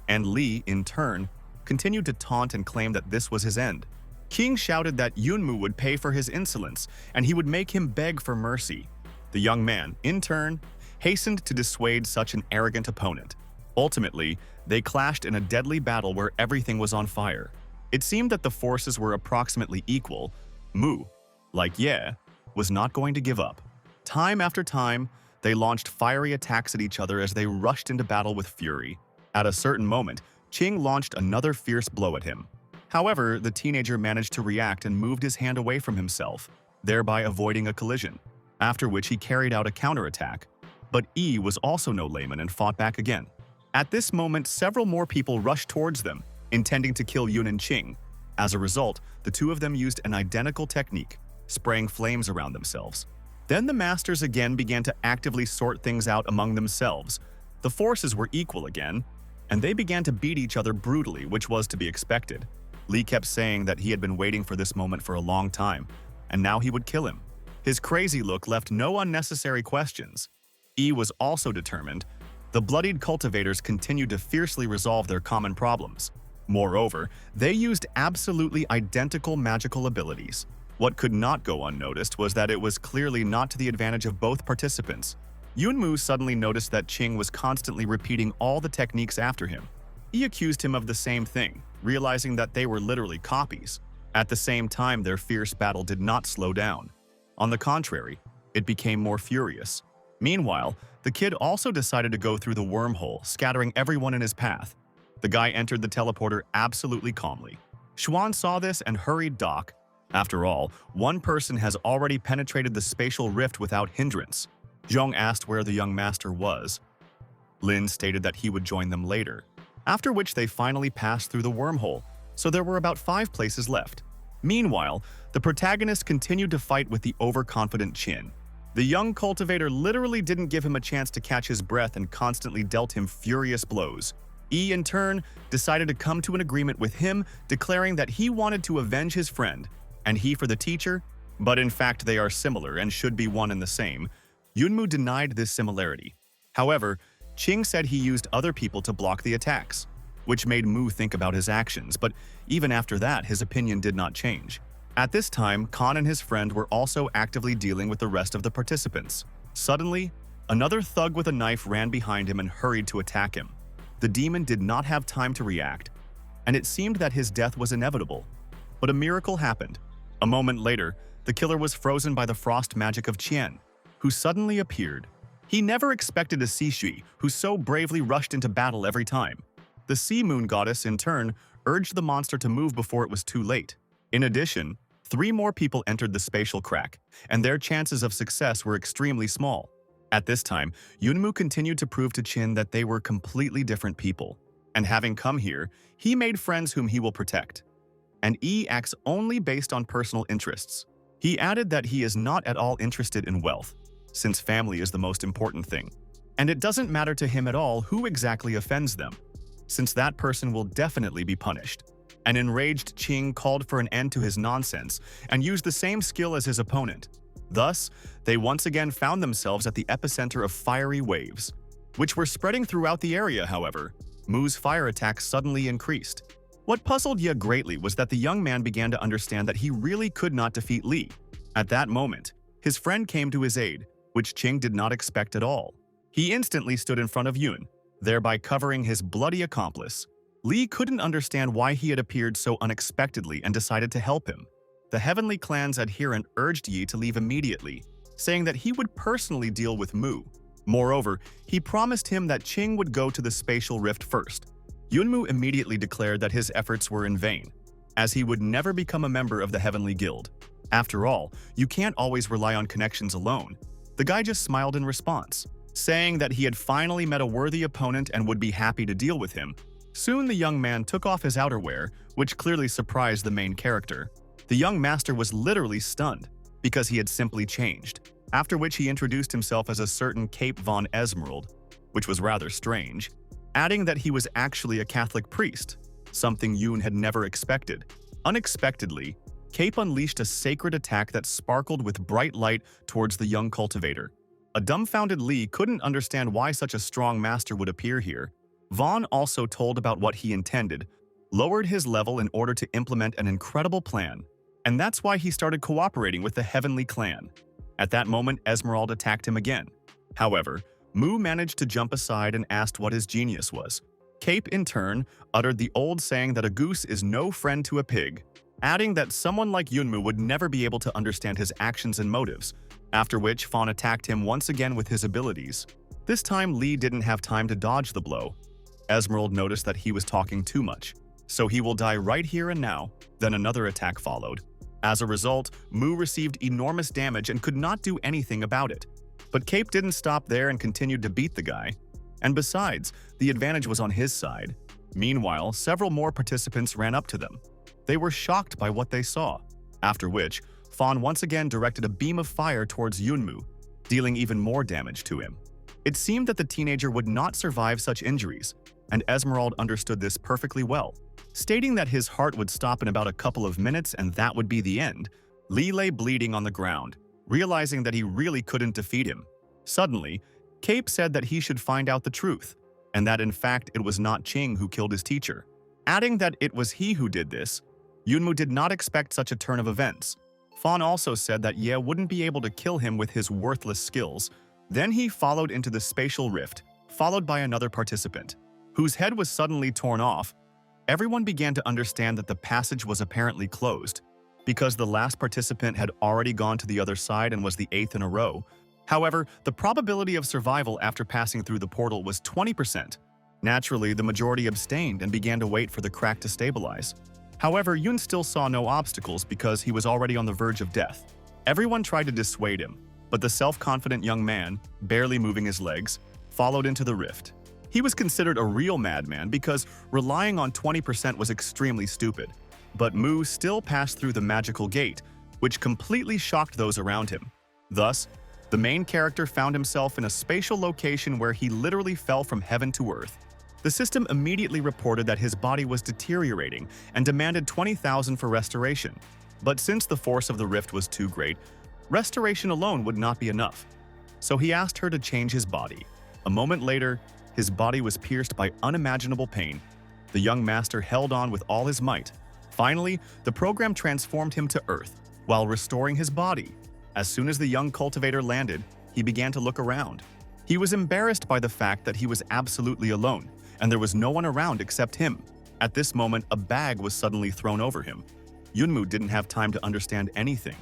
and Li, in turn, continued to taunt and claim that this was his end. Qing shouted that Yunmu would pay for his insolence, and he would make him beg for mercy. The young man, in turn, hastened to dissuade such an arrogant opponent. Ultimately, they clashed in a deadly battle where everything was on fire. It seemed that the forces were approximately equal. Mu, like Ye, was not going to give up. Time after time, they launched fiery attacks at each other as they rushed into battle with fury. At a certain moment, Qing launched another fierce blow at him. However, the teenager managed to react and moved his hand away from himself, thereby avoiding a collision. after which he carried out a counterattack. But Yi was also no layman and fought back again. At this moment, several more people rushed towards them, intending to kill Yun and Qing. As a result, the two of them used an identical technique, spraying flames around themselves. Then the masters again began to actively sort things out among themselves. The forces were equal again, and they began to beat each other brutally, which was to be expected. Li kept saying that he had been waiting for this moment for a long time, and now he would kill him. His crazy look left no unnecessary questions. Yi was also determined. The bloodied cultivators continued to fiercely resolve their common problems. Moreover, they used absolutely identical magical abilities. What could not go unnoticed was that it was clearly not to the advantage of both participants. Yunmu suddenly noticed that Qing was constantly repeating all the techniques after him. He accused him of the same thing, realizing that they were literally copies. At the same time, their fierce battle did not slow down. On the contrary, it became more furious. Meanwhile, the kid also decided to go through the wormhole, scattering everyone in his path. The guy entered the teleporter absolutely calmly. Xuan saw this and hurried Doc. After all, one person has already penetrated the spatial rift without hindrance. Zhong asked where the young master was. Lin stated that he would join them later, after which they finally passed through the wormhole, so there were about 5 places left. Meanwhile, the protagonist continued to fight with the overconfident Qin. The young cultivator literally didn't give him a chance to catch his breath and constantly dealt him furious blows. Yi, in turn, decided to come to an agreement with him, declaring that he wanted to avenge his friend, and he for the teacher, but in fact they are similar and should be one and the same. Yunmu denied this similarity. However, Qing said he used other people to block the attacks, which made Mu think about his actions, but even after that, his opinion did not change. At this time, Khan and his friend were also actively dealing with the rest of the participants. Suddenly, another thug with a knife ran behind him and hurried to attack him. The demon did not have time to react, and it seemed that his death was inevitable. But a miracle happened. A moment later, the killer was frozen by the frost magic of Qian, who suddenly appeared. He never expected to see Xu, who so bravely rushed into battle every time. The sea moon goddess, in turn, urged the monster to move before it was too late. In addition, 3 more people entered the spatial crack, and their chances of success were extremely small. At this time, Yunmu continued to prove to Qin that they were completely different people, and having come here, he made friends whom he will protect. And Yi acts only based on personal interests. He added that he is not at all interested in wealth, since family is the most important thing. And it doesn't matter to him at all who exactly offends them, since that person will definitely be punished. An enraged Qing called for an end to his nonsense and used the same skill as his opponent. Thus, they once again found themselves at the epicenter of fiery waves, which were spreading throughout the area. However, Mu's fire attacks suddenly increased. What puzzled Ye greatly was that the young man began to understand that he really could not defeat Li. At that moment, his friend came to his aid, which Qing did not expect at all. He instantly stood in front of Yun, thereby covering his bloody accomplice. Li couldn't understand why he had appeared so unexpectedly and decided to help him. The Heavenly Clan's adherent urged Yi to leave immediately, saying that he would personally deal with Mu. Moreover, he promised him that Qing would go to the spatial rift first. Yunmu immediately declared that his efforts were in vain, as he would never become a member of the Heavenly Guild. After all, you can't always rely on connections alone. The guy just smiled in response, saying that he had finally met a worthy opponent and would be happy to deal with him. Soon the young man took off his outerwear, which clearly surprised the main character. The young master was literally stunned, because he had simply changed, after which he introduced himself as a certain Cape von Esmeralda, which was rather strange, adding that he was actually a Catholic priest, something Yun had never expected. Unexpectedly, Cape unleashed a sacred attack that sparkled with bright light towards the young cultivator. A dumbfounded Li couldn't understand why such a strong master would appear here. Vaughn also told about what he intended, lowered his level in order to implement an incredible plan, and that's why he started cooperating with the Heavenly Clan. At that moment, Esmeralda attacked him again. However, Mu managed to jump aside and asked what his genius was. Cape, in turn, uttered the old saying that a goose is no friend to a pig, adding that someone like Yunmu would never be able to understand his actions and motives, after which Fawn attacked him once again with his abilities. This time, Li didn't have time to dodge the blow. Esmeralda noticed that he was talking too much, so he will die right here and now. Then another attack followed. As a result, Mu received enormous damage and could not do anything about it. But Cape didn't stop there and continued to beat the guy. And besides, the advantage was on his side. Meanwhile, several more participants ran up to them. They were shocked by what they saw, after which, Fawn once again directed a beam of fire towards Yunmu, dealing even more damage to him. It seemed that the teenager would not survive such injuries, and Esmeralda understood this perfectly well. Stating that his heart would stop in about a couple of minutes and that would be the end, Lee lay bleeding on the ground, realizing that he really couldn't defeat him. Suddenly, Cape said that he should find out the truth, and that in fact it was not Ching who killed his teacher. Adding that it was he who did this, Yunmu did not expect such a turn of events. Fawn also said that Ye wouldn't be able to kill him with his worthless skills. Then he followed into the spatial rift, followed by another participant, whose head was suddenly torn off. Everyone began to understand that the passage was apparently closed, because the last participant had already gone to the other side and was the 8th in a row. However, the probability of survival after passing through the portal was 20%. Naturally, the majority abstained and began to wait for the crack to stabilize. However, Yun still saw no obstacles because he was already on the verge of death. Everyone tried to dissuade him, but the self-confident young man, barely moving his legs, followed into the rift. He was considered a real madman because relying on 20% was extremely stupid. But Mu still passed through the magical gate, which completely shocked those around him. Thus, the main character found himself in a spatial location where he literally fell from heaven to earth. The system immediately reported that his body was deteriorating and demanded 20,000 for restoration. But since the force of the rift was too great, restoration alone would not be enough. So he asked her to change his body. A moment later, his body was pierced by unimaginable pain. The young master held on with all his might. Finally, the program transformed him to earth, while restoring his body. As soon as the young cultivator landed, he began to look around. He was embarrassed by the fact that he was absolutely alone, and there was no one around except him. At this moment, a bag was suddenly thrown over him. Yunmu didn't have time to understand anything.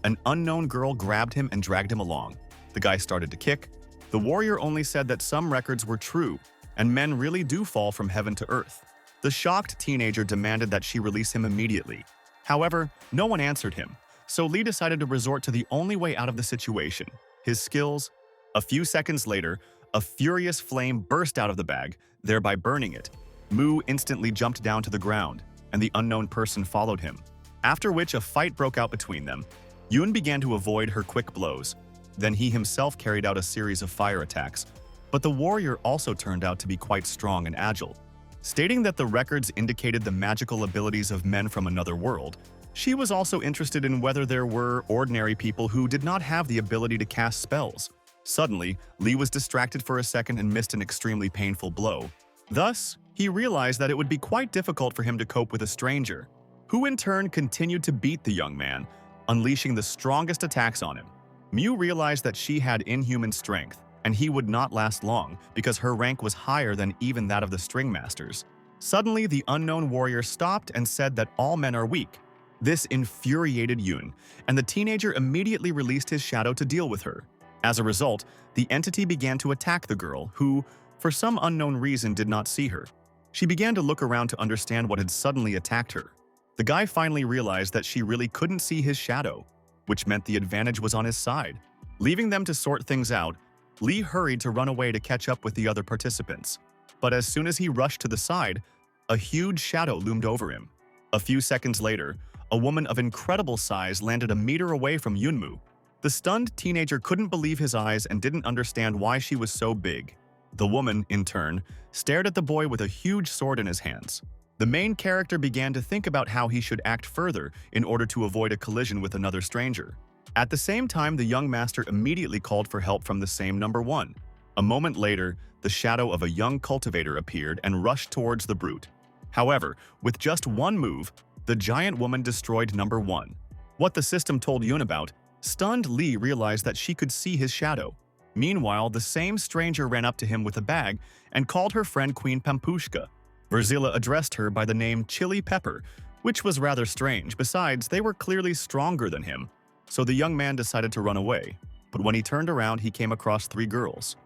An unknown girl grabbed him and dragged him along. The guy started to kick. The warrior only said that some records were true, and men really do fall from heaven to earth. The shocked teenager demanded that she release him immediately. However, no one answered him, so Lee decided to resort to the only way out of the situation, his skills. A few seconds later, a furious flame burst out of the bag, thereby burning it. Mu instantly jumped down to the ground, and the unknown person followed him, after which a fight broke out between them. Yun began to avoid her quick blows. Then he himself carried out a series of fire attacks, but the warrior also turned out to be quite strong and agile. Stating that the records indicated the magical abilities of men from another world, she was also interested in whether there were ordinary people who did not have the ability to cast spells. Suddenly, Lee was distracted for a second and missed an extremely painful blow. Thus, he realized that it would be quite difficult for him to cope with a stranger, who in turn continued to beat the young man, unleashing the strongest attacks on him. Mew realized that she had inhuman strength, and he would not last long because her rank was higher than even that of the string masters. Suddenly, the unknown warrior stopped and said that all men are weak. This infuriated Yun, and the teenager immediately released his shadow to deal with her. As a result, the entity began to attack the girl, who, for some unknown reason, did not see her. She began to look around to understand what had suddenly attacked her. The guy finally realized that she really couldn't see his shadow, which meant the advantage was on his side. Leaving them to sort things out, Lee hurried to run away to catch up with the other participants. But as soon as he rushed to the side, a huge shadow loomed over him. A few seconds later, a woman of incredible size landed a meter away from Yunmu. The stunned teenager couldn't believe his eyes and didn't understand why she was so big. The woman, in turn, stared at the boy with a huge sword in his hands. The main character began to think about how he should act further in order to avoid a collision with another stranger. At the same time, the young master immediately called for help from the same number one. A moment later, the shadow of a young cultivator appeared and rushed towards the brute. However, with just one move, the giant woman destroyed number one. What the system told Yun about, stunned Lee realized that she could see his shadow. Meanwhile, the same stranger ran up to him with a bag and called her friend Queen Pampushka. Verzila addressed her by the name Chili Pepper, which was rather strange. Besides, they were clearly stronger than him. So the young man decided to run away. But when he turned around, he came across 3 girls.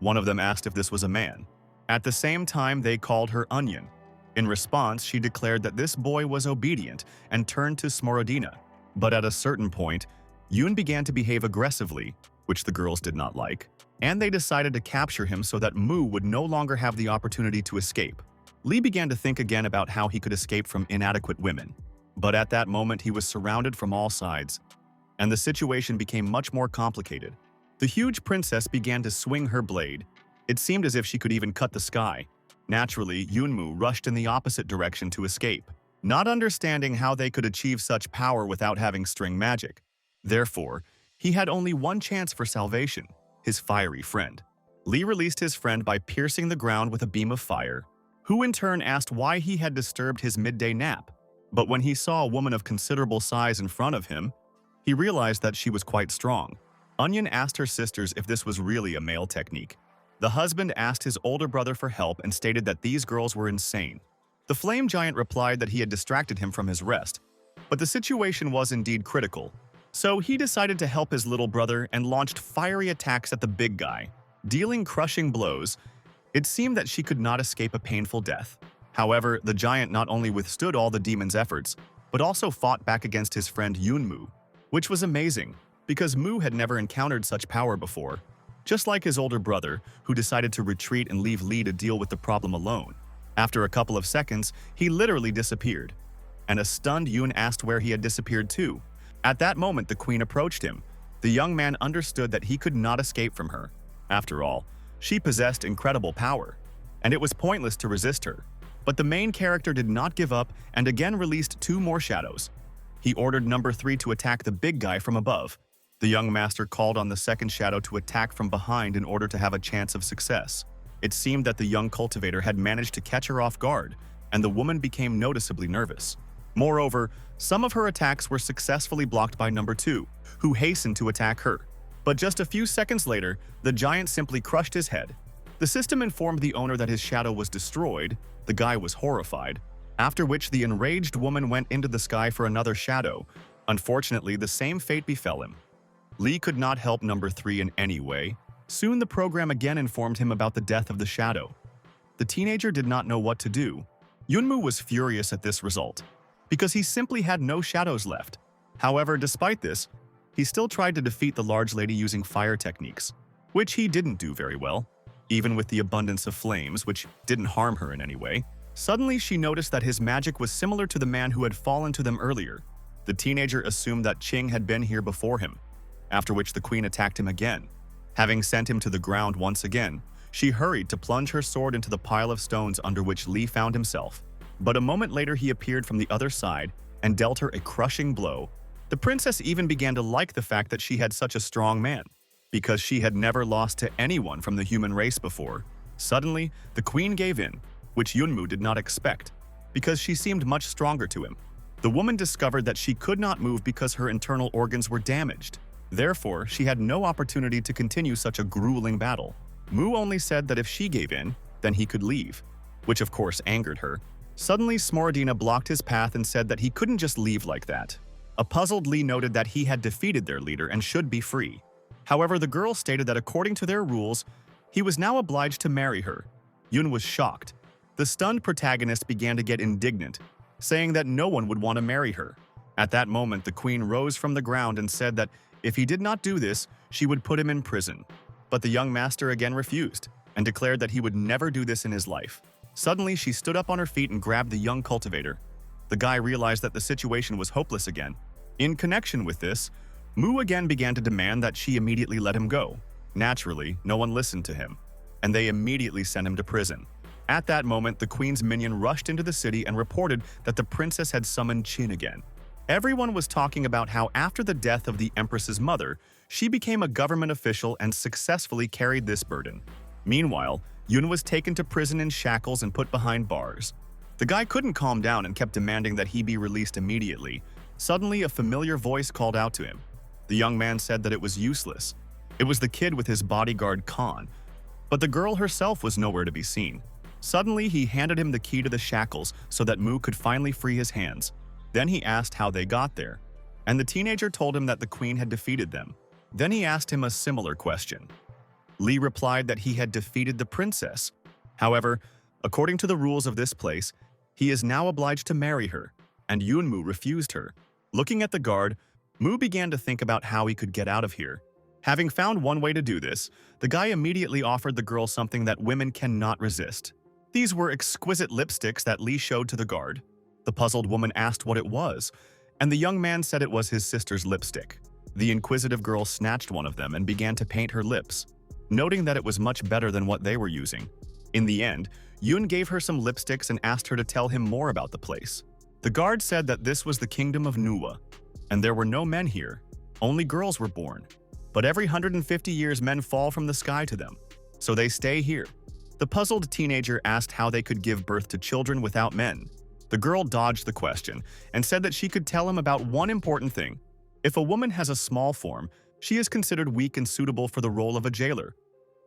One of them asked if this was a man. At the same time, they called her Onion. In response, she declared that this boy was obedient and turned to Smorodina. But at a certain point, Yoon began to behave aggressively, which the girls did not like, and they decided to capture him so that Moo would no longer have the opportunity to escape. Lee began to think again about how he could escape from inadequate women. But at that moment, he was surrounded from all sides, and the situation became much more complicated. The huge princess began to swing her blade. It seemed as if she could even cut the sky. Naturally, Yoonmoo rushed in the opposite direction to escape, not understanding how they could achieve such power without having string magic. Therefore, he had only one chance for salvation, his fiery friend. Lee released his friend by piercing the ground with a beam of fire, who in turn asked why he had disturbed his midday nap. But when he saw a woman of considerable size in front of him, he realized that she was quite strong. Onion asked her sisters if this was really a male technique. The husband asked his older brother for help and stated that these girls were insane. The flame giant replied that he had distracted him from his rest, but the situation was indeed critical. So he decided to help his little brother and launched fiery attacks at the big guy, dealing crushing blows. It seemed that she could not escape a painful death. However, the giant not only withstood all the demon's efforts, but also fought back against his friend Yoonmoo, which was amazing, because Moo had never encountered such power before. Just like his older brother, who decided to retreat and leave Lee to deal with the problem alone. After a couple of seconds, he literally disappeared, and a stunned Yoon asked where he had disappeared to. At that moment, the queen approached him. The young man understood that he could not escape from her. After all, she possessed incredible power, and it was pointless to resist her. But the main character did not give up and again released 2 more shadows. He ordered number 3 to attack the big guy from above. The young master called on the second shadow to attack from behind in order to have a chance of success. It seemed that the young cultivator had managed to catch her off guard, and the woman became noticeably nervous. Moreover, some of her attacks were successfully blocked by number 2, who hastened to attack her. But just a few seconds later, the giant simply crushed his head. The system informed the owner that his shadow was destroyed. The guy was horrified, after which the enraged woman went into the sky for another shadow. Unfortunately, the same fate befell him. Lee could not help number 3 in any way. Soon the program again informed him about the death of the shadow. The teenager did not know what to do. Yoonmoo was furious at this result, because he simply had no shadows left. However, despite this, he still tried to defeat the large lady using fire techniques, which he didn't do very well. Even with the abundance of flames, which didn't harm her in any way, suddenly she noticed that his magic was similar to the man who had fallen to them earlier. The teenager assumed that Ching had been here before him, after which the queen attacked him again. Having sent him to the ground once again, she hurried to plunge her sword into the pile of stones under which Lee found himself. But a moment later he appeared from the other side and dealt her a crushing blow. The princess even began to like the fact that she had such a strong man, because she had never lost to anyone from the human race before. Suddenly, the queen gave in, which Yoonmoo did not expect, because she seemed much stronger to him. The woman discovered that she could not move because her internal organs were damaged. Therefore, she had no opportunity to continue such a grueling battle. Moo only said that if she gave in, then he could leave, which of course angered her. Suddenly, Smoradina blocked his path and said that he couldn't just leave like that. A puzzled Lee noted that he had defeated their leader and should be free. However, the girl stated that according to their rules, he was now obliged to marry her. Yoon was shocked. The stunned protagonist began to get indignant, saying that no one would want to marry her. At that moment, the queen rose from the ground and said that if he did not do this, she would put him in prison. But the young master again refused and declared that he would never do this in his life. Suddenly, she stood up on her feet and grabbed the young cultivator. The guy realized that the situation was hopeless again. In connection with this, Moo again began to demand that she immediately let him go. Naturally, no one listened to him, and they immediately sent him to prison. At that moment, the queen's minion rushed into the city and reported that the princess had summoned Chin again. Everyone was talking about how after the death of the empress's mother, she became a government official and successfully carried this burden. Meanwhile, Yoon was taken to prison in shackles and put behind bars. The guy couldn't calm down and kept demanding that he be released immediately. Suddenly, a familiar voice called out to him. The young man said that it was useless. It was the kid with his bodyguard Khan, but the girl herself was nowhere to be seen. Suddenly, he handed him the key to the shackles so that Moo could finally free his hands. Then he asked how they got there, and the teenager told him that the queen had defeated them. Then he asked him a similar question. Lee replied that he had defeated the princess. However, according to the rules of this place, he is now obliged to marry her, and Yoonmoo refused her. Looking at the guard, Mu began to think about how he could get out of here. Having found one way to do this, the guy immediately offered the girl something that women cannot resist. These were exquisite lipsticks that Lee showed to the guard. The puzzled woman asked what it was, and the young man said it was his sister's lipstick. The inquisitive girl snatched one of them and began to paint her lips, noting that it was much better than what they were using. In the end, Yoon gave her some lipsticks and asked her to tell him more about the place. The guard said that this was the kingdom of Nuwa, and there were no men here, only girls were born. But every 150 years men fall from the sky to them, so they stay here. The puzzled teenager asked how they could give birth to children without men. The girl dodged the question and said that she could tell him about one important thing. If a woman has a small form, she is considered weak and suitable for the role of a jailer,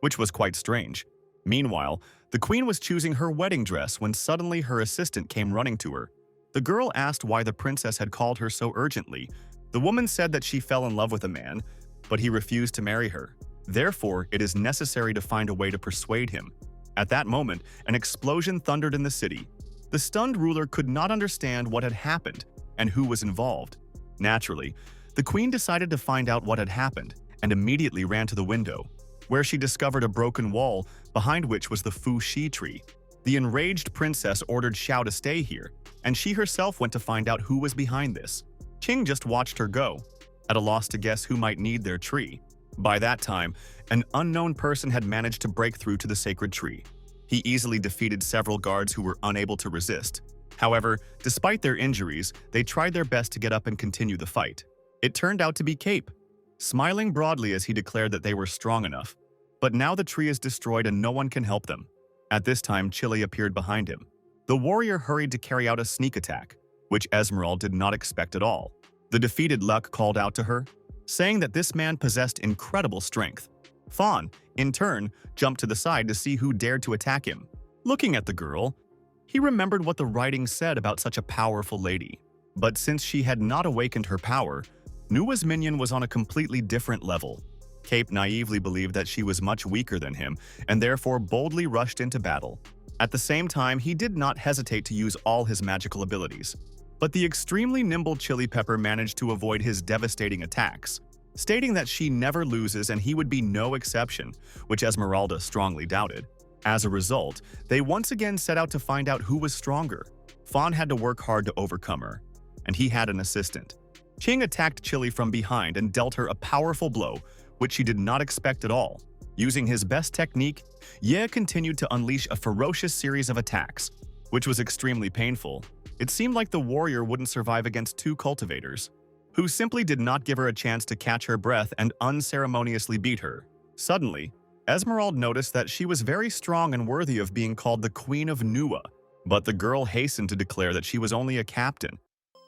which was quite strange. Meanwhile, the queen was choosing her wedding dress when suddenly her assistant came running to her. The girl asked why the princess had called her so urgently. The woman said that she fell in love with a man, but he refused to marry her. Therefore, it is necessary to find a way to persuade him. At that moment, an explosion thundered in the city. The stunned ruler could not understand what had happened and who was involved. Naturally, the queen decided to find out what had happened and immediately ran to the window, where she discovered a broken wall behind which was the Fu Shi tree. The enraged princess ordered Xiao to stay here, and she herself went to find out who was behind this. Qing just watched her go, at a loss to guess who might need their tree. By that time, an unknown person had managed to break through to the sacred tree. He easily defeated several guards who were unable to resist. However, despite their injuries, they tried their best to get up and continue the fight. It turned out to be Cape, smiling broadly as he declared that they were strong enough. But now the tree is destroyed and no one can help them. At this time, Chili appeared behind him. The warrior hurried to carry out a sneak attack, which Esmeralda did not expect at all. The defeated Luck called out to her, saying that this man possessed incredible strength. Fawn, in turn, jumped to the side to see who dared to attack him. Looking at the girl, he remembered what the writing said about such a powerful lady. But since she had not awakened her power, Nuwa's minion was on a completely different level. Cape naively believed that she was much weaker than him and therefore boldly rushed into battle. At the same time, he did not hesitate to use all his magical abilities. But the extremely nimble Chili Pepper managed to avoid his devastating attacks, stating that she never loses and he would be no exception, which Esmeralda strongly doubted. As a result, they once again set out to find out who was stronger. Fawn had to work hard to overcome her, and he had an assistant. Qing attacked Chili from behind and dealt her a powerful blow, which she did not expect at all. Using his best technique, Ye continued to unleash a ferocious series of attacks, which was extremely painful. It seemed like the warrior wouldn't survive against two cultivators, who simply did not give her a chance to catch her breath and unceremoniously beat her. Suddenly, Esmeralda noticed that she was very strong and worthy of being called the Queen of Nuwa, but the girl hastened to declare that she was only a captain,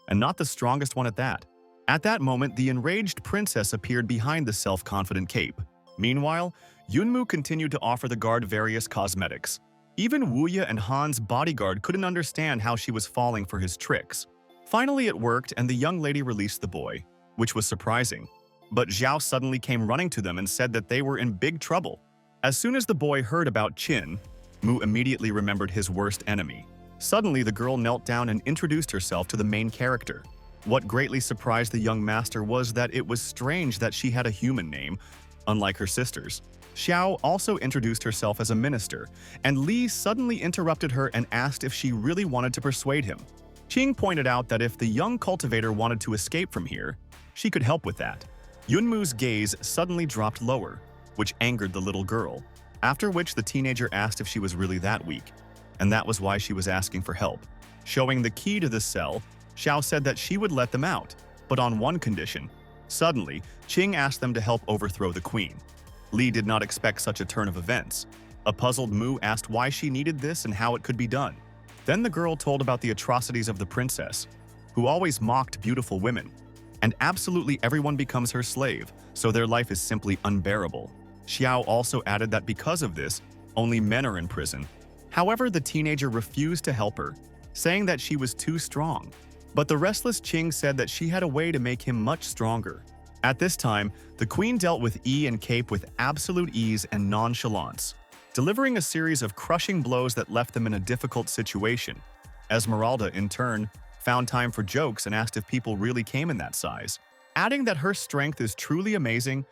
and not the strongest one at that. At that moment, the enraged princess appeared behind the self-confident Cape. Meanwhile, Yunmu continued to offer the guard various cosmetics. Even Wuya and Han's bodyguard couldn't understand how she was falling for his tricks. Finally, it worked and the young lady released the boy, which was surprising. But Zhao suddenly came running to them and said that they were in big trouble. As soon as the boy heard about Qin, Mu immediately remembered his worst enemy. Suddenly, the girl knelt down and introduced herself to the main character. What greatly surprised the young master was that it was strange that she had a human name, unlike her sisters. Xiao also introduced herself as a minister, and Li suddenly interrupted her and asked if she really wanted to persuade him. Qing pointed out that if the young cultivator wanted to escape from here, she could help with that. Yunmu's gaze suddenly dropped lower, which angered the little girl, after which the teenager asked if she was really that weak, and that was why she was asking for help. Showing the key to the cell, Xiao said that she would let them out, but on one condition. Suddenly, Qing asked them to help overthrow the queen. Li did not expect such a turn of events. A puzzled Mu asked why she needed this and how it could be done. Then the girl told about the atrocities of the princess, who always mocked beautiful women, and absolutely everyone becomes her slave, so their life is simply unbearable. Xiao also added that because of this, only men are in prison. However, the teenager refused to help her, saying that she was too strong. But the restless Qing said that she had a way to make him much stronger. At this time, the queen dealt with E and Cape with absolute ease and nonchalance, delivering a series of crushing blows that left them in a difficult situation. Esmeralda, in turn, found time for jokes and asked if people really came in that size, adding that her strength is truly amazing,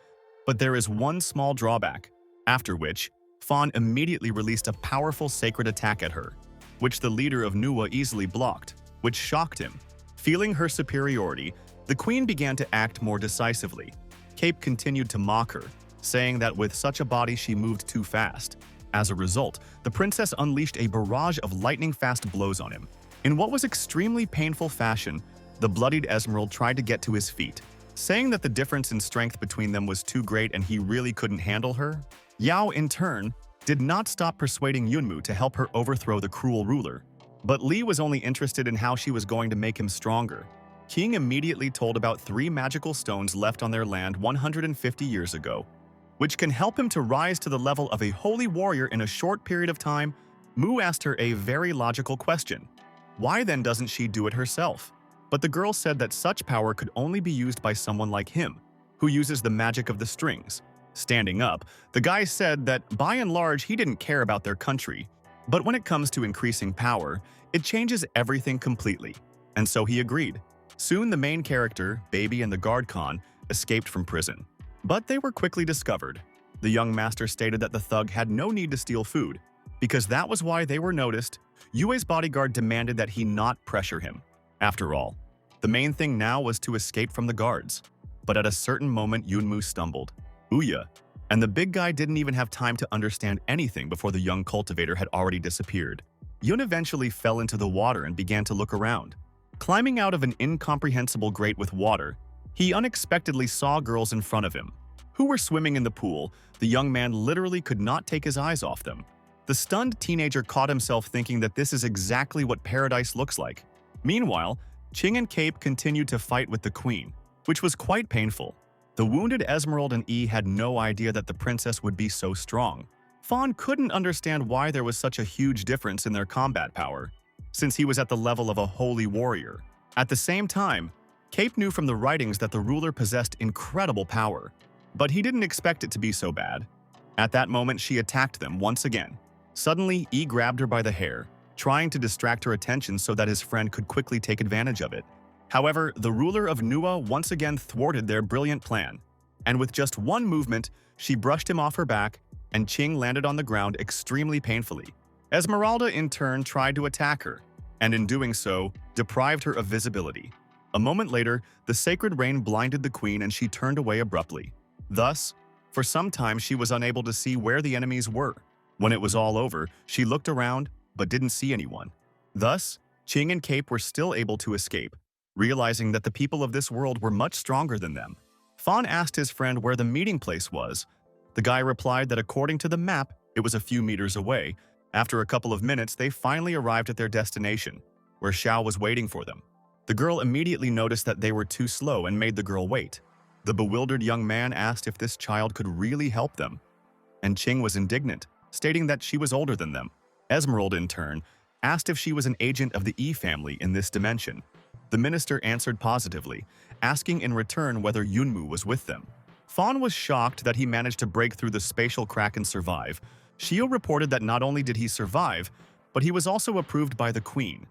but there is one small drawback, after which, Fawn immediately released a powerful sacred attack at her, which the leader of Nuwa easily blocked, which shocked him. Feeling her superiority, the queen began to act more decisively. Cape continued to mock her, saying that with such a body she moved too fast. As a result, the princess unleashed a barrage of lightning-fast blows on him. In what was extremely painful fashion, the bloodied Esmeralda tried to get to his feet, saying that the difference in strength between them was too great and he really couldn't handle her. Yao, in turn, did not stop persuading Yunmu to help her overthrow the cruel ruler. But Li was only interested in how she was going to make him stronger. King immediately told about 3 magical stones left on their land 150 years ago, which can help him to rise to the level of a holy warrior in a short period of time. Mu asked her a very logical question. Why then doesn't she do it herself? But the girl said that such power could only be used by someone like him, who uses the magic of the strings. Standing up, the guy said that by and large he didn't care about their country, but when it comes to increasing power, it changes everything completely. And so he agreed. Soon the main character, Baby and the guard Khan, escaped from prison. But they were quickly discovered. The young master stated that the thug had no need to steal food, because that was why they were noticed. Yue's bodyguard demanded that he not pressure him. After all, the main thing now was to escape from the guards. But at a certain moment, Yunmu stumbled. Ouya, and the big guy didn't even have time to understand anything before the young cultivator had already disappeared. Yun eventually fell into the water and began to look around. Climbing out of an incomprehensible grate with water, he unexpectedly saw girls in front of him, who were swimming in the pool. The young man literally could not take his eyes off them. The stunned teenager caught himself thinking that this is exactly what paradise looks like. Meanwhile, Qing and Cape continued to fight with the queen, which was quite painful. The wounded Esmeralda and E had no idea that the princess would be so strong. Fawn couldn't understand why there was such a huge difference in their combat power, since he was at the level of a holy warrior. At the same time, Cape knew from the writings that the ruler possessed incredible power, but he didn't expect it to be so bad. At that moment, she attacked them once again. Suddenly, E grabbed her by the hair, trying to distract her attention so that his friend could quickly take advantage of it. However, the ruler of Nuwa once again thwarted their brilliant plan, and with just one movement, she brushed him off her back, and Qing landed on the ground extremely painfully. Esmeralda in turn tried to attack her, and in doing so, deprived her of visibility. A moment later, the sacred rain blinded the queen and she turned away abruptly. Thus, for some time she was unable to see where the enemies were. When it was all over, she looked around, but didn't see anyone. Thus, Qing and Cape were still able to escape, realizing that the people of this world were much stronger than them. Fawn asked his friend where the meeting place was. The guy replied that according to the map, it was a few meters away. After a couple of minutes, they finally arrived at their destination, where Xiao was waiting for them. The girl immediately noticed that they were too slow and made the girl wait. The bewildered young man asked if this child could really help them, and Qing was indignant, stating that she was older than them. Esmeralda, in turn, asked if she was an agent of the E family in this dimension. The minister answered positively, asking in return whether Yunmu was with them. Fawn was shocked that he managed to break through the spatial crack and survive. Shio reported that not only did he survive, but he was also approved by the queen.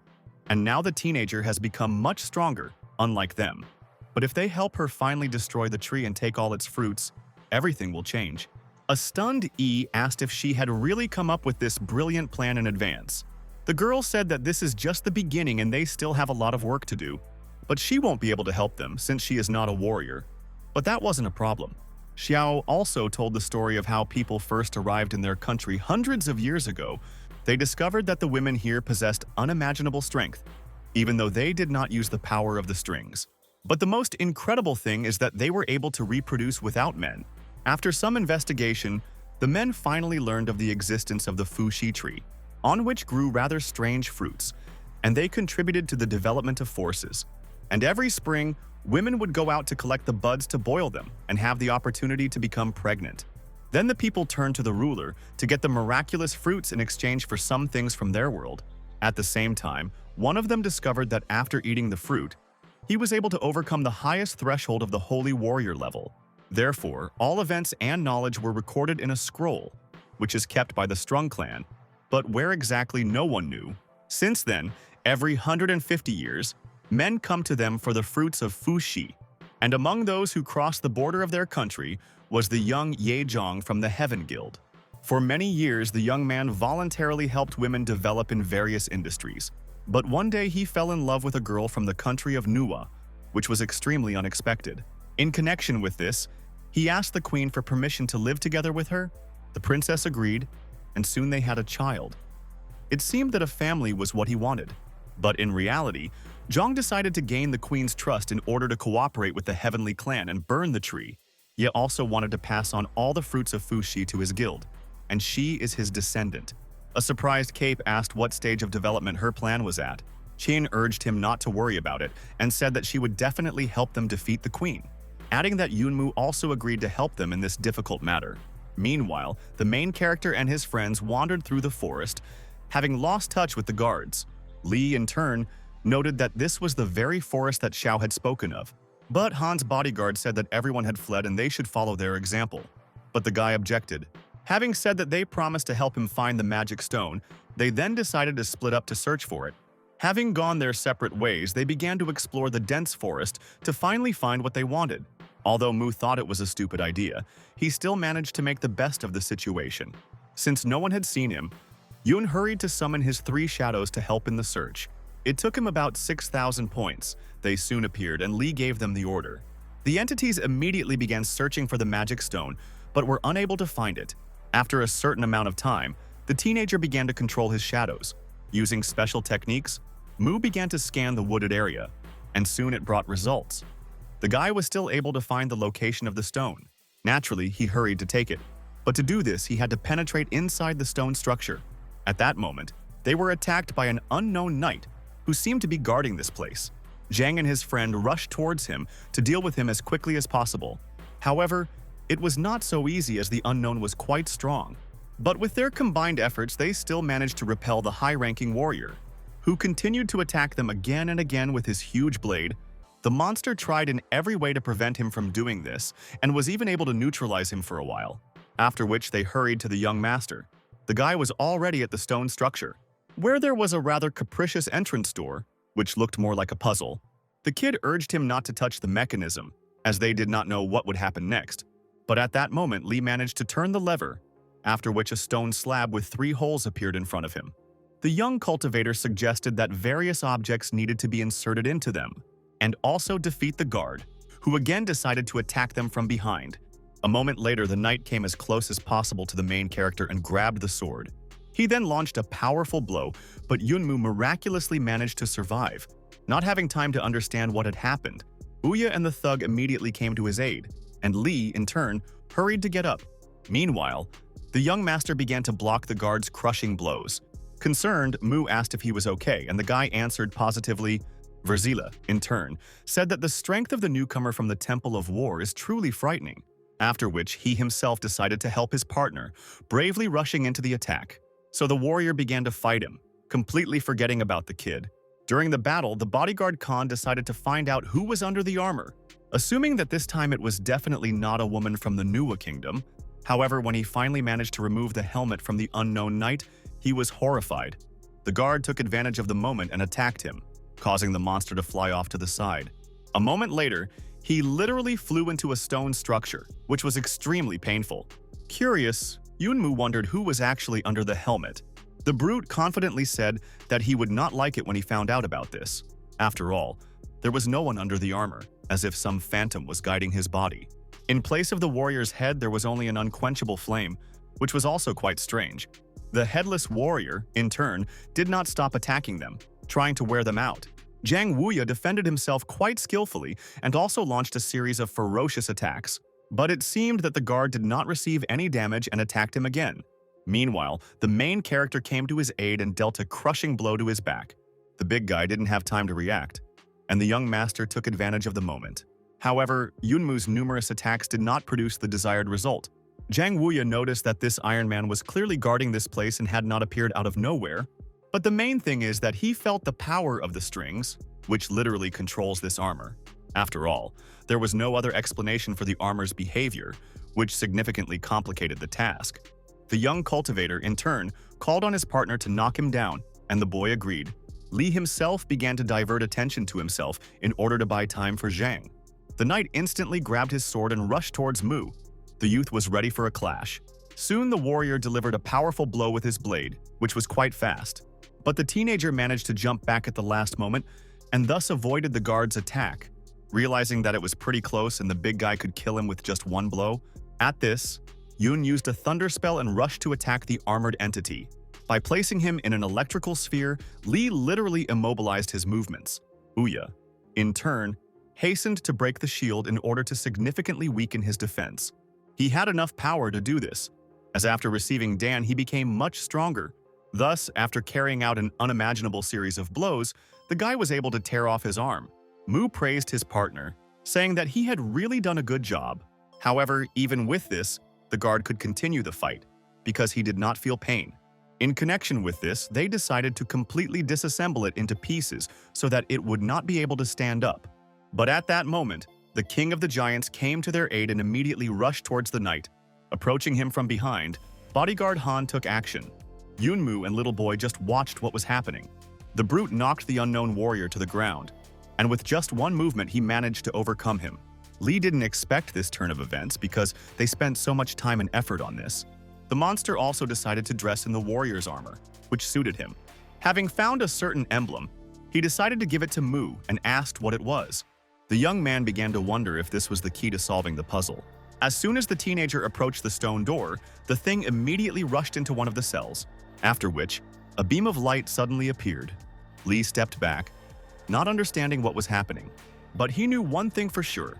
And now the teenager has become much stronger, unlike them. But if they help her finally destroy the tree and take all its fruits, everything will change. A stunned E asked if she had really come up with this brilliant plan in advance. The girl said that this is just the beginning and they still have a lot of work to do. But she won't be able to help them since she is not a warrior. But that wasn't a problem. Xiao also told the story of how people first arrived in their country hundreds of years ago. They discovered that the women here possessed unimaginable strength, even though they did not use the power of the strings. But the most incredible thing is that they were able to reproduce without men. After some investigation, the men finally learned of the existence of the Fuxi tree, on which grew rather strange fruits, and they contributed to the development of forces. And every spring, women would go out to collect the buds to boil them and have the opportunity to become pregnant. Then the people turned to the ruler to get the miraculous fruits in exchange for some things from their world. At the same time, one of them discovered that after eating the fruit, he was able to overcome the highest threshold of the holy warrior level. Therefore, all events and knowledge were recorded in a scroll, which is kept by the Strung clan, but where exactly no one knew. Since then, every 150 years, men come to them for the fruits of Fuxi, and among those who crossed the border of their country was the young Ye Zhong from the Heaven Guild. For many years, the young man voluntarily helped women develop in various industries. But one day he fell in love with a girl from the country of Manhwa, which was extremely unexpected. In connection with this, he asked the queen for permission to live together with her. The princess agreed, and soon they had a child. It seemed that a family was what he wanted. But in reality, Zhang decided to gain the queen's trust in order to cooperate with the heavenly clan and burn the tree, yet also wanted to pass on all the fruits of Fuxi to his guild, and she is his descendant. A surprised Cape asked what stage of development her plan was at. Qin urged him not to worry about it and said that she would definitely help them defeat the queen, adding that Yunmu also agreed to help them in this difficult matter. Meanwhile, the main character and his friends wandered through the forest, having lost touch with the guards. Li, in turn, noted that this was the very forest that Xiao had spoken of. But Han's bodyguard said that everyone had fled and they should follow their example. But the guy objected. Having said that they promised to help him find the magic stone, they then decided to split up to search for it. Having gone their separate ways, they began to explore the dense forest to finally find what they wanted. Although Mu thought it was a stupid idea, he still managed to make the best of the situation. Since no one had seen him, Yun hurried to summon his 3 shadows to help in the search. It took him about 6,000 points. They soon appeared, and Li gave them the order. The entities immediately began searching for the magic stone, but were unable to find it. After a certain amount of time, the teenager began to control his shadows. Using special techniques, Mu began to scan the wooded area, and soon it brought results. The guy was still able to find the location of the stone. Naturally, he hurried to take it, but to do this, he had to penetrate inside the stone structure. At that moment, they were attacked by an unknown knight who seemed to be guarding this place. Zhang and his friend rushed towards him to deal with him as quickly as possible. However, it was not so easy as the unknown was quite strong. But with their combined efforts, they still managed to repel the high-ranking warrior, who continued to attack them again and again with his huge blade. The monster tried in every way to prevent him from doing this, and was even able to neutralize him for a while, after which they hurried to the young master. The guy was already at the stone structure, where there was a rather capricious entrance door, which looked more like a puzzle. The kid urged him not to touch the mechanism, as they did not know what would happen next. But at that moment, Li managed to turn the lever, after which a stone slab with 3 holes appeared in front of him. The young cultivator suggested that various objects needed to be inserted into them, and also defeat the guard, who again decided to attack them from behind. A moment later, the knight came as close as possible to the main character and grabbed the sword. He then launched a powerful blow, but Yunmu miraculously managed to survive. Not having time to understand what had happened, Ouya and the thug immediately came to his aid, and Li, in turn, hurried to get up. Meanwhile, the young master began to block the guard's crushing blows. Concerned, Mu asked if he was okay, and the guy answered positively. Verzila, in turn, said that the strength of the newcomer from the Temple of War is truly frightening, after which he himself decided to help his partner, bravely rushing into the attack. So the warrior began to fight him, completely forgetting about the kid. During the battle, the bodyguard Khan decided to find out who was under the armor, assuming that this time it was definitely not a woman from the Nuwa kingdom. However, when he finally managed to remove the helmet from the unknown knight, he was horrified. The guard took advantage of the moment and attacked him, causing the monster to fly off to the side. A moment later, he literally flew into a stone structure, which was extremely painful. Curious, Yunmu wondered who was actually under the helmet. The brute confidently said that he would not like it when he found out about this. After all, there was no one under the armor, as if some phantom was guiding his body. In place of the warrior's head, there was only an unquenchable flame, which was also quite strange. The headless warrior, in turn, did not stop attacking them, trying to wear them out. Zhang Wuya defended himself quite skillfully and also launched a series of ferocious attacks. But it seemed that the guard did not receive any damage and attacked him again. Meanwhile, the main character came to his aid and dealt a crushing blow to his back. The big guy didn't have time to react, and the young master took advantage of the moment. However, Yunmu's numerous attacks did not produce the desired result. Zhang Wuya noticed that this Iron Man was clearly guarding this place and had not appeared out of nowhere. But the main thing is that he felt the power of the strings, which literally controls this armor. After all, there was no other explanation for the armor's behavior, which significantly complicated the task. The young cultivator, in turn, called on his partner to knock him down, and the boy agreed. Li himself began to divert attention to himself in order to buy time for Zhang. The knight instantly grabbed his sword and rushed towards Mu. The youth was ready for a clash. Soon the warrior delivered a powerful blow with his blade, which was quite fast. But the teenager managed to jump back at the last moment and thus avoided the guard's attack. Realizing that it was pretty close and the big guy could kill him with just one blow, at this, Yun used a thunder spell and rushed to attack the armored entity. By placing him in an electrical sphere, Li literally immobilized his movements. Ouya, in turn, hastened to break the shield in order to significantly weaken his defense. He had enough power to do this, as after receiving Dan he became much stronger. Thus, after carrying out an unimaginable series of blows, the guy was able to tear off his arm. Mu praised his partner, saying that he had really done a good job. However, even with this, the guard could continue the fight, because he did not feel pain. In connection with this, they decided to completely disassemble it into pieces so that it would not be able to stand up. But at that moment, the king of the giants came to their aid and immediately rushed towards the knight. Approaching him from behind, bodyguard Han took action. Yunmu and little boy just watched what was happening. The brute knocked the unknown warrior to the ground, and with just one movement he managed to overcome him. Li didn't expect this turn of events because they spent so much time and effort on this. The monster also decided to dress in the warrior's armor, which suited him. Having found a certain emblem, he decided to give it to Mu and asked what it was. The young man began to wonder if this was the key to solving the puzzle. As soon as the teenager approached the stone door, the thing immediately rushed into one of the cells, after which, a beam of light suddenly appeared. Li stepped back, not understanding what was happening. But he knew one thing for sure.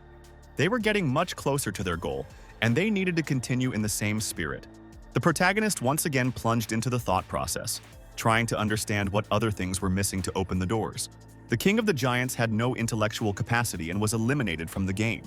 They were getting much closer to their goal, and they needed to continue in the same spirit. The protagonist once again plunged into the thought process, trying to understand what other things were missing to open the doors. The king of the giants had no intellectual capacity and was eliminated from the game.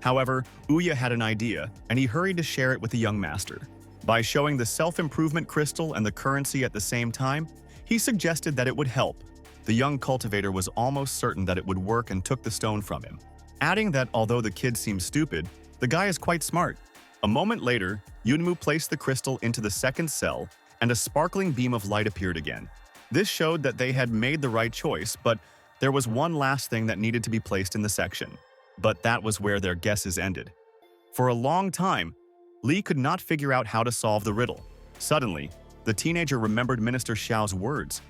However, Ouya had an idea, and he hurried to share it with the young master. By showing the self-improvement crystal and the currency at the same time, he suggested that it would help. The young cultivator was almost certain that it would work and took the stone from him, adding that although the kid seems stupid, the guy is quite smart. A moment later, Yunmu placed the crystal into the second cell, and a sparkling beam of light appeared again. This showed that they had made the right choice, but there was one last thing that needed to be placed in the section. But that was where their guesses ended. For a long time, Li could not figure out how to solve the riddle. Suddenly, the teenager remembered Minister Xiao's words,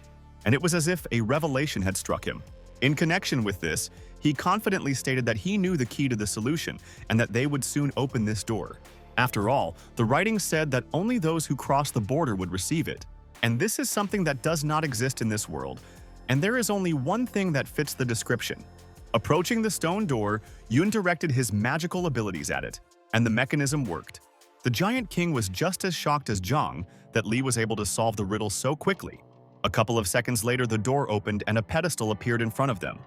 and it was as if a revelation had struck him. In connection with this, he confidently stated that he knew the key to the solution and that they would soon open this door. After all, the writing said that only those who cross the border would receive it. And this is something that does not exist in this world, and there is only one thing that fits the description. Approaching the stone door, Yun directed his magical abilities at it, and the mechanism worked. The giant king was just as shocked as Zhang that Li was able to solve the riddle so quickly. A couple of seconds later, the door opened and a pedestal appeared in front of them.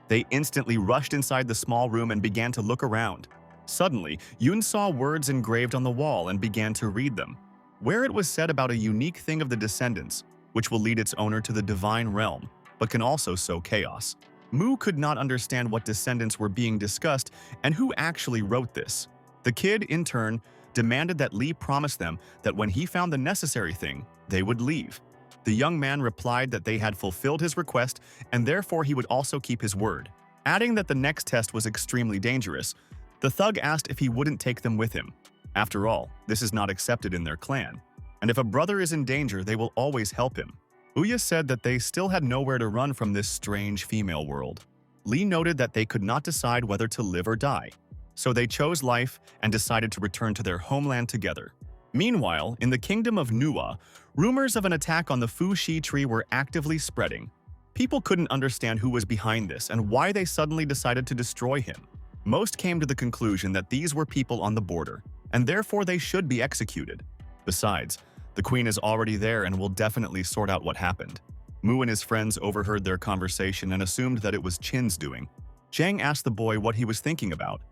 They instantly rushed inside the small room and began to look around. Suddenly, Yun saw words engraved on the wall and began to read them, where it was said about a unique thing of the descendants, which will lead its owner to the divine realm, but can also sow chaos. Mu could not understand what descendants were being discussed and who actually wrote this. The kid, in turn, demanded that Li promise them that when he found the necessary thing, they would leave. The young man replied that they had fulfilled his request and therefore he would also keep his word. Adding that the next test was extremely dangerous, the thug asked if he wouldn't take them with him. After all, this is not accepted in their clan, and if a brother is in danger, they will always help him. Ouya said that they still had nowhere to run from this strange female world. Li noted that they could not decide whether to live or die, so they chose life and decided to return to their homeland together. Meanwhile, in the kingdom of Nuwa, rumors of an attack on the Fu Shi tree were actively spreading. People couldn't understand who was behind this and why they suddenly decided to destroy him. Most came to the conclusion that these were people on the border, and therefore they should be executed. Besides, the queen is already there and will definitely sort out what happened. Mu and his friends overheard their conversation and assumed that it was Qin's doing. Zhang asked the boy what he was thinking about.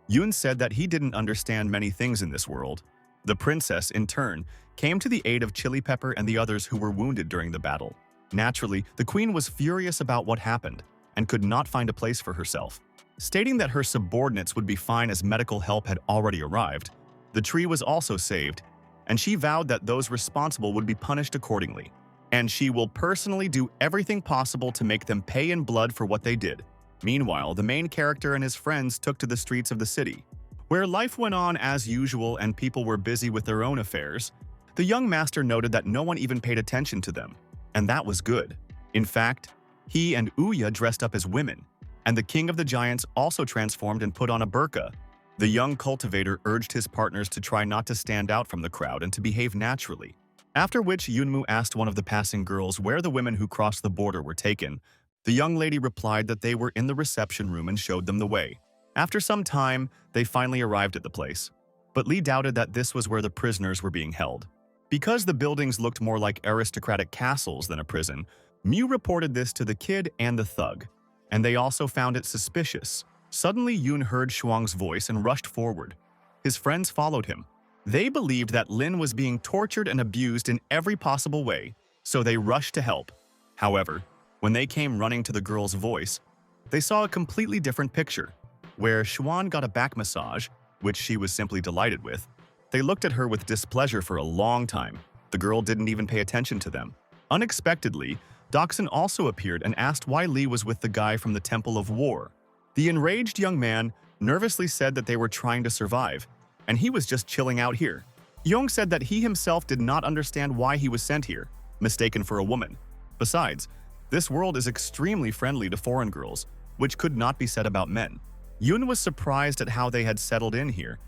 Yun said that he didn't understand many things in this world. The princess, in turn, came to the aid of Chili Pepper and the others who were wounded during the battle. Naturally, the queen was furious about what happened and could not find a place for herself. Stating that her subordinates would be fine as medical help had already arrived, the tree was also saved, and she vowed that those responsible would be punished accordingly. and she will personally do everything possible to make them pay in blood for what they did. Meanwhile, the main character and his friends took to the streets of the city, where life went on as usual and people were busy with their own affairs. The young master noted that no one even paid attention to them, and that was good. In fact, he and Uya dressed up as women, and the king of the giants also transformed and put on a burqa. The young cultivator urged his partners to try not to stand out from the crowd and to behave naturally. After which Yunmu asked one of the passing girls where the women who crossed the border were taken. The young lady replied that they were in the reception room and showed them the way. After some time, they finally arrived at the place. But Lee doubted that this was where the prisoners were being held. Because the buildings looked more like aristocratic castles than a prison, Mew reported this to the kid and the thug, and they also found it suspicious. Suddenly, Yoon heard Shuang's voice and rushed forward. His friends followed him. They believed that Lin was being tortured and abused in every possible way, so they rushed to help. However, when they came running to the girl's voice, they saw a completely different picture, where Shuang got a back massage, which she was simply delighted with. They looked at her with displeasure for a long time. The girl didn't even pay attention to them. Unexpectedly, Doksun also appeared and asked why Lee was with the guy from the Temple of War. The enraged young man nervously said that they were trying to survive, and he was just chilling out here. Yong said that he himself did not understand why he was sent here, mistaken for a woman. Besides, this world is extremely friendly to foreign girls, which could not be said about men. Yun was surprised at how they had settled in here.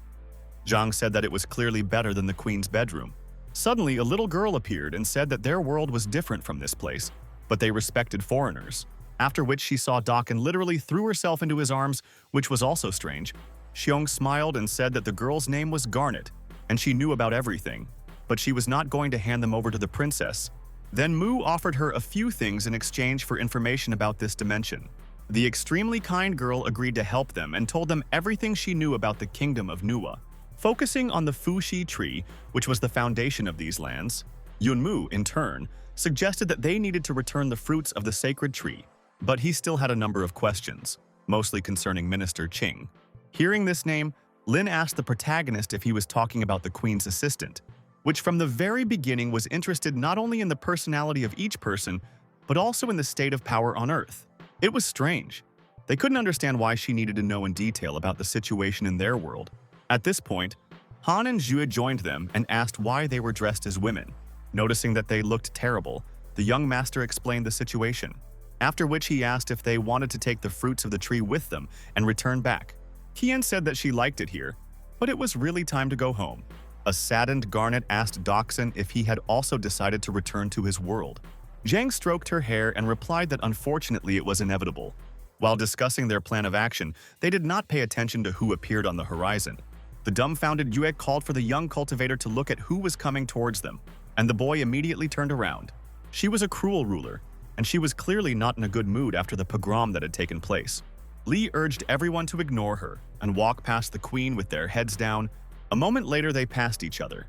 Zhang said that it was clearly better than the queen's bedroom. Suddenly, a little girl appeared and said that their world was different from this place, but they respected foreigners. After which she saw Doc and literally threw herself into his arms, which was also strange. Xiong smiled and said that the girl's name was Garnet, and she knew about everything, but she was not going to hand them over to the princess. Then Mu offered her a few things in exchange for information about this dimension. The extremely kind girl agreed to help them and told them everything she knew about the kingdom of Nuwa. Focusing on the Fuxi tree, which was the foundation of these lands, Yunmu, in turn, suggested that they needed to return the fruits of the sacred tree, but he still had a number of questions, mostly concerning Minister Qing. Hearing this name, Lin asked the protagonist if he was talking about the queen's assistant, which from the very beginning was interested not only in the personality of each person, but also in the state of power on Earth. It was strange. They couldn't understand why she needed to know in detail about the situation in their world. At this point, Han and Jue joined them and asked why they were dressed as women. Noticing that they looked terrible, the young master explained the situation, after which he asked if they wanted to take the fruits of the tree with them and return back. Kian said that she liked it here, but it was really time to go home. A saddened Garnet asked Doksun if he had also decided to return to his world. Zhang stroked her hair and replied that unfortunately it was inevitable. While discussing their plan of action, they did not pay attention to who appeared on the horizon. The dumbfounded Yue called for the young cultivator to look at who was coming towards them, and the boy immediately turned around. She was a cruel ruler, and she was clearly not in a good mood after the pogrom that had taken place. Li urged everyone to ignore her and walk past the queen with their heads down. A moment later, they passed each other,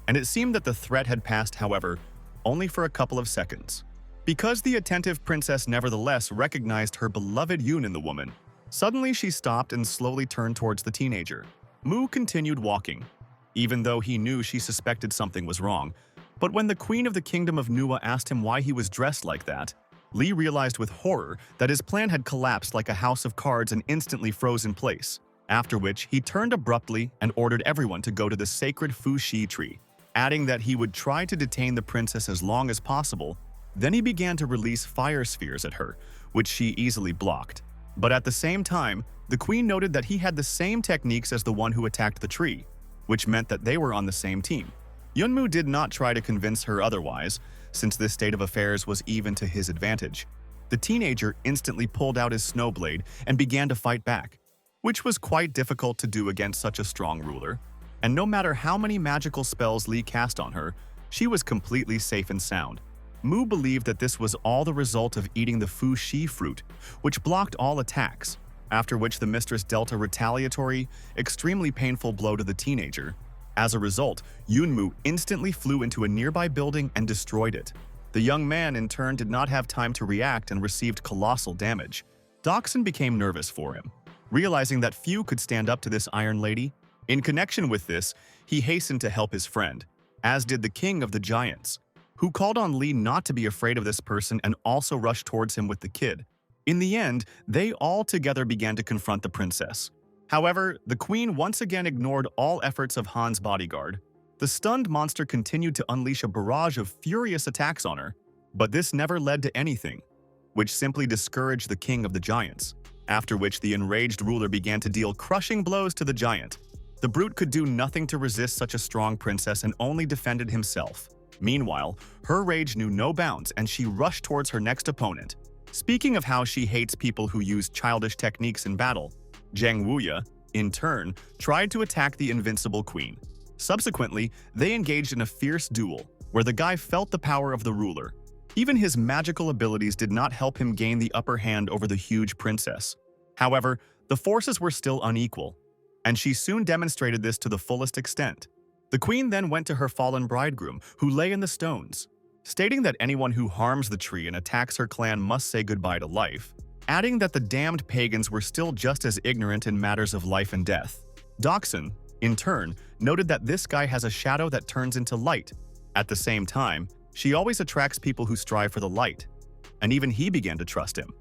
and it seemed that the threat had passed, however, only for a couple of seconds. Because the attentive princess nevertheless recognized her beloved Yun in the woman, suddenly she stopped and slowly turned towards the teenager. Mu continued walking, even though he knew she suspected something was wrong. But when the queen of the kingdom of Nuwa asked him why he was dressed like that, Li realized with horror that his plan had collapsed like a house of cards and instantly froze in place. After which, he turned abruptly and ordered everyone to go to the sacred Fuxi tree, adding that he would try to detain the princess as long as possible. Then he began to release fire spheres at her, which she easily blocked. But at the same time, the queen noted that he had the same techniques as the one who attacked the tree, which meant that they were on the same team. Yunmu did not try to convince her otherwise, since this state of affairs was even to his advantage. The teenager instantly pulled out his snowblade and began to fight back, which was quite difficult to do against such a strong ruler. And no matter how many magical spells Li cast on her, she was completely safe and sound. Mu believed that this was all the result of eating the Fuxi fruit, which blocked all attacks, after which the mistress dealt a retaliatory, extremely painful blow to the teenager. As a result, Yunmu instantly flew into a nearby building and destroyed it. The young man, in turn, did not have time to react and received colossal damage. Doksun became nervous for him, realizing that few could stand up to this Iron Lady. In connection with this, he hastened to help his friend, as did the king of the giants, who called on Li not to be afraid of this person and also rushed towards him with the kid. In the end, they all together began to confront the princess. However, the queen once again ignored all efforts of Han's bodyguard. The stunned monster continued to unleash a barrage of furious attacks on her, but this never led to anything, which simply discouraged the king of the giants, after which the enraged ruler began to deal crushing blows to the giant. The brute could do nothing to resist such a strong princess and only defended himself. Meanwhile, her rage knew no bounds and she rushed towards her next opponent. Speaking of how she hates people who use childish techniques in battle, Zhang Wuya, in turn, tried to attack the invincible queen. Subsequently, they engaged in a fierce duel, where the guy felt the power of the ruler. Even his magical abilities did not help him gain the upper hand over the huge princess. However, the forces were still unequal, and she soon demonstrated this to the fullest extent. The queen then went to her fallen bridegroom, who lay in the stones, stating that anyone who harms the tree and attacks her clan must say goodbye to life, adding that the damned pagans were still just as ignorant in matters of life and death. Doxon, in turn, noted that this guy has a shadow that turns into light. At the same time, she always attracts people who strive for the light, and even he began to trust him.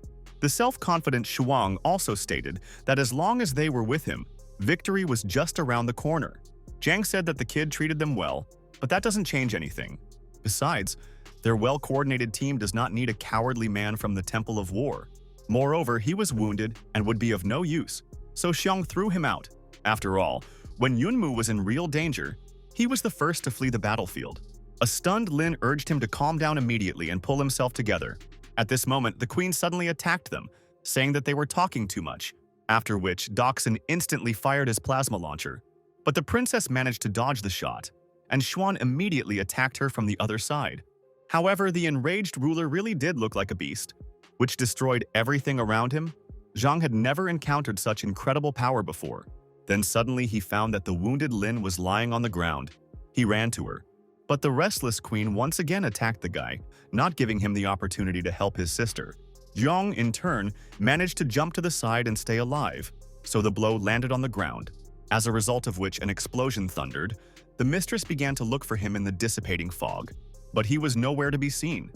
The self-confident Shuang also stated that as long as they were with him, victory was just around the corner. Zhang said that the kid treated them well, but that doesn't change anything. Besides, their well-coordinated team does not need a cowardly man from the Temple of War. Moreover, he was wounded and would be of no use, so Xiong threw him out. After all, when Yunmu was in real danger, he was the first to flee the battlefield. A stunned Lin urged him to calm down immediately and pull himself together. At this moment, the queen suddenly attacked them, saying that they were talking too much, after which Doxon instantly fired his plasma launcher. But the princess managed to dodge the shot, and Xuan immediately attacked her from the other side. However, the enraged ruler really did look like a beast, which destroyed everything around him. Zhang had never encountered such incredible power before. Then suddenly he found that the wounded Lin was lying on the ground. He ran to her, but the restless queen once again attacked the guy, not giving him the opportunity to help his sister. Zhang, in turn, managed to jump to the side and stay alive, so the blow landed on the ground, as a result of which an explosion thundered. The mistress began to look for him in the dissipating fog, but he was nowhere to be seen.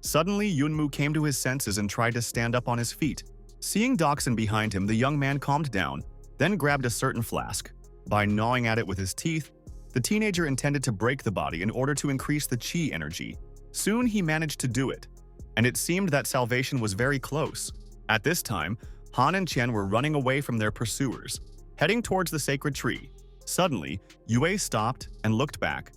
Suddenly, Yunmu came to his senses and tried to stand up on his feet. Seeing Doxon behind him, the young man calmed down, then grabbed a certain flask. By gnawing at it with his teeth, the teenager intended to break the body in order to increase the chi energy. Soon he managed to do it, and it seemed that salvation was very close. At this time, Han and Qian were running away from their pursuers, heading towards the sacred tree. Suddenly, Yue stopped and looked back,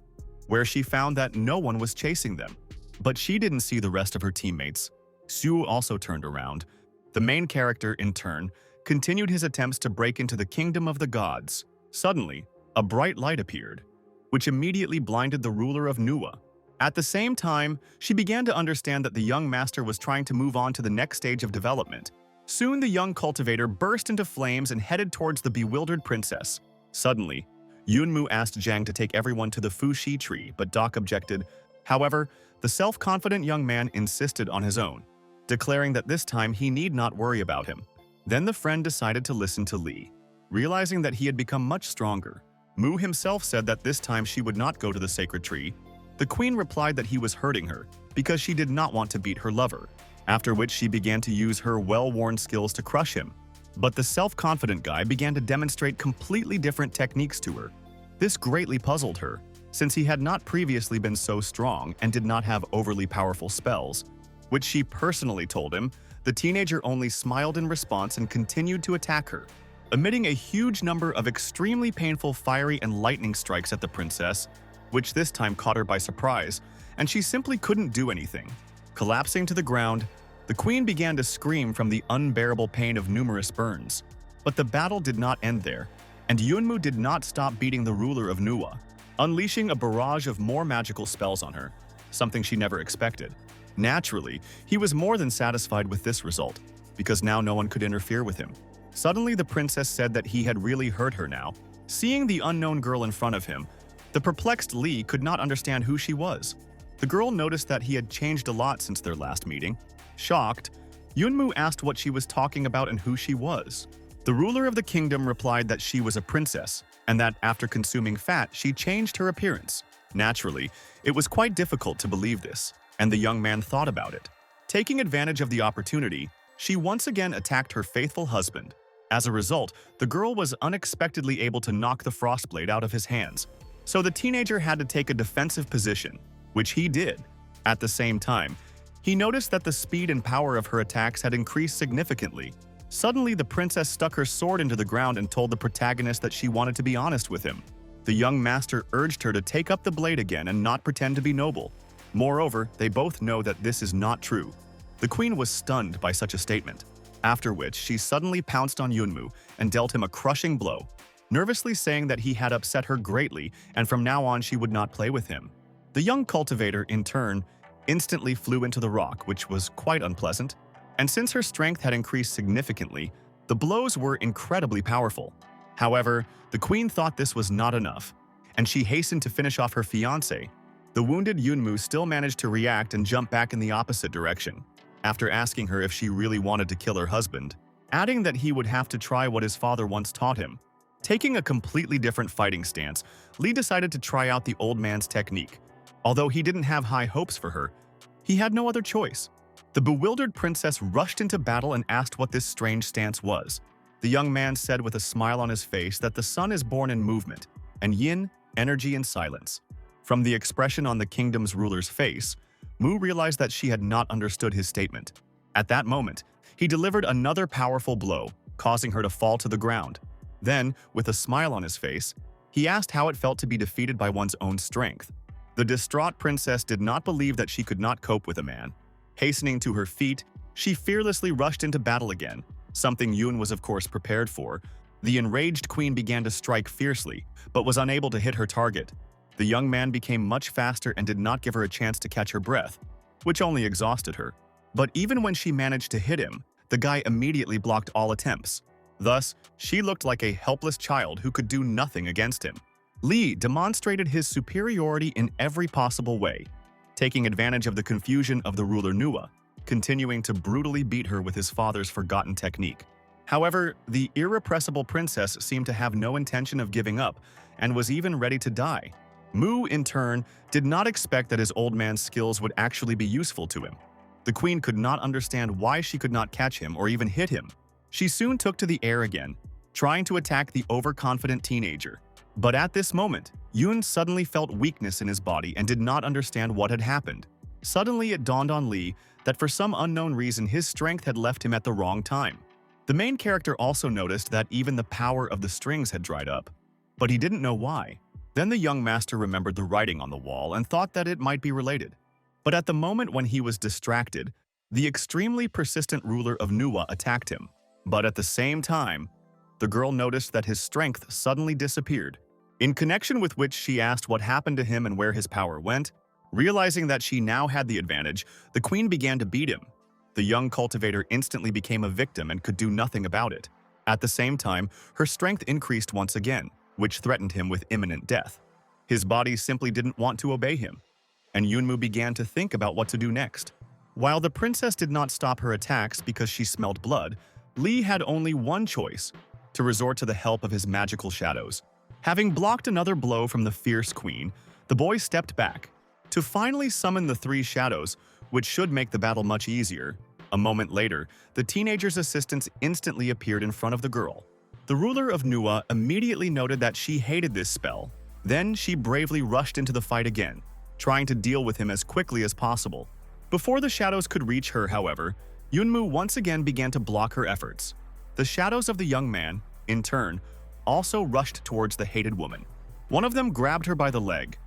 where she found that no one was chasing them. But she didn't see the rest of her teammates. Xu also turned around. The main character, in turn, continued his attempts to break into the kingdom of the gods. Suddenly, a bright light appeared, which immediately blinded the ruler of Nuwa. At the same time, she began to understand that the young master was trying to move on to the next stage of development. Soon the young cultivator burst into flames and headed towards the bewildered princess. Suddenly, Yunmu asked Zhang to take everyone to the Fuxi tree, but Doc objected. However, the self-confident young man insisted on his own, declaring that this time he need not worry about him. Then the friend decided to listen to Li, realizing that he had become much stronger. Mu himself said that this time she would not go to the sacred tree. The queen replied that he was hurting her because she did not want to beat her lover, after which she began to use her well-worn skills to crush him. But the self-confident guy began to demonstrate completely different techniques to her. This greatly puzzled her, since he had not previously been so strong and did not have overly powerful spells, which she personally told him. The teenager only smiled in response and continued to attack her, emitting a huge number of extremely painful fiery and lightning strikes at the princess, which this time caught her by surprise, and she simply couldn't do anything. Collapsing to the ground, the queen began to scream from the unbearable pain of numerous burns. But the battle did not end there, and Yunmu did not stop beating the ruler of Nuwa, unleashing a barrage of more magical spells on her, something she never expected. Naturally, he was more than satisfied with this result, because now no one could interfere with him. Suddenly, the princess said that he had really hurt her now. Seeing the unknown girl in front of him, the perplexed Li could not understand who she was. The girl noticed that he had changed a lot since their last meeting. Shocked, Yunmu asked what she was talking about and who she was. The ruler of the kingdom replied that she was a princess, and that after consuming fat, she changed her appearance. Naturally, it was quite difficult to believe this, and the young man thought about it. Taking advantage of the opportunity, she once again attacked her faithful husband. As a result, the girl was unexpectedly able to knock the frostblade out of his hands, so the teenager had to take a defensive position, which he did. At the same time, he noticed that the speed and power of her attacks had increased significantly. Suddenly, the princess stuck her sword into the ground and told the protagonist that she wanted to be honest with him. The young master urged her to take up the blade again and not pretend to be noble. Moreover, they both know that this is not true. The queen was stunned by such a statement, after which she suddenly pounced on Yunmu and dealt him a crushing blow, nervously saying that he had upset her greatly and from now on she would not play with him. The young cultivator, in turn, instantly flew into the rock, which was quite unpleasant, and since her strength had increased significantly, the blows were incredibly powerful. However, the queen thought this was not enough, and she hastened to finish off her fiancé. The wounded Yunmu still managed to react and jump back in the opposite direction, after asking her if she really wanted to kill her husband, adding that he would have to try what his father once taught him. Taking a completely different fighting stance, Lee decided to try out the old man's technique. Although he didn't have high hopes for her, he had no other choice. The bewildered princess rushed into battle and asked what this strange stance was. The young man said with a smile on his face that the sun is born in movement, and yin, energy and silence. From the expression on the kingdom's ruler's face, Mu realized that she had not understood his statement. At that moment, he delivered another powerful blow, causing her to fall to the ground. Then, with a smile on his face, he asked how it felt to be defeated by one's own strength. The distraught princess did not believe that she could not cope with a man. Hastening to her feet, she fearlessly rushed into battle again, something Yun was of course prepared for. The enraged queen began to strike fiercely, but was unable to hit her target. The young man became much faster and did not give her a chance to catch her breath, which only exhausted her. But even when she managed to hit him, the guy immediately blocked all attempts. Thus, she looked like a helpless child who could do nothing against him. Lee demonstrated his superiority in every possible way, taking advantage of the confusion of the ruler Nuwa, continuing to brutally beat her with his father's forgotten technique. However, the irrepressible princess seemed to have no intention of giving up and was even ready to die. Mu, in turn, did not expect that his old man's skills would actually be useful to him. The queen could not understand why she could not catch him or even hit him. She soon took to the air again, trying to attack the overconfident teenager. But at this moment, Yun suddenly felt weakness in his body and did not understand what had happened. Suddenly, it dawned on Lee that for some unknown reason his strength had left him at the wrong time. The main character also noticed that even the power of the strings had dried up, but he didn't know why. Then the young master remembered the writing on the wall and thought that it might be related. But at the moment when he was distracted, the extremely persistent ruler of Nuwa attacked him. But at the same time, the girl noticed that his strength suddenly disappeared, in connection with which she asked what happened to him and where his power went. Realizing that she now had the advantage, the queen began to beat him. The young cultivator instantly became a victim and could do nothing about it. At the same time, her strength increased once again, which threatened him with imminent death. His body simply didn't want to obey him, and Yunmu began to think about what to do next. While the princess did not stop her attacks because she smelled blood, Lee had only one choice: to resort to the help of his magical shadows. Having blocked another blow from the fierce queen, the boy stepped back to finally summon the three shadows, which should make the battle much easier. A moment later, the teenager's assistants instantly appeared in front of the girl. The ruler of Nuwa immediately noted that she hated this spell. Then she bravely rushed into the fight again, trying to deal with him as quickly as possible. Before the shadows could reach her, however, Yunmu once again began to block her efforts. The shadows of the young man, in turn, also rushed towards the hated woman. One of them grabbed her by the leg,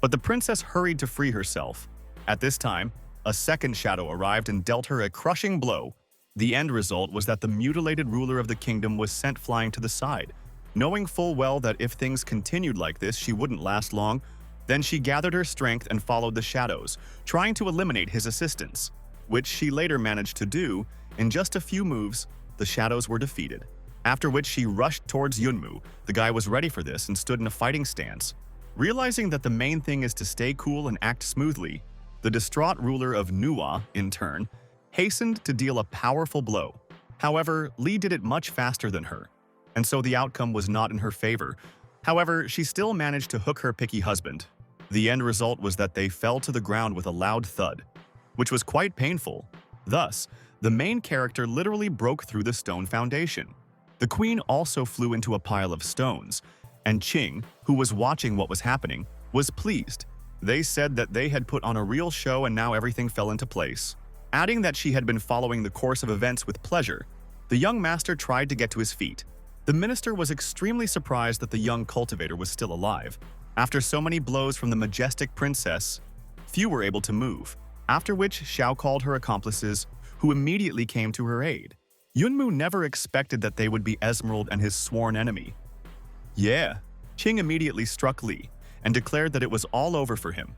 but the princess hurried to free herself. At this time, a second shadow arrived and dealt her a crushing blow. The end result was that the mutilated ruler of the kingdom was sent flying to the side. Knowing full well that if things continued like this, she wouldn't last long, then she gathered her strength and followed the shadows, trying to eliminate his assistants, which she later managed to do. In just a few moves, the shadows were defeated. After which she rushed towards Yunmu. The guy was ready for this and stood in a fighting stance. Realizing that the main thing is to stay cool and act smoothly, the distraught ruler of Nuwa, in turn, hastened to deal a powerful blow. However, Lee did it much faster than her, and so the outcome was not in her favor. However, she still managed to hook her picky husband, The end result was that they fell to the ground with a loud thud, which was quite painful. Thus, the main character literally broke through the stone foundation. The queen also flew into a pile of stones, and Qing, who was watching what was happening, was pleased. They said that they had put on a real show and now everything fell into place. Adding that she had been following the course of events with pleasure, the young master tried to get to his feet. The minister was extremely surprised that the young cultivator was still alive. After so many blows from the majestic princess, few were able to move, after which Xiao called her accomplices, who immediately came to her aid. Yunmu never expected that they would be Esmeralda and his sworn enemy. Yeah, Qing immediately struck Li and declared that it was all over for him,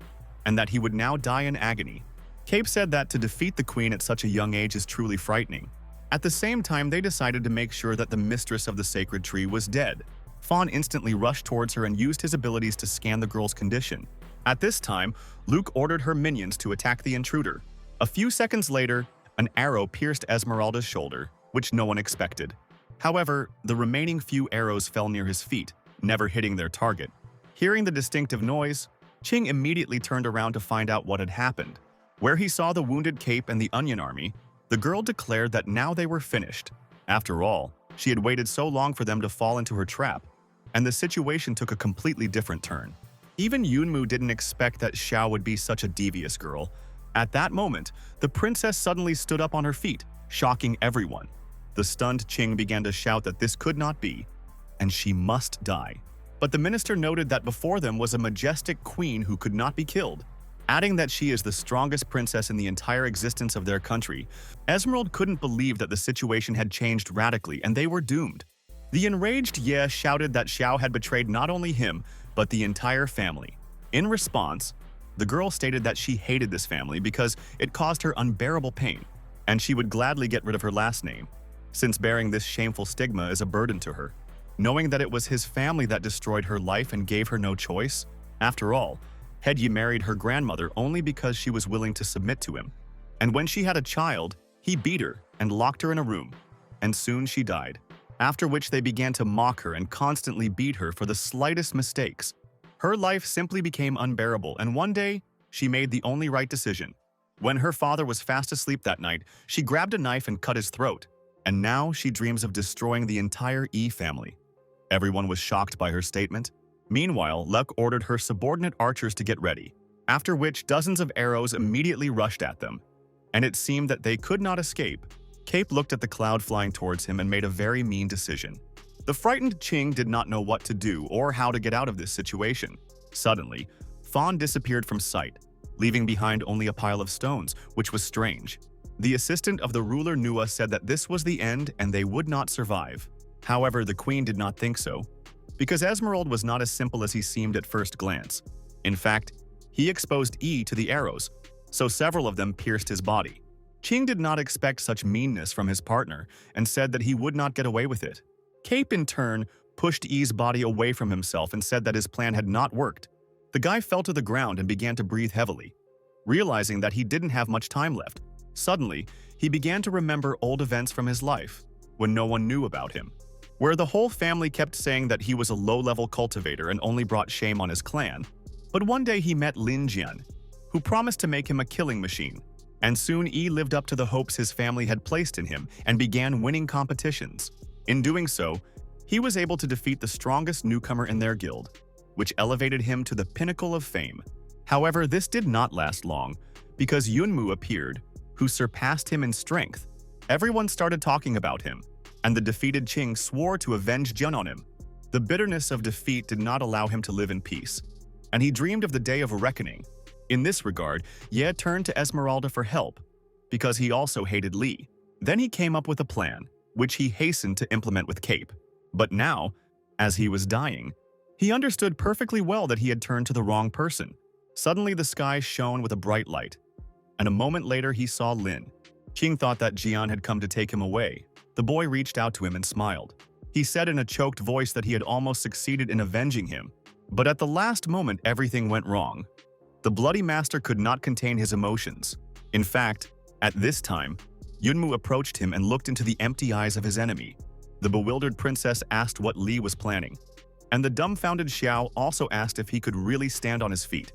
and that he would now die in agony. Cape said that to defeat the queen at such a young age is truly frightening. At the same time, they decided to make sure that the mistress of the sacred tree was dead. Fawn instantly rushed towards her and used his abilities to scan the girl's condition. At this time, Luke ordered her minions to attack the intruder. A few seconds later, an arrow pierced Esmeralda's shoulder, which no one expected. However, the remaining few arrows fell near his feet, never hitting their target. Hearing the distinctive noise, Qing immediately turned around to find out what had happened. Where he saw the wounded Cape and the Onion Army, the girl declared that now they were finished. After all, she had waited so long for them to fall into her trap, and the situation took a completely different turn. Even Yunmu didn't expect that Xiao would be such a devious girl. At that moment, the princess suddenly stood up on her feet, shocking everyone. The stunned Qing began to shout that this could not be, and she must die. But the minister noted that before them was a majestic queen who could not be killed. Adding that she is the strongest princess in the entire existence of their country, Esmeralda couldn't believe that the situation had changed radically and they were doomed. The enraged Ye shouted that Xiao had betrayed not only him, but the entire family. In response, the girl stated that she hated this family because it caused her unbearable pain, and she would gladly get rid of her last name, since bearing this shameful stigma is a burden to her. Knowing that it was his family that destroyed her life and gave her no choice, after all, Hedye married her grandmother only because she was willing to submit to him. And when she had a child, he beat her and locked her in a room, and soon she died. After which they began to mock her and constantly beat her for the slightest mistakes. Her life simply became unbearable, and one day, she made the only right decision. When her father was fast asleep that night, she grabbed a knife and cut his throat, and now she dreams of destroying the entire Yi family. Everyone was shocked by her statement. Meanwhile, Luck ordered her subordinate archers to get ready, after which dozens of arrows immediately rushed at them, and it seemed that they could not escape. Cape looked at the cloud flying towards him and made a very mean decision. The frightened Qing did not know what to do or how to get out of this situation. Suddenly, Fawn disappeared from sight, leaving behind only a pile of stones, which was strange. The assistant of the ruler Nua said that this was the end and they would not survive. However, the queen did not think so, because Esmeralda was not as simple as he seemed at first glance. In fact, he exposed E to the arrows, so several of them pierced his body. Qing did not expect such meanness from his partner and said that he would not get away with it. Cape, in turn, pushed E's body away from himself and said that his plan had not worked. The guy fell to the ground and began to breathe heavily. Realizing that he didn't have much time left, suddenly, he began to remember old events from his life, when no one knew about him, where the whole family kept saying that he was a low-level cultivator and only brought shame on his clan. But one day he met Lin Jian, who promised to make him a killing machine. And soon E lived up to the hopes his family had placed in him and began winning competitions. In doing so, he was able to defeat the strongest newcomer in their guild, which elevated him to the pinnacle of fame. However, this did not last long, because Yunmu appeared, who surpassed him in strength. Everyone started talking about him, and the defeated Qing swore to avenge Jian on him. The bitterness of defeat did not allow him to live in peace, and he dreamed of the day of reckoning. In this regard, Ye turned to Esmeralda for help, because he also hated Li. Then he came up with a plan, which he hastened to implement with Cape. But now, as he was dying, he understood perfectly well that he had turned to the wrong person. Suddenly the sky shone with a bright light, and a moment later he saw Lin. Qing thought that Jian had come to take him away. The boy reached out to him and smiled. He said in a choked voice that he had almost succeeded in avenging him. But at the last moment, everything went wrong. The bloody master could not contain his emotions. In fact, at this time, Yunmu approached him and looked into the empty eyes of his enemy. The bewildered princess asked what Li was planning, and the dumbfounded Xiao also asked if he could really stand on his feet.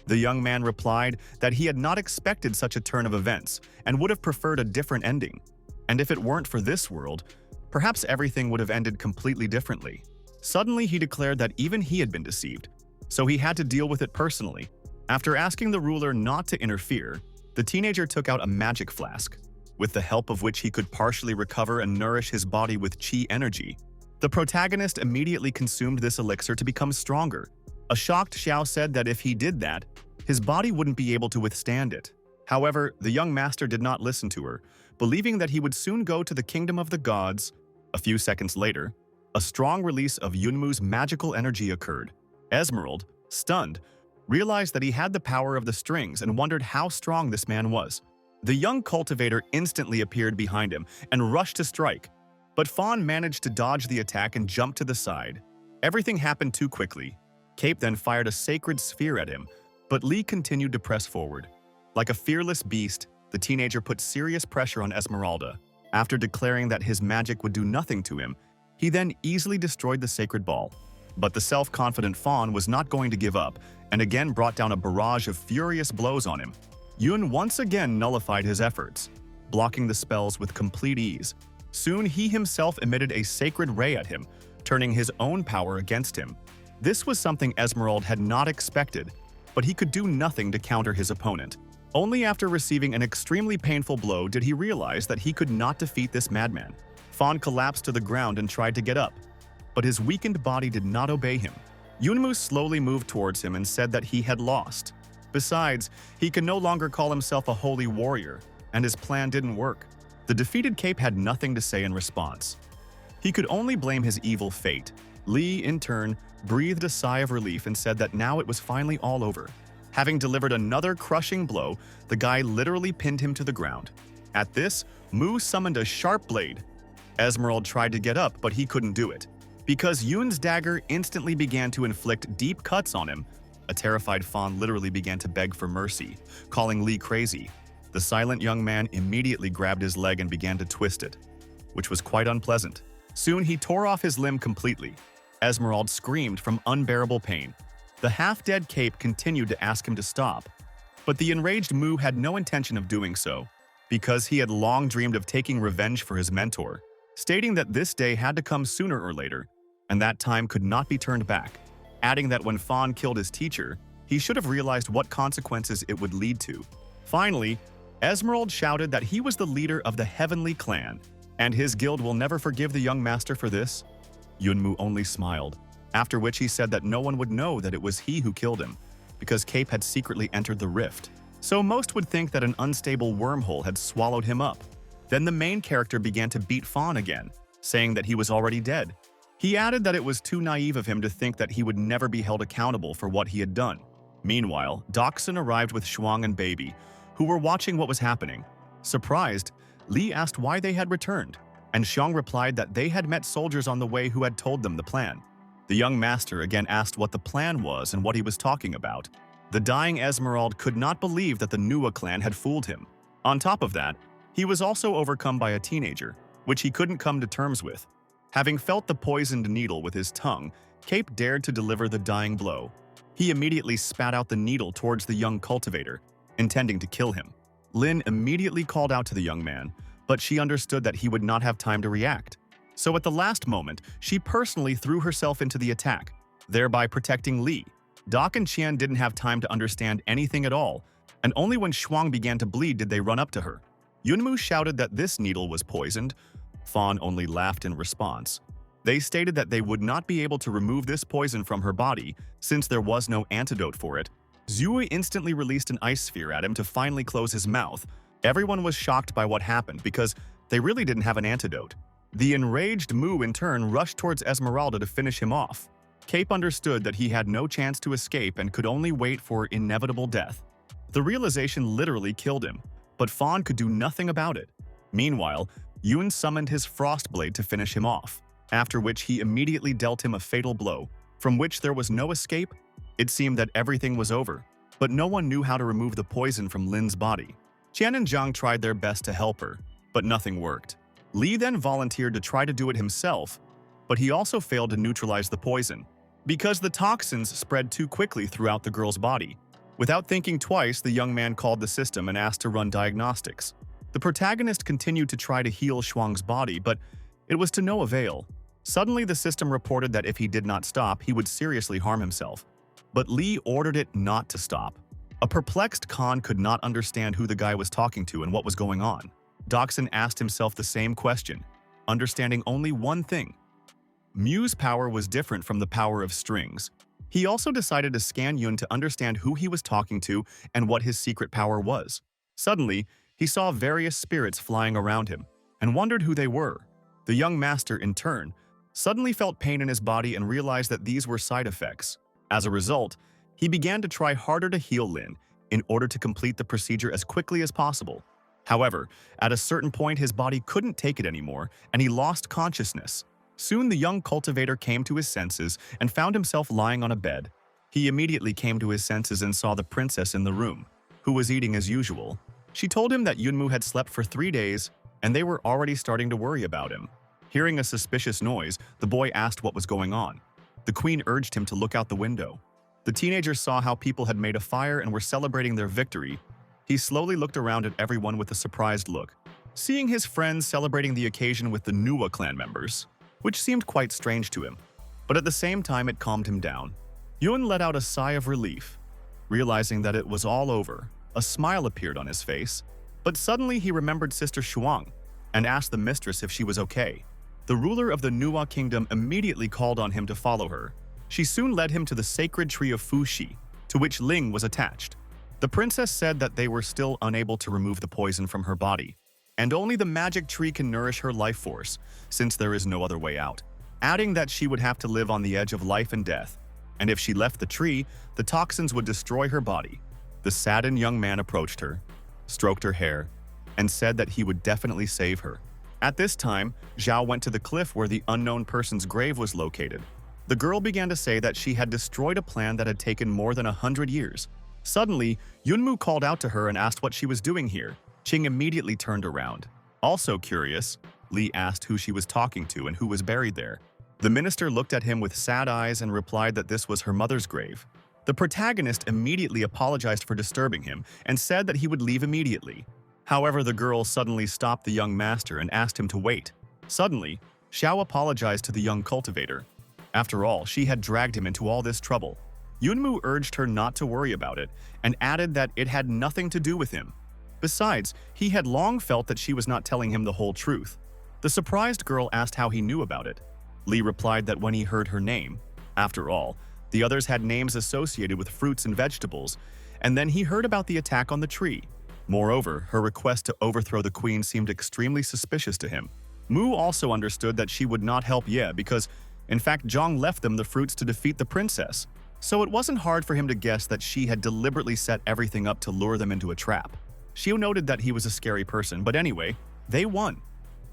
The young man replied that he had not expected such a turn of events and would have preferred a different ending. And if it weren't for this world, perhaps everything would have ended completely differently. Suddenly, he declared that even he had been deceived, so he had to deal with it personally. After asking the ruler not to interfere, the teenager took out a magic flask, with the help of which he could partially recover and nourish his body with chi energy. The protagonist immediately consumed this elixir to become stronger. A shocked Xiao said that if he did that, his body wouldn't be able to withstand it. However, the young master did not listen to her, believing that he would soon go to the kingdom of the gods. A few seconds later, a strong release of Yunmu's magical energy occurred. Esmeralda, stunned, realized that he had the power of the strings and wondered how strong this man was. The young cultivator instantly appeared behind him and rushed to strike, but Fawn managed to dodge the attack and jump to the side. Everything happened too quickly. Cape then fired a sacred sphere at him, but Lee continued to press forward. Like a fearless beast, the teenager put serious pressure on Esmeralda. After declaring that his magic would do nothing to him, he then easily destroyed the sacred ball. But the self-confident Fawn was not going to give up and again brought down a barrage of furious blows on him. Yun once again nullified his efforts, blocking the spells with complete ease. Soon he himself emitted a sacred ray at him, turning his own power against him. This was something Esmeralda had not expected, but he could do nothing to counter his opponent. Only after receiving an extremely painful blow did he realize that he could not defeat this madman. Fawn collapsed to the ground and tried to get up, but his weakened body did not obey him. Yunmu slowly moved towards him and said that he had lost. Besides, he could no longer call himself a holy warrior, and his plan didn't work. The defeated Cape had nothing to say in response. He could only blame his evil fate. Lee, in turn, breathed a sigh of relief and said that now it was finally all over. Having delivered another crushing blow, the guy literally pinned him to the ground. At this, Mu summoned a sharp blade. Esmeralda tried to get up, but he couldn't do it. Because Yun's dagger instantly began to inflict deep cuts on him, a terrified Fawn literally began to beg for mercy, calling Lee crazy. The silent young man immediately grabbed his leg and began to twist it, which was quite unpleasant. Soon he tore off his limb completely. Esmeralda screamed from unbearable pain. The half-dead Cape continued to ask him to stop, but the enraged Mu had no intention of doing so, because he had long dreamed of taking revenge for his mentor, stating that this day had to come sooner or later, and that time could not be turned back, adding that when Fawn killed his teacher, he should have realized what consequences it would lead to. Finally, Esmeralda shouted that he was the leader of the Heavenly Clan, and his guild will never forgive the young master for this. Yunmu only smiled, after which he said that no one would know that it was he who killed him, because Cape had secretly entered the rift. So most would think that an unstable wormhole had swallowed him up. Then the main character began to beat Fawn again, saying that he was already dead. He added that it was too naive of him to think that he would never be held accountable for what he had done. Meanwhile, Dachshund arrived with Shuang and Baby, who were watching what was happening. Surprised, Lee asked why they had returned, and Shuang replied that they had met soldiers on the way who had told them the plan. The young master again asked what the plan was and what he was talking about. The dying Esmeralda could not believe that the Nuwa clan had fooled him. On top of that, he was also overcome by a teenager, which he couldn't come to terms with. Having felt the poisoned needle with his tongue, Cape dared to deliver the dying blow. He immediately spat out the needle towards the young cultivator, intending to kill him. Lin immediately called out to the young man, but she understood that he would not have time to react. So at the last moment, she personally threw herself into the attack, thereby protecting Lee. Doc and Qian didn't have time to understand anything at all, and only when Shuang began to bleed did they run up to her. Yunmu shouted that this needle was poisoned. Fawn only laughed in response. They stated that they would not be able to remove this poison from her body since there was no antidote for it. Zui instantly released an ice sphere at him to finally close his mouth. Everyone was shocked by what happened because they really didn't have an antidote. The enraged Mu in turn rushed towards Esmeralda to finish him off. Cape understood that he had no chance to escape and could only wait for inevitable death. The realization literally killed him, but Fawn could do nothing about it. Meanwhile, Yun summoned his frost blade to finish him off, after which he immediately dealt him a fatal blow, from which there was no escape. It seemed that everything was over, but no one knew how to remove the poison from Lin's body. Qian and Zhang tried their best to help her, but nothing worked. Li then volunteered to try to do it himself, but he also failed to neutralize the poison, because the toxins spread too quickly throughout the girl's body. Without thinking twice, the young man called the system and asked to run diagnostics. The protagonist continued to try to heal Shuang's body, but it was to no avail. Suddenly, the system reported that if he did not stop, he would seriously harm himself. But Lee ordered it not to stop. A perplexed Khan could not understand who the guy was talking to and what was going on. Doxon asked himself the same question, understanding only one thing. Mu's power was different from the power of strings. He also decided to scan Yun to understand who he was talking to and what his secret power was. Suddenly, he saw various spirits flying around him and wondered who they were. The young master, in turn, suddenly felt pain in his body and realized that these were side effects. As a result, he began to try harder to heal Lin in order to complete the procedure as quickly as possible. However, at a certain point his body couldn't take it anymore and he lost consciousness. Soon the young cultivator came to his senses and found himself lying on a bed. He immediately came to his senses and saw the princess in the room, who was eating as usual. She told him that Yunmu had slept for 3 days and they were already starting to worry about him. Hearing a suspicious noise, the boy asked what was going on. The queen urged him to look out the window. The teenager saw how people had made a fire and were celebrating their victory. He slowly looked around at everyone with a surprised look, seeing his friends celebrating the occasion with the Nuwa clan members, which seemed quite strange to him. But at the same time, it calmed him down. Yun let out a sigh of relief. Realizing that it was all over, a smile appeared on his face. But suddenly he remembered Sister Shuang and asked the mistress if she was okay. The ruler of the Nuwa kingdom immediately called on him to follow her. She soon led him to the sacred tree of Fuxi, to which Ling was attached. The princess said that they were still unable to remove the poison from her body, and only the magic tree can nourish her life force, since there is no other way out, adding that she would have to live on the edge of life and death, and if she left the tree, the toxins would destroy her body. The saddened young man approached her, stroked her hair, and said that he would definitely save her. At this time, Zhao went to the cliff where the unknown person's grave was located. The girl began to say that she had destroyed a plan that had taken more than 100 years. Suddenly, Yunmu called out to her and asked what she was doing here. Qing immediately turned around. Also curious, Li asked who she was talking to and who was buried there. The minister looked at him with sad eyes and replied that this was her mother's grave. The protagonist immediately apologized for disturbing him and said that he would leave immediately. However, the girl suddenly stopped the young master and asked him to wait. Suddenly, Xiao apologized to the young cultivator. After all, she had dragged him into all this trouble. Yunmu urged her not to worry about it and added that it had nothing to do with him. Besides, he had long felt that she was not telling him the whole truth. The surprised girl asked how he knew about it. Li replied that when he heard her name. After all, the others had names associated with fruits and vegetables, and then he heard about the attack on the tree. Moreover, her request to overthrow the queen seemed extremely suspicious to him. Mu also understood that she would not help Ye because, in fact, Zhang left them the fruits to defeat the princess. So it wasn't hard for him to guess that she had deliberately set everything up to lure them into a trap. Xiu noted that he was a scary person, but anyway, they won,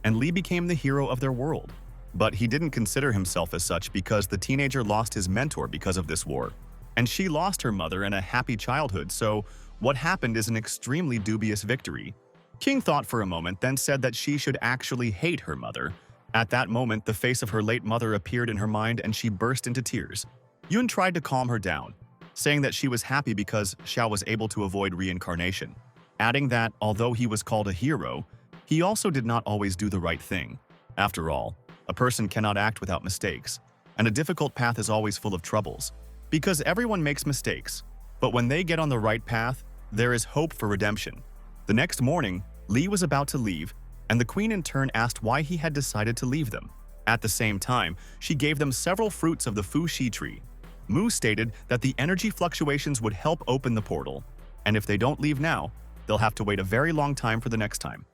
and Li became the hero of their world. But he didn't consider himself as such because the teenager lost his mentor because of this war, and she lost her mother in a happy childhood, so what happened is an extremely dubious victory. King thought for a moment, then said that she should actually hate her mother. At that moment, the face of her late mother appeared in her mind and she burst into tears. Yun tried to calm her down, saying that she was happy because Xiao was able to avoid reincarnation, adding that, although he was called a hero, he also did not always do the right thing. After all, a person cannot act without mistakes, and a difficult path is always full of troubles, because everyone makes mistakes. But when they get on the right path, there is hope for redemption. The next morning, Li was about to leave, and the queen in turn asked why he had decided to leave them. At the same time, she gave them several fruits of the Fuxi tree. Mu stated that the energy fluctuations would help open the portal, and if they don't leave now, they'll have to wait a very long time for the next time.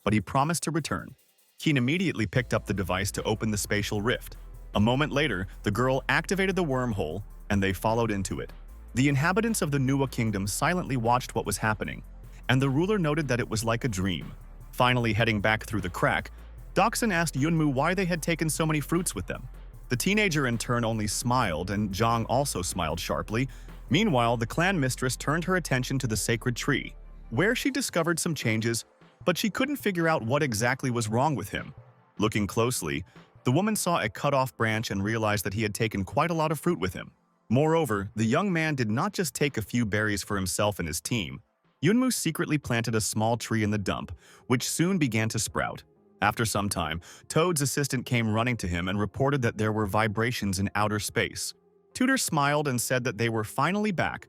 But he promised to return. Qin immediately picked up the device to open the spatial rift. A moment later, the girl activated the wormhole, and they followed into it. The inhabitants of the Nuwa kingdom silently watched what was happening, and the ruler noted that it was like a dream. Finally heading back through the crack, Doxon asked Yunmu why they had taken so many fruits with them. The teenager in turn only smiled, and Zhang also smiled sharply. Meanwhile, the clan mistress turned her attention to the sacred tree, where she discovered some changes, but she couldn't figure out what exactly was wrong with him. Looking closely, the woman saw a cut-off branch and realized that he had taken quite a lot of fruit with him. Moreover, the young man did not just take a few berries for himself and his team. Yunmu secretly planted a small tree in the dump, which soon began to sprout. After some time, Toad's assistant came running to him and reported that there were vibrations in outer space. Tutor smiled and said that they were finally back,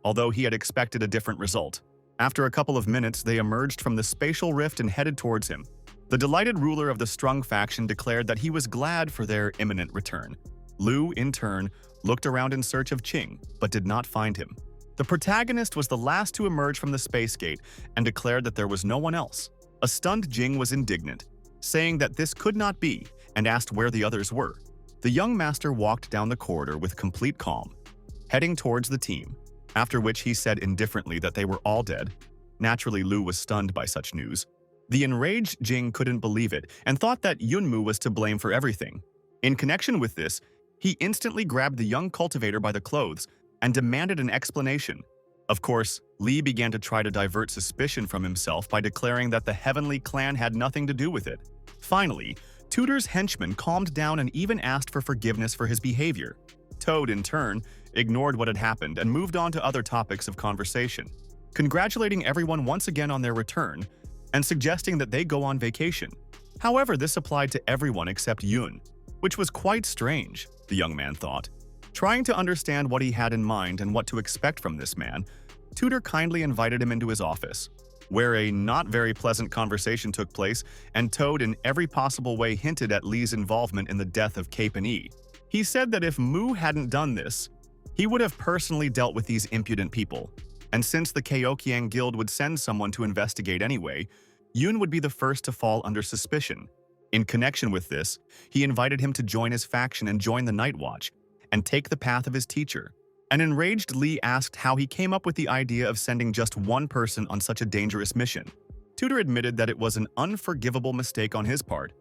although he had expected a different result. After a couple of minutes, they emerged from the spatial rift and headed towards him. The delighted ruler of the Strung faction declared that he was glad for their imminent return. Lu, in turn, looked around in search of Qing, but did not find him. The protagonist was the last to emerge from the space gate and declared that there was no one else. A stunned Jing was indignant, saying that this could not be, and asked where the others were. The young master walked down the corridor with complete calm, heading towards the team, after which he said indifferently that they were all dead. Naturally, Lu was stunned by such news. The enraged Jing couldn't believe it and thought that Yunmu was to blame for everything. In connection with this, he instantly grabbed the young cultivator by the clothes and demanded an explanation. Of course, Li began to try to divert suspicion from himself by declaring that the Heavenly Clan had nothing to do with it. Finally, Tutor's henchman calmed down and even asked for forgiveness for his behavior. Toad, in turn, ignored what had happened and moved on to other topics of conversation, congratulating everyone once again on their return and suggesting that they go on vacation. However, this applied to everyone except Yun, which was quite strange, the young man thought. Trying to understand what he had in mind and what to expect from this man, Tutor kindly invited him into his office, where a not very pleasant conversation took place, and Toad in every possible way hinted at Li's involvement in the death of Cape and E. He said that if Mu hadn't done this, he would have personally dealt with these impudent people, and since the Kaokiang Guild would send someone to investigate anyway, Yun would be the first to fall under suspicion. In connection with this, he invited him to join his faction and join the Night Watch, and take the path of his teacher. An enraged Li asked how he came up with the idea of sending just one person on such a dangerous mission. Tutor admitted that it was an unforgivable mistake on his part,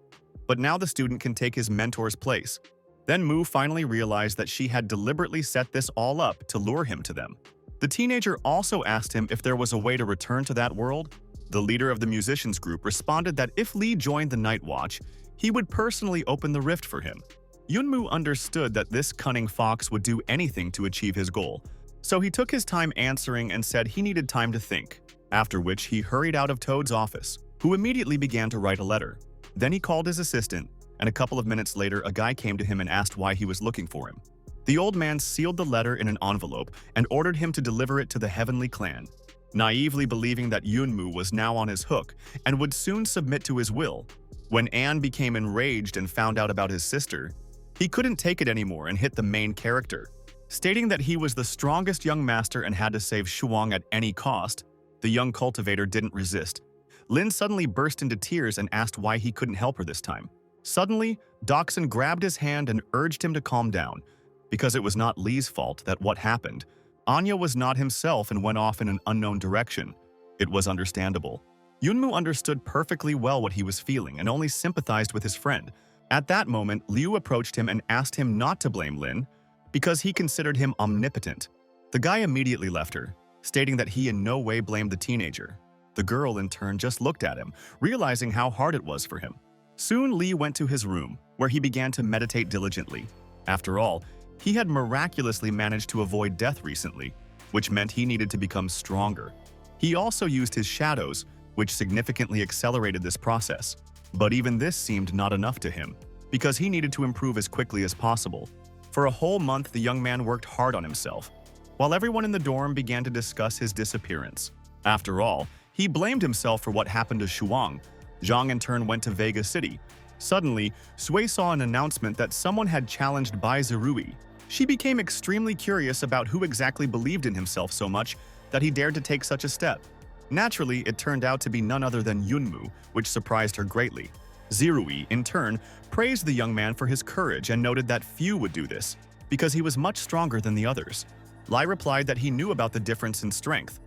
but now the student can take his mentor's place. Then Mu finally realized that she had deliberately set this all up to lure him to them. The teenager also asked him if there was a way to return to that world. The leader of the musicians group responded that if Li joined the Night Watch, he would personally open the rift for him. Yunmu understood that this cunning fox would do anything to achieve his goal, so he took his time answering and said he needed time to think, after which he hurried out of Toad's office, who immediately began to write a letter. Then he called his assistant, and a couple of minutes later a guy came to him and asked why he was looking for him. The old man sealed the letter in an envelope and ordered him to deliver it to the Heavenly Clan, naively believing that Yunmu was now on his hook and would soon submit to his will. When Anne became enraged and found out about his sister, he couldn't take it anymore and hit the main character. Stating that he was the strongest young master and had to save Shuang at any cost, the young cultivator didn't resist. Lin suddenly burst into tears and asked why he couldn't help her this time. Suddenly, Doxon grabbed his hand and urged him to calm down, because it was not Li's fault that what happened. Anya was not himself and went off in an unknown direction. It was understandable. Yunmu understood perfectly well what he was feeling and only sympathized with his friend. At that moment, Liu approached him and asked him not to blame Lin, because he considered him omnipotent. The guy immediately left her, stating that he in no way blamed the teenager. The girl, in turn, just looked at him, realizing how hard it was for him. Soon, Li went to his room, where he began to meditate diligently. After all, he had miraculously managed to avoid death recently, which meant he needed to become stronger. He also used his shadows, which significantly accelerated this process. But even this seemed not enough to him, because he needed to improve as quickly as possible. For a whole month, the young man worked hard on himself, while everyone in the dorm began to discuss his disappearance. After all, he blamed himself for what happened to Shuang. Zhang in turn went to Vega City. Suddenly, Sui saw an announcement that someone had challenged Bai Zerui. She became extremely curious about who exactly believed in himself so much that he dared to take such a step. Naturally, it turned out to be none other than Yunmu, which surprised her greatly. Zerui, in turn, praised the young man for his courage and noted that few would do this, because he was much stronger than the others. Lai replied that he knew about the difference in strength,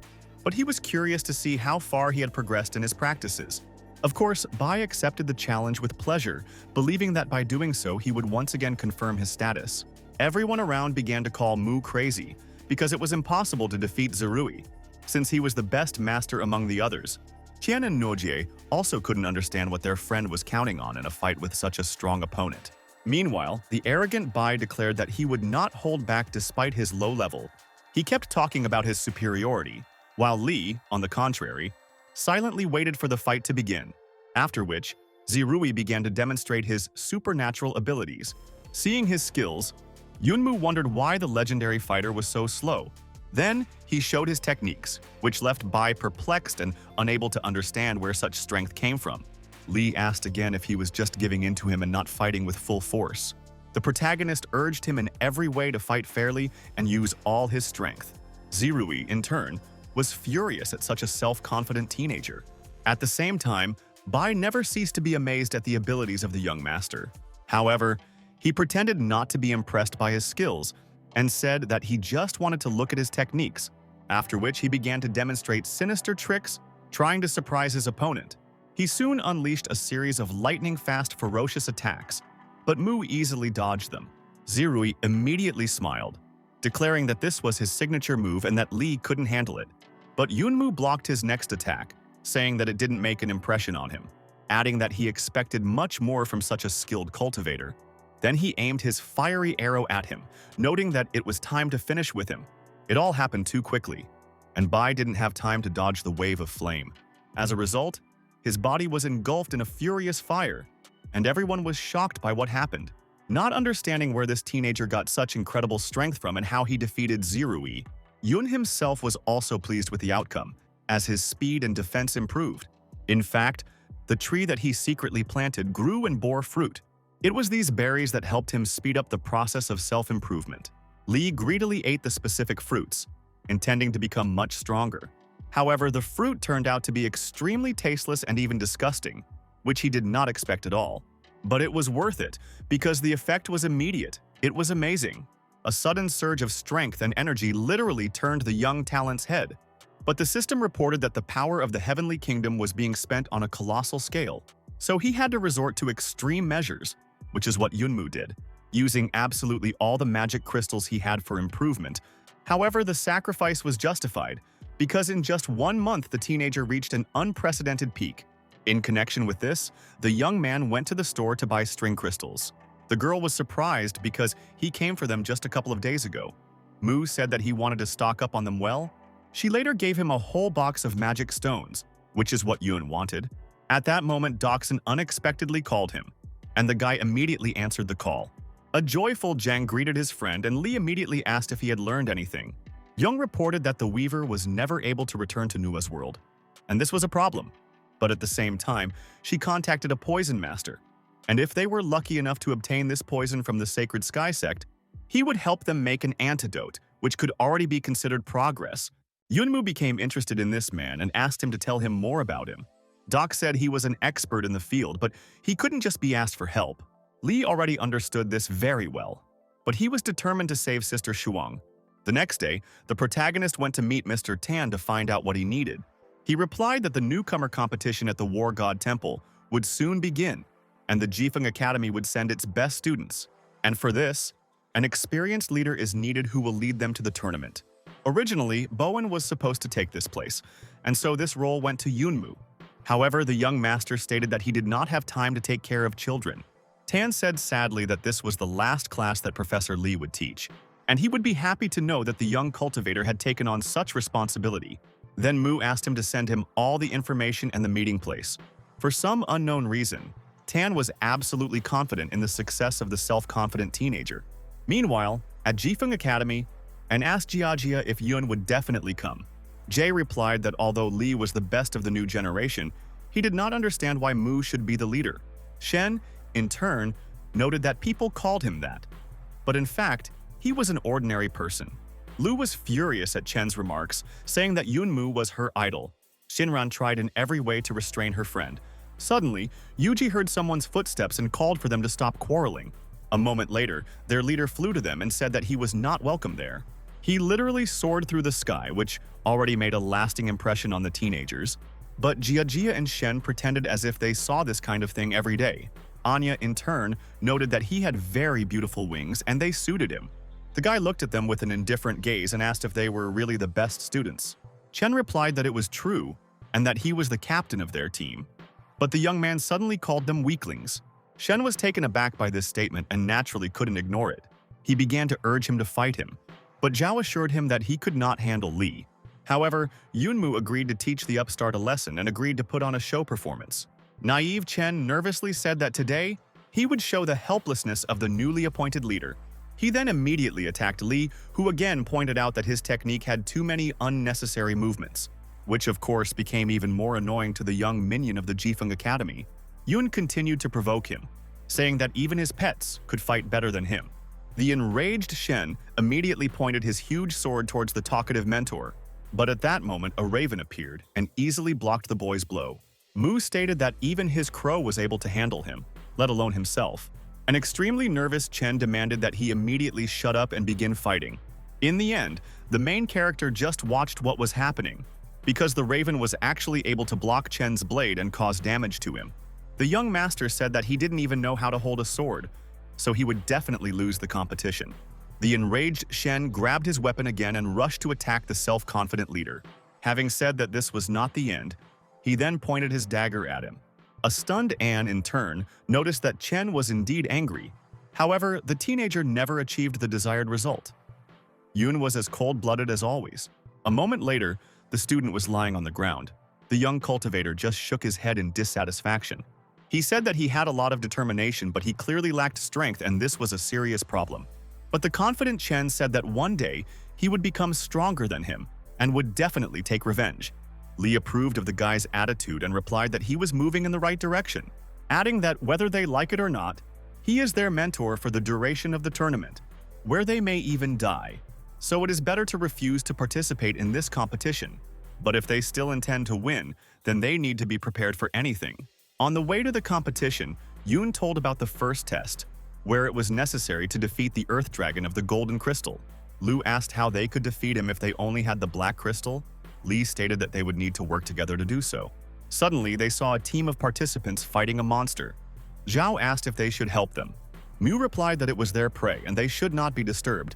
but he was curious to see how far he had progressed in his practices. Of course, Bai accepted the challenge with pleasure, believing that by doing so he would once again confirm his status. Everyone around began to call Mu crazy, because it was impossible to defeat Zerui, since he was the best master among the others. Qian and Nojie also couldn't understand what their friend was counting on in a fight with such a strong opponent. Meanwhile, the arrogant Bai declared that he would not hold back despite his low level. He kept talking about his superiority, while Li, on the contrary, silently waited for the fight to begin, after which, Zirui began to demonstrate his supernatural abilities. Seeing his skills, Yunmu wondered why the legendary fighter was so slow. Then, he showed his techniques, which left Bai perplexed and unable to understand where such strength came from. Li asked again if he was just giving in to him and not fighting with full force. The protagonist urged him in every way to fight fairly and use all his strength. Zirui, in turn, was furious at such a self-confident teenager. At the same time, Bai never ceased to be amazed at the abilities of the young master. However, he pretended not to be impressed by his skills and said that he just wanted to look at his techniques, after which he began to demonstrate sinister tricks, trying to surprise his opponent. He soon unleashed a series of lightning-fast, ferocious attacks, but Mu easily dodged them. Zirui immediately smiled, declaring that this was his signature move and that Li couldn't handle it. But Yunmu blocked his next attack, saying that it didn't make an impression on him, adding that he expected much more from such a skilled cultivator. Then he aimed his fiery arrow at him, noting that it was time to finish with him. It all happened too quickly, and Bai didn't have time to dodge the wave of flame. As a result, his body was engulfed in a furious fire, and everyone was shocked by what happened. Not understanding where this teenager got such incredible strength from and how he defeated Zirui, Yun himself was also pleased with the outcome, as his speed and defense improved. In fact, the tree that he secretly planted grew and bore fruit. It was these berries that helped him speed up the process of self-improvement. Li greedily ate the specific fruits, intending to become much stronger. However, the fruit turned out to be extremely tasteless and even disgusting, which he did not expect at all. But it was worth it, because the effect was immediate. It was amazing. A sudden surge of strength and energy literally turned the young talent's head. But the system reported that the power of the Heavenly Kingdom was being spent on a colossal scale, so he had to resort to extreme measures, which is what Yunmu did, using absolutely all the magic crystals he had for improvement. However, the sacrifice was justified, because in just 1 month the teenager reached an unprecedented peak. In connection with this, the young man went to the store to buy string crystals. The girl was surprised because he came for them just a couple of days ago. Mu said that he wanted to stock up on them well. She later gave him a whole box of magic stones, which is what Yun wanted. At that moment, Doxin unexpectedly called him, and the guy immediately answered the call. A joyful Jang greeted his friend, and Li immediately asked if he had learned anything. Young reported that the Weaver was never able to return to Nua's world, and this was a problem. But at the same time, she contacted a poison master, and if they were lucky enough to obtain this poison from the Sacred Sky Sect, he would help them make an antidote, which could already be considered progress. Yunmu became interested in this man and asked him to tell him more about him. Doc said he was an expert in the field, but he couldn't just be asked for help. Li already understood this very well, but he was determined to save Sister Shuang. The next day, the protagonist went to meet Mr. Tan to find out what he needed. He replied that the newcomer competition at the War God Temple would soon begin, and the Jifeng Academy would send its best students. And for this, an experienced leader is needed who will lead them to the tournament. Originally, Bowen was supposed to take this place, and so this role went to Yunmu. However, the young master stated that he did not have time to take care of children. Tan said sadly that this was the last class that Professor Li would teach, and he would be happy to know that the young cultivator had taken on such responsibility. Then Mu asked him to send him all the information and the meeting place. For some unknown reason, Tan was absolutely confident in the success of the self-confident teenager. Meanwhile, at Jifeng Academy, and asked Jiajia if Yun would definitely come. Jay replied that although Li was the best of the new generation, he did not understand why Mu should be the leader. Shen, in turn, noted that people called him that. But in fact, he was an ordinary person. Lu was furious at Chen's remarks, saying that Yunmu was her idol. Shinran tried in every way to restrain her friend. Suddenly, Yuji heard someone's footsteps and called for them to stop quarreling. A moment later, their leader flew to them and said that he was not welcome there. He literally soared through the sky, which already made a lasting impression on the teenagers. But Jiajia and Shen pretended as if they saw this kind of thing every day. Anya, in turn, noted that he had very beautiful wings and they suited him. The guy looked at them with an indifferent gaze and asked if they were really the best students. Chen replied that it was true and that he was the captain of their team. But the young man suddenly called them weaklings. Shen was taken aback by this statement and naturally couldn't ignore it. He began to urge him to fight him, but Zhao assured him that he could not handle Li. However, Yunmu agreed to teach the upstart a lesson and agreed to put on a show performance. Naive Chen nervously said that today, he would show the helplessness of the newly appointed leader. He then immediately attacked Li, who again pointed out that his technique had too many unnecessary movements, which of course became even more annoying to the young minion of the Jifeng Academy. Yun continued to provoke him, saying that even his pets could fight better than him. The enraged Shen immediately pointed his huge sword towards the talkative mentor, but at that moment a raven appeared and easily blocked the boy's blow. Mu stated that even his crow was able to handle him, let alone himself. An extremely nervous Chen demanded that he immediately shut up and begin fighting. In the end, the main character just watched what was happening, because the raven was actually able to block Chen's blade and cause damage to him. The young master said that he didn't even know how to hold a sword, so he would definitely lose the competition. The enraged Shen grabbed his weapon again and rushed to attack the self-confident leader. Having said that this was not the end, he then pointed his dagger at him. A stunned Anne, in turn, noticed that Chen was indeed angry. However, the teenager never achieved the desired result. Yun was as cold-blooded as always. A moment later, the student was lying on the ground. The young cultivator just shook his head in dissatisfaction. He said that he had a lot of determination, but he clearly lacked strength, and this was a serious problem. But the confident Chen said that one day he would become stronger than him and would definitely take revenge. Li approved of the guy's attitude and replied that he was moving in the right direction, adding that whether they like it or not, he is their mentor for the duration of the tournament, where they may even die. So it is better to refuse to participate in this competition. But if they still intend to win, then they need to be prepared for anything. On the way to the competition, Yun told about the first test, where it was necessary to defeat the Earth Dragon of the Golden Crystal. Lu asked how they could defeat him if they only had the Black Crystal. Li stated that they would need to work together to do so. Suddenly, they saw a team of participants fighting a monster. Zhao asked if they should help them. Mu replied that it was their prey and they should not be disturbed.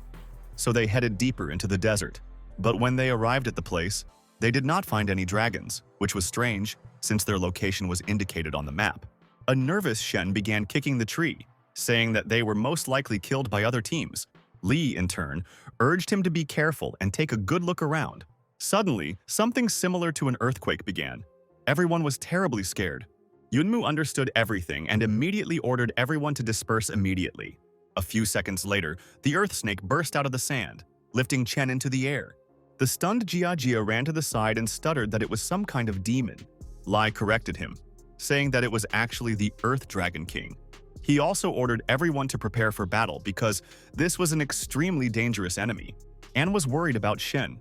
So they headed deeper into the desert. But when they arrived at the place, they did not find any dragons, which was strange since their location was indicated on the map. A nervous Shen began kicking the tree, saying that they were most likely killed by other teams. Li, in turn, urged him to be careful and take a good look around. Suddenly, something similar to an earthquake began. Everyone was terribly scared. Yunmu understood everything and immediately ordered everyone to disperse immediately. A few seconds later, the earth snake burst out of the sand, lifting Chen into the air. The stunned Jia ran to the side and stuttered that it was some kind of demon. Lai corrected him, saying that it was actually the Earth Dragon King. He also ordered everyone to prepare for battle because this was an extremely dangerous enemy, and was worried about Shen,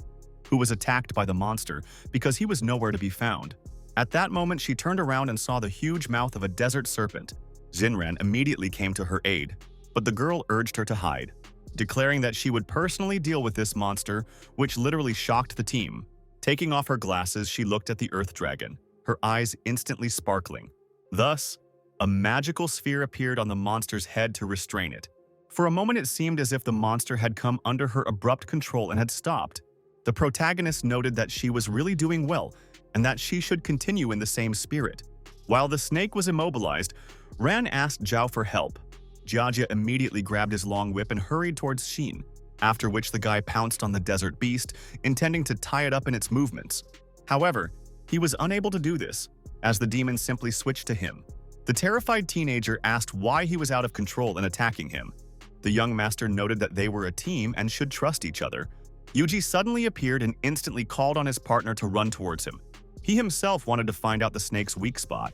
who was attacked by the monster because he was nowhere to be found. At that moment, she turned around and saw the huge mouth of a desert serpent. Xinran immediately came to her aid, but the girl urged her to hide, declaring that she would personally deal with this monster, which literally shocked the team. Taking off her glasses, she looked at the Earth Dragon, her eyes instantly sparkling. Thus, a magical sphere appeared on the monster's head to restrain it. For a moment, it seemed as if the monster had come under her abrupt control and had stopped. The protagonist noted that she was really doing well and that she should continue in the same spirit. While the snake was immobilized, Ran asked Zhao for help. Jiajia immediately grabbed his long whip and hurried towards Xin, after which the guy pounced on the desert beast, intending to tie it up in its movements. However, he was unable to do this, as the demon simply switched to him. The terrified teenager asked why he was out of control and attacking him. The young master noted that they were a team and should trust each other. Yuji suddenly appeared and instantly called on his partner to run towards him. He himself wanted to find out the snake's weak spot,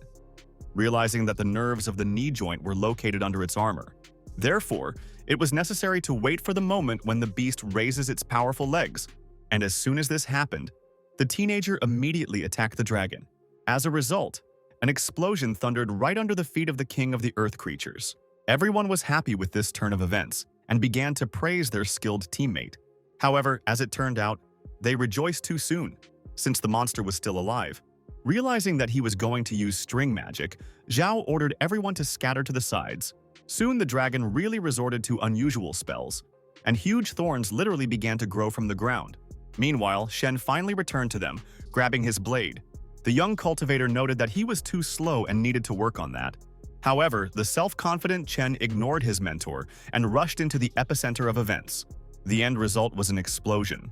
realizing that the nerves of the knee joint were located under its armor. Therefore, it was necessary to wait for the moment when the beast raises its powerful legs, and as soon as this happened, the teenager immediately attacked the dragon. As a result, an explosion thundered right under the feet of the king of the earth creatures. Everyone was happy with this turn of events and began to praise their skilled teammate. However, as it turned out, they rejoiced too soon, since the monster was still alive. Realizing that he was going to use string magic, Zhao ordered everyone to scatter to the sides. Soon the dragon really resorted to unusual spells, and huge thorns literally began to grow from the ground. Meanwhile, Shen finally returned to them, grabbing his blade. The young cultivator noted that he was too slow and needed to work on that. However, the self-confident Chen ignored his mentor and rushed into the epicenter of events. The end result was an explosion.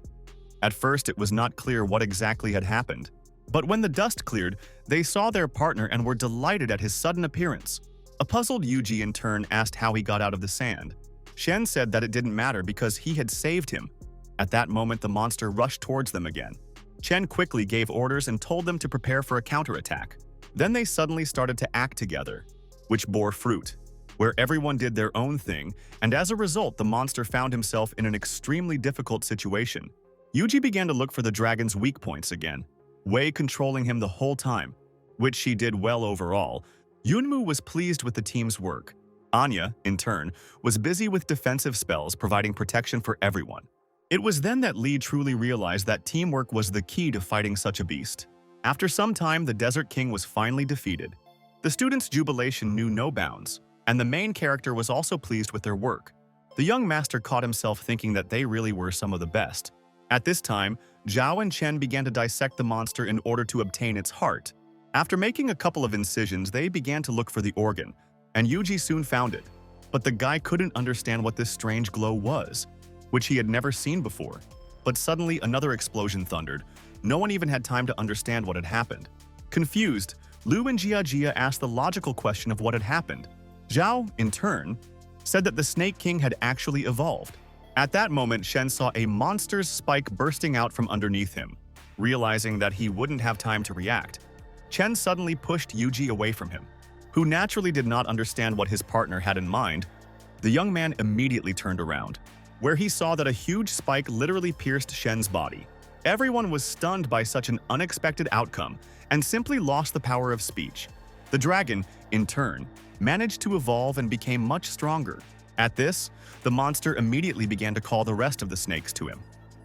At first, it was not clear what exactly had happened. But when the dust cleared, they saw their partner and were delighted at his sudden appearance. A puzzled Yuji in turn asked how he got out of the sand. Shen said that it didn't matter because he had saved him. At that moment, the monster rushed towards them again. Chen quickly gave orders and told them to prepare for a counterattack. Then they suddenly started to act together, which bore fruit, where everyone did their own thing, and as a result, the monster found himself in an extremely difficult situation. Yuji began to look for the dragon's weak points again, Wei controlling him the whole time, which she did well overall. Yunmu was pleased with the team's work. Anya, in turn, was busy with defensive spells providing protection for everyone. It was then that Lee truly realized that teamwork was the key to fighting such a beast. After some time, the Desert King was finally defeated. The students' jubilation knew no bounds, and the main character was also pleased with their work. The young master caught himself thinking that they really were some of the best. At this time, Zhao and Chen began to dissect the monster in order to obtain its heart. After making a couple of incisions, they began to look for the organ, and Yuji soon found it. But the guy couldn't understand what this strange glow was, which he had never seen before. But suddenly, another explosion thundered. No one even had time to understand what had happened. Confused, Lu and Jia asked the logical question of what had happened. Zhao, in turn, said that the Snake King had actually evolved. At that moment, Shen saw a monster's spike bursting out from underneath him. Realizing that he wouldn't have time to react, Chen suddenly pushed Yuji away from him, who naturally did not understand what his partner had in mind. The young man immediately turned around, where he saw that a huge spike literally pierced Shen's body. Everyone was stunned by such an unexpected outcome and simply lost the power of speech. The dragon, in turn, managed to evolve and became much stronger. At this, the monster immediately began to call the rest of the snakes to him.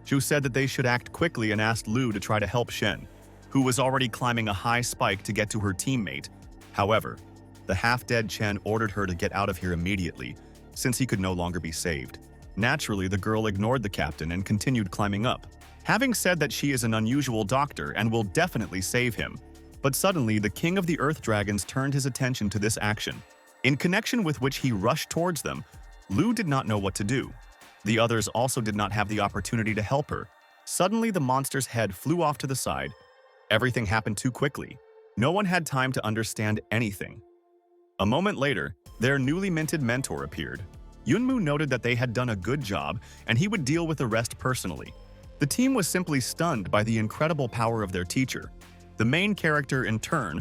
Zhu said that they should act quickly and asked Lu to try to help Shen, who was already climbing a high spike to get to her teammate. However, the half-dead Chen ordered her to get out of here immediately, since he could no longer be saved. Naturally, the girl ignored the captain and continued climbing up, having said that she is an unusual doctor and will definitely save him. But suddenly, the king of the Earth Dragons turned his attention to this action, in connection with which he rushed towards them. Lu did not know what to do. The others also did not have the opportunity to help her. Suddenly, the monster's head flew off to the side. Everything happened too quickly. No one had time to understand anything. A moment later, their newly minted mentor appeared. Yunmu noted that they had done a good job and he would deal with the rest personally. The team was simply stunned by the incredible power of their teacher. The main character, in turn,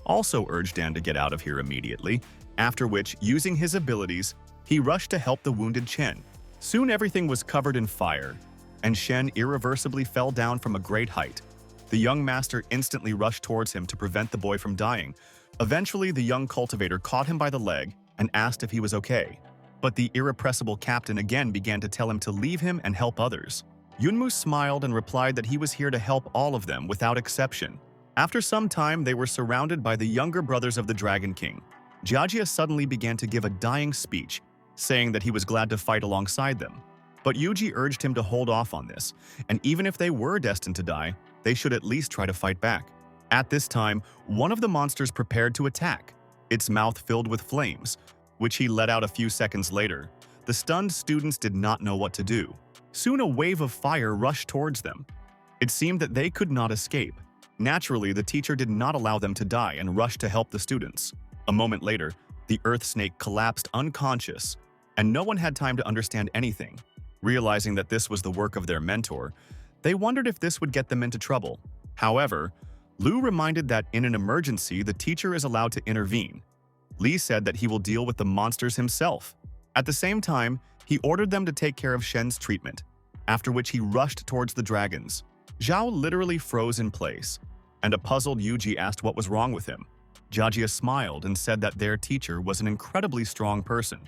also urged Dan to get out of here immediately, after which, using his abilities, he rushed to help the wounded Chen. Soon everything was covered in fire, and Shen irreversibly fell down from a great height. The young master instantly rushed towards him to prevent the boy from dying. Eventually, the young cultivator caught him by the leg and asked if he was okay. But the irrepressible captain again began to tell him to leave him and help others. Yunmu smiled and replied that he was here to help all of them without exception. After some time, they were surrounded by the younger brothers of the Dragon King. Jiajia suddenly began to give a dying speech, saying that he was glad to fight alongside them. But Yuji urged him to hold off on this, and even if they were destined to die, they should at least try to fight back. At this time, one of the monsters prepared to attack, its mouth filled with flames, which he let out a few seconds later. The stunned students did not know what to do. Soon a wave of fire rushed towards them. It seemed that they could not escape. Naturally, the teacher did not allow them to die and rushed to help the students. A moment later, the earth snake collapsed unconscious, and no one had time to understand anything. Realizing that this was the work of their mentor, they wondered if this would get them into trouble. However, Lu reminded that in an emergency, the teacher is allowed to intervene. Li said that he will deal with the monsters himself. At the same time, he ordered them to take care of Shen's treatment, after which he rushed towards the dragons. Zhao literally froze in place, and a puzzled Yuji asked what was wrong with him. Jiajia smiled and said that their teacher was an incredibly strong person.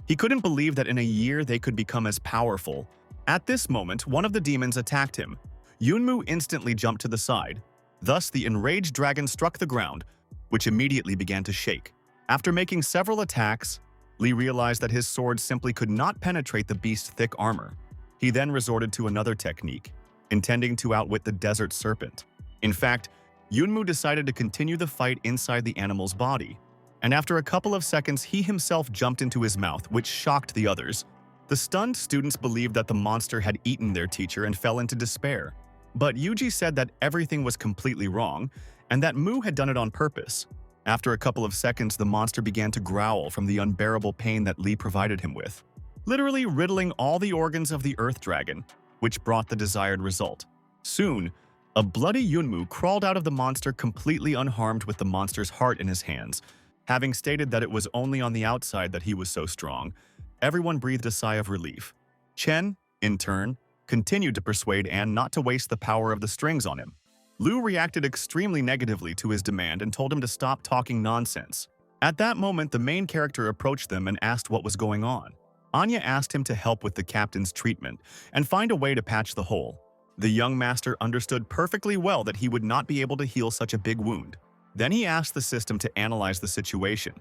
He couldn't believe that in a year they could become as powerful. At this moment, one of the demons attacked him. Yunmu instantly jumped to the side. Thus, the enraged dragon struck the ground, which immediately began to shake. After making several attacks, Li realized that his sword simply could not penetrate the beast's thick armor. He then resorted to another technique, intending to outwit the desert serpent. In fact, Yunmu decided to continue the fight inside the animal's body. and after a couple of seconds, he himself jumped into his mouth, which shocked the others. The stunned students believed that the monster had eaten their teacher and fell into despair. But Yuji said that everything was completely wrong, and that Mu had done it on purpose. After a couple of seconds, the monster began to growl from the unbearable pain that Lee provided him with, literally riddling all the organs of the Earth Dragon, which brought the desired result. Soon, a bloody Yunmu crawled out of the monster completely unharmed with the monster's heart in his hands. Having stated that it was only on the outside that he was so strong, everyone breathed a sigh of relief. Chen, in turn, continued to persuade Anne not to waste the power of the strings on him. Lu reacted extremely negatively to his demand and told him to stop talking nonsense. At that moment, the main character approached them and asked what was going on. Anya asked him to help with the captain's treatment and find a way to patch the hole. The young master understood perfectly well that he would not be able to heal such a big wound. Then he asked the system to analyze the situation.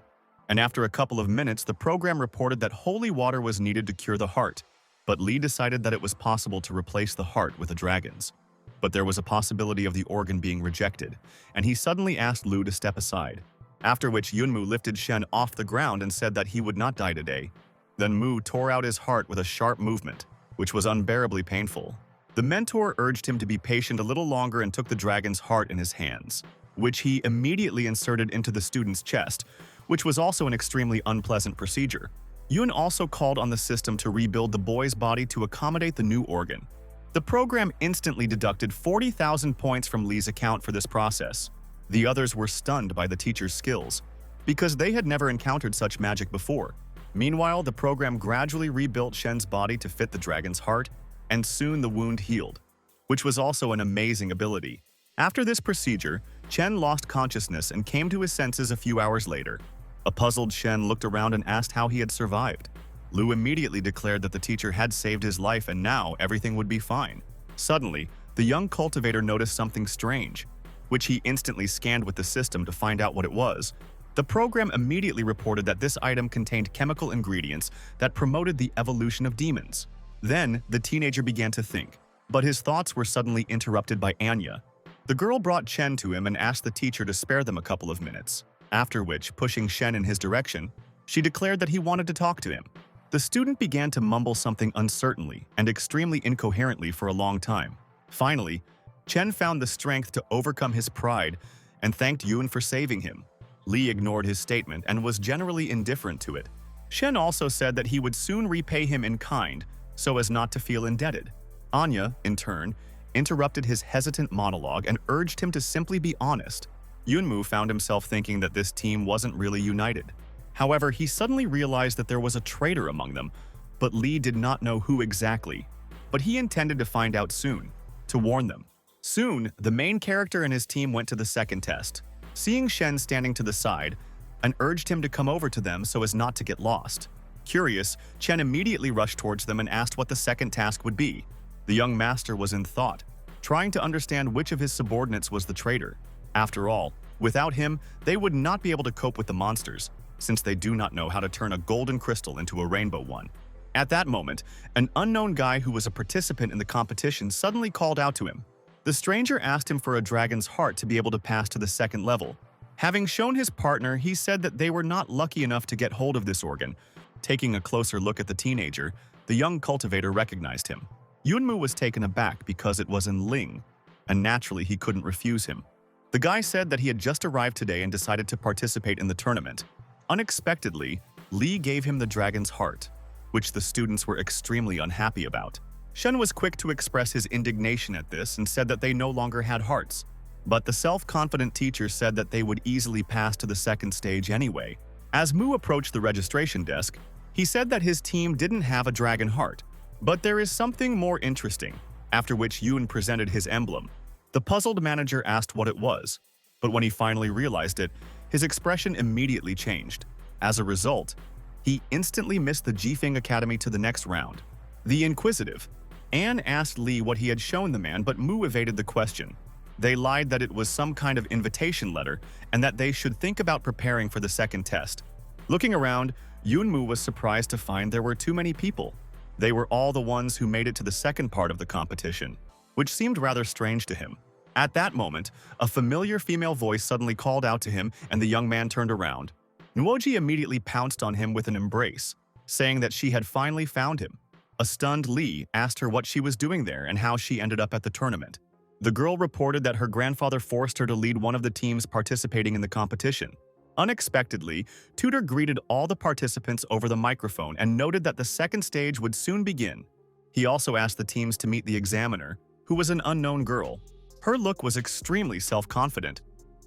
And after a couple of minutes, the program reported that holy water was needed to cure the heart. But Lee decided that it was possible to replace the heart with a dragon's. But there was a possibility of the organ being rejected, and he suddenly asked Lu to step aside. After which Yunmu lifted Shen off the ground and said that he would not die today. Then Mu tore out his heart with a sharp movement, which was unbearably painful. The mentor urged him to be patient a little longer and took the dragon's heart in his hands, which he immediately inserted into the student's chest, which was also an extremely unpleasant procedure. Yun also called on the system to rebuild the boy's body to accommodate the new organ. The program instantly deducted 40,000 points from Lee's account for this process. The others were stunned by the teacher's skills, because they had never encountered such magic before. Meanwhile, the program gradually rebuilt Shen's body to fit the dragon's heart, and soon the wound healed, which was also an amazing ability. After this procedure, Chen lost consciousness and came to his senses a few hours later. A puzzled Shen looked around and asked how he had survived. Lu immediately declared that the teacher had saved his life and now everything would be fine. Suddenly, the young cultivator noticed something strange, which he instantly scanned with the system to find out what it was. The program immediately reported that this item contained chemical ingredients that promoted the evolution of demons. Then, the teenager began to think, but his thoughts were suddenly interrupted by Anya. The girl brought Chen to him and asked the teacher to spare them a couple of minutes, after which, pushing Shen in his direction, she declared that he wanted to talk to him. The student began to mumble something uncertainly and extremely incoherently for a long time. Finally, Chen found the strength to overcome his pride and thanked Yun for saving him. Lee ignored his statement and was generally indifferent to it. Shen also said that he would soon repay him in kind so as not to feel indebted. Anya, in turn, interrupted his hesitant monologue and urged him to simply be honest. Yunmu found himself thinking that this team wasn't really united. However, he suddenly realized that there was a traitor among them, but Lee did not know who exactly. But he intended to find out soon, to warn them. Soon, the main character and his team went to the second test, seeing Shen standing to the side, and urged him to come over to them so as not to get lost. Curious, Chen immediately rushed towards them and asked what the second task would be. The young master was in thought, trying to understand which of his subordinates was the traitor. After all, without him, they would not be able to cope with the monsters, since they do not know how to turn a golden crystal into a rainbow one. At that moment, an unknown guy who was a participant in the competition suddenly called out to him. The stranger asked him for a dragon's heart to be able to pass to the second level. Having shown his partner, he said that they were not lucky enough to get hold of this organ. Taking a closer look at the teenager, the young cultivator recognized him. Yunmu was taken aback because it was in Ling, and naturally he couldn't refuse him. The guy said that he had just arrived today and decided to participate in the tournament. Unexpectedly, Lee gave him the dragon's heart, which the students were extremely unhappy about. Shen was quick to express his indignation at this and said that they no longer had hearts. But the self-confident teacher said that they would easily pass to the second stage anyway. As Mu approached the registration desk, he said that his team didn't have a dragon heart. But there is something more interesting, after which Yun presented his emblem. The puzzled manager asked what it was, but when he finally realized it, his expression immediately changed. As a result, he instantly missed the Jifeng Academy to the next round. The inquisitive Anne asked Lee what he had shown the man, but Mu evaded the question. They lied that it was some kind of invitation letter and that they should think about preparing for the second test. Looking around, Yunmu was surprised to find there were too many people. They were all the ones who made it to the second part of the competition, which seemed rather strange to him. At that moment, a familiar female voice suddenly called out to him and the young man turned around. Nuoji immediately pounced on him with an embrace, saying that she had finally found him. A stunned Lee asked her what she was doing there and how she ended up at the tournament. The girl reported that her grandfather forced her to lead one of the teams participating in the competition. Unexpectedly, Tutor greeted all the participants over the microphone and noted that the second stage would soon begin. He also asked the teams to meet the examiner, who was an unknown girl. Her look was extremely self-confident,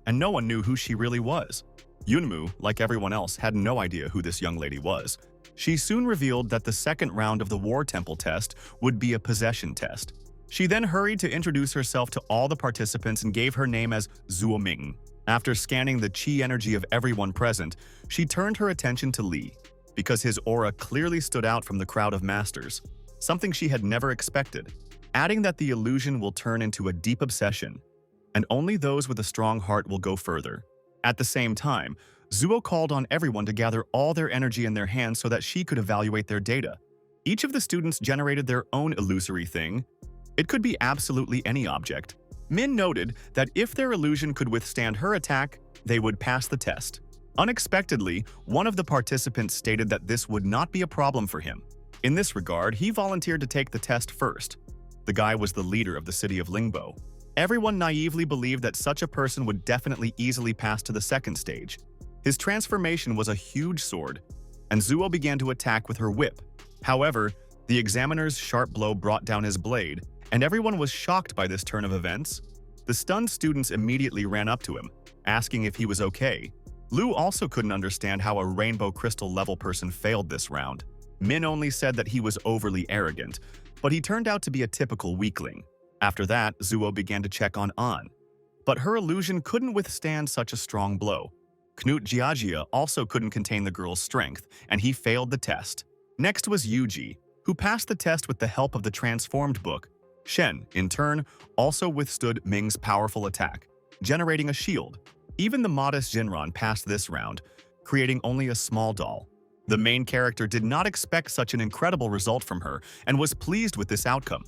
and no one knew who she really was. Yunmu, like everyone else, had no idea who this young lady was. She soon revealed that the second round of the War Temple test would be a possession test. She then hurried to introduce herself to all the participants and gave her name as Zuo Ming. After scanning the chi energy of everyone present, she turned her attention to Li, because his aura clearly stood out from the crowd of masters, something she had never expected, adding that the illusion will turn into a deep obsession, and only those with a strong heart will go further. At the same time, Zuo called on everyone to gather all their energy in their hands so that she could evaluate their data. Each of the students generated their own illusory thing. It could be absolutely any object. Min noted that if their illusion could withstand her attack, they would pass the test. Unexpectedly, one of the participants stated that this would not be a problem for him. In this regard, he volunteered to take the test first. The guy was the leader of the city of Lingbo. Everyone naively believed that such a person would definitely easily pass to the second stage. His transformation was a huge sword, and Zuo began to attack with her whip. However, the examiner's sharp blow brought down his blade, and everyone was shocked by this turn of events. The stunned students immediately ran up to him, asking if he was okay. Lu also couldn't understand how a rainbow crystal level person failed this round. Min only said that he was overly arrogant, but he turned out to be a typical weakling. After that, Zuo began to check on An. But her illusion couldn't withstand such a strong blow. Knut Jiajia also couldn't contain the girl's strength, and he failed the test. Next was Yuji, who passed the test with the help of the transformed book. Shen, in turn, also withstood Ming's powerful attack, generating a shield. Even the modest Jinran passed this round, creating only a small doll. The main character did not expect such an incredible result from her and was pleased with this outcome.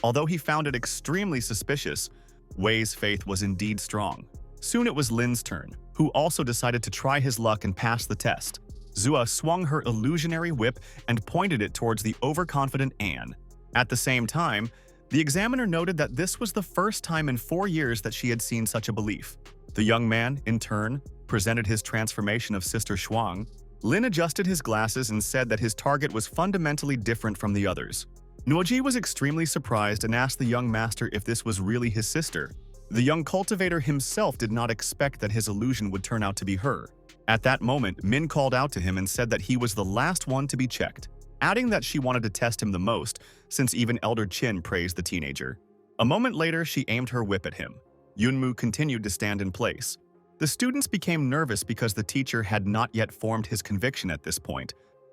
Although he found it extremely suspicious, Wei's faith was indeed strong. Soon it was Lin's turn, who also decided to try his luck and pass the test. Zua swung her illusionary whip and pointed it towards the overconfident Anne. At the same time, the examiner noted that this was the first time in 4 years that she had seen such a belief. The young man, in turn, presented his transformation of Sister Shuang. Lin adjusted his glasses and said that his target was fundamentally different from the others. Nuoji was extremely surprised and asked the young master if this was really his sister. The young cultivator himself did not expect that his illusion would turn out to be her. At that moment, Min called out to him and said that he was the last one to be checked, adding that she wanted to test him the most, since even Elder Qin praised the teenager. A moment later, she aimed her whip at him. Yunmu continued to stand in place. The students became nervous because the teacher had not yet formed his conviction at this point.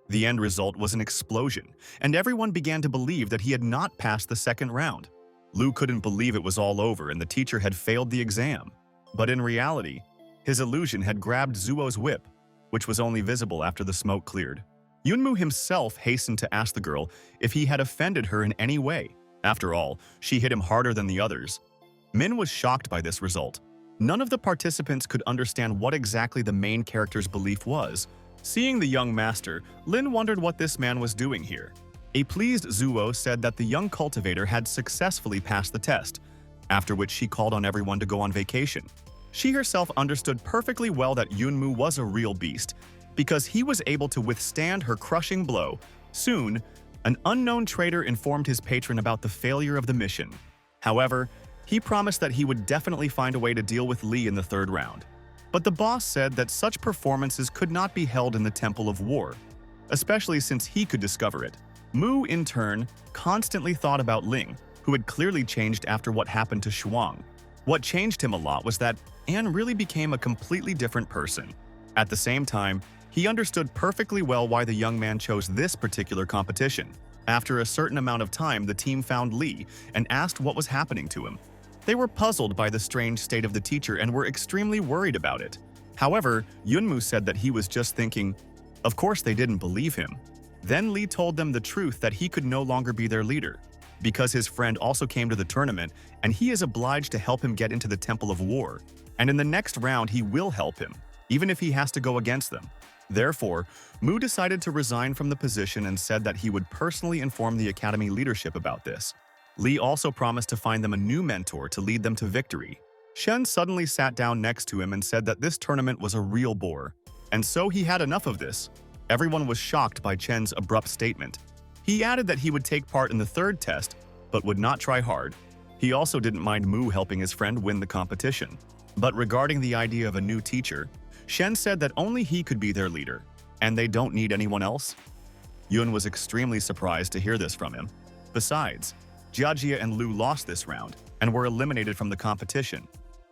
The end result was an explosion, and everyone began to believe that he had not passed the second round. Lu couldn't believe it was all over and the teacher had failed the exam. But in reality, his illusion had grabbed Zuo's whip, which was only visible after the smoke cleared. Yunmu himself hastened to ask the girl if he had offended her in any way. After all, she hit him harder than the others. Min was shocked by this result. None of the participants could understand what exactly the main character's belief was. Seeing the young master, Lin wondered what this man was doing here. A pleased Zuo said that the young cultivator had successfully passed the test, after which she called on everyone to go on vacation. She herself understood perfectly well that Yunmu was a real beast, because he was able to withstand her crushing blow. Soon, an unknown traitor informed his patron about the failure of the mission. However, he promised that he would definitely find a way to deal with Li in the third round. But the boss said that such performances could not be held in the Temple of War, especially since he could discover it. Mu, in turn, constantly thought about Ling, who had clearly changed after what happened to Shuang. What changed him a lot was that Anne really became a completely different person. At the same time, he understood perfectly well why the young man chose this particular competition. After a certain amount of time, the team found Li and asked what was happening to him. They were puzzled by the strange state of the teacher and were extremely worried about it. However, Yunmu said that he was just thinking, of course they didn't believe him. Then Li told them the truth that he could no longer be their leader, because his friend also came to the tournament and he is obliged to help him get into the Temple of War. And in the next round he will help him, even if he has to go against them. Therefore, Mu decided to resign from the position and said that he would personally inform the academy leadership about this. Lee also promised to find them a new mentor to lead them to victory. Shen suddenly sat down next to him and said that this tournament was a real bore, and so he had enough of this. Everyone was shocked by Chen's abrupt statement. He added that he would take part in the third test, but would not try hard. He also didn't mind Mu helping his friend win the competition. But regarding the idea of a new teacher, Shen said that only he could be their leader, and they don't need anyone else. Yun was extremely surprised to hear this from him. Besides, Jiajia and Lu lost this round and were eliminated from the competition.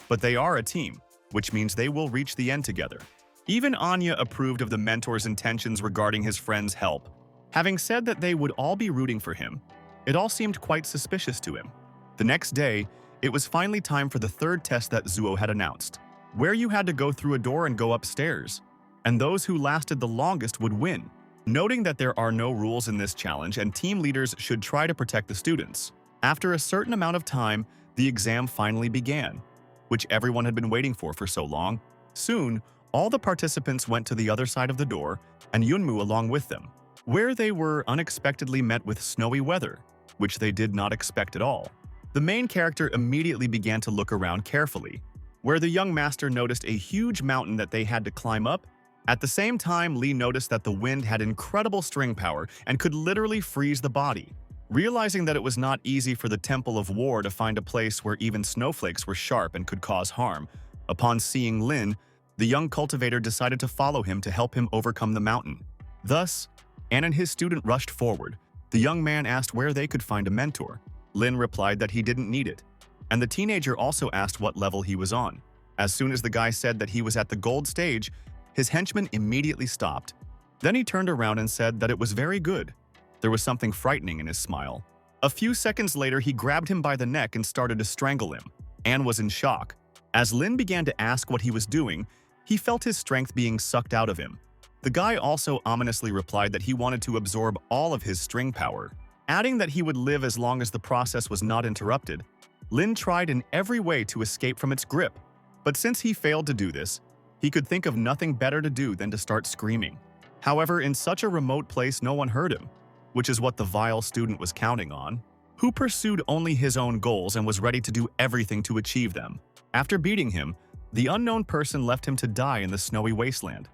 But they are a team, which means they will reach the end together. Even Anya approved of the mentor's intentions regarding his friend's help. Having said that they would all be rooting for him, it all seemed quite suspicious to him. The next day, it was finally time for the third test that Zuo had announced, where you had to go through a door and go upstairs, and those who lasted the longest would win. Noting that there are no rules in this challenge and team leaders should try to protect the students. After a certain amount of time, the exam finally began, which everyone had been waiting for so long. Soon, all the participants went to the other side of the door, and Yunmu along with them, where they were unexpectedly met with snowy weather, which they did not expect at all. The main character immediately began to look around carefully, where the young master noticed a huge mountain that they had to climb up. At the same time, Lee noticed that the wind had incredible string power and could literally freeze the body. Realizing that it was not easy for the Temple of War to find a place where even snowflakes were sharp and could cause harm, upon seeing Lin, the young cultivator decided to follow him to help him overcome the mountain. Thus, An and his student rushed forward. The young man asked where they could find a mentor. Lin replied that he didn't need it, and the teenager also asked what level he was on. As soon as the guy said that he was at the gold stage, his henchman immediately stopped. Then he turned around and said that it was very good. There was something frightening in his smile. A few seconds later, he grabbed him by the neck and started to strangle him. An was in shock. As Lin began to ask what he was doing, he felt his strength being sucked out of him. The guy also ominously replied that he wanted to absorb all of his string power, adding that he would live as long as the process was not interrupted. Lin tried in every way to escape from its grip, but since he failed to do this, he could think of nothing better to do than to start screaming. However, in such a remote place, no one heard him, which is what the vile student was counting on, who pursued only his own goals and was ready to do everything to achieve them. After beating him, the unknown person left him to die in the snowy wasteland,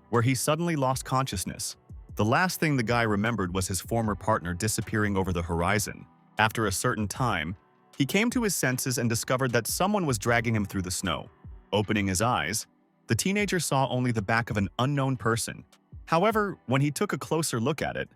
where he suddenly lost consciousness. The last thing the guy remembered was his former partner disappearing over the horizon. After a certain time, he came to his senses and discovered that someone was dragging him through the snow. Opening his eyes, the teenager saw only the back of an unknown person. However, when he took a closer look at it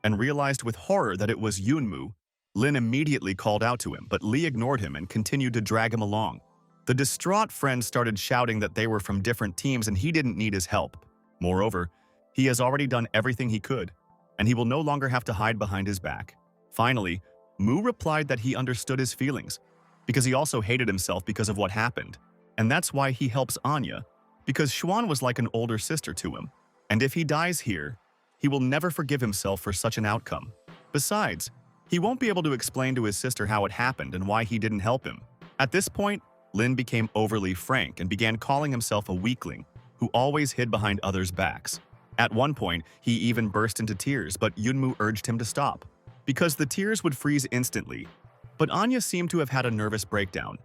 and realized with horror that it was Yunmu, Lin immediately called out to him, but Lee ignored him and continued to drag him along. The distraught friend started shouting that they were from different teams and he didn't need his help. Moreover, he has already done everything he could, and he will no longer have to hide behind his back. Finally, Mu replied that he understood his feelings, because he also hated himself because of what happened, and that's why he helps Anya, because Xuan was like an older sister to him, and if he dies here, he will never forgive himself for such an outcome. Besides, he won't be able to explain to his sister how it happened and why he didn't help him. At this point, Lin became overly frank and began calling himself a weakling who always hid behind others' backs. At one point, he even burst into tears, but Yunmu urged him to stop, because the tears would freeze instantly. But Anya seemed to have had a nervous breakdown.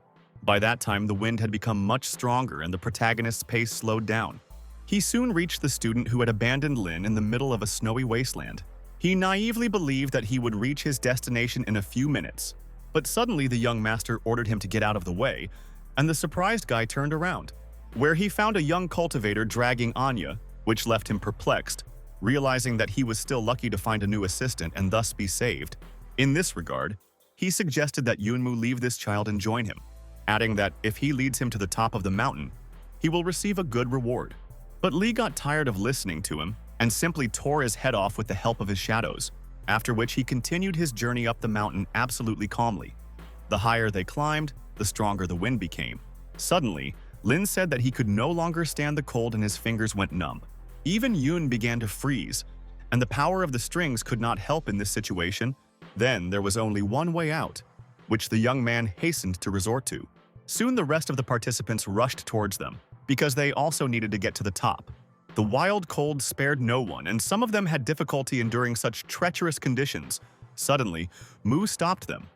By that time, the wind had become much stronger and the protagonist's pace slowed down. He soon reached the student who had abandoned Lin in the middle of a snowy wasteland. He naively believed that he would reach his destination in a few minutes, but suddenly the young master ordered him to get out of the way, and the surprised guy turned around, where he found a young cultivator dragging Anya, which left him perplexed, realizing that he was still lucky to find a new assistant and thus be saved. In this regard, he suggested that Yunmu leave this child and join him, adding that if he leads him to the top of the mountain, he will receive a good reward. But Lee got tired of listening to him and simply tore his head off with the help of his shadows, after which he continued his journey up the mountain absolutely calmly. The higher they climbed, the stronger the wind became. Suddenly, Lin said that he could no longer stand the cold and his fingers went numb. Even Yun began to freeze, and the power of the strings could not help in this situation. Then there was only one way out, which the young man hastened to resort to. Soon the rest of the participants rushed towards them, because they also needed to get to the top. The wild cold spared no one, and some of them had difficulty enduring such treacherous conditions. Suddenly, Mu stopped them.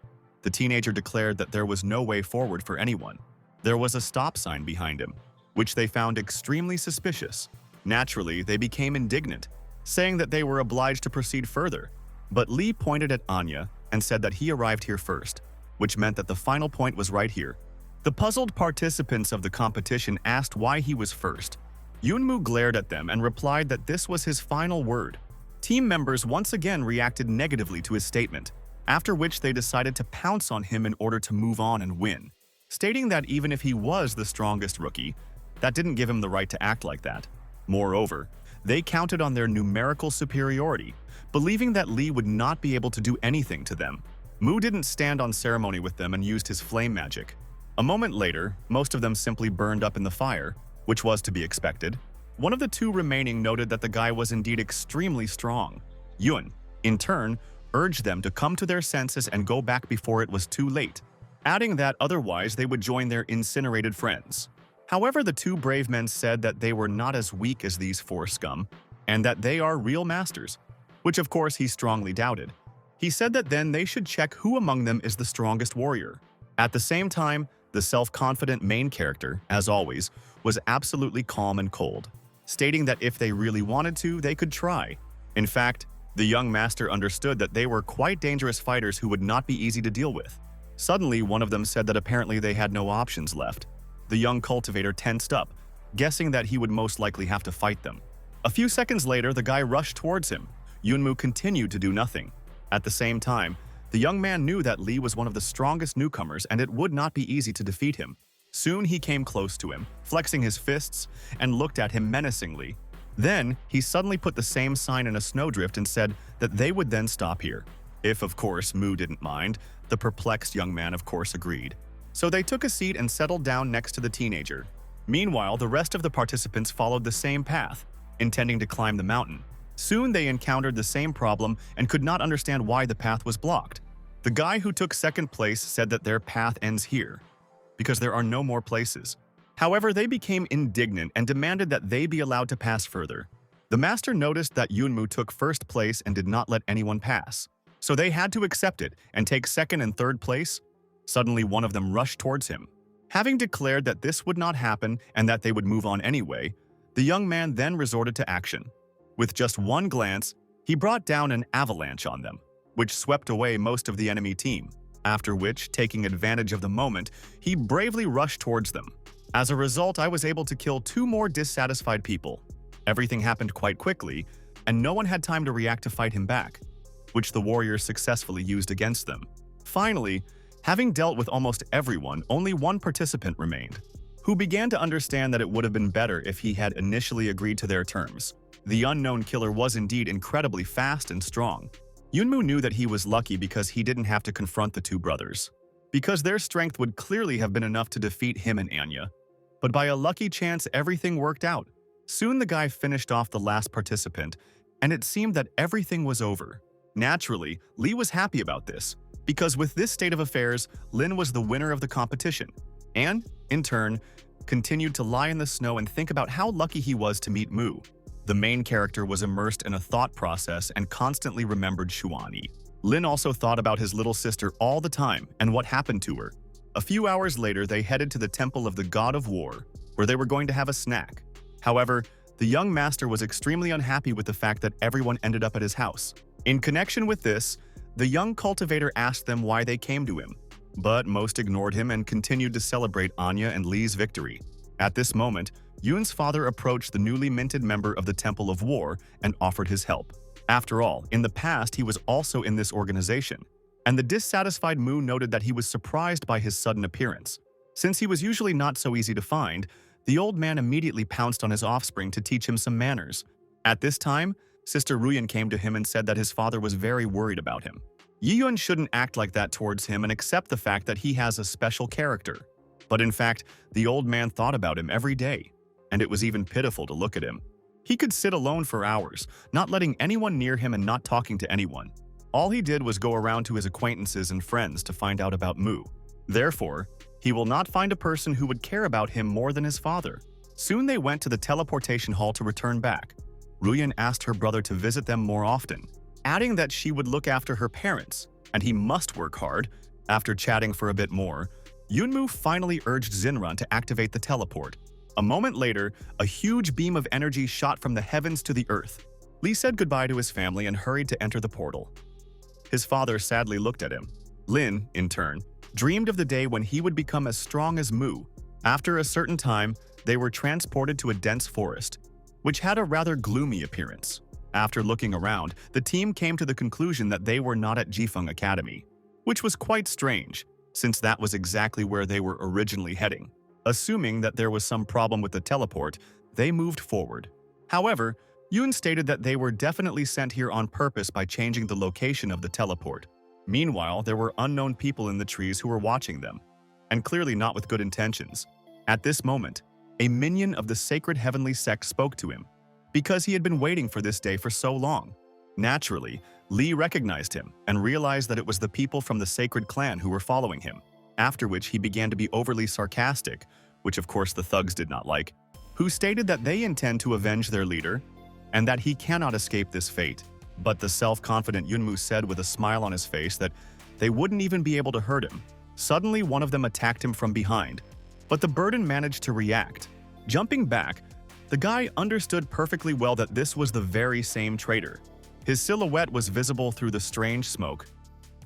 The teenager declared that there was no way forward for anyone. There was a stop sign behind him, which they found extremely suspicious. Naturally, they became indignant, saying that they were obliged to proceed further. But Lee pointed at Anya and said that he arrived here first, which meant that the final point was right here. The puzzled participants of the competition asked why he was first. Yunmu glared at them and replied that this was his final word. Team members once again reacted negatively to his statement, after which they decided to pounce on him in order to move on and win, stating that even if he was the strongest rookie, that didn't give him the right to act like that. Moreover, they counted on their numerical superiority, believing that Lee would not be able to do anything to them. Mu didn't stand on ceremony with them and used his flame magic. A moment later, most of them simply burned up in the fire, which was to be expected. One of the two remaining noted that the guy was indeed extremely strong. Yun, in turn, urged them to come to their senses and go back before it was too late, adding that otherwise they would join their incinerated friends. However, the two brave men said that they were not as weak as these four scum, and that they are real masters, which of course he strongly doubted. He said that then they should check who among them is the strongest warrior. At the same time, the self-confident main character, as always, was absolutely calm and cold, stating that if they really wanted to, they could try. In fact, the young master understood that they were quite dangerous fighters who would not be easy to deal with. Suddenly, one of them said that apparently they had no options left. The young cultivator tensed up, guessing that he would most likely have to fight them. A few seconds later, the guy rushed towards him. Yunmu continued to do nothing. At the same time, the young man knew that Lee was one of the strongest newcomers and it would not be easy to defeat him. Soon he came close to him, flexing his fists, and looked at him menacingly. Then, he suddenly put the same sign in a snowdrift and said that they would then stop here. If, of course, Mu didn't mind, the perplexed young man of course agreed. So they took a seat and settled down next to the teenager. Meanwhile, the rest of the participants followed the same path, intending to climb the mountain. Soon they encountered the same problem and could not understand why the path was blocked. The guy who took second place said that their path ends here, because there are no more places. However, they became indignant and demanded that they be allowed to pass further. The master noticed that Yunmu took first place and did not let anyone pass, so they had to accept it and take second and third place. Suddenly, one of them rushed towards him. Having declared that this would not happen and that they would move on anyway, the young man then resorted to action. With just one glance, he brought down an avalanche on them, which swept away most of the enemy team, after which, taking advantage of the moment, he bravely rushed towards them. As a result, I was able to kill two more dissatisfied people. Everything happened quite quickly, and no one had time to react to fight him back, which the warriors successfully used against them. Finally, having dealt with almost everyone, only one participant remained, who began to understand that it would have been better if he had initially agreed to their terms. The unknown killer was indeed incredibly fast and strong. Yunmu knew that he was lucky because he didn't have to confront the two brothers, because their strength would clearly have been enough to defeat him and Anya. But by a lucky chance, everything worked out. Soon the guy finished off the last participant, and it seemed that everything was over. Naturally, Lee was happy about this, because with this state of affairs, Lin was the winner of the competition, and, in turn, continued to lie in the snow and think about how lucky he was to meet Mu. The main character was immersed in a thought process and constantly remembered Shuani. Lin also thought about his little sister all the time and what happened to her. A few hours later, they headed to the temple of the god of war, where they were going to have a snack. However, the young master was extremely unhappy with the fact that everyone ended up at his house. In connection with this, the young cultivator asked them why they came to him, but most ignored him and continued to celebrate Anya and Lee's victory. At this moment, Yoon's father approached the newly minted member of the Temple of War and offered his help. After all, in the past he was also in this organization, and the dissatisfied Mu noted that he was surprised by his sudden appearance. Since he was usually not so easy to find, the old man immediately pounced on his offspring to teach him some manners. At this time, Sister Ruyan came to him and said that his father was very worried about him. Yiyun shouldn't act like that towards him and accept the fact that he has a special character. But in fact, the old man thought about him every day, and it was even pitiful to look at him. He could sit alone for hours, not letting anyone near him and not talking to anyone. All he did was go around to his acquaintances and friends to find out about Mu. Therefore, he will not find a person who would care about him more than his father. Soon they went to the teleportation hall to return back. Ruyan asked her brother to visit them more often, adding that she would look after her parents, and he must work hard. After chatting for a bit more, Yunmu finally urged Xinran to activate the teleport. A moment later, a huge beam of energy shot from the heavens to the earth. Li said goodbye to his family and hurried to enter the portal. His father sadly looked at him. Lin, in turn, dreamed of the day when he would become as strong as Mu. After a certain time, they were transported to a dense forest, which had a rather gloomy appearance. After looking around, the team came to the conclusion that they were not at Jifeng Academy, which was quite strange, since that was exactly where they were originally heading. Assuming that there was some problem with the teleport, they moved forward. However, Yun stated that they were definitely sent here on purpose by changing the location of the teleport. Meanwhile, there were unknown people in the trees who were watching them, and clearly not with good intentions. At this moment, a minion of the sacred heavenly sect spoke to him, because he had been waiting for this day for so long. Naturally, Li recognized him and realized that it was the people from the sacred clan who were following him, after which he began to be overly sarcastic, which of course the thugs did not like, who stated that they intend to avenge their leader and that he cannot escape this fate. But the self-confident Yunmu said with a smile on his face that they wouldn't even be able to hurt him. Suddenly, one of them attacked him from behind, but the burden managed to react. Jumping back, the guy understood perfectly well that this was the very same traitor. His silhouette was visible through the strange smoke.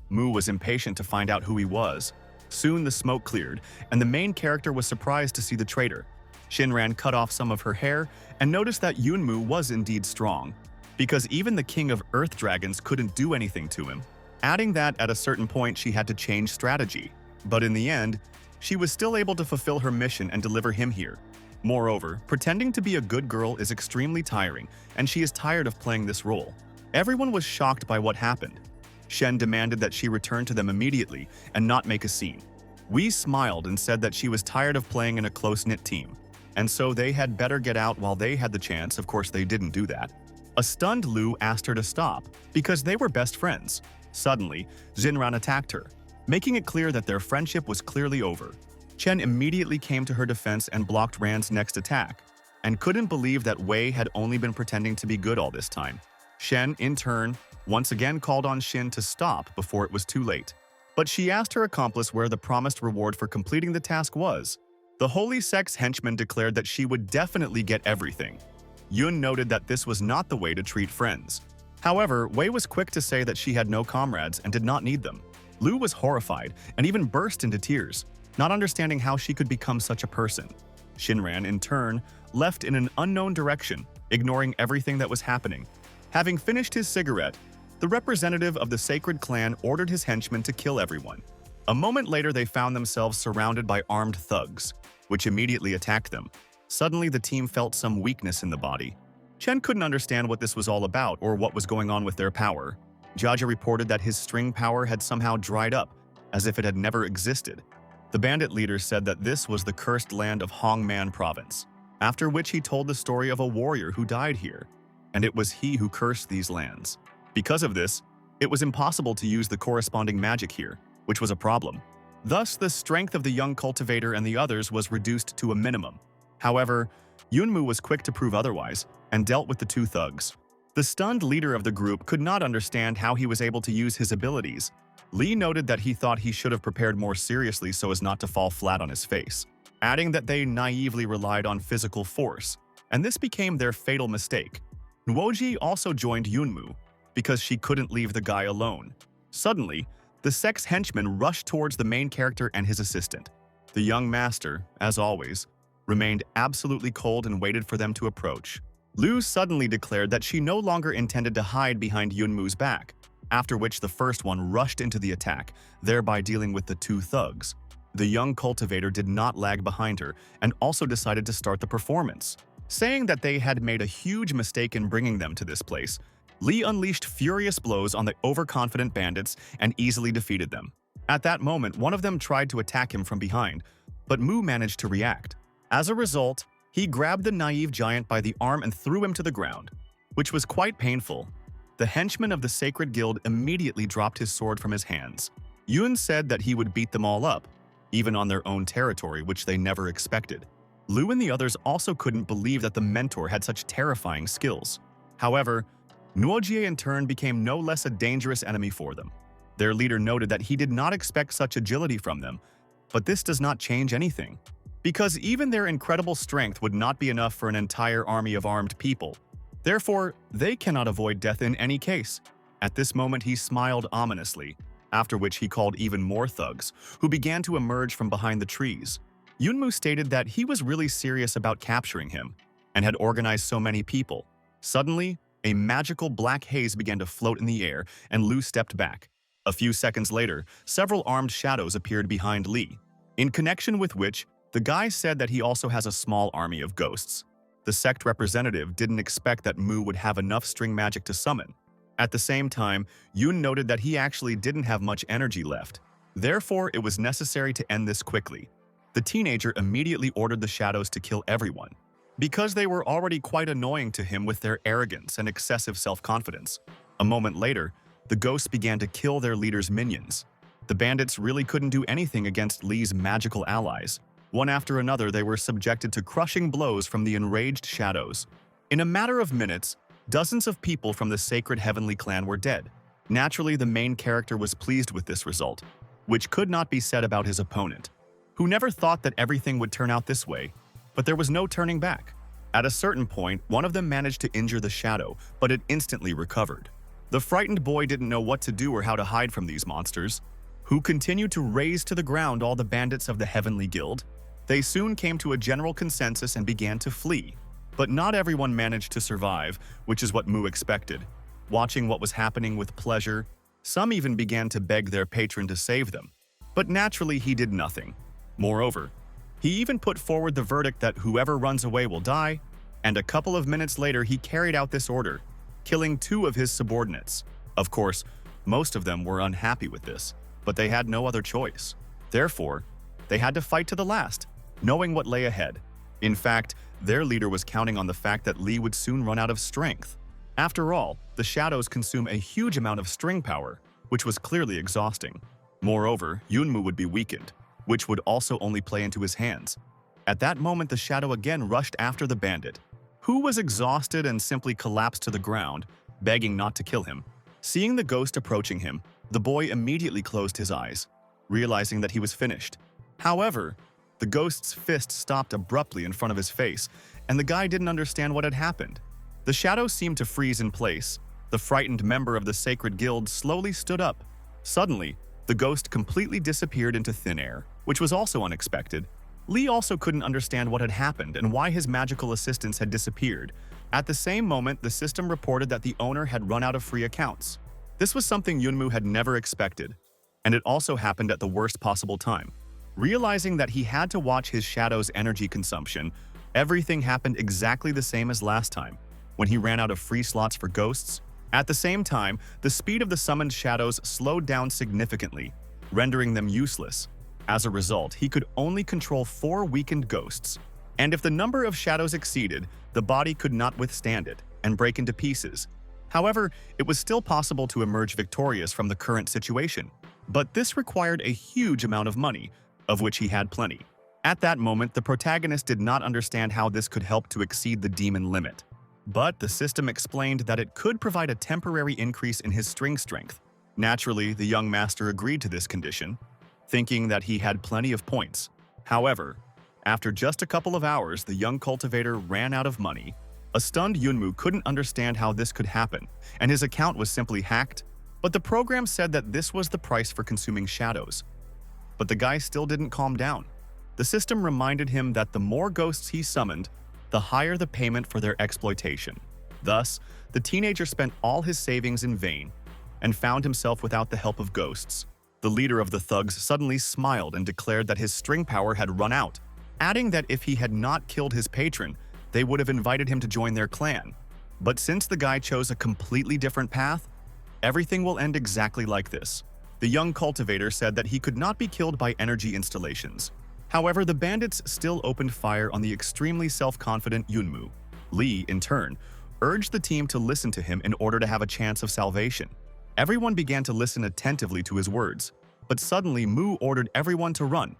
Mu was impatient to find out who he was. Soon the smoke cleared, and the main character was surprised to see the traitor. Shinran cut off some of her hair and noticed that Yunmu was indeed strong, because even the king of earth dragons couldn't do anything to him, adding that at a certain point she had to change strategy. But in the end, she was still able to fulfill her mission and deliver him here. Moreover, pretending to be a good girl is extremely tiring, and she is tired of playing this role. Everyone was shocked by what happened. Shen demanded that she return to them immediately and not make a scene. Wei smiled and said that she was tired of playing in a close-knit team, and so they had better get out while they had the chance. Of course, they didn't do that. A stunned Lu asked her to stop, because they were best friends. Suddenly, Xinran attacked her, making it clear that their friendship was clearly over. Chen immediately came to her defense and blocked Ran's next attack, and couldn't believe that Wei had only been pretending to be good all this time. Shen, in turn, once again called on Xin to stop before it was too late. But she asked her accomplice where the promised reward for completing the task was. The Holy Sect's henchman declared that she would definitely get everything. Yun noted that this was not the way to treat friends. However, Wei was quick to say that she had no comrades and did not need them. Lu was horrified and even burst into tears, not understanding how she could become such a person. Shinran, in turn, left in an unknown direction, ignoring everything that was happening. Having finished his cigarette, the representative of the sacred clan ordered his henchmen to kill everyone. A moment later, they found themselves surrounded by armed thugs, which immediately attacked them. Suddenly, the team felt some weakness in the body. Chen couldn't understand what this was all about or what was going on with their power. Jiajia reported that his string power had somehow dried up, as if it had never existed. The bandit leader said that this was the cursed land of Hongman province, after which he told the story of a warrior who died here, and it was he who cursed these lands. Because of this, it was impossible to use the corresponding magic here, which was a problem. Thus, the strength of the young cultivator and the others was reduced to a minimum. However, Yunmu was quick to prove otherwise and dealt with the two thugs. The stunned leader of the group could not understand how he was able to use his abilities. Li noted that he thought he should have prepared more seriously so as not to fall flat on his face, adding that they naively relied on physical force, and this became their fatal mistake. Nuoji also joined Yunmu, because she couldn't leave the guy alone. Suddenly, the sect's henchman rushed towards the main character and his assistant. The young master, as always, remained absolutely cold and waited for them to approach. Lu suddenly declared that she no longer intended to hide behind Yunmu's back, after which the first one rushed into the attack, thereby dealing with the two thugs. The young cultivator did not lag behind her and also decided to start the performance. Saying that they had made a huge mistake in bringing them to this place, Li unleashed furious blows on the overconfident bandits and easily defeated them. At that moment, one of them tried to attack him from behind, but Mu managed to react. As a result, he grabbed the naive giant by the arm and threw him to the ground, which was quite painful. The henchman of the Sacred Guild immediately dropped his sword from his hands. Yun said that he would beat them all up, even on their own territory, which they never expected. Lu and the others also couldn't believe that the mentor had such terrifying skills. However, Nuojie in turn became no less a dangerous enemy for them. Their leader noted that he did not expect such agility from them, but this does not change anything, because even their incredible strength would not be enough for an entire army of armed people. Therefore, they cannot avoid death in any case. At this moment, he smiled ominously, after which he called even more thugs, who began to emerge from behind the trees. Yunmu stated that he was really serious about capturing him, and had organized so many people. Suddenly, a magical black haze began to float in the air, and Lu stepped back. A few seconds later, several armed shadows appeared behind Li, in connection with which, the guy said that he also has a small army of ghosts. The sect representative didn't expect that Mu would have enough string magic to summon. At the same time, Yun noted that he actually didn't have much energy left. Therefore, it was necessary to end this quickly. The teenager immediately ordered the shadows to kill everyone, because they were already quite annoying to him with their arrogance and excessive self-confidence. A moment later, the ghosts began to kill their leader's minions. The bandits really couldn't do anything against Li's magical allies. One after another, they were subjected to crushing blows from the enraged shadows. In a matter of minutes, dozens of people from the sacred heavenly clan were dead. Naturally, the main character was pleased with this result, which could not be said about his opponent, who never thought that everything would turn out this way, but there was no turning back. At a certain point, one of them managed to injure the shadow, but it instantly recovered. The frightened boy didn't know what to do or how to hide from these monsters, who continued to raze to the ground all the bandits of the Heavenly Guild. They soon came to a general consensus and began to flee. But not everyone managed to survive, which is what Mu expected. Watching what was happening with pleasure, some even began to beg their patron to save them. But naturally, he did nothing. Moreover, he even put forward the verdict that whoever runs away will die, and a couple of minutes later he carried out this order, killing 2 of his subordinates. Of course, most of them were unhappy with this, but they had no other choice. Therefore, they had to fight to the last, knowing what lay ahead. In fact, their leader was counting on the fact that Li would soon run out of strength. After all, the shadows consume a huge amount of string power, which was clearly exhausting. Moreover, Yunmu would be weakened, which would also only play into his hands. At that moment, the shadow again rushed after the bandit, who was exhausted and simply collapsed to the ground, begging not to kill him. Seeing the ghost approaching him, the boy immediately closed his eyes, realizing that he was finished. However, the ghost's fist stopped abruptly in front of his face, and the guy didn't understand what had happened. The shadow seemed to freeze in place. The frightened member of the sacred guild slowly stood up. Suddenly, the ghost completely disappeared into thin air, which was also unexpected. Li also couldn't understand what had happened and why his magical assistants had disappeared. At the same moment, the system reported that the owner had run out of free accounts. This was something Yunmu had never expected, and it also happened at the worst possible time. Realizing that he had to watch his shadow's energy consumption, everything happened exactly the same as last time, when he ran out of free slots for ghosts. At the same time, the speed of the summoned shadows slowed down significantly, rendering them useless. As a result, he could only control 4 weakened ghosts, and if the number of shadows exceeded, the body could not withstand it and break into pieces. However, it was still possible to emerge victorious from the current situation, but this required a huge amount of money, of which he had plenty. At that moment, the protagonist did not understand how this could help to exceed the demon limit. But the system explained that it could provide a temporary increase in his string strength. Naturally, the young master agreed to this condition, thinking that he had plenty of points. However, after just a couple of hours, the young cultivator ran out of money. A stunned Yunmu couldn't understand how this could happen, and his account was simply hacked. But the program said that this was the price for consuming shadows. But the guy still didn't calm down. The system reminded him that the more ghosts he summoned, the higher the payment for their exploitation. Thus, the teenager spent all his savings in vain and found himself without the help of ghosts. The leader of the thugs suddenly smiled and declared that his string power had run out, adding that if he had not killed his patron, they would have invited him to join their clan. But since the guy chose a completely different path, everything will end exactly like this. The young cultivator said that he could not be killed by energy installations. However, the bandits still opened fire on the extremely self-confident Yunmu. Li, in turn, urged the team to listen to him in order to have a chance of salvation. Everyone began to listen attentively to his words, but suddenly Mu ordered everyone to run,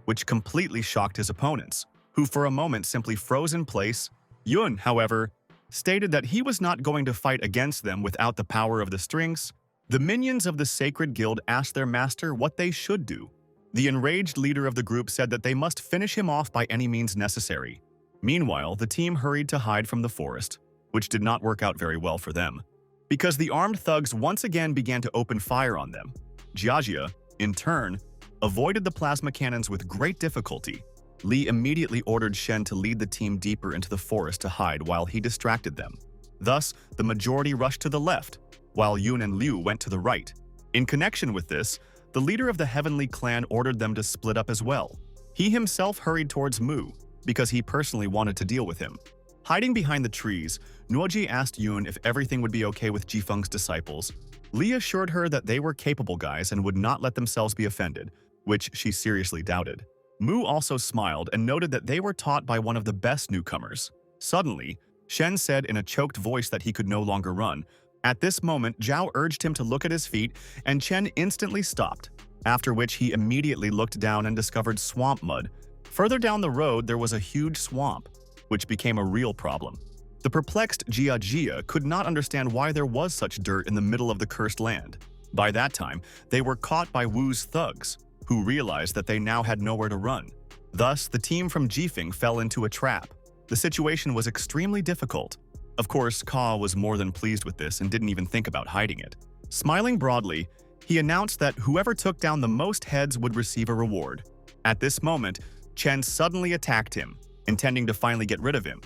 which completely shocked his opponents, who who for a moment simply froze in place. Yun, however, stated that he was not going to fight against them without the power of the strings. The minions of the Sacred Guild asked their master what they should do. The enraged leader of the group said that they must finish him off by any means necessary. Meanwhile, the team hurried to hide from the forest, which did not work out very well for them, because the armed thugs once again began to open fire on them. Jiajia, in turn, avoided the plasma cannons with great difficulty. Li immediately ordered Shen to lead the team deeper into the forest to hide while he distracted them. Thus, the majority rushed to the left, while Yun and Liu went to the right. In connection with this, the leader of the Heavenly Clan ordered them to split up as well. He himself hurried towards Mu, because he personally wanted to deal with him. Hiding behind the trees, Nuoji asked Yun if everything would be okay with Jifeng's disciples. Li assured her that they were capable guys and would not let themselves be offended, which she seriously doubted. Mu also smiled and noted that they were taught by one of the best newcomers. Suddenly, Shen said in a choked voice that he could no longer run. At this moment, Zhao urged him to look at his feet, and Chen instantly stopped, after which he immediately looked down and discovered swamp mud. Further down the road, there was a huge swamp, which became a real problem. The perplexed Jiajia could not understand why there was such dirt in the middle of the cursed land. By that time, they were caught by Wu's thugs, who realized that they now had nowhere to run. Thus, the team from Jifeng fell into a trap. The situation was extremely difficult. Of course, Ka was more than pleased with this and didn't even think about hiding it. Smiling broadly, he announced that whoever took down the most heads would receive a reward. At this moment, Chen suddenly attacked him, intending to finally get rid of him.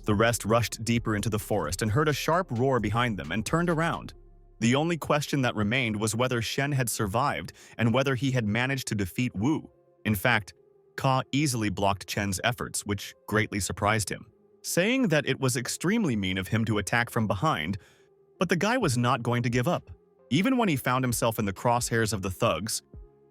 The rest rushed deeper into the forest and heard a sharp roar behind them and turned around. The only question that remained was whether Shen had survived and whether he had managed to defeat Wu. In fact, Ka easily blocked Chen's efforts, which greatly surprised him, saying that it was extremely mean of him to attack from behind, but the guy was not going to give up. Even when he found himself in the crosshairs of the thugs,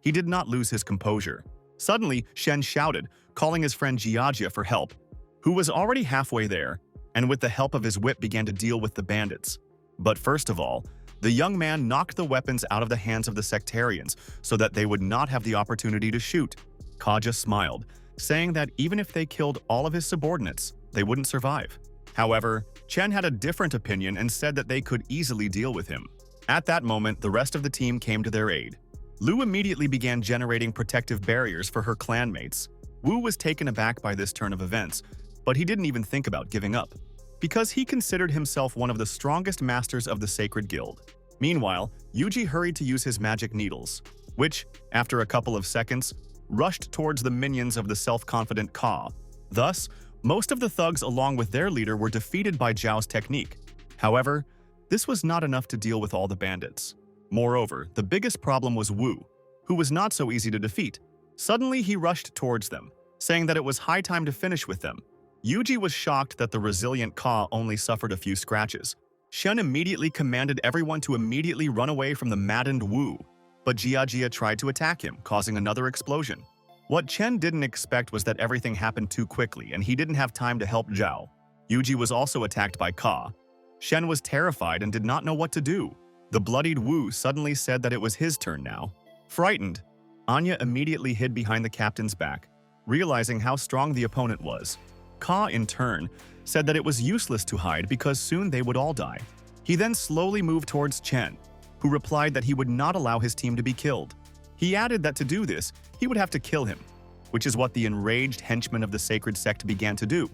he did not lose his composure. Suddenly, Shen shouted, calling his friend Jiajia for help, who was already halfway there, and with the help of his whip began to deal with the bandits. But first of all, the young man knocked the weapons out of the hands of the sectarians so that they would not have the opportunity to shoot. Kaja smiled, saying that even if they killed all of his subordinates, they wouldn't survive. However, Chen had a different opinion and said that they could easily deal with him. At that moment, the rest of the team came to their aid. Lu immediately began generating protective barriers for her clanmates. Wu was taken aback by this turn of events, but he didn't even think about giving up, because he considered himself one of the strongest masters of the Sacred Guild. Meanwhile, Yuji hurried to use his magic needles, which, after a couple of seconds, rushed towards the minions of the self-confident Ka. Thus, most of the thugs along with their leader were defeated by Zhao's technique. However, this was not enough to deal with all the bandits. Moreover, the biggest problem was Wu, who was not so easy to defeat. Suddenly, he rushed towards them, saying that it was high time to finish with them. Yuji was shocked that the resilient Ka only suffered a few scratches. Shen immediately commanded everyone to immediately run away from the maddened Wu, but Jiajia tried to attack him, causing another explosion. What Chen didn't expect was that everything happened too quickly and he didn't have time to help Zhao. Yuji was also attacked by Ka. Shen was terrified and did not know what to do. The bloodied Wu suddenly said that it was his turn now. Frightened, Anya immediately hid behind the captain's back, realizing how strong the opponent was. Ka, in turn, said that it was useless to hide because soon they would all die. He then slowly moved towards Chen, who replied that he would not allow his team to be killed. He added that to do this, he would have to kill him, which is what the enraged henchmen of the sacred sect began to do.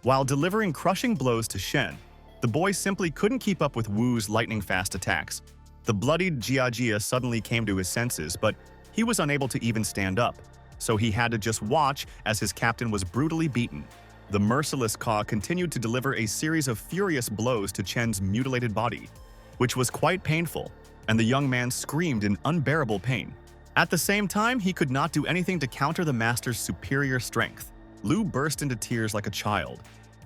While delivering crushing blows to Shen, the boy simply couldn't keep up with Wu's lightning-fast attacks. The bloodied Jiajia suddenly came to his senses, but he was unable to even stand up, so he had to just watch as his captain was brutally beaten. The merciless Ka continued to deliver a series of furious blows to Chen's mutilated body, which was quite painful, and the young man screamed in unbearable pain. At the same time, he could not do anything to counter the master's superior strength. Lu burst into tears like a child,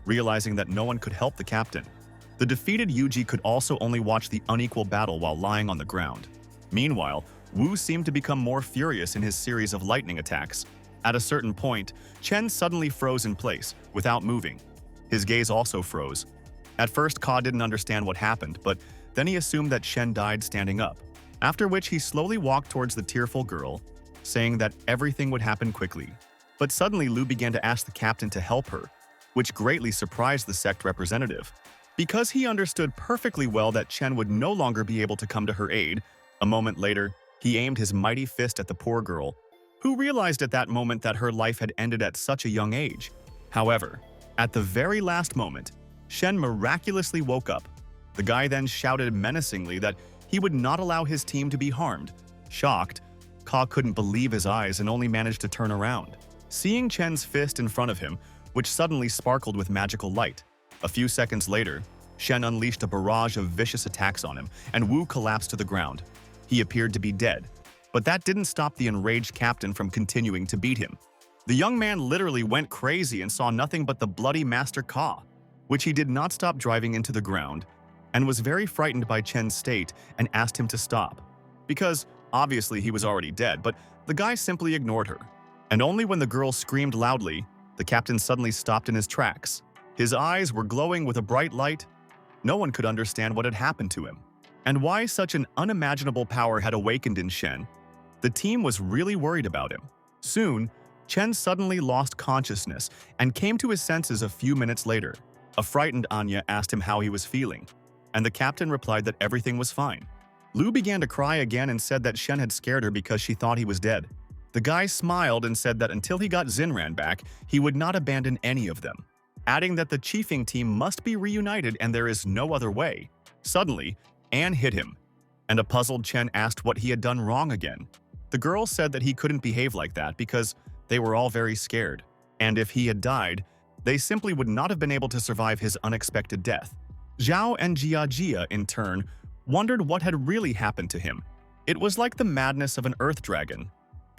realizing that no one could help the captain. The defeated Yuji could also only watch the unequal battle while lying on the ground. Meanwhile, Wu seemed to become more furious in his series of lightning attacks. At a certain point, Chen suddenly froze in place, without moving. His gaze also froze. At first, Ka didn't understand what happened, but then he assumed that Shen died standing up, after which he slowly walked towards the tearful girl, saying that everything would happen quickly. But suddenly Lu began to ask the captain to help her, which greatly surprised the sect representative. Because he understood perfectly well that Chen would no longer be able to come to her aid, a moment later, he aimed his mighty fist at the poor girl, who realized at that moment that her life had ended at such a young age. However, at the very last moment, Shen miraculously woke up. The guy then shouted menacingly that he would not allow his team to be harmed. Shocked, Ka couldn't believe his eyes and only managed to turn around, seeing Chen's fist in front of him, which suddenly sparkled with magical light. A few seconds later, Shen unleashed a barrage of vicious attacks on him, and Wu collapsed to the ground. He appeared to be dead, but that didn't stop the enraged captain from continuing to beat him. The young man literally went crazy and saw nothing but the bloody Master Ka, which he did not stop driving into the ground, and was very frightened by Chen's state and asked him to stop. Because, obviously, he was already dead, but the guy simply ignored her. And only when the girl screamed loudly, the captain suddenly stopped in his tracks. His eyes were glowing with a bright light. No one could understand what had happened to him, and why such an unimaginable power had awakened in Shen. The team was really worried about him. Soon, Chen suddenly lost consciousness and came to his senses a few minutes later. A frightened Anya asked him how he was feeling, and the captain replied that everything was fine. Lu began to cry again and said that Shen had scared her because she thought he was dead. The guy smiled and said that until he got Xinran back, he would not abandon any of them, adding that the chiefing team must be reunited and there is no other way. Suddenly, Anne hit him, and a puzzled Chen asked what he had done wrong again. The girl said that he couldn't behave like that because they were all very scared, and if he had died, they simply would not have been able to survive his unexpected death. Zhao and Jia, in turn, wondered what had really happened to him. It was like the madness of an earth dragon,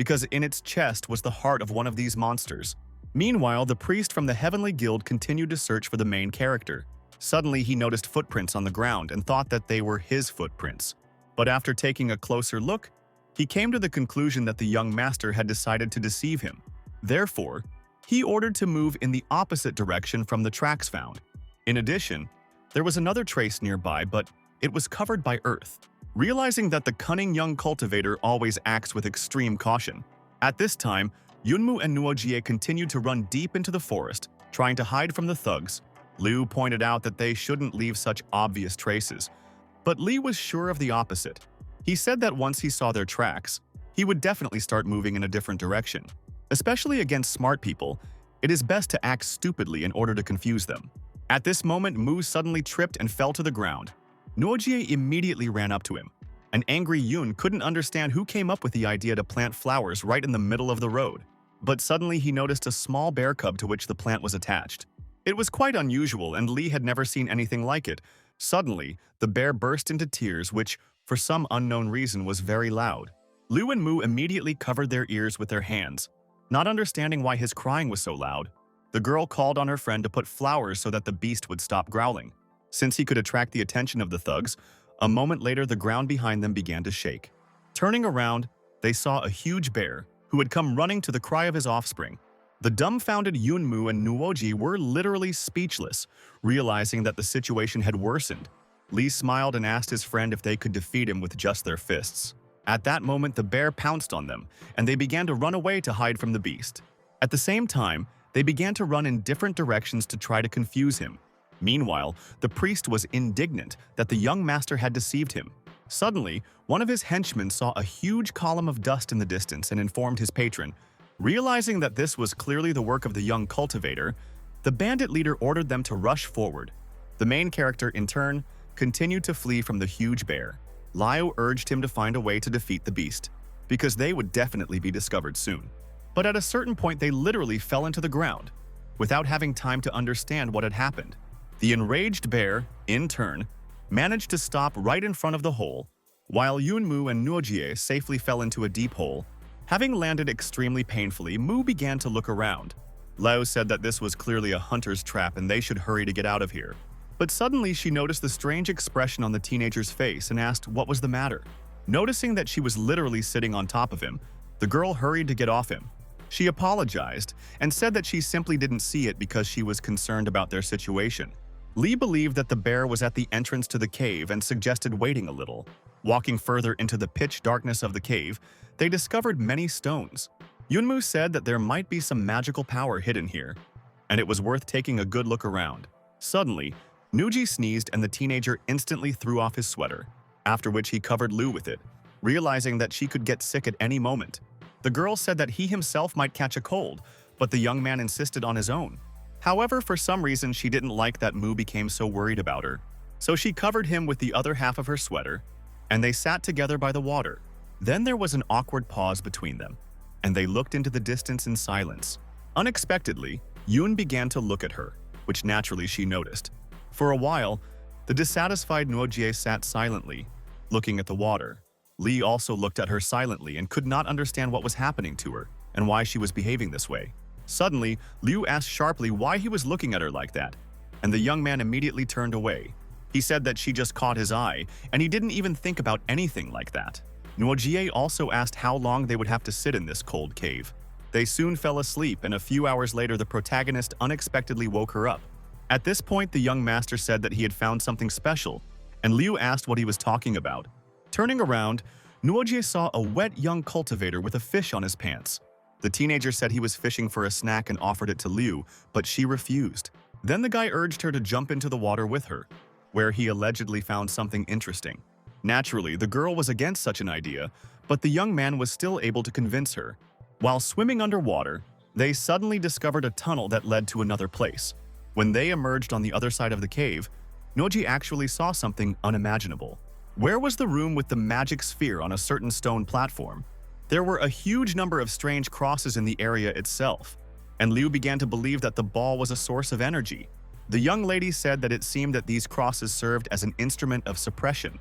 because in its chest was the heart of one of these monsters. Meanwhile, the priest from the Heavenly Guild continued to search for the main character. Suddenly, he noticed footprints on the ground and thought that they were his footprints. But after taking a closer look, he came to the conclusion that the young master had decided to deceive him. Therefore, he ordered to move in the opposite direction from the tracks found. In addition, there was another trace nearby, but it was covered by earth. Realizing that the cunning young cultivator always acts with extreme caution, at this time, Yunmu and Nuojie continued to run deep into the forest, trying to hide from the thugs. Liu pointed out that they shouldn't leave such obvious traces, but Li was sure of the opposite. He said that once he saw their tracks, he would definitely start moving in a different direction. Especially against smart people, it is best to act stupidly in order to confuse them. At this moment, Mu suddenly tripped and fell to the ground. Nuojie immediately ran up to him. An angry Yun couldn't understand who came up with the idea to plant flowers right in the middle of the road. But suddenly he noticed a small bear cub to which the plant was attached. It was quite unusual, and Li had never seen anything like it. Suddenly, the bear burst into tears, which, for some unknown reason, was very loud. Liu and Mu immediately covered their ears with their hands, not understanding why his crying was so loud. The girl called on her friend to put flowers so that the beast would stop growling. Since he could attract the attention of the thugs, a moment later the ground behind them began to shake. Turning around, they saw a huge bear who had come running to the cry of his offspring. The dumbfounded Yunmu and Nuoji were literally speechless, realizing that the situation had worsened. Li smiled and asked his friend if they could defeat him with just their fists. At that moment, the bear pounced on them, and they began to run away to hide from the beast. At the same time, they began to run in different directions to try to confuse him. Meanwhile, the priest was indignant that the young master had deceived him. Suddenly, one of his henchmen saw a huge column of dust in the distance and informed his patron. Realizing that this was clearly the work of the young cultivator, the bandit leader ordered them to rush forward. The main character, in turn, continued to flee from the huge bear. Liu urged him to find a way to defeat the beast, because they would definitely be discovered soon. But at a certain point, they literally fell into the ground, without having time to understand what had happened. The enraged bear, in turn, managed to stop right in front of the hole, while Yunmu and Nuojie safely fell into a deep hole. Having landed extremely painfully, Mu began to look around. Liu said that this was clearly a hunter's trap and they should hurry to get out of here. But suddenly she noticed the strange expression on the teenager's face and asked what was the matter. Noticing that she was literally sitting on top of him, the girl hurried to get off him. She apologized and said that she simply didn't see it because she was concerned about their situation. Li believed that the bear was at the entrance to the cave and suggested waiting a little. Walking further into the pitch darkness of the cave, they discovered many stones. Yunmu said that there might be some magical power hidden here, and it was worth taking a good look around. Suddenly, Nuji sneezed and the teenager instantly threw off his sweater, after which he covered Liu with it, realizing that she could get sick at any moment. The girl said that he himself might catch a cold, but the young man insisted on his own. However, for some reason she didn't like that Mu became so worried about her, so she covered him with the other half of her sweater, and they sat together by the water. Then there was an awkward pause between them, and they looked into the distance in silence. Unexpectedly, Yoon began to look at her, which naturally she noticed. For a while, the dissatisfied Nuojie sat silently, looking at the water. Lee also looked at her silently and could not understand what was happening to her and why she was behaving this way. Suddenly, Liu asked sharply why he was looking at her like that, and the young man immediately turned away. He said that she just caught his eye, and he didn't even think about anything like that. Nuojie also asked how long they would have to sit in this cold cave. They soon fell asleep, and a few hours later the protagonist unexpectedly woke her up. At this point, the young master said that he had found something special, and Liu asked what he was talking about. Turning around, Nuojie saw a wet young cultivator with a fish on his pants. The teenager said he was fishing for a snack and offered it to Liu, but she refused. Then the guy urged her to jump into the water with her, where he allegedly found something interesting. Naturally, the girl was against such an idea, but the young man was still able to convince her. While swimming underwater, they suddenly discovered a tunnel that led to another place. When they emerged on the other side of the cave, Noji actually saw something unimaginable. Where was the room with the magic sphere on a certain stone platform? There were a huge number of strange crosses in the area itself, and Liu began to believe that the ball was a source of energy. The young lady said that it seemed that these crosses served as an instrument of suppression,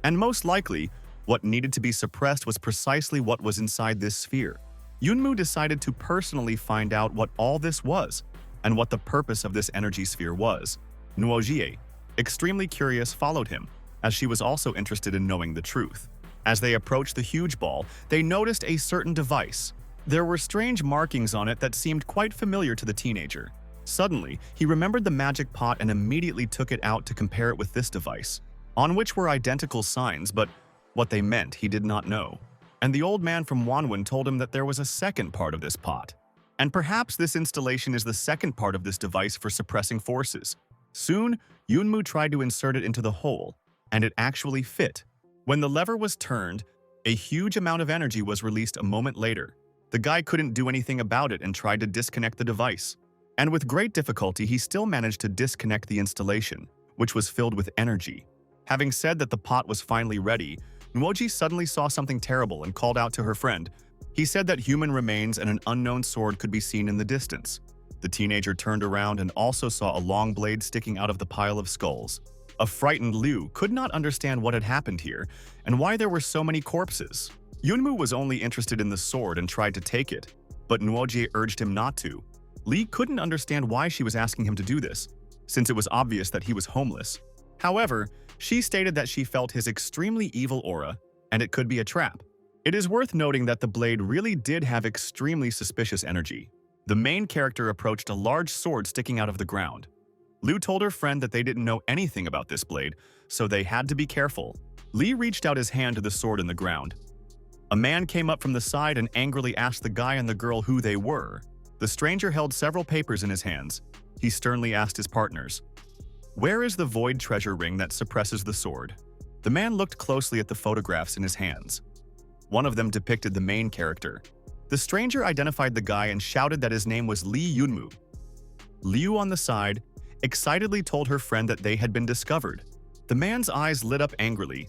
and most likely, what needed to be suppressed was precisely what was inside this sphere. Yunmu decided to personally find out what all this was, and what the purpose of this energy sphere was. Nuojie, extremely curious, followed him, as she was also interested in knowing the truth. As they approached the huge ball, they noticed a certain device. There were strange markings on it that seemed quite familiar to the teenager. Suddenly, he remembered the magic pot and immediately took it out to compare it with this device, on which were identical signs, but what they meant he did not know. And the old man from Wanwan told him that there was a second part of this pot. And perhaps this installation is the second part of this device for suppressing forces. Soon, Yunmu tried to insert it into the hole, and it actually fit. When the lever was turned, a huge amount of energy was released a moment later. The guy couldn't do anything about it and tried to disconnect the device. And with great difficulty, he still managed to disconnect the installation, which was filled with energy. Having said that the pot was finally ready, Nuoji suddenly saw something terrible and called out to her friend. He said that human remains and an unknown sword could be seen in the distance. The teenager turned around and also saw a long blade sticking out of the pile of skulls. A frightened Liu could not understand what had happened here and why there were so many corpses. Yunmu was only interested in the sword and tried to take it, but Nuoji urged him not to. Li couldn't understand why she was asking him to do this, since it was obvious that he was homeless. However, she stated that she felt his extremely evil aura, and it could be a trap. It is worth noting that the blade really did have extremely suspicious energy. The main character approached a large sword sticking out of the ground. Liu told her friend that they didn't know anything about this blade, so they had to be careful. Li reached out his hand to the sword in the ground. A man came up from the side and angrily asked the guy and the girl who they were. The stranger held several papers in his hands. He sternly asked his partners, "Where is the void treasure ring that suppresses the sword?" The man looked closely at the photographs in his hands. One of them depicted the main character. The stranger identified the guy and shouted that his name was Li Yunmu. Liu on the side excitedly told her friend that they had been discovered. The man's eyes lit up angrily.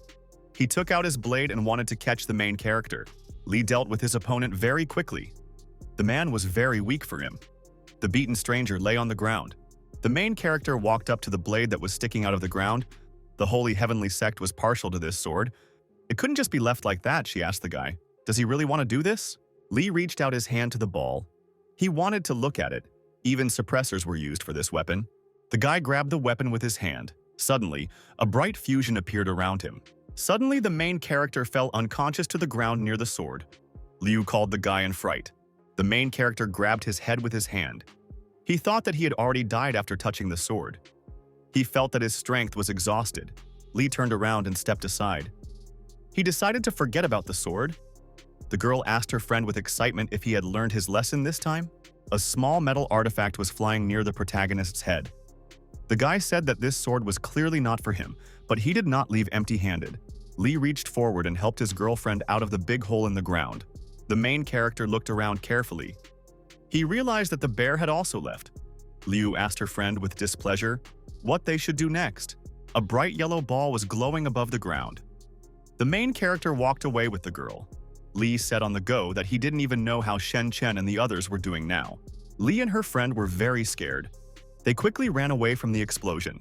He took out his blade and wanted to catch the main character. Li dealt with his opponent very quickly. The man was very weak for him. The beaten stranger lay on the ground. The main character walked up to the blade that was sticking out of the ground. The Holy Heavenly Sect was partial to this sword. It couldn't just be left like that, she asked the guy. Does he really want to do this? Li reached out his hand to the ball. He wanted to look at it. Even suppressors were used for this weapon. The guy grabbed the weapon with his hand. Suddenly, a bright fusion appeared around him. Suddenly, the main character fell unconscious to the ground near the sword. Liu called the guy in fright. The main character grabbed his head with his hand. He thought that he had already died after touching the sword. He felt that his strength was exhausted. Li turned around and stepped aside. He decided to forget about the sword. The girl asked her friend with excitement if he had learned his lesson this time. A small metal artifact was flying near the protagonist's head. The guy said that this sword was clearly not for him, but he did not leave empty-handed. Lee reached forward and helped his girlfriend out of the big hole in the ground. The main character looked around carefully. He realized that the bear had also left. Liu asked her friend with displeasure what they should do next. A bright yellow ball was glowing above the ground. The main character walked away with the girl. Lee said on the go that he didn't even know how Shen Chen and the others were doing now. Lee and her friend were very scared. They quickly ran away from the explosion.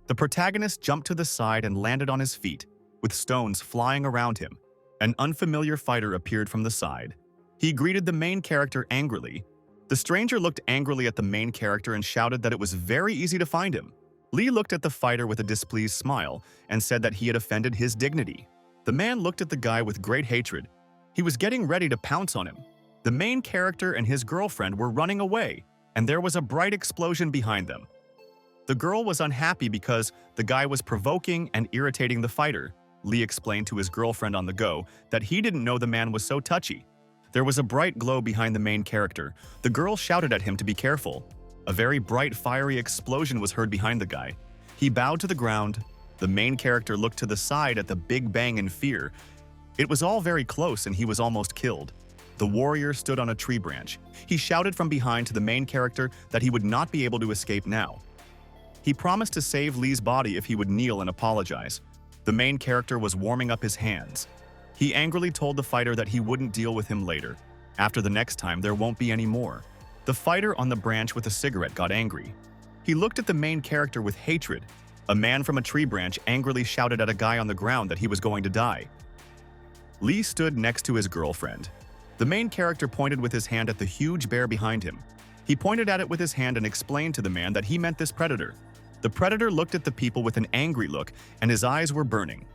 The protagonist jumped to the side and landed on his feet, with stones flying around him. An unfamiliar fighter appeared from the side. He greeted the main character angrily. The stranger looked angrily at the main character and shouted that it was very easy to find him. Lee looked at the fighter with a displeased smile and said that he had offended his dignity. The man looked at the guy with great hatred. He was getting ready to pounce on him. The main character and his girlfriend were running away, and there was a bright explosion behind them. The girl was unhappy because the guy was provoking and irritating the fighter. Lee explained to his girlfriend on the go that he didn't know the man was so touchy. There was a bright glow behind the main character. The girl shouted at him to be careful. A very bright, fiery explosion was heard behind the guy. He bowed to the ground. The main character looked to the side at the big bang in fear. It was all very close and he was almost killed. The warrior stood on a tree branch. He shouted from behind to the main character that he would not be able to escape now. He promised to save Lee's body if he would kneel and apologize. The main character was warming up his hands. He angrily told the fighter that he wouldn't deal with him later. After the next time, there won't be any more. The fighter on the branch with a cigarette got angry. He looked at the main character with hatred. A man from a tree branch angrily shouted at a guy on the ground that he was going to die. Lee stood next to his girlfriend. The main character pointed with his hand at the huge bear behind him. He pointed at it with his hand and explained to the man that he meant this predator. The predator looked at the people with an angry look, and his eyes were burning.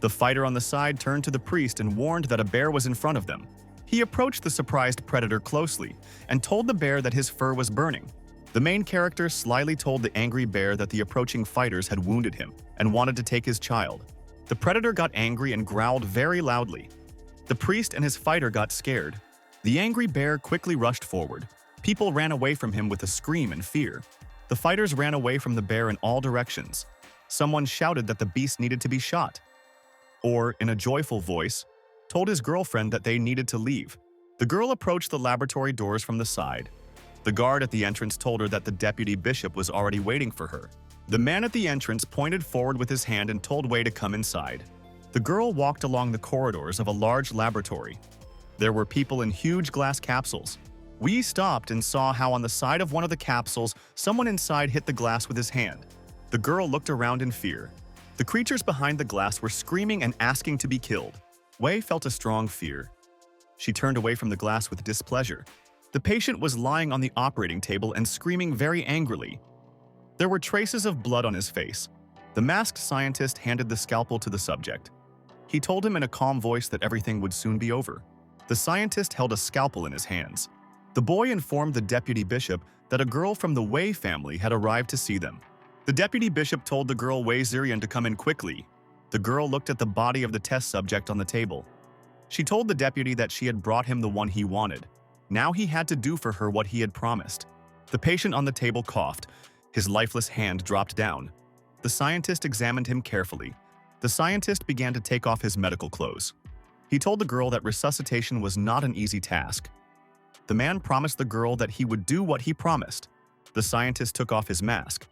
The fighter on the side turned to the priest and warned that a bear was in front of them. He approached the surprised predator closely and told the bear that his fur was burning. The main character slyly told the angry bear that the approaching fighters had wounded him and wanted to take his child. The predator got angry and growled very loudly. The priest and his fighter got scared. The angry bear quickly rushed forward. People ran away from him with a scream and fear. The fighters ran away from the bear in all directions. Someone shouted that the beast needed to be shot. Or, in a joyful voice, told his girlfriend that they needed to leave. The girl approached the laboratory doors from the side. The guard at the entrance told her that the deputy bishop was already waiting for her. The man at the entrance pointed forward with his hand and told Wei to come inside. The girl walked along the corridors of a large laboratory. There were people in huge glass capsules. Wei stopped and saw how on the side of one of the capsules, someone inside hit the glass with his hand. The girl looked around in fear. The creatures behind the glass were screaming and asking to be killed. Wei felt a strong fear. She turned away from the glass with displeasure. The patient was lying on the operating table and screaming very angrily. There were traces of blood on his face. The masked scientist handed the scalpel to the subject. He told him in a calm voice that everything would soon be over. The scientist held a scalpel in his hands. The boy informed the deputy bishop that a girl from the Wei family had arrived to see them. The deputy bishop told the girl Wei Zirian to come in quickly. The girl looked at the body of the test subject on the table. She told the deputy that she had brought him the one he wanted. Now he had to do for her what he had promised. The patient on the table coughed. His lifeless hand dropped down. The scientist examined him carefully. The scientist began to take off his medical clothes. He told the girl that resuscitation was not an easy task. The man promised the girl that he would do what he promised. The scientist took off his mask.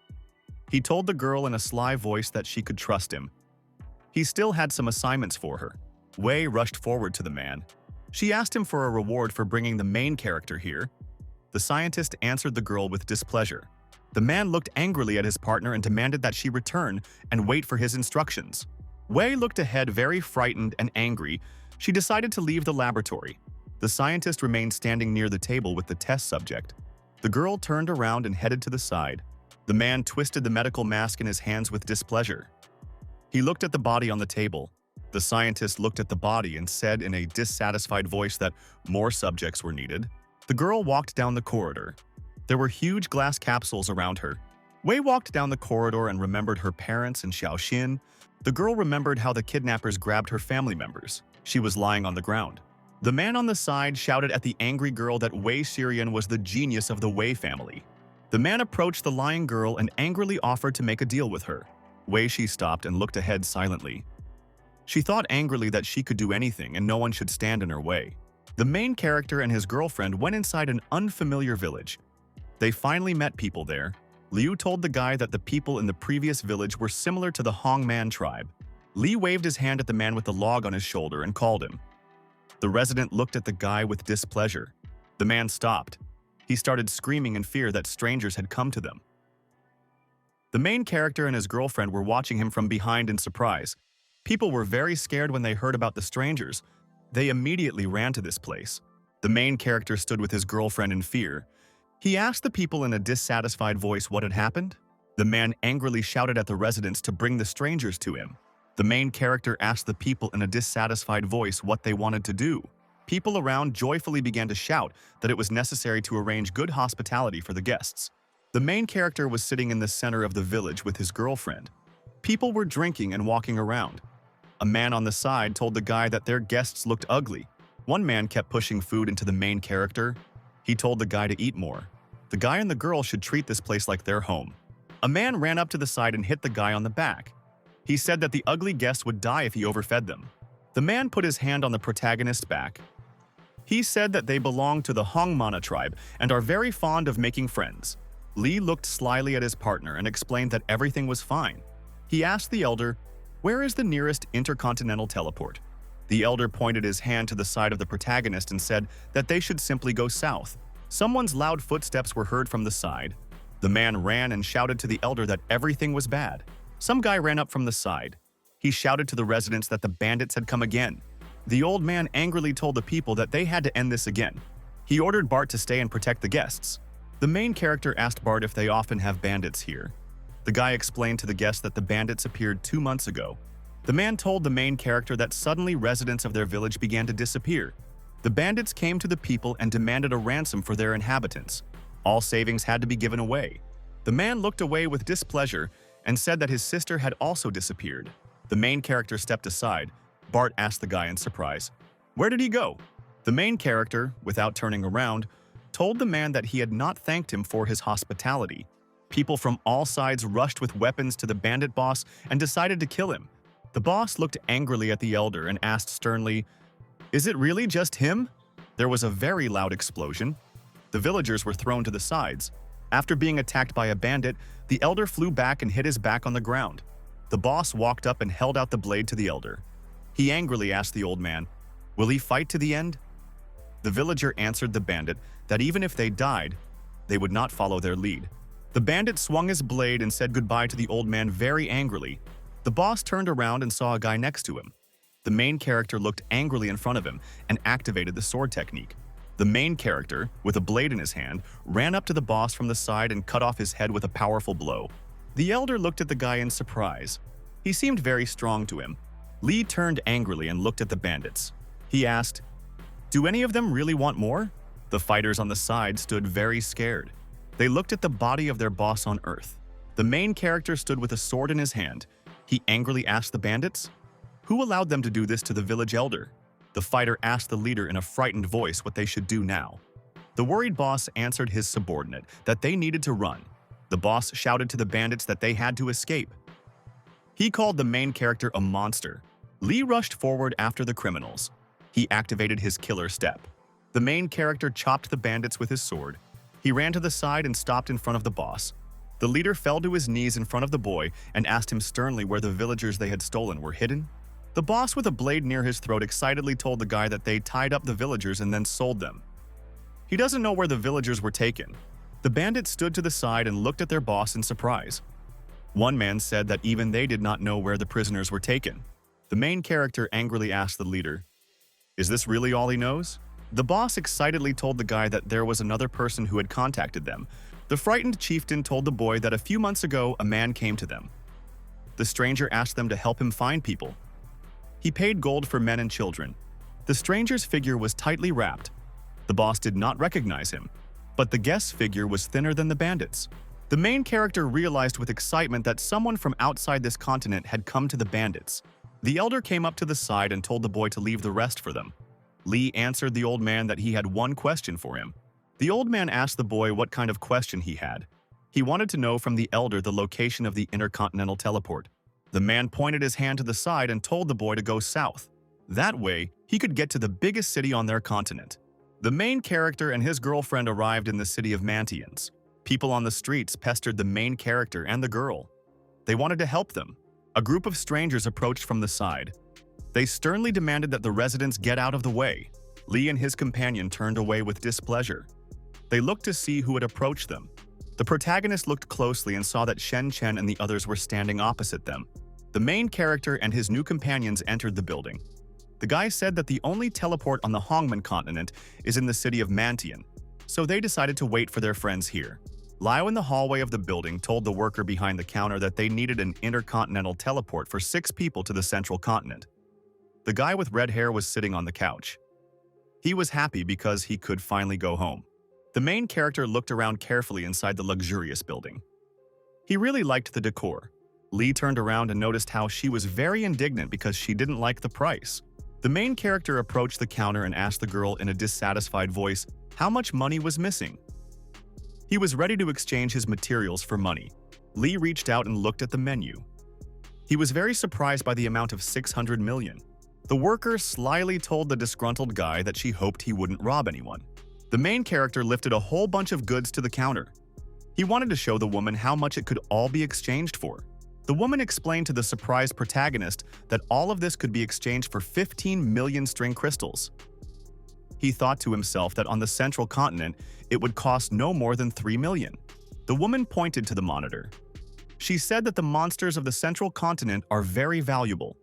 He told the girl in a sly voice that she could trust him. He still had some assignments for her. Wei rushed forward to the man. She asked him for a reward for bringing the main character here. The scientist answered the girl with displeasure. The man looked angrily at his partner and demanded that she return and wait for his instructions. Wei looked ahead very frightened and angry. She decided to leave the laboratory. The scientist remained standing near the table with the test subject. The girl turned around and headed to the side. The man twisted the medical mask in his hands with displeasure. He looked at the body on the table. The scientist looked at the body and said in a dissatisfied voice that more subjects were needed. The girl walked down the corridor. There were huge glass capsules around her. Wei walked down the corridor and remembered her parents and Xiaoxin. The girl remembered how the kidnappers grabbed her family members. She was lying on the ground. The man on the side shouted at the angry girl that Wei Shirian was the genius of the Wei family. The man approached the lying girl and angrily offered to make a deal with her. Wei Shi stopped and looked ahead silently. She thought angrily that she could do anything and no one should stand in her way. The main character and his girlfriend went inside an unfamiliar village. They finally met people there. Liu told the guy that the people in the previous village were similar to the Hongman tribe. Li waved his hand at the man with the log on his shoulder and called him. The resident looked at the guy with displeasure. The man stopped. He started screaming in fear that strangers had come to them. The main character and his girlfriend were watching him from behind in surprise. People were very scared when they heard about the strangers. They immediately ran to this place. The main character stood with his girlfriend in fear. He asked the people in a dissatisfied voice what had happened. The man angrily shouted at the residents to bring the strangers to him. The main character asked the people in a dissatisfied voice what they wanted to do. People around joyfully began to shout that it was necessary to arrange good hospitality for the guests. The main character was sitting in the center of the village with his girlfriend. People were drinking and walking around. A man on the side told the guy that their guests looked ugly. One man kept pushing food into the main character. He told the guy to eat more. The guy and the girl should treat this place like their home. A man ran up to the side and hit the guy on the back. He said that the ugly guests would die if he overfed them. The man put his hand on the protagonist's back. He said that they belong to the Hongmana tribe and are very fond of making friends. Li looked slyly at his partner and explained that everything was fine. He asked the elder, "Where is the nearest intercontinental teleport?" The elder pointed his hand to the side of the protagonist and said that they should simply go south. Someone's loud footsteps were heard from the side. The man ran and shouted to the elder that everything was bad. Some guy ran up from the side. He shouted to the residents that the bandits had come again. The old man angrily told the people that they had to end this again. He ordered Bart to stay and protect the guests. The main character asked Bart if they often have bandits here. The guy explained to the guests that the bandits appeared 2 months ago. The man told the main character that suddenly residents of their village began to disappear. The bandits came to the people and demanded a ransom for their inhabitants. All savings had to be given away. The man looked away with displeasure and said that his sister had also disappeared. The main character stepped aside. Bart asked the guy in surprise, "Where did he go?" The main character, without turning around, told the man that he had not thanked him for his hospitality. People from all sides rushed with weapons to the bandit boss and decided to kill him. The boss looked angrily at the elder and asked sternly, "Is it really just him?" There was a very loud explosion. The villagers were thrown to the sides. After being attacked by a bandit, the elder flew back and hit his back on the ground. The boss walked up and held out the blade to the elder. He angrily asked the old man, "Will he fight to the end?" The villager answered the bandit that even if they died, they would not follow their lead. The bandit swung his blade and said goodbye to the old man very angrily. The boss turned around and saw a guy next to him. The main character looked angrily in front of him and activated the sword technique. The main character, with a blade in his hand, ran up to the boss from the side and cut off his head with a powerful blow. The elder looked at the guy in surprise. He seemed very strong to him. Li turned angrily and looked at the bandits. He asked, "Do any of them really want more?" The fighters on the side stood very scared. They looked at the body of their boss on Earth. The main character stood with a sword in his hand. He angrily asked the bandits, "Who allowed them to do this to the village elder?" The fighter asked the leader in a frightened voice what they should do now. The worried boss answered his subordinate that they needed to run. The boss shouted to the bandits that they had to escape. He called the main character a monster. Li rushed forward after the criminals. He activated his killer step. The main character chopped the bandits with his sword. He ran to the side and stopped in front of the boss. The leader fell to his knees in front of the boy and asked him sternly where the villagers they had stolen were hidden. The boss with a blade near his throat excitedly told the guy that they tied up the villagers and then sold them. He doesn't know where the villagers were taken. The bandits stood to the side and looked at their boss in surprise. One man said that even they did not know where the prisoners were taken. The main character angrily asked the leader, "Is this really all he knows?" The boss excitedly told the guy that there was another person who had contacted them. The frightened chieftain told the boy that a few months ago a man came to them. The stranger asked them to help him find people. He paid gold for men and children. The stranger's figure was tightly wrapped. The boss did not recognize him, but the guest's figure was thinner than the bandits. The main character realized with excitement that someone from outside this continent had come to the bandits. The elder came up to the side and told the boy to leave the rest for them. Lee answered the old man that he had one question for him. The old man asked the boy what kind of question he had. He wanted to know from the elder the location of the intercontinental teleport. The man pointed his hand to the side and told the boy to go south. That way, he could get to the biggest city on their continent. The main character and his girlfriend arrived in the city of Mantians. People on the streets pestered the main character and the girl. They wanted to help them. A group of strangers approached from the side. They sternly demanded that the residents get out of the way. Lee and his companion turned away with displeasure. They looked to see who had approached them. The protagonist looked closely and saw that Shen Chen and the others were standing opposite them. The main character and his new companions entered the building. The guy said that the only teleport on the Hongmen continent is in the city of Mantian, so they decided to wait for their friends here. Liao in the hallway of the building told the worker behind the counter that they needed an intercontinental teleport for 6 people to the central continent. The guy with red hair was sitting on the couch. He was happy because he could finally go home. The main character looked around carefully inside the luxurious building. He really liked the decor. Lee turned around and noticed how she was very indignant because she didn't like the price. The main character approached the counter and asked the girl in a dissatisfied voice how much money was missing. He was ready to exchange his materials for money. Lee reached out and looked at the menu. He was very surprised by the amount of 600 million. The worker slyly told the disgruntled guy that she hoped he wouldn't rob anyone. The main character lifted a whole bunch of goods to the counter. He wanted to show the woman how much it could all be exchanged for. The woman explained to the surprised protagonist that all of this could be exchanged for 15 million string crystals. He thought to himself that on the central continent, it would cost no more than 3 million. The woman pointed to the monitor. She said that the monsters of the central continent are very valuable.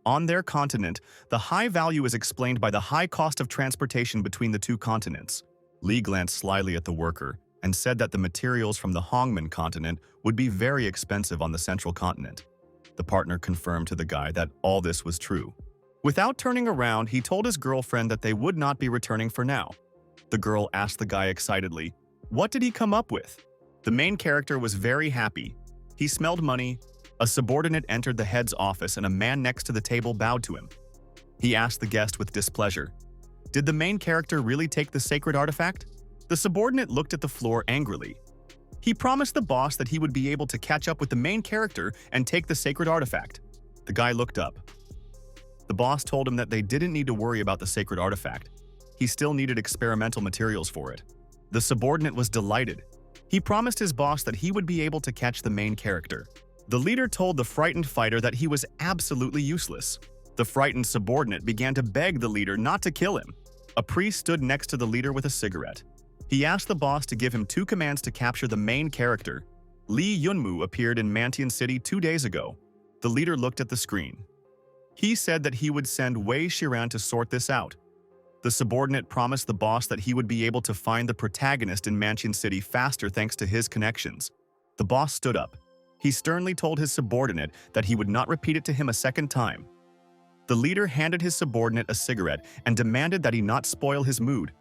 On their continent, the high value is explained by the high cost of transportation between the two continents. Lee glanced slyly at the worker and said that the materials from the Hongmen continent would be very expensive on the central continent. The partner confirmed to the guy that all this was true. Without turning around, he told his girlfriend that they would not be returning for now. The girl asked the guy excitedly, "What did he come up with?" The main character was very happy. He smelled money. A subordinate entered the head's office and a man next to the table bowed to him. He asked the guest with displeasure, "Did the main character really take the sacred artifact?" The subordinate looked at the floor angrily. He promised the boss that he would be able to catch up with the main character and take the sacred artifact. The guy looked up. The boss told him that they didn't need to worry about the sacred artifact. He still needed experimental materials for it. The subordinate was delighted. He promised his boss that he would be able to catch the main character. The leader told the frightened fighter that he was absolutely useless. The frightened subordinate began to beg the leader not to kill him. A priest stood next to the leader with a cigarette. He asked the boss to give him 2 commands to capture the main character. Lee Yunmu appeared in Mantian City 2 days ago. The leader looked at the screen. He said that he would send Wei Shiran to sort this out. The subordinate promised the boss that he would be able to find the protagonist in Mantian City faster thanks to his connections. The boss stood up. He sternly told his subordinate that he would not repeat it to him a second time. The leader handed his subordinate a cigarette and demanded that he not spoil his mood.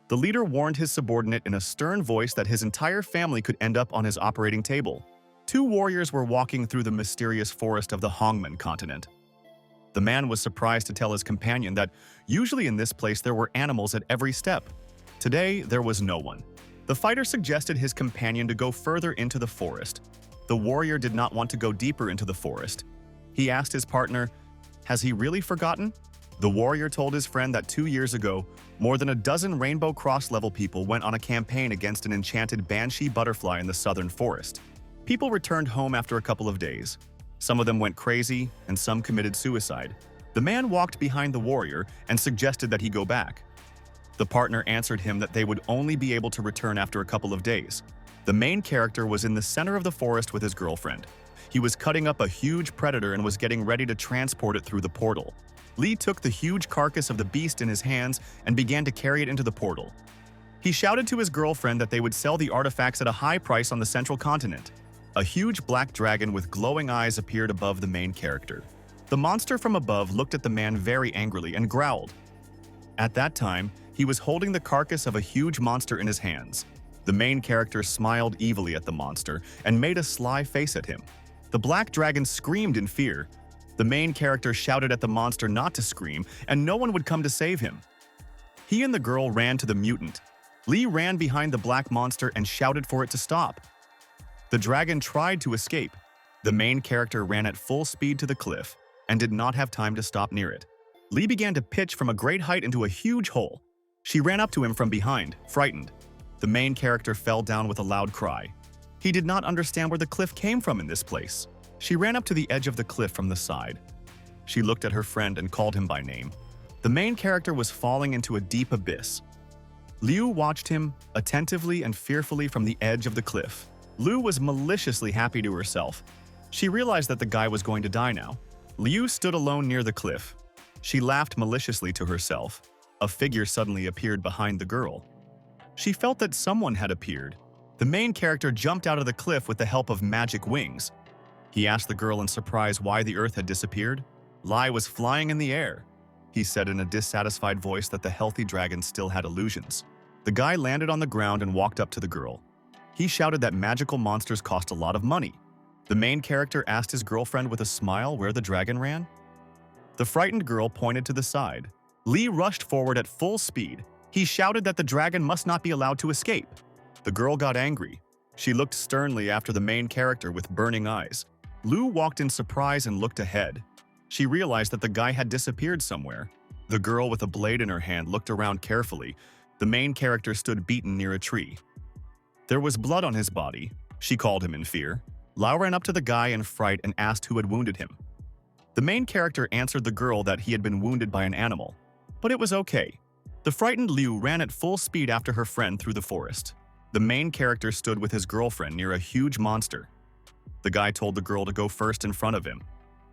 The leader warned his subordinate in a stern voice that his entire family could end up on his operating table. 2 warriors were walking through the mysterious forest of the Hongmen continent. The man was surprised to tell his companion that usually in this place there were animals at every step. Today, there was no one. The fighter suggested his companion to go further into the forest. The warrior did not want to go deeper into the forest. He asked his partner, "Has he really forgotten?" The warrior told his friend that 2 years ago, more than a dozen Rainbow Cross-level people went on a campaign against an enchanted banshee butterfly in the southern forest. People returned home after a couple of days. Some of them went crazy, and some committed suicide. The man walked behind the warrior and suggested that he go back. The partner answered him that they would only be able to return after a couple of days. The main character was in the center of the forest with his girlfriend. He was cutting up a huge predator and was getting ready to transport it through the portal. Lee took the huge carcass of the beast in his hands and began to carry it into the portal. He shouted to his girlfriend that they would sell the artifacts at a high price on the central continent. A huge black dragon with glowing eyes appeared above the main character. The monster from above looked at the man very angrily and growled. At that time, he was holding the carcass of a huge monster in his hands. The main character smiled evilly at the monster and made a sly face at him. The black dragon screamed in fear. The main character shouted at the monster not to scream, and no one would come to save him. He and the girl ran to the mutant. Lee ran behind the black monster and shouted for it to stop. The dragon tried to escape. The main character ran at full speed to the cliff and did not have time to stop near it. Lee began to pitch from a great height into a huge hole. She ran up to him from behind, frightened. The main character fell down with a loud cry. He did not understand where the cliff came from in this place. She ran up to the edge of the cliff from the side. She looked at her friend and called him by name. The main character was falling into a deep abyss. Liu watched him attentively and fearfully from the edge of the cliff. Liu was maliciously happy to herself. She realized that the guy was going to die now. Liu stood alone near the cliff. She laughed maliciously to herself. A figure suddenly appeared behind the girl. She felt that someone had appeared. The main character jumped out of the cliff with the help of magic wings. He asked the girl in surprise why the earth had disappeared. Lai was flying in the air. He said in a dissatisfied voice that the healthy dragon still had illusions. The guy landed on the ground and walked up to the girl. He shouted that magical monsters cost a lot of money. The main character asked his girlfriend with a smile where the dragon ran. The frightened girl pointed to the side. Lee rushed forward at full speed. He shouted that the dragon must not be allowed to escape. The girl got angry. She looked sternly after the main character with burning eyes. Liu walked in surprise and looked ahead. She realized that the guy had disappeared somewhere. The girl with a blade in her hand looked around carefully. The main character stood beaten near a tree. There was blood on his body. She called him in fear. Liu ran up to the guy in fright and asked who had wounded him. The main character answered the girl that he had been wounded by an animal, but it was okay. The frightened Liu ran at full speed after her friend through the forest. The main character stood with his girlfriend near a huge monster. The guy told the girl to go first in front of him.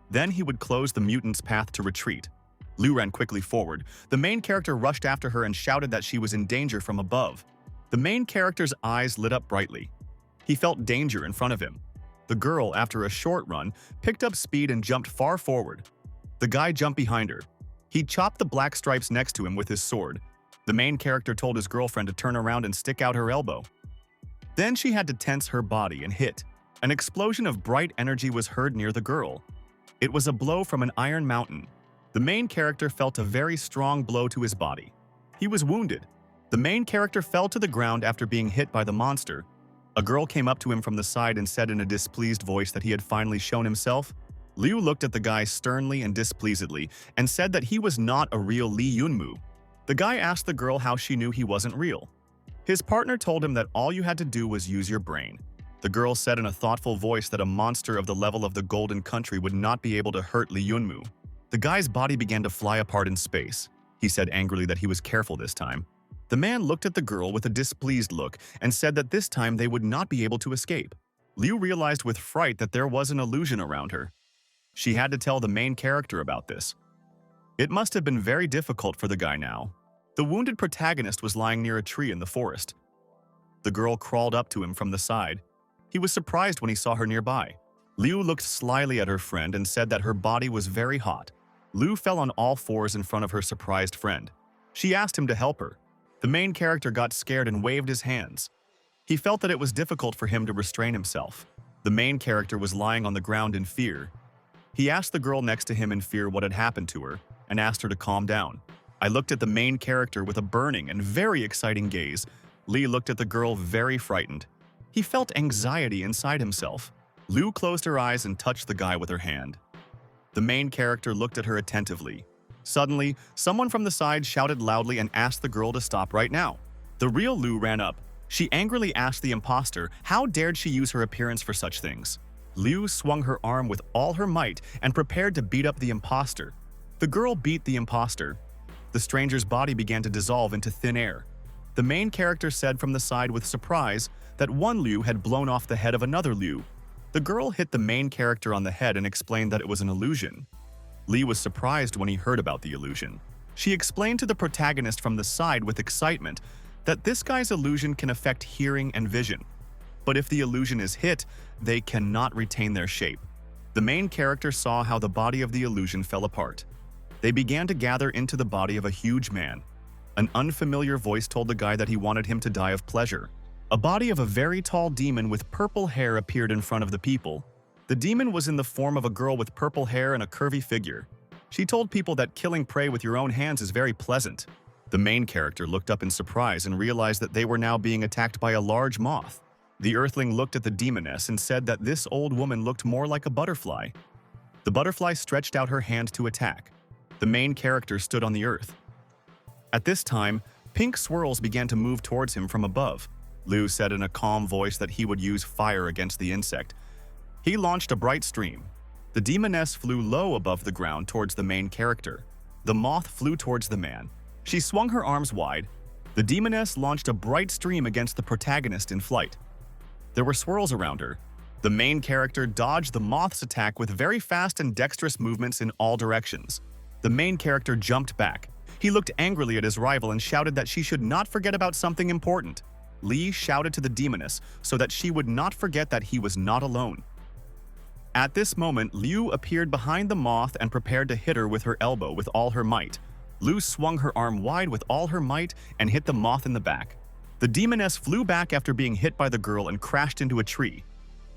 Then he would close the mutant's path to retreat. Liu ran quickly forward. The main character rushed after her and shouted that she was in danger from above. The main character's eyes lit up brightly. He felt danger in front of him. The girl, after a short run, picked up speed and jumped far forward. The guy jumped behind her. He chopped the black stripes next to him with his sword. The main character told his girlfriend to turn around and stick out her elbow. Then she had to tense her body and hit. An explosion of bright energy was heard near the girl. It was a blow from an iron mountain. The main character felt a very strong blow to his body. He was wounded. The main character fell to the ground after being hit by the monster. A girl came up to him from the side and said in a displeased voice that he had finally shown himself. Liu looked at the guy sternly and displeasedly and said that he was not a real Li Yunmu. The guy asked the girl how she knew he wasn't real. His partner told him that all you had to do was use your brain. The girl said in a thoughtful voice that a monster of the level of the Golden Country would not be able to hurt Li Yunmu. The guy's body began to fly apart in space. He said angrily that he was careful this time. The man looked at the girl with a displeased look and said that this time they would not be able to escape. Liu realized with fright that there was an illusion around her. She had to tell the main character about this. It must have been very difficult for the guy now. The wounded protagonist was lying near a tree in the forest. The girl crawled up to him from the side. He was surprised when he saw her nearby. Liu looked slyly at her friend and said that her body was very hot. Liu fell on all fours in front of her surprised friend. She asked him to help her. The main character got scared and waved his hands. He felt that it was difficult for him to restrain himself. The main character was lying on the ground in fear. He asked the girl next to him in fear what had happened to her and asked her to calm down. I looked at the main character with a burning and very exciting gaze. Lee looked at the girl very frightened. He felt anxiety inside himself. Liu closed her eyes and touched the guy with her hand. The main character looked at her attentively. Suddenly, someone from the side shouted loudly and asked the girl to stop right now. The real Liu ran up. She angrily asked the imposter how dared she use her appearance for such things. Liu swung her arm with all her might and prepared to beat up the imposter. The girl beat the imposter. The stranger's body began to dissolve into thin air. The main character said from the side with surprise that one Liu had blown off the head of another Liu. The girl hit the main character on the head and explained that it was an illusion. Lee was surprised when he heard about the illusion. She explained to the protagonist from the side with excitement that this guy's illusion can affect hearing and vision. But if the illusion is hit, they cannot retain their shape. The main character saw how the body of the illusion fell apart. They began to gather into the body of a huge man. An unfamiliar voice told the guy that he wanted him to die of pleasure. A body of a very tall demon with purple hair appeared in front of the people. The demon was in the form of a girl with purple hair and a curvy figure. She told people that killing prey with your own hands is very pleasant. The main character looked up in surprise and realized that they were now being attacked by a large moth. The Earthling looked at the demoness and said that this old woman looked more like a butterfly. The butterfly stretched out her hand to attack. The main character stood on the earth. At this time, pink swirls began to move towards him from above. Liu said in a calm voice that he would use fire against the insect. He launched a bright stream. The demoness flew low above the ground towards the main character. The moth flew towards the man. She swung her arms wide. The demoness launched a bright stream against the protagonist in flight. There were swirls around her. The main character dodged the moth's attack with very fast and dexterous movements in all directions. The main character jumped back. He looked angrily at his rival and shouted that she should not forget about something important. Li shouted to the demoness so that she would not forget that he was not alone. At this moment, Liu appeared behind the moth and prepared to hit her with her elbow with all her might. Liu swung her arm wide with all her might and hit the moth in the back. The demoness flew back after being hit by the girl and crashed into a tree.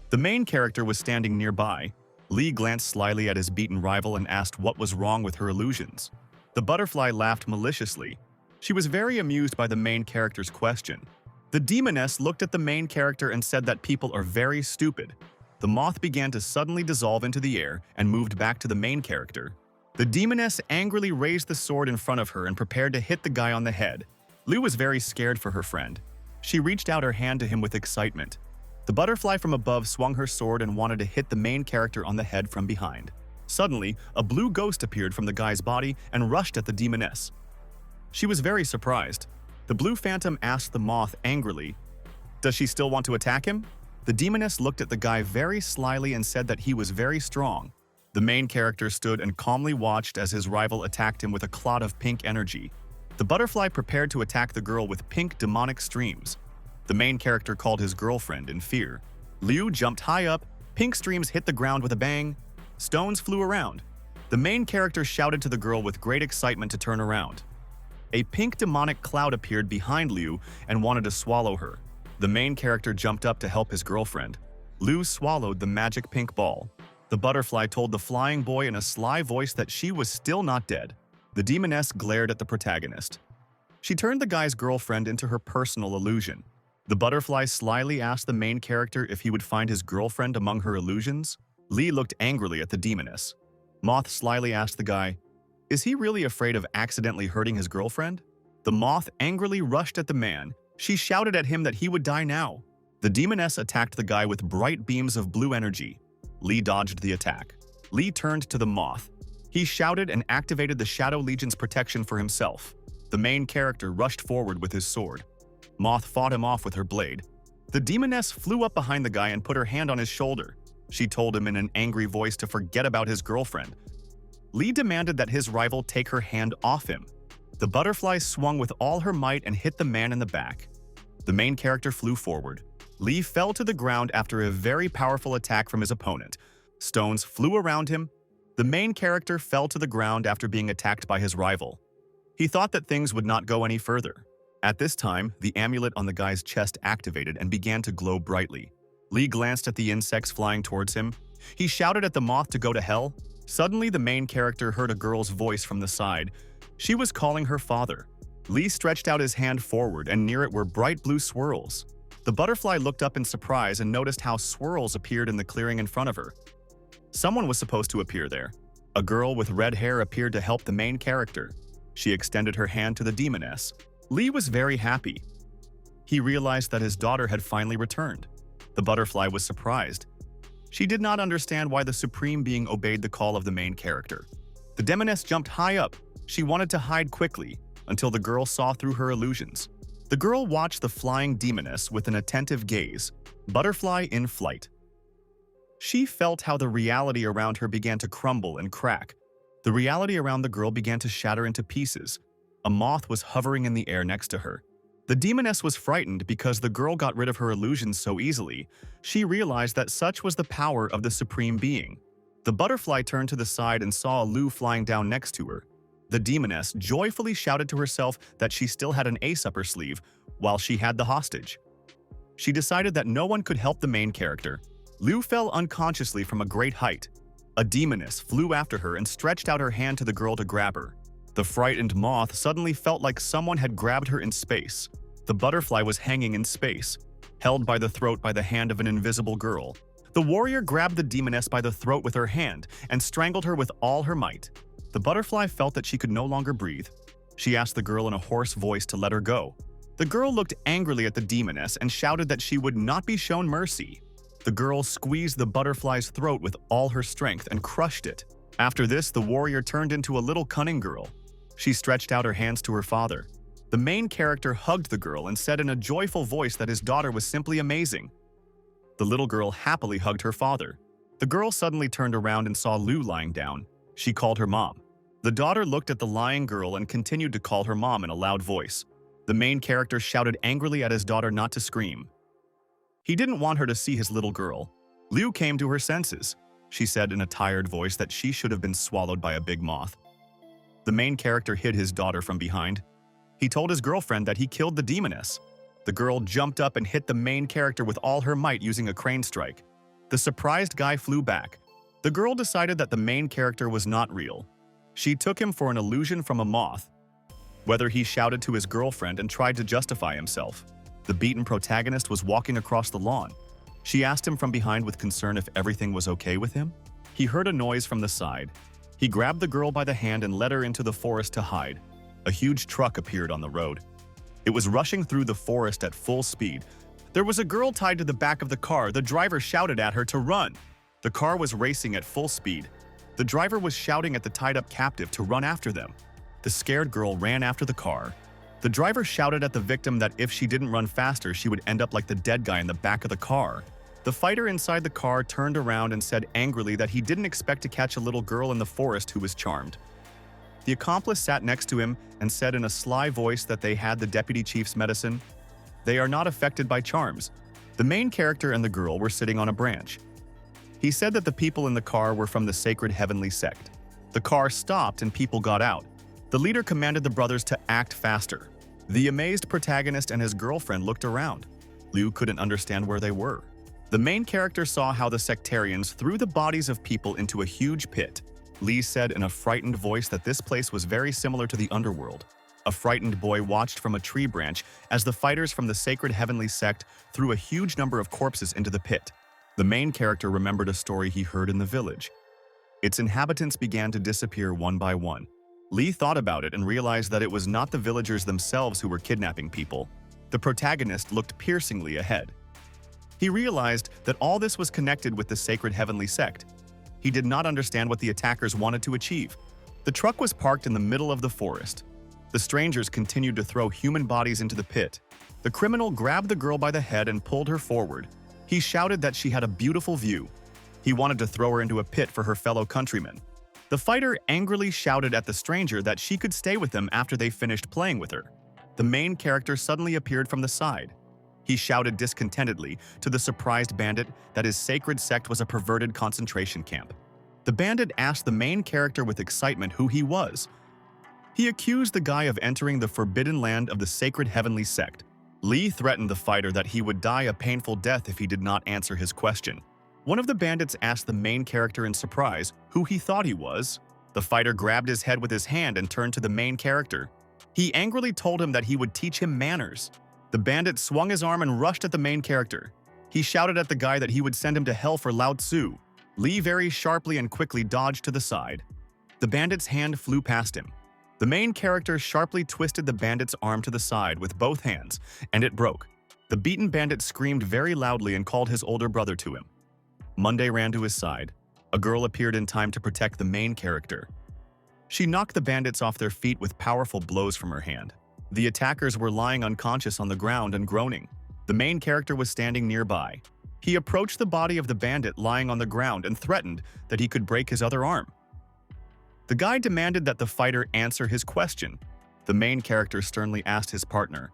The main character was standing nearby. Li glanced slyly at his beaten rival and asked what was wrong with her illusions. The butterfly laughed maliciously. She was very amused by the main character's question. The demoness looked at the main character and said that people are very stupid. The moth began to suddenly dissolve into the air and moved back to the main character. The demoness angrily raised the sword in front of her and prepared to hit the guy on the head. Liu was very scared for her friend. She reached out her hand to him with excitement. The butterfly from above swung her sword and wanted to hit the main character on the head from behind. Suddenly, a blue ghost appeared from the guy's body and rushed at the demoness. She was very surprised. The blue phantom asked the moth angrily, "Does she still want to attack him?" The demoness looked at the guy very slyly and said that he was very strong. The main character stood and calmly watched as his rival attacked him with a clot of pink energy. The butterfly prepared to attack the girl with pink demonic streams. The main character called his girlfriend in fear. Liu jumped high up, pink streams hit the ground with a bang. Stones flew around. The main character shouted to the girl with great excitement to turn around. A pink demonic cloud appeared behind Liu and wanted to swallow her. The main character jumped up to help his girlfriend. Liu swallowed the magic pink ball. The butterfly told the flying boy in a sly voice that she was still not dead. The demoness glared at the protagonist. She turned the guy's girlfriend into her personal illusion. The butterfly slyly asked the main character if he would find his girlfriend among her illusions. Li looked angrily at the demoness. Moth slyly asked the guy, "Is he really afraid of accidentally hurting his girlfriend?" The moth angrily rushed at the man. She shouted at him that he would die now. The demoness attacked the guy with bright beams of blue energy. Li dodged the attack. Li turned to the moth. He shouted and activated the Shadow Legion's protection for himself. The main character rushed forward with his sword. Moth fought him off with her blade. The demoness flew up behind the guy and put her hand on his shoulder. She told him in an angry voice to forget about his girlfriend. Li demanded that his rival take her hand off him. The butterfly swung with all her might and hit the man in the back. The main character flew forward. Li fell to the ground after a very powerful attack from his opponent. Stones flew around him. The main character fell to the ground after being attacked by his rival. He thought that things would not go any further. At this time, the amulet on the guy's chest activated and began to glow brightly. Li glanced at the insects flying towards him. He shouted at the moth to go to hell. Suddenly, the main character heard a girl's voice from the side. She was calling her father. Li stretched out his hand forward, and near it were bright blue swirls. The butterfly looked up in surprise and noticed how swirls appeared in the clearing in front of her. Someone was supposed to appear there. A girl with red hair appeared to help the main character. She extended her hand to the demoness. Li was very happy. He realized that his daughter had finally returned. The butterfly was surprised. She did not understand why the Supreme Being obeyed the call of the main character. The demoness jumped high up. She wanted to hide quickly until the girl saw through her illusions. The girl watched the flying demoness with an attentive gaze. Butterfly in flight. She felt how the reality around her began to crumble and crack. The reality around the girl began to shatter into pieces. A moth was hovering in the air next to her. The demoness was frightened because the girl got rid of her illusions so easily. She realized that such was the power of the Supreme Being. The butterfly turned to the side and saw Lu flying down next to her. The demoness joyfully shouted to herself that she still had an ace up her sleeve while she had the hostage. She decided that no one could help the main character. Lu fell unconsciously from a great height. A demoness flew after her and stretched out her hand to the girl to grab her. The frightened moth suddenly felt like someone had grabbed her in space. The butterfly was hanging in space, held by the throat by the hand of an invisible girl. The warrior grabbed the demoness by the throat with her hand and strangled her with all her might. The butterfly felt that she could no longer breathe. She asked the girl in a hoarse voice to let her go. The girl looked angrily at the demoness and shouted that she would not be shown mercy. The girl squeezed the butterfly's throat with all her strength and crushed it. After this, the warrior turned into a little cunning girl. She stretched out her hands to her father. The main character hugged the girl and said in a joyful voice that his daughter was simply amazing. The little girl happily hugged her father. The girl suddenly turned around and saw Lu lying down. She called her mom. The daughter looked at the lying girl and continued to call her mom in a loud voice. The main character shouted angrily at his daughter not to scream. He didn't want her to see his little girl. Liu came to her senses. She said in a tired voice that she should have been swallowed by a big moth. The main character hid his daughter from behind. He told his girlfriend that he killed the demoness. The girl jumped up and hit the main character with all her might using a crane strike. The surprised guy flew back. The girl decided that the main character was not real. She took him for an illusion from a moth. Whether he shouted to his girlfriend and tried to justify himself. The beaten protagonist was walking across the lawn. She asked him from behind with concern if everything was okay with him. He heard a noise from the side. He grabbed the girl by the hand and led her into the forest to hide. A huge truck appeared on the road. It was rushing through the forest at full speed. There was a girl tied to the back of the car. The driver shouted at her to run. The car was racing at full speed. The driver was shouting at the tied-up captive to run after them. The scared girl ran after the car. The driver shouted at the victim that if she didn't run faster, she would end up like the dead guy in the back of the car. The fighter inside the car turned around and said angrily that he didn't expect to catch a little girl in the forest who was charmed. The accomplice sat next to him and said in a sly voice that they had the deputy chief's medicine. They are not affected by charms. The main character and the girl were sitting on a branch. He said that the people in the car were from the sacred heavenly sect. The car stopped and people got out. The leader commanded the brothers to act faster. The amazed protagonist and his girlfriend looked around. Liu couldn't understand where they were. The main character saw how the sectarians threw the bodies of people into a huge pit. Li said in a frightened voice that this place was very similar to the underworld. A frightened boy watched from a tree branch as the fighters from the sacred heavenly sect threw a huge number of corpses into the pit. The main character remembered a story he heard in the village. Its inhabitants began to disappear one by one. Li thought about it and realized that it was not the villagers themselves who were kidnapping people. The protagonist looked piercingly ahead. He realized that all this was connected with the sacred heavenly sect. He did not understand what the attackers wanted to achieve. The truck was parked in the middle of the forest. The strangers continued to throw human bodies into the pit. The criminal grabbed the girl by the head and pulled her forward. He shouted that she had a beautiful view. He wanted to throw her into a pit for her fellow countrymen. The fighter angrily shouted at the stranger that she could stay with them after they finished playing with her. The main character suddenly appeared from the side. He shouted discontentedly to the surprised bandit that his sacred sect was a perverted concentration camp. The bandit asked the main character with excitement who he was. He accused the guy of entering the forbidden land of the sacred heavenly sect. Li threatened the fighter that he would die a painful death if he did not answer his question. One of the bandits asked the main character in surprise who he thought he was. The fighter grabbed his head with his hand and turned to the main character. He angrily told him that he would teach him manners. The bandit swung his arm and rushed at the main character. He shouted at the guy that he would send him to hell for Lao Tzu. Li very sharply and quickly dodged to the side. The bandit's hand flew past him. The main character sharply twisted the bandit's arm to the side with both hands, and it broke. The beaten bandit screamed very loudly and called his older brother to him. Monday ran to his side. A girl appeared in time to protect the main character. She knocked the bandits off their feet with powerful blows from her hand. The attackers were lying unconscious on the ground and groaning. The main character was standing nearby. He approached the body of the bandit lying on the ground and threatened that he could break his other arm. The guy demanded that the fighter answer his question. The main character sternly asked his partner,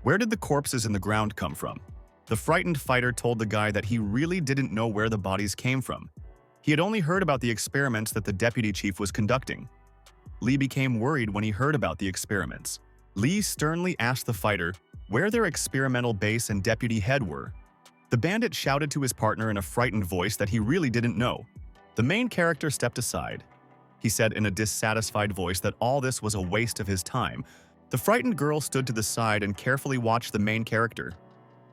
"Where did the corpses in the ground come from?" The frightened fighter told the guy that he really didn't know where the bodies came from. He had only heard about the experiments that the deputy chief was conducting. Li became worried when he heard about the experiments. Li sternly asked the fighter where their experimental base and deputy head were. The bandit shouted to his partner in a frightened voice that he really didn't know. The main character stepped aside. He said in a dissatisfied voice that all this was a waste of his time. The frightened girl stood to the side and carefully watched the main character.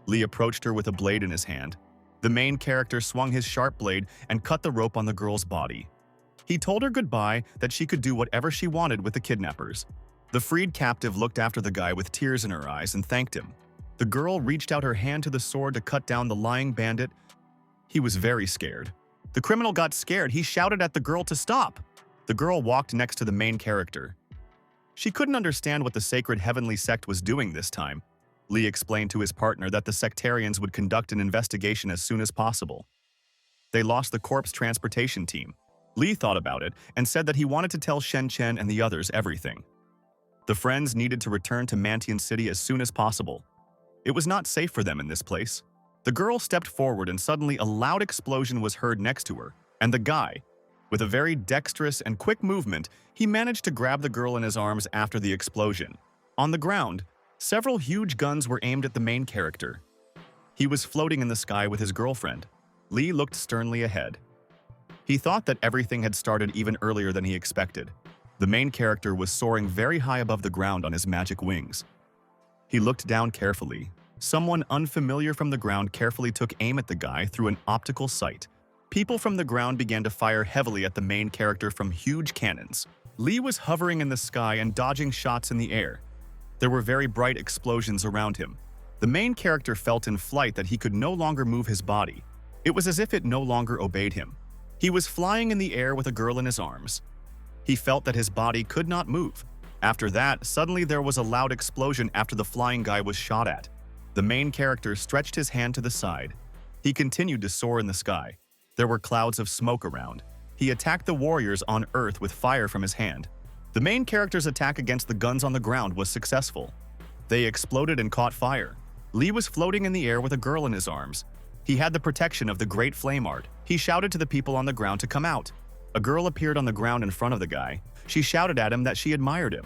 Lee approached her with a blade in his hand. The main character swung his sharp blade and cut the rope on the girl's body. He told her goodbye, that she could do whatever she wanted with the kidnappers. The freed captive looked after the guy with tears in her eyes and thanked him. The girl reached out her hand to the sword to cut down the lying bandit. He was very scared. The criminal got scared. He shouted at the girl to stop. The girl walked next to the main character. She couldn't understand what the sacred heavenly sect was doing this time. Lee explained to his partner that the sectarians would conduct an investigation as soon as possible. They lost the corpse transportation team. Lee thought about it and said that he wanted to tell Shen Chen and the others everything. The friends needed to return to Mantian City as soon as possible. It was not safe for them in this place. The girl stepped forward and suddenly a loud explosion was heard next to her, and the guy, with a very dexterous and quick movement, he managed to grab the girl in his arms after the explosion. On the ground, several huge guns were aimed at the main character. He was floating in the sky with his girlfriend. Lee looked sternly ahead. He thought that everything had started even earlier than he expected. The main character was soaring very high above the ground on his magic wings. He looked down carefully. Someone unfamiliar from the ground carefully took aim at the guy through an optical sight. People from the ground began to fire heavily at the main character from huge cannons. Lee was hovering in the sky and dodging shots in the air. There were very bright explosions around him. The main character felt in flight that he could no longer move his body. It was as if it no longer obeyed him. He was flying in the air with a girl in his arms. He felt that his body could not move. After that, suddenly there was a loud explosion after the flying guy was shot at. The main character stretched his hand to the side. He continued to soar in the sky. There were clouds of smoke around. He attacked the warriors on Earth with fire from his hand. The main character's attack against the guns on the ground was successful. They exploded and caught fire. Lee was floating in the air with a girl in his arms. He had the protection of the Great Flame Art. He shouted to the people on the ground to come out. A girl appeared on the ground in front of the guy. She shouted at him that she admired him.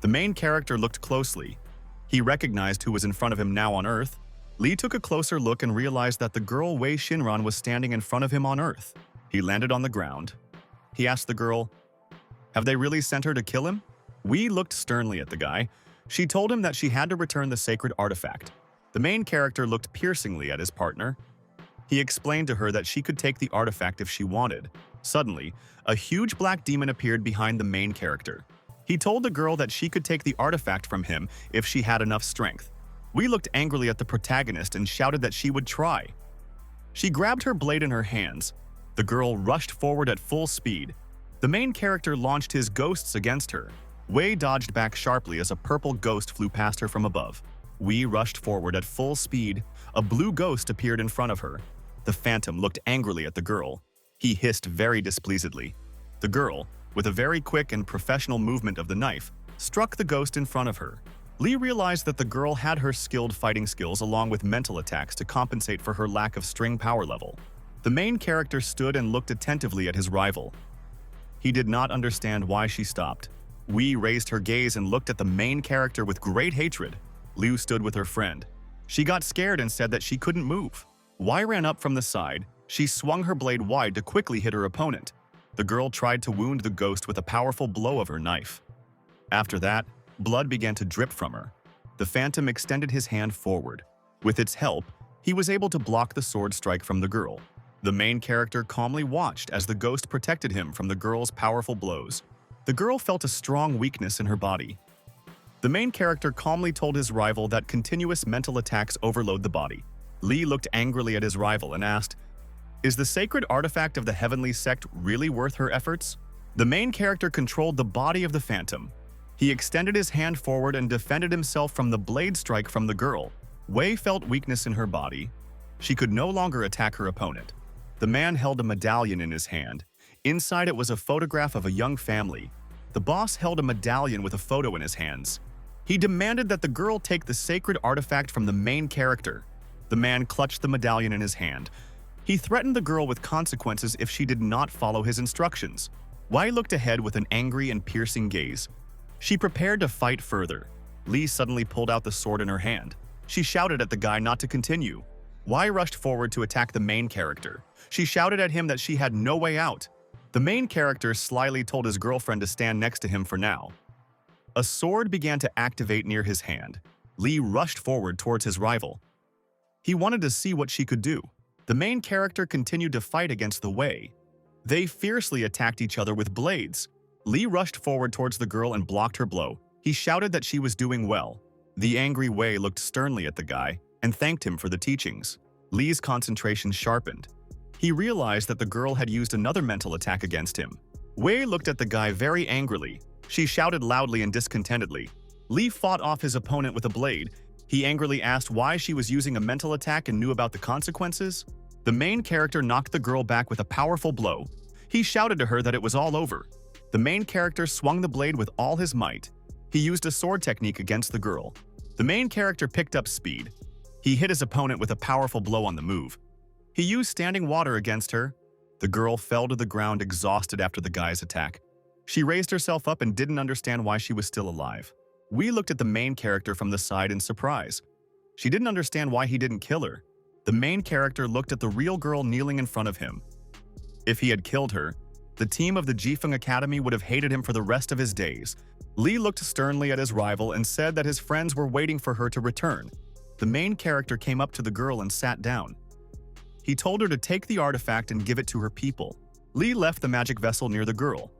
The main character looked closely. He recognized who was in front of him now on Earth. Lee took a closer look and realized that the girl Wei Shinran was standing in front of him on Earth. He landed on the ground. He asked the girl, "Have they really sent her to kill him?" Wei looked sternly at the guy. She told him that she had to return the sacred artifact. The main character looked piercingly at his partner. He explained to her that she could take the artifact if she wanted. Suddenly, a huge black demon appeared behind the main character. He told the girl that she could take the artifact from him if she had enough strength. Wei looked angrily at the protagonist and shouted that she would try. She grabbed her blade in her hands. The girl rushed forward at full speed. The main character launched his ghosts against her. Wei dodged back sharply as a purple ghost flew past her from above. Wei rushed forward at full speed. A blue ghost appeared in front of her. The phantom looked angrily at the girl. He hissed very displeasedly. The girl, with a very quick and professional movement of the knife, struck the ghost in front of her. Lee realized that the girl had her skilled fighting skills along with mental attacks to compensate for her lack of string power level. The main character stood and looked attentively at his rival. He did not understand why she stopped. Wei raised her gaze and looked at the main character with great hatred. Liu stood with her friend. She got scared and said that she couldn't move. Wei ran up from the side. She swung her blade wide to quickly hit her opponent. The girl tried to wound the ghost with a powerful blow of her knife. After that, blood began to drip from her. The phantom extended his hand forward. With its help, he was able to block the sword strike from the girl. The main character calmly watched as the ghost protected him from the girl's powerful blows. The girl felt a strong weakness in her body. The main character calmly told his rival that continuous mental attacks overload the body. Lee looked angrily at his rival and asked, "Is the sacred artifact of the heavenly sect really worth her efforts?" The main character controlled the body of the phantom. He extended his hand forward and defended himself from the blade strike from the girl. Wei felt weakness in her body. She could no longer attack her opponent. The man held a medallion in his hand. Inside it was a photograph of a young family. The boss held a medallion with a photo in his hands. He demanded that the girl take the sacred artifact from the main character. The man clutched the medallion in his hand. He threatened the girl with consequences if she did not follow his instructions. Wei looked ahead with an angry and piercing gaze. She prepared to fight further. Lee suddenly pulled out the sword in her hand. She shouted at the guy not to continue. Wei rushed forward to attack the main character. She shouted at him that she had no way out. The main character slyly told his girlfriend to stand next to him for now. A sword began to activate near his hand. Lee rushed forward towards his rival. He wanted to see what she could do. The main character continued to fight against the Wei. They fiercely attacked each other with blades. Lee rushed forward towards the girl and blocked her blow. He shouted that she was doing well. The angry Wei looked sternly at the guy and thanked him for the teachings. Lee's concentration sharpened. He realized that the girl had used another mental attack against him. Wei looked at the guy very angrily. She shouted loudly and discontentedly. Lee fought off his opponent with a blade. He angrily asked why she was using a mental attack and knew about the consequences. The main character knocked the girl back with a powerful blow. He shouted to her that it was all over. The main character swung the blade with all his might. He used a sword technique against the girl. The main character picked up speed. He hit his opponent with a powerful blow on the move. He used standing water against her. The girl fell to the ground exhausted after the guy's attack. She raised herself up and didn't understand why she was still alive. We looked at the main character from the side in surprise. She didn't understand why he didn't kill her. The main character looked at the real girl kneeling in front of him. If he had killed her, the team of the Jifeng Academy would have hated him for the rest of his days. Lee looked sternly at his rival and said that his friends were waiting for her to return. The main character came up to the girl and sat down. He told her to take the artifact and give it to her people. Lee left the magic vessel near the girl.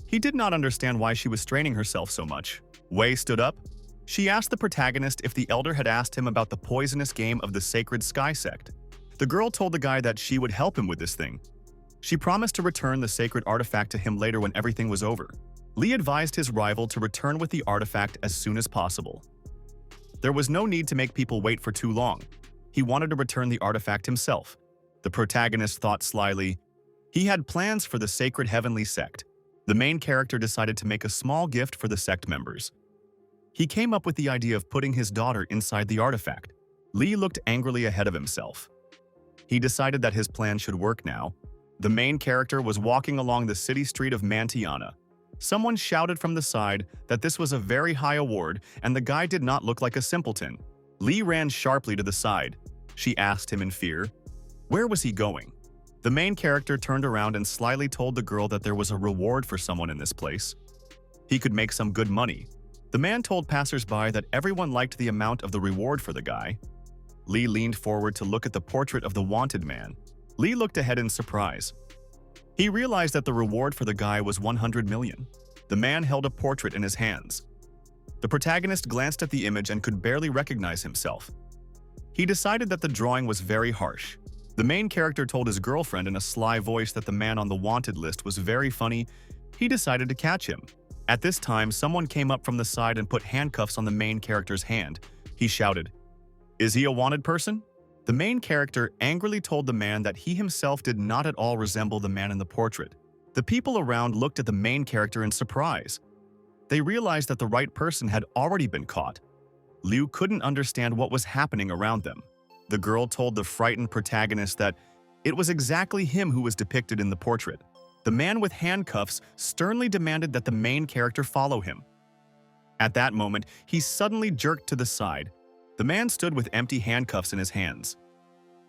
He did not understand why she was straining herself so much. Wei stood up. She asked the protagonist if the elder had asked him about the poisonous game of the Sacred Sky Sect. The girl told the guy that she would help him with this thing. She promised to return the sacred artifact to him later when everything was over. Lee advised his rival to return with the artifact as soon as possible. There was no need to make people wait for too long. He wanted to return the artifact himself. The protagonist thought slyly. He had plans for the sacred heavenly sect. The main character decided to make a small gift for the sect members. He came up with the idea of putting his daughter inside the artifact. Lee looked angrily ahead of himself. He decided that his plan should work now. The main character was walking along the city street of Mantiana. Someone shouted from the side that this was a very high award and the guy did not look like a simpleton. Lee ran sharply to the side. She asked him in fear, where was he going? The main character turned around and slyly told the girl that there was a reward for someone in this place. He could make some good money. The man told passers-by that everyone liked the amount of the reward for the guy. Lee leaned forward to look at the portrait of the wanted man. Lee looked ahead in surprise. He realized that the reward for the guy was 100 million. The man held a portrait in his hands. The protagonist glanced at the image and could barely recognize himself. He decided that the drawing was very harsh. The main character told his girlfriend in a sly voice that the man on the wanted list was very funny. He decided to catch him. At this time, someone came up from the side and put handcuffs on the main character's hand. He shouted, "Is he a wanted person?" The main character angrily told the man that he himself did not at all resemble the man in the portrait. The people around looked at the main character in surprise. They realized that the right person had already been caught. Liu couldn't understand what was happening around them. The girl told the frightened protagonist that it was exactly him who was depicted in the portrait. The man with handcuffs sternly demanded that the main character follow him. At that moment, he suddenly jerked to the side. The man stood with empty handcuffs in his hands.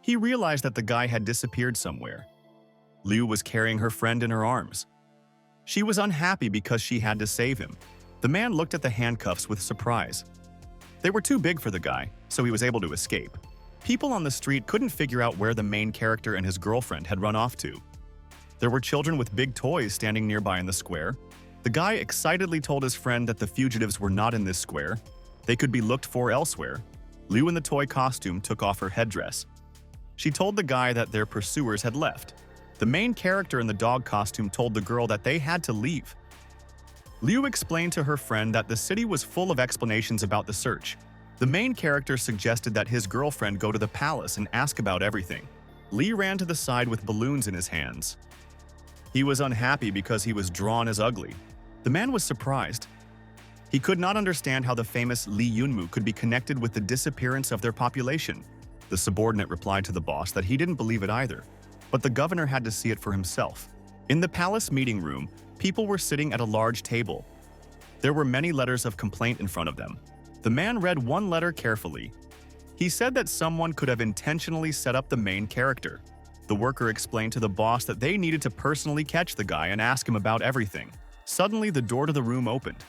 He realized that the guy had disappeared somewhere. Liu was carrying her friend in her arms. She was unhappy because she had to save him. The man looked at the handcuffs with surprise. They were too big for the guy, so he was able to escape. People on the street couldn't figure out where the main character and his girlfriend had run off to. There were children with big toys standing nearby in the square. The guy excitedly told his friend that the fugitives were not in this square. They could be looked for elsewhere. Liu in the toy costume took off her headdress. She told the guy that their pursuers had left. The main character in the dog costume told the girl that they had to leave. Liu explained to her friend that the city was full of explanations about the search. The main character suggested that his girlfriend go to the palace and ask about everything. Lee ran to the side with balloons in his hands. He was unhappy because he was drawn as ugly. The man was surprised. He could not understand how the famous Li Yunmu could be connected with the disappearance of their population. The subordinate replied to the boss that he didn't believe it either, but the governor had to see it for himself. In the palace meeting room, people were sitting at a large table. There were many letters of complaint in front of them. The man read one letter carefully. He said that someone could have intentionally set up the main character. The worker explained to the boss that they needed to personally catch the guy and ask him about everything. Suddenly, the door to the room opened.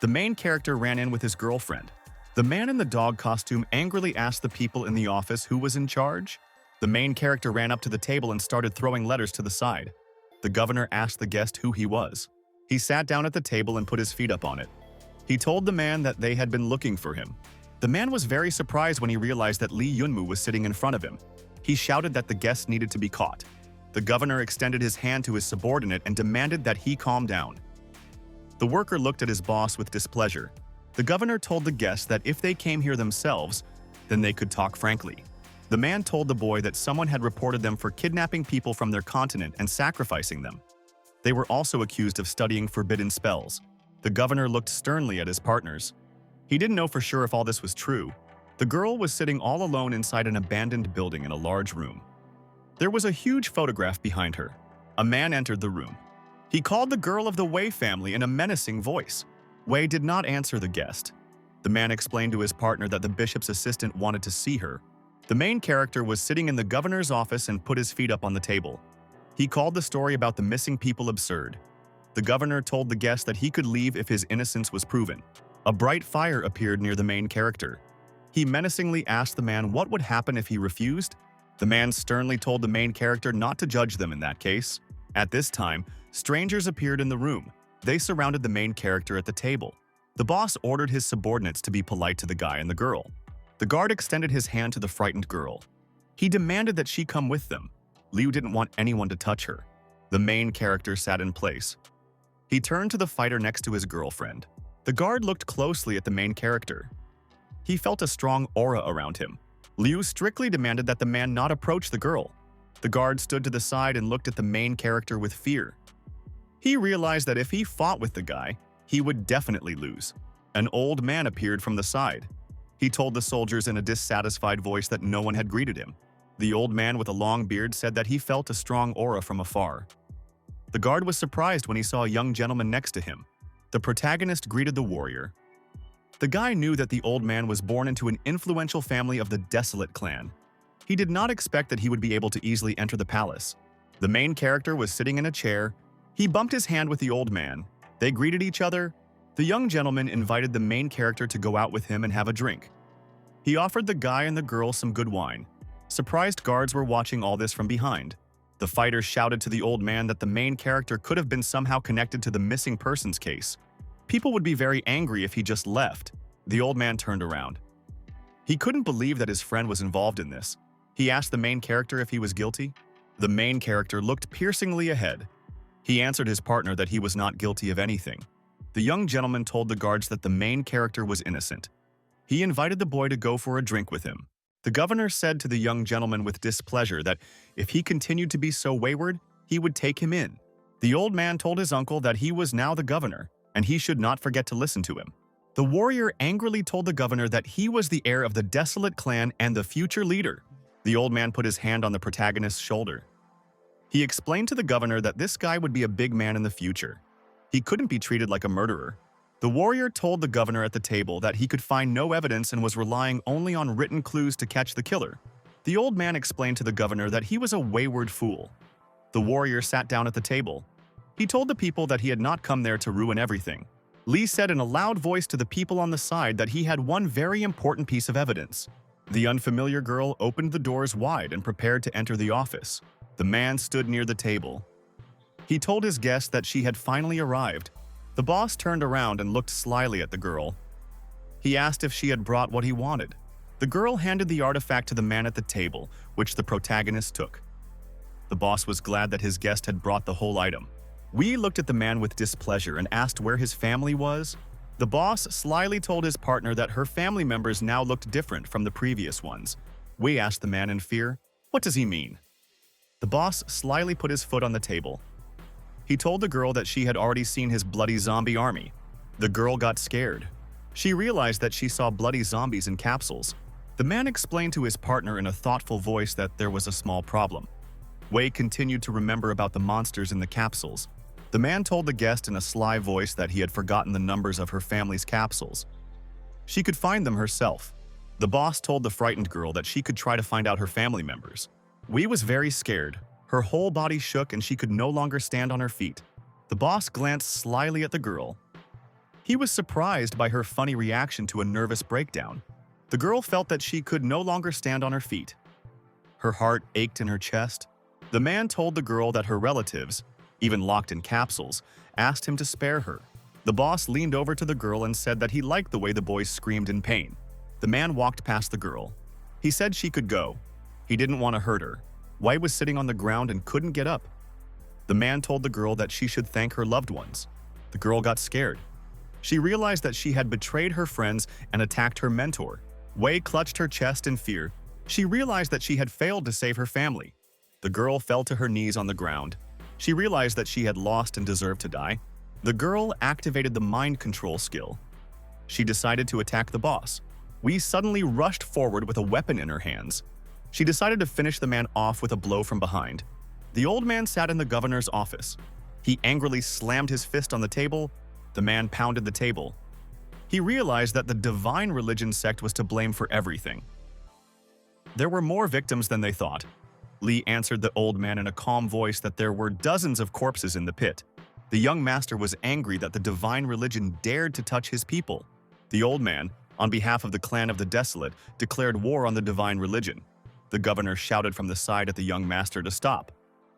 The main character ran in with his girlfriend. The man in the dog costume angrily asked the people in the office who was in charge. The main character ran up to the table and started throwing letters to the side. The governor asked the guest who he was. He sat down at the table and put his feet up on it. He told the man that they had been looking for him. The man was very surprised when he realized that Lee Yunmu was sitting in front of him. He shouted that the guest needed to be caught. The governor extended his hand to his subordinate and demanded that he calm down. The worker looked at his boss with displeasure. The governor told the guests that if they came here themselves, then they could talk frankly. The man told the boy that someone had reported them for kidnapping people from their continent and sacrificing them. They were also accused of studying forbidden spells. The governor looked sternly at his partners. He didn't know for sure if all this was true. The girl was sitting all alone inside an abandoned building in a large room. There was a huge photograph behind her. A man entered the room. He called the girl of the Wei family in a menacing voice. Wei did not answer the guest. The man explained to his partner that the bishop's assistant wanted to see her. The main character was sitting in the governor's office and put his feet up on the table. He called the story about the missing people absurd. The governor told the guest that he could leave if his innocence was proven. A bright fire appeared near the main character. He menacingly asked the man what would happen if he refused. The man sternly told the main character not to judge them in that case. At this time, strangers appeared in the room. They surrounded the main character at the table. The boss ordered his subordinates to be polite to the guy and the girl. The guard extended his hand to the frightened girl. He demanded that she come with them. Liu didn't want anyone to touch her. The main character sat in place. He turned to the fighter next to his girlfriend. The guard looked closely at the main character. He felt a strong aura around him. Liu strictly demanded that the man not approach the girl. The guard stood to the side and looked at the main character with fear. He realized that if he fought with the guy, he would definitely lose. An old man appeared from the side. He told the soldiers in a dissatisfied voice that no one had greeted him. The old man with a long beard said that he felt a strong aura from afar. The guard was surprised when he saw a young gentleman next to him. The protagonist greeted the warrior. The guy knew that the old man was born into an influential family of the Desolate clan. He did not expect that he would be able to easily enter the palace. The main character was sitting in a chair. He bumped his hand with the old man. They greeted each other. The young gentleman invited the main character to go out with him and have a drink. He offered the guy and the girl some good wine. Surprised guards were watching all this from behind. The fighter shouted to the old man that the main character could have been somehow connected to the missing persons case. People would be very angry if he just left. The old man turned around. He couldn't believe that his friend was involved in this. He asked the main character if he was guilty. The main character looked piercingly ahead. He answered his partner that he was not guilty of anything. The young gentleman told the guards that the main character was innocent. He invited the boy to go for a drink with him. The governor said to the young gentleman with displeasure that if he continued to be so wayward, he would take him in. The old man told his uncle that he was now the governor, and he should not forget to listen to him. The warrior angrily told the governor that he was the heir of the Desolate clan and the future leader. The old man put his hand on the protagonist's shoulder. He explained to the governor that this guy would be a big man in the future. He couldn't be treated like a murderer. The warrior told the governor at the table that he could find no evidence and was relying only on written clues to catch the killer. The old man explained to the governor that he was a wayward fool. The warrior sat down at the table. He told the people that he had not come there to ruin everything. Lee said in a loud voice to the people on the side that he had one very important piece of evidence. The unfamiliar girl opened the doors wide and prepared to enter the office. The man stood near the table. He told his guest that she had finally arrived. The boss turned around and looked slyly at the girl. He asked if she had brought what he wanted. The girl handed the artifact to the man at the table, which the protagonist took. The boss was glad that his guest had brought the whole item. Wei looked at the man with displeasure and asked where his family was. The boss slyly told his partner that her family members now looked different from the previous ones. Wei asked the man in fear, "What does he mean?" The boss slyly put his foot on the table. He told the girl that she had already seen his bloody zombie army. The girl got scared. She realized that she saw bloody zombies in capsules. The man explained to his partner in a thoughtful voice that there was a small problem. Wei continued to remember about the monsters in the capsules. The man told the guest in a sly voice that he had forgotten the numbers of her family's capsules. She could find them herself. The boss told the frightened girl that she could try to find out her family members. Wei was very scared. Her whole body shook and she could no longer stand on her feet. The boss glanced slyly at the girl. He was surprised by her funny reaction to a nervous breakdown. The girl felt that she could no longer stand on her feet. Her heart ached in her chest. The man told the girl that her relatives, even locked in capsules, asked him to spare her. The boss leaned over to the girl and said that he liked the way the boys screamed in pain. The man walked past the girl. He said she could go. He didn't want to hurt her. Wei was sitting on the ground and couldn't get up. The man told the girl that she should thank her loved ones. The girl got scared. She realized that she had betrayed her friends and attacked her mentor. Wei clutched her chest in fear. She realized that she had failed to save her family. The girl fell to her knees on the ground. She realized that she had lost and deserved to die. The girl activated the mind control skill. She decided to attack the boss. Wei suddenly rushed forward with a weapon in her hands. She decided to finish the man off with a blow from behind. The old man sat in the governor's office. He angrily slammed his fist on the table. The man pounded the table. He realized that the divine religion sect was to blame for everything. There were more victims than they thought. Li answered the old man in a calm voice that there were dozens of corpses in the pit. The young master was angry that the divine religion dared to touch his people. The old man, on behalf of the clan of the Desolate, declared war on the divine religion. The governor shouted from the side at the young master to stop.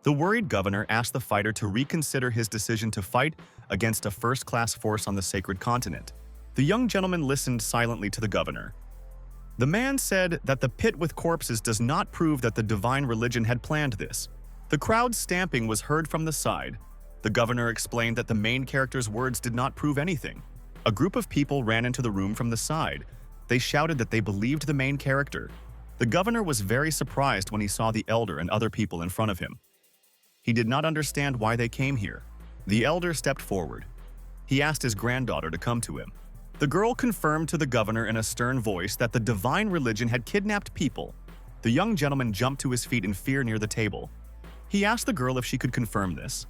The worried governor asked the fighter to reconsider his decision to fight against a first-class force on the sacred continent. The young gentleman listened silently to the governor. The man said that the pit with corpses does not prove that the divine religion had planned this. The crowd's stamping was heard from the side. The governor explained that the main character's words did not prove anything. A group of people ran into the room from the side. They shouted that they believed the main character. The governor was very surprised when he saw the elder and other people in front of him. He did not understand why they came here. The elder stepped forward. He asked his granddaughter to come to him. The girl confirmed to the governor in a stern voice that the divine religion had kidnapped people. The young gentleman jumped to his feet in fear near the table. He asked the girl if she could confirm this.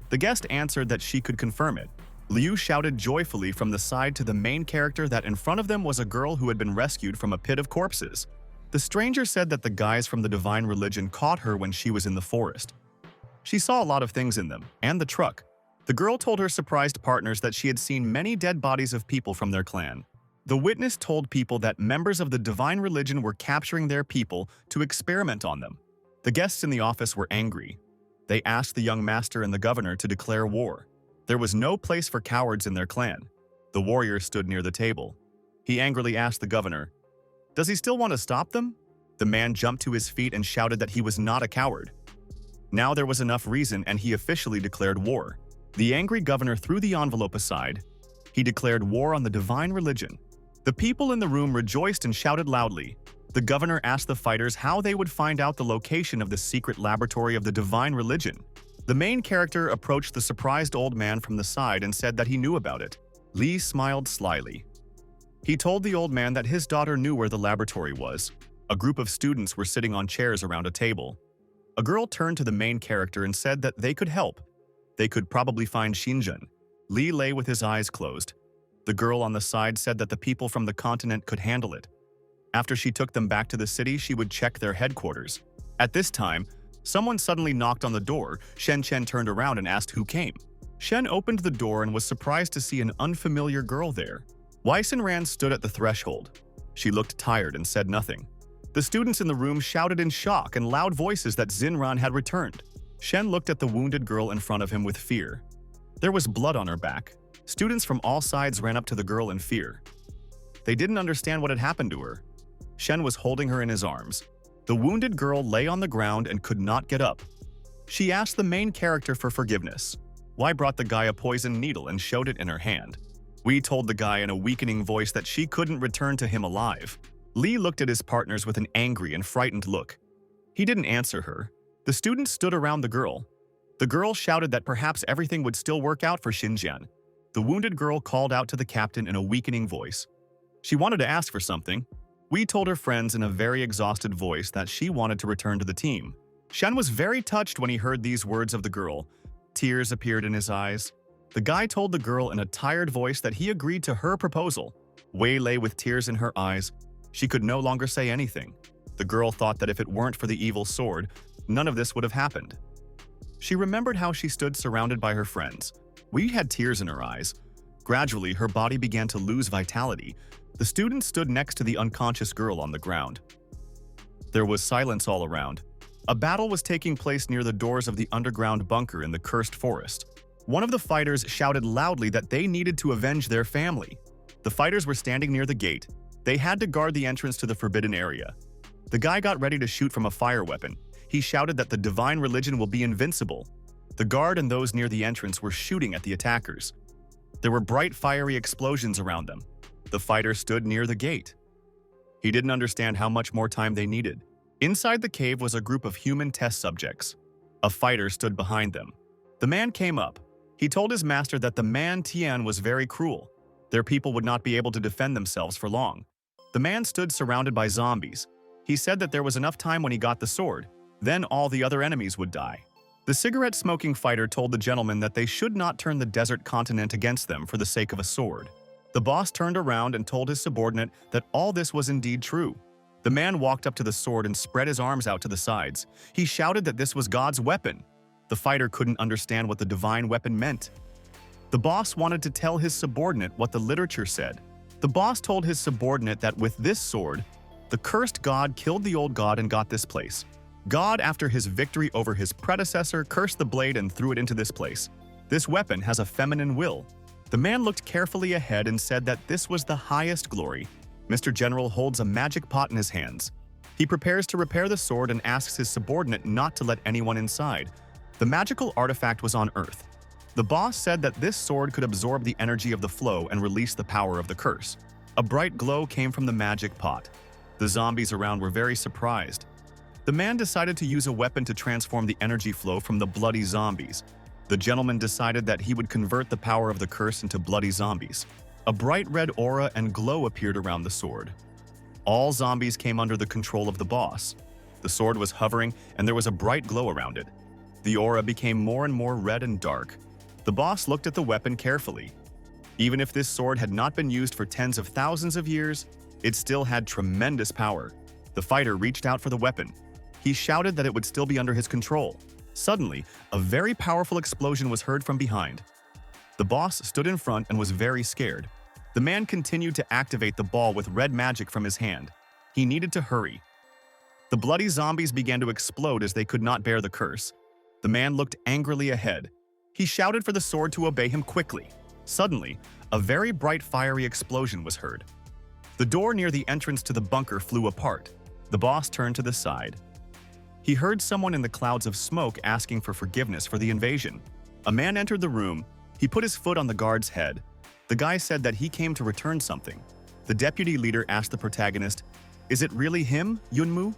The guest answered that she could confirm it. Liu shouted joyfully from the side to the main character that in front of them was a girl who had been rescued from a pit of corpses. The stranger said that the guys from the divine religion caught her when she was in the forest. She saw a lot of things in them, and the truck. The girl told her surprised partners that she had seen many dead bodies of people from their clan. The witness told people that members of the divine religion were capturing their people to experiment on them. The guests in the office were angry. They asked the young master and the governor to declare war. There was no place for cowards in their clan. The warrior stood near the table. He angrily asked the governor, "Does he still want to stop them?" The man jumped to his feet and shouted that he was not a coward. Now there was enough reason and he officially declared war. The angry governor threw the envelope aside. He declared war on the divine religion. The people in the room rejoiced and shouted loudly. The governor asked the fighters how they would find out the location of the secret laboratory of the divine religion. The main character approached the surprised old man from the side and said that he knew about it. Li smiled slyly. He told the old man that his daughter knew where the laboratory was. A group of students were sitting on chairs around a table. A girl turned to the main character and said that they could help. They could probably find Xinjiang. Li lay with his eyes closed. The girl on the side said that the people from the continent could handle it. After she took them back to the city, she would check their headquarters. At this time, someone suddenly knocked on the door. Shen Chen turned around and asked who came. Shen opened the door and was surprised to see an unfamiliar girl there. Wei Ran stood at the threshold. She looked tired and said nothing. The students in the room shouted in shock and loud voices that Xinran had returned. Shen looked at the wounded girl in front of him with fear. There was blood on her back. Students from all sides ran up to the girl in fear. They didn't understand what had happened to her. Shen was holding her in his arms. The wounded girl lay on the ground and could not get up. She asked the main character for forgiveness. Wei brought the guy a poisoned needle and showed it in her hand. Wei told the guy in a weakening voice that she couldn't return to him alive. Li looked at his partners with an angry and frightened look. He didn't answer her. The students stood around the girl. The girl shouted that perhaps everything would still work out for Xinjiang. The wounded girl called out to the captain in a weakening voice. She wanted to ask for something. Wei told her friends in a very exhausted voice that she wanted to return to the team. Shen was very touched when he heard these words of the girl. Tears appeared in his eyes. The guy told the girl in a tired voice that he agreed to her proposal. Wei lay with tears in her eyes. She could no longer say anything. The girl thought that if it weren't for the evil sword, none of this would have happened. She remembered how she stood surrounded by her friends. Lee had tears in her eyes. Gradually, her body began to lose vitality. The student stood next to the unconscious girl on the ground. There was silence all around. A battle was taking place near the doors of the underground bunker in the cursed forest. One of the fighters shouted loudly that they needed to avenge their family. The fighters were standing near the gate. They had to guard the entrance to the forbidden area. The guy got ready to shoot from a fire weapon. He shouted that the divine religion will be invincible. The guard and those near the entrance were shooting at the attackers. There were bright fiery explosions around them. The fighter stood near the gate. He didn't understand how much more time they needed. Inside the cave was a group of human test subjects. A fighter stood behind them. The man came up. He told his master that the man Tian was very cruel. Their people would not be able to defend themselves for long. The man stood surrounded by zombies. He said that there was enough time when he got the sword. Then all the other enemies would die. The cigarette-smoking fighter told the gentleman that they should not turn the desert continent against them for the sake of a sword. The boss turned around and told his subordinate that all this was indeed true. The man walked up to the sword and spread his arms out to the sides. He shouted that this was God's weapon. The fighter couldn't understand what the divine weapon meant. The boss wanted to tell his subordinate what the literature said. The boss told his subordinate that with this sword, the cursed god killed the old god and got this place. God, after his victory over his predecessor, cursed the blade and threw it into this place. This weapon has a feminine will. The man looked carefully ahead and said that this was the highest glory. Mr. General holds a magic pot in his hands. He prepares to repair the sword and asks his subordinate not to let anyone inside. The magical artifact was on Earth. The boss said that this sword could absorb the energy of the flow and release the power of the curse. A bright glow came from the magic pot. The zombies around were very surprised. The man decided to use a weapon to transform the energy flow from the bloody zombies. The gentleman decided that he would convert the power of the curse into bloody zombies. A bright red aura and glow appeared around the sword. All zombies came under the control of the boss. The sword was hovering and there was a bright glow around it. The aura became more and more red and dark. The boss looked at the weapon carefully. Even if this sword had not been used for tens of thousands of years, it still had tremendous power. The fighter reached out for the weapon. He shouted that it would still be under his control. Suddenly, a very powerful explosion was heard from behind. The boss stood in front and was very scared. The man continued to activate the ball with red magic from his hand. He needed to hurry. The bloody zombies began to explode as they could not bear the curse. The man looked angrily ahead. He shouted for the sword to obey him quickly. Suddenly, a very bright fiery explosion was heard. The door near the entrance to the bunker flew apart. The boss turned to the side. He heard someone in the clouds of smoke asking for forgiveness for the invasion. A man entered the room. He put his foot on the guard's head. The guy said that he came to return something. The deputy leader asked the protagonist, "Is it really him, Yunmu?"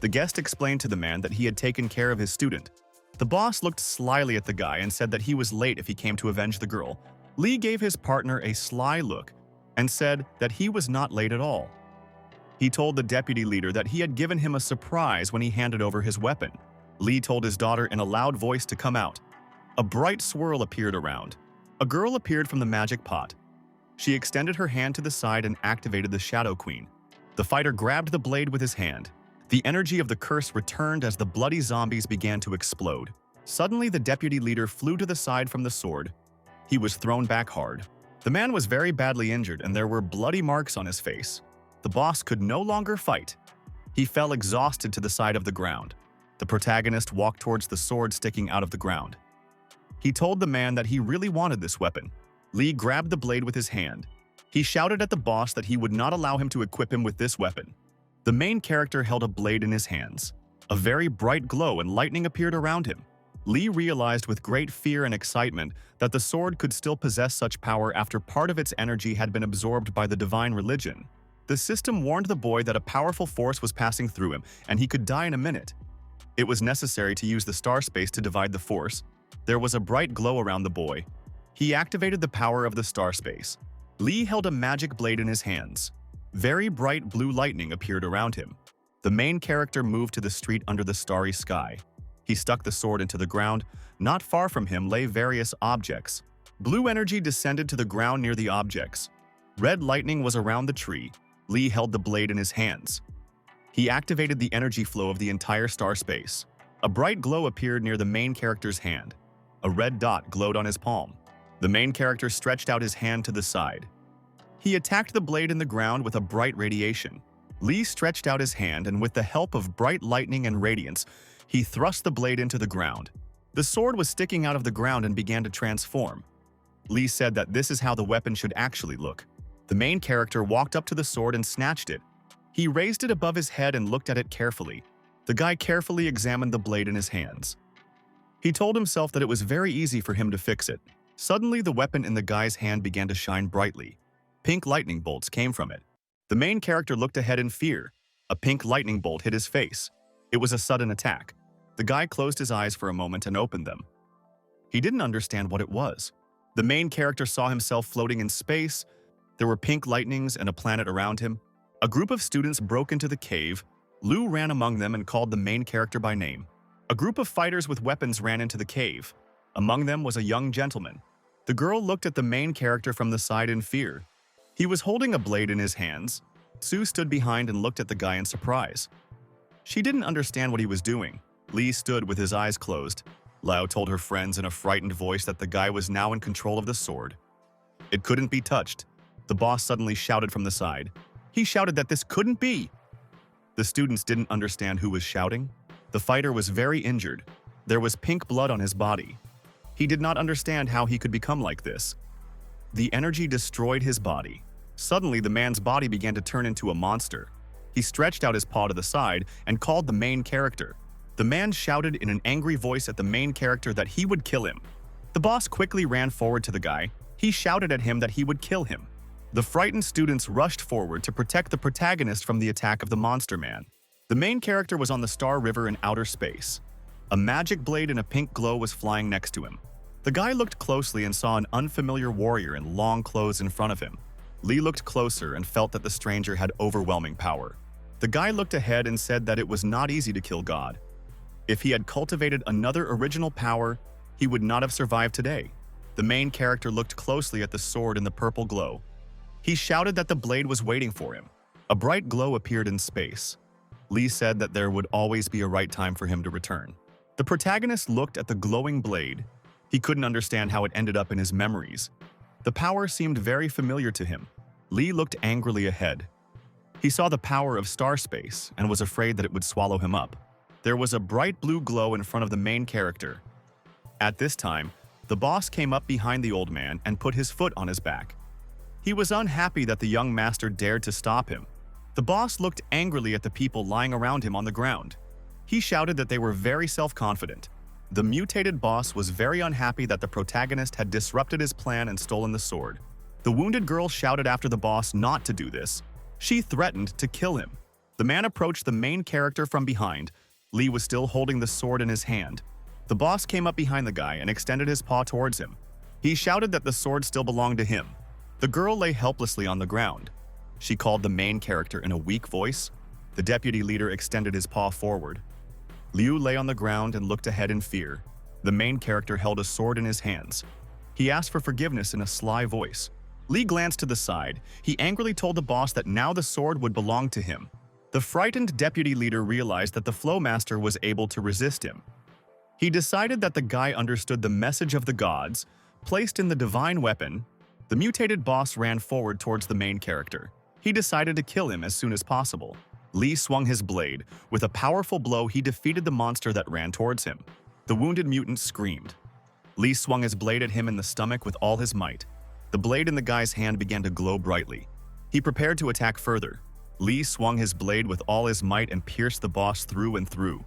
The guest explained to the man that he had taken care of his student. The boss looked slyly at the guy and said that he was late if he came to avenge the girl. Lee gave his partner a sly look and said that he was not late at all. He told the deputy leader that he had given him a surprise when he handed over his weapon. Lee told his daughter in a loud voice to come out. A bright swirl appeared around. A girl appeared from the magic pot. She extended her hand to the side and activated the Shadow Queen. The fighter grabbed the blade with his hand. The energy of the curse returned as the bloody zombies began to explode. Suddenly, the deputy leader flew to the side from the sword. He was thrown back hard. The man was very badly injured and there were bloody marks on his face. The boss could no longer fight. He fell exhausted to the side of the ground. The protagonist walked towards the sword sticking out of the ground. He told the man that he really wanted this weapon. Lee grabbed the blade with his hand. He shouted at the boss that he would not allow him to equip him with this weapon. The main character held a blade in his hands. A very bright glow and lightning appeared around him. Lee realized with great fear and excitement that the sword could still possess such power after part of its energy had been absorbed by the divine religion. The system warned the boy that a powerful force was passing through him and he could die in a minute. It was necessary to use the star space to divide the force. There was a bright glow around the boy. He activated the power of the star space. Lee held a magic blade in his hands. Very bright blue lightning appeared around him. The main character moved to the street under the starry sky. He stuck the sword into the ground. Not far from him lay various objects. Blue energy descended to the ground near the objects. Red lightning was around the tree. Lee held the blade in his hands. He activated the energy flow of the entire star space. A bright glow appeared near the main character's hand. A red dot glowed on his palm. The main character stretched out his hand to the side. He attacked the blade in the ground with a bright radiation. Lee stretched out his hand, and with the help of bright lightning and radiance, he thrust the blade into the ground. The sword was sticking out of the ground and began to transform. Lee said that this is how the weapon should actually look. The main character walked up to the sword and snatched it. He raised it above his head and looked at it carefully. The guy carefully examined the blade in his hands. He told himself that it was very easy for him to fix it. Suddenly, the weapon in the guy's hand began to shine brightly. Pink lightning bolts came from it. The main character looked ahead in fear. A pink lightning bolt hit his face. It was a sudden attack. The guy closed his eyes for a moment and opened them. He didn't understand what it was. The main character saw himself floating in space. There were pink lightnings and a planet around him. A group of students broke into the cave. Liu ran among them and called the main character by name. A group of fighters with weapons ran into the cave. Among them was a young gentleman. The girl looked at the main character from the side in fear. He was holding a blade in his hands. Sue stood behind and looked at the guy in surprise. She didn't understand what he was doing. Lee stood with his eyes closed. Lao told her friends in a frightened voice that the guy was now in control of the sword. It couldn't be touched. The boss suddenly shouted from the side. He shouted that this couldn't be. The students didn't understand who was shouting. The fighter was very injured. There was pink blood on his body. He did not understand how he could become like this. The energy destroyed his body. Suddenly, the man's body began to turn into a monster. He stretched out his paw to the side and called the main character. The man shouted in an angry voice at the main character that he would kill him. The boss quickly ran forward to the guy. He shouted at him that he would kill him. The frightened students rushed forward to protect the protagonist from the attack of the monster man. The main character was on the Star River in outer space. A magic blade in a pink glow was flying next to him. The guy looked closely and saw an unfamiliar warrior in long clothes in front of him. Lee looked closer and felt that the stranger had overwhelming power. The guy looked ahead and said that it was not easy to kill God. If he had cultivated another original power, he would not have survived today. The main character looked closely at the sword in the purple glow. He shouted that the blade was waiting for him. A bright glow appeared in space. Lee said that there would always be a right time for him to return. The protagonist looked at the glowing blade. He couldn't understand how it ended up in his memories. The power seemed very familiar to him. Lee looked angrily ahead. He saw the power of star space and was afraid that it would swallow him up. There was a bright blue glow in front of the main character. At this time, the boss came up behind the old man and put his foot on his back. He was unhappy that the young master dared to stop him. The boss looked angrily at the people lying around him on the ground. He shouted that they were very self-confident. The mutated boss was very unhappy that the protagonist had disrupted his plan and stolen the sword. The wounded girl shouted after the boss not to do this. She threatened to kill him. The man approached the main character from behind. Lee was still holding the sword in his hand. The boss came up behind the guy and extended his paw towards him. He shouted that the sword still belonged to him. The girl lay helplessly on the ground. She called the main character in a weak voice. The deputy leader extended his paw forward. Liu lay on the ground and looked ahead in fear. The main character held a sword in his hands. He asked for forgiveness in a sly voice. Lee glanced to the side. He angrily told the boss that now the sword would belong to him. The frightened deputy leader realized that the Flowmaster was able to resist him. He decided that the guy understood the message of the gods, placed in the divine weapon. The mutated boss ran forward towards the main character. He decided to kill him as soon as possible. Lee swung his blade. With a powerful blow, he defeated the monster that ran towards him. The wounded mutant screamed. Lee swung his blade at him in the stomach with all his might. The blade in the guy's hand began to glow brightly. He prepared to attack further. Lee swung his blade with all his might and pierced the boss through and through.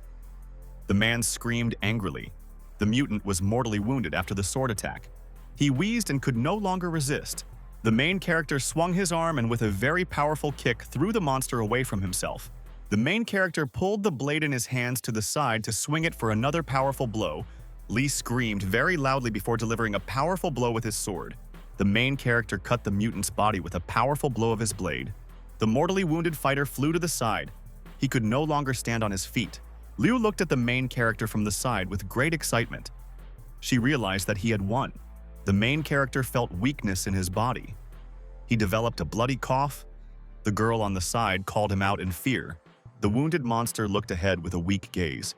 The man screamed angrily. The mutant was mortally wounded after the sword attack. He wheezed and could no longer resist. The main character swung his arm and with a very powerful kick threw the monster away from himself. The main character pulled the blade in his hands to the side to swing it for another powerful blow. Lee screamed very loudly before delivering a powerful blow with his sword. The main character cut the mutant's body with a powerful blow of his blade. The mortally wounded fighter flew to the side. He could no longer stand on his feet. Liu looked at the main character from the side with great excitement. She realized that he had won. The main character felt weakness in his body. He developed a bloody cough. The girl on the side called him out in fear. The wounded monster looked ahead with a weak gaze.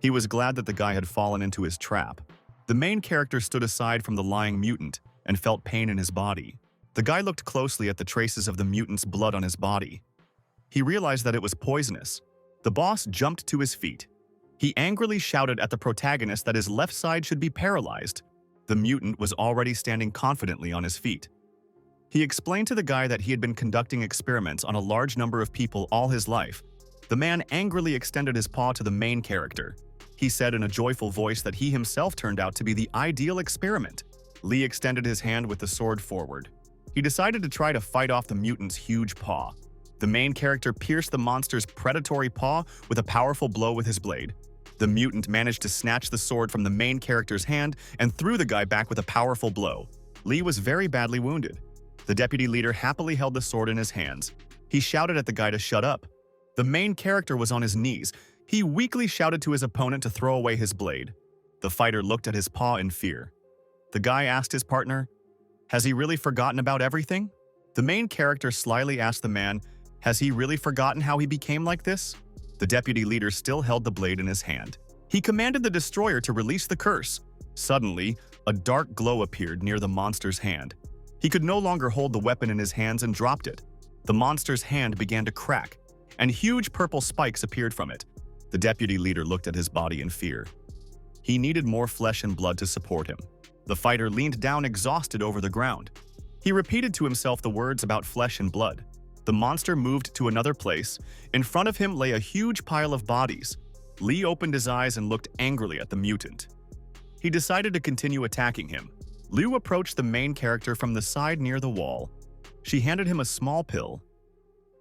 He was glad that the guy had fallen into his trap. The main character stood aside from the lying mutant and felt pain in his body. The guy looked closely at the traces of the mutant's blood on his body. He realized that it was poisonous. The boss jumped to his feet. He angrily shouted at the protagonist that his left side should be paralyzed. The mutant was already standing confidently on his feet. He explained to the guy that he had been conducting experiments on a large number of people all his life. The man angrily extended his paw to the main character. He said in a joyful voice that he himself turned out to be the ideal experiment. Lee extended his hand with the sword forward. He decided to try to fight off the mutant's huge paw. The main character pierced the monster's predatory paw with a powerful blow with his blade. The mutant managed to snatch the sword from the main character's hand and threw the guy back with a powerful blow. Lee was very badly wounded. The deputy leader happily held the sword in his hands. He shouted at the guy to shut up. The main character was on his knees. He weakly shouted to his opponent to throw away his blade. The fighter looked at his paw in fear. The guy asked his partner, "Has he really forgotten about everything?" The main character slyly asked the man, "Has he really forgotten how he became like this?" The deputy leader still held the blade in his hand. He commanded the destroyer to release the curse. Suddenly, a dark glow appeared near the monster's hand. He could no longer hold the weapon in his hands and dropped it. The monster's hand began to crack, and huge purple spikes appeared from it. The deputy leader looked at his body in fear. He needed more flesh and blood to support him. The fighter leaned down exhausted over the ground. He repeated to himself the words about flesh and blood. The monster moved to another place. In front of him lay a huge pile of bodies. Lee opened his eyes and looked angrily at the mutant. He decided to continue attacking him. Liu approached the main character from the side near the wall. She handed him a small pill.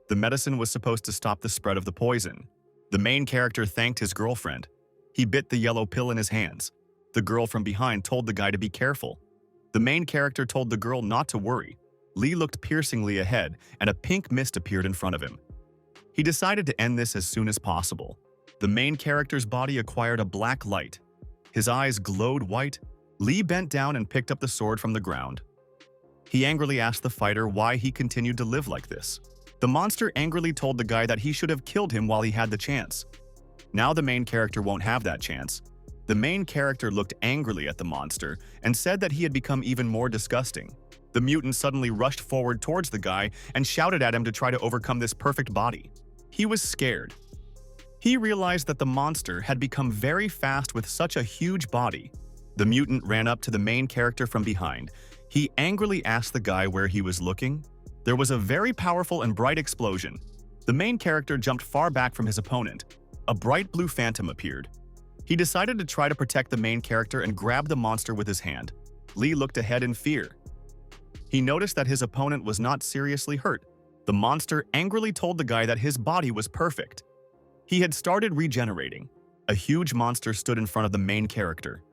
The medicine was supposed to stop the spread of the poison. The main character thanked his girlfriend. He bit the yellow pill in his hands. The girl from behind told the guy to be careful. The main character told the girl not to worry. Lee looked piercingly ahead, and a pink mist appeared in front of him. He decided to end this as soon as possible. The main character's body acquired a black light. His eyes glowed white. Lee bent down and picked up the sword from the ground. He angrily asked the fighter why he continued to live like this. The monster angrily told the guy that he should have killed him while he had the chance. Now the main character won't have that chance. The main character looked angrily at the monster and said that he had become even more disgusting. The mutant suddenly rushed forward towards the guy and shouted at him to try to overcome this perfect body. He was scared. He realized that the monster had become very fast with such a huge body. The mutant ran up to the main character from behind. He angrily asked the guy where he was looking. There was a very powerful and bright explosion. The main character jumped far back from his opponent. A bright blue phantom appeared. He decided to try to protect the main character and grab the monster with his hand. Lee looked ahead in fear. He noticed that his opponent was not seriously hurt. The monster angrily told the guy that his body was perfect. He had started regenerating. A huge monster stood in front of the main character.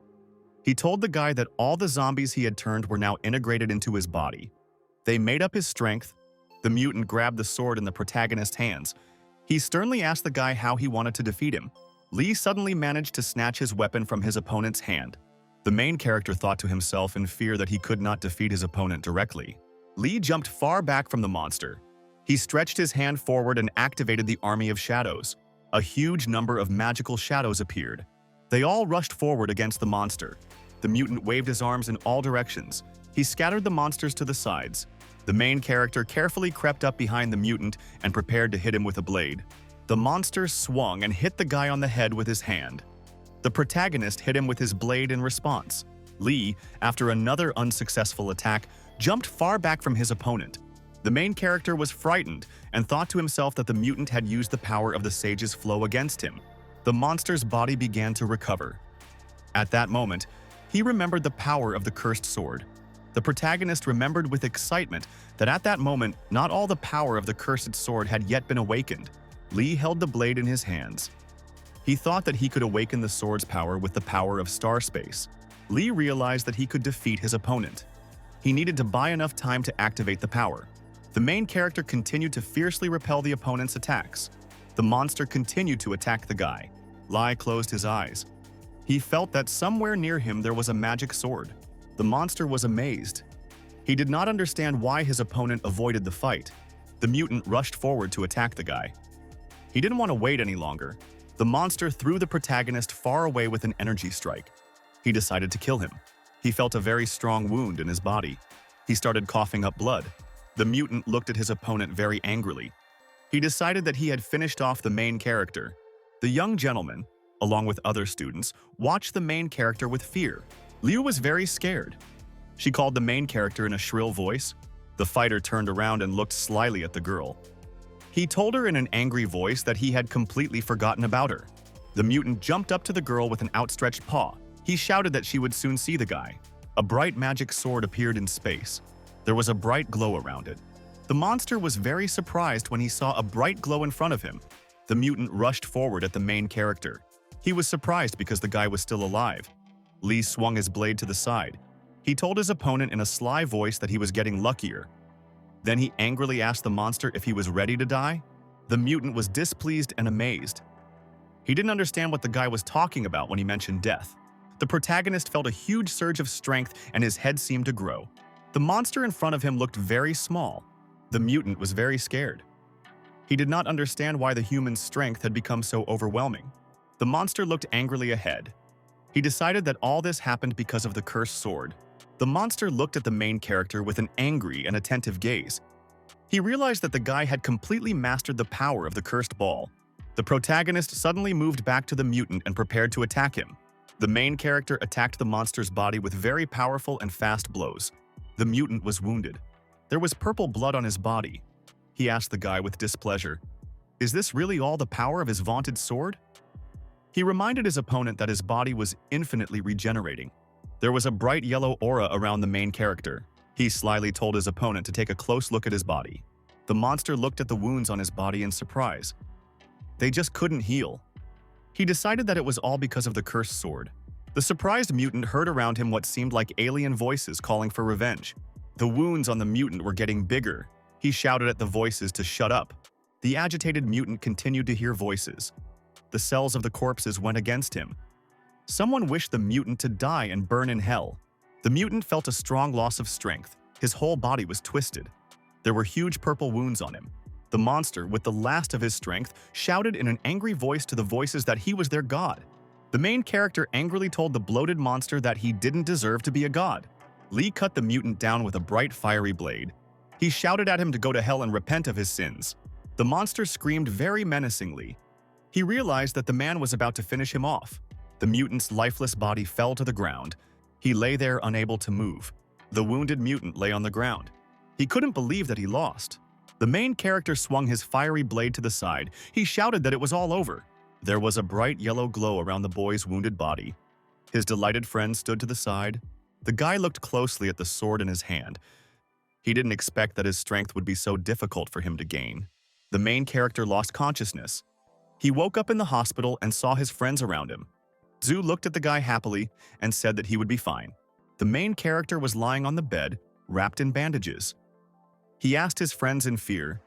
He told the guy that all the zombies he had turned were now integrated into his body. They made up his strength. The mutant grabbed the sword in the protagonist's hands. He sternly asked the guy how he wanted to defeat him. Lee suddenly managed to snatch his weapon from his opponent's hand. The main character thought to himself in fear that he could not defeat his opponent directly. Lee jumped far back from the monster. He stretched his hand forward and activated the army of shadows. A huge number of magical shadows appeared. They all rushed forward against the monster. The mutant waved his arms in all directions. He scattered the monsters to the sides. The main character carefully crept up behind the mutant and prepared to hit him with a blade. The monster swung and hit the guy on the head with his hand. The protagonist hit him with his blade in response. Lee, after another unsuccessful attack, jumped far back from his opponent. The main character was frightened and thought to himself that the mutant had used the power of the sage's flow against him. The monster's body began to recover. At that moment, he remembered the power of the cursed sword. The protagonist remembered with excitement that at that moment, not all the power of the cursed sword had yet been awakened. Lee held the blade in his hands. He thought that he could awaken the sword's power with the power of star space. Lee realized that he could defeat his opponent. He needed to buy enough time to activate the power. The main character continued to fiercely repel the opponent's attacks. The monster continued to attack the guy. Lee closed his eyes. He felt that somewhere near him there was a magic sword. The monster was amazed. He did not understand why his opponent avoided the fight. The mutant rushed forward to attack the guy. He didn't want to wait any longer. The monster threw the protagonist far away with an energy strike. He decided to kill him. He felt a very strong wound in his body. He started coughing up blood. The mutant looked at his opponent very angrily. He decided that he had finished off the main character. The young gentleman, along with other students, watched the main character with fear. Liu was very scared. She called the main character in a shrill voice. The fighter turned around and looked slyly at the girl. He told her in an angry voice that he had completely forgotten about her. The mutant jumped up to the girl with an outstretched paw. He shouted that she would soon see the guy. A bright magic sword appeared in space. There was a bright glow around it. The monster was very surprised when he saw a bright glow in front of him. The mutant rushed forward at the main character. He was surprised because the guy was still alive. Lee swung his blade to the side. He told his opponent in a sly voice that he was getting luckier. Then he angrily asked the monster if he was ready to die. The mutant was displeased and amazed. He didn't understand what the guy was talking about when he mentioned death. The protagonist felt a huge surge of strength and his head seemed to grow. The monster in front of him looked very small. The mutant was very scared. He did not understand why the human's strength had become so overwhelming. The monster looked angrily ahead. He decided that all this happened because of the cursed sword. The monster looked at the main character with an angry and attentive gaze. He realized that the guy had completely mastered the power of the cursed ball. The protagonist suddenly moved back to the mutant and prepared to attack him. The main character attacked the monster's body with very powerful and fast blows. The mutant was wounded. There was purple blood on his body. He asked the guy with displeasure, "Is this really all the power of his vaunted sword?" He reminded his opponent that his body was infinitely regenerating. There was a bright yellow aura around the main character. He slyly told his opponent to take a close look at his body. The monster looked at the wounds on his body in surprise. They just couldn't heal. He decided that it was all because of the cursed sword. The surprised mutant heard around him what seemed like alien voices calling for revenge. The wounds on the mutant were getting bigger. He shouted at the voices to shut up. The agitated mutant continued to hear voices. The cells of the corpses went against him. Someone wished the mutant to die and burn in hell. The mutant felt a strong loss of strength. His whole body was twisted. There were huge purple wounds on him. The monster, with the last of his strength, shouted in an angry voice to the voices that he was their god. The main character angrily told the bloated monster that he didn't deserve to be a god. Lee cut the mutant down with a bright fiery blade. He shouted at him to go to hell and repent of his sins. The monster screamed very menacingly. He realized that the man was about to finish him off. The mutant's lifeless body fell to the ground. He lay there unable to move. The wounded mutant lay on the ground. He couldn't believe that he lost. The main character swung his fiery blade to the side. He shouted that it was all over. There was a bright yellow glow around the boy's wounded body. His delighted friend stood to the side. The guy looked closely at the sword in his hand. He didn't expect that his strength would be so difficult for him to gain. The main character lost consciousness. He woke up in the hospital and saw his friends around him. Zhu looked at the guy happily and said that he would be fine. The main character was lying on the bed, wrapped in bandages. He asked his friends in fear,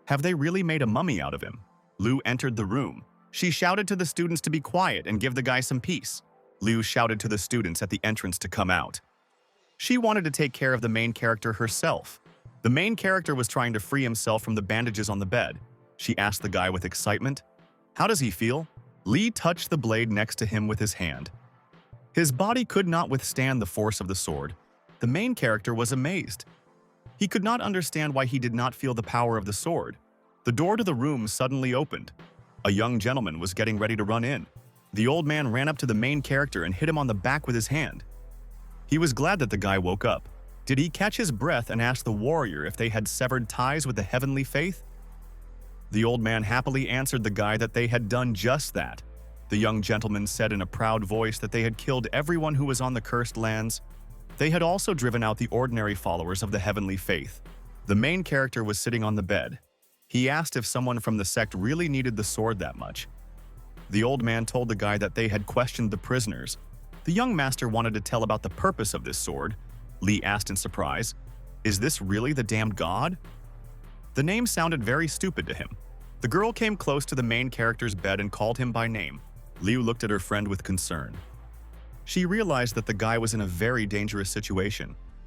"Have they really made a mummy out of him?" Liu entered the room. She shouted to the students to be quiet and give the guy some peace. Liu shouted to the students at the entrance to come out. She wanted to take care of the main character herself. The main character was trying to free himself from the bandages on the bed. She asked the guy with excitement, "How does he feel?" Lee touched the blade next to him with his hand. His body could not withstand the force of the sword. The main character was amazed. He could not understand why he did not feel the power of the sword. The door to the room suddenly opened. A young gentleman was getting ready to run in. The old man ran up to the main character and hit him on the back with his hand. He was glad that the guy woke up. Did he catch his breath and ask the warrior if they had severed ties with the heavenly faith? The old man happily answered the guy that they had done just that. The young gentleman said in a proud voice that they had killed everyone who was on the cursed lands. They had also driven out the ordinary followers of the heavenly faith. The main character was sitting on the bed. He asked if someone from the sect really needed the sword that much. The old man told the guy that they had questioned the prisoners. The young master wanted to tell about the purpose of this sword. Lee asked in surprise, "Is this really the damned god?" The name sounded very stupid to him. The girl came close to the main character's bed and called him by name. Liu looked at her friend with concern. She realized that the guy was in a very dangerous situation.